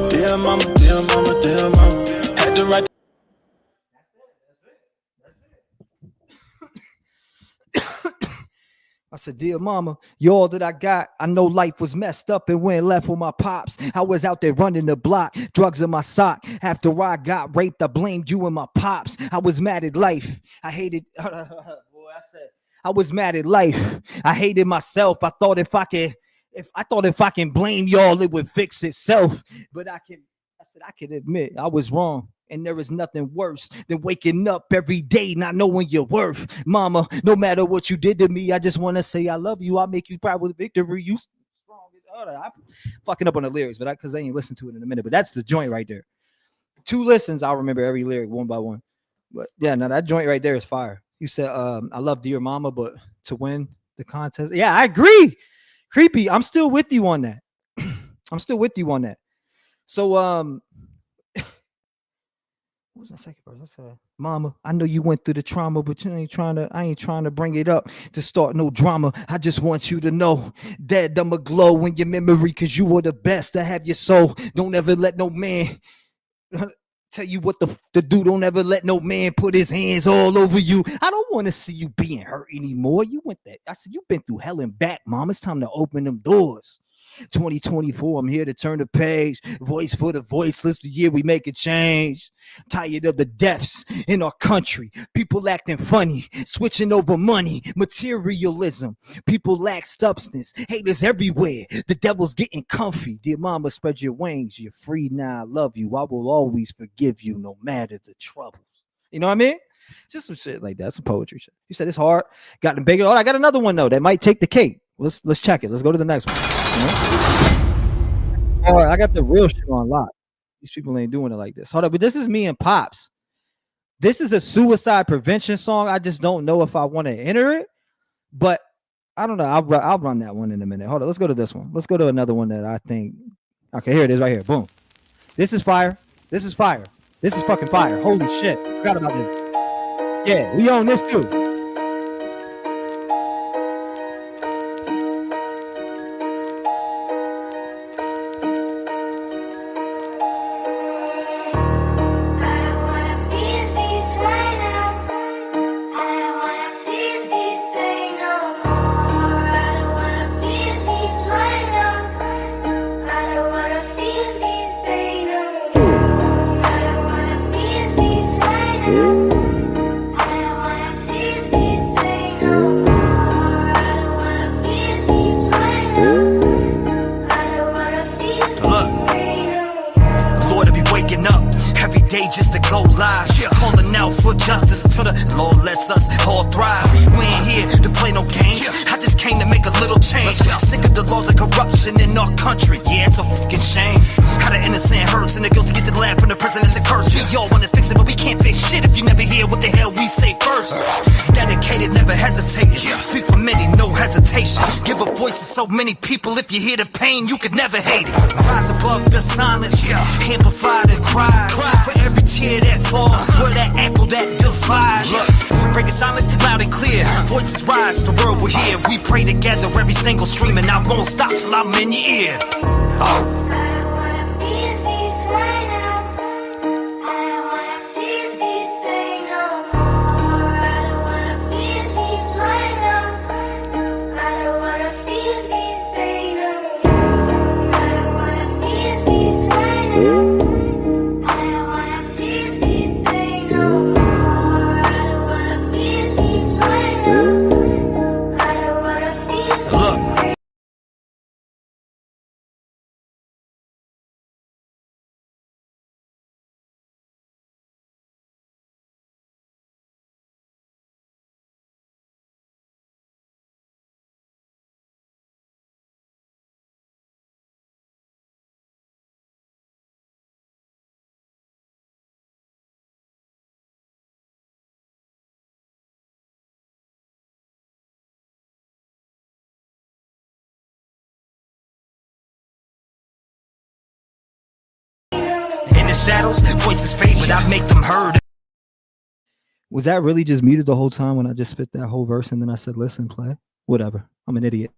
dear mama, dear mama, dear mama. Had to write. I said, dear mama, you're all that I got. I know life was messed up and went left with my pops. I was out there running the block, drugs in my sock. After I got raped, I blamed you and my pops. I was mad at life. I hated, I was mad at life. I hated myself. I thought if I can blame y'all, it would fix itself. But I can admit I was wrong. And there is nothing worse than waking up every day not knowing your worth. Mama, no matter what you did to me, I just want to say I love you. I'll make you proud with victory. You strong. I'm fucking up on the lyrics, but because I ain't listened to it in a minute. But that's the joint right there. 2 listens, I'll remember every lyric one by one. But yeah, no, that joint right there is fire. You said, I love Dear Mama, but to win the contest. Yeah, I agree. Creepy. I'm still with you on that. I'm still with you on that. So, what was my second verse? I said, mama, I know you went through the trauma, but I ain't trying to bring it up to start no drama. I just want you to know that I'ma glow in your memory, cause you were the best. I have your soul. Don't ever let no man tell you what to do. Don't ever let no man put his hands all over you. I don't want to see you being hurt anymore. You went that. I said, you've been through hell and back, mom. It's time to open them doors. 2024, I'm here to turn the page. Voice for the voiceless, the year we make a change. Tired of the deaths in our country. People acting funny, switching over money. Materialism, people lack substance. Haters everywhere, the devil's getting comfy. Dear mama, spread your wings. You're free now, I love you. I will always forgive you no matter the troubles. You know what I mean? Just some shit like that, some poetry shit. You said it's hard, gotten bigger. Oh, I got another one though that might take the cake. Let's check it. Let's go to the next one. All right, I got the real shit on lock. These people ain't doing it like this. Hold up, but this is me and Pops. This is a suicide prevention song. I just don't know if I want to enter it, but I don't know. I'll run that one in a minute. Hold on, let's go to this one. Let's go to another one that I think. Okay, here it is right here. Boom. This is fire. This is fire. This is fucking fire. Holy shit. Forgot about this. Yeah, we own this too. Justice to the Lord lets us all thrive. We ain't here to play no games. I just came to make a little change. Sick of the laws of corruption in our country. Yeah, it's a fucking shame. How the innocent hurts and the guilty get to laugh when the president's a curse. We all wanna fix it, but we can't fix shit if you never hear what the hell we say first. Dedicated, never hesitated. Speak for many, no hesitation. Give a voice to so many people. If you hear the pain, you could never hate it. Rise above the silence, amplify the cries. For every tear that falls, where that echo that defies. Breaking silence loud and clear. Voices rise, the world will hear. We pray together, every single stream, and I won't stop till I'm in your ear. Oh. shadows, voices fade, but I make them heard. Was that really just muted the whole time when I just spit that whole verse and then I said, listen, play? Whatever. I'm an idiot.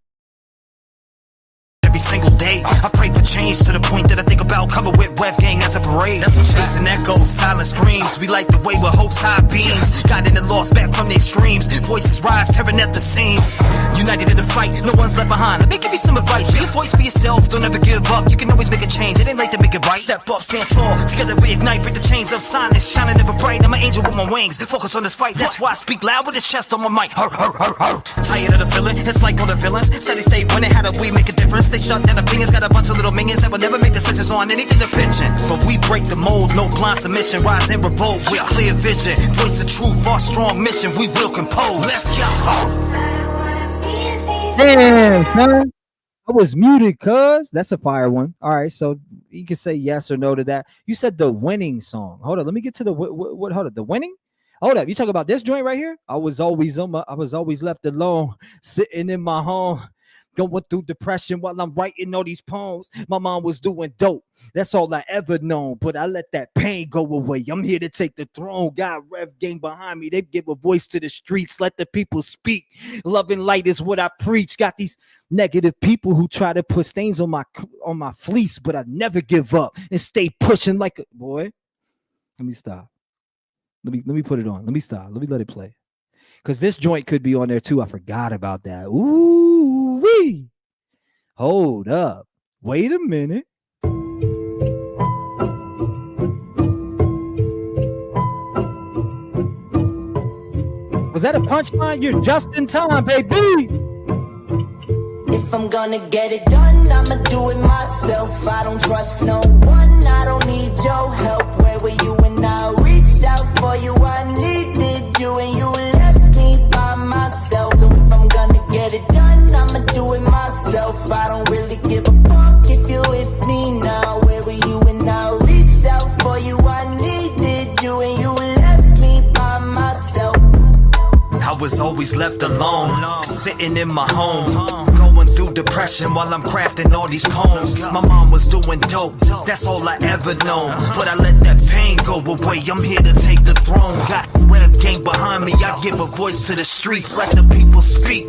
Every single day, I pray for change to the point that I think about coming with Rev Gang as a parade. Chasing echoes, silent screams. We like the way with hope's high beams. Got in and lost back from the extremes. Voices rise, tearing at the seams. United in the fight, no one's left behind. Let me give you some advice. Be a voice for yourself, don't ever give up. You can always make a change, it ain't late to make it right. Step up, stand tall, together we ignite. Break the chains of silence, shining ever bright. I'm an angel with my wings, focus on this fight. That's why I speak loud with this chest on my mic. Tired of the feeling, it's like all the villains. Steady state winning, how do we make a difference? They shut down opinions, got a bunch of little minions that will never make decisions on anything they're pitching. But we break the mold, no blind submission. Rise and revolt with clear vision. Voice the truth, our strong mission, we will compose. Let's go. Damn, son. I was muted, cuz. That's a fire one. All right, so you can say yes or no to that. You said the winning song. Hold on, let me get to the what hold up, the winning? Hold up, you talk about this joint right here? I was always left alone, sitting in my home, going through depression while I'm writing all these poems. My mom was doing dope. That's all I ever known. But I let that pain go away. I'm here to take the throne. Got Rev Gang behind me. They give a voice to the streets. Let the people speak. Love and light is what I preach. Got these negative people who try to put stains on my fleece, but I never give up and stay pushing like a boy. Let me stop. Let me put it on. Let me stop. Let me let it play. Because this joint could be on there too. I forgot about that. Ooh wee. Hold up. Wait a minute. Was that a punchline? You're just in time, baby. If I'm gonna get it done, I'ma do it myself. I don't trust no one. I don't need your help. Where were you when I reached out for you? I needed you and you left me by myself. So if I'm gonna get it done, I'ma do it myself. I don't really give a fuck if you with me now. Where were you when I reached out for you? I needed you and you left me by myself. I was always left alone, sitting in my home, going through depression while I'm crafting all these poems. My mom was doing dope, that's all I ever known. But I let that pain go away, I'm here to take the throne. Got Rev Gang behind me, I give a voice to the streets. Let the people speak,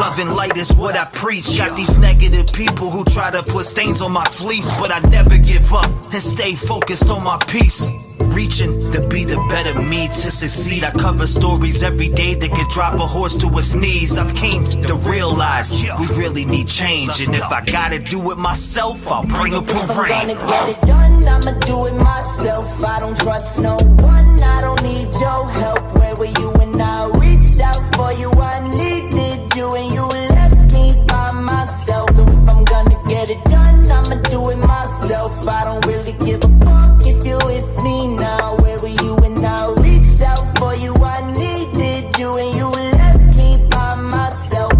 love and light is what I preach. Got these negative people who try to put stains on my fleece, but I never give up and stay focused on my peace. Reaching to be the better me to succeed. I cover stories every day that could drop a horse to its knees. I've came to realize we really need change, and if I gotta do it myself, I'll bring a parade. I'm gonna get it done, I'ma do it myself. I don't trust no one, I don't need your help. Where were you when I reached out for you? I needed you and you left me by myself. So if I'm gonna get it done, I'ma do it myself. I don't really give a fuck if you with me now. Where were you when I reached out for you? I needed you and you left me by myself.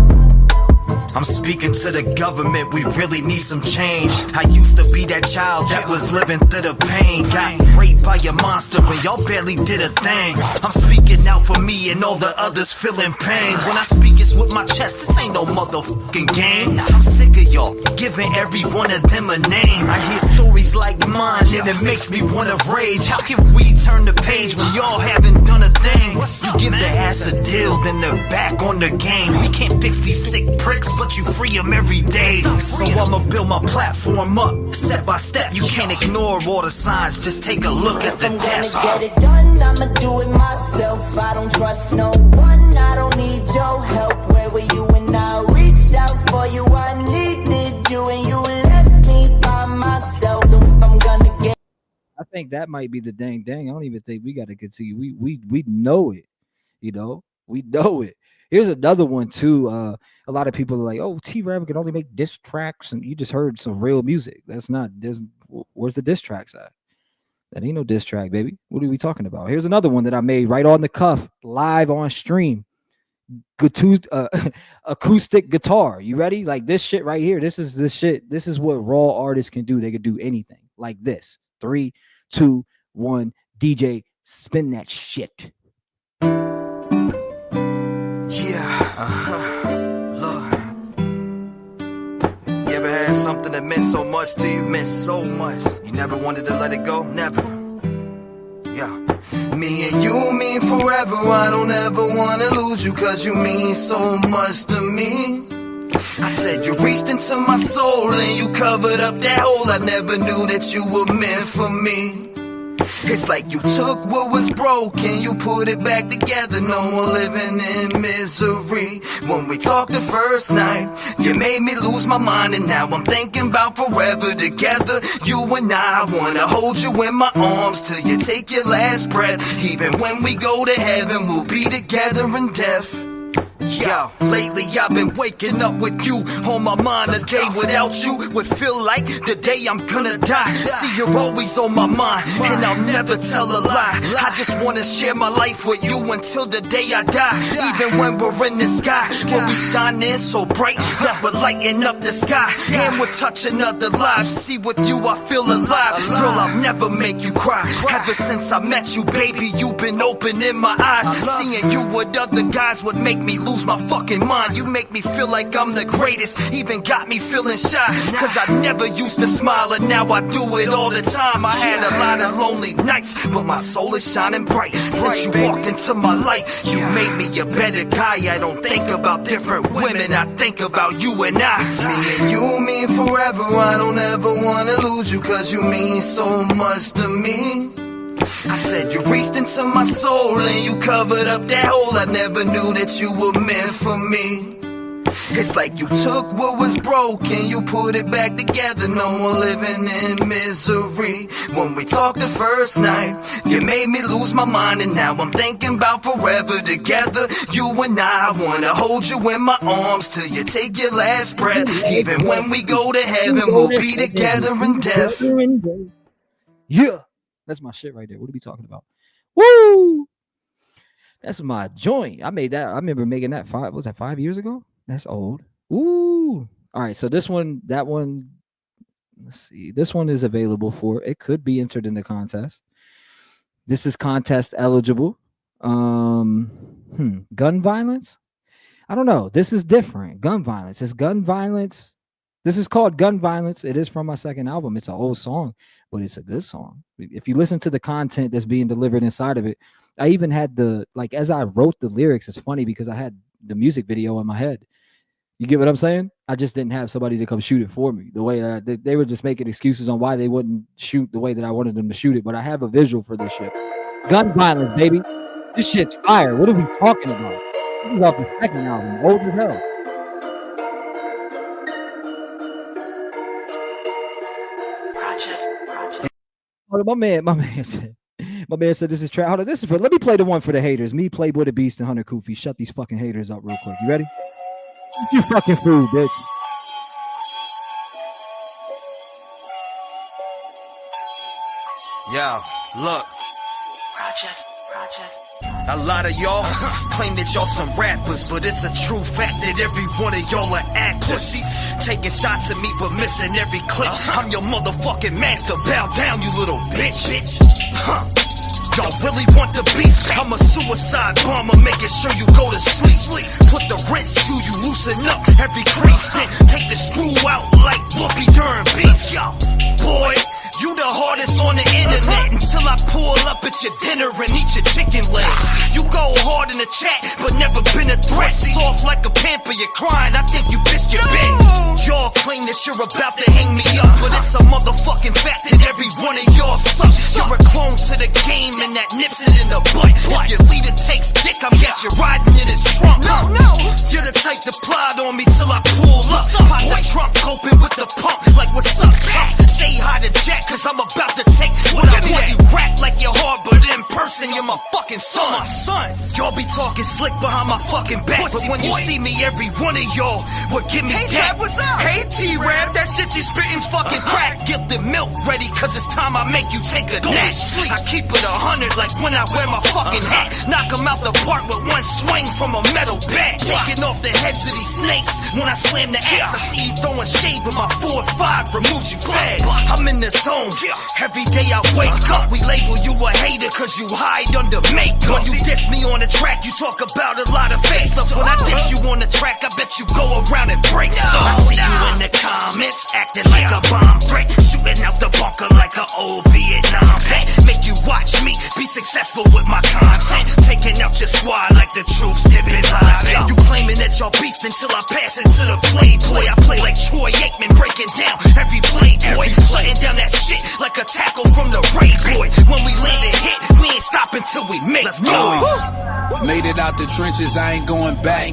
I'm speaking to the government, we really need some change. I used to be that child that was living through the pain. Got raped by a monster and y'all barely did a thing. I'm speaking out for me and all the others feeling pain. When I speak it's with my chest, this ain't no motherfucking game. I'm sick of y'all giving every one of them a name. I hear stories like mine and it makes me wanna rage. How can we turn the page when y'all haven't done a thing? You give the ass a deal, then they're back on the game. We can't fix these sick pricks, but you free them every day. So I'ma build my platform up, step by step. You can't ignore all the signs, just take a look at the desk. If I'm gonna get it done, I'ma do it myself. I don't trust no one, I don't need your help. Where were you when I reached out for you? I needed you and you left me by myself. So if I'm gonna get, I think that might be the dang. I don't even think we got to continue. We know it, you know. We know it. Here's another one too. A lot of people are like, "Oh, T-Rev can only make diss tracks," and you just heard some real music. That's not. Where's the diss tracks at? That ain't no diss track, baby. What are we talking about? Here's another one that I made right on the cuff, live on stream. Acoustic guitar. You ready? Like this shit right here. This is the shit. This is what raw artists can do. They can do anything like this. 3, 2, 1. DJ, spin that shit. Look, you ever had something that meant so much to you, meant so much, you never wanted to let it go? Never. mean forever. I don't ever wanna lose you, cause you mean so much to me. I said you reached into my soul and you covered up that hole. I never knew that you were meant for me. It's like you took what was broken, you put it back together. No more living in misery. When we talked the first night, you made me lose my mind, and now I'm thinking about forever together. You and I wanna hold you in my arms till you take your last breath. Even when we go to heaven, we'll be together in death. Yo, lately I've been waking up with you on my mind. A day without you would feel like the day I'm gonna die. See, you're always on my mind, and I'll never tell a lie. I just wanna share my life with you until the day I die. Even when we're in the sky, we'll be shining so bright that we're lighting up the sky. And we're touching other lives. See, with you I feel alive. Girl, I'll never make you cry. Ever since I met you, baby, you've been opening my eyes. Seeing you with other guys would make me lose my fucking mind. You make me feel like I'm the greatest, even got me feeling shy. Cause I never used to smile, and now I do it all the time. I had a lot of lonely nights, but my soul is shining bright. Since you walked into my life, you made me a better guy. I don't think about different women, I think about you and I. Me and you mean forever. I don't ever wanna lose you, cause you mean so much to me. I said you reached into my soul and you covered up that hole. I never knew that you were meant for me. It's like you took what was broken, you put it back together. No more living in misery. When we talked the first night, you made me lose my mind, and now I'm thinking about forever together. You and I wanna hold you in my arms till you take your last breath. Even when we go to heaven, we'll be together in death. Yeah. That's my shit right there. What are we talking about? Woo! That's my joint. I made that. I remember making that 5 years ago? That's old. Ooh. All right. So this one, that one, let's see. This one is available for, it could be entered in the contest. This is contest eligible. Gun violence? I don't know. This is different. Gun violence. It's gun violence. This is called Gun Violence. It is from my second album. It's an old song, but it's a good song. If you listen to the content that's being delivered inside of it, I even had as I wrote the lyrics, it's funny because I had the music video in my head. You get what I'm saying? I just didn't have somebody to come shoot it for me. The way that they were just making excuses on why they wouldn't shoot the way that I wanted them to shoot it. But I have a visual for this shit. Gun violence, baby. This shit's fire. What are we talking about? This is off the second album. Old as hell. My man said this is trap. Hold on, this is for. Let me play the one for the haters. Me, Playboy the Beast, and Hunter Koofy. Shut these fucking haters up real quick. You ready? Eat your fucking food, bitch. Yo, look. A lot of y'all claim that y'all some rappers, but it's a true fact that every one of y'all are actors. Taking shots at me but missing every clip. I'm your motherfucking master. Bow down, you little bitch. Y'all really want the beef? I'm a suicide bomber, making sure you go to sleep. Put the wrench to you, loosen up every crease. Then take the screw out like Whoopi during beef. Yo, boy, you the hardest on the internet until I pull up at your dinner and eat your chicken legs. You go hard in the chat, but never been a threat. Soft like a pamper, you're crying, I think you missed your bet. Y'all claim that you're about to hang me up, but it's a motherfucking fact that every one of y'all sucks. You're a clone to the game and that nips it in the butt. If your leader takes dick, I guess you're riding in his trunk. No, you're the type to plot on me till I pull up. Pop the trunk open with the pump, like what's up, chump? Say hi to Jack, cause I'm about to take what I want. You rap like you're hard, but in person, you're my fucking son. Y'all be talking slick behind my fucking back, but when you see me, every one of y'all would give me that. What's up? Hey, T-Rev, that shit you spitting's fucking crack. Get the milk ready, cause it's time I make you take a nap. I keep it 100 like when I wear my fucking hat. Knock 'em out the park with one swing from a metal bat. Taking off the heads of these snakes when I slam the axe. I see you throwing shade, but my 4-5 removes you fast. I'm in the zone. Every day I wake up, we label you a hater cause you hide under makeup. When you diss me on the track, you talk about a lot of fake stuff. When I diss you on the track, I bet you go around and break stuff. I see you in the comments, acting like a bomb threat, shooting out the bunker like an old Vietnam vet. Make you watch me be successful with my content. the truth, dipping lies. You claiming that y'all beast until I pass it to the playboy. I play like Troy Aikman, breaking down every playboy. Shutting down that shit like a tackle from the Ray boy. When we land a hit, we ain't stopping till we make noise. Made it out the trenches, I ain't going back.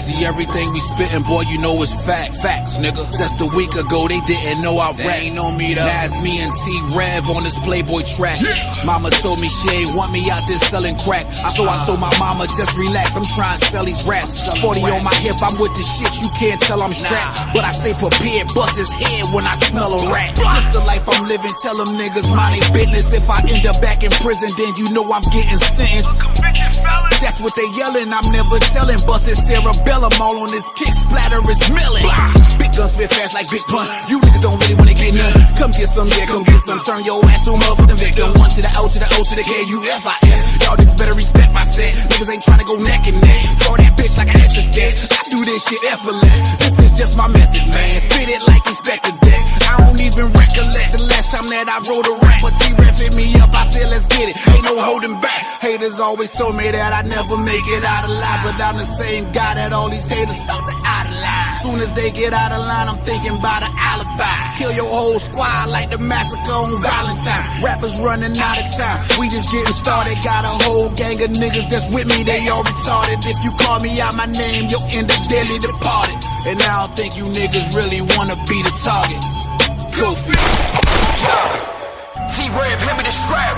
See everything we spittin', boy, you know it's facts, nigga. Just a week ago, they didn't know I rap. Ain't know me though. Now it's me and T-Rev on this Playboy track. Mama told me she ain't want me out there selling crack. So I told my mama, just relax, I'm trying to sell these raps. 40 on my hip, I'm with the shit, you can't tell I'm strapped. But I stay prepared, bust his head when I smell a rat. This the life I'm living, tell them niggas mind their business. If I end up back in prison, then you know I'm getting sentenced. That's what they yelling, I'm never telling. Busted cerebellum, all on this kick, splatter is milling. Big guns spit fast like Big Pun. You niggas don't really wanna get none. Come get some, yeah, come get some. Turn your ass to a motherfucking victim. 1 to the O to the O to the K-U-F-I-S. Y'all niggas better respect my set. Niggas ain't trying to go neck and neck. Throw that bitch like an extra sketch. I do this shit effortless. This is just my method, man. Spit it like Inspector Deck. I don't even recollect the last time that I wrote a rap. But T-Rev hit me up, I said let's get it. Ain't no holding back. Haters always told me that I'd never make it out alive. But I'm the same guy that all these haters start to idolize. Soon as they get out of line, I'm thinking about an alibi. Kill your whole squad like the massacre on Valentine. Rappers running out of time, we just getting started. Got a whole gang of niggas that's with me, they all retarded. If you call me out my name, you'll end up deadly departed. And I don't think you niggas really wanna be the target. Goofy. T-Rev, hand me the strap.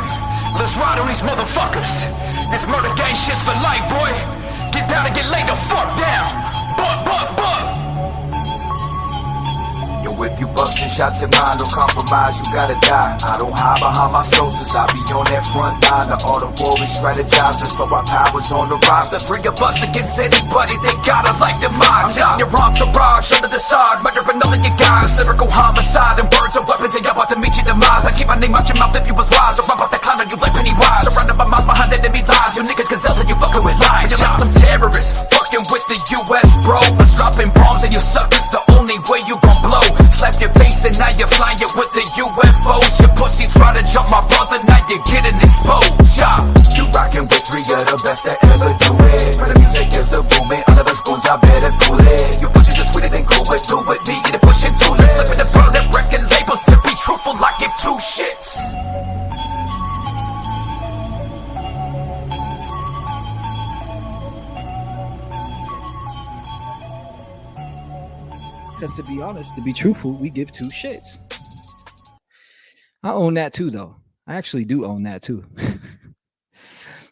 Let's ride on these motherfuckers. This murder gang shit's for life, boy. Get down and get laid the fuck down. Yo, if you bustin' shots in mine, don't compromise, you gotta die. I don't hide behind my soldiers, I be on that front line. The art of war is strategizing, so our power's on the rise. The three of us against anybody, they gotta like the minds. I'm your entourage, under the side, murdering all of your guys. Lyrical homicide and words of weapons, and y'all about to meet your demise. I keep my name out your mouth if you was wise, or I'm about to clown on you like Pennywise. Surrounded by miles behind enemy lines, you niggas gazelles and you fucking with lies. You're like some terrorists, fucking with the US, bro. Us dropping bombs and you suckers, the only way you gon' blow. Slapped your face and now you're flying with the UFOs. Your pussy try to jump my brother, now you're getting exposed. Yeah. You rockin' with 3 of the best that ever do it. For the music is the booming, all of the spoons, y'all better cool it. You push it just sweeter than cool it, do with me, get it pushing too. Let's flip it and burn that record labels. To be truthful, I give 2 shits. Because to be honest, to be truthful, we give 2 shits. I own that too, though. I actually do own that too.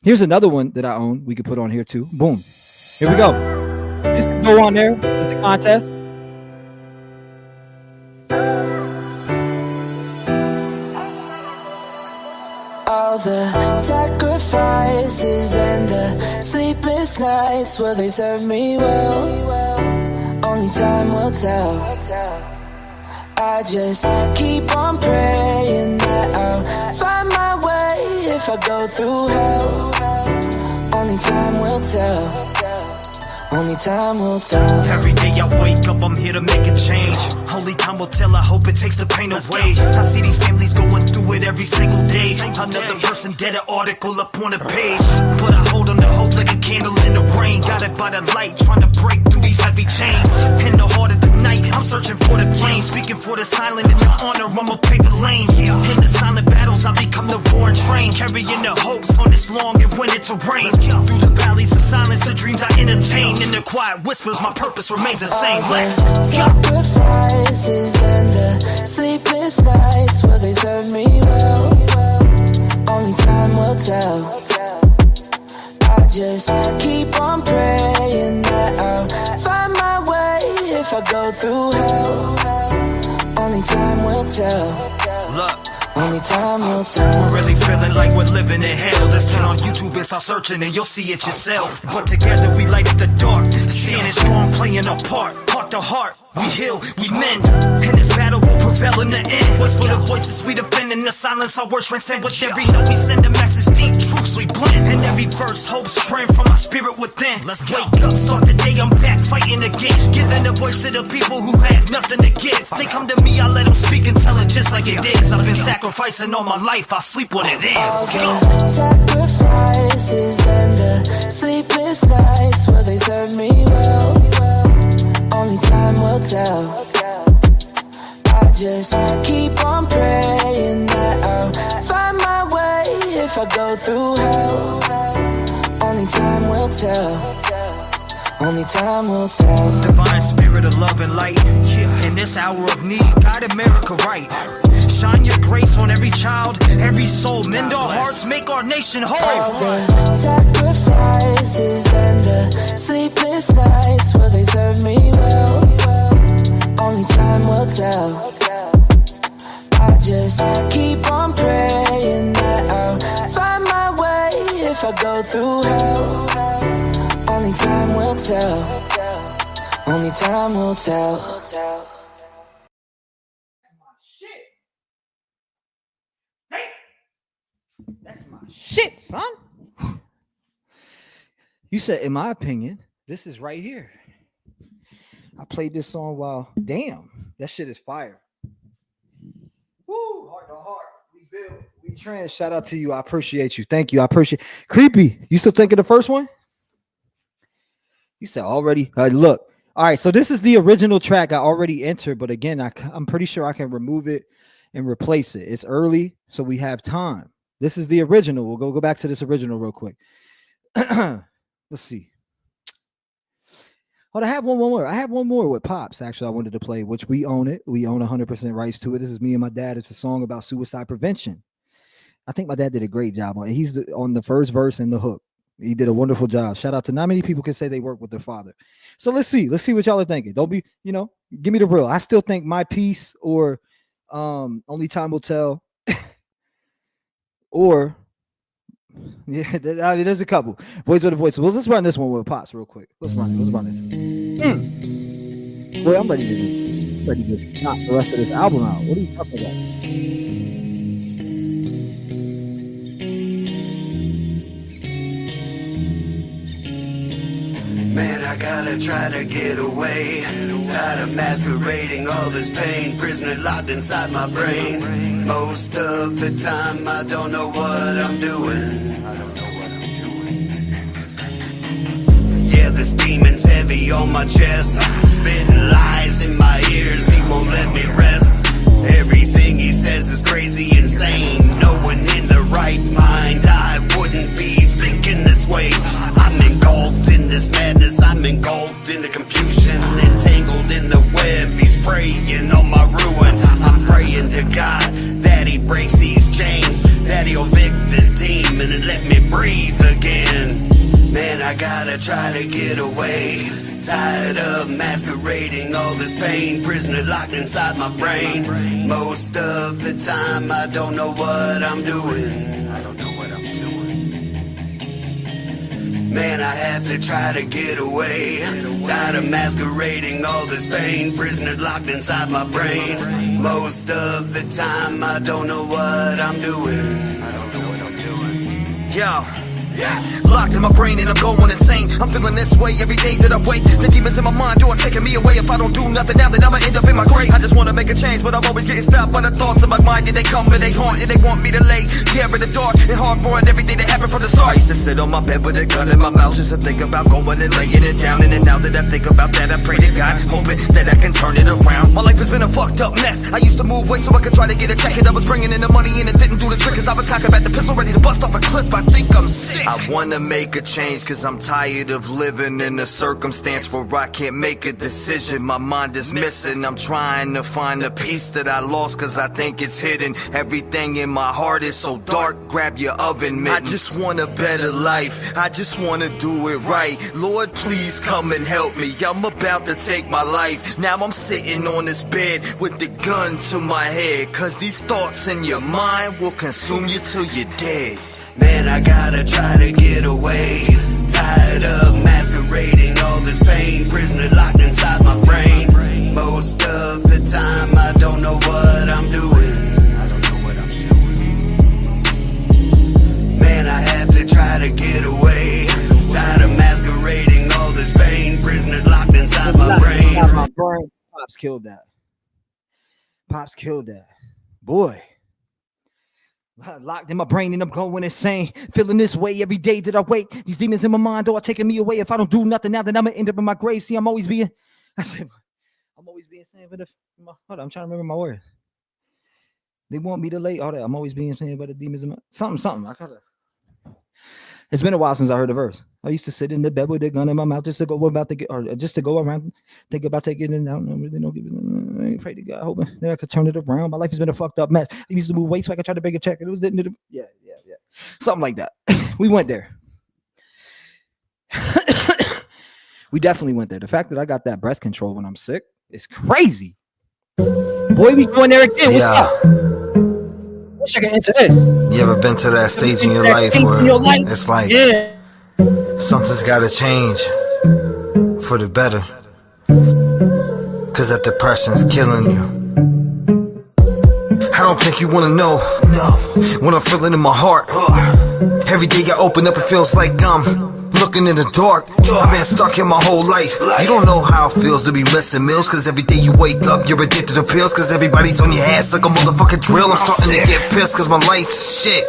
Here's another one that I own. We could put on here too. Boom. Here we go. This can go on there. It's a contest. All the sacrifices and the sleepless nights, will they serve me well? Only time will tell. I just keep on praying that I'll find my way if I go through hell. Only time will tell. Only time will tell. Every day I wake up, I'm here to make a change. Only time will tell, I hope it takes the pain away. I see these families going through it every single day. Another person dead, an article up on a page. But I hold on to hope like a candle in the rain. Got it by the light, trying to break through these heavy chains. In the heart of the night, I'm searching for the flame. Speaking for the silent, in the honor, I'ma pave the lane. In the silent battles, I become the roaring train. Carrying the hopes on this long and winter terrain. Through the valleys of silence, the dreams I entertain. In the quiet whispers, my purpose remains the same. Let's sacrifices and the sleepless nights, will they serve me well? Only time will tell. I just keep on praying that I'll find my way if I go through hell. Only time will tell. Look. Only time will tell. We're really feeling like we're living in hell. Just turn on YouTube and start searching and you'll see it yourself. But together we light up the dark, standing strong, playing our part. Heart to heart, we heal, we mend. And this battle will prevail in the end. Voice for the voices we defending In the silence, our words transcend. With every note we send a message, deep truths we blend. And every verse hopes trend from my spirit within. Let's wake up, start the day, I'm back fighting again. Giving a voice to the people who have nothing to give. They come to me, I let them speak and tell it just like it is. I've been sacrificing all my life, I sleep when it is. All the sacrifices and the sleepless nights, will they serve me well? Only time will tell. I just keep on praying that I'll find my way if I go through hell. Only time will tell. Only time will tell. Divine spirit of love and light, in this hour of need, guide America right. Shine your grace on every child, every soul. Mend our hearts, make our nation whole. All the sacrifices and the sleepless nights, will they serve me well? Only time will tell. I just keep on praying that I'll find my way if I go through hell. Only time will tell. Only time will tell. That's my shit, son. You said, in my opinion, this is right here. I played this song while, damn, that shit is fire. Woo, heart to heart. We build, we trans. Shout out to you. I appreciate you. Thank you. I appreciate. Creepy. You still thinking the first one? You said already. Look. All right. So this is the original track I already entered, but again, I'm pretty sure I can remove it and replace it. It's early, so we have time. This is the original. We'll go back to this original real quick. Let's see. Oh, I have one more. I have one more with Pops. Actually, I wanted to play, which we own it. We own 100% rights to it. This is me and my dad. It's a song about suicide prevention. I think my dad did a great job on it. He's on the first verse and the hook. He did a wonderful job. Shout out to not many people can say they work with their father. So let's see. Let's see what y'all are thinking. Don't be, give me the real. I still think My Peace or Only Time Will Tell. Or yeah, there's a couple. Voice of the Voice. Well, let's run this one with Pops real quick. Let's run it. Boy, I'm ready to do. Ready to knock the rest of this album out. What are you talking about? Man, I gotta try to get away. Tired of masquerading all this pain. Prisoner locked inside my brain. Most of the time I don't know what I'm doing. Yeah, this demon's heavy on my chest. Spitting lies in my ears, he won't let me rest. Everything he says is crazy, insane. No one in the right mind, I wouldn't be thinking this way. I'm engulfed in this madness, I'm engulfed in the confusion, entangled in the web, he's preying on my ruin. I'm praying to God that he breaks these chains, that he'll evict the demon and let me breathe again. Man, I gotta try to get away. Tired of masquerading all this pain. Prisoner locked inside my brain. Most of the time I don't know what I'm doing. Man, I have to try to get away. Tired of masquerading all this pain. Prisoner locked inside my brain. Most of the time I don't know what I'm doing. Yo. Locked in my brain and I'm going insane. I'm feeling this way every day that I wake. The demons in my mind are taking me away. If I don't do nothing now, then I'ma end up in my grave. I just wanna make a change, but I'm always getting stopped by the thoughts of my mind. They come and they haunt and they want me to lay there in the dark and hardcore and everything that happened from the start. I used to sit on my bed with a gun in my mouth just to think about going and laying it down. And then now that I think about that, I pray to God, hoping that I can turn it around. My life has been a fucked up mess. I used to move weight so I could try to get a check, and I was bringing in the money and it didn't do the trick, cause I was cocking back the pistol ready to bust off a clip. I think I'm sick. I wanna make a change cause I'm tired of living in a circumstance where I can't make a decision. My mind is missing. I'm trying to find the peace that I lost cause I think it's hidden. Everything in my heart is so dark. Grab your oven mittens. I just want a better life. I just want to do it right. Lord, please come and help me. I'm about to take my life. Now I'm sitting on this bed with the gun to my head, cause these thoughts in your mind will consume you till you're dead. Man, I gotta try to get away. Tired of masquerading all this pain. Prisoner locked inside my brain. Most of the time I don't know what I'm doing. Pops killed that. Pops killed that. Boy. Locked in my brain and I'm going insane. Feeling this way every day that I wake. These demons in my mind are taking me away. If I don't do nothing now, then I'm gonna end up in my grave. See, I'm always being saying for the hold on, I'm trying to remember my words. They want me to lay all that. I'm always being saying by the demons in my something. I gotta. It's been a while since I heard the verse. I used to sit in the bed with a gun in my mouth just to go about to get, or just to go around, think about taking it out. I really don't give it. I pray to God, hoping that I could turn it around. My life has been a fucked up mess. I used to move weight so I could try to make a check. And it was yeah, something like that. We went there. We definitely went there. The fact that I got that breast control when I'm sick is crazy. Boy, we going there again. What's up? Wish I could answer this. You ever been to that stage in your life where it's like something's gotta change for the better? Cause that depression's killing you. I don't think you wanna know what I'm feeling in my heart. Every day I open up, it feels like I'm looking in the dark. I've been stuck here my whole life. You don't know how it feels to be missing meals. Cause every day you wake up, you're addicted to pills. Cause everybody's on your ass like a motherfucking drill. I'm starting to get pissed cause my life's shit.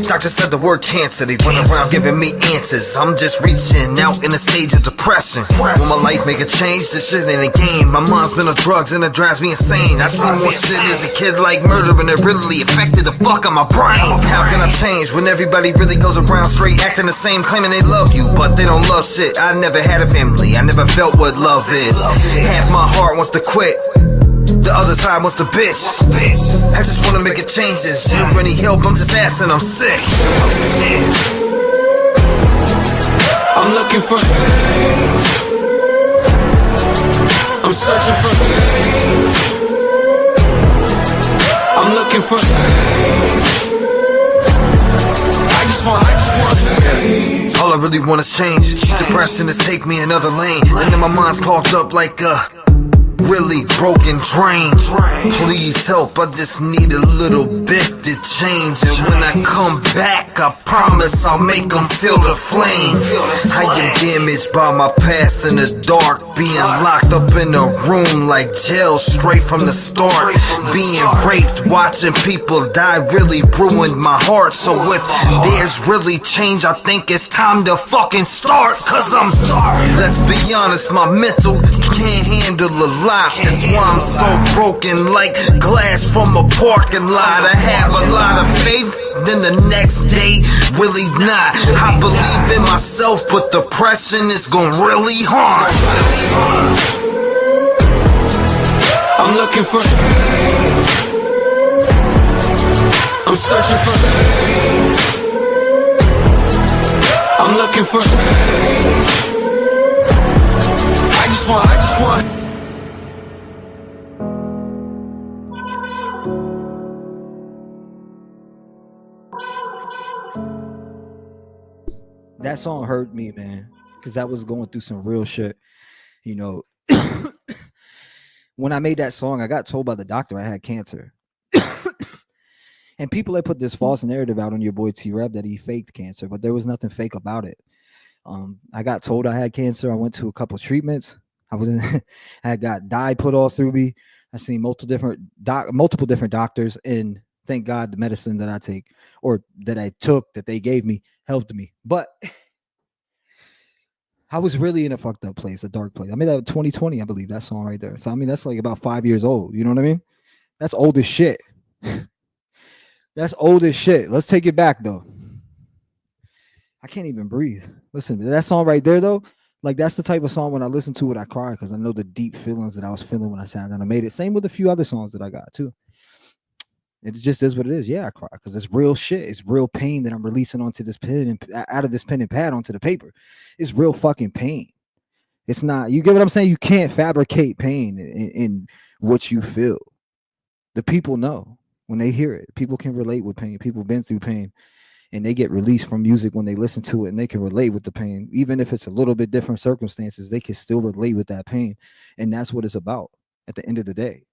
Doctor said the word cancer. They run around giving me answers. I'm just reaching out in a stage of depression. Will my life make a change? This shit ain't a game. My mom's been on drugs and it drives me insane. I seen more shit as a kid like murder and it really affected the fuck on my brain. How can I change when everybody really goes around straight acting the same, claiming they love you, but they don't love shit. I never had a family, I never felt what love is. Half my heart wants to quit, the other side wants to bitch. I just wanna make a changes. You need help, I'm just asking, I'm sick. I'm looking for I'm searching for I'm looking for I just want all I really want is change. Depression is take me another lane. And then my mind's clogged up like a really broken drain. Please help, I just need a little bit to change. And when I come back, I promise I'll make them feel the flame. I am damaged by my past in the dark, being locked up in a room like jail straight from the start. Being raped, watching people die really ruined my heart. So if there's really change, I think it's time to fucking start. Cause let's be honest, my mental can't handle a lot. That's why I'm so broken like glass from a parking lot. I have a lot of faith, then the next day, really not. I believe in myself, but depression is gonna really harm. I'm looking for I'm searching for I'm looking for I just want That song hurt me, man, because I was going through some real shit. You know, when I made that song, I got told by the doctor I had cancer. And people had put this false narrative out on your boy T-Rev that he faked cancer, but there was nothing fake about it. I got told I had cancer. I went to a couple treatments. I got dye put all through me. I seen multiple different doctors, and thank God the medicine that I take or that I took that they gave me helped me. But I was really in a fucked up place, a dark place. I made that in 2020, I believe, that song right there. So I mean, that's like about 5 years old. You know what I mean? That's old as shit. That's old as shit. Let's take it back though. I can't even breathe. Listen, that song right there though, like that's the type of song when I listen to it, I cry because I know the deep feelings that I was feeling when I sat down and made it. Same with a few other songs that I got too. It just is what it is. Yeah, I cry because it's real shit. It's real pain that I'm releasing onto this pen and out of this pen and pad onto the paper. It's real fucking pain. It's not, you get what I'm saying? You can't fabricate pain in what you feel. The people know when they hear it. People can relate with pain. People have been through pain and they get released from music when they listen to it, and they can relate with the pain. Even if it's a little bit different circumstances, they can still relate with that pain. And that's what it's about at the end of the day.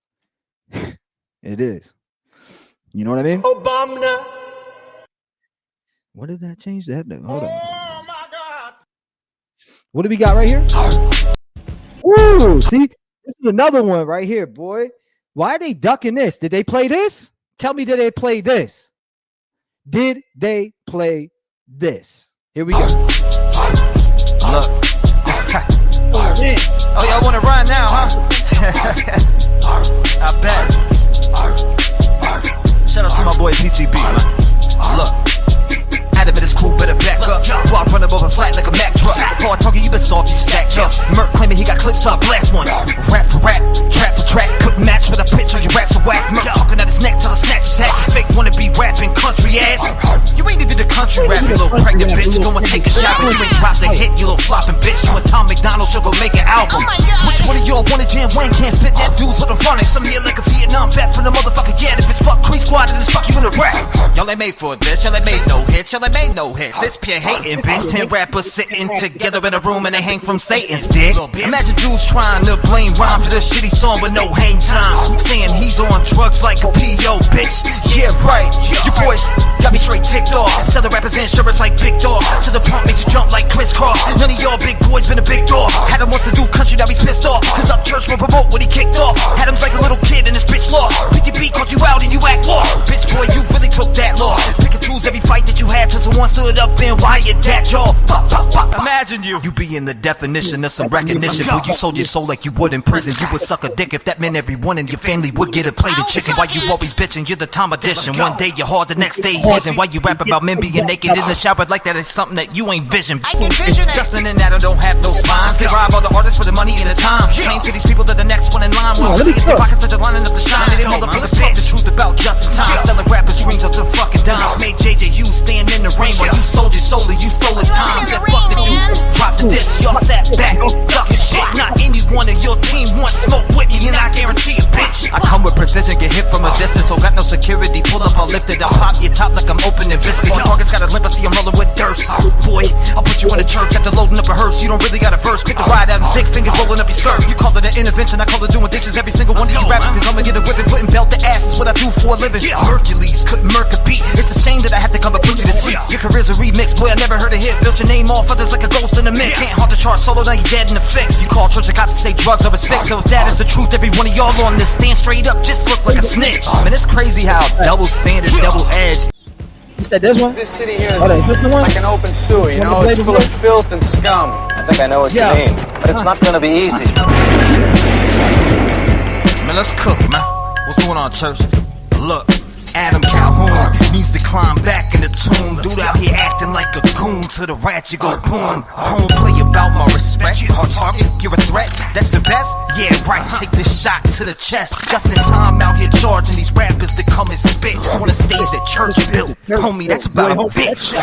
It is. You know what I mean? Obama. What did that change that? Hold on. Oh my God. What do we got right here? Woo! See, This is another one right here, boy. Why are they ducking this? Did they play this? Tell me, did they play this? Did they play this? Here we go. Look. Oh, y'all want to run now, huh? I bet. Shout out to my boy PTB, man. Look. Adamant is cool, better back up. While I run him over flat like a Mack truck. Hard talking, you been soft, you sacked up. Merc claiming he got clips, start blast one. Rap for rap, trap for track. Couldn't match with a pitch on your raps or wax. Merc talking out his neck till I snatch his hat. You fake wanna be rapping country ass. You ain't even the country rap, you little pregnant bitch. Go and take a shower, you ain't dropped a hit, you little flopping bitch. You and Tom McDonald should go make an album. Which one of y'all wanna jam Wayne? Can't spit that dudes with a running. Some here like a Vietnam vet from the motherfucker get it. Bitch, fuck Creek Squad and just fuck you in the rap. Y'all ain't made for this, y'all ain't made no hits, y'all ain't made no hits. It's pure hating, bitch. 10 rappers sitting together in a room and they hang from Satan's dick. Imagine dudes trying to blame rhyme for this shitty song with no hang time. Saying he's on drugs like a P.O. bitch. Yeah, right. Your boys got me straight ticked off. Sell the rappers insurance like big dog. To the pump makes you jump like crisscross. None of y'all big boys been a big dog. Had him wants to do country, now he's pissed off. Cause up church will promote when he kicked off. Had him like a little kid and his bitch lost. Pick your beat, caught you out and you act lost. Bitch boy, you really took that loss. Pick and choose every fight that you had till someone stood up and wired that jaw. Pop, pop, pop. Imagine you be in the definition of some recognition. Boy, you sold your soul like you would in prison. You would suck a dick if that meant everyone in your family would get a plate of chicken. Why you always bitching? You're the Tom edition. One day you're hard, the next day he isn't. Why you rap about men being naked in the shower like that is something that you ain't vision. I can vision it. Justin and Adam don't have no spines. They rob all the artists for the money and the time. Claim to these people that the next one in line will really get the pockets that they're lining up to shine. They didn't motherfuckers talk the truth about Justin time. Selling rappers dreams up to fucking dimes. Made JJ Hughes stand in the rain while you sold your soul and you stole his time. Said fuck the dude, drop the disc, y'all sat back, ducking shit. Not any one of your team wants smoke with me, and I guarantee it, bitch. I come with precision, get hit from a distance, so got no security. Pull up, I'll lift it, I'll pop your top like I'm opening biscuits. Your target's got a limp, I see I'm rolling with dirt. Boy, I'll put you in a church after loading up a hearse. You don't really got a verse, quick to ride out and stick fingers rolling up your skirt. You call it an intervention, I call it doing dishes. Every single one of you rappers can come and get a whip and putting belt to ass is what I do for a living. Hercules couldn't murk a beat. It's a shame that I had to come and put you to sleep. Your career's a remix, boy, I never heard a hit. Built your name off others like a ghost in the mix. Can't haunt the chart solo, now you dead in the fix. You call church of cops and say drugs are his fix. So if that is the truth, every one of y'all on this stand straight up just look like a snitch. Man, it's crazy how double standard, double edged. You said this one? This city here is this like an open sewer, you know? It's full of filth and scum. I think I know what you mean, but it's not gonna be easy. Man, let's cook, man. What's going on, church? Look. Adam Calhoun needs to climb back in the tomb. Dude out here acting like a goon. To the rat you go boom. I don't play about my respect. Hard target, you're a threat. That's the best? Yeah, right. Take this shot to the chest. Just in time out here charging these rappers to come and spit on a stage that church built. Homie, that's about a bitch.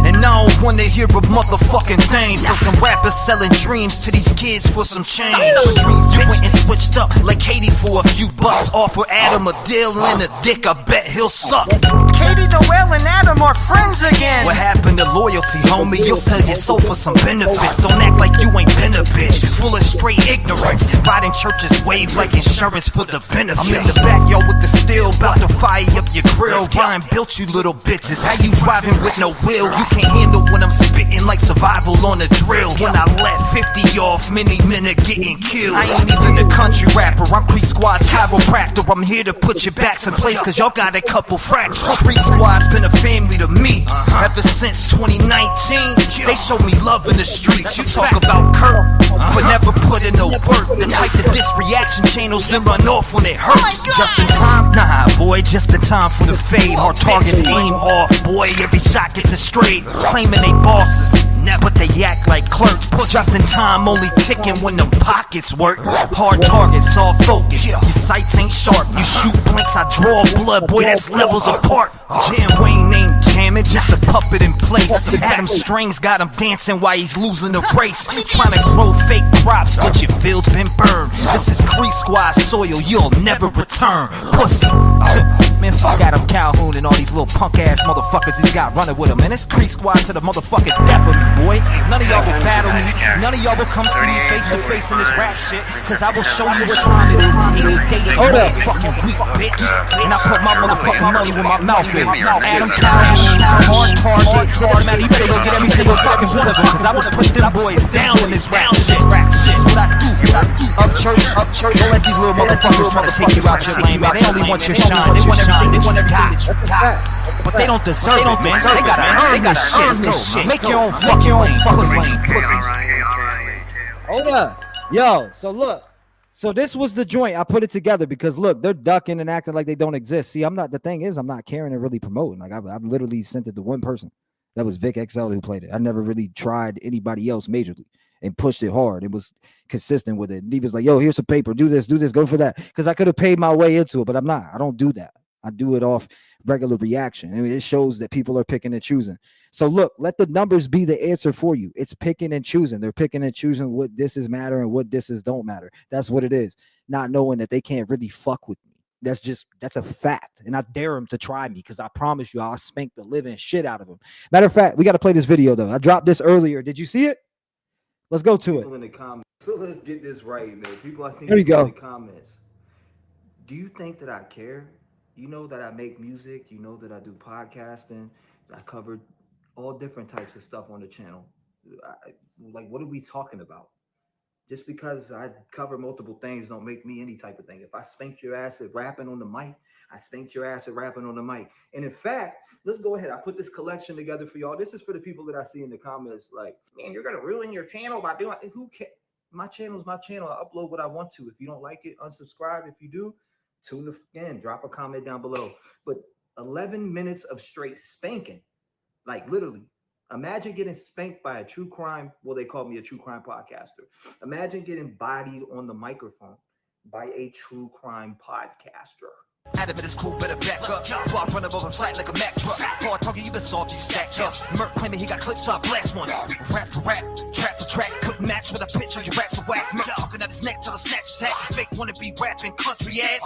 And I don't wanna hear a motherfucking thing from some rappers selling dreams to these kids for some change. You went and switched up like Katie for a few bucks. Offer Adam a deal and a dick, I bet he'll suck. Katie, Noel, and Adam are friends again. What happened to loyalty, homie? You'll sell your soul for some benefits. Don't act like you ain't been a bitch. Full of straight ignorance. Riding churches wave like insurance for the benefit. I'm in the backyard with the steel, about to fire up your grill. Bryan built you little bitches. How you driving with no wheel? You can't handle when I'm spitting like survival on a drill. When I let 50 off, many men are getting killed. I ain't even a country rapper. I'm Creek Squad's chiropractor. I'm here to put your backs in place, cause y'all got a couple fractures. Creek Squad's been a family to me ever since 2019. They showed me love in the streets. You talk about Kurt, but never put in no work. The type of diss reaction channels then run off when it hurts. Just in time? Nah, boy, just in time for the fade. Hard targets aim off, boy, every shot gets it straight. Claiming they bosses, but they act like clerks. Just in time, only ticking when them pockets work. Hard targets, all focus. Your sights ain't sharp. You shoot blinks, I draw blood, boy, that's levels apart. Jam Wayne ain't jamming, just a puppet in place. Adam Strings got him dancing while he's losing the race. Trying to grow fake crops, but your field's been burned. This is Creek Squad soil, you'll never return. Pussy. Man, fuck Adam Calhoun and all these little punk ass motherfuckers he's got running with him. Man, it's Creek Squad to the motherfucking death of me, boy. None of y'all will battle me. None of y'all will come see me face to face in this rap shit. Cause I will show you what time it is. Any day of the motherfucking week, bitch. And I put my motherfucking money where my mouth is. Adam Calhoun, hard target. It doesn't matter, you better go get every single fucking one of them. Cause I will put them boys down in this rap shit. is what I do. Up church, don't let these little motherfuckers try to take you out your lane, man. They only want your shine, they want everything that you got. But they don't deserve it, man. They gotta earn this shit. Make your own fucking lane, pussies. Hold up. Yo, so look. So this was the joint. I put it together because look, they're ducking and acting like they don't exist. See, the thing is, I'm not caring and really promoting. Like I've literally sent it to one person. That was Vic XL who played it. I never really tried anybody else majorly and pushed it hard. It was consistent with it. And he was like, yo, here's some paper. Do this, go for that. Because I could have paid my way into it, but I'm not. I don't do that. I do it off regular reaction. I mean, it shows that people are picking and choosing. So look, let the numbers be the answer for you. It's picking and choosing. They're picking and choosing what disses matter and what disses don't matter. That's what it is. Not knowing that they can't really fuck with me. That's a fact. And I dare them to try me because I promise you I'll spank the living shit out of them. Matter of fact, we got to play this video though. I dropped this earlier. Did you see it? Let's go to People in the comments. So let's get this right, man. People I see in the comments. Do you think that I care? You know that I make music. You know that I do podcasting. I cover all different types of stuff on the channel. Like, what are we talking about? Just because I cover multiple things don't make me any type of thing. If I spanked your ass at rapping on the mic, I spanked your ass at rapping on the mic. And in fact, let's go ahead. I put this collection together for y'all. This is for the people that I see in the comments like, man, you're going to ruin your channel by doing it. Who cares? My channel is my channel. I upload what I want to. If you don't like it, unsubscribe. If you do, tune in, drop a comment down below. But 11 minutes of straight spanking, like literally. Imagine getting spanked by a true crime. Well, they call me a true crime podcaster. Imagine getting bodied on the microphone by a true crime podcaster. Adamant is cool, better back up. While I run him over flat like a Mack truck. Hard talking, you been soft, you sacked up. Merc claiming he got clips, so I blast one. Rap for rap, trap for track. Couldn't match with a picture, your raps are whack. Merc talking out his neck till I snatch his hat. Fake wanna be rapping country ass.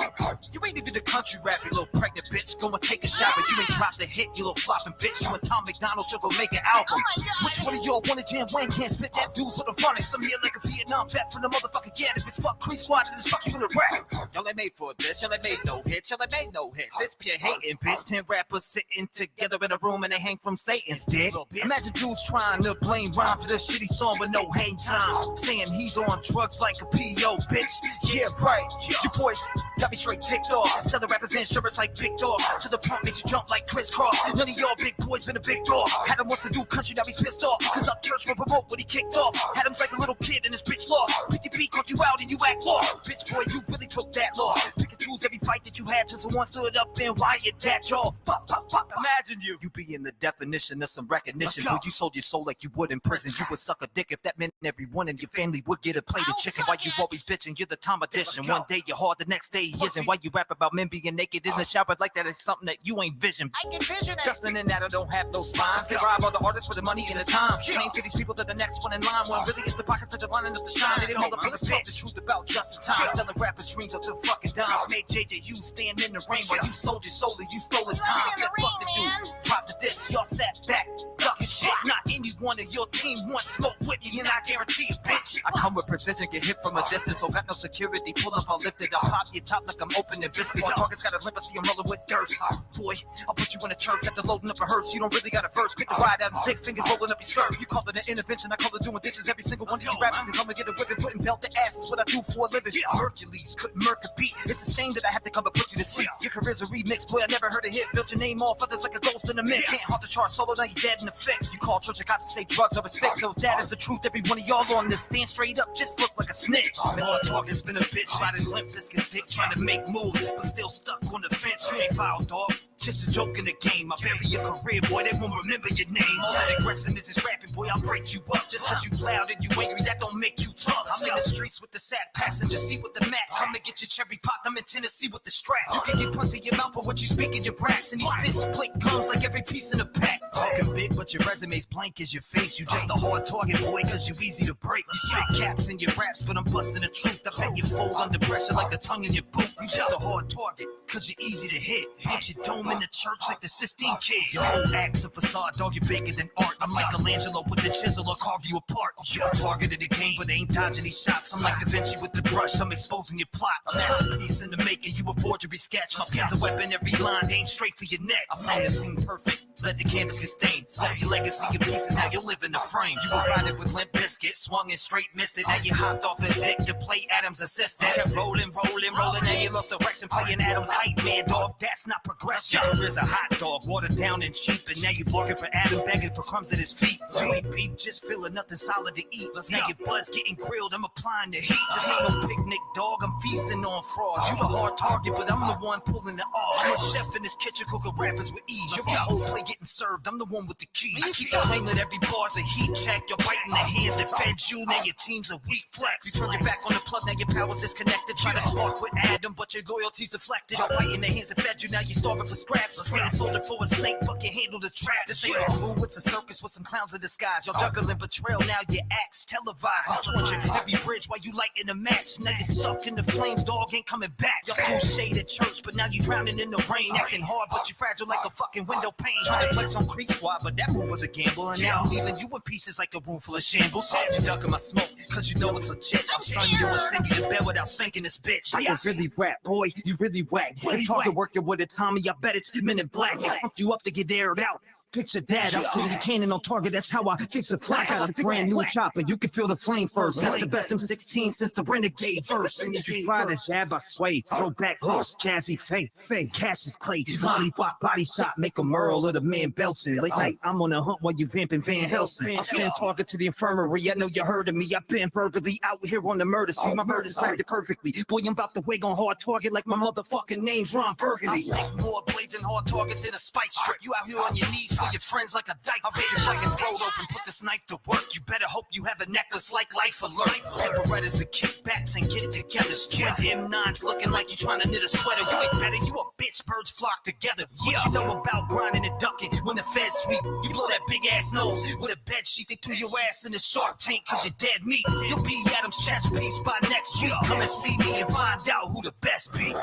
You ain't even the country rap, you little pregnant bitch. Go and take a shot, but you ain't dropped the hit, you little flopping bitch. You and Tom McDonald should go make an album. Which one of y'all wanna jam Wayne? Can't spit that dude so the front. Some here like a Vietnam vet from the motherfucking get it. Bitch, fuck Crease Squad and this fuck you in the rap. Y'all ain't made for this, y'all ain't made no hits, y'all ain't made no hits. It's pure hating, bitch. 10 rappers sitting together in a room and they hang from Satan's dick. Imagine dudes trying to blame rhyme for this shitty song with no hang time. Saying he's on drugs like a P.O. bitch. Yeah, right. Your boys got me straight ticked off. Selling rappers insurance like big dog. To the pump makes you jump like crisscross. None of y'all big boys been a big dog. Had him wants to do country, now he's pissed off. Cause up church will promote when he kicked off. Had him like a little kid in his bitch law. PTP called you out and you act lost. Bitch boy, you really took that loss. Pick and choose every fight that you had till someone stood up and wired that jaw. Pop, pop, pop. Imagine you be in the definition of some recognition. When you sold your soul like you would in prison. You would suck a dick if that meant everyone in your family would get a plate of chicken. Why you always bitching? You're the Tom edition. One day you're hard, the next day he isn't. Why you rap about men being naked in the shower like that is something that you ain't vision. I can vision it. Justin and Nat don't have no spines. They rob other artists for the money and the time. Claim to these people that the next one in line. When really it's the pockets that are lining up the shine. They didn't motherfuckers talk the truth about Justin time. Selling rappers dreams until fucking dimes. Made JJ Hughes stand in the rain while you sold your soul and you stole his time. Said fuck the dude, drop the disc, y'all sat back, ducking shit. Not any one of your team wants smoke with me, and I guarantee you, bitch. I come with precision, get hit from a distance, so got no security. Pull up, I'll lift it, I'll pop your top like I'm opening biscuits. The target's got a limp, I see I'm rolling with dirt. Boy, I'll put you in a church after loading up a hearse. You don't really got a verse, quick to ride out and stick fingers rolling up your skirt. You call it an intervention, I call it doing dishes. Every single one of you rappers can come and get a whip and putting belt to ass is what I do for a living. Hercules couldn't murk a beat. It's a shame that I have to come and put you to sleep. Your career's a remix, boy, I never heard a hit. Built your name off others like a ghost in the mix. Can't haunt the chart solo, now you're dead in the fix. You call church of cops to say drugs are his fix. So if that is the truth, every one of y'all on this stand straight up, just look like a snitch. Miller talking's been a bitch, riding limp biscuits dick, trying to make moves, but still stuck on the fence. You ain't foul, dog. Just a joke in the game. I bury your career, boy, they won't remember your name. All that aggression is just rapping, boy, I'll break you up. Just cause you loud and you angry, that don't make you tough. I'm in the streets with the sad passenger seat with the Mac. Come and get your cherry pop, I'm in Tennessee with the strap. You can get punched in your mouth for what you speak in your raps. And these fists split gums like every piece in the pack. Talking big, but your resume's blank as your face. You just a hard target, boy, cause you easy to break. You spit caps in your raps, but I'm busting the truth. I bet you fold under pressure like the tongue in your boot. You just a hard target, cause you're easy to hit. But you don't in the church like the Sistine Kid. Your whole act's a facade, dog, you're faker than art. I'm Michelangelo with the chisel, I'll carve you apart. You're targeted the game, but ain't dodging these shots. I'm like Da Vinci with the brush, I'm exposing your plot. A masterpiece in the making, you a forgery sketch. My pen's a weapon, every line aimed straight for your neck. I found the scene perfect, let the canvas get stained. Slap your legacy in pieces, now you live in the frame. You were riding with Limp Bizkit, swung and straight missed it. Now you hopped off his dick to play Adam's assistant. Kept rolling, now you lost direction, playing Adam's hype man, dog. That's not progression. Your career's a hot dog, watered down and cheap, and now you barking for Adam, begging for crumbs at his feet. You ain't beef, just feeling nothing solid to eat. Now your buzz getting grilled, I'm applying the heat. This ain't no picnic, dog. I'm feasting on frauds. You the hard target, but I'm the one pulling the off. I'm a chef in this kitchen, cooking rappers with ease. Your whole plate getting served, I'm the one with the key. I keep claiming that every bar's a heat check. You're biting the hands that fed you, now your team's a weak flex. You turn your back on the plug, now your power's disconnected. Try to spark with Adam, but your loyalty's deflected. You're biting the hands that fed you, now you're starving for scraps. You're a soldier for a snake, but can handle the trap. This ain't a crew, it's a circus with some clowns in disguise. You're juggling betrayal, now your act's televised. You torture every bridge while you lighting a match. Now you're stuck in the flames, dog ain't coming back. You're too shade at church, but now you drowning in the rain. Acting hard, but you fragile like a fucking window pane. Trying to flex on Creek Squad, but that move was a gamble. And now I'm leaving you in pieces like a room full of shambles. You ducking my smoke, cause you know it's legit. I'll son you and send you to bed without spanking this bitch. I can really rap, boy, you really whack. If talking working with a Tommy, I bet it's Men in Black. I fucked you up to get aired out. Picture that, I swing the cannon on target, that's how I fix a flat. Got a brand new chopper, you can feel the flame first. That's the best M16 since the Renegade verse. And if you try to jab, I sway. Throw back close, jazzy fake. Cassius Clay, lollipop body shot, make a Merle of the man belching. Late night, I'm on a hunt while you vamping Van Helsing. I send target to the infirmary, I know you heard of me. I've been verbally out here on the murder street. My murder's it perfectly. Boy, I'm about to wig on hard target like my motherfucking name's Ron Burgundy. I stick more blades in hard target than a spike strip. You out here on your knees for your friends like a dyke. I'll make your fucking throat open, put this knife to work. You better hope you have a necklace like Life Alert. Berettas and kickbacks and get it together. Twin M9s looking like you trying to knit a sweater. You ain't better, you a bitch, birds flock together. What you know about grinding and ducking when the feds sweep? You blow that big ass nose with a bed sheet, they threw your ass in the shark tank cause you're dead meat. You'll be Adam's chest piece by next week. Come and see me and find out who the best be.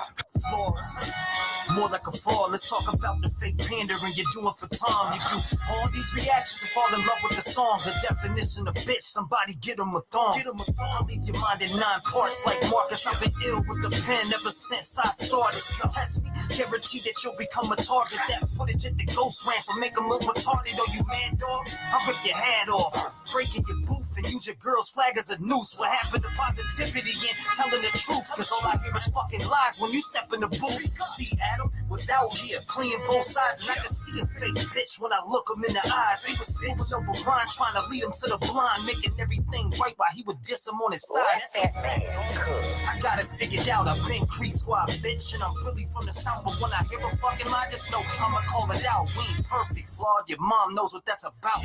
More like a fraud, let's talk about the fake pandering you're doing for Tom. You do all these reactions and fall in love with the song. The definition of bitch, somebody get him a thong. I'll leave your mind in 9 parts like Marcus. I've been ill with the pen ever since I started. Test me, guarantee that you'll become a target. That footage at the ghost ranch will make them look retarded. Oh, you mad, dog? I'll rip your hat off, breaking your booth and use your girl's flag as a noose. What happened to positivity and telling the truth? Cause all I hear is fucking lies when you step in the booth. See, Adam was out here playing both sides, and I can see a fake bitch when I look him in the eyes. He was moving over Ryan, trying to lead him to the blind, making everything right while he would diss him on his side. I got it figured out, I've been Creek Squad, bitch, and I'm really from the South, but when I hear a fucking lie, just know I'ma call it out. We ain't perfect, flawed, your mom knows what that's about.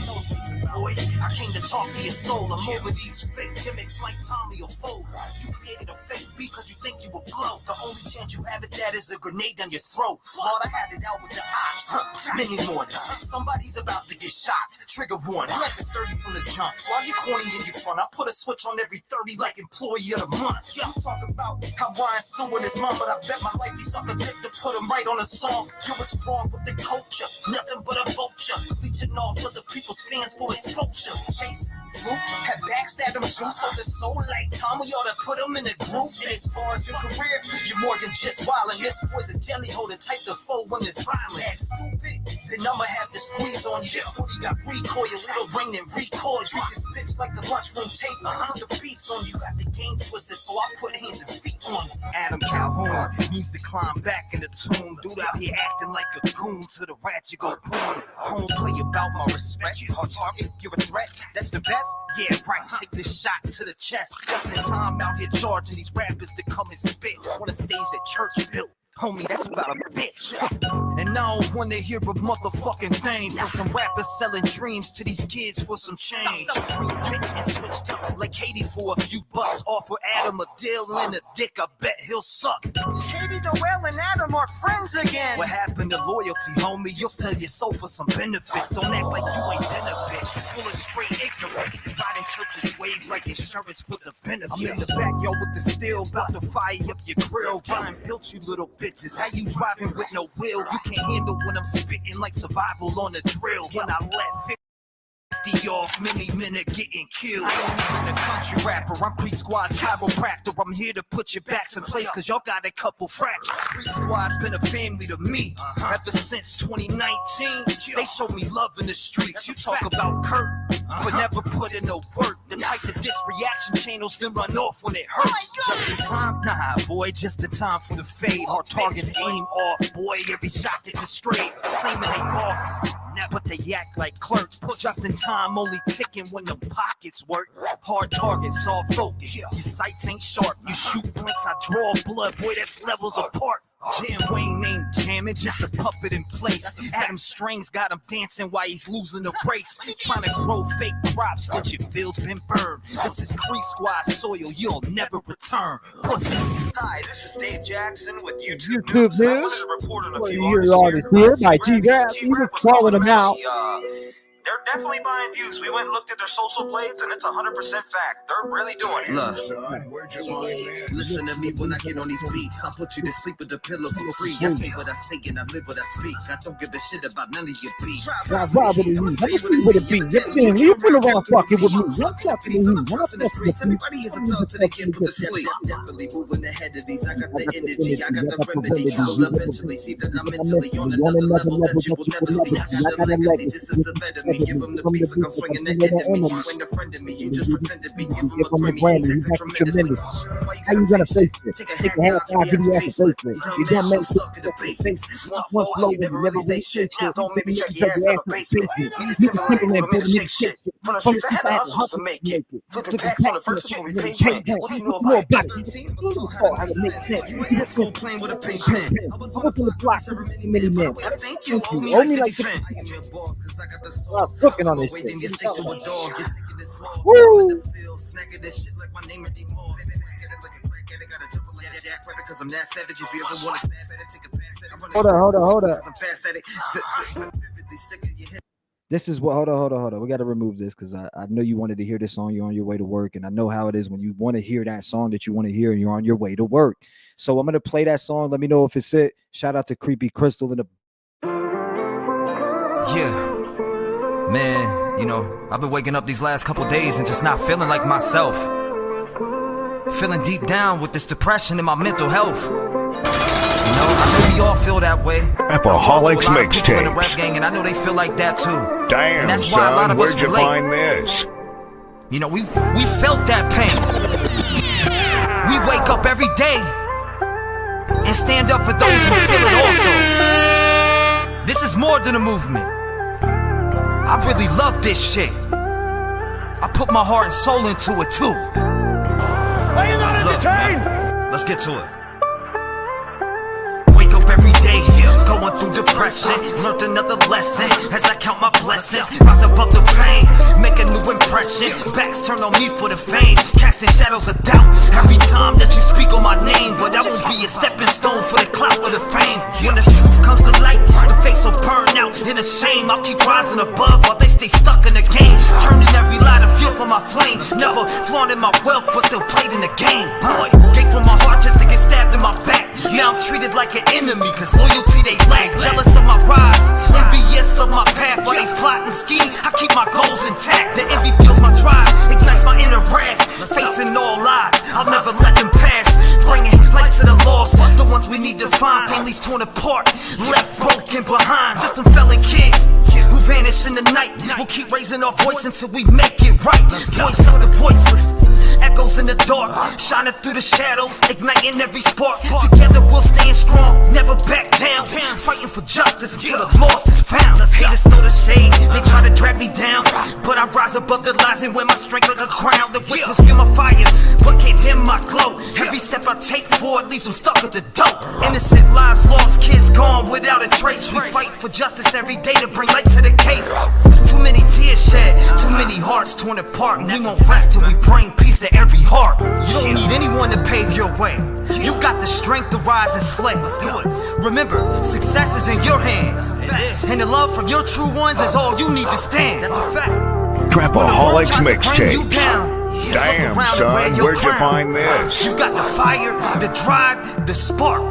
Boy, I came to talk to your soul, I'm over these fake gimmicks like Tommy or Fold. You created a fake beat cause you think you will blow. The only chance you have at that is a grenade down your throat. Flawed, I had it out with the ops, many mornings. Somebody's about to get shot. Trigger one. Life is 30 from the jump. While you corny and you fun, I put a switch on every 30 like employee of the month. Yeah, I'm talking about how Ryan suing his mom, but I bet my life he sucked a dick to put him right on a song. Yo, what's wrong with the culture? Nothing but a vulture. Leeching off other people's fans for exposure. Chase group had backstabbed him too, so the soul like Tommy ought to put him in a group. And as far as your career, you're more than just wildin'. This boy's a jelly holder, type to fold when it's violent. Act stupid, then I'ma have to squeeze on you. You got recoil, a little rain and recoil. Treat this bitch like the lunchroom table. Put the beats on you, got the game twisted, so I put hands and feet on you. Adam Calhoun needs to climb back in the tomb. Dude out here acting like a goon. To the rat you go boom. Home play about my respect. Hard target, you're a threat. That's the best? Yeah, right. Take this shot to the chest. Just in time out here charging these rappers to come and spit on a stage that church built. Homie, that's about a bitch. And I don't wanna hear a motherfucking thing from some rappers selling dreams to these kids for some change. And switched up like Katie for a few bucks. Offer Adam a deal and a dick, I bet he'll suck. Katie, Noel, and Adam are friends again. What happened to loyalty, homie? You'll sell your soul for some benefits. Don't act like you ain't been a bitch. Full of straight ignorance. Riding churches waves like insurance for the benefit. I'm in the backyard with the steel, about to fire up your grill. Brian built you little bitches. How you driving with no wheel? You can't handle when I'm spitting like survival on a drill. When I let 50 off, many men are getting killed. I ain't even a country rapper, I'm Creek Squad's chiropractor. I'm here to put your backs in place, cause y'all got a couple fractures. Creek Squad's been a family to me ever since 2019. They showed me love in the streets. You talk about Kurt, but never put in no work. The type of diss reaction channels then run off when it hurts. Just in time? Nah, boy, just in time for the fade. Hard targets aim off, boy, every shot that is straight. Claiming they bosses, but they act like clerks. Just in time, only ticking when the pockets work. Hard targets, all focus. Your sights ain't sharp. You shoot blanks, I draw blood. Boy, that's levels apart. Jam Wayne ain't jamming, just a puppet in place. Adam Strings got him dancing while he's losing the race. Trying to grow fake crops, but your field's been burned. This is Creek Squad soil, you'll never return. Pussy. Hi, this is Dave Jackson with YouTube News. I wanted to report on a few artists here by T-Rev. He was calling them out. They're definitely buying views. We went and looked at their social blades, and it's 100% fact. They're really doing it. Look, listen to me when I get on these beats. I put you to sleep with the pillow for free. I say what I say and I live what I speak. I don't give a shit about none of your beats. Now, Robert, let me see what it be. You're feeling around fucking with me. I'm fucking with you. Everybody is a thug to the get put to sleep. Definitely moving ahead of these. I got the energy. I got the remedy. You'll eventually see that I'm mentally on another level that you will never see. I got the legacy. This is the better me. Give him the beats like I'm swinging the enemy. You ain't a friend of me. You just pretend to be. Give him a Grammy. He's tremendous. How you gonna face it? Take a half hour, give you ass face it. You done make it. One flow, you never really say shit. Don't make me check your ass in the basement. Me just giving like a minute shake shit. From the streets, I had to hustle to make it. Flipping packs on the first when we pay rent. What do you know about it? How to make sense. You in school playing with a pink pen. I was on the block with many men. Thank you. Owe me like cooking on this shit. Woo! Hold on. This is what. Hold on. We got to remove this because I know you wanted to hear this song. You're on your way to work, and I know how it is when you want to hear that song that you want to hear, and you're on your way to work. So I'm gonna play that song. Let me know if it's it. Shout out to Creepy Crystal in the. Yeah. Man, you know, I've been waking up these last couple days and just not feeling like myself. Feeling deep down with this depression in my mental health. You know, I know we all feel that way. Alcoholics Mixtape. In the rap gang, and I know they feel like that too. Damn, and that's why a lot of where'd us you relate. find this? You know, we felt that pain. We wake up every day and stand up for those who feel it also. This is more than a movement. I really love this shit. I put my heart and soul into it too. Are you not entertained? Let's get to it. Wake up every day, going through depression. Learned another lesson as I count my blessings. Rise above the pain, make a new impression. Backs turn on me for the fame, casting shadows of doubt every time that you speak on my name. But I will be a stepping stone for the clout of the fame. When the truth comes to light, the face will burn out in a shame. I'll keep rising above while they stay stuck in the game. Turning every light of fuel for my flame. Never flaunting my wealth, but still played in the game. Boy, gave from my heart just to get stabbed in my back. Now I'm treated like an enemy, cause loyalty they lack. Jealous of my rise, envious of my path. While they plot and scheme, I keep my goals intact. The envy fuels my drive, ignites my inner wrath. Facing all odds, I'll never let them pass. Bringing light to the lost, the ones we need to find. Families torn apart, left broken behind. Just them felon kids who vanish in the night. We'll keep raising our voice until we make it right. Voice of the voiceless, echoes in the dark, shining through the shadows, igniting every spark. Together we'll stand strong, never back down, fighting for justice until the lost is found. Haters throw the shade, they try to drag me down, but I rise above the lies and wear my strength like a crown. The whispers feel my fire, but can't dim my glow. Every step I take forward leaves them stuck at the door. Innocent lives lost, kids gone without a trace. We fight for justice every day to bring light to the case. Too many tears shed, too many hearts torn apart, and we won't rest till we bring peace to every heart. You don't need anyone to pave your way. You've got the strength to rise and slay. Remember, success is in your hands, and the love from your true ones is all you need to stand. That's a fact. Trapaholics Mixtape. Damn, son, where'd you find this? You've got the fire, the drive, the spark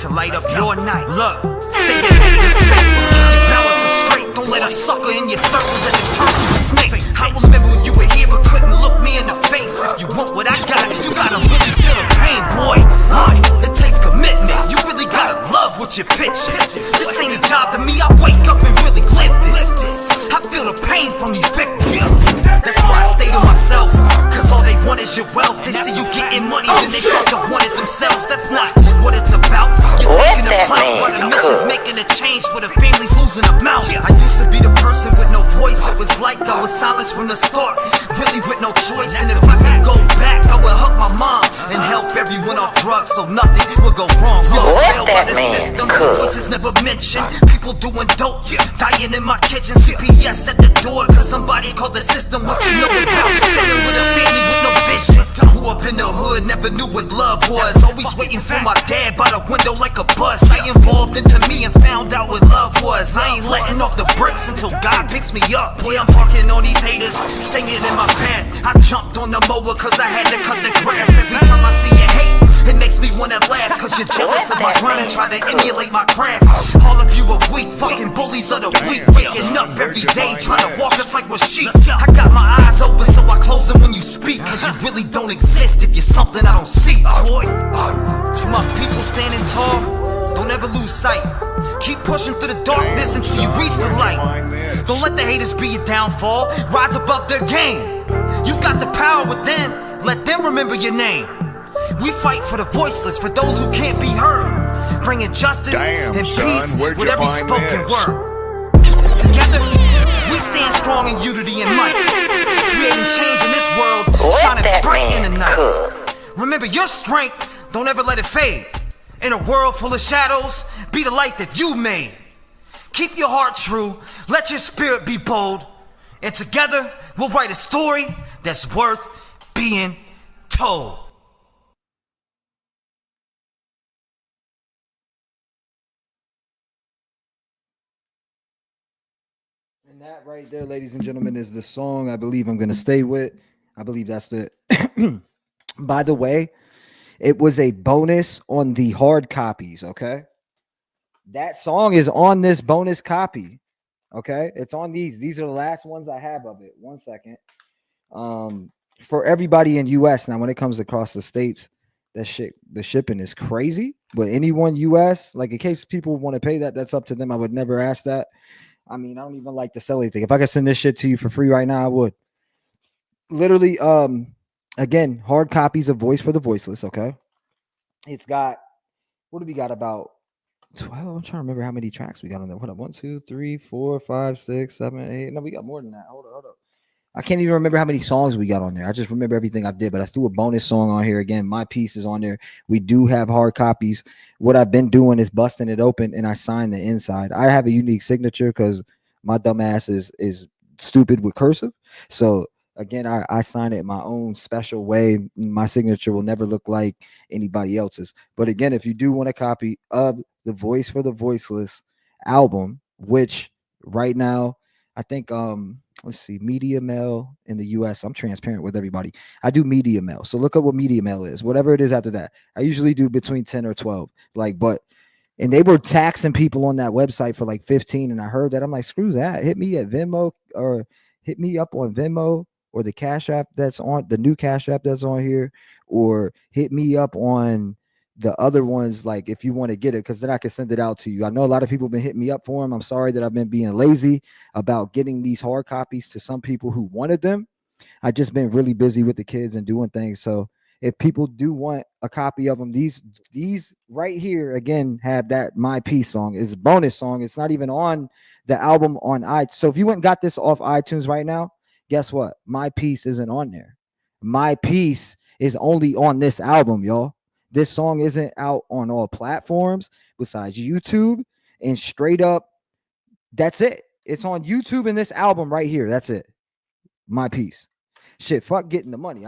to light up your night. Look, stay ahead of fate. Keep your balance up straight. Don't let a sucker in your circle that is turned to a snake. I remember when you were here but couldn't look me in the face. If you want what I got, you gotta really feel the pain, boy. It takes commitment. You really gotta love what you're pitching. This ain't a job to me. I wake up and really live this. I feel the pain from these victims. That's why I stay to myself. Cause all they want is your wealth. They see you getting money, then they start to want it themselves. That's not what it's about. You're thinking of clout, while the mission's making a change for the families losing a mouth. I used to be the person with no voice. It was like I was silenced from the start, really with no choice. And if I could go back, I would hug my mom and help everyone off drugs so nothing would go wrong. We all failed by the system. Voices never mentioned. People doing dope, dying in my kitchen. CPS at the door, cause somebody called the system. What you know about feeling with a family with no vision? Grew up in the hood, never knew what love was. Always waiting for my dad by the window like a bus. I evolved into me and found out what love was. I ain't letting off the brakes until God picks me up. Boy, I'm parking on these haters, staying in my path. I jumped on the mower cause I had to cut the grass. Every time I see you hate, it makes me wanna laugh. Cause you're jealous of my grind and try to emulate my craft. All of you are weak, fucking bullies of the week. Waking up every day, trying to walk us like we're sheep. I got my eyes open so I close them when you speak. Cause you really don't exist if you're something I don't see. To my people standing tall, don't ever lose sight. Keep pushing through the darkness until you reach the light. Don't let the haters be your downfall. Rise above their game. You've got the power within. Let them remember your name. We fight for the voiceless, for those who can't be heard. Bringing justice and peace with every spoken word. Together, we stand strong in unity and might. Creating change in this world, shining bright in the night. Remember your strength, don't ever let it fade. In a world full of shadows, be the light that you made. Keep your heart true, let your spirit be bold. And together, we'll write a story that's worth being told. And that right there, ladies and gentlemen, is the song I believe I'm going to stay with. I believe that's the... By the way, it was a bonus on the hard copies, okay? That song is on this bonus copy, okay? It's on these. These are the last ones I have of it. 1 second. For everybody in U.S. now, when it comes across the states, that shit, the shipping is crazy. But anyone U.S., like in case people want to pay that, that's up to them. I would never ask that. I mean, I don't even like to sell anything. If I could send this shit to you for free right now, I would. Literally, again, hard copies of Voice for the Voiceless, okay? It's got, what do we got, about 12? I'm trying to remember how many tracks we got on there. What up? 1, 2, 3, 4, 5, 6, 7, 8. No, we got more than that. Hold up. I can't even remember how many songs we got on there. I just remember everything I did, but I threw a bonus song on here. Again, my piece is on there. We do have hard copies. What I've been doing is busting it open, and I sign the inside. I have a unique signature because my dumb ass is stupid with cursive. So again, I sign it in my own special way. My signature will never look like anybody else's. But again, if you do want a copy of the Voice for the Voiceless album, which right now, I think, let's see, Media Mail in the US. I'm transparent with everybody. I do Media Mail. So look up what Media Mail is. Whatever it is after that. I usually do between 10 or 12. And they were taxing people on that website for like 15. And I heard that. I'm like, screw that. Hit me at Venmo, or hit me up on Venmo, or the Cash App that's on, the new Cash App that's on here, or hit me up on the other ones, like if you want to get it, because then I can send it out to you. I know a lot of people have been hitting me up for them. I'm sorry that I've been being lazy about getting these hard copies to some people who wanted them. I've just been really busy with the kids and doing things. So if people do want a copy of them, these right here, again, have that My Peace song. It's a bonus song. It's not even on the album on iTunes. So if you went and got this off iTunes right now, guess what? My Peace isn't on there. My Peace is only on this album, y'all. This song isn't out on all platforms besides YouTube, and straight up, that's it. It's on YouTube and this album right here. That's it. My Peace. Shit, fuck getting the money.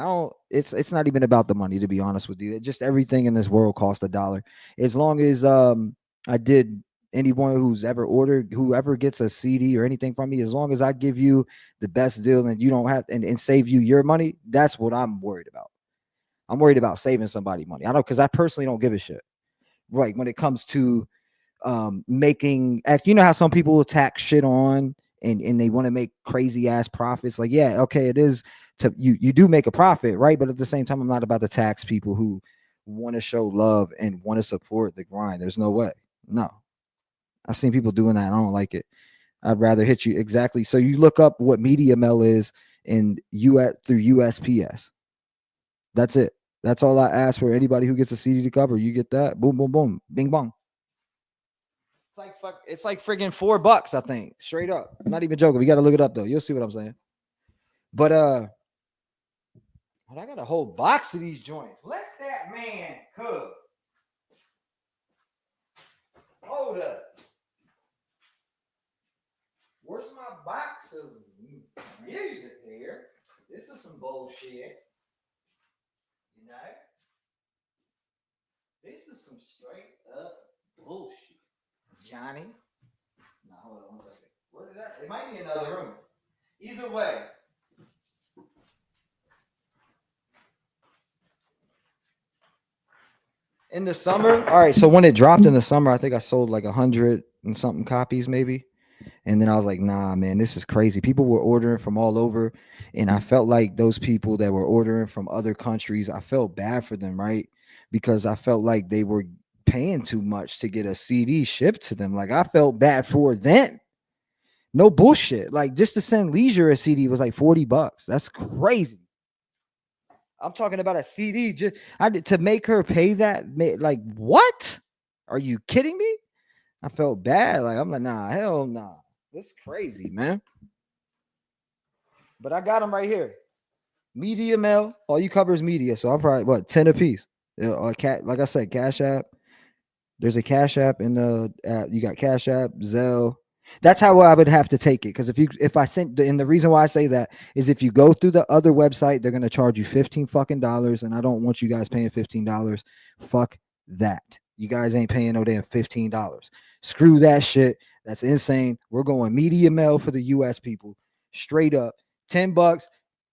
It's not even about the money, to be honest with you. Just everything in this world costs $1. As long as I did, anyone who's ever ordered, whoever gets a CD or anything from me, as long as I give you the best deal and you don't have and save you your money, that's what I'm worried about. I'm worried about saving somebody money. I don't, because I personally don't give a shit. right, when it comes to making, you know how some people attack shit on and they want to make crazy ass profits. Like, yeah, okay, it is to you do make a profit, right? But at the same time, I'm not about to tax people who want to show love and want to support the grind. There's no way. No. I've seen people doing that. I don't like it. I'd rather hit you exactly. So you look up what Media Mail is through USPS. That's it. That's all I ask for anybody who gets a CD to cover. You get that. Boom, boom, boom. Bing bong. It's like friggin' $4, I think. Straight up. I'm not even joking. We gotta look it up though. You'll see what I'm saying. But I got a whole box of these joints. Let that man cook. Hold up. Where's my box of music here? This is some bullshit. You know? This is some straight up bullshit. Johnny. Now hold on 1 second. Where did that? It might be another room. Either way. In the summer, all right. So when it dropped in the summer, I think I sold like 100 and something copies, maybe. And then I was like, nah, man, this is crazy. People were ordering from all over. And I felt like those people that were ordering from other countries, I felt bad for them, right? Because I felt like they were paying too much to get a CD shipped to them. Like, I felt bad for them. No bullshit. Like, just to send Leisure a CD was like $40. That's crazy. I'm talking about a CD to make her pay that. Like, what? Are you kidding me? I felt bad. Like, I'm like, nah, hell nah. That's crazy, man. But I got them right here. Media Mail. All you cover is media. So I'm probably, 10 a piece. Like I said, Cash App. There's a Cash App in the app. You got Cash App, Zelle. That's how I would have to take it. Because if I sent, and the reason why I say that is if you go through the other website, they're gonna charge you $15 fucking dollars, and I don't want you guys paying $15. Fuck that. You guys ain't paying no damn $15. Screw that shit. That's insane. We're going Media Mail for the US people. Straight up. $10.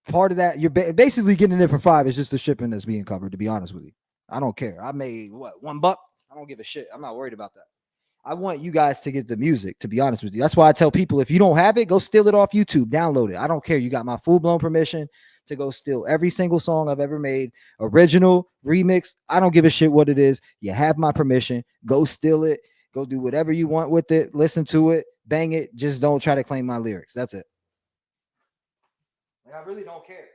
Part of that, you're basically getting it for $5. It's just the shipping that's being covered, to be honest with you. I don't care. I made $1? I don't give a shit. I'm not worried about that. I want you guys to get the music, to be honest with you. That's why I tell people, if you don't have it, go steal it off YouTube, download it. I don't care. You got my full-blown permission to go steal every single song I've ever made, original, remix. I don't give a shit what it is. You have my permission. Go steal it. Go do whatever you want with it. Listen to it. Bang it. Just don't try to claim my lyrics. That's it. Like, I really don't care.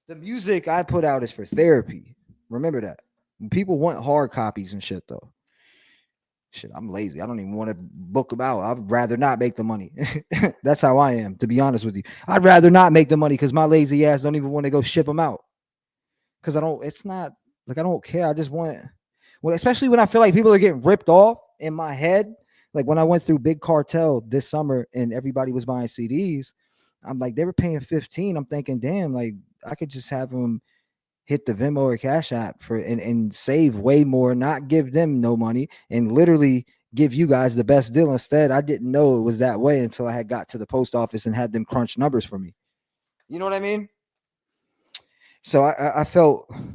The music I put out is for therapy. Remember that. People want hard copies and shit, though. Shit, I'm lazy. I don't even want to book them out. I'd rather not make the money. That's how I am, to be honest with you. I'd rather not make the money because my lazy ass don't even want to go ship them out. Because I don't care. I just want, especially when I feel like people are getting ripped off in my head. Like when I went through Big Cartel this summer and everybody was buying CDs, I'm like, they were paying $15. I'm thinking, damn, like I could just have them hit the Venmo or Cash App for and save way more, not give them no money, and literally give you guys the best deal. Instead, I didn't know it was that way until I had got to the post office and had them crunch numbers for me. You know what I mean? So I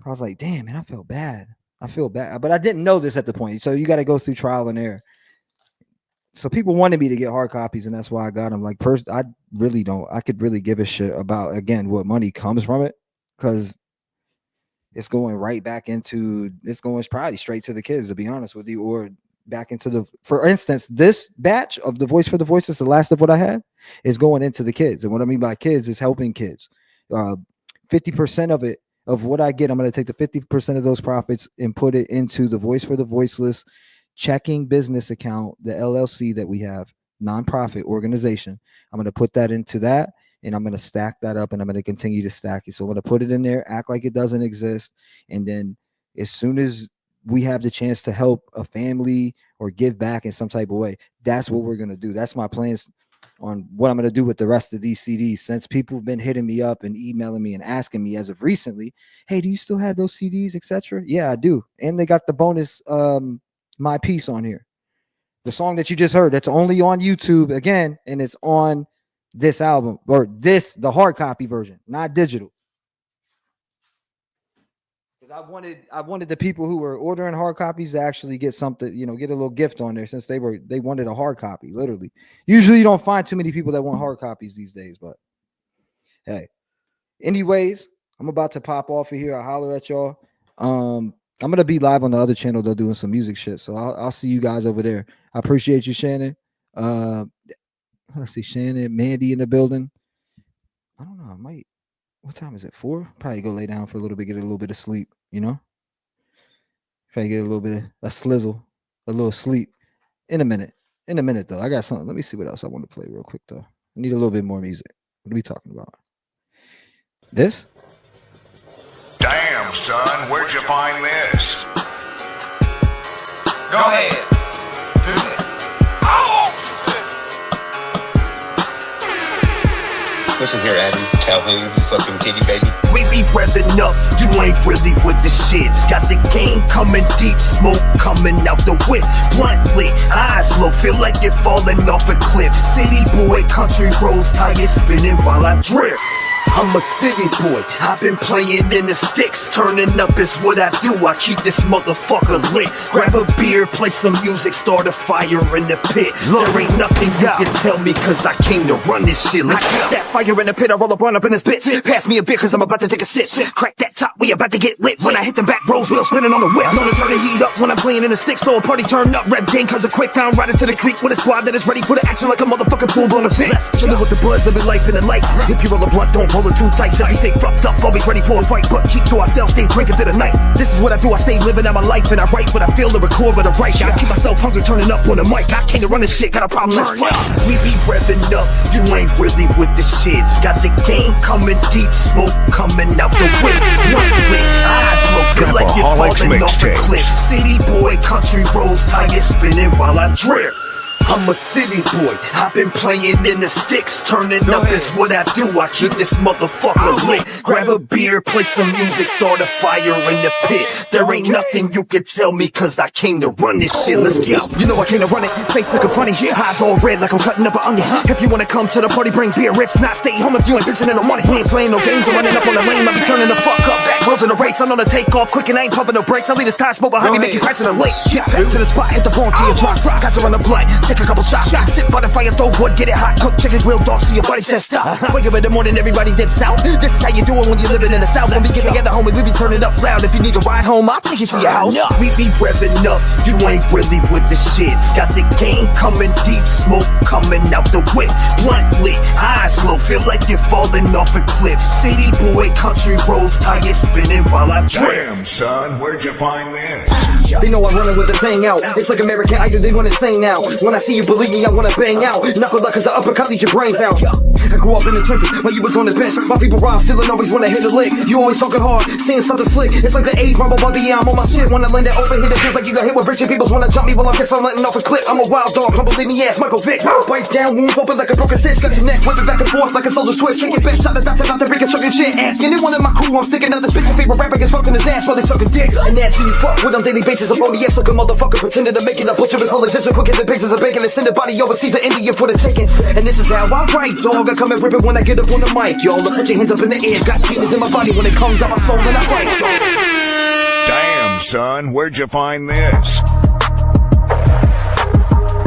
was like, damn, man, I felt bad. I feel bad, but I didn't know this at the point. So you got to go through trial and error. So people wanted me to get hard copies, and that's why I got them. Like, first, I could really give a shit about, again, what money comes from it, because it's going right back into, it's going probably straight to the kids, to be honest with you, or back into for instance, this batch of the Voice for the Voiceless, the last of what I had, is going into the kids. And what I mean by kids is helping kids. 50% of it, of what I get, I'm going to take the 50% of those profits and put it into the Voice for the Voiceless checking business account, the LLC that we have, nonprofit organization. I'm going to put that into that. And I'm going to stack that up, and I'm going to continue to stack it. So I'm going to put it in there, act like it doesn't exist. And then as soon as we have the chance to help a family or give back in some type of way, that's what we're going to do. That's my plans on what I'm going to do with the rest of these CDs. Since people have been hitting me up and emailing me and asking me as of recently, hey, do you still have those CDs, etc.? Yeah, I do. And they got the bonus, My Piece on here. The song that you just heard, that's only on YouTube again, and it's on this album, or the hard copy version, not digital. Because I wanted the people who were ordering hard copies to actually get something, get a little gift on there, since they wanted a hard copy. Literally, usually you don't find too many people that want hard copies these days. But hey, anyways, I'm about to pop off of here. I'll holler at y'all. I'm gonna be live on the other channel. They're doing some music shit, so I'll see you guys over there. I appreciate you, Shannon. Let's see, Shannon, Mandy in the building. I don't know. I might. What time is it? 4? Probably go lay down for a little bit, get a little bit of sleep. Try to get a little bit of a slizzle, a little sleep. In a minute though. I got something. Let me see what else I want to play real quick though. I need a little bit more music. What are we talking about? This? Damn, son, where'd you find this? Go ahead. Listen here, Adam Calhoun, you fucking titty baby. We be revving up, you ain't really with the shits. Got the game coming deep, smoke coming out the whip. Bluntly, eyes low, feel like you're falling off a cliff. City boy, country roads, tires spinning while I drip. I'm a city boy, I've been playing in the sticks. Turning up is what I do, I keep this motherfucker lit. Grab a beer, play some music, start a fire in the pit. There ain't nothing you can tell me, cause I came to run this shit. Let's go. That fire in the pit, I roll up, run up in this bitch. Pass me a beer, cause I'm about to take a sip. Crack that top, we about to get lit. When I hit the back rows, wheels spinning on the whip. Known to turn the heat up when I'm playing in the sticks. Throw a party, turn up, rep game, cause a quick down, riding to the creek with a squad that is ready for the action like a motherfucking full-blown event. Chillin' with the buds, living life in the lights. If you roll a blunt, don't roll it too tight. If you stay fucked up, always ready for a fight, but keep to ourselves, stay drinking to the night. This is what I do, I stay living out my life, and I write what I feel to record what I write. I keep myself hungry, turning up on the mic. I came to run this shit, got a problem, let's fight. We be revving up, you ain't really with the shits. Got the game coming deep, smoke coming out the whip. Bluntly, eyes low, feel like you're falling off a cliff. City boy, country roads, tires spinning while I drip. I'm a city boy, I've been playing in the sticks. Turning up is what I do, I keep this motherfucker lit. Grab a beer, play some music, start a fire in the pit. There ain't nothing you can tell me, cause I came to run this shit, let's go. You know I came to run it, face looking funny, eyes all red like I'm cutting up an onion. If you wanna come to the party, bring beer, if not, stay home if you ain't bitching in the money. We ain't playing no games or running up on the lane, I be turning the fuck up. Back roads in the race, I'm on the takeoff quick and I ain't pumping no brakes. I lead this tire smoke behind me, make you crash in the lake. Get back to the spot, hit the ball till you drop. Guys are on the blood, take a couple shots. Sit by the fire, throw wood, get it hot. Cook chicken, grill dogs till your body says stop. Wake up in the morning, everybody dips out. This is how you do it when you're living in the South. When we get together, homie, we be turning up loud. If you need a ride home, I'll take you to your house. We be revving up, you ain't really with the shits. Got the game coming deep, smoke coming out the whip. Bluntly, eyes low, feel like you're falling off a cliff. City boy, country roads, tires spinning while I drip. Damn, son, where'd you find this? They know I'm running with the thing out. It's like American Idol, they wanna sing now. When I see you, believe me, I wanna bang out. Knuckle luck cause the uppercut leaves your brains out. I grew up in the trenches while you was on the bench. My people rhyme still and always wanna hit a lick. You always talking hard, saying something slick. It's like the age rumble buggy, yeah, I'm on my shit. When I land that overhit, it feels like you got hit with rich peoples wanna jump me while I guess I'm letting off a clip. I'm a wild dog, come believe me, ass Michael Vick. Bites down, wounds open like a broken cyst. Got your neck whipping back and forth like a soldier's twist. Take your best shot at dots about the reconstructing shit. Asking anyone in my crew, I'm sticking out the spit. Your favorite rapper gets fucked in his ass while they sucking dick. And that's who you fuck with on daily basis. I'm on the ass like a motherfucker pretending to make it. I butcher his whole existence quicker than pieces of bacon and send a body overseas to India for the taking. And this is how I write, dog. I come and rip it when I get up on the mic, y'all. Put your hands up in the air. Got demons in my body when it comes out my soul and I write, dog. Damn, son, where'd you find this?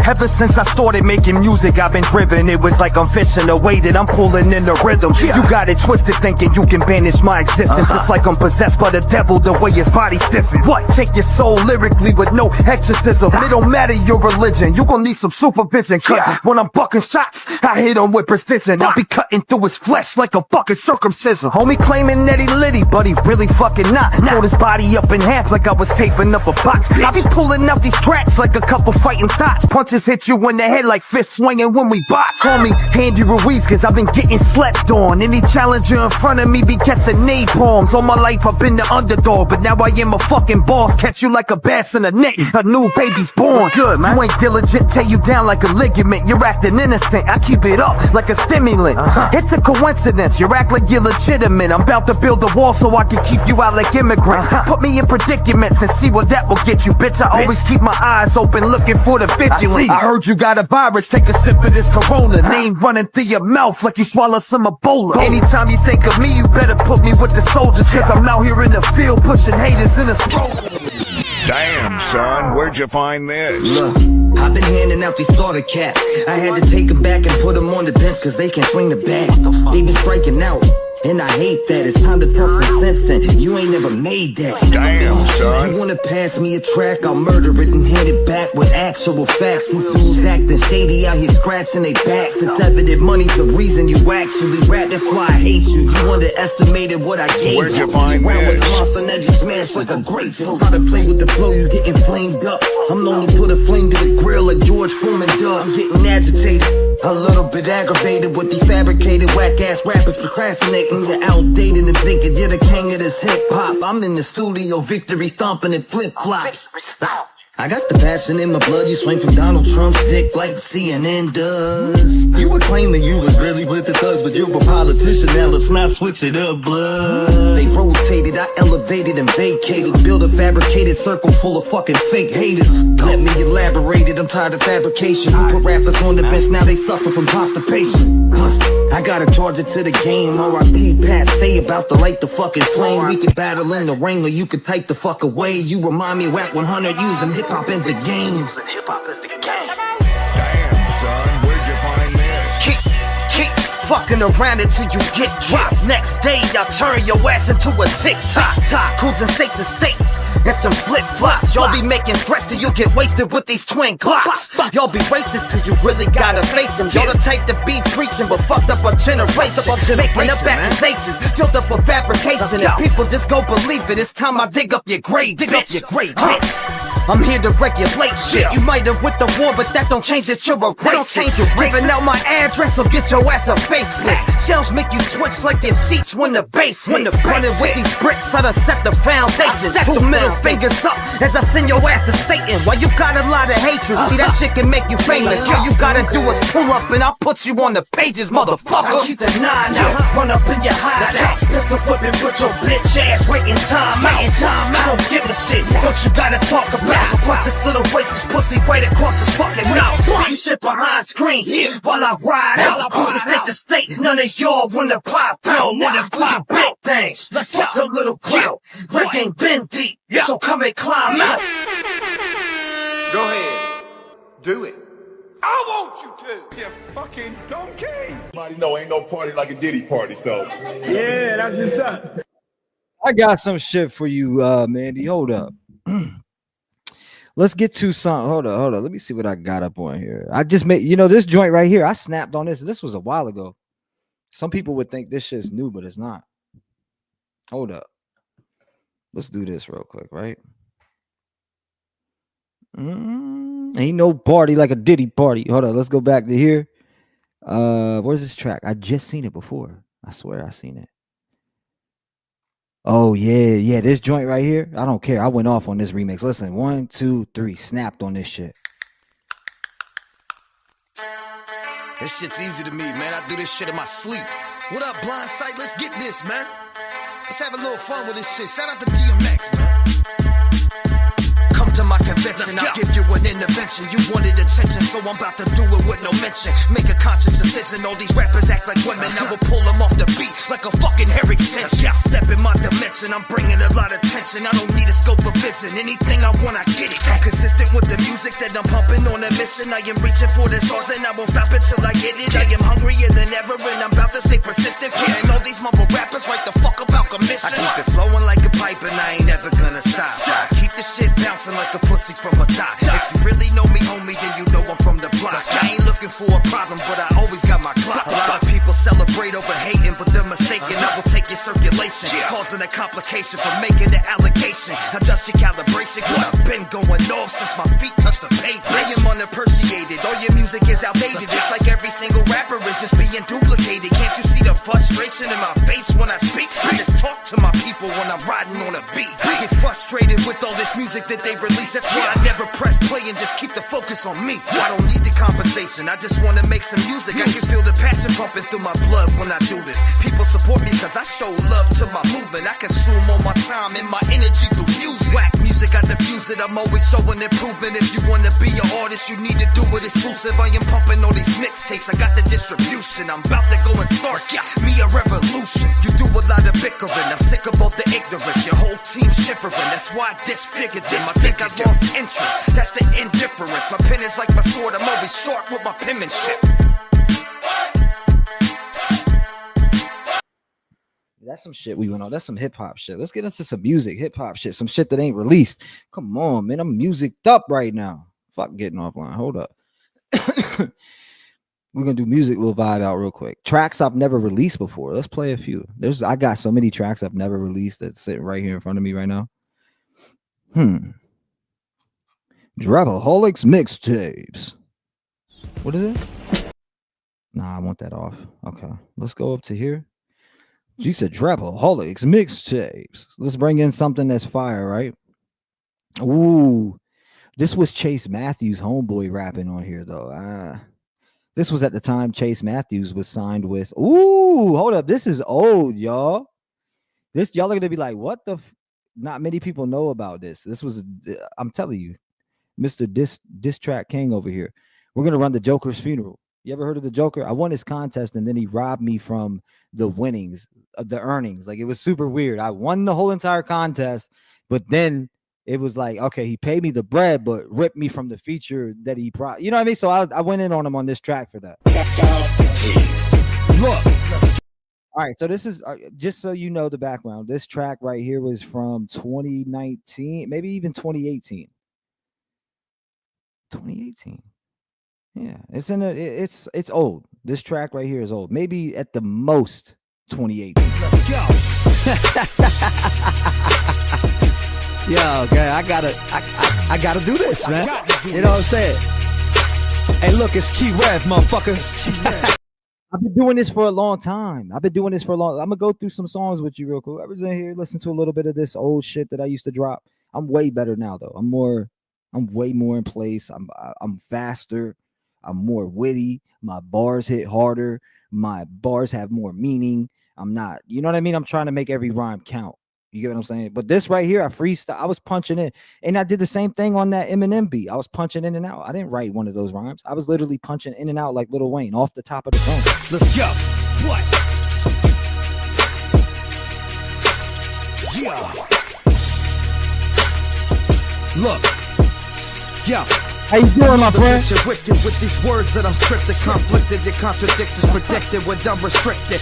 Ever since I started making music, I've been driven. It was like I'm fishing the way that I'm pulling in the rhythm. You got it twisted thinking you can banish my existence. It's like I'm possessed by the devil the way his body stiffens. What? Take your soul lyrically with no exorcism. It don't matter your religion, you gon' need some supervision. Cause when I'm bucking shots, I hit him with precision. I'll be cutting through his flesh like a fucking circumcision. Homie claiming that he litty, but he really fucking not. Fold his body up in half like I was taping up a box. I be pulling out these tracks like a couple fighting thoughts. Punches hit you in the head like fist swinging when we box. Call me Andy Ruiz cause I've been getting slept on. Any challenger in front of me be catching napalms. All my life I've been the underdog, but now I am a fucking boss. Catch you like a bass in a net, a new baby's born. Good, man. You ain't diligent, tear you down like a ligament. You're acting innocent, I keep it up like a stimulant. It's a coincidence, you act like you're legitimate. I'm about to build a wall so I can keep you out like immigrants. Put me in predicaments and see what that will get you, bitch. I always keep my eyes open looking for the vigilant. I heard you got a virus, take a sip of this Corona. Name running through your mouth like you swallow some Ebola. Anytime you think of me, you better put me with the soldiers, cause I'm out here in the field pushing haters in a stroller. Damn, son, where'd you find this? Look, I've been handing out these starter caps. I had to take them back and put them on the bench cause they can swing the bat. They been striking out, and I hate that. It's time to talk some sense and you ain't never made that. Damn, son. You wanna pass me a track, I'll murder it and hand it back with actual facts. These dudes acting shady out here scratching their backs. It's evident money's the reason you actually rap. That's why I hate you. You underestimated what I gave you. Where'd you find this? Monster that you smash like a grapefruit. How to play with the flow, you getting flamed up. I'm known to put a flame to the grill like George Foreman does. I'm getting agitated, a little bit aggravated with these fabricated whack-ass rappers procrastinating. You're outdated and thinking you're the king of this hip-hop. I'm in the studio, victory stomping and flip-flops. I got the passion in my blood, you swing from Donald Trump's dick like CNN does. You were claiming you was really with the thugs, but you're a politician, now let's not switch it up, blood. They rotated, I elevated and vacated, build a fabricated circle full of fucking fake haters. Let me elaborate it, I'm tired of fabrication. You put rappers on the bench, now they suffer from constipation. I gotta charge it to the game, R.I.P. Pat, stay about to light the fucking flame. We can battle in the ring or you can type the fuck away. You remind me of Whack 100 using hip-hop as the game. Damn, son, where'd you find this? Keep fucking around until you get dropped. Next day, y'all turn your ass into a TikTok. Cruising state to state. And some flip-flops. Y'all be making threats till you get wasted with these twin Glocks. Y'all be racist till you really gotta face them. Y'all the type to be preaching but fucked up a generation. Making up accusations, filled up with fabrication. And people just go believe it. It's time I dig up your grave, bitch. I'm here to regulate shit. You might have with the war, but that don't change that you're a racist. Giving out my address will get your ass a facelift. Shells make you twitch like your seats when the bass hits. Running with these bricks, I done set the foundation. Two middle fingers up as I send your ass to Satan. While you got a lot of hatred, see that shit can make you famous. All you gotta do is pull up and I'll put you on the pages, motherfucker. I keep the 9 out, run up in your hideout. Pistol whipping, put your bitch ass right in time out. I don't give a shit what you gotta talk about. Watch this little racist pussy right across his fucking mouth. You sit behind screen while I ride out. Cruising state to state, none of y'all wanna pop out. Wanna pop big things. Let's fuck a little grill. Rick ain't been deep, so come and climb out. Go ahead, do it. I want you to. You fucking donkey. Everybody know ain't no party like a Diddy party, so. Yeah, that's what's up. I got some shit for you, Mandy. Hold up. Let's get to some. Hold up. Let me see what I got up on here. I just made, this joint right here. I snapped on this. This was a while ago. Some people would think this shit's new, but it's not. Hold up. Let's do this real quick, right? Ain't no party like a Diddy party. Hold on. Let's go back to here. Where's this track? I just seen it before. I swear I seen it. Oh, yeah, this joint right here. I don't care. I went off on this remix. Listen, 1, 2, 3. Snapped on this shit. This shit's easy to me, man. I do this shit in my sleep. What up, Blind Sight? Let's get this, man. Let's have a little fun with this shit. Shout out to DMX, man. Come to my convention, I'll give you an intervention. You wanted attention, so I'm about to do it with no mention. Make a conscious decision, all these rappers act like women. I will pull them off the beat like a fucking hair extension. I step in my dimension, I'm bringing a lot of tension. I don't need a scope for vision, anything I want, I get it. I'm consistent with the music that I'm pumping on a mission. I am reaching for the stars and I won't stop until I hit it. I am hungrier than ever and I'm about to stay persistent. Killing all these mumble rappers right the fuck about commission. I keep it flowing like a pipe and I ain't ever gonna stop. I keep the shit bouncing like a pussy from a thot. If you really know me, homie, then you know I'm from the block. I ain't looking for a problem, but I always got my clock. A lot of people celebrate over hating, but they're mistaken. I will take your circulation, causing a complication for making the allegation. Adjust your calibration, cause I've been going off since my feet touched the pavement. I am unappreciated, all your music is outdated. It's like every single rapper is just being duplicated. Can't you see the frustration in my face when I speak? I just talk to my people when I'm riding on a beat. I get frustrated with all this music that they release. That's why I never press play and just keep the focus on me. I don't need the compensation. motivation. I just wanna make some music. I can feel the passion pumping through my blood when I do this. People support me cause I show love to my movement. I consume all my time and my energy through music. Whack music, I diffuse it. I'm always showing improvement. If you wanna be an artist, you need to do it exclusive. I am pumping all these mixtapes. I got the distribution. I'm about to go and start me a revolution. You do a lot of bickering. I'm sick of all the ignorance. Your whole team shivering. That's why I disfigured them. I think I lost interest. That's the indifference. My pen is like my sword. I'm always sharp with my penmanship. That's some shit we went on. That's some hip hop shit. Let's get into some music, hip hop shit, some shit that ain't released. Come on, man. I'm musiced up right now. Fuck getting offline. Hold up. We're gonna do music, little vibe out real quick. Tracks I've never released before. Let's play a few. I got so many tracks I've never released that's sitting right here in front of me right now. Drapaholics mixtapes. What is it? Nah, I want that off. Okay, let's go up to here. She said Drapaholics mixtapes. Let's bring in something that's fire, right? Ooh, this was Chase Matthews' homeboy rapping on here though. This was at the time Chase Matthews was signed with. Ooh, hold up. This is old, y'all. Y'all are gonna be like, what the? Not many people know about this. This was, I'm telling you, Mr. Diss Track King over here. We're gonna run the Joker's funeral. You ever heard of the Joker? I won his contest and then he robbed me from the winnings, the earnings. Like, it was super weird. I won the whole entire contest, but then it was like, okay, he paid me the bread, but ripped me from the feature that he brought. You know what I mean? So I went in on him on this track for that. Look. All right, so this is, just so you know the background, this track right here was from 2019, maybe even 2018. 2018. Yeah, it's old. This track right here is old. Maybe at the most 2018. Let's go. Yo, okay, I gotta do this, man. You know what I'm saying? Hey, look, it's T-Rev, motherfucker. I've been doing this for a long time. I'm gonna go through some songs with you real quick. Whoever's in here, listen to a little bit of this old shit that I used to drop. I'm way better now, though. I'm way more in place. I'm faster. I'm more witty. My bars hit harder. My bars have more meaning. I'm not, you know what I mean? I'm trying to make every rhyme count. You get what I'm saying? But this right here, I freestyle. I was punching in, and I did the same thing on that Eminem beat. I was punching in and out. I didn't write one of those rhymes. I was literally punching in and out like Lil Wayne off the top of the dome. Let's go. What? Yeah. Look. Yeah. How you doing, my friend? Wicked with these words that I'm scripted, conflicted, your contradictions predicted when I'm restricted.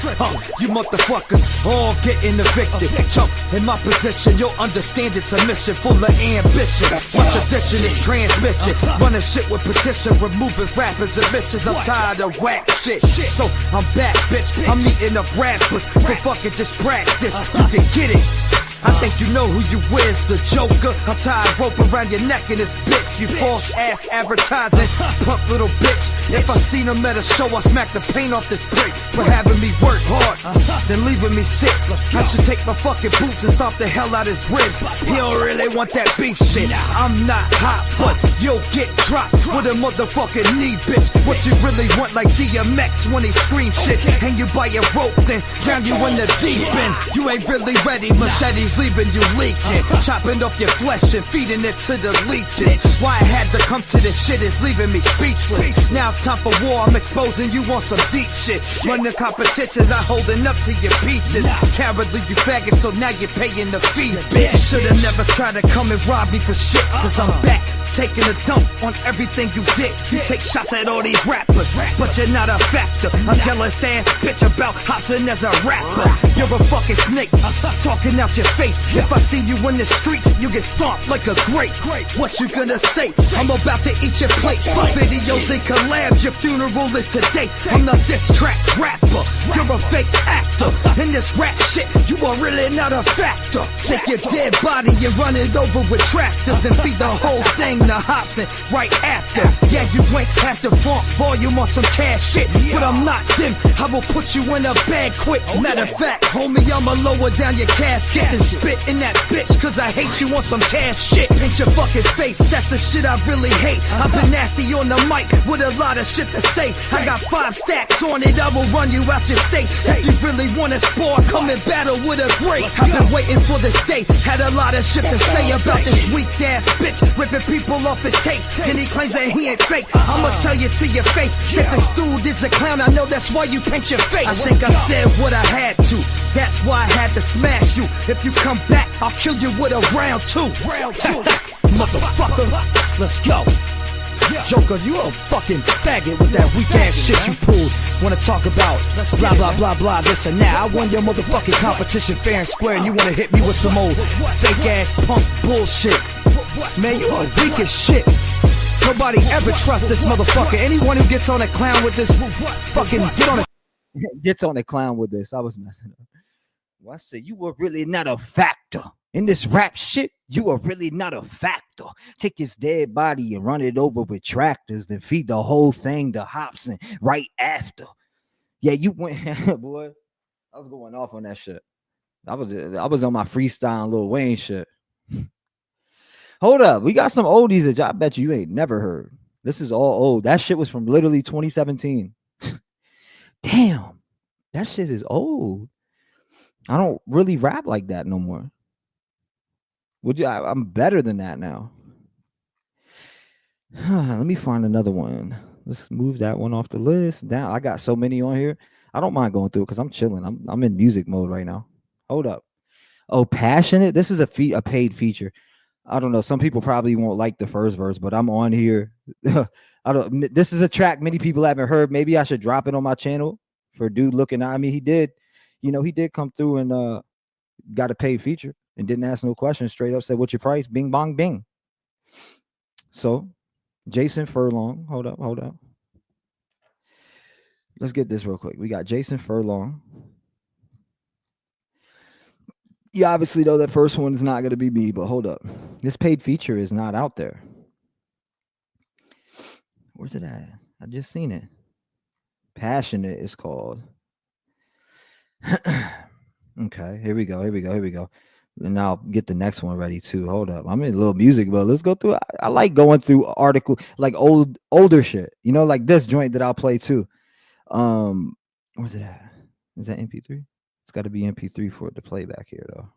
You motherfuckers all getting evicted. Jump in my position, you'll understand it's a mission full of ambition. My tradition is transmission, running shit with petition, removing rappers and bitches. I'm tired of whack shit, so I'm back, bitch. I'm eating up rappers, so fucking just practice. You can get it. I think you know who you is, the Joker. I'll tie a rope around your neck in this bitch. You false ass advertising, punk little bitch. If I seen him at a show, I smack the paint off this brick for having me work hard, then leaving me sick. I should take my fucking boots and stomp the hell out his ribs. He don't really want that beef shit. I'm not hot, but you'll get dropped with a motherfucking knee, bitch. What you really want, like DMX when he scream shit. Hang you by your rope, then drown you in the deep end. You ain't really ready, machetes leaving you leaking, chopping off your flesh and feeding it to the leeches. Why I had to come to this shit is leaving me speechless. Now it's time for war, I'm exposing you on some deep shit. Running competitions, not holding up to your pieces. Cowardly you faggot, so now you're paying the fee, bitch. Should've never tried to come and rob me for shit, cause I'm back. Taking a dump on everything you did. You take shots at all these rappers, but you're not a factor. A jealous ass bitch about hopping as a rapper. You're a fucking snake, talking out your face. If I see you in the streets, you get stomped like a grape. What you gonna say? I'm about to eat your plate. My videos and collabs, your funeral is today. I'm not this track rapper, you're a fake actor. In this rap shit, you are really not a factor. Take your dead body and run it over with tractors, then feed the whole thing the hops and right after. Yeah, you ain't have to funk volume on some cash shit, but I'm not them. I will put you in a bag quick. Matter of fact, homie, I'ma lower down your casket and spit in that bitch, cause I hate you on some cash shit. Paint your fucking face, that's the shit I really hate. I've been nasty on the mic with a lot of shit to say. I got 5 stacks on it, I will run you out your state. If you really wanna spar, come and battle with a great. I've been waiting for this day, had a lot of shit to say about this weak ass bitch, ripping people off his tapes, and he claims that he ain't fake. I'ma tell you to your face that this dude is a clown. I know that's why you paint your face. I think I said what I had to, that's why I had to smash you. If you come back, I'll kill you with a round 2. Motherfucker, let's go. Joker, you a fucking faggot with that weak ass shit you pulled. Wanna talk about blah blah blah blah this and that. I won your motherfucking competition fair and square, and you wanna hit me with some old fake ass punk bullshit. Man, you are weak as shit. Nobody ever trusts this motherfucker. Anyone who gets on a clown with this, fucking gets on a clown with this. I was messing up. Well, I said you were really not a factor in this rap shit. You are really not a factor. Take his dead body and run it over with tractors, then feed the whole thing to Hobson right after. Yeah, you went, boy. I was going off on that shit. I was on my freestyle Lil Wayne shit. Hold up, we got some oldies that I bet you ain't never heard. This is all old. That shit was from literally 2017. Damn, that shit is old. I don't really rap like that no more. Would you? I'm better than that now. Let me find another one. Let's move that one off the list. Down. I got so many on here. I don't mind going through it because I'm chilling. I'm in music mode right now. Hold up. Oh, Passionate. This is a paid feature. I don't know. Some people probably won't like the first verse, but I'm on here. This is a track many people haven't heard. Maybe I should drop it on my channel for dude looking. I mean, he did come through and got a paid feature and didn't ask no questions. Straight up said, "What's your price?" Bing bong bing. So, Jason Furlong. Hold up. Let's get this real quick. We got Jason Furlong. Yeah, obviously, though, that first one is not going to be me, but hold up. This paid feature is not out there. Where's it at? I just seen it. Passionate is called. Okay, here we go. And now I'll get the next one ready, too. Hold up. I'm in a little music, but let's go through it. I like going through article, like older shit. You know, like this joint that I'll play, too. Where's it at? Is that MP3? It's got to be MP3 for it to play back here, though.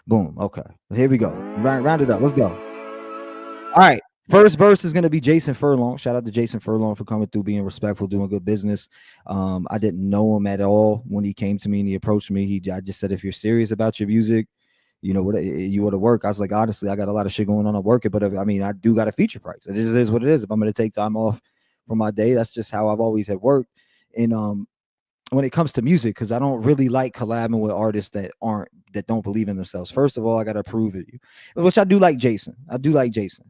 Boom. Okay. Here we go. Round it up. Let's go. All right. First verse is going to be Jason Furlong. Shout out to Jason Furlong for coming through, being respectful, doing good business. I didn't know him at all when he came to me and he approached me. I just said, if you're serious about your music, you know what, you ought to work. I was like, honestly, I got a lot of shit going on at work, but I mean, I do got a feature price. It just is what it is. If I'm going to take time off from my day, that's just how I've always had worked. And when it comes to music, because I don't really like collabing with artists that don't believe in themselves. First of all, I got to prove it, which I do like Jason.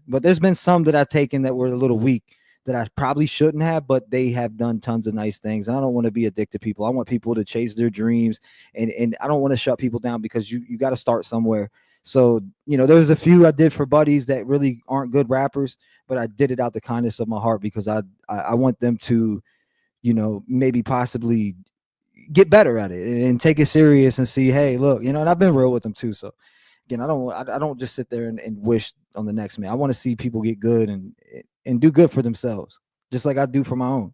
But there's been some that I've taken that were a little weak that I probably shouldn't have, but they have done tons of nice things. And I don't want to be a dick to people. I want people to chase their dreams, and I don't want to shut people down, because you got to start somewhere. So, you know, there's a few I did for buddies that really aren't good rappers, but I did it out the kindness of my heart, because I want them to, you know, maybe possibly get better at it and take it serious and see, hey, look, you know, and I've been real with them too. So again, I don't just sit there and wish on the next man. I want to see people get good and do good for themselves, just like I do for my own.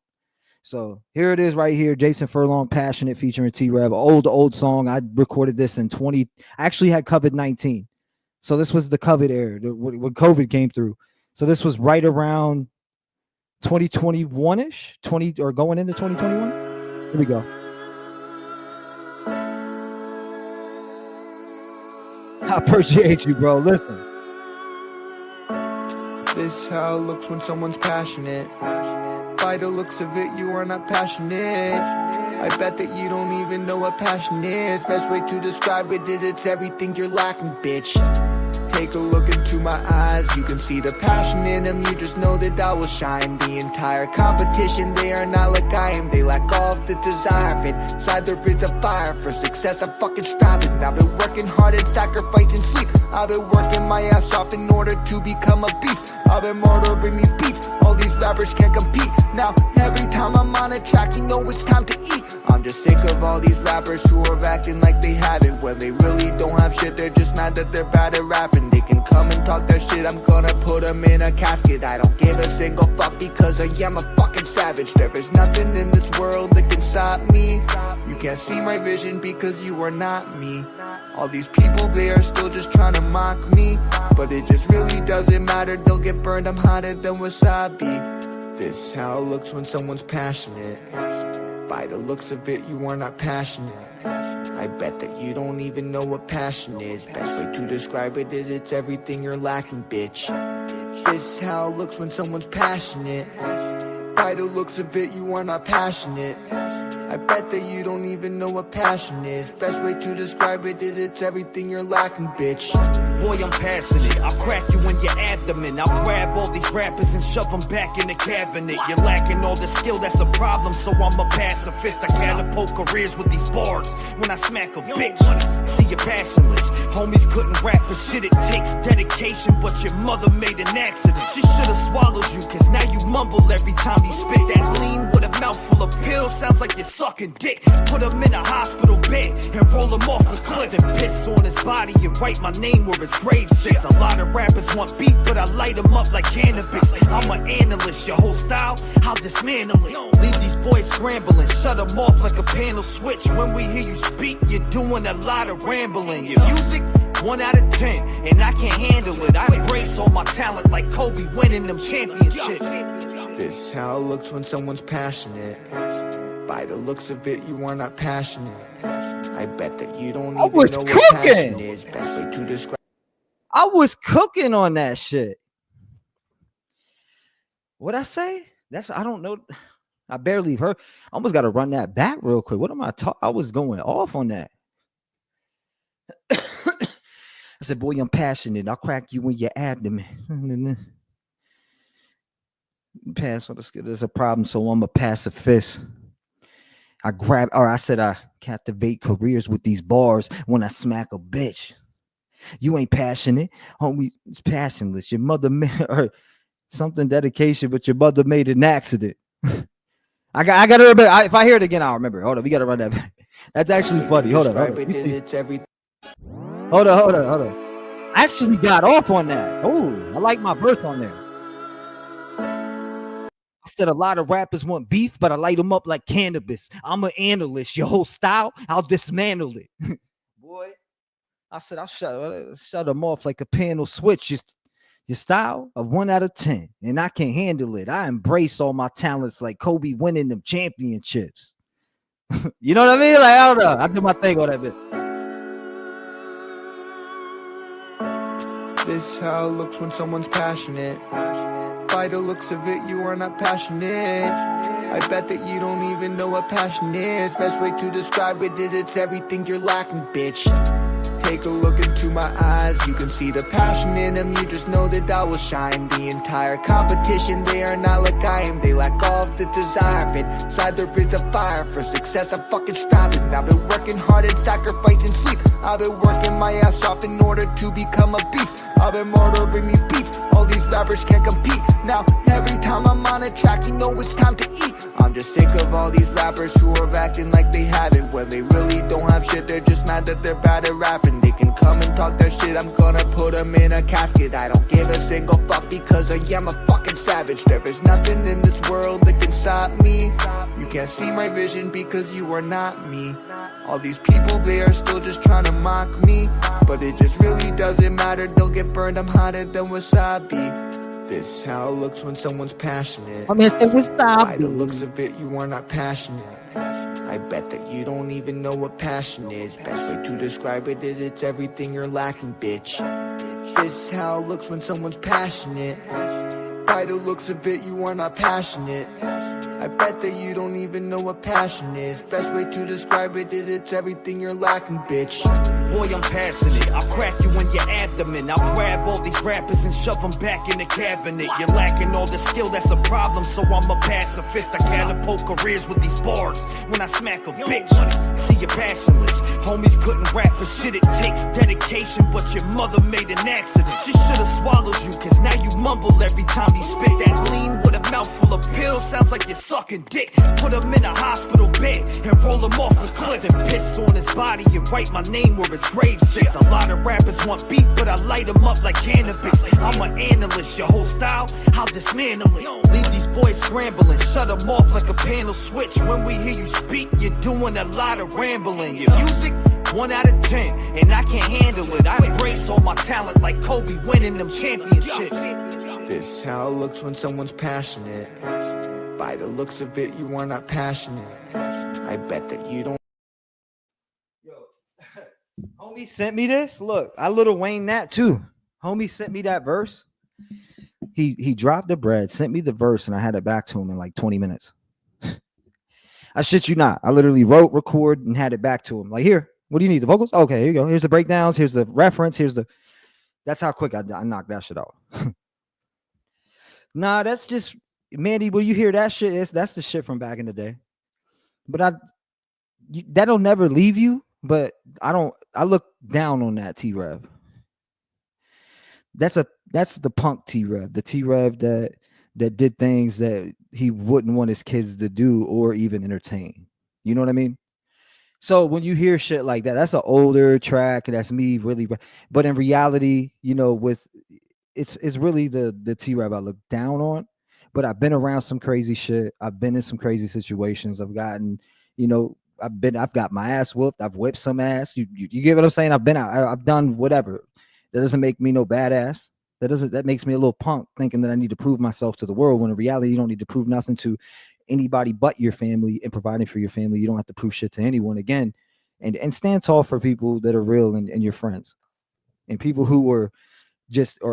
So here it is right here. Jason Furlong, Passionate, featuring T-Rev. Old song. I recorded this in I actually had COVID-19. So this was the COVID era, when COVID came through. So this was right around 2021-ish, or going into 2021. Here we go. I appreciate you, bro. Listen. This is how it looks when someone's passionate. By the looks of it, you are not passionate. I bet that you don't even know what passion is. Best way to describe it is it's everything you're lacking, bitch. Take a look into my eyes, you can see the passion in them, you just know that I will shine. The entire competition, they are not like I am, they lack all of the desire of it. Inside there is a fire, for success I'm fucking striving. I've been working hard and sacrificing sleep, I've been working my ass off in order to become a beast. I've been murdering these beats, all these rappers can't compete. Now every time I'm on a track, you know it's time to eat. I'm just sick of all these rappers who are acting like they have it, when they really don't have shit, they're just mad that they're bad at rapping. They can come and talk their shit, I'm gonna put them in a casket. I don't give a single fuck because I am a fucking savage. There is nothing in this world that can stop me. You can't see my vision because you are not me. All these people, they are still just trying to mock me, but it just really doesn't matter, they'll get burned, I'm hotter than wasabi. This is how it looks when someone's passionate. By the looks of it, you are not passionate. I bet that you don't even know what passion is. Best way to describe it is it's everything you're lacking, bitch. This is how it looks when someone's passionate. By the looks of it, you are not passionate. I bet that you don't even know what passion is. Best way to describe it is it's everything you're lacking, bitch. Boy, I'm passionate. I'll crack you in your abdomen. I'll grab all these rappers and shove them back in the cabinet. You're lacking all the skill, that's a problem, so I'm a pacifist. I catapult careers with these bars when I smack a bitch. See, you're passionless. Homies couldn't rap for shit. It takes dedication, but your mother made an accident. She should've swallowed you, cause now you mumble every time you spit. That lean with a mouthful of pills sounds like you're sucking dick. Put him in a hospital bed and roll him off a cliff and piss on his body and write my name where his grave sits. A lot of rappers want beef, but I light them up like cannabis. I'm an analyst, your whole style, I'll dismantle it. Leave these boys scrambling, shut them off like a panel switch. When we hear you speak, you're doing a lot of rambling. Your music, 1 out of 10, and I can't handle it. I embrace all my talent like Kobe winning them championships. This is how it looks when someone's passionate. By the looks of it, you are not passionate. I bet that you don't even know what passion is. Best way to describe. I was cooking on that shit. What'd I say? I don't know. I barely heard. I almost got to run that back real quick. What am I talking? I was going off on that. I said, boy, I'm passionate. I'll crack you in your abdomen. Pass on the skill. There's a problem, so I'm a pacifist. I said I captivate careers with these bars when I smack a bitch. You ain't passionate, homie. It's passionless. Your mother made or something dedication, but your mother made an accident. I got to remember. If I hear it again, I'll remember. Hold on, we got to run that back. That's actually funny. Hold on. Hold on. I actually got off on that. Oh, I like my verse on there. I said a lot of rappers want beef, but I light them up like cannabis. I'm an analyst. Your whole style, I'll dismantle it. Boy, I said I'll shut them off like a panel switch. Your style, a 1 out of 10, and I can handle it. I embrace all my talents like Kobe winning them championships. You know what I mean? Like, I don't know. I do my thing on that bit. This is how it looks when someone's passionate. By the looks of it, you are not passionate. I bet that you don't even know what passion is. Best way to describe it is it's everything you're lacking, bitch. Take a look into my eyes, you can see the passion in them, you just know that I will shine. The entire competition, they are not like I am, they lack all of the desire of it. Inside there is a fire, for success I'm fucking striving. I've been working hard and sacrificing sleep, I've been working my ass off in order to become a beast. I've been murdering these beats, all these rappers can't compete. Now every time I'm on a track, you know it's time to eat. I'm just sick of all these rappers who are acting like they have it, when they really don't have shit, they're just mad that they're bad at rapping. They can come and talk their shit, I'm gonna put them in a casket. I don't give a single fuck because I am a fucking savage. There is nothing in this world that can stop me. You can't see my vision because you are not me. All these people, they are still just trying to mock me, but it just really doesn't matter, they'll get burned, I'm hotter than wasabi. This is how it looks when someone's passionate. By the looks of it, you are not passionate. I bet that you don't even know what passion is. Best way to describe it is it's everything you're lacking, bitch. This is how it looks when someone's passionate. By the looks of it, you are not passionate. I bet that you don't even know what passion is. Best way to describe it is it's everything you're lacking, bitch. Boy, I'm passionate. I'll crack you in your abdomen. I'll grab all these rappers and shove them back in the cabinet. You're lacking all the skill, that's a problem, so I'm a pacifist. I catapult careers with these bars when I smack a bitch. See, you're passionless. Homies couldn't rap for shit. It takes dedication, but your mother made an accident. She should've swallowed you, cause now you mumble every time you spit. That lean with a mouthful of pills sounds like you're sucking dick. Put him in a hospital bed and roll him off the cliff and piss on his body and write my name where his grave sits. A lot of rappers want beef, but I light them up like cannabis. I'm an analyst, your whole style, I'll dismantle it. Leave these boys scrambling, shut them off like a panel switch. When we hear you speak, you're doing a lot of rambling. Your music, 1 out of 10, and I can't handle it. I embrace all my talent like Kobe winning them championships. This is how it looks when someone's passionate. By the looks of it, you are not passionate. I bet that you don't. Homie sent me this. Look, I Lil Wayne that too. Homie sent me that verse. He dropped the bread, sent me the verse, and I had it back to him in like 20 minutes. I shit you not. I literally wrote, record, and had it back to him. Like, here, what do you need? The vocals? Okay, here you go. Here's the breakdowns. Here's the reference. Here's the. That's how quick I knocked that shit out. Nah, that's just. Mandy, will you hear that shit? That's the shit from back in the day. But that'll never leave you. But I look down on that T-Rev. That's the punk T-Rev, the T-Rev that did things that he wouldn't want his kids to do or even entertain. You know what I mean? So when you hear shit like that, that's an older track. That's me really. But in reality, you know, it's really the T-Rev I look down on. But I've been around some crazy shit. I've been in some crazy situations. I've gotten, you know, I've got my ass whooped. I've whipped some ass. You get what I'm saying? I've been out. I've done whatever. That doesn't make me no badass. That makes me a little punk thinking that I need to prove myself to the world, when in reality, you don't need to prove nothing to anybody but your family, and providing for your family. You don't have to prove shit to anyone again. And stand tall for people that are real and your friends, and people who are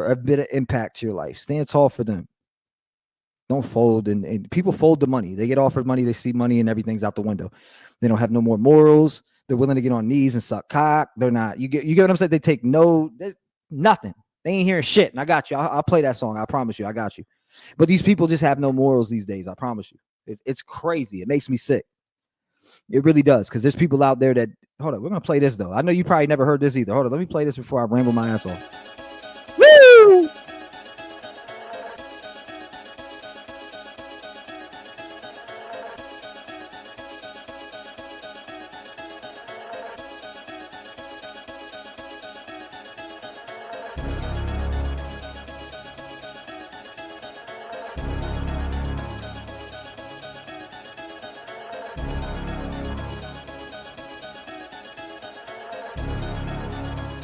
a bit of impact to your life. Stand tall for them. Don't fold, and people fold the money. They get offered money, they see money, and everything's out the window. They don't have no more morals. They're willing to get on knees and suck cock. They're not. You get what I'm saying? They take nothing. They ain't hearing shit. And I got you. I'll play that song. I promise you. I got you. But these people just have no morals these days. I promise you. It's crazy. It makes me sick. It really does. Because there's people out there that. Hold on. We're gonna play this though. I know you probably never heard this either. Hold on. Let me play this before I ramble my ass off. Woo!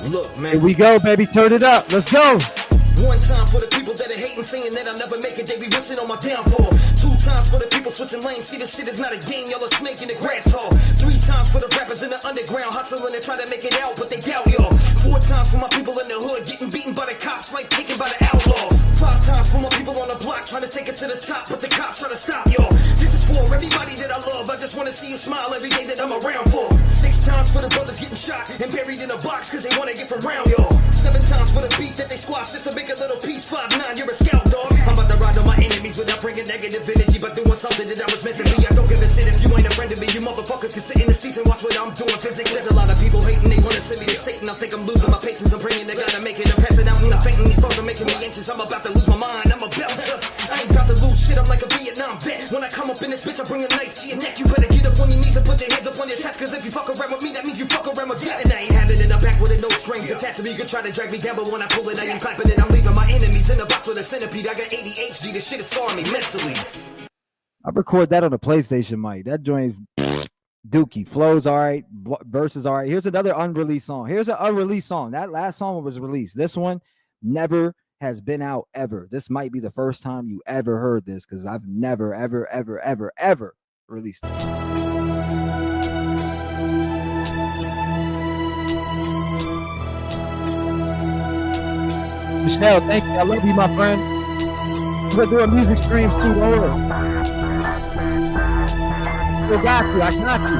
Look, man. Here we go, baby. Turn it up. Let's go. One time for the people that are hating, saying that I'll never make it, they be wishing on my downfall. 2 times for the people switching lanes, see this shit is not a game, y'all a snake in the grass tall. 3 times for the rappers in the underground, hustling and trying to make it out, but they doubt y'all. 4 times for my people in the hood, getting beaten by the cops like taken by the outlaws. 5 times for my people on the block, trying to take it to the top, but the cops try to stop y'all. This is for everybody that I love, I just wanna see you smile every day that I'm around for. 6 times for the brothers getting shot and buried in a box, cause they wanna get from round y'all. 7 times for the beat that they squash just to make a little piece. 5'9", you're a scout dog. I'm about to ride on my enemies without bringing negative energy, but doing something that I was meant to be. I don't give a shit if you ain't a friend of me. You motherfuckers can sit in the seats and watch what I'm doing physically. There's a lot of people hating, they wanna send me to Satan. I think I'm losing my patience, I'm praying to God to make it. I'm passing out and I'm fainting, these thoughts are making me anxious. I'm about to lose my mind, I'm about to. I ain't about to lose shit, I'm like a Vietnam vet. When I come up in this bitch, I bring a knife to your neck. You better get up on your knees and put your hands up on your chest, cause if you fuck around with me, that means you fuck around with God. And I ain't having it, I'm back with it, no strings attached to me. You can try to drag me down, but when I pull it, I ain't clapping it. I'm leaving my enemies in the box with a centipede. I got ADHD, this shit is scarring me mentally. I record that on a PlayStation mic. That joint's dookie. Flow's all right. Verses all right. Here's another unreleased song. Here's an unreleased song. That last song was released. This one never has been out ever. This might be the first time you ever heard this, because I've never, ever, ever, ever, ever released it. Michelle, thank you. I love you, my friend. We're doing music streams too. Don't worry. still got you. I got you.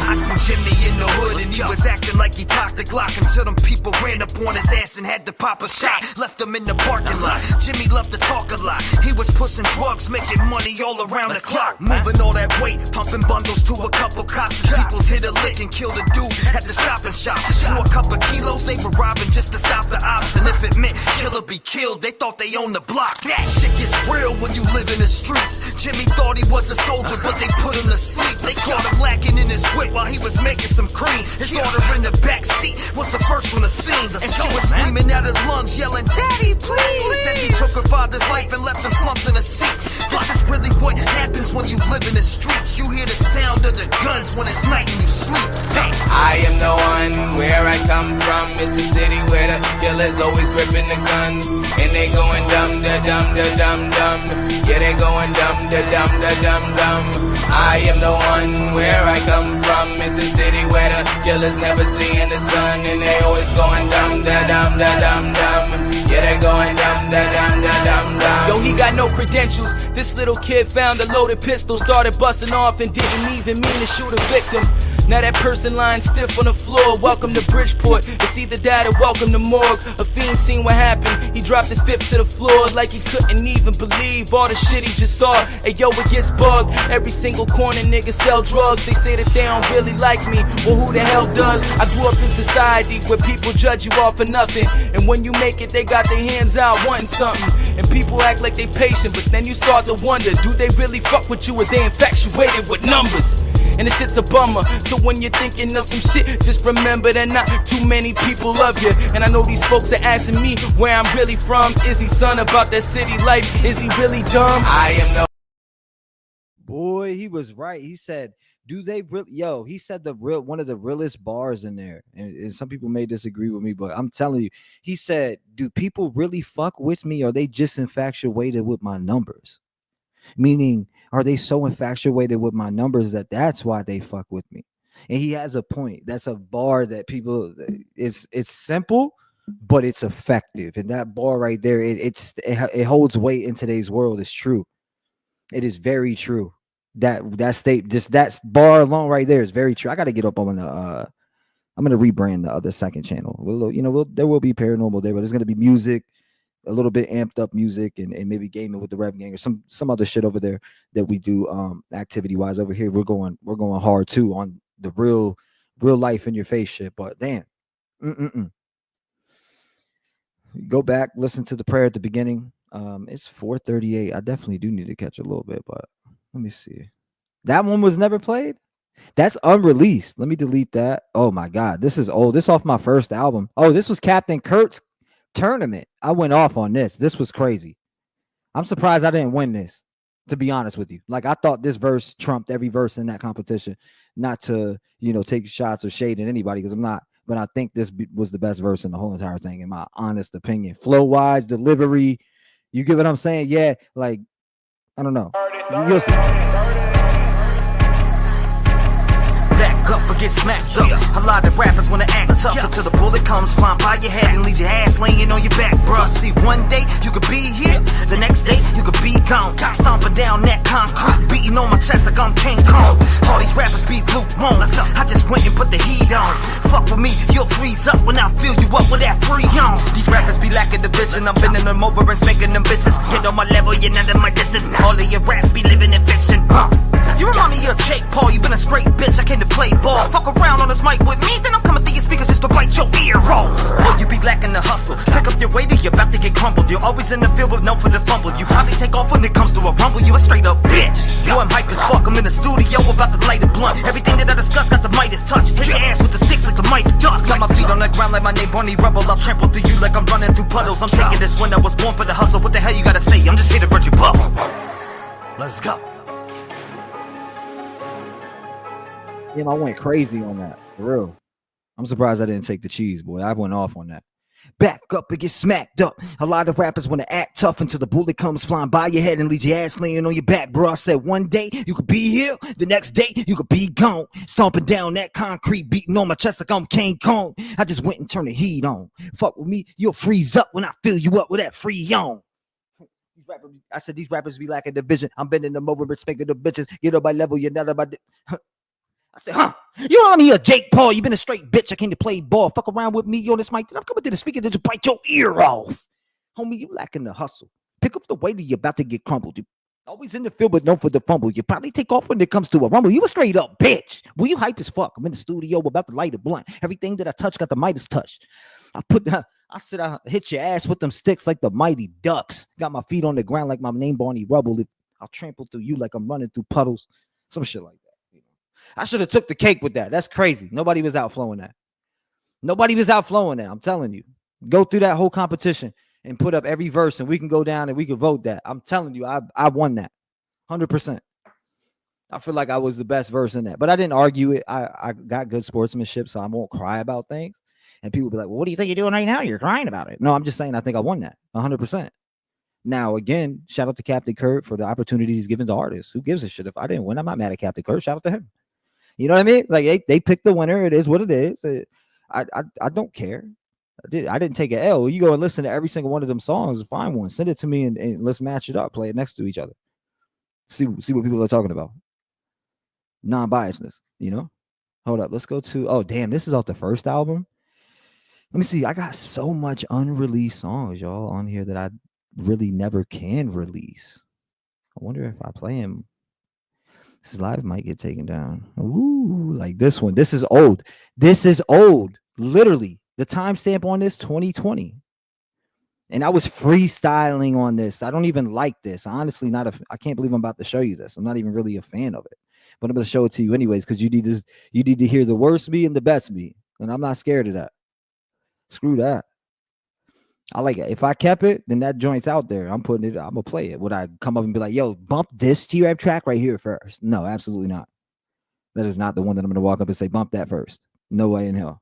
I seen Jimmy in the hood and he was acting like he popped the Glock until them people ran up on his ass and had to pop a shot. Left him in the parking lot. Jimmy loved to talk a lot. He was pushing drugs, making money all around the clock. Moving all that weight, pumping bundles to a couple cops. As people's hit a lick and killed a dude at the Stop and Shop. Threw a couple kilos, they were robbing just to stop the ops. And if it meant kill or be killed, they thought they owned the block. That shit gets real when you live in the streets. Jimmy thought he was a soldier, but they put him to sleep. They caught him lacking in his whip while he was making some cream. His daughter in the back seat was the first on the scene, and she was screaming out her lungs, yelling, "Daddy, please!" Says he took her father's life and left him slumped in a seat. This is really what happens when you live in the streets. You hear the sound of the guns when it's night and you sleep. Hey. I am the one, where I come from is the city where the killers always gripping the guns, and they going dumb da dum da dum dum. Yeah, they going dumb da dum da dum dum. I am the one, where I come from is the city where the killers never seeing the sun, and they always going dumb da dum da dum dum. Yeah, they going dumb da dum da dum dum. Yo, he got no credentials. This little kid found a loaded pistol, started busting off and didn't even mean to shoot a victim. Now that person lying stiff on the floor. Welcome to Bridgeport. It's either that or welcome to morgue. A fiend seen what happened. He dropped his fifth to the floor like he couldn't even believe all the shit he just saw. Hey yo, it gets bugged. Every single corner nigga sell drugs. They say that they don't really like me. Well, who the hell does? I grew up in society where people judge you off for nothing. And when you make it, they got their hands out wanting something. And people act like they patient, but then you start to wonder, do they really fuck with you or they infatuated with numbers? And this shit's a bummer. So when you're thinking of some shit, just remember that not too many people love you. And I know these folks are asking me where I'm really from. Is he son about that city life? Is he really dumb? I am no. Boy, he was right. He said, do they really? Yo, he said one of the realest bars in there. And some people may disagree with me, but I'm telling you, he said, do people really fuck with me? Or are they just infatuated with my numbers? Meaning, are they so infatuated with my numbers that's why they fuck with me? And he has a point. That's a bar that people, it's simple, but it's effective. And that bar right there, it holds weight in today's world. It's true. It is very true. That bar alone right there is very true. I got to get up on the I'm going to rebrand the other second channel. There will be paranormal there, but there's going to be music, a little bit amped up music, and maybe gaming with the Rev Gang or some other shit over there that we do activity wise. Over here we're going hard too on the real life in your face shit. But damn, go back, listen to the prayer at the beginning. It's 4:38. I definitely do need to catch a little bit, but let me see. That one was never played. That's unreleased. Let me delete that. Oh my god, this is old. This is off my first album. Oh, this was Captain Kurt's tournament. I went off on this. This was crazy. I'm surprised I didn't win this, to be honest with you. Like, I thought this verse trumped every verse in that competition. Not to, take shots or shade at anybody, because I'm not, but I think this was the best verse in the whole entire thing, in my honest opinion. Flow wise, delivery, you get what I'm saying? Yeah, like, I don't know. You'll see. Up or get smacked up. A lot of rappers wanna act tough until the bullet comes flying by your head and leaves your ass laying on your back, bruh. See, one day you could be here, the next day you could be gone. Stomping down that concrete, beating on my chest like I'm King Kong. All these rappers be lukewarm. I just went and put the heat on. Fuck with me, you'll freeze up when I fill you up with that free on. These rappers be lacking the vision. I'm bending them over and spanking them bitches. Get on my level, you're not in my distance. All of your raps be living in fiction. You remind me of Jake Paul, you been a straight bitch, I came to play ball. Fuck around on this mic with me, then I'm coming through your speakers just to bite your ear rolls. You be lacking the hustle, pick up your weight or you're about to get crumbled. You're always in the field with no for the fumble. You probably take off when it comes to a rumble, you a straight up bitch. Yo, I'm hype as fuck, I'm in the studio about to light a blunt. Everything that I discuss got the Midas touch. Hit your ass with the sticks like the mighty ducks. Got my feet on the ground like my name Bonnie Rebel. I'll trample through you like I'm running through puddles. I'm taking this when I was born for the hustle. What the hell you gotta say? I'm just here to burst your bubble. Let's go. Damn, I went crazy on that, for real. I'm surprised I didn't take the cheese, boy. I went off on that. Back up and get smacked up. A lot of rappers want to act tough until the bullet comes flying by your head and leaves your ass laying on your back, bro. I said one day you could be here, the next day you could be gone. Stomping down that concrete, beating on my chest like I'm King Kong. I just went and turned the heat on. Fuck with me, you'll freeze up when I fill you up with that free on. I said these rappers be lacking division. I'm bending them over, respecting the bitches. Get up by level, you're not about. I said, you on here, Jake Paul. You been a straight bitch. I came to play ball. Fuck around with me on this mic. I'm coming to the speaker to just bite your ear off, homie. You lacking the hustle. Pick up the weight, you're about to get crumbled. You always in the field, but known for the fumble. You probably take off when it comes to a rumble. You a straight up bitch. Well, you hype as fuck. I'm in the studio about to light a blunt. Everything that I touch got the Midas touch. I said I hit your ass with them sticks like the Mighty Ducks. Got my feet on the ground like my name Barney Rubble. I'll trample through you like I'm running through puddles. Some shit like that. You know? I should have took the cake with that. That's crazy. Nobody was out flowing that. Nobody was out flowing that. I'm telling you. Go through that whole competition and put up every verse, and we can go down and we can vote that. I'm telling you, I won that 100%. I feel like I was the best verse in that, but I didn't argue it. I got good sportsmanship, so I won't cry about things. And people be like, well, what do you think you're doing right now? You're crying about it. No, I'm just saying I think I won that 100%. Now, again, shout out to Captain Kurt for the opportunity he's given to artists. Who gives a shit? If I didn't win, I'm not mad at Captain Kurt. Shout out to him. You know what I mean? Like they picked the winner. It is what it is. I don't care. I didn't take an L. You go and listen to every single one of them songs, find one, send it to me, and let's match it up, play it next to each other. See what people are talking about. Non-biasness, you know? Hold up. Let's go to, oh, damn, this is off the first album. Let me see. I got so much unreleased songs, y'all, on here that I really never can release. I wonder if I play them. This live might get taken down. Ooh, like this one. This is old. This is old. Literally. The timestamp on this, 2020. And I was freestyling on this. I don't even like this. Honestly, I can't believe I'm about to show you this. I'm not even really a fan of it. But I'm going to show it to you anyways, because you need to hear the worst me and the best me. And I'm not scared of that. Screw that. I like it. If I kept it, then that joint's out there. I'm going to play it. Would I come up and be like, yo, bump this T-Rev track right here first? No, absolutely not. That is not the one that I'm going to walk up and say, bump that first. No way in hell.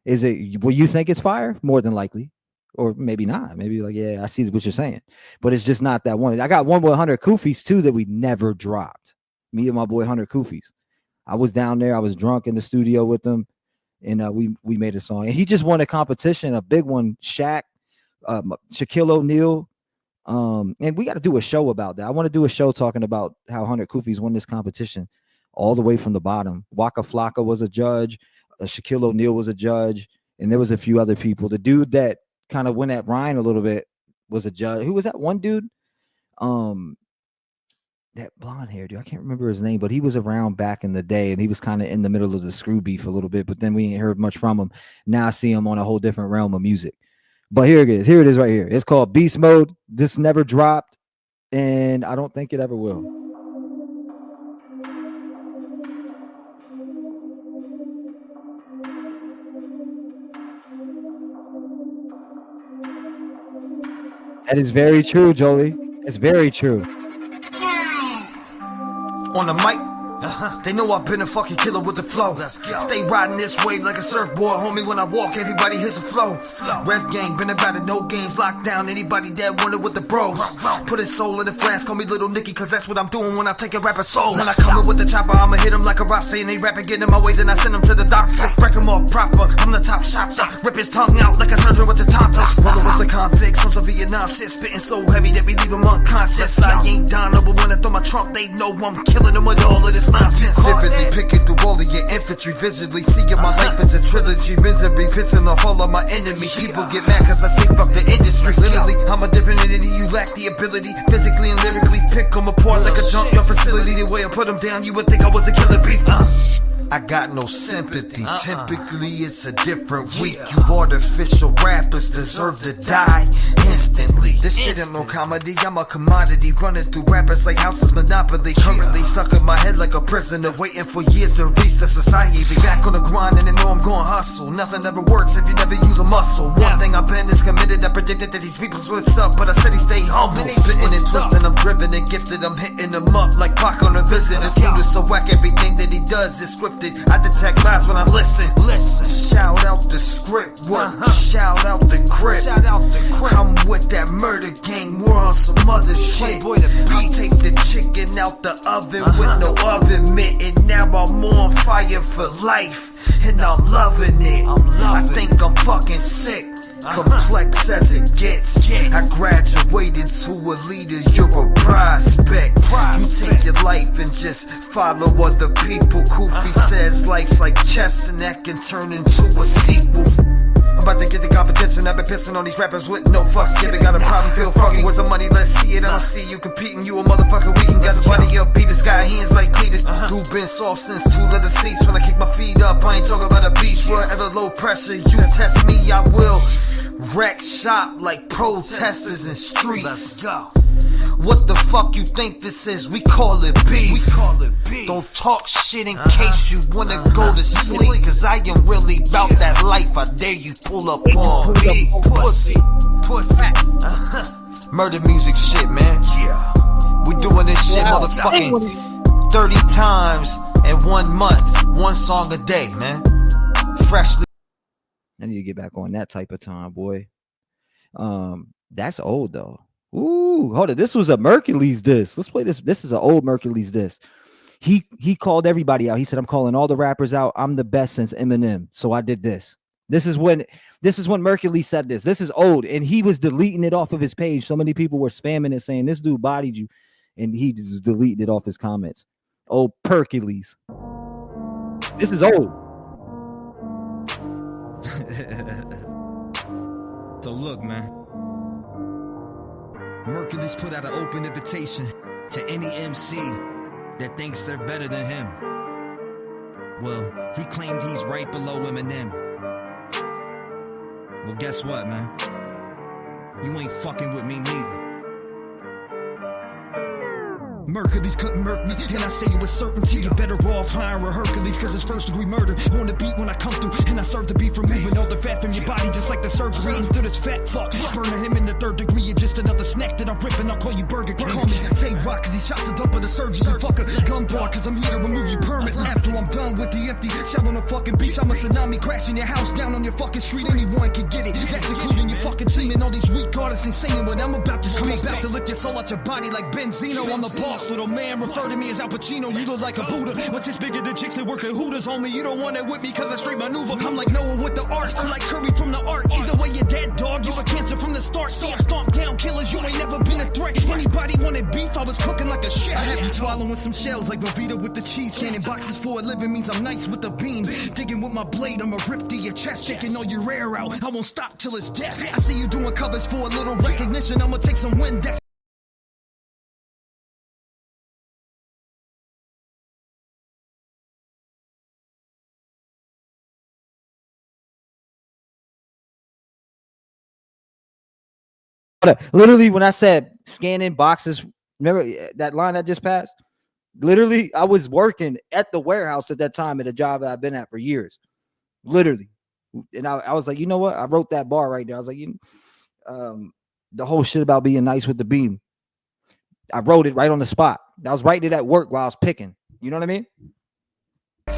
Is it, will you think it's fire? More than likely. Or maybe not. Maybe like, yeah, I see what you're saying. But it's just not that one. I got one with 100 Kufis too that we never dropped. Me and my boy 100 Kufis. I was down there. I was drunk in the studio with them. And we made a song. And he just won a competition, a big one, Shaq, Shaquille O'Neal. And we got to do a show about that. I want to do a show talking about how 100 Kufis won this competition all the way from the bottom. Waka Flocka was a judge. Shaquille O'Neal was a judge, and there was a few other people. The dude that kind of went at Ryan a little bit was a judge. Who was that one dude? That blonde hair dude. I can't remember his name, but he was around back in the day, and he was kind of in the middle of the screw beef a little bit, but then we ain't heard much from him. Now I see him on a whole different realm of music. But here it is. Here it is right here. It's called Beast Mode. This never dropped, and I don't think it ever will. That is very true, Jolie. It's very true. On the mic, they know I've been a fucking killer with the flow. Stay riding this wave like a surfboard, homie. When I walk, everybody hits a flow. Rev gang, been about it, no games, locked down. Anybody that wanted with the bros. Put his soul in the flask, call me Little Nicky, cause that's what I'm doing when I take a rapper's soul. When I come in with the chopper, I'ma hit him like a roster. And they rapping, get in my way, then I send him to the doctor. Break him off proper, I'm the top shotter. Rip his tongue out like a surgeon with the tonsils. Rolling with the convicts, on some Vietnam shit. Spitting so heavy that we leave him unconscious. I ain't down, but when I throw my trunk, they know I'm killing them with all of this nonsense. Vividly picking through all of your infantry, visually seeing my life as a trilogy. Misery, pissing off all of my enemies. People get mad cause I say fuck the industry. Literally, I'm a different entity, you lack the ability. Physically and lyrically pick them apart like a junkyard facility. The way I put them down, you would think I was a killer bee. I got no sympathy. Typically, it's a different week. You artificial rappers deserve to die instantly. This shit ain't no comedy. I'm a commodity running through rappers like houses monopoly. Currently stuck in my head like a prisoner, waiting for years to reach the society. Back on the grind and I know I'm gonna hustle. Nothing ever works if you never use a muscle. One thing I've been is committed. I predicted that these people switched up, but I steady stay humble. Spitting and twisting, I'm driven and gifted. I'm hitting them up like Pac on a visit. This dude is so whack, everything that he does is scripted. I detect lies when I listen. Shout out the script one. Shout out the crib. I'm with that murder gang. We're on some other shit. I take the chicken out the oven with no oven mitt, and now I'm on fire for life, and I'm loving it. I think I'm fucking sick. complex as it gets. I graduated to a leader, you're a prospect. You take your life and just follow other people. Koofy says life's like chess and that can turn into a sequel. I'm about to get the competition. I've been pissing on these rappers with no fucks given. Got a problem, feel foggy. Where's the money? Let's see it. I don't see you competing. You a motherfucker. We can got the body up. Beavers got hands like leaders. Dude been soft since 2 leather seats. When I kick my feet up, I ain't talking about a beach. Wherever low pressure, you test me, I will wreck shop like protesters in streets. Let's go. What the fuck you think this is? We call it beef. Don't talk shit in case you wanna go to sleep. Cause I am really about that life. I dare you pull up on me. Pussy. Murder music shit, man. We doing this shit motherfucking 30 times in 1 month. 1 song a day, man. Freshly. I need to get back on that type of time, boy. That's old though. Ooh, hold on. This was a Mercules disc. Let's play this. This is an old Mercules disc. He called everybody out. He said, I'm calling all the rappers out. I'm the best since Eminem. So I did this. This is when Mercules said this. This is old. And he was deleting it off of his page. So many people were spamming it saying this dude bodied you. And he just deleted it off his comments. Old Percules. This is old. So look, man. Mercules put out an open invitation to any MC that thinks they're better than him. Well, he claimed he's right below Eminem. Well, guess what, man? You ain't fucking with me neither. Mercules couldn't murk me, and I say it with certainty. You're better off hiring a Hercules, cause it's first degree murder on the beat when I come through, and I serve the beat from moving all the fat from your body just like the surgery. And through this fat fuck, burning him in the 3rd degree. You're just another snack that I'm ripping. I'll call you Burger King. Call me Tay-Rock, cause he shot to dump of the surgery. Fuck a gun bar, cause I'm here to remove you permit. After I'm done with the empty shell on the fucking beach, I'm a tsunami crashing your house down on your fucking street. Anyone can get it, that's including your fucking team. And all these weak artists ain't saying what I'm about to speak. I'm about to lick your soul out your body like Benzino. I'm the boss, little man. Refer to me as Al Pacino, you look like a Buddha. What's this bigger than chicks that work at Hooters, homie? You don't want it with me cause I straight maneuver. I'm like Noah with the art, or like Curry from the art. Either way you're dead, dog, you a cancer from the start. See, I stomp down killers, you ain't never been a threat. Anybody wanted beef, I was cooking like a chef. I have you swallowing some shells like Velveeta with the cheese. Canning boxes for a living means I'm nice with the beam. Digging with my blade, I'ma rip to your chest. Taking all your air out, I won't stop till it's death. I see you doing covers for a little recognition. I'ma take some Windex. Literally, when I said scanning boxes, remember that line I just passed? Literally, I was working at the warehouse at that time at a job that I've been at for years. Literally. And I was like, you know what? I wrote that bar right there. I was like, the whole shit about being nice with the beam. I wrote it right on the spot. I was writing it at work while I was picking. You know what I mean?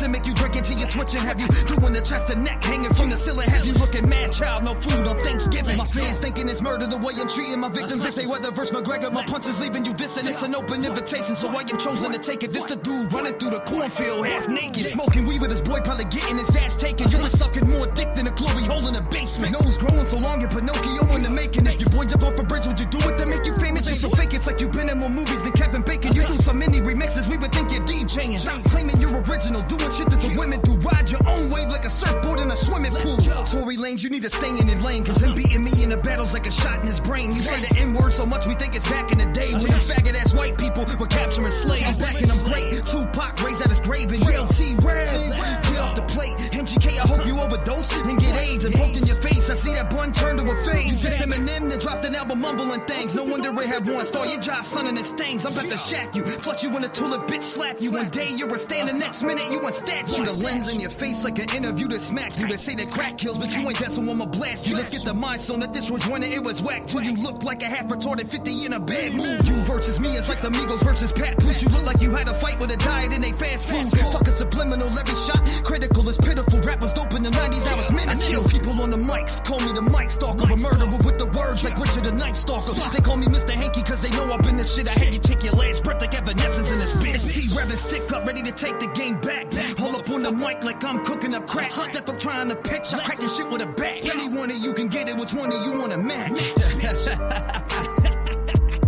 To make you drink until you're twitching. Have you doing the chest and neck hanging from the ceiling? Have you looking mad child? No food on Thanksgiving. My fans thinking it's murder the way I'm treating my victims. This Mayweather versus McGregor. My punches leaving you dissing. It's an open invitation, so I am chosen to take it. This the dude running through the cornfield half naked, smoking weed with his boy, probably getting his ass taken. You been sucking more dick than a glory hole in the basement. Nose growing so long you're Pinocchio in the making. If your boy jump off a bridge, would you do it to make you famous? You're so fake, it's like you've been in more movies than Kevin Bacon. You do so many remixes, we would think you're DJing. Stop claiming you're original, doing shit that the women do. Ride your own wave like a surfboard in a swimming pool. Tory Lanez, you need to stay in your lane, cause him beating me in the battle's like a shot in his brain. You say the N-word so much we think it's back in the day when them faggot ass white people were capturing slaves. I'm back and I'm great. Tupac raised at his grave and yelled T-Rev. Get off the plate. MGK, I hope you overdose and get AIDS and poked in your face. I see that bun turn to a fade. You dissed Eminem that dropped an album mumbling things. No wonder it had one star. Your jaw sunning it stings. I'm about to shack you, flush you in a tulip, bitch slap you. One day you're a stand, the next minute you a statue. The lens in your face like an interview to smack you. They say that crack kills, but you ain't that, so I'ma blast you. Let's get the mind so that this was when it was whack. Till you look like a half retarded 50 in a bad mood. You versus me is like the Migos versus Pat Push. You look like you had a fight with a diet and ate fast food. Fuck a subliminal, every shot critical is pitiful. Rap was dope in the 90s, now it's minutes. I kill people on the mics, call me the mic stalker. A murderer with the words like Richard the Night Stalker. They call me Mr. Hanky cause they know I've been this shit. I had you take your last breath like Evanescence in this bitch. T-Rev and stick up, ready to take the game back. All up on the the mic like I'm cooking up crack. Step up trying to pitch, I'm cracking shit with a bat. Any one of you can get it, which one of you want to match?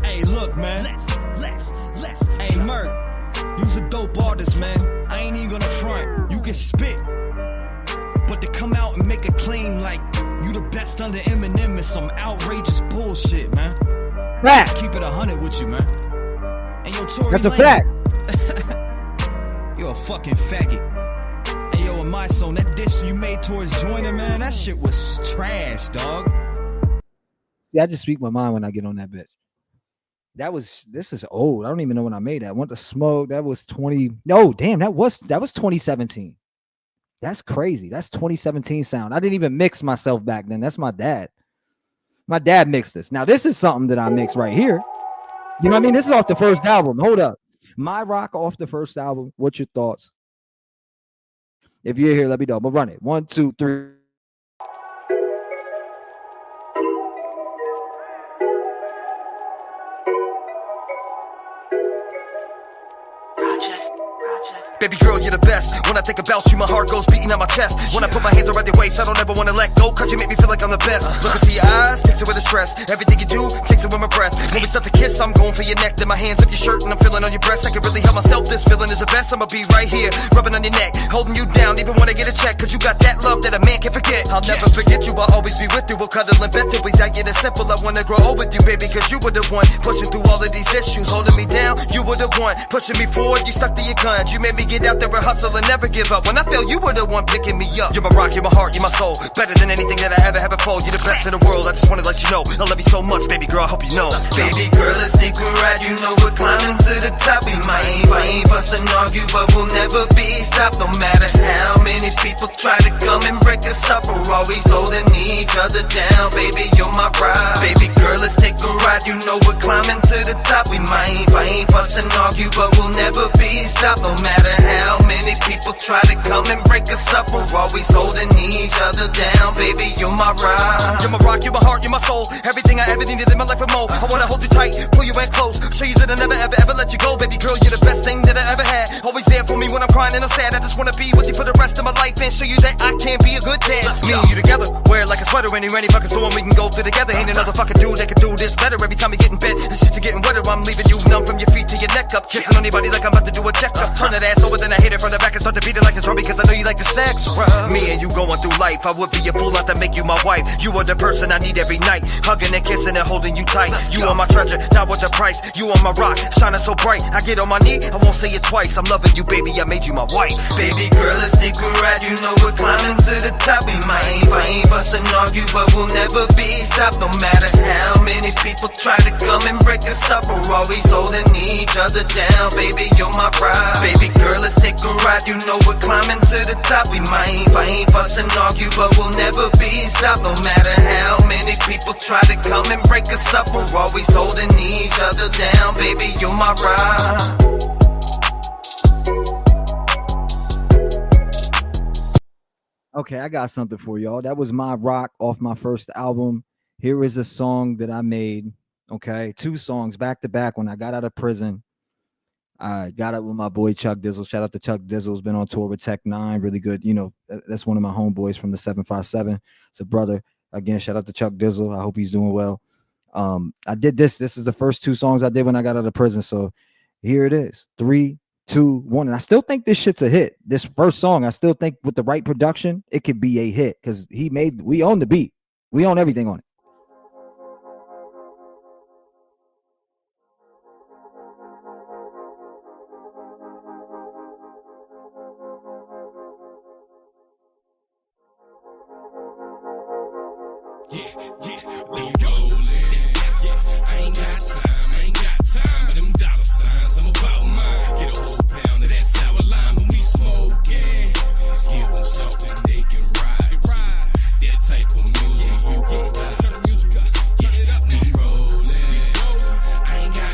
Hey, look, man. Let's. Hey, Merc, you's a dope artist, man. I ain't even gonna front. You can spit. But to come out and make a claim like you the best under Eminem is some outrageous bullshit, man. Fact. Keep it 100 with you, man. And yo, Tory That's a Lanez, fact. you're a fucking faggot. Hey, yo, in my song, that diss you made towards Joyner, man, that shit was trash, dog. See, I just speak my mind when I get on that bitch. This is old. I don't even know when I made that. I Want to Smoke, that was 20. No, damn, that was 2017. That's crazy. That's 2017 sound. I didn't even mix myself back then. That's my dad. My dad mixed this. Now, this is something that I mixed right here. You know what I mean? This is off the first album. Hold up. My Rock off the first album. What's your thoughts? If you're here, let me know. I'm gonna run it. 1, 2, 3. Baby girl, you're the best. When I think about you, my heart goes beating on my chest. When I put my hands around your waist, I don't ever want to let go, cause you make me feel like I'm the best. Look into your eyes, takes away the stress. Everything you do, takes away my breath. When we start to kiss, I'm going for your neck. Then my hands up your shirt and I'm feeling on your breast. I can really help myself, this feeling is the best. I'ma be right here, rubbing on your neck, holding you down, even when I get a check. Cause you got that love that a man can forget. I'll never forget you, I'll always be with you. We'll cuddle in bed till we die, it's simple. I wanna grow old with you, baby, cause you were the one pushing through all of these issues, holding me down. You were the one pushing me forward, you stuck to your guns. You made me get out there and hustle and never give up. When I fail, you were the one picking me up. You're my rock, you're my heart, you're my soul. Better than anything that I ever had before. You're the best in the world, I just wanna let you know I love you so much, baby girl, I hope you know. Baby girl, let's take a ride. You know we're climbing to the top. We might fight, fuss and argue, but we'll never be stopped. No matter how many people try to come and break us up, we're always holding each other down. Baby, you're my ride. Baby girl, let's take a ride. You know we're climbing to the top. We might fight, fuss and argue, but we'll never be stopped. No matter how many people try to come and break us up, we're always holding each other down. Baby, you're my ride. You're my rock, you're my heart, you're my soul. Everything I ever needed in my life and more. I wanna hold you tight, pull you in close, show you that I never ever let you go. Baby girl, you're the best thing that I ever had. Always there for me when I'm crying and I'm sad. I just wanna be with you for the rest of my life and show you that I can be a good dad. Me and you together, wear it like a sweater. Any fucking storm we can go through together. Ain't another fucking dude that can do this better. Every time we get in bed, the shit's getting wetter. I'm leaving you numb from your feet to your neck up, kissing on your body like I'm about to do a checkup. Turn that ass over, then I hit it from the back and start to beat it like a drum because I know you like the sex. Me and you going through life, I would be a fool not to make you my wife. You are the person I need every night, hugging and kissing and holding you tight. You are my treasure, not worth the price. You are my rock, shining so bright. I get on my knee, I won't say it twice. I'm loving you, baby, I made you my wife. Baby girl, let's take a ride. You know we're climbing to the top. We might fight, fuss and argue, but we'll never be stopped. No matter how many people try to come and break us up, we're always holding each other down. Baby, you're my ride. Baby girl, let's take a ride. You know we're climbing to the top. We might fight, fuss and argue, but we'll never be stopped. No matter how many people try to come and break us up, we're always holding each other down. Baby, you're my ride. Okay, I got something for y'all. That was My Rock off my first album. Here is a song that I made. Okay, 2 songs back to back when I got out of prison. I got it with my boy Chuck Dizzle. Shout out to Chuck Dizzle. Has been on tour with Tech 9. Really good. You know, that's one of my homeboys from the 757. It's a brother. Again, shout out to Chuck Dizzle. I hope he's doing well. I did this. This is the first 2 songs I did when I got out of prison. So here it is. 3, 2, 1. And I still think this shit's a hit. This first song, I still think with the right production, it could be a hit because we own the beat. We own everything on it. Let's go, I ain't got time, but them dollar signs, I'm about mine. Get a whole pound of that sour lime when we smoking. Just give them something they can ride to. That type of music you can ride. Turn the music up, we rolling. I ain't got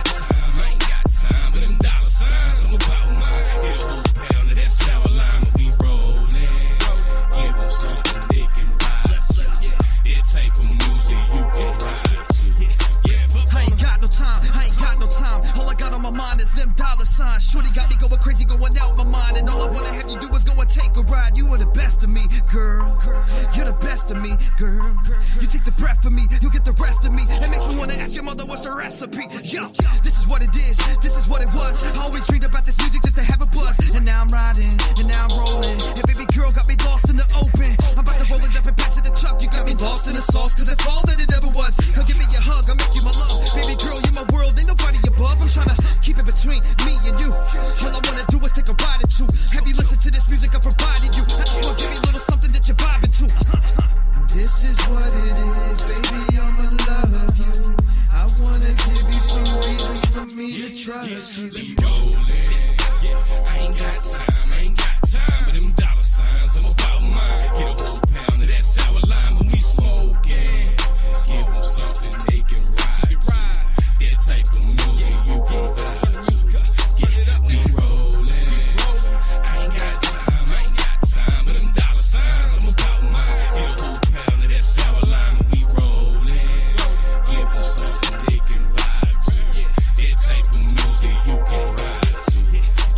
time, but them dollar signs, I'm about mine. Get a whole pound of that sour lime when we rolling. Give them something they can ride to. That type of music you can ride to. I ain't got no time. All I got on my mind is them dollar signs. Shorty got me going crazy, going out my mind. And all I wanna have you you do is go and take a ride. You are the best of me, girl. You're the best of me, girl. You take the breath from me, you'll get the rest of me. It makes me wanna ask your mother what's the recipe. Yo, this is what it is, this is what it was. I always dreamed about this music just to have a buzz. And now I'm riding, and now I'm rolling. And baby girl got me lost in the open. I'm about to roll it up and pass it to Chuck. You got me lost in the sauce, cause that's all that it ever was. Come give me your hug, I'll make you my love. Baby girl, you're my world, ain't nobody above. I'm trying to keep it between me and you. All I wanna do is take a ride at you. Have you listened to this music I provided you? I just wanna give you a little something that you're vibing to. This is what it is, baby, I'ma love you. I wanna give you some reasons for me to trust you. Let's go, yeah, I ain't got time for them dollar signs. I'm about mine. Get a whole pound of that sour lime when we smoking. Give them something they can ride to. That type of music you can vibe to. Yeah, we rollin'. I ain't got time for them dollar signs. I'm about mine. Get a whole pound of that sour lime when we rollin'. Give them something they can vibe to. That type of music you can vibe to.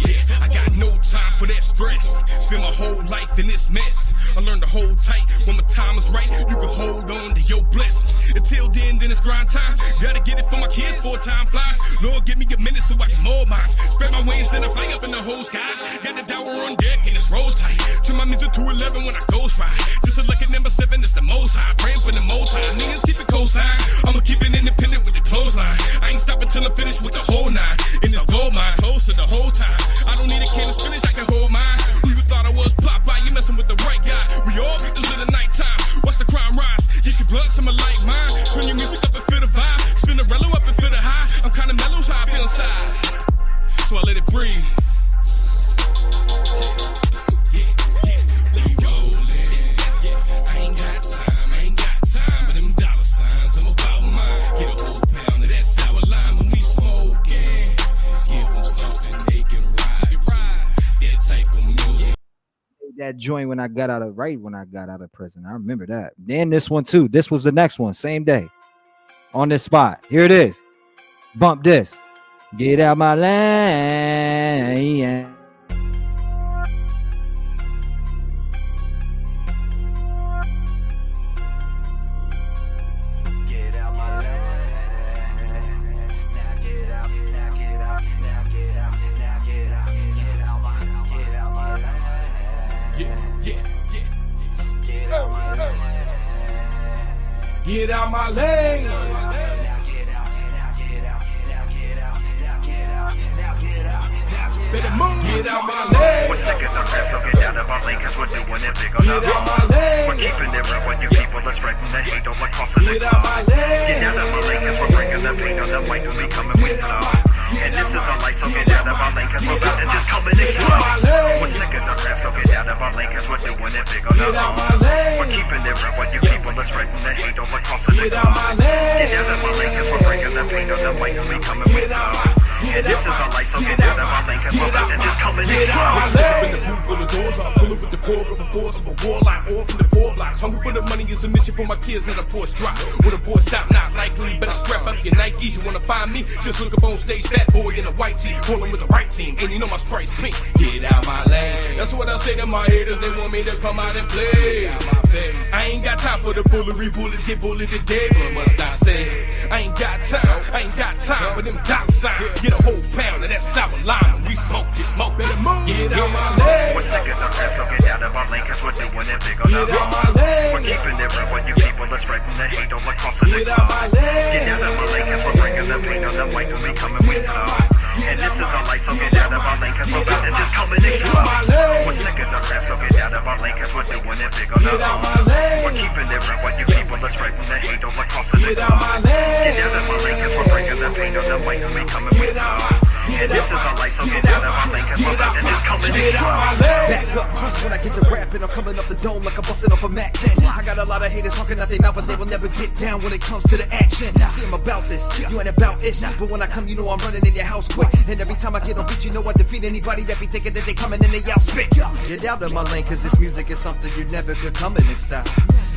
Yeah, I got no time for that stress. Spend my whole life in this mess. I learned to hold tight. When my time is right, you can hold on to your blessings. Until then it's grind time. Gotta get it for my kids, 4 time flies. Lord, give me a minute so I can mold mine. Spread my wings and I fly up in the whole sky. Got the dower on deck and it's roll tight. Turn my music to 11 when I ghost ride. Just a lucky number 7, it's the most high. Praying for the most high. Niggas keep it cosign. I'ma keep it independent with the clothesline. I ain't stopping till I'm finished with the whole 9. In this gold mine, closer the whole time. I don't need a can of spinach, I can hold mine. Who you thought I was? Popeye, you messing with the right guy. We all get this in the nighttime. Watch the crime rise. Get your blood, some like mine. Turn your music up and feel the vibe. Spin the rello up and feel the high. I'm kinda mellow, so I feel inside. So I let it breathe. Yeah, let's go. Yeah, I ain't got time for them dollar signs. I'm about mine. Get a whole pound of that sour lime when we smoking. Give them something they can ride to. That type of music. That joint when I got out of prison. I remember that. Then this one too. This was the next one, same day. On this spot. Here it is. Bump this. Get out my lane. Get out my lane. Better move. Get out my lane. We're sick of the rest, so get out of our lane, cause we're doing it big on our own. We're keeping it real when you people are spreading the hate all across the globe. Get out of my lane, cause we're bringing the pain on the mic when we coming with love. And this is our life, so get out of our lane, cause we're about to just come and explode. We're sick of the rest, so get out of our lane, cause we're doing it big on our own. We're keeping it real when you people are spreading the hate all across the globe. Get out of my lane, cause we're bringing the pain on the mic when we coming with love. And this is our life, so get out of our lane, cause we're about to just come and explode. Step in the booth with the doors off, pulling with the core of a force of a warlock, all from the poor blocks. Hungry for the money is a mission for my kids and the porch drop. With a boy stop, not likely. Better strap up your Nikes. You wanna find me? Just look up on stage, fat boy in a white tee, pulling with the right team. And you know my sprite's pink. Get out my lane. That's what I say to my haters. They want me to come out and play. I ain't got time for the foolery. Bullets get bullied today. What must I say? I ain't got time for them dollar signs. Get a whole pound of that sour lime. We smoke, you smoke. Better move. Get out my lane. We're sick of the rest, so get out of our lane, cause we're doing it big on our own. We're keeping it real when you people are spreading the hate all across the globe. Get out of my lane, cause we're bringing the pain on the mic when we coming with love. And this is our life, so get out of our lane, cause we're about to just come and explode. We're sick of the rest, so get out of our lane, cause we're doing it big on our own. We're keeping it real when you people are spreading the hate all across the globe. Get out of my lane, cause we're bringing the pain on the mic when we coming with love. And this is our life, so get out of our lane, cause we're about to just come and explode. Back up, first when I get to rapping, I'm coming off the dome like I'm busting off a Mac 10. I got a lot of haters talking out their mouth, but they will never get down when it comes to the action. See, I'm about this, you ain't about it. But when I come, you know I'm running in your house quick. And every time I get on beat, you know I defeat anybody that be thinking that they coming and they out spit. Get out of my lane, cause this music is something you never could come in and style.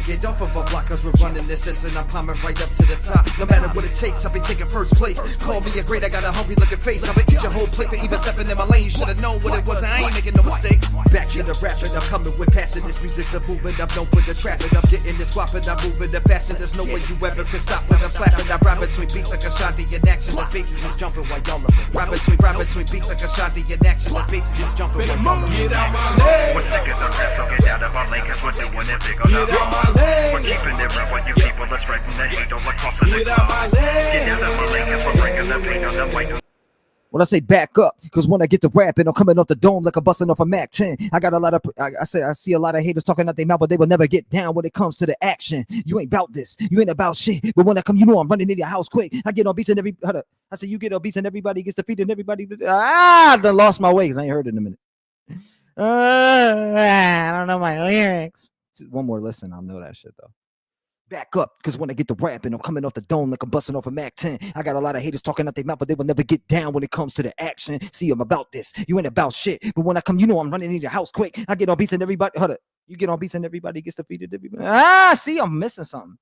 Get off of a block, cause we're running this and I'm climbing right up to the top. No matter what it takes, I'll be taking first place. Call me a great, I got a hungry looking face. I'ma eat your whole plate for even stepping in my lane. You should've known what it was, I ain't making no mistake. Back to the rapping, I'm coming with passion. This music's a movement, I'm known for the trapping. I'm getting this swapping, I'm moving the fashion. There's no way you ever can stop when I'm slapping. I rhyme between beats like a Shanti in action. The faces is jumping while y'all are rhyme between beats like a Shanti in action. The faces is jumping while y'all are. Get out my leg. We're sick of the rest, so get out of our lane, cause we're doing it big on our own. We're keeping it real with you people, let's spreading the hate all across the globe. Get out of my lane, cause we're bringing the pain on the way. When I say back up, because when I get to rapping, I'm coming off the dome like I'm busting off a Mac 10. I got a lot of, I see a lot of haters talking out their mouth, but they will never get down when it comes to the action. You ain't about this, you ain't about shit. But when I come, you know I'm running in your house quick. I get on beats and I say you get on beats and everybody gets defeated and everybody. I done lost my way because I ain't heard it in a minute. I don't know my lyrics. One more listen, I'll know that shit though. Back up, because when I get to rapping, I'm coming off the dome like I'm busting off a Mac 10. I got a lot of haters talking out their mouth, but they will never get down when it comes to the action. See, I'm about this. You ain't about shit. But when I come, you know I'm running in your house quick. I get on beats and everybody. Hold up. You get on beats and everybody gets defeated. See, I'm missing something.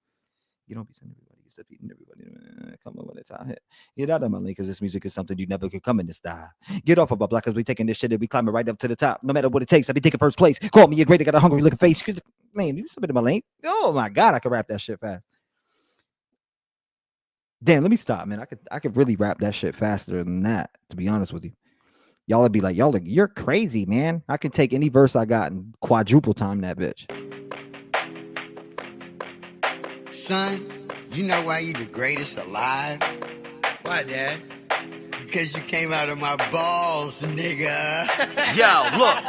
You don't beats and everybody gets defeated. Everybody come on when it's out here. Get out of my lane, because this music is something you never could come in this style. Get off of our block, because we taking this shit and we climbing right up to the top. No matter what it takes, I'll be taking first place. Call me a great, I got a hungry looking face. Man, you submitted my lane. Oh my God, I can rap that shit fast. Damn, let me stop, man. I could really rap that shit faster than that, to be honest with you. Y'all would be like, you're crazy, man. I can take any verse I got and quadruple time that bitch. Son, you know why you the greatest alive? Why, Dad? Because you came out of my balls, nigga. Yo, look.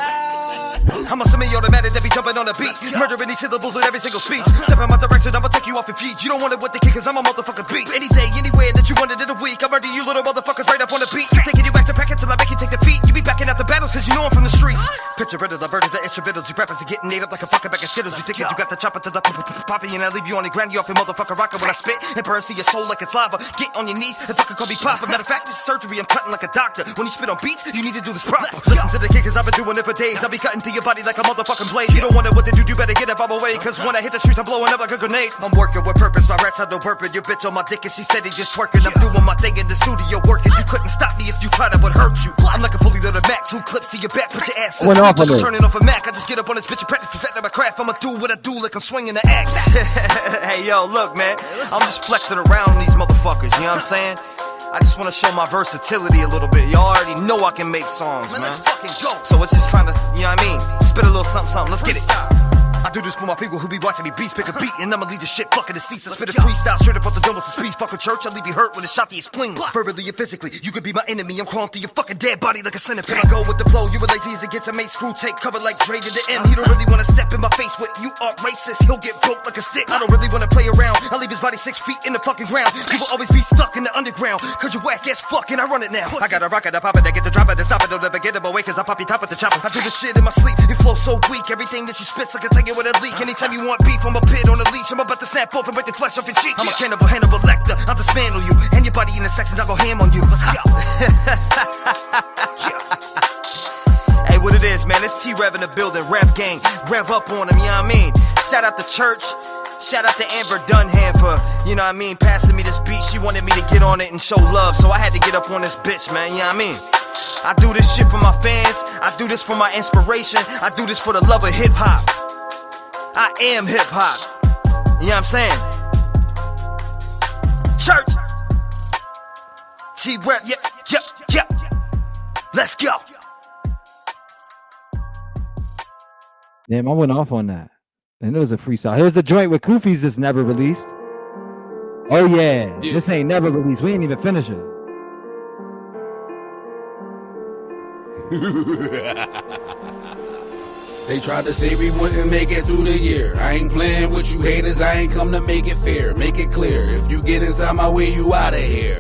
I'm a semi-automatic that be jumping on the beat, murdering these syllables with every single speech. Step in my direction, I'ma take you off your feet. You don't want it with the kick, cause I'm a motherfucking beast. Any day, anywhere that you wanted in a week, I murder you little motherfuckers right up on the beat. Taking you back to pack it till I make you take defeat. You be backing out the battles cause you know I'm from the streets. Picture it, the bird of the instrumentals. You rappers are getting ate up like a fucking bag of Skittles. You think you got the chopper to the poppy, and I leave you on the ground. You off your motherfucking rocker when I spit. It burns to your soul like it's lava. Get on your knees and fucking call me papa. Matter of fact, this is surgery, I'm cutting like a doctor. When you spit on beats, you need to do this proper. Listen to the kick, cause I've been doing it for days. I'll be cutting to your body like a motherfucking blade. You don't wonder what to do, you better get up out my way, cause when I hit the streets, I'm blowing up like a grenade. I'm working with purpose, my rats have no purpose. Your bitch on my dick and she steady just twerking. I'm doing my thing in the studio working. You couldn't stop me if you tried, I would hurt you. I'm like a fully loaded Mac, 2 clips to your back, put your ass to sleep. I'm turning off a Mac, I just get up on this bitch and practice perfecting my craft. I'ma do what I do like I'm swinging the axe. Hey yo, look man, I'm just flexing around on these motherfuckers, you know what I'm saying? I just want to show my versatility a little bit. Y'all already know I can make songs, man. Let's fucking go. So it's just trying to, you know what I mean? Spit a little something, something. Let's get it. I do this for my people who be watching me beats, pick a beat, and I'ma leave the shit fucking deceased. I spit a freestyle straight up off the dome with some speech. Fuck a church, I'll leave you hurt when it's shot to your spleen. Verbally and physically, you could be my enemy. I'm crawling through your fucking dead body like a centipede. I go with the flow, you were lazy as it gets a mate. Screw tape covered like Dre to the M. He don't really wanna step in my face with you are racist. He'll get broke like a stick. I don't really wanna play around. I leave his body 6 feet in the fucking ground. He will always be stuck in the underground, cause you whack ass fuck and I run it now. I got a rocket, I pop it, I get the drop it, then stop it, don't ever get it away, cause I pop your top at the chopper. I do this shit in my sleep, it flows so weak. Everything that you spit's like a take it with a leak. Anytime you want beef, I'm a pit on a leash. I'm about to snap off and break the flesh off your cheek. I'm a cannibal, Hannibal Lecter. I'll dismantle you and your body in the sections. I'll go ham on you. Let's go. Hey, what it is, man? It's T-Rev in the building. Rap gang, rev up on them. You know what I mean? Shout out to Church. Shout out to Amber Dunham for, you know what I mean, passing me this beat. She wanted me to get on it and show love, so I had to get up on this bitch, man. You know what I mean? I do this shit for my fans. I do this for my inspiration. I do this for the love of hip hop. I am hip-hop. You know what I'm saying? Church. T-Rev, yep. Let's go. Damn, I went off on that. And it was a freestyle. Here's a joint with Koofies that's never released. Oh, yeah. This ain't never released. We ain't even finished it. They tried to say we wouldn't make it through the year. I ain't playing with you haters, I ain't come to make it fair. Make it clear, if you get inside my way, you out of here.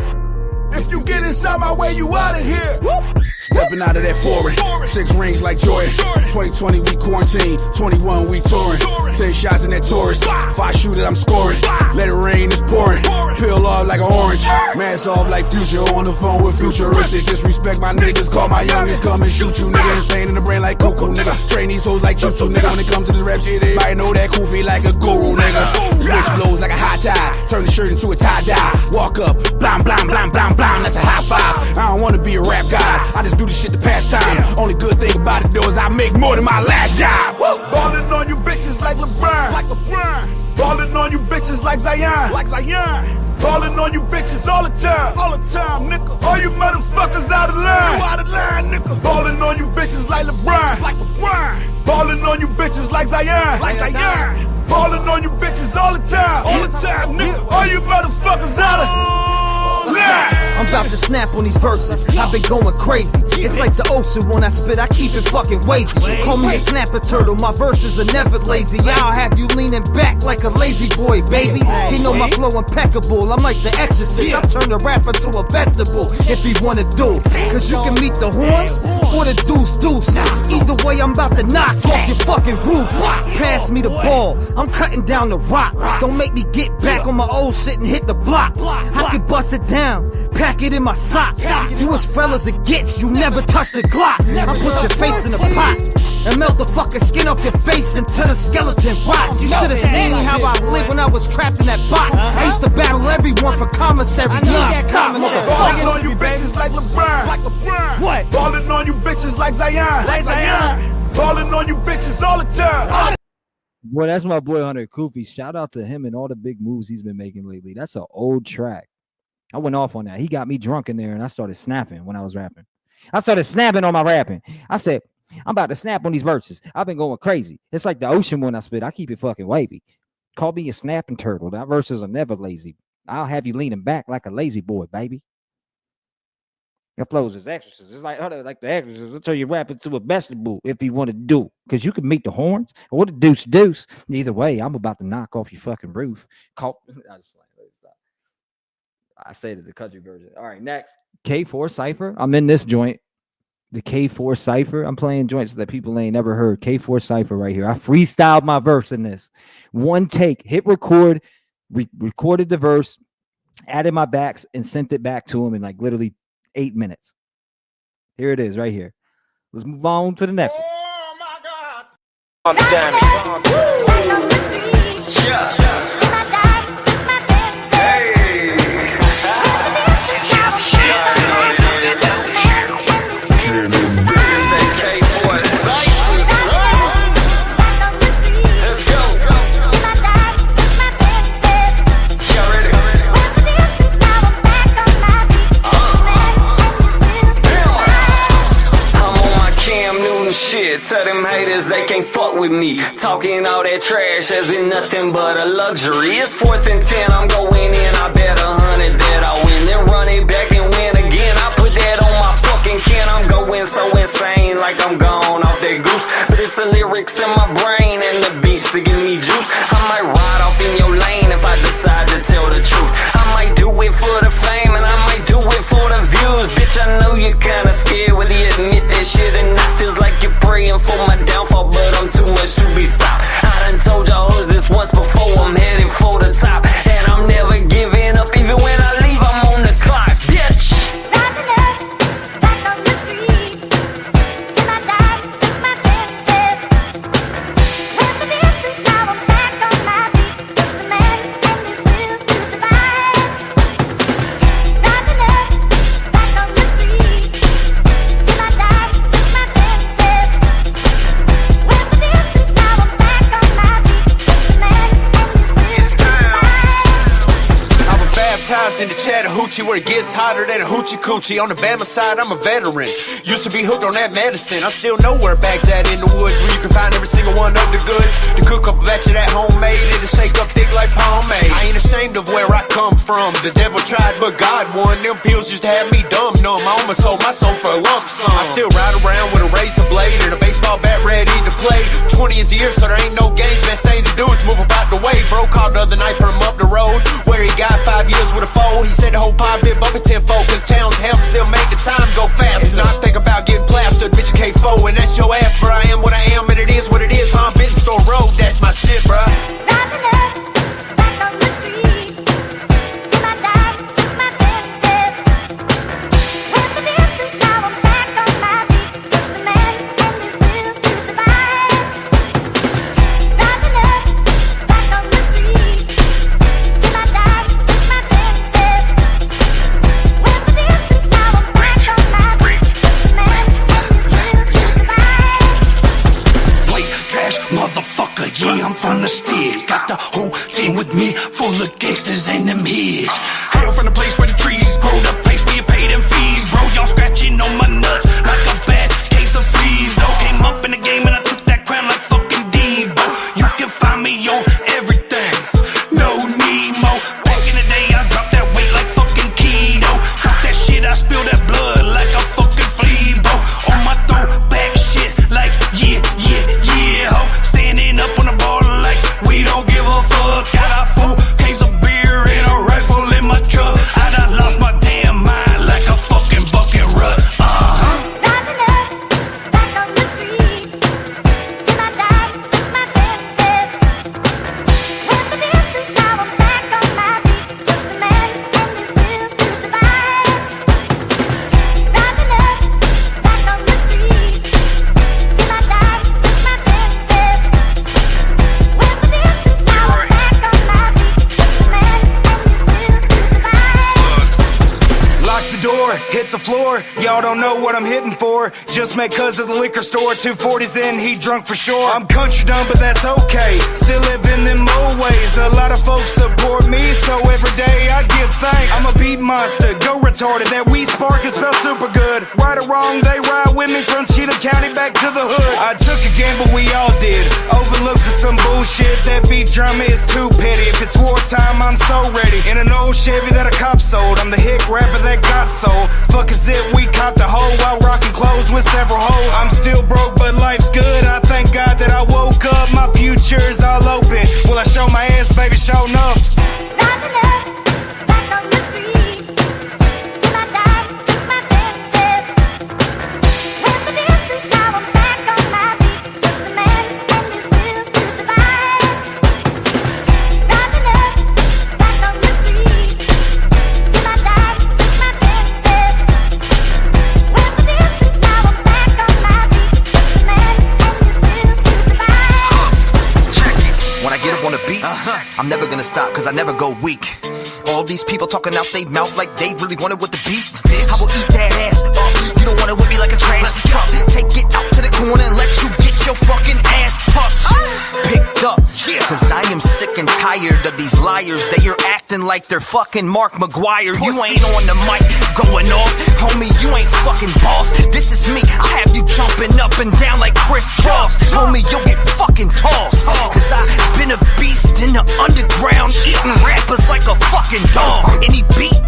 If you get inside my way, you out of here. Whoop. Stepping out of that foreign. 6 rings like Jordan. 2020 we quarantine. 21 we touring. 10 shots in that Taurus. If I shoot it, I'm scoring. Let it rain, it's pouring. Peel off like an orange. Mask off like Future. On the phone with futuristic. Disrespect my niggas. Call my youngest. Come and shoot you, nigga. Insane in the brain like cuckoo, nigga. Train these hoes like choo-choo, nigga. When it comes to this rap shit, everybody know that Kofi like a guru, nigga. Switch flows like a high tide. Turn the shirt into a tie-dye. Walk up. Blam, blam, blam, blam, blam. That's a high five. I don't wanna be a rap guy. I just do this shit to pass time. Only good thing about it though is I make more than my last job. Ballin' on you bitches like LeBron. Ballin' on you bitches like Zion. Ballin' on you bitches all the time. Nigga. All you motherfuckers out of line. Nigga. Ballin' on you bitches like LeBron. Ballin' on you bitches like Zion. Ballin' on you bitches all the time. Nigga. All you motherfuckers out of line. I'm about to snap on these verses. I've been going crazy. It's like the ocean when I spit, I keep it fucking wavy. Call me a snapper turtle, my verses are never lazy. I'll have you leaning back like a lazy boy, baby. He know my flow impeccable, I'm like the exorcist. I turn the rapper to a vegetable if he wanna do. Cause you can meet the horns or the deuce. Either way, I'm about to knock off your fucking roof. Pass me the ball, I'm cutting down the rock. Don't make me get back on my old shit and hit the block. I can bust it down, pack it in my socks. You as frail as it gets, you never touch the Glock. I put your face in a pot and melt the fucking skin off your face until the skeleton rots. You should've seen how I lived when I was trapped in that box. I used to battle everyone for commissary. Non-stop, Ballin' on you bitches like LeBron. What? Ballin' on you bitches like Zion. Ballin' on you bitches all the time. Boy, that's my boy Hunter Koofy. Shout out to him and all the big moves he's been making lately. That's an old track. I went off on that. He got me drunk in there and I started snapping when I was rapping. I started snapping on my rapping. I said, I'm about to snap on these verses. I've been going crazy. It's like the ocean when I spit. I keep it fucking wavy. Call me a snapping turtle. That verses are never lazy. I'll have you leaning back like a lazy boy, baby. That flows as exorcist. It's like the exorcist. I'll tell you rap into a vegetable if you want to do. Because you can meet the horns or the deuce. Either way, I'm about to knock off your fucking roof. I say it the country version. All right, next. K4 Cypher. I'm in this joint. The K4 Cypher. I'm playing joints that people ain't never heard. K4 Cypher right here. I freestyled my verse in this. One take. Hit record. Recorded the verse. Added my backs and sent it back to him in like literally 8 minutes. Here it is right here. Let's move on to the next one. Oh my God. Yeah. Tell them haters they can't fuck with me. Talking all that trash has been nothing but a luxury. It's 4th and 10, I'm going in. I bet 100 that I win. Then run it back and win again. I put that on my fucking kin. I'm going so insane like I'm gone off that goose. But it's the lyrics in my brain and the beats that give me juice. I might ride off in your lane if I decide to tell the truth. I might do it for the fame and I might do it for the views. Bitch, I know you're kinda scared when you admit that shit. And it feels like you're praying for my downfall, but I'm too much to be stopped. I done told y'all hoes this once before, I'm heading for the top. And I'm never giving up, even when I leave, I'm on the clock, bitch. Rising up, back on the street. Till I die, took my chances. Went the distance, now I'm back on my feet. Just a man and his will to survive. Rising up, back on the street. Till I die, took my chances. Went the distance, now I'm back on my feet. Just a man and his will to survive. I was baptized in the Chattahoochee where it gets hotter than a hoochie coochie. On the Bama side, I'm a veteran. Used to be hooked on that medicine. I still know where bags at in the woods where you can find every single one of the goods. To cook up a batch of that homemade and to shake up thick like pomade. I ain't ashamed of where I come from. The devil tried, but God won. Them pills used to have me dumb numb. I almost sold my soul for a lump sum. I still ride around with a razor blade and a baseball bat ready to play. 20 is a year, so there ain't no games. Best thing to do is move about the way. Bro called the other night from up the road where he got 5 years with a foe. He said the whole pie bit bumping tenfold, cause towns help still make the time go fast. And I think about the sticks. Got the whole team with me, full of gangsters and them hits. Hail from the place where the trees grow, the place where you pay them fees. Bro, y'all scratching on my nuts like a bad case of fleas. Though came up in the game and I took that crown like fucking Debo. You can find me on everything, no Nemo. Back in the day I dropped that weight like fucking keto. Drop that shit, I spill that blood like a fucking flea, bro. On my throwback shit like yeah, ho. Standing up on the bar like we don't give a fuck. Got a full case of beer and a rifle in my truck. I done lost my damn mind like a fucking bucket rut. Rising up, back on the street. Till I die, took my chances. Went the distance, now I'm back on my feet. Just a man and his will to survive. Rising up, back on the street. Till I die, took my chances. Went the distance, now I'm back on my feet. Just a man and his will to survive. Lock the door, hit the floor. Y'all don't know what I'm hitting for. Just met cuz at the liquor store. 240's in, he drunk for sure. I'm country dumb, but that's okay. Still living them old ways. A lot of folks support me, so every day I give thanks. I'm a beat monster, go retarded. That weed spark is spelled super good. Right or wrong, they ride with me from Cheetah County back to the hood. I took a gamble, we all did. Overlooked for some bullshit. That beat drama is too petty. If it's wartime, I'm so ready. In an old Chevy that a cop sold. I'm the hit rapper that got sold. Fuck is it, we copped a hoe while rocking clothes with several hoes. I'm still broke, but life's good. I thank God that I woke up. My future's all open. Will I show my ass, baby? Show enough. Rising up, back on the street. Till I die, took my chances. Went the distance, now I'm back on my feet. Just a man and his will to survive. Rising up, back on the street. Till I die, took my chances. Went the distance, now I'm back on my feet. Just a man and his will to survive. When I get up on the beat, I'm never gonna stop cause I never go weak. All these people talking out they mouth like they really want it with the beast. I will eat that ass up. You don't want it with me like a trash truck. Take it out to the corner and let you get your fucking ass puffed. Picked up, cause I am sick and tired of these liars. They are acting like they're fucking Mark McGuire. You ain't on the mic going off. Homie, you ain't fucking boss. This is me, I have you jumping up and down like Chris Cross. Homie, you'll get fucking tossed. Cause I've been a beast in the underground, eating rappers like a fucking dog. Any beat,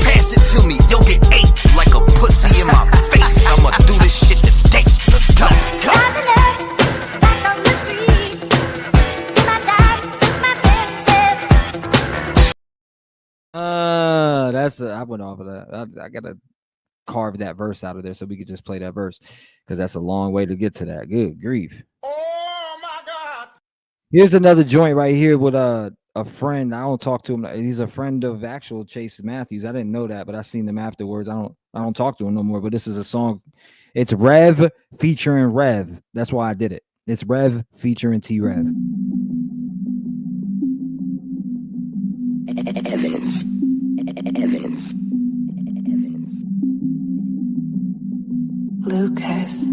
pass it to me, you'll get ate like a pussy in my face. I'ma do this shit today. Let's go. Rising up, back on the street. Till I die, took my chances. I went off of that. I gotta carve that verse out of there so we could just play that verse because that's a long way to get to that. Good grief. Oh my God. Here's another joint right here with a friend. I don't talk to him. He's a friend of actual Chase Matthews. I didn't know that, but I seen them afterwards. I don't talk to him no more. But this is a song. It's Rev featuring Rev. That's why I did it. It's Rev featuring T-Rev. Evans. Lucas.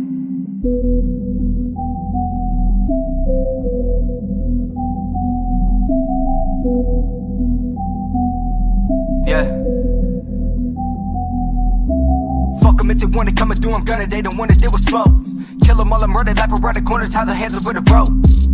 Yeah. Fuck them if they wanna come and do them gunner, they don't wanna deal with smoke. Kill them all, I'm running lap around the corners, tie their hands up with a rope.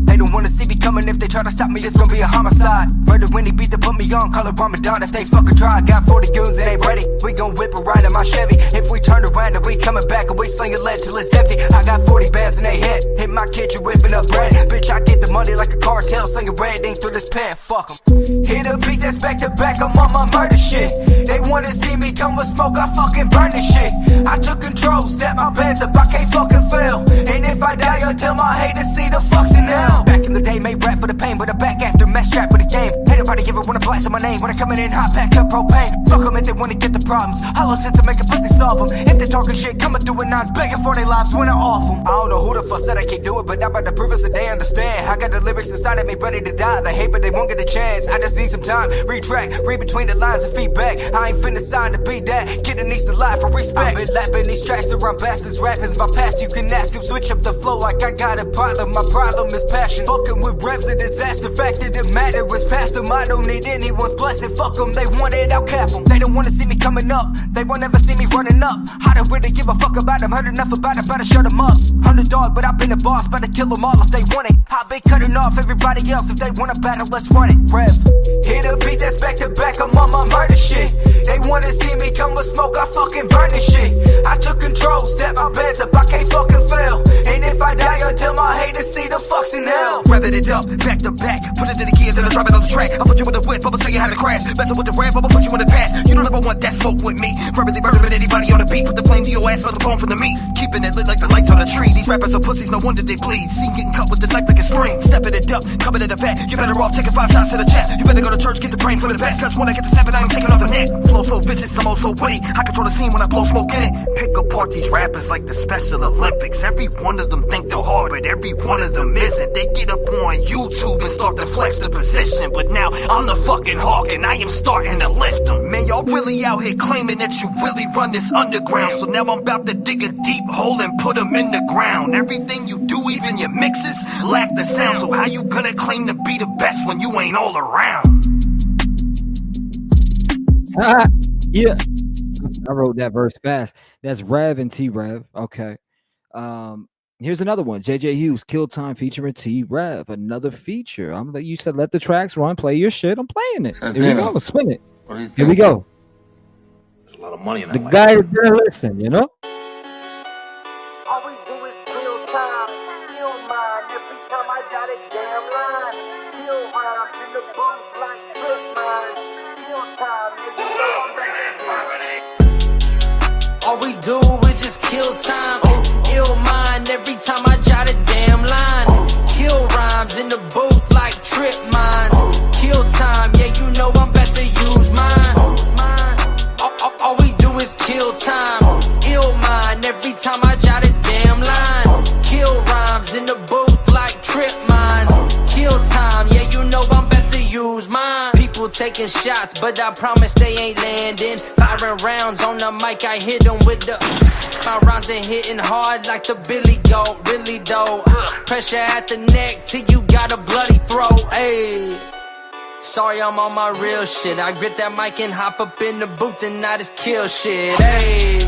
They don't wanna see me coming, if they try to stop me, it's gonna be a homicide. Murder when he beat to put me on, call it Ramadan if they fucking try. Got 40 goons and they ready, we gon' whip it right in my Chevy. If we turn around and we coming back and we sling a lead till it's empty. I got 40 bands in they head, hit my kitchen whipping up bread. Bitch, I get the money like a cartel, slinging red ink through this pen, fuck 'em. Hit a beat that's back to back, I'm on my murder shit. They wanna see me come with smoke, I fucking burn this shit. I took control, step my bands up, I can't fucking fail. And if I die, until my haters see the fucks in hell. Back in the day, made rap for the pain, but I'm back after mess trap with the game. Hate about Everybody give it when I blast on my name. When I coming in hot, pack up propane. Fuck them if they wanna get the problems. Hollow shit to make a pussy solve them. If they talking shit, coming through with nines, begging for their lives when I off them. I don't know who the fuck said I can't do it, but I'm about to prove it so they understand. I got the lyrics inside of me ready to die. They hate, but they won't get a chance. I just need some time, retract, read between the lines and feedback. I ain't finna sign to be that. Kid needs to lie for respect. I've been lapping these tracks to run bastards. Rappers my past, you can ask him. Switch up the flow like I got a problem. My problem is passion. Fucking with reps a disaster. Fact that it matter was past them. I don't need anyone's blessing. Fuck them, they want it, I'll cap them. They don't wanna see me coming up. They won't ever see me running up. I don't really give a fuck about them. Heard enough about it, better shut them up. Underdog, but I've been a boss. Better kill them all if they want it. I've been cutting off everybody else. If they wanna battle, let's run it. Rev. Hit a beat that's back to back. I'm on my murder shit. They wanna see me come with smoke, I fucking burn this shit. I took control, step my beds up, I can't fucking fail. And if I die until my haters see the fucks in hell. Rev it up, back to back. Put it in the gears and I drive it on the track. I'll put you in the whip, I'ma tell you how to crash. Messing with the rev, I'ma put you in the past. You don't ever want that smoke with me. Verbally murdering anybody on the beat. Put the flame to your ass, for the bone from the meat. Keeping it lit like the lights on a tree. These rappers are pussies, no wonder they bleed. See getting cut with the knife like a scream. Stepping it up, coming in the vat. You better off taking 5 shots to the chest. You better go to church, get the brain from the best. Cause when I get the snapping, I'm taking off the neck. Flow so vicious, I'm also witty. I control the scene when I blow smoke in it. Pick apart these rappers like the Special Olympics. Every one of them think they're hard, but every one of them isn't. They get up on YouTube and start to flex the position. But now I'm the fucking hawk and I am starting to lift them. Man, y'all really out here claiming that you really run this underground. So now I'm about to dig a deep hole and put them in the ground. Everything you do, even your mixes, lack the sound. So how you gonna claim to be the best when you ain't all around? Yeah, I wrote that verse fast. That's Rev and T-Rev. Okay. Here's another one. JJ Hughes, Kill Time featuring T-Rev. Another feature. You said let the tracks run. Play your shit. I'm playing it. Here we go. Spin it. Here we go. There's a lot of money in that. The guy is gonna listen, you know? All we do is kill time, kill mine. Every time I got a damn line, kill rhymes in the booth like trip mine. Kill time, all we do is just kill time, ill mind. Every time I jot a damn line, kill rhymes in the booth like trip mines. Kill time, yeah, you know I'm about to use mine. All we do is kill time, ill mind. Every time I jot a damn line, kill rhymes in the booth like trip mines. Kill time, yeah, you know I'm about to use mine. People taking shots, but I promise they ain't landing. Firing rounds on the mic, I hit them with the. My rhymes ain't hitting hard like the Billy Goat, really though. Pressure at the neck till you got a bloody throat, ayy. Sorry, I'm on my real shit. I grip that mic and hop up in the booth and I just kill shit, ayy.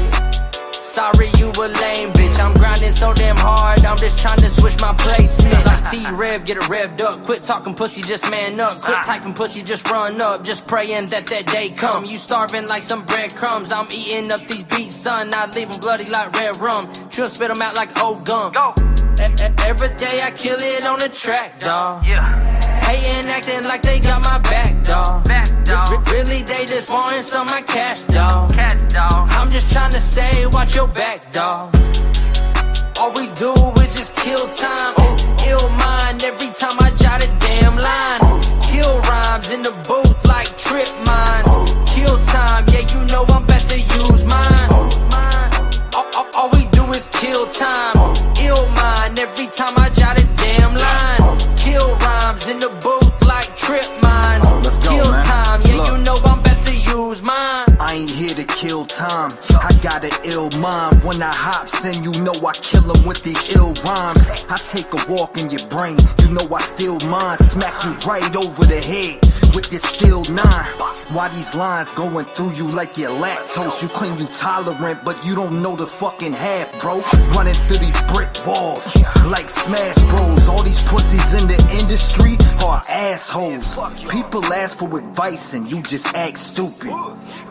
Sorry you a lame bitch. I'm grinding so damn hard, I'm just trying to switch my placement. Like T-Rev, get it revved up. Quit talking pussy, just man up. Quit typing pussy, just run up. Just praying that day come. You starving like some breadcrumbs. I'm eating up these beats, son. I leave them bloody like red rum. Try to spit them out like old gum. Every day I kill it on the track, dawg. Hating, acting like they got my back, dawg. Really, they just wanting some of my cash, dawg. I'm just trying to say, watch your back, dawg. All we do is just kill time, ill mind. Every time I jot a damn line, kill rhymes in the booth like trip mines. Kill time, yeah, you know I'm about to use mine. All we do is kill time, ill mind. Every time I jot a damn line, kill rhymes in the booth like trip mines. Kill time, yeah, you know I'm about to use mine. I ain't here to kill time. I got an ill mind. When I hops in, you know I kill them with these ill rhymes. I take a walk in your brain, you know I steal mine. Smack you right over the head with this steel 9. Why these lines going through you like you're lactose? You claim you tolerant, but you don't know the fucking half, bro. Running through these brick walls like Smash Bros. All these pussies in the industry are assholes. People ask for advice and you just act stupid.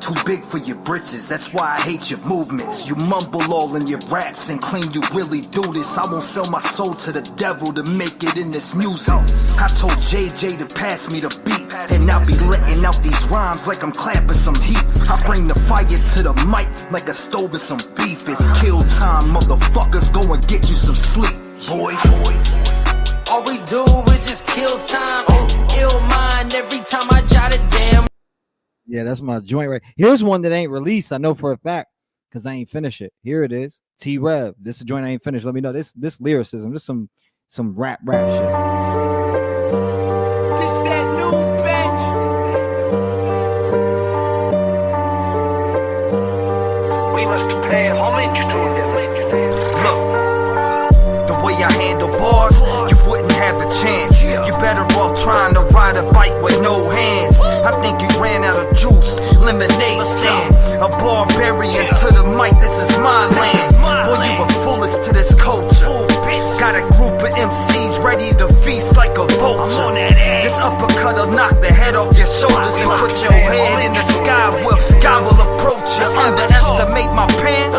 Too big for your britches, that's why I hate your movements. You mumble all in your raps and claim you really do this. I won't sell my soul to the devil to make it in this music. I told JJ to pass me the beat, and I'll be letting out these rhymes like I'm clapping some heat. I bring the fire to the mic like a stove and some beef. It's kill time, motherfuckers, go and get you some sleep, boy. All we do is just kill time. Ill mind every time I jot it down. Yeah, that's my joint right. Here's one that ain't released. I know for a fact because I ain't finished it. Here it is. T-Rev. This is a joint I ain't finished. Let me know. This lyricism. This some rap shit. This that new bitch. We must pay homage to them. Look, the way I handle bars, you wouldn't have a chance. You better off trying to ride a bike with no hands. I think you ran out of juice, lemonade stand. A barbarian to the mic, this is my land. Boy, you were foolish to this culture. Got a group of MCs ready to feast like a vulture. This uppercut'll knock the head off your shoulders and put your head in the sky where God will approach you. Underestimate my pen,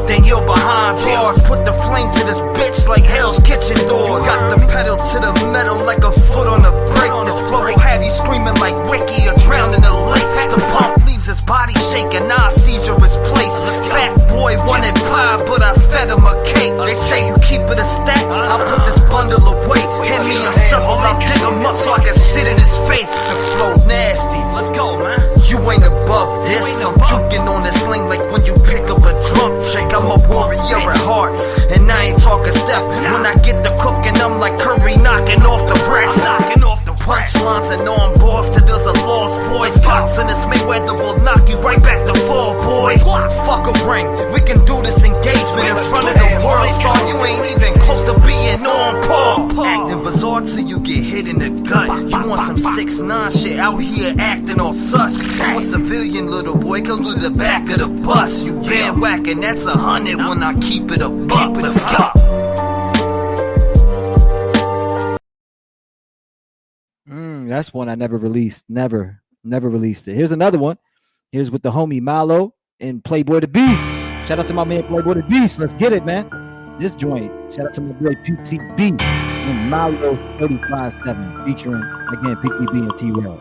then you're behind bars. Put the flame to this bitch like Hell's Kitchen doors. Got the pedal to the metal like a foot on a brake. This flow will have you screaming like Ricky or drowned in the lake. The pump leaves his body shaking, now seizure is placed. Fat boy wanted pie, but I fed him a cake. They say you keep it a stack, I'll put this bundle away. Hand me a shovel, I'll dig him up so I can sit in his face. The flow nasty, let's go, man. You ain't above this. I'm puking on this sling like when you pick up a drunk chick. I'm a warrior at heart, and I ain't talking step. When I get the cooking, I'm like Curry knocking off the rest. Knocking off the punchlines and on balls till there's a lost voice. Pops in this Mayweather will knock you right back to fall, boy. Fuck a ring, we can do this engagement in front of the world star. You ain't even close to being on par. Acting bizarre till you get hit in the gut. You want some 6ix9ine shit out here acting all sus. You a civilian little boy, go to the back of the bus. You bandwhacking, that's 100 when I keep it a buck. Let's go. That's one I never released. Never released it. Here's another one. Here's with the homie Malo and Playboy the Beast. Shout out to my man Playboy the Beast. Let's get it, man. This joint. Shout out to my boy PTB and Malo 35-7 featuring again PTB and T-Rev.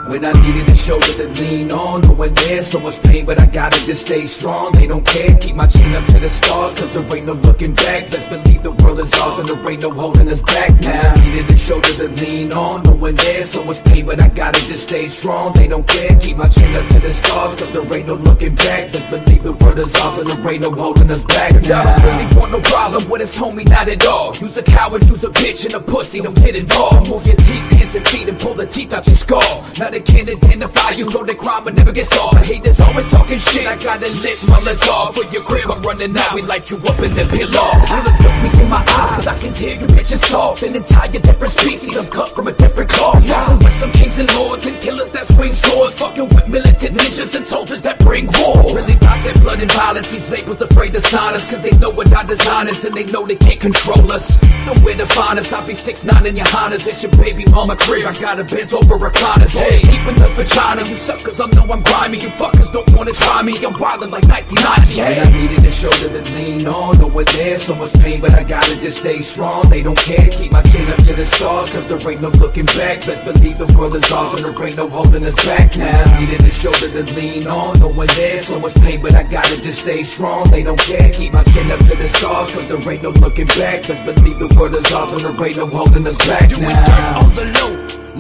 When I needed a shoulder to lean on, knowing there's so much pain, but I gotta just stay strong. They don't care, keep my chin up to the stars, cause there ain't no looking back. Let's believe the world is ours and there ain't no holding us back now. I needed a shoulder to lean on, knowing there's so much pain, but I gotta just stay strong. They don't care, keep my chin up to the stars, cause there ain't no looking back. Let's believe the world is ours and there ain't no holding us back now. I don't really want no problem with his homie, not at all. You's a coward, you's a bitch and a pussy, don't get involved. Move your teeth, hands and feet and pull the teeth out your skull. Now they can't identify you, so the crime will never get solved. The haters always talking shit. I got a lit Molotov for your crib. I'm running out, we light you up and then peel off. You look me in my eyes, cause I can hear you bitches soft. An entire different species, I'm cut from a different cloth. Now with some kings and lords and killers that swing swords, fucking with militant ninjas and soldiers that bring war. Really got that blood and violence. These labels afraid to sign us, cause they know what our design is and they know they can't control us. Nowhere to find us, I'll be 6ix9ine in your highness. It's your baby mama crib, I got a Benz over recliners. Hey, keeping the vagina, you suckers, I know I'm grimy. You fuckers don't wanna try me, I'm wildin' like 1990. When I needed a shoulder to lean on, knowing there's so much pain, but I gotta just stay strong. They don't care, keep my chin up to the stars, cause there ain't no looking back. Best believe the world is ours and there ain't no holding us back now. I needed a shoulder to lean on, knowing there's so much pain, but I gotta just stay strong. They don't care, keep my chin up to the stars, cause there ain't no looking back. Best believe the world is ours and there ain't no holding us back now. Doing dirt on the low,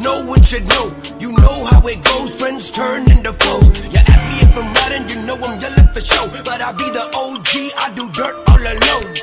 no one should know. You know how it goes, friends turn into foes. You ask me if I'm riding, you know I'm yelling for show. But I be the OG, I do dirt all alone.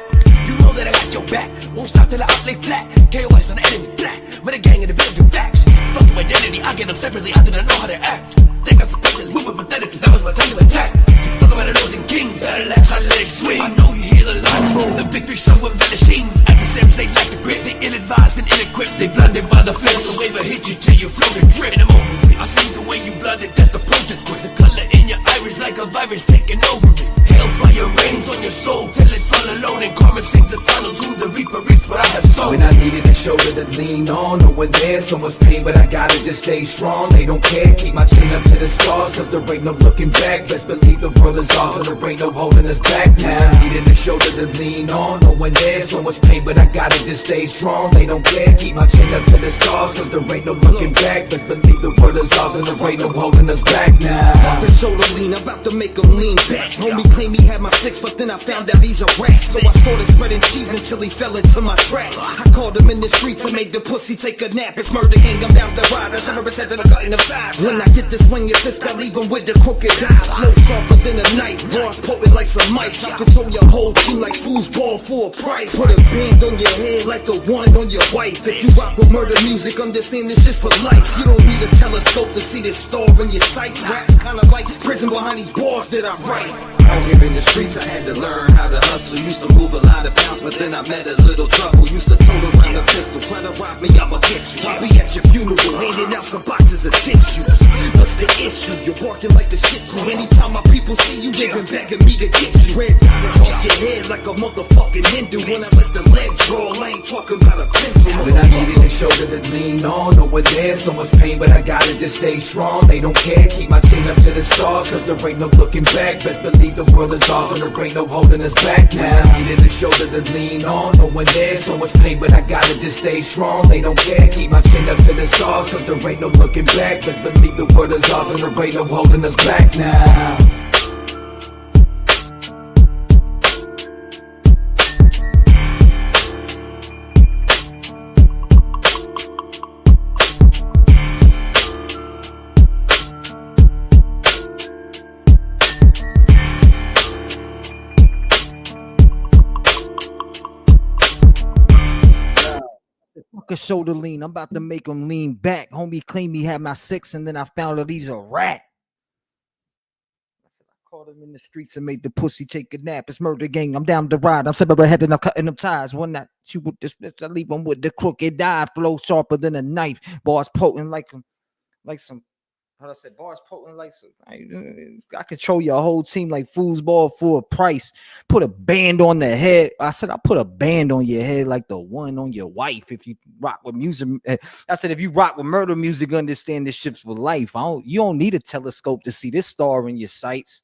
You know that I got your back, won't stop till I out lay flat. KOS on the enemy, black, but a gang in the building facts. Fuck your identity, I get them separately, I didn't know how to act. They got some pictures, moving pathetically, that was my time to attack. You fuck about the losing kings, I let it swing. I know you hear the line roll, the victory so embellishing. Adversaries, they lack the grit, they ill-advised and ill-equipped. They blinded by the fist, the wave will hit you till you float and drip. And I'm over it, I see the way you blinded, that the protest quit. The color in your iris like a virus taking over it. Hellfire rains on your soul till it's all alone. And karma sings its final tune, the reaper reaps what I have sown. When I needed a shoulder to lean on, knowing there's so much pain, but I gotta just stay strong. They don't care, keep my chin up to the stars, cause there ain't no looking back. Best believe the world is ours and there ain't no holding us back now. I needed a shoulder to lean on, knowing there's so much pain, but I gotta just stay strong. They don't care, keep my chin up to the stars, cause there ain't no looking back. Best believe the world is ours and there ain't no holding us back now. Fuck the shoulder lean, I'm about to make them lean back. Homie claim he had had my six, but then I found out he's a rat. So I started spreading cheese until he fell into my trap. I called him in the streets and made the pussy take a nap. It's murder gang, I'm down the ride. I 7% that I'm cutting them sides. When I get this swinging fist, I leave him with the crooked eye. Flow sharper than a knife, bars potent like some mice. I control your whole team like foosball for a price. Put a band on your head like the one on your wife. If you rock with murder music, understand this shit's for life. You don't need a telescope to see this star in your sights. Rap's kinda like prison behind these bars that I write. Out here in the streets, I had to learn how to hustle. Used to move a lot of pounds, but then I met a little trouble. Used to tote around a pistol, try to rob me, I'ma get you. I'll be at your funeral, handing out some boxes of tissues. What's the issue? You're barking like the shit crew. Anytime my people see you, they've been begging me to get you. Red diamonds off your head like a motherfucking Hindu. When I let the lead draw, I ain't talking about a pencil. When I needed a shoulder to lean on, over there, so much pain, but I gotta just stay strong. They don't care, keep my chin up to the stars, cause there ain't no looking back. Best believe the world is ours, and there ain't no holding us back now. I needed a shoulder to lean on, no one there, so much pain, but I gotta just stay strong. They don't care, keep my chin up to the stars, cause there ain't no looking back. Best believe the world is ours, and there ain't no holding us back now. Fuck a shoulder lean. I'm about to make him lean back. Homie claimed he had my six, and then I found out he's a rat. I said I caught him in the streets and made the pussy take a nap. It's murder gang. I'm down the ride. I'm separate head and I'm cutting them ties. One night shoot with this bitch, I leave him with the crooked eye. Flow sharper than a knife. Bars potent like some. How I said, bars potent like some. I control your whole team like foosball for a price. Put a band on the head. I said I put a band on your head like the one on your wife. If you rock with music, I said if you rock with murder music, understand this shit's for life. You don't need a telescope to see this star in your sights.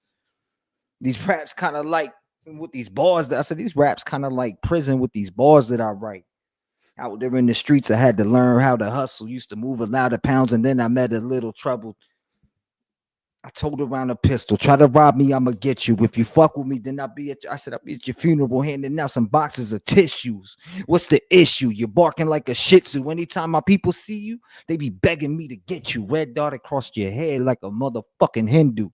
These raps kind of like with these bars. I said these raps kind of like prison with these bars that I write. Out there in the streets, I had to learn how to hustle. Used to move a lot of pounds, and then I met a little trouble. I told around a pistol. Try to rob me, I'ma get you. If you fuck with me, then I'll be at your funeral handing out some boxes of tissues. What's the issue? You're barking like a shih tzu. Anytime my people see you, they be begging me to get you. Red dot across your head like a motherfucking Hindu.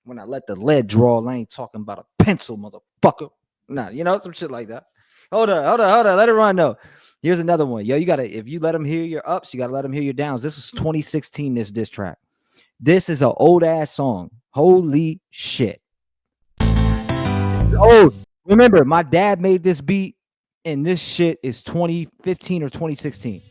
When I let the lead draw, I ain't talking about a pencil, motherfucker. Nah, you know, some shit like that. Hold on. Let it run though. Here's another one. Yo, you gotta, if you let them hear your ups, you gotta let them hear your downs. This is 2016, this diss track. This is an old ass song. Holy shit. It's old. Remember, my dad made this beat, and this shit is 2015 or 2016.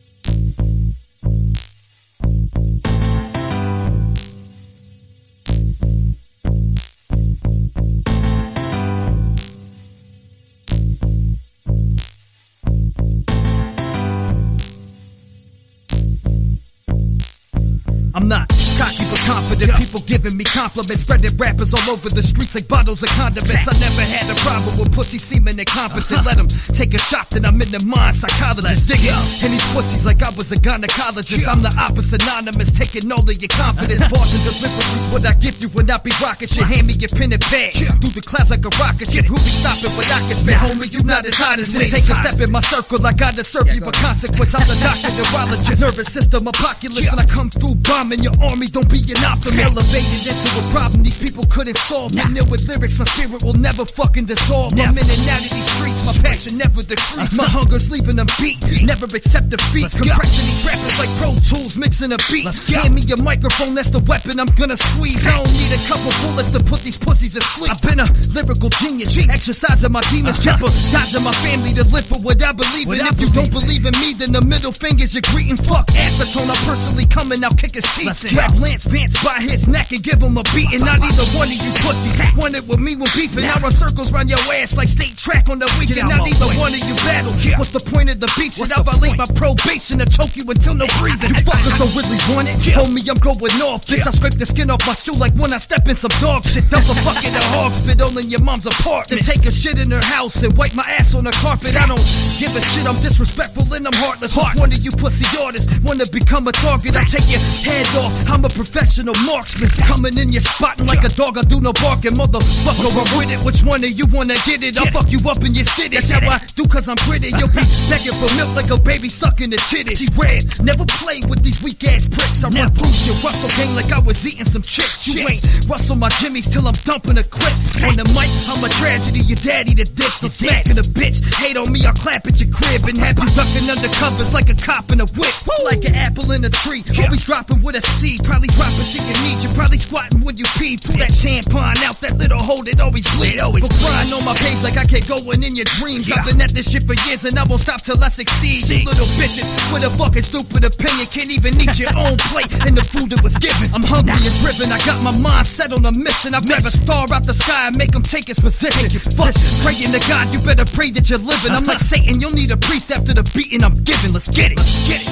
I'm not cocky but confident. People giving me compliments, spreading rappers all over the streets like bottles of condiments. I never had a problem with pussy seeming incompetent. Let them take a shot, then I'm in the mind psychologist. Dig it. And these pussies like I was a gynecologist. I'm the opposite anonymous, taking all of your confidence. Bars and deliveries, what I give you when I be rocking shit. Hand me your pen and pad, through the clouds like a rocket ship. Who be stopping when I can spit? Homie, you not as hot as me. Take a step in my circle, I gotta serve you a consequence. I'm the doctor, neurologist, nervous system apocalypse. When I come through bombing your army, don't be an optimist. Elevated into a problem these people couldn't solve. Minute with lyrics, my spirit will never fucking dissolve. I'm in and out of these streets, my passion never decrease. My hunger's leaving them beat, never accept defeat. Compressing these rappers like Pro Tools, mixing a beat. Hand me your microphone, that's the weapon I'm gonna squeeze. I don't need a couple bullets to put these pussies asleep. I've been a lyrical genius, exercising my demons, jeopardizing my family to live for what I believe in. If you don't believe in me, then the middle finger's your greeting. Fuck acetone, I'm personally coming out kicking teeth. Grab Lance Vance by his neck and give him a beating. Not either one of you pussies wanted with me when beefing. Now run circles round your ass like state track on the weekend. Not either one of you battle. What's the point of the beef? Should I violate my probation to choke you until no breathing? You fuckers don't really want it. Homie, I'm going off, bitch. I scrape the skin off my shoe like when I step in some dog shit. Dump a bucket of hog spit all in your mom's apartment. Take a shit in her house and wipe my ass on the carpet. I don't give a shit, I'm disrespectful and I'm heartless. One of you pussy artists wanna become a target. I take your head off, I'm a professional marksman. Coming in your spot and like a dog, I do no barking. Motherfucker, So I'm with it, which one of you wanna get it? I'll fuck you up in your city. That's how I do, cause I'm pretty. You'll be begging for milk like a baby sucking the titty. T-Rev, never play with these weak ass pricks. I run through your Russell gang like I was eating some chicks. You ain't rustle my jimmies till I'm dumping a clip. On the mic, I'm a tragedy, your daddy the diss. I'm smacking a bitch, hate on me, I'll clap at your crib. And have you ducking under covers like a cop in a whip. Like an apple in a tree, always dropping with a seed. Probably dropping to your knees, you're probably squatting when you pee. Pull that tampon out, that little hole that always bleeds. For crying on my page like I can't go in your dreams. I've been at this shit for years and I won't stop till I succeed. You little bitches with a fucking stupid opinion can't even eat your own plate and the food that was given. I'm hungry and driven, I got my mind set on a mission. I'd rather star out the sky and make him take his position. Fuck, praying to God, you better pray that you're living. I'm like Satan, you'll need a priest after the beating I'm giving. Let's get it, let's get it.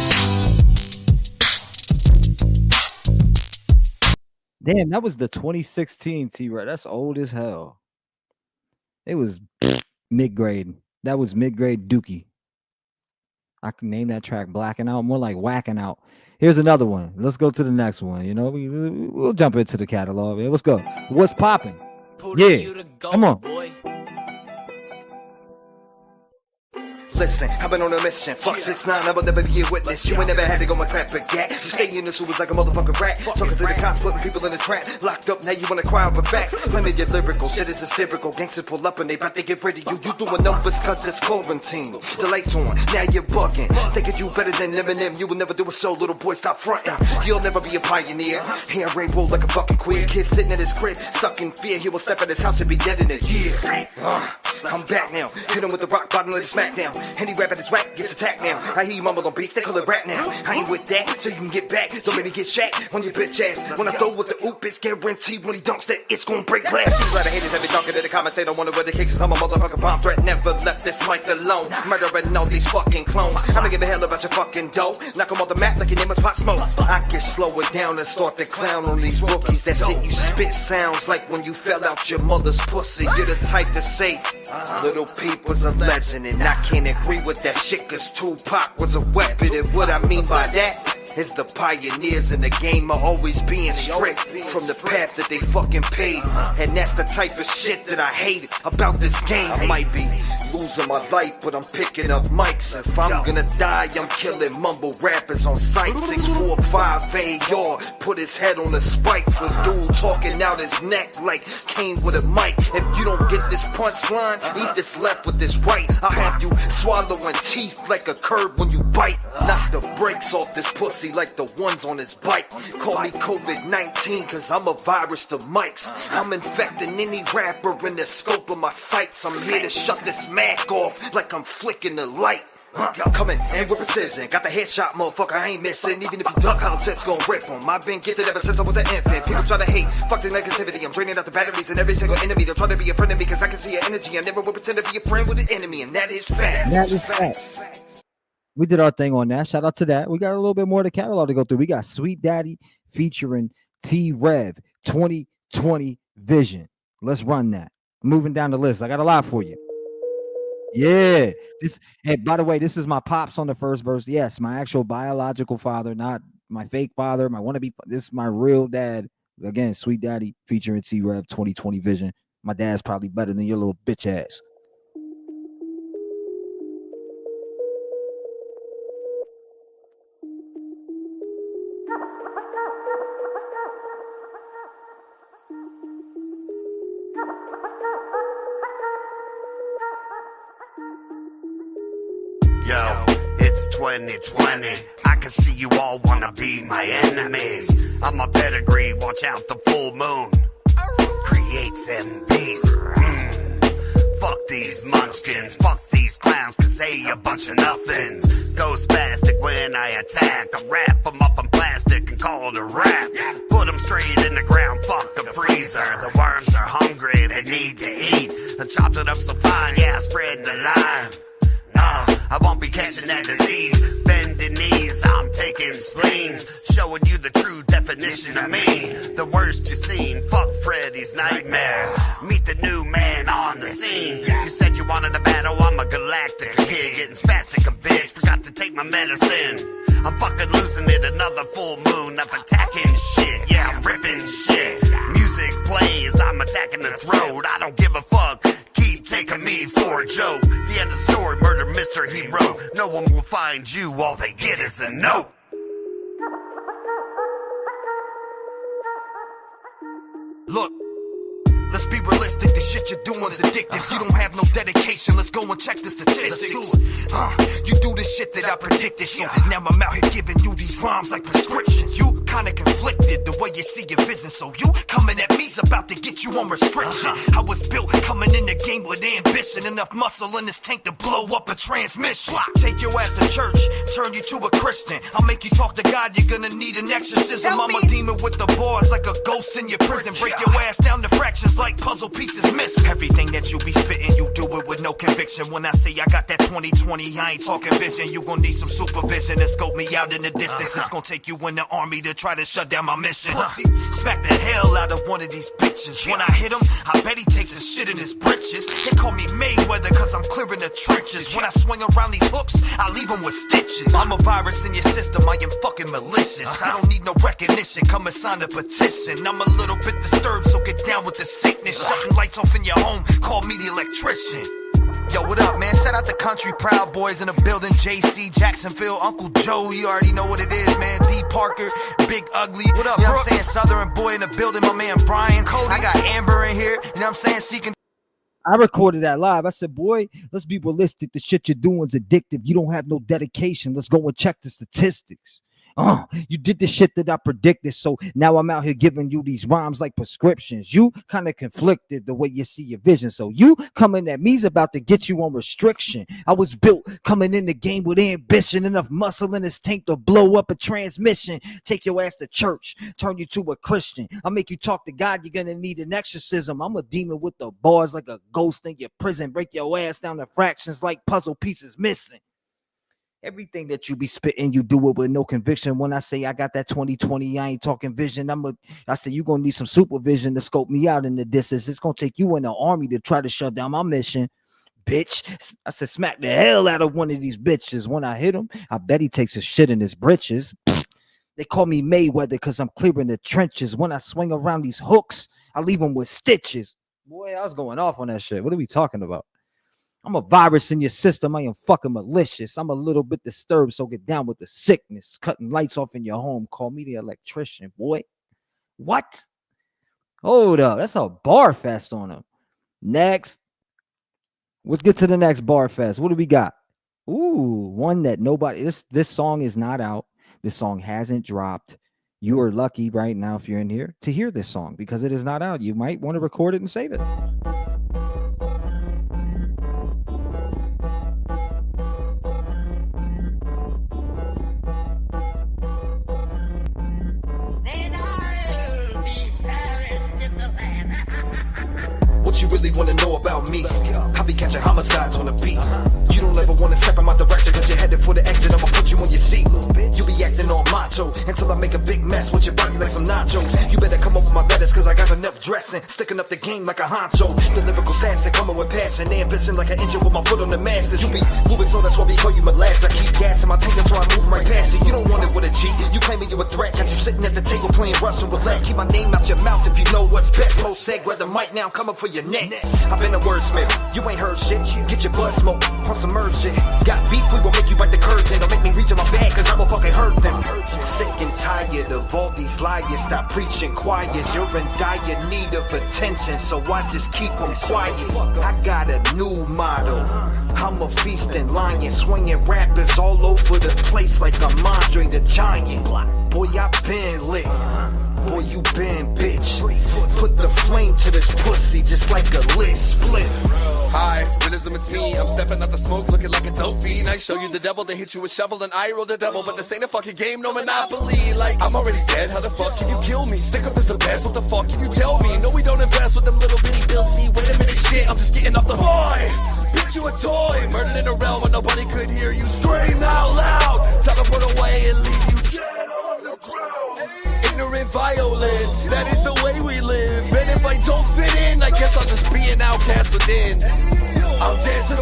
Damn, that was the 2016 T-Rev. That's old as hell. It was mid-grade. That was mid-grade Dookie. I can name that track Blacking Out, more like Whacking Out. Here's another one. Let's go to the next one. You know, we'll jump into the catalog. Let's go. What's popping? Yeah, come on. Boy. Listen, I've been on a mission. Fuck 6ix9ine, I will never be a witness. You ain't never had to go and clap a gat. You stay in the sewers like a motherfucking rat. Talking to the cops, putting people in the trap. Locked up, now you wanna cry over facts. Claiming you're lyrical, shit is hysterical. Gangsters pull up and they bout to get rid of you. You doing numbers cause it's quarantine. The lights on, now you're bugging. Thinking you better than Eminem. You will never do a show, little boy, stop fronting. You'll never be a pioneer. Hair rainbow like a fucking queer kid sitting in his crib, stuck in fear. He will step at his house and be dead in a year. I'm back now. Hit him with the rock bottom, let it smack down. Any rap at his whack gets attacked now. I hear you mumble on beats, they call it rap now. I ain't with that, so you can get back. Don't make me get shacked on your bitch ass. When I throw with the oop, it's guaranteed when he dunks that it's gonna break glass. See, lot of haters that be talking to the comments, they don't wanna wear the kicks. I'm a motherfucking bomb threat, never left this mic alone. Murdering all these fucking clones. I don't give a hell about your fucking dough. Knock them off the map like your name was Pop Smoke. I can slow it down and start to clown on these rookies. That shit you spit sounds like when you fell out your mother's pussy. You're the type to say, Little Peep was a legend, and I can't agree with that shit, cause Tupac was a weapon. And what I mean by that is the pioneers in the game are always being strict from the path that they fucking paid. And that's the type of shit that I hate about this game. I might be losing my life, but I'm picking up mics. If I'm gonna die, I'm killing mumble rappers on sight. 645 AR, put his head on a spike for dude talking out his neck like Kane with a mic. If you don't get this punchline, eat this left with this right. I'll have you swallowing teeth like a curb when you bite. Knock the brakes off this pussy like the ones on his bike. Call me COVID-19 cause I'm a virus to mics. I'm infecting any rapper in the scope of my sights. I'm here to shut this Mac off like I'm flicking the light. Coming in with precision. Got the headshot, motherfucker, I ain't missing. Even if you duck, hollow tips gon' rip them. I've been gifted ever since I was an infant. People try to hate, fuck the negativity. I'm draining out the batteries and every single enemy. They'll try to be a friend of me cause I can see your energy. I never will pretend to be a friend with an enemy, and that is facts. That is facts. We did our thing on that. Shout out to that. We got a little bit more of the catalog to go through. We got Sweet Daddy featuring T-Rev 2020 Vision. Let's run that. Moving down the list. I got a lot for you. Yeah. Hey, by the way, this is my pops on the first verse. Yes, my actual biological father, not my fake father, my wannabe. This is my real dad. Again, Sweet Daddy featuring T-Rev 2020 Vision. My dad's probably better than your little bitch ass. Yo, it's 2020. I can see you all wanna be my enemies. I'm a pedigree, watch out the full moon. Creates them beasts. Fuck these munchkins, fuck these clowns, cause they a bunch of nothings. Go spastic when I attack. I wrap them up in plastic and call it a rap. Put them straight in the ground, fuck a freezer. The worms are hungry, they need to eat. I chopped it up so fine, yeah, I spread the line. I won't be catching that disease. Bending knees, I'm taking spleens. Showing you the true definition of me. The worst you've seen, fuck Freddy's nightmare. Meet the new man on the scene. You said you wanted a battle, I'm a galactic kid, getting spastic a bitch, forgot to take my medicine. I'm fucking losing it, another full moon, I'm attacking shit, yeah, I'm ripping shit. Music plays, I'm attacking the throat, I don't give a fuck, keep taking me for a joke. The end of the story, murder Mr. Hero, no one will find you, all they get is a note. Look, let's be realistic, the shit you're doing is addictive. You don't have no dedication, let's go and check the statistics. You do the shit that I predicted, so now I'm out here giving you these rhymes like prescriptions. You kinda conflicted the way you see your vision, so you coming at me's about to get you on restriction. I was built coming in the game with ambition, enough muscle in this tank to blow up a transmission. Take your ass to church, turn you to a Christian. I'll make you talk to God, you're gonna need an exorcism. I'm a demon with the bars like a ghost in your prison. Break your ass down to fractions like puzzle pieces missing. Everything that you be spitting, you do it with no conviction. When I say I got that 20/20, I ain't talking vision. You gon' need some supervision and scope me out in the distance. It's gon' take you in the army to try to shut down my mission. Pussy, smack the hell out of one of these bitches. When I hit him, I bet he takes his shit in his britches. They call me Mayweather cause I'm clearing the trenches. When I swing around these hooks, I leave them with stitches. I'm a virus in your system, I am fucking malicious. I don't need no recognition, come and sign a petition. I'm a little bit disturbed, so get down with the sickness. Shutting lights off in your home, call me the electrician. Yo, what up, man? Shout out to Country Proud Boys in the building. JC, Jacksonville, Uncle Joe, you already know what it is, man. D Parker, Big Ugly. What up, you know what I'm saying? Southern Boy in the building, my man Bryan. Cody. I got Amber in here, you know what I'm saying? Seeking. I recorded that live. I said, boy, let's be realistic. The shit you're doing is addictive. You don't have no dedication. Let's go and check the statistics. You did the shit that I predicted, so now I'm out here giving you these rhymes like prescriptions. You kind of conflicted the way you see your vision, so you coming at me's about to get you on restriction. I was built coming in the game with ambition, enough muscle in this tank to blow up a transmission. Take your ass to church, turn you to a Christian. I'll make you talk to God, you're gonna need an exorcism. I'm a demon with the bars like a ghost in your prison. Break your ass down to fractions like puzzle pieces missing. Everything that you be spitting, you do it with no conviction. When I say I got that 20/20, I ain't talking vision. I say you gonna need some supervision to scope me out in the distance. It's gonna take you in the army to try to shut down my mission, bitch. I said smack the hell out of one of these bitches. When I hit him, I bet he takes his shit in his britches. They call me Mayweather because I'm clearing the trenches. When I swing around these hooks, I leave them with stitches. Boy, I was going off on that shit. What are we talking about? I'm a virus in your system. I am fucking malicious. I'm a little bit disturbed, so get down with the sickness. Cutting lights off in your home. Call me the electrician, boy. What? Hold up. That's a bar fest on him. Next. Let's get to the next bar fest. What do we got? Ooh, one that nobody... This song is not out. This song hasn't dropped. You are lucky right now, if you're in here, to hear this song because it is not out. You might want to record it and save it. What you really wanna know about me? I be catching homicides on the beat. You don't ever wanna step in my direction cause you're headed for the exit. I'ma put you on your seat. You be acting all macho until I make a big mess with your body like some nachos. You better come up with my letters cause I got enough dressing. Sticking up the game like a honcho. The lyrical assassin coming with passion. Ambition like an engine with my foot on the masses. You be moving slow, that's why we call you molasses. I keep gassing my tank until I move right past you. You don't want it with a G. You claiming you a threat. Got you sitting at the table playing Russian roulette. Keep my name out your mouth if you know what's best. Most said, grab the mic now, come up for your neck. I've been a wordsmith, you ain't heard shit. Get your blood smoke on some merge shit. Got beef, we will make you bite the curve. Then don't make me reach in my bag cause I will fucking hurt them. Sick and tired of all these liars. Stop preaching choirs. You're in dire need of attention, so I just keep them quiet. I got a new motto. I'm a feasting lion, swinging rappers all over the place like I'm Andre the Giant. Boy, I been lit. Boy, you been bitch. Put the flame to this pussy just like a lit split. Hi, realism, it's me. I'm stepping out the smoke looking like a dope fiend. I show you the devil, they hit you with shovel and I roll the devil. But this ain't a fucking game, no monopoly. Like, I'm already dead, how the fuck can you kill me? Stick up is the best, what the fuck can you tell me? No, we don't invest with them little bitty bills. See, wait a minute, shit, I'm just getting off the boy. Bitch, you a toy. Murdered in a realm where nobody could hear you scream out loud. Teleport away and leave you dead on the ground. Ignorant violence, that is the way we live. And if I don't fit in, I guess I'll just be an outcast within. I'm dead to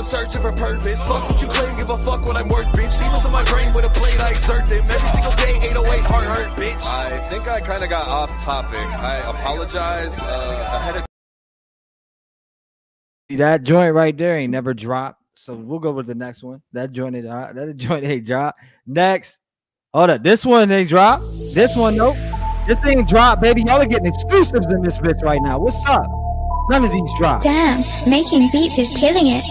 I'm searching for purpose. Fuck what you claim, give a fuck what I'm worth, bitch. Demons in my brain with a blade, I exert them. Every single day, 808 heart hurt, bitch. I think I kind of got off topic. I apologize ahead of. See, that joint right there ain't never dropped. So we'll go with the next one. That joint ain't dropped. Next. Hold up. This one ain't dropped. This one, nope. This ain't dropped, baby. Y'all are getting exclusives in this bitch right now. What's up? None of these drop. Damn, making beats is killing it.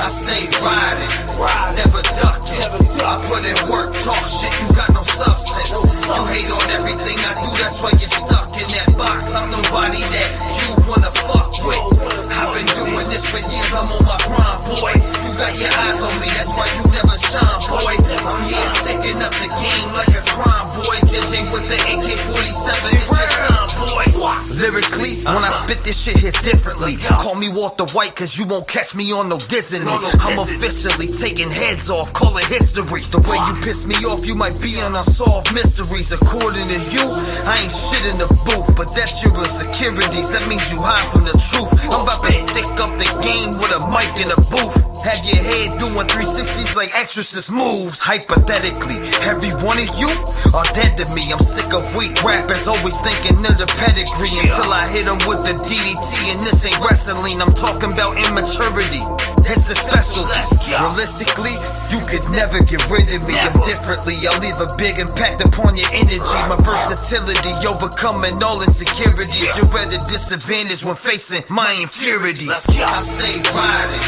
I stay riding, never ducking. I put in work, talk shit, you got no substance. You hate on everything I do, that's why you're stuck in that box. I'm nobody that you wanna fuck with. I've been doing this for years, I'm on my grind, boy. You got your eyes on me, that's why you never shine, boy. I'm here sticking up the game like a crime, boy. JJ with the AK-47, it's your time, boy. Lyrically, when I spit this shit hits differently. Call me Walter White, cause you won't catch me on no Disney. I'm officially taking heads off, call it history. The way you piss me off, you might be on unsolved mysteries. According to you, I ain't shit in the booth, but that's your insecurities. That means you hide from the truth. I'm about to stick up the game with a mic in a booth. Have your head doing 360s like exorcist moves. Hypothetically, every one of you are dead to me. I'm sick of weak rappers, always thinking of the pedigree. Until I hit them with the DDT, and this ain't wrestling. I'm talking about immaturity. It's the specialty. Realistically, you could never get rid of me. I'm differently. I'll leave a big impact upon your energy. My versatility, overcoming all insecurities. You're at a disadvantage when facing my inferiority. I stay riding,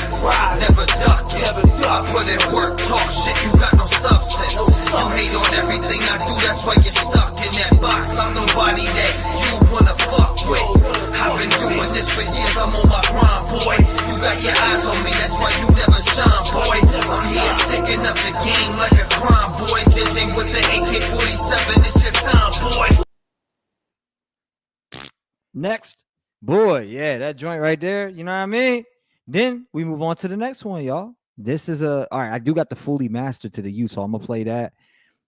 never ducking. I put in work, talk shit, you got no substance. You hate on everything I do, that's why you're stuck in that box. I'm nobody that you wanna fuck with. I've been doing this for years, I'm on my grind, boy. You got your eyes on me, that's why you never shine, boy. I'm here sticking up the game like a crime, boy. JJ with the AK-47, it's your time, boy. Next. Boy, yeah, that joint right there, you know what I mean? Then we move on to the next one, y'all. This is all right, I do got the fully mastered to the youth, so I'm gonna play that.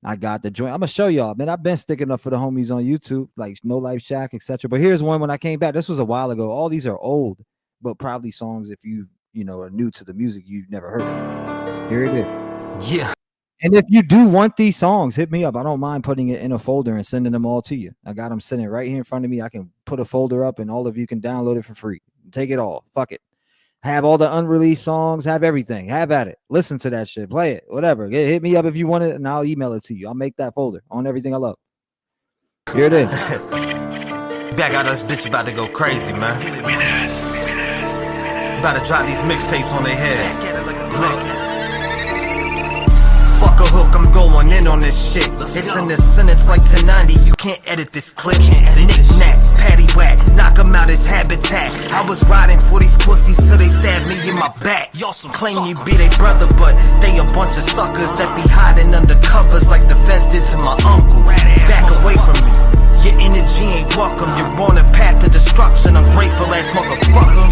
I got the joint. I'm gonna show y'all, man. I've been sticking up for the homies on YouTube, like No Life Shack, etc. But here's one when I came back. This was a while ago. All these are old, but probably songs if you know are new to the music you've never heard of. Here it is. Yeah. And if you do want these songs, hit me up. I don't mind putting it in a folder and sending them all to you. I got them sitting right here in front of me. I can put a folder up and all of you can download it for free. Take it all. Fuck it. Have all the unreleased songs. Have everything. Have at it. Listen to that shit. Play it. Whatever. Hit me up if you want it and I'll email it to you. I'll make that folder on everything I love. Here it is. Back out this bitch about to go crazy, man. About to drop these mixtapes on their head. Fuck a hook, I'm going in on this shit. It's in this sentence like 1090. You can't edit this clip. Knick-knack, paddywhack, knock him out his habitat. I was riding for these pussies till they stabbed me in my back. Y'all some claim you be they brother, but they a bunch of suckers that be hiding under covers like the feds did to my uncle. Back away from me. Your energy ain't welcome. You're on a path to destruction. Ungrateful ass motherfucker.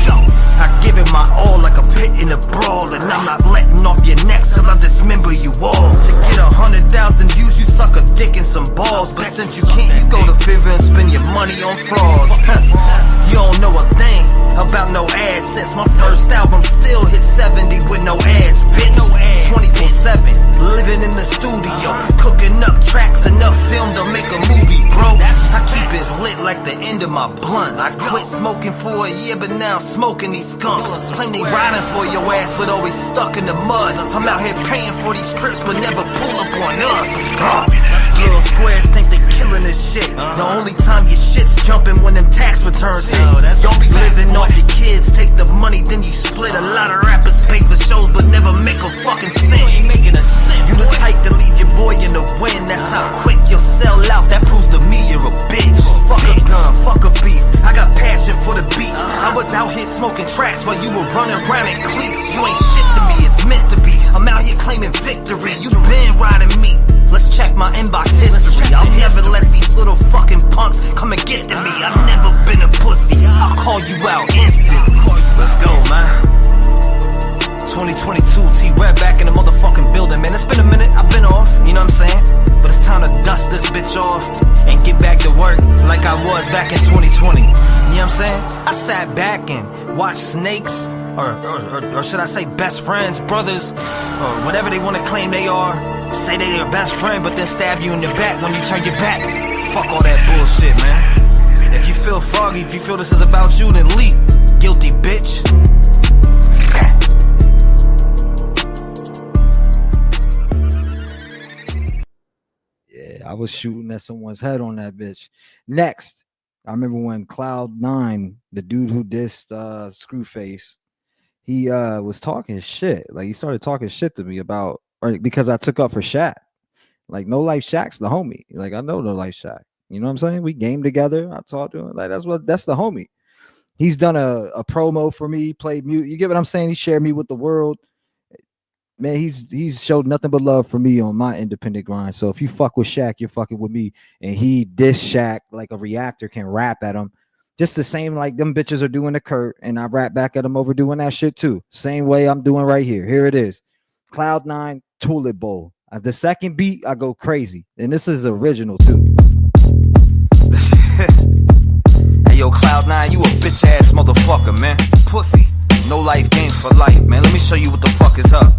I give it my all like a pit in a brawl, and I'm not letting off your neck till I dismember you all. To get 100,000 views, you suck a dick and some balls. But since you can't, you go to Fiverr and spend your money on frauds. You don't know a thing about no ads since my first album still hit 70 with no ads, bitch. 24/7, living in the studio, cooking up tracks, enough film to make a movie, bro. I keep it lit like the end of my blunt. I quit smoking for a year, but now I'm smoking these skunks. Claim they riding for your ass, but always stuck in the mud. I'm out here paying for these trips, but never pull up on us. Little squares think they killing this shit. The only time your shit's jumping when them tax returns hit. Y'all be living off your kids, take the money, then you split. A lot of rappers pay for shows, but never make a fucking cent. You the type to leave your boy in the wind. That's how quick you'll sell out. That proves to me you're a bitch. Fuck a gun, fuck a beef. I got passion for the beats. I was out here smoking tracks while you were running around in cleats. You ain't shit to me, it's meant to be. I'm out here claiming victory. You been riding me. Let's check my inbox history. I'll never let these little fucking punks come and get to me. I've never been a pussy. I'll call you out instantly. Let's go, man. 2022, T-Rev back in the motherfucking building, man. It's been a minute, I've been off, you know what I'm saying? But it's time to dust this bitch off and get back to work like I was back in 2020. what I'm saying? I sat back and watched snakes, or should I say best friends, brothers, or whatever they want to claim they are. Say they your best friend, but then stab you in the back when you turn your back. Fuck all that bullshit, man. If you feel froggy, if you feel this is about you, then leap. Guilty bitch. Yeah, I was shooting at someone's head on that bitch. Next, I remember when Cloud9, the dude who dissed Screwface, he was talking shit. Like he started talking shit to me about, or because I took up for Shaq. Like No Life Shaq's the homie. Like I know No Life Shaq. You know what I'm saying? We game together. I talked to him. Like that's the homie. He's done a promo for me, played mute. You get what I'm saying? He shared me with the world. Man, he's showed nothing but love for me on my independent grind. So if you fuck with Shaq, you're fucking with me. And he dissed Shaq like a reactor can rap at him. Just the same like them bitches are doing to Kurt, and I rap back at him over doing that shit too. Same way I'm doing right here. Here it is. Cloud9, Toilet Bowl. The second beat, I go crazy. And this is original too. Hey, yo, Cloud9, you a bitch ass motherfucker, man. Pussy. No life games for life, man. Let me show you what the fuck is up.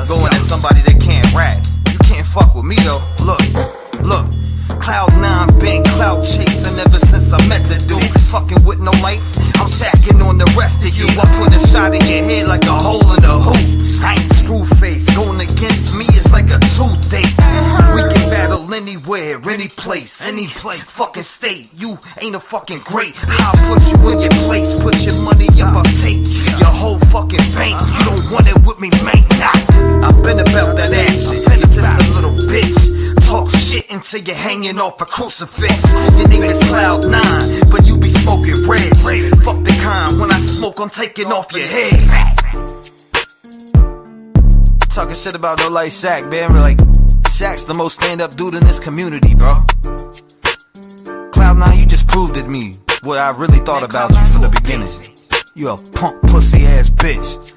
Going at somebody that can't rap. You can't fuck with me though. Look. Cloud9 been clout chasing ever since I met the dude. Fucking with no life, I'm shacking on the rest of you. I put a shot in your head like a hole in a hoop. I ain't Screwface, going against me is like a toothache. We can battle anywhere, any place, fucking state. You ain't a fucking great. I'll put you in your place, put your money up, I'll take your whole fucking bank. You don't want it with me, man. I've been about that action. You're just a little bitch. Talk shit until you're hanging off a crucifix. Your name is Cloud9, but you be smoking red. Fuck the kind, when I smoke, I'm taking off your head. Talking shit about No Life Shaq, man. We're like, Shaq's the most stand-up dude in this community, bro. Cloud9, you just proved to me what I really thought about you from the beginning. You a punk pussy ass bitch.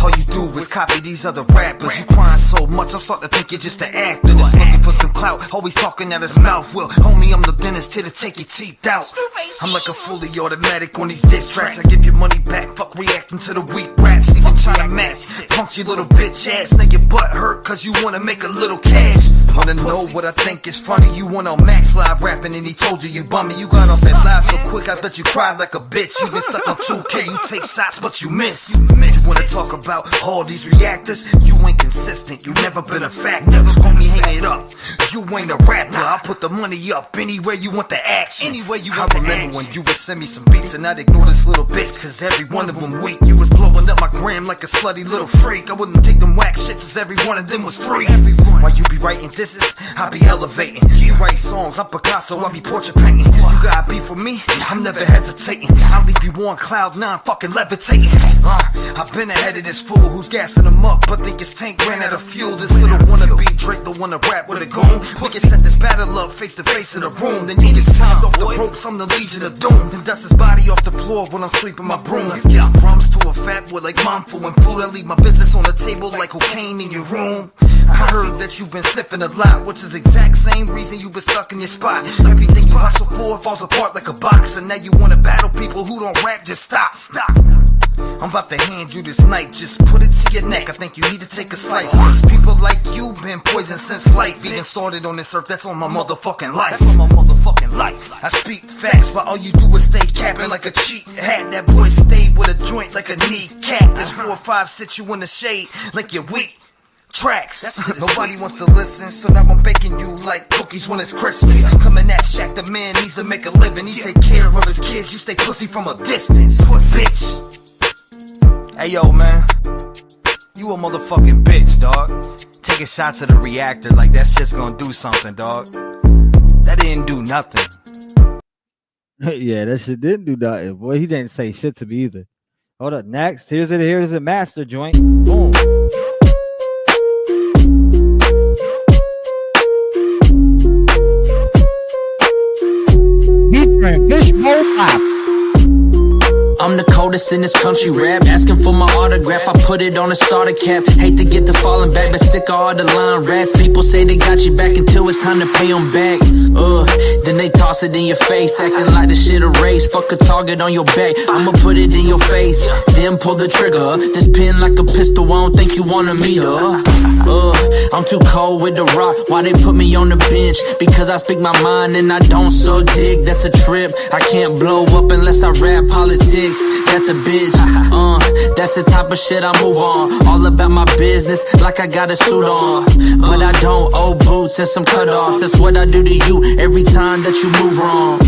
All you do is copy these other rappers. You crying so much, I'm starting to think you're just an actor that's looking for some clout, always talking out his mouth. Well, homie, I'm the dentist here to take your teeth out. I'm like a fully automatic on these diss tracks. I give your money back, fuck reacting to the weak raps. Even trying to match, punk you little bitch ass. Now your butt hurt cause you wanna make a little cash. Wanna know what I think is funny? You went on Max Live rapping and he told you you bummy. You got off that live so quick, I bet you cried like a bitch. You been stuck on 2K, you take shots but you miss. You wanna talk about all these reactors? You ain't consistent, you never been a factor. Homie, hang it up, you ain't a rapper. I'll put the money up anywhere you want the action. Anywhere you want the action. I remember when you would send me some beats and I'd ignore this little bitch cause every one of them weak. You was blowing up my gram like a slutty little freak. I wouldn't take them whack shits as every one of them was free. While you be writing disses, I be elevating. You write songs, I'm Picasso, I be portrait painting. You got beef with me, I'm never hesitating. I'll leave you on Cloud9 fucking levitating. I've been ahead of this fool who's gassing him up, but think his tank ran out of fuel. This little wannabe Drake, the one to rap with a goon. We can set this battle up face to face in a room. Then you get timed off the ropes, I'm the Legion of Doom. Then dust his body off the floor when I'm sweeping my broom. Let's get crumbs to a fat boy like momful and food. I leave my business on the table like cocaine in your room. I heard that you've been sniffing a lot, which is the exact same reason you've been stuck in your spot. Everything you hustle for falls apart like a box, and now you wanna battle people who don't rap. Just stop. I'm about to hand you this knife, just put it to your neck. I think you need to take a slice. Cause people like you been poisoned since life even started on this earth. That's on my motherfucking life. I speak facts while all you do is stay capping like a cheat. Had that boy stay with a joint like a kneecap. This 4 or 5 sit you in the shade like you're weak. Tracks. Nobody wants to listen, so now I'm baking you like cookies when it's Christmas. Coming at Shaq, the man needs to make a living. He take care of his kids, you stay pussy from a distance. Bitch. Hey yo, man, you a motherfucking bitch, dog. Taking shots at the reactor like that shit's gonna do something, dog. That didn't do nothing. Yeah, that shit didn't do nothing. Boy, he didn't say shit to me either. Hold up, next. Here's a master joint. Boom. Fishbowl pop. I'm the coldest in this country rap. Asking for my autograph, I put it on a starter cap. Hate to get to falling back, but sick of all the line rats. People say they got you back until it's time to pay them back. Then they toss it in your face, acting like the shit a race. Fuck a target on your back, I'ma put it in your face. Then pull the trigger, this pin like a pistol, I don't think you wanna meet her. I'm too cold with the rock, why they put me on the bench? Because I speak my mind and I don't suck dick, that's a trip. I can't blow up unless I rap politics, that's a bitch. That's the type of shit I move on. All about my business, like I got a suit on. But I don't owe boots and some cutoffs. That's what I do to you every time that you move wrong.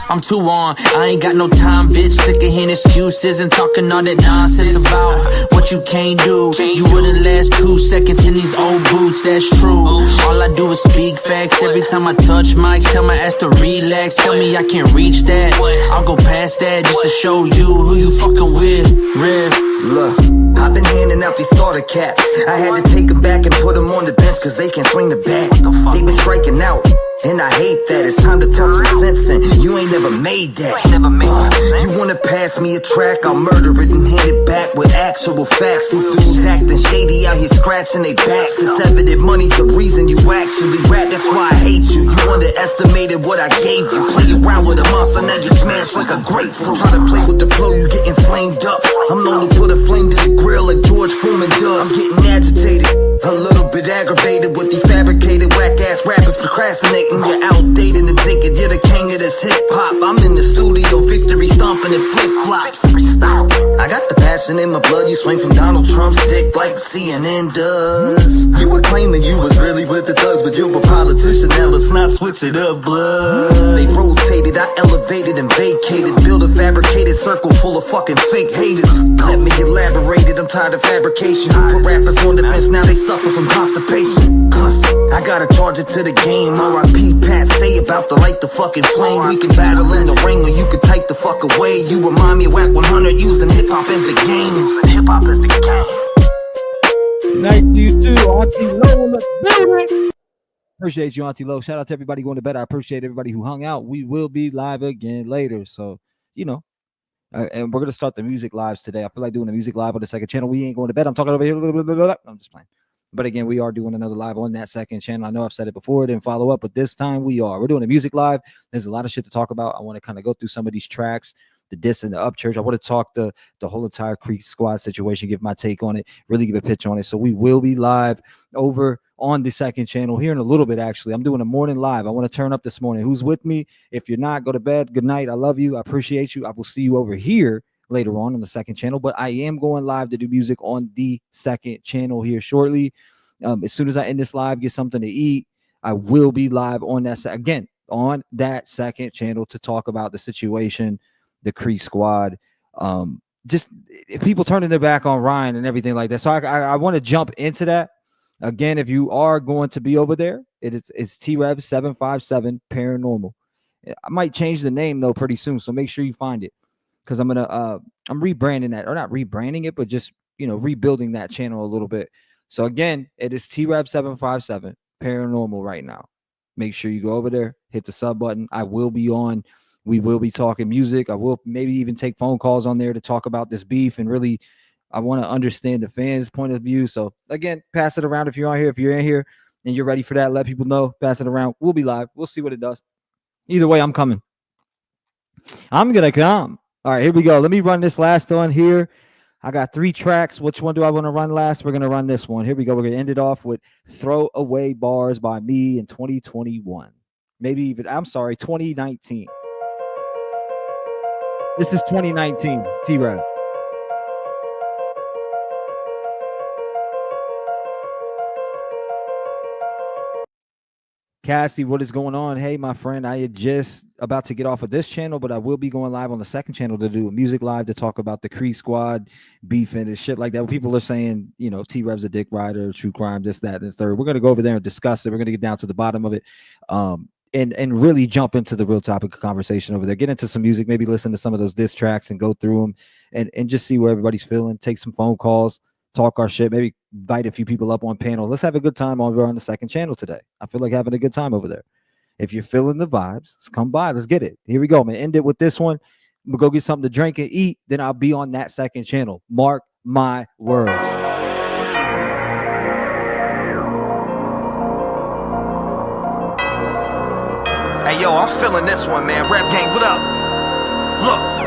I'm too on, I ain't got no time, bitch. Sick of hearing excuses and talking all that nonsense about what you can't do. You wouldn't last 2 seconds in these old boots, that's true. All I do is speak facts every time I touch mics. Tell my ass to relax, tell me I can't reach that. I'll go past that just to show you who you fucking with, Rev. Look, I've been handing out these starter caps. I had to take them back and put them on the bench cause they can't swing the bat. They been striking out, and I hate that. It's time to talk some sense and you ain't never made that. You wanna pass me a track, I'll murder it and hand it back with actual facts. These dudes acting shady out here scratching their backs. It's evident money's the reason you actually rap, that's why I hate you. You underestimated what I gave you. Play around with a monster, now you smash like a grapefruit. Try to play with the flow, you getting flamed up. I'm known to put a flame to the grill like George Foreman does. I'm getting agitated, a little bit aggravated with these fabricated whack-ass rappers procrastinating. You're outdated and thinking you're the king of this hip-hop. I'm in the studio, victory stomping in flip-flops. I got the passion in my blood, you swing from Donald Trump's dick like CNN does. You were claiming you was really with the thugs, but you're a politician, now let's not switch it up, blood. They rotated, I elevated and vacated, build a fabricated circle full of fucking fake haters. Let me elaborate it, I'm tired of fabrication. You put rappers on the bench, now they suffer from constipation. I gotta charge it to the game, R.I.P. Pat, stay about to light the fucking flame. We can battle in the ring or you can type the fuck away. You remind me of Whack 100 using hip-hop as the game. Good night to you too, Auntie Low in the building. Appreciate you, Auntie Low. Shout out to everybody going to bed. I appreciate everybody who hung out. We will be live again later. So, you know, and we're going to start the music lives today. I feel like doing a music live on the second channel. We ain't going to bed. I'm talking over here. I'm just playing. But again, we are doing another live on that second channel. I know I've said it before, didn't follow up, but this time we are. We're doing a music live. There's a lot of shit to talk about. I want to kind of go through some of these tracks, the diss and the upchurch. I want to talk the whole entire Creek Squad situation, give my take on it, really give a pitch on it. So we will be live over on the second channel here in a little bit, actually. I'm doing a morning live. I want to turn up this morning. Who's with me? If you're not, go to bed. Good night. I love you. I appreciate you. I will see you over here later on the second channel, but I am going live to do music on the second channel here shortly. As soon as I end this live, get something to eat, I will be live on that again on that second channel to talk about the situation, the Creek Squad, just people turning their back on Ryan and everything like that. So I want to jump into that. Again, if you are going to be over there, it's T-Rev 757 Paranormal. I might change the name though pretty soon, so make sure you find it because I'm rebranding that, or not rebranding it, but just rebuilding that channel a little bit. So again, it is T-Rev 757 Paranormal right now. Make sure you go over there, hit the sub button. I will be on. We will be talking music. I will maybe even take phone calls on there to talk about this beef, and really, I want to understand the fans' point of view. So again, pass it around if you're on here. If you're in here and you're ready for that, let people know. Pass it around. We'll be live. We'll see what it does. Either way, I'm coming. I'm gonna come. All right, here we go. Let me run this last one here. I got 3 tracks. Which one do I want to run last? We're going to run this one. Here we go. We're going to end it off with Throwaway Bars by me in 2021. Maybe even, 2019. This is 2019, T-Rev. Cassie, what is going on? Hey, my friend, I had just about to get off of this channel, but I will be going live on the second channel to do a music live to talk about the Creek Squad beef and shit like that. People are saying, T-Rev's a dick rider, true crime, this, that, and the third. We're going to go over there and discuss it. We're going to get down to the bottom of it and really jump into the real topic of conversation over there. Get into some music, maybe listen to some of those diss tracks and go through them and just see where everybody's feeling. Take some phone calls. Talk our shit, maybe invite a few people up on panel. Let's have a good time over on the second channel today. I feel like having a good time over there. If you're feeling the vibes, let's come by. Let's get it. Here we go, man. End it with this one. I'm gonna go get something to drink and eat. Then I'll be on that second channel. Mark my words. Hey yo, I'm feeling this one, man. Rap gang, what up? Look.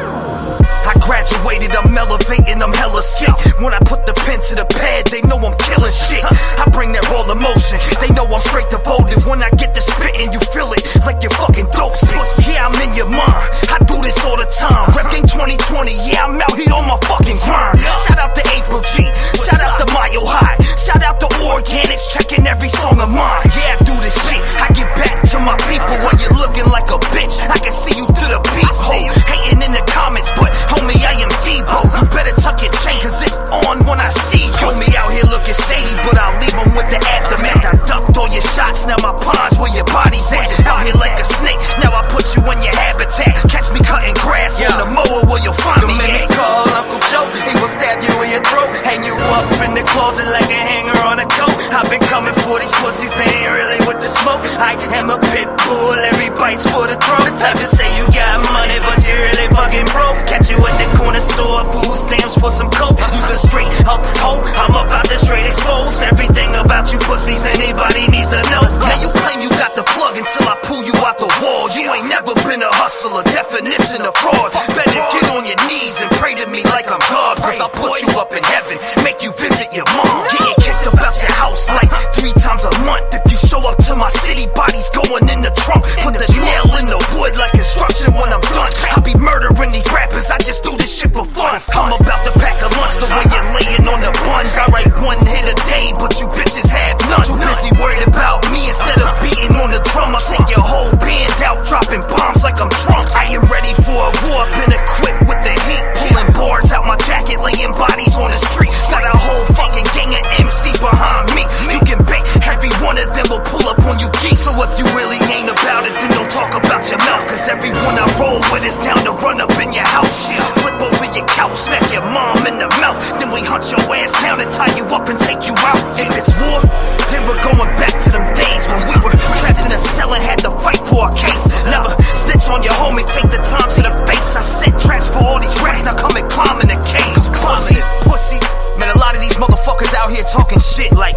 I graduated, I'm elevating, I'm hella sick. When I put the pen to the pad, they know I'm killing shit. I bring that raw emotion, they know I'm straight devoted. When I get to spitting, you feel it like you're fucking dope sick. Yeah, I'm in your mind, I do this all the time. Rap Gang 2020, yeah, I'm out here on my fucking grind. Shout out to April G, shout out to Mile High, shout out to Organics, checking every song of mine. Yeah, I do this shit, I get back to my people. When you're looking like a bitch, I can see you through the peephole. Hating in the comments, but homie, I am Debo. You better tuck your chain, cause it's on when I see you. Homie out here looking shady, but I'll leave him with the aftermath. I ducked all your shots, now my pawns where your body's at. Out here like a snake, now I put you in your habitat. Catch me cutting grass on the mower where you'll find me at. Call Uncle Joe, he will stab you in your throat. Hang you up in the closet like a hanger on a coat. I've been coming for these pussies, they ain't really with the smoke. I am a pit bull, every bite's for the throat. The type to say you got money, but you really fucking broke. Catch you at the corner store, food stamps for some coke. Use a straight up hoe, I'm about to straight expose everything about you pussies anybody needs to know. Now you claim you got the plug until I pull you out the wall. You ain't never been a hustler, definition of fraud. Better get on your knees and pray to me like I'm God, cause I'll put you up in heaven, make you visit your mom. Getting kicked about your house like 3 times a month. If you show up to my city, bodies going in the trunk. Put the nail in the wood like construction when I'm done. I'll be murdering these rappers, I just do this shit for fun. I'm about to pack a lunch the way you're laying on the buns. I write 1 hit a day, but you bitches have none. Too busy worried about me instead of beating on the drum. I'll take your whole band out, dropping bombs like I'm drunk. I am ready for a war, been equipped with the heat. Pulling bars out my jacket, laying bodies on the street. Got a whole fucking gang of MCs behind me. You can bet every one of them will pull up on you geeks. So if you really ain't about it, then don't talk about your mouth. Cause everyone I roll with is down to run up in your house. Flip over your couch, smack your mom in the mouth. Then we hunt your ass down and tie you up and take you out. If it's war, then we're going back to them days when we were trapped in a cell and had to fight for our case. Never snitch on your homie, take the time to the face. I set traps for all these rats, now come and climb in the cave. Pussy, man, a lot of these motherfuckers out here talking shit like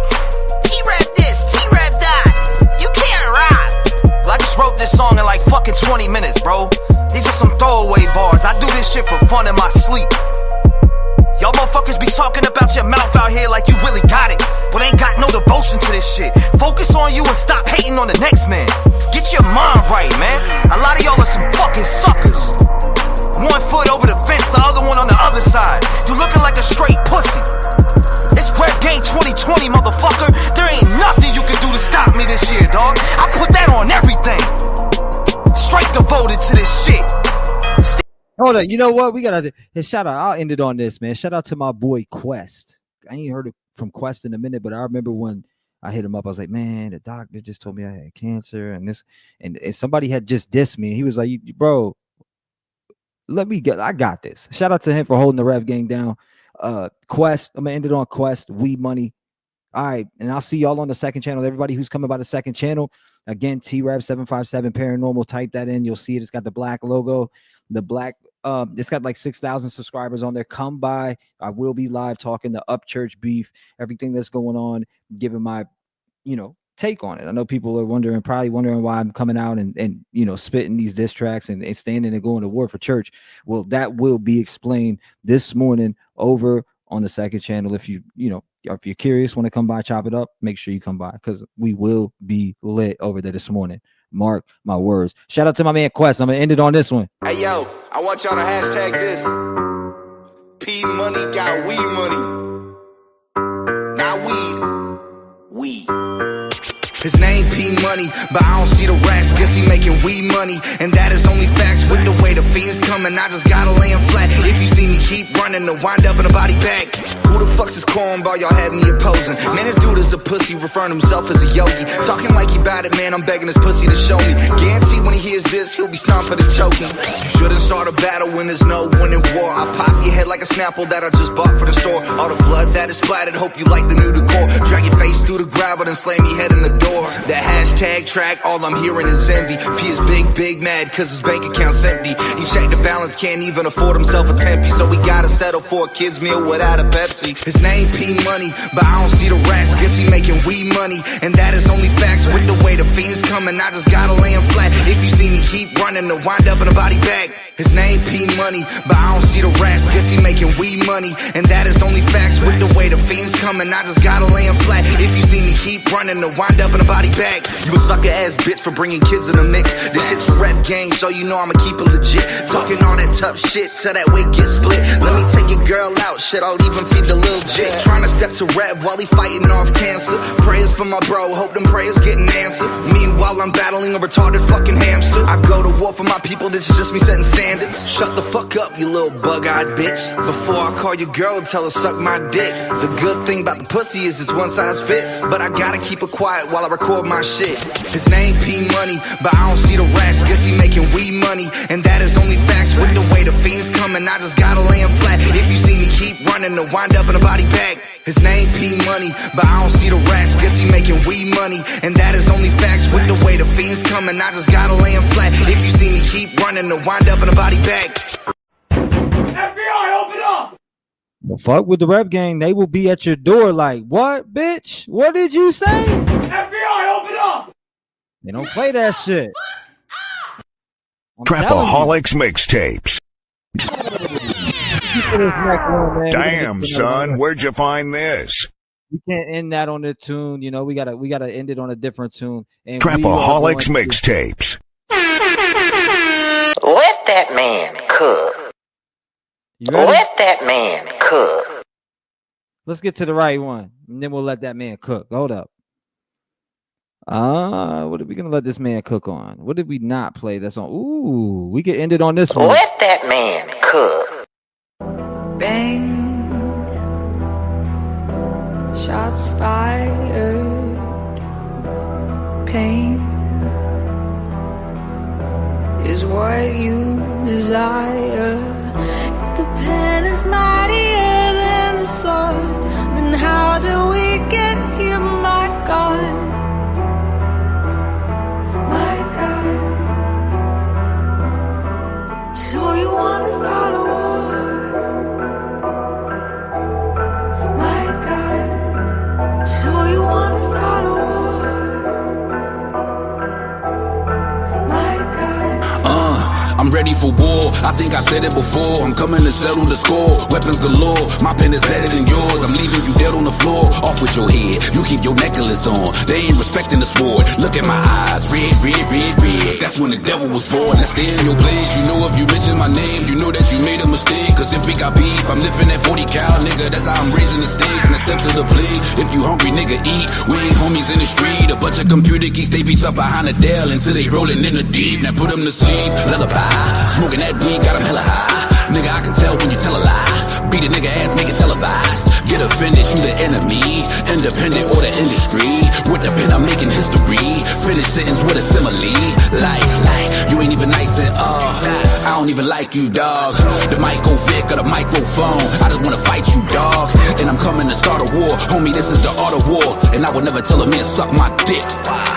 T-Rev this, T-Rev that. You can't rap. Well, I just wrote this song in like fucking 20 minutes, bro. These are some throwaway bars. I do this shit for fun in my sleep. Y'all motherfuckers be talking about your mouth out here like you really got it, but ain't got no devotion to this shit. Focus on you and stop hating on the next man. Get your mind right, man. A lot of y'all are some fucking suckers. 1 foot over the fence, the other one on the other side. You looking like a straight pussy. It's Rap Gang 2020, motherfucker. There ain't nothing you can do to stop me this year, dog. I put that on everything. Straight devoted to this shit. Hold on, you know what? We gotta shout out. I'll end it on this, man. Shout out to my boy Quest. I ain't heard from Quest in a minute, but I remember when I hit him up, I was like, man, the doctor just told me I had cancer and this, and somebody had just dissed me. He was like, bro, I got this. Shout out to him for holding the Rev Gang down. Quest, I'm gonna end it on Quest, Weed Money. All right, and I'll see y'all on the second channel. Everybody who's coming by the second channel, again, T-Rev 757 Paranormal. Type that in, you'll see it. It's got the black logo, the black. It's got like 6,000 subscribers on there. Come by. I will be live talking the Upchurch beef, everything that's going on, giving my, take on it. I know people are probably wondering why I'm coming out and spitting these diss tracks and standing and going to war for church. Well, that will be explained this morning over on the second channel. If you're curious, want to come by, chop it up, make sure you come by because we will be lit over there this morning. Mark my words. Shout out to my man Quest. I'm gonna end it on this one. Hey yo, I want y'all to hashtag this. P money got weed money. Not weed. Weed. His name P Money, but I don't see the racks. Guess he making weed money, and that is only facts. With the way the fiends coming, I just gotta lay him flat. If you see me keep running, to wind up in a body bag. Who the fuck's this cornball y'all had me opposing? Man, this dude is a pussy, referring to himself as a yogi. Talking like he bad it, man, I'm begging his pussy to show me. Guarantee when he hears this, he'll be stomping and choking. You shouldn't start a battle when there's no winning war. I pop your head like a Snapple that I just bought for the store. All the blood that is splattered, hope you like the new decor. Drag your face through the gravel and slam your head in the door. That hashtag track, all I'm hearing is envy. He is big mad cause his bank account's empty. He checked the balance, can't even afford himself a Tempe, so we gotta settle for a kid's meal without a Pepsi. His name P Money, but I don't see the racks. Guess he making weed money, and that is only facts. With the way the fiends coming, I just gotta lay him flat. If you see me keep running, to wind up in a body bag. His name P Money, but I don't see the racks. Guess he making weed money, and that is only facts. With the way the fiends coming, I just gotta lay him flat. If you see me keep running, to wind up in a body bag. You a sucker ass bitch for bringing kids in the mix. This shit's a rap game, so you know I'ma keep it legit. Talking all that tough shit till that weight gets split. Let me take your girl out, shit, I'll even feed the little jit. Trying to step to Rev while he fighting off cancer. Prayers for my bro, hope them prayers getting answered. Meanwhile, I'm battling a retarded fucking hamster. I go to war for my people, this is just me setting standards. Shut the fuck up, you little bug-eyed bitch. Before I call your girl, tell her suck my dick. The good thing about the pussy is it's one size fits, but I gotta keep it quiet while I record my shit. His name P Money, but I don't see the racks. Guess he making weed money, and that is only facts. With the way the fiends coming, I just gotta lay him flat. If you see me keep running, to wind up in a body bag. His name P Money, but I don't see the racks. Guess he making weed money, and that is only facts. With the way the fiends coming, I just gotta lay him flat. If you see me keep running, to wind up in a body bag. FBI, open up! The fuck with the rap gang, they will be at your door like, what, bitch? What did you say? FBI, open up! They don't play that shit. Trapaholics mixtapes. Damn, son, where'd you find this? We can't end that on the tune, you know. We gotta end it on a different tune. And Trapaholics mixtapes. Let that man cook. Let that man cook. Let's get to the right one, and then we'll let that man cook. Hold up. What are we gonna let this man cook on? What did we not play? That's on. Ooh, we can end it on this one. Let that man cook. Bang. Shots fired. Pain is what you desire. The pen is mightier than the sword. Then how do we get here, my God? My God. So you wanna start a war? My God. So you wanna start a war? My God. I'm ready for war, I think I said it before. I'm coming to settle the score, weapons galore. My pen is better than yours, I'm leaving you dead on the floor. Off with your head, you keep your necklace on. They ain't respecting the sword, look at my eyes, red, red, red, red. That's when the devil was born, and stay in your place. You know if you mention my name, you know that you made a mistake. Cause if we got beef, I'm lifting that 40 cal, nigga. That's how I'm raising the stakes, and I step to the plate. If you hungry, nigga, eat. We ain't homies in the street, a bunch of computer geeks. They be tough behind the Dell until they rolling in the deep. Now put them to sleep, lullaby. Smoking that weed, got him hella high. Nigga, I can tell when you tell a lie. Beat a nigga ass, make it televised. Get offended, you the enemy. Independent or the industry. With the pen, I'm making history. Finish sentence with a simile. Like, you ain't even nice at all. I don't even like you, dog. The mic go Vic or the microphone. I just wanna fight you, dog. And I'm coming to start a war. Homie, this is the art of war. And I would never tell a man suck my dick.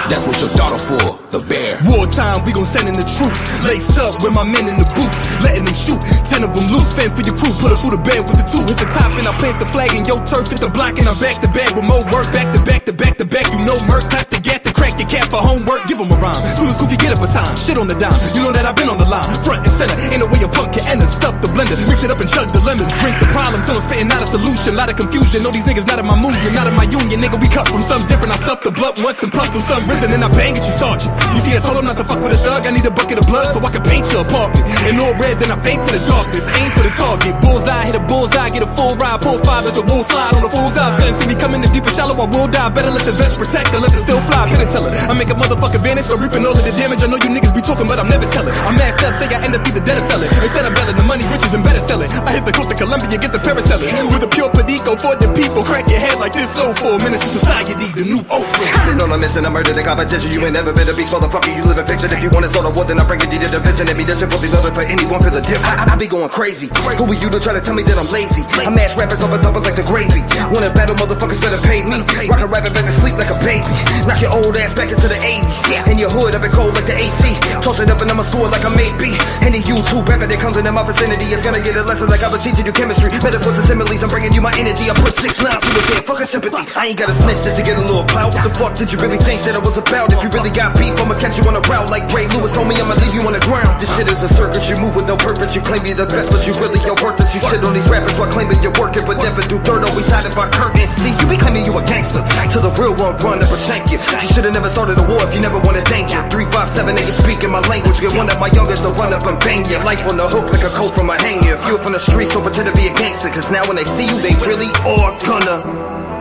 That's what your daughter for, the bear. Wartime, we gon' send in the troops. Laced up with my men in the boots. Letting them shoot, 10 of them loose. Fan for your crew, put her through the bed with the two. Hit the top and I plant the flag in your turf. Hit the block and I'm back to back with more work. Back to back to back to back. You know Merc, clap the gat to crack your cat for homework. Give him a rhyme. Soon as Goofy get up a time, shit on the dime. You know that I've been on the line. Front and center, ain't no way a punk can enter. Stuff the blender, mix it up and chug the lemons. Drink the problem till I'm spitting out a solution. Lot of confusion, know these niggas not in my movement, not in my union. Nigga, we cut from something different. I stuffed the blunt once and puffed through something risen. And I bang at you, sergeant. You see, I told him not to fuck with a thug. I need a bucket of blood so I can paint your apartment. And all red, then I faint to the darkness. Aim for the target. Bullseye, hit a bullseye, get a full ride. Pull five, let the wool slide on the fool's eyes. Couldn't see me coming in deep and shallow, I will die. Better let the vest protect her, let it still fly. Pin and tell her. I make a motherfucking vanish, I'm reaping all of the damage. I know you niggas be talking, but I'm never telling. I'm masked up, say I end up either dead or felon. Instead I'm belling the money, riches and better selling. I hit the coast to Columbia, get the paraselling. With a pure pedico for the people. Crack your head like this, so 4 minutes of society, the new Oprah. I've been on a mission, I murdered the competition. You ain't never been a beast, motherfucker, you live in fiction. If you wanna start a war, then I bring it to the division. Ammunition for the other, for anyone feel the difference. I be going crazy. Who are you to try to tell me that I'm lazy? I mash rappers up and dump it like the gravy. Wanna battle, motherfuckers better pay me. Rock a rabbit, better sleep like a baby. Knock your old ass back into the 80s. In your hood, I've been cold like the AC. Toss it up and I'm a sword like a maybe. Any YouTube rapper that comes into my vicinity is gonna get a lesson like I was teaching you chemistry. Metaphors and similes, I'm bringing you my energy. I put 6 9 through his head, fucking sympathy. I ain't gotta snitch just to get a little clout. What the fuck did you really think that I was about? If you really got beef, I'ma catch you on the route. Like Ray Lewis, homie, I'ma leave you on the ground. This shit is a circus, you move with no purpose. You claim you're the best, but you really your worthless. You shit on these rappers while claiming you're working, but never do dirt, always hiding by curtains. See, you be claiming you a gangster, till the real one run up and shank you. You should've never started a war if you never wanted danger. 3 5 7 8, you speaking my language. Get one of my youngest to run up and bang you. Life on the hook like a coat from a hanger. If you're from the streets, don't pretend to be a gangster, cause now when they see you, they really are gonna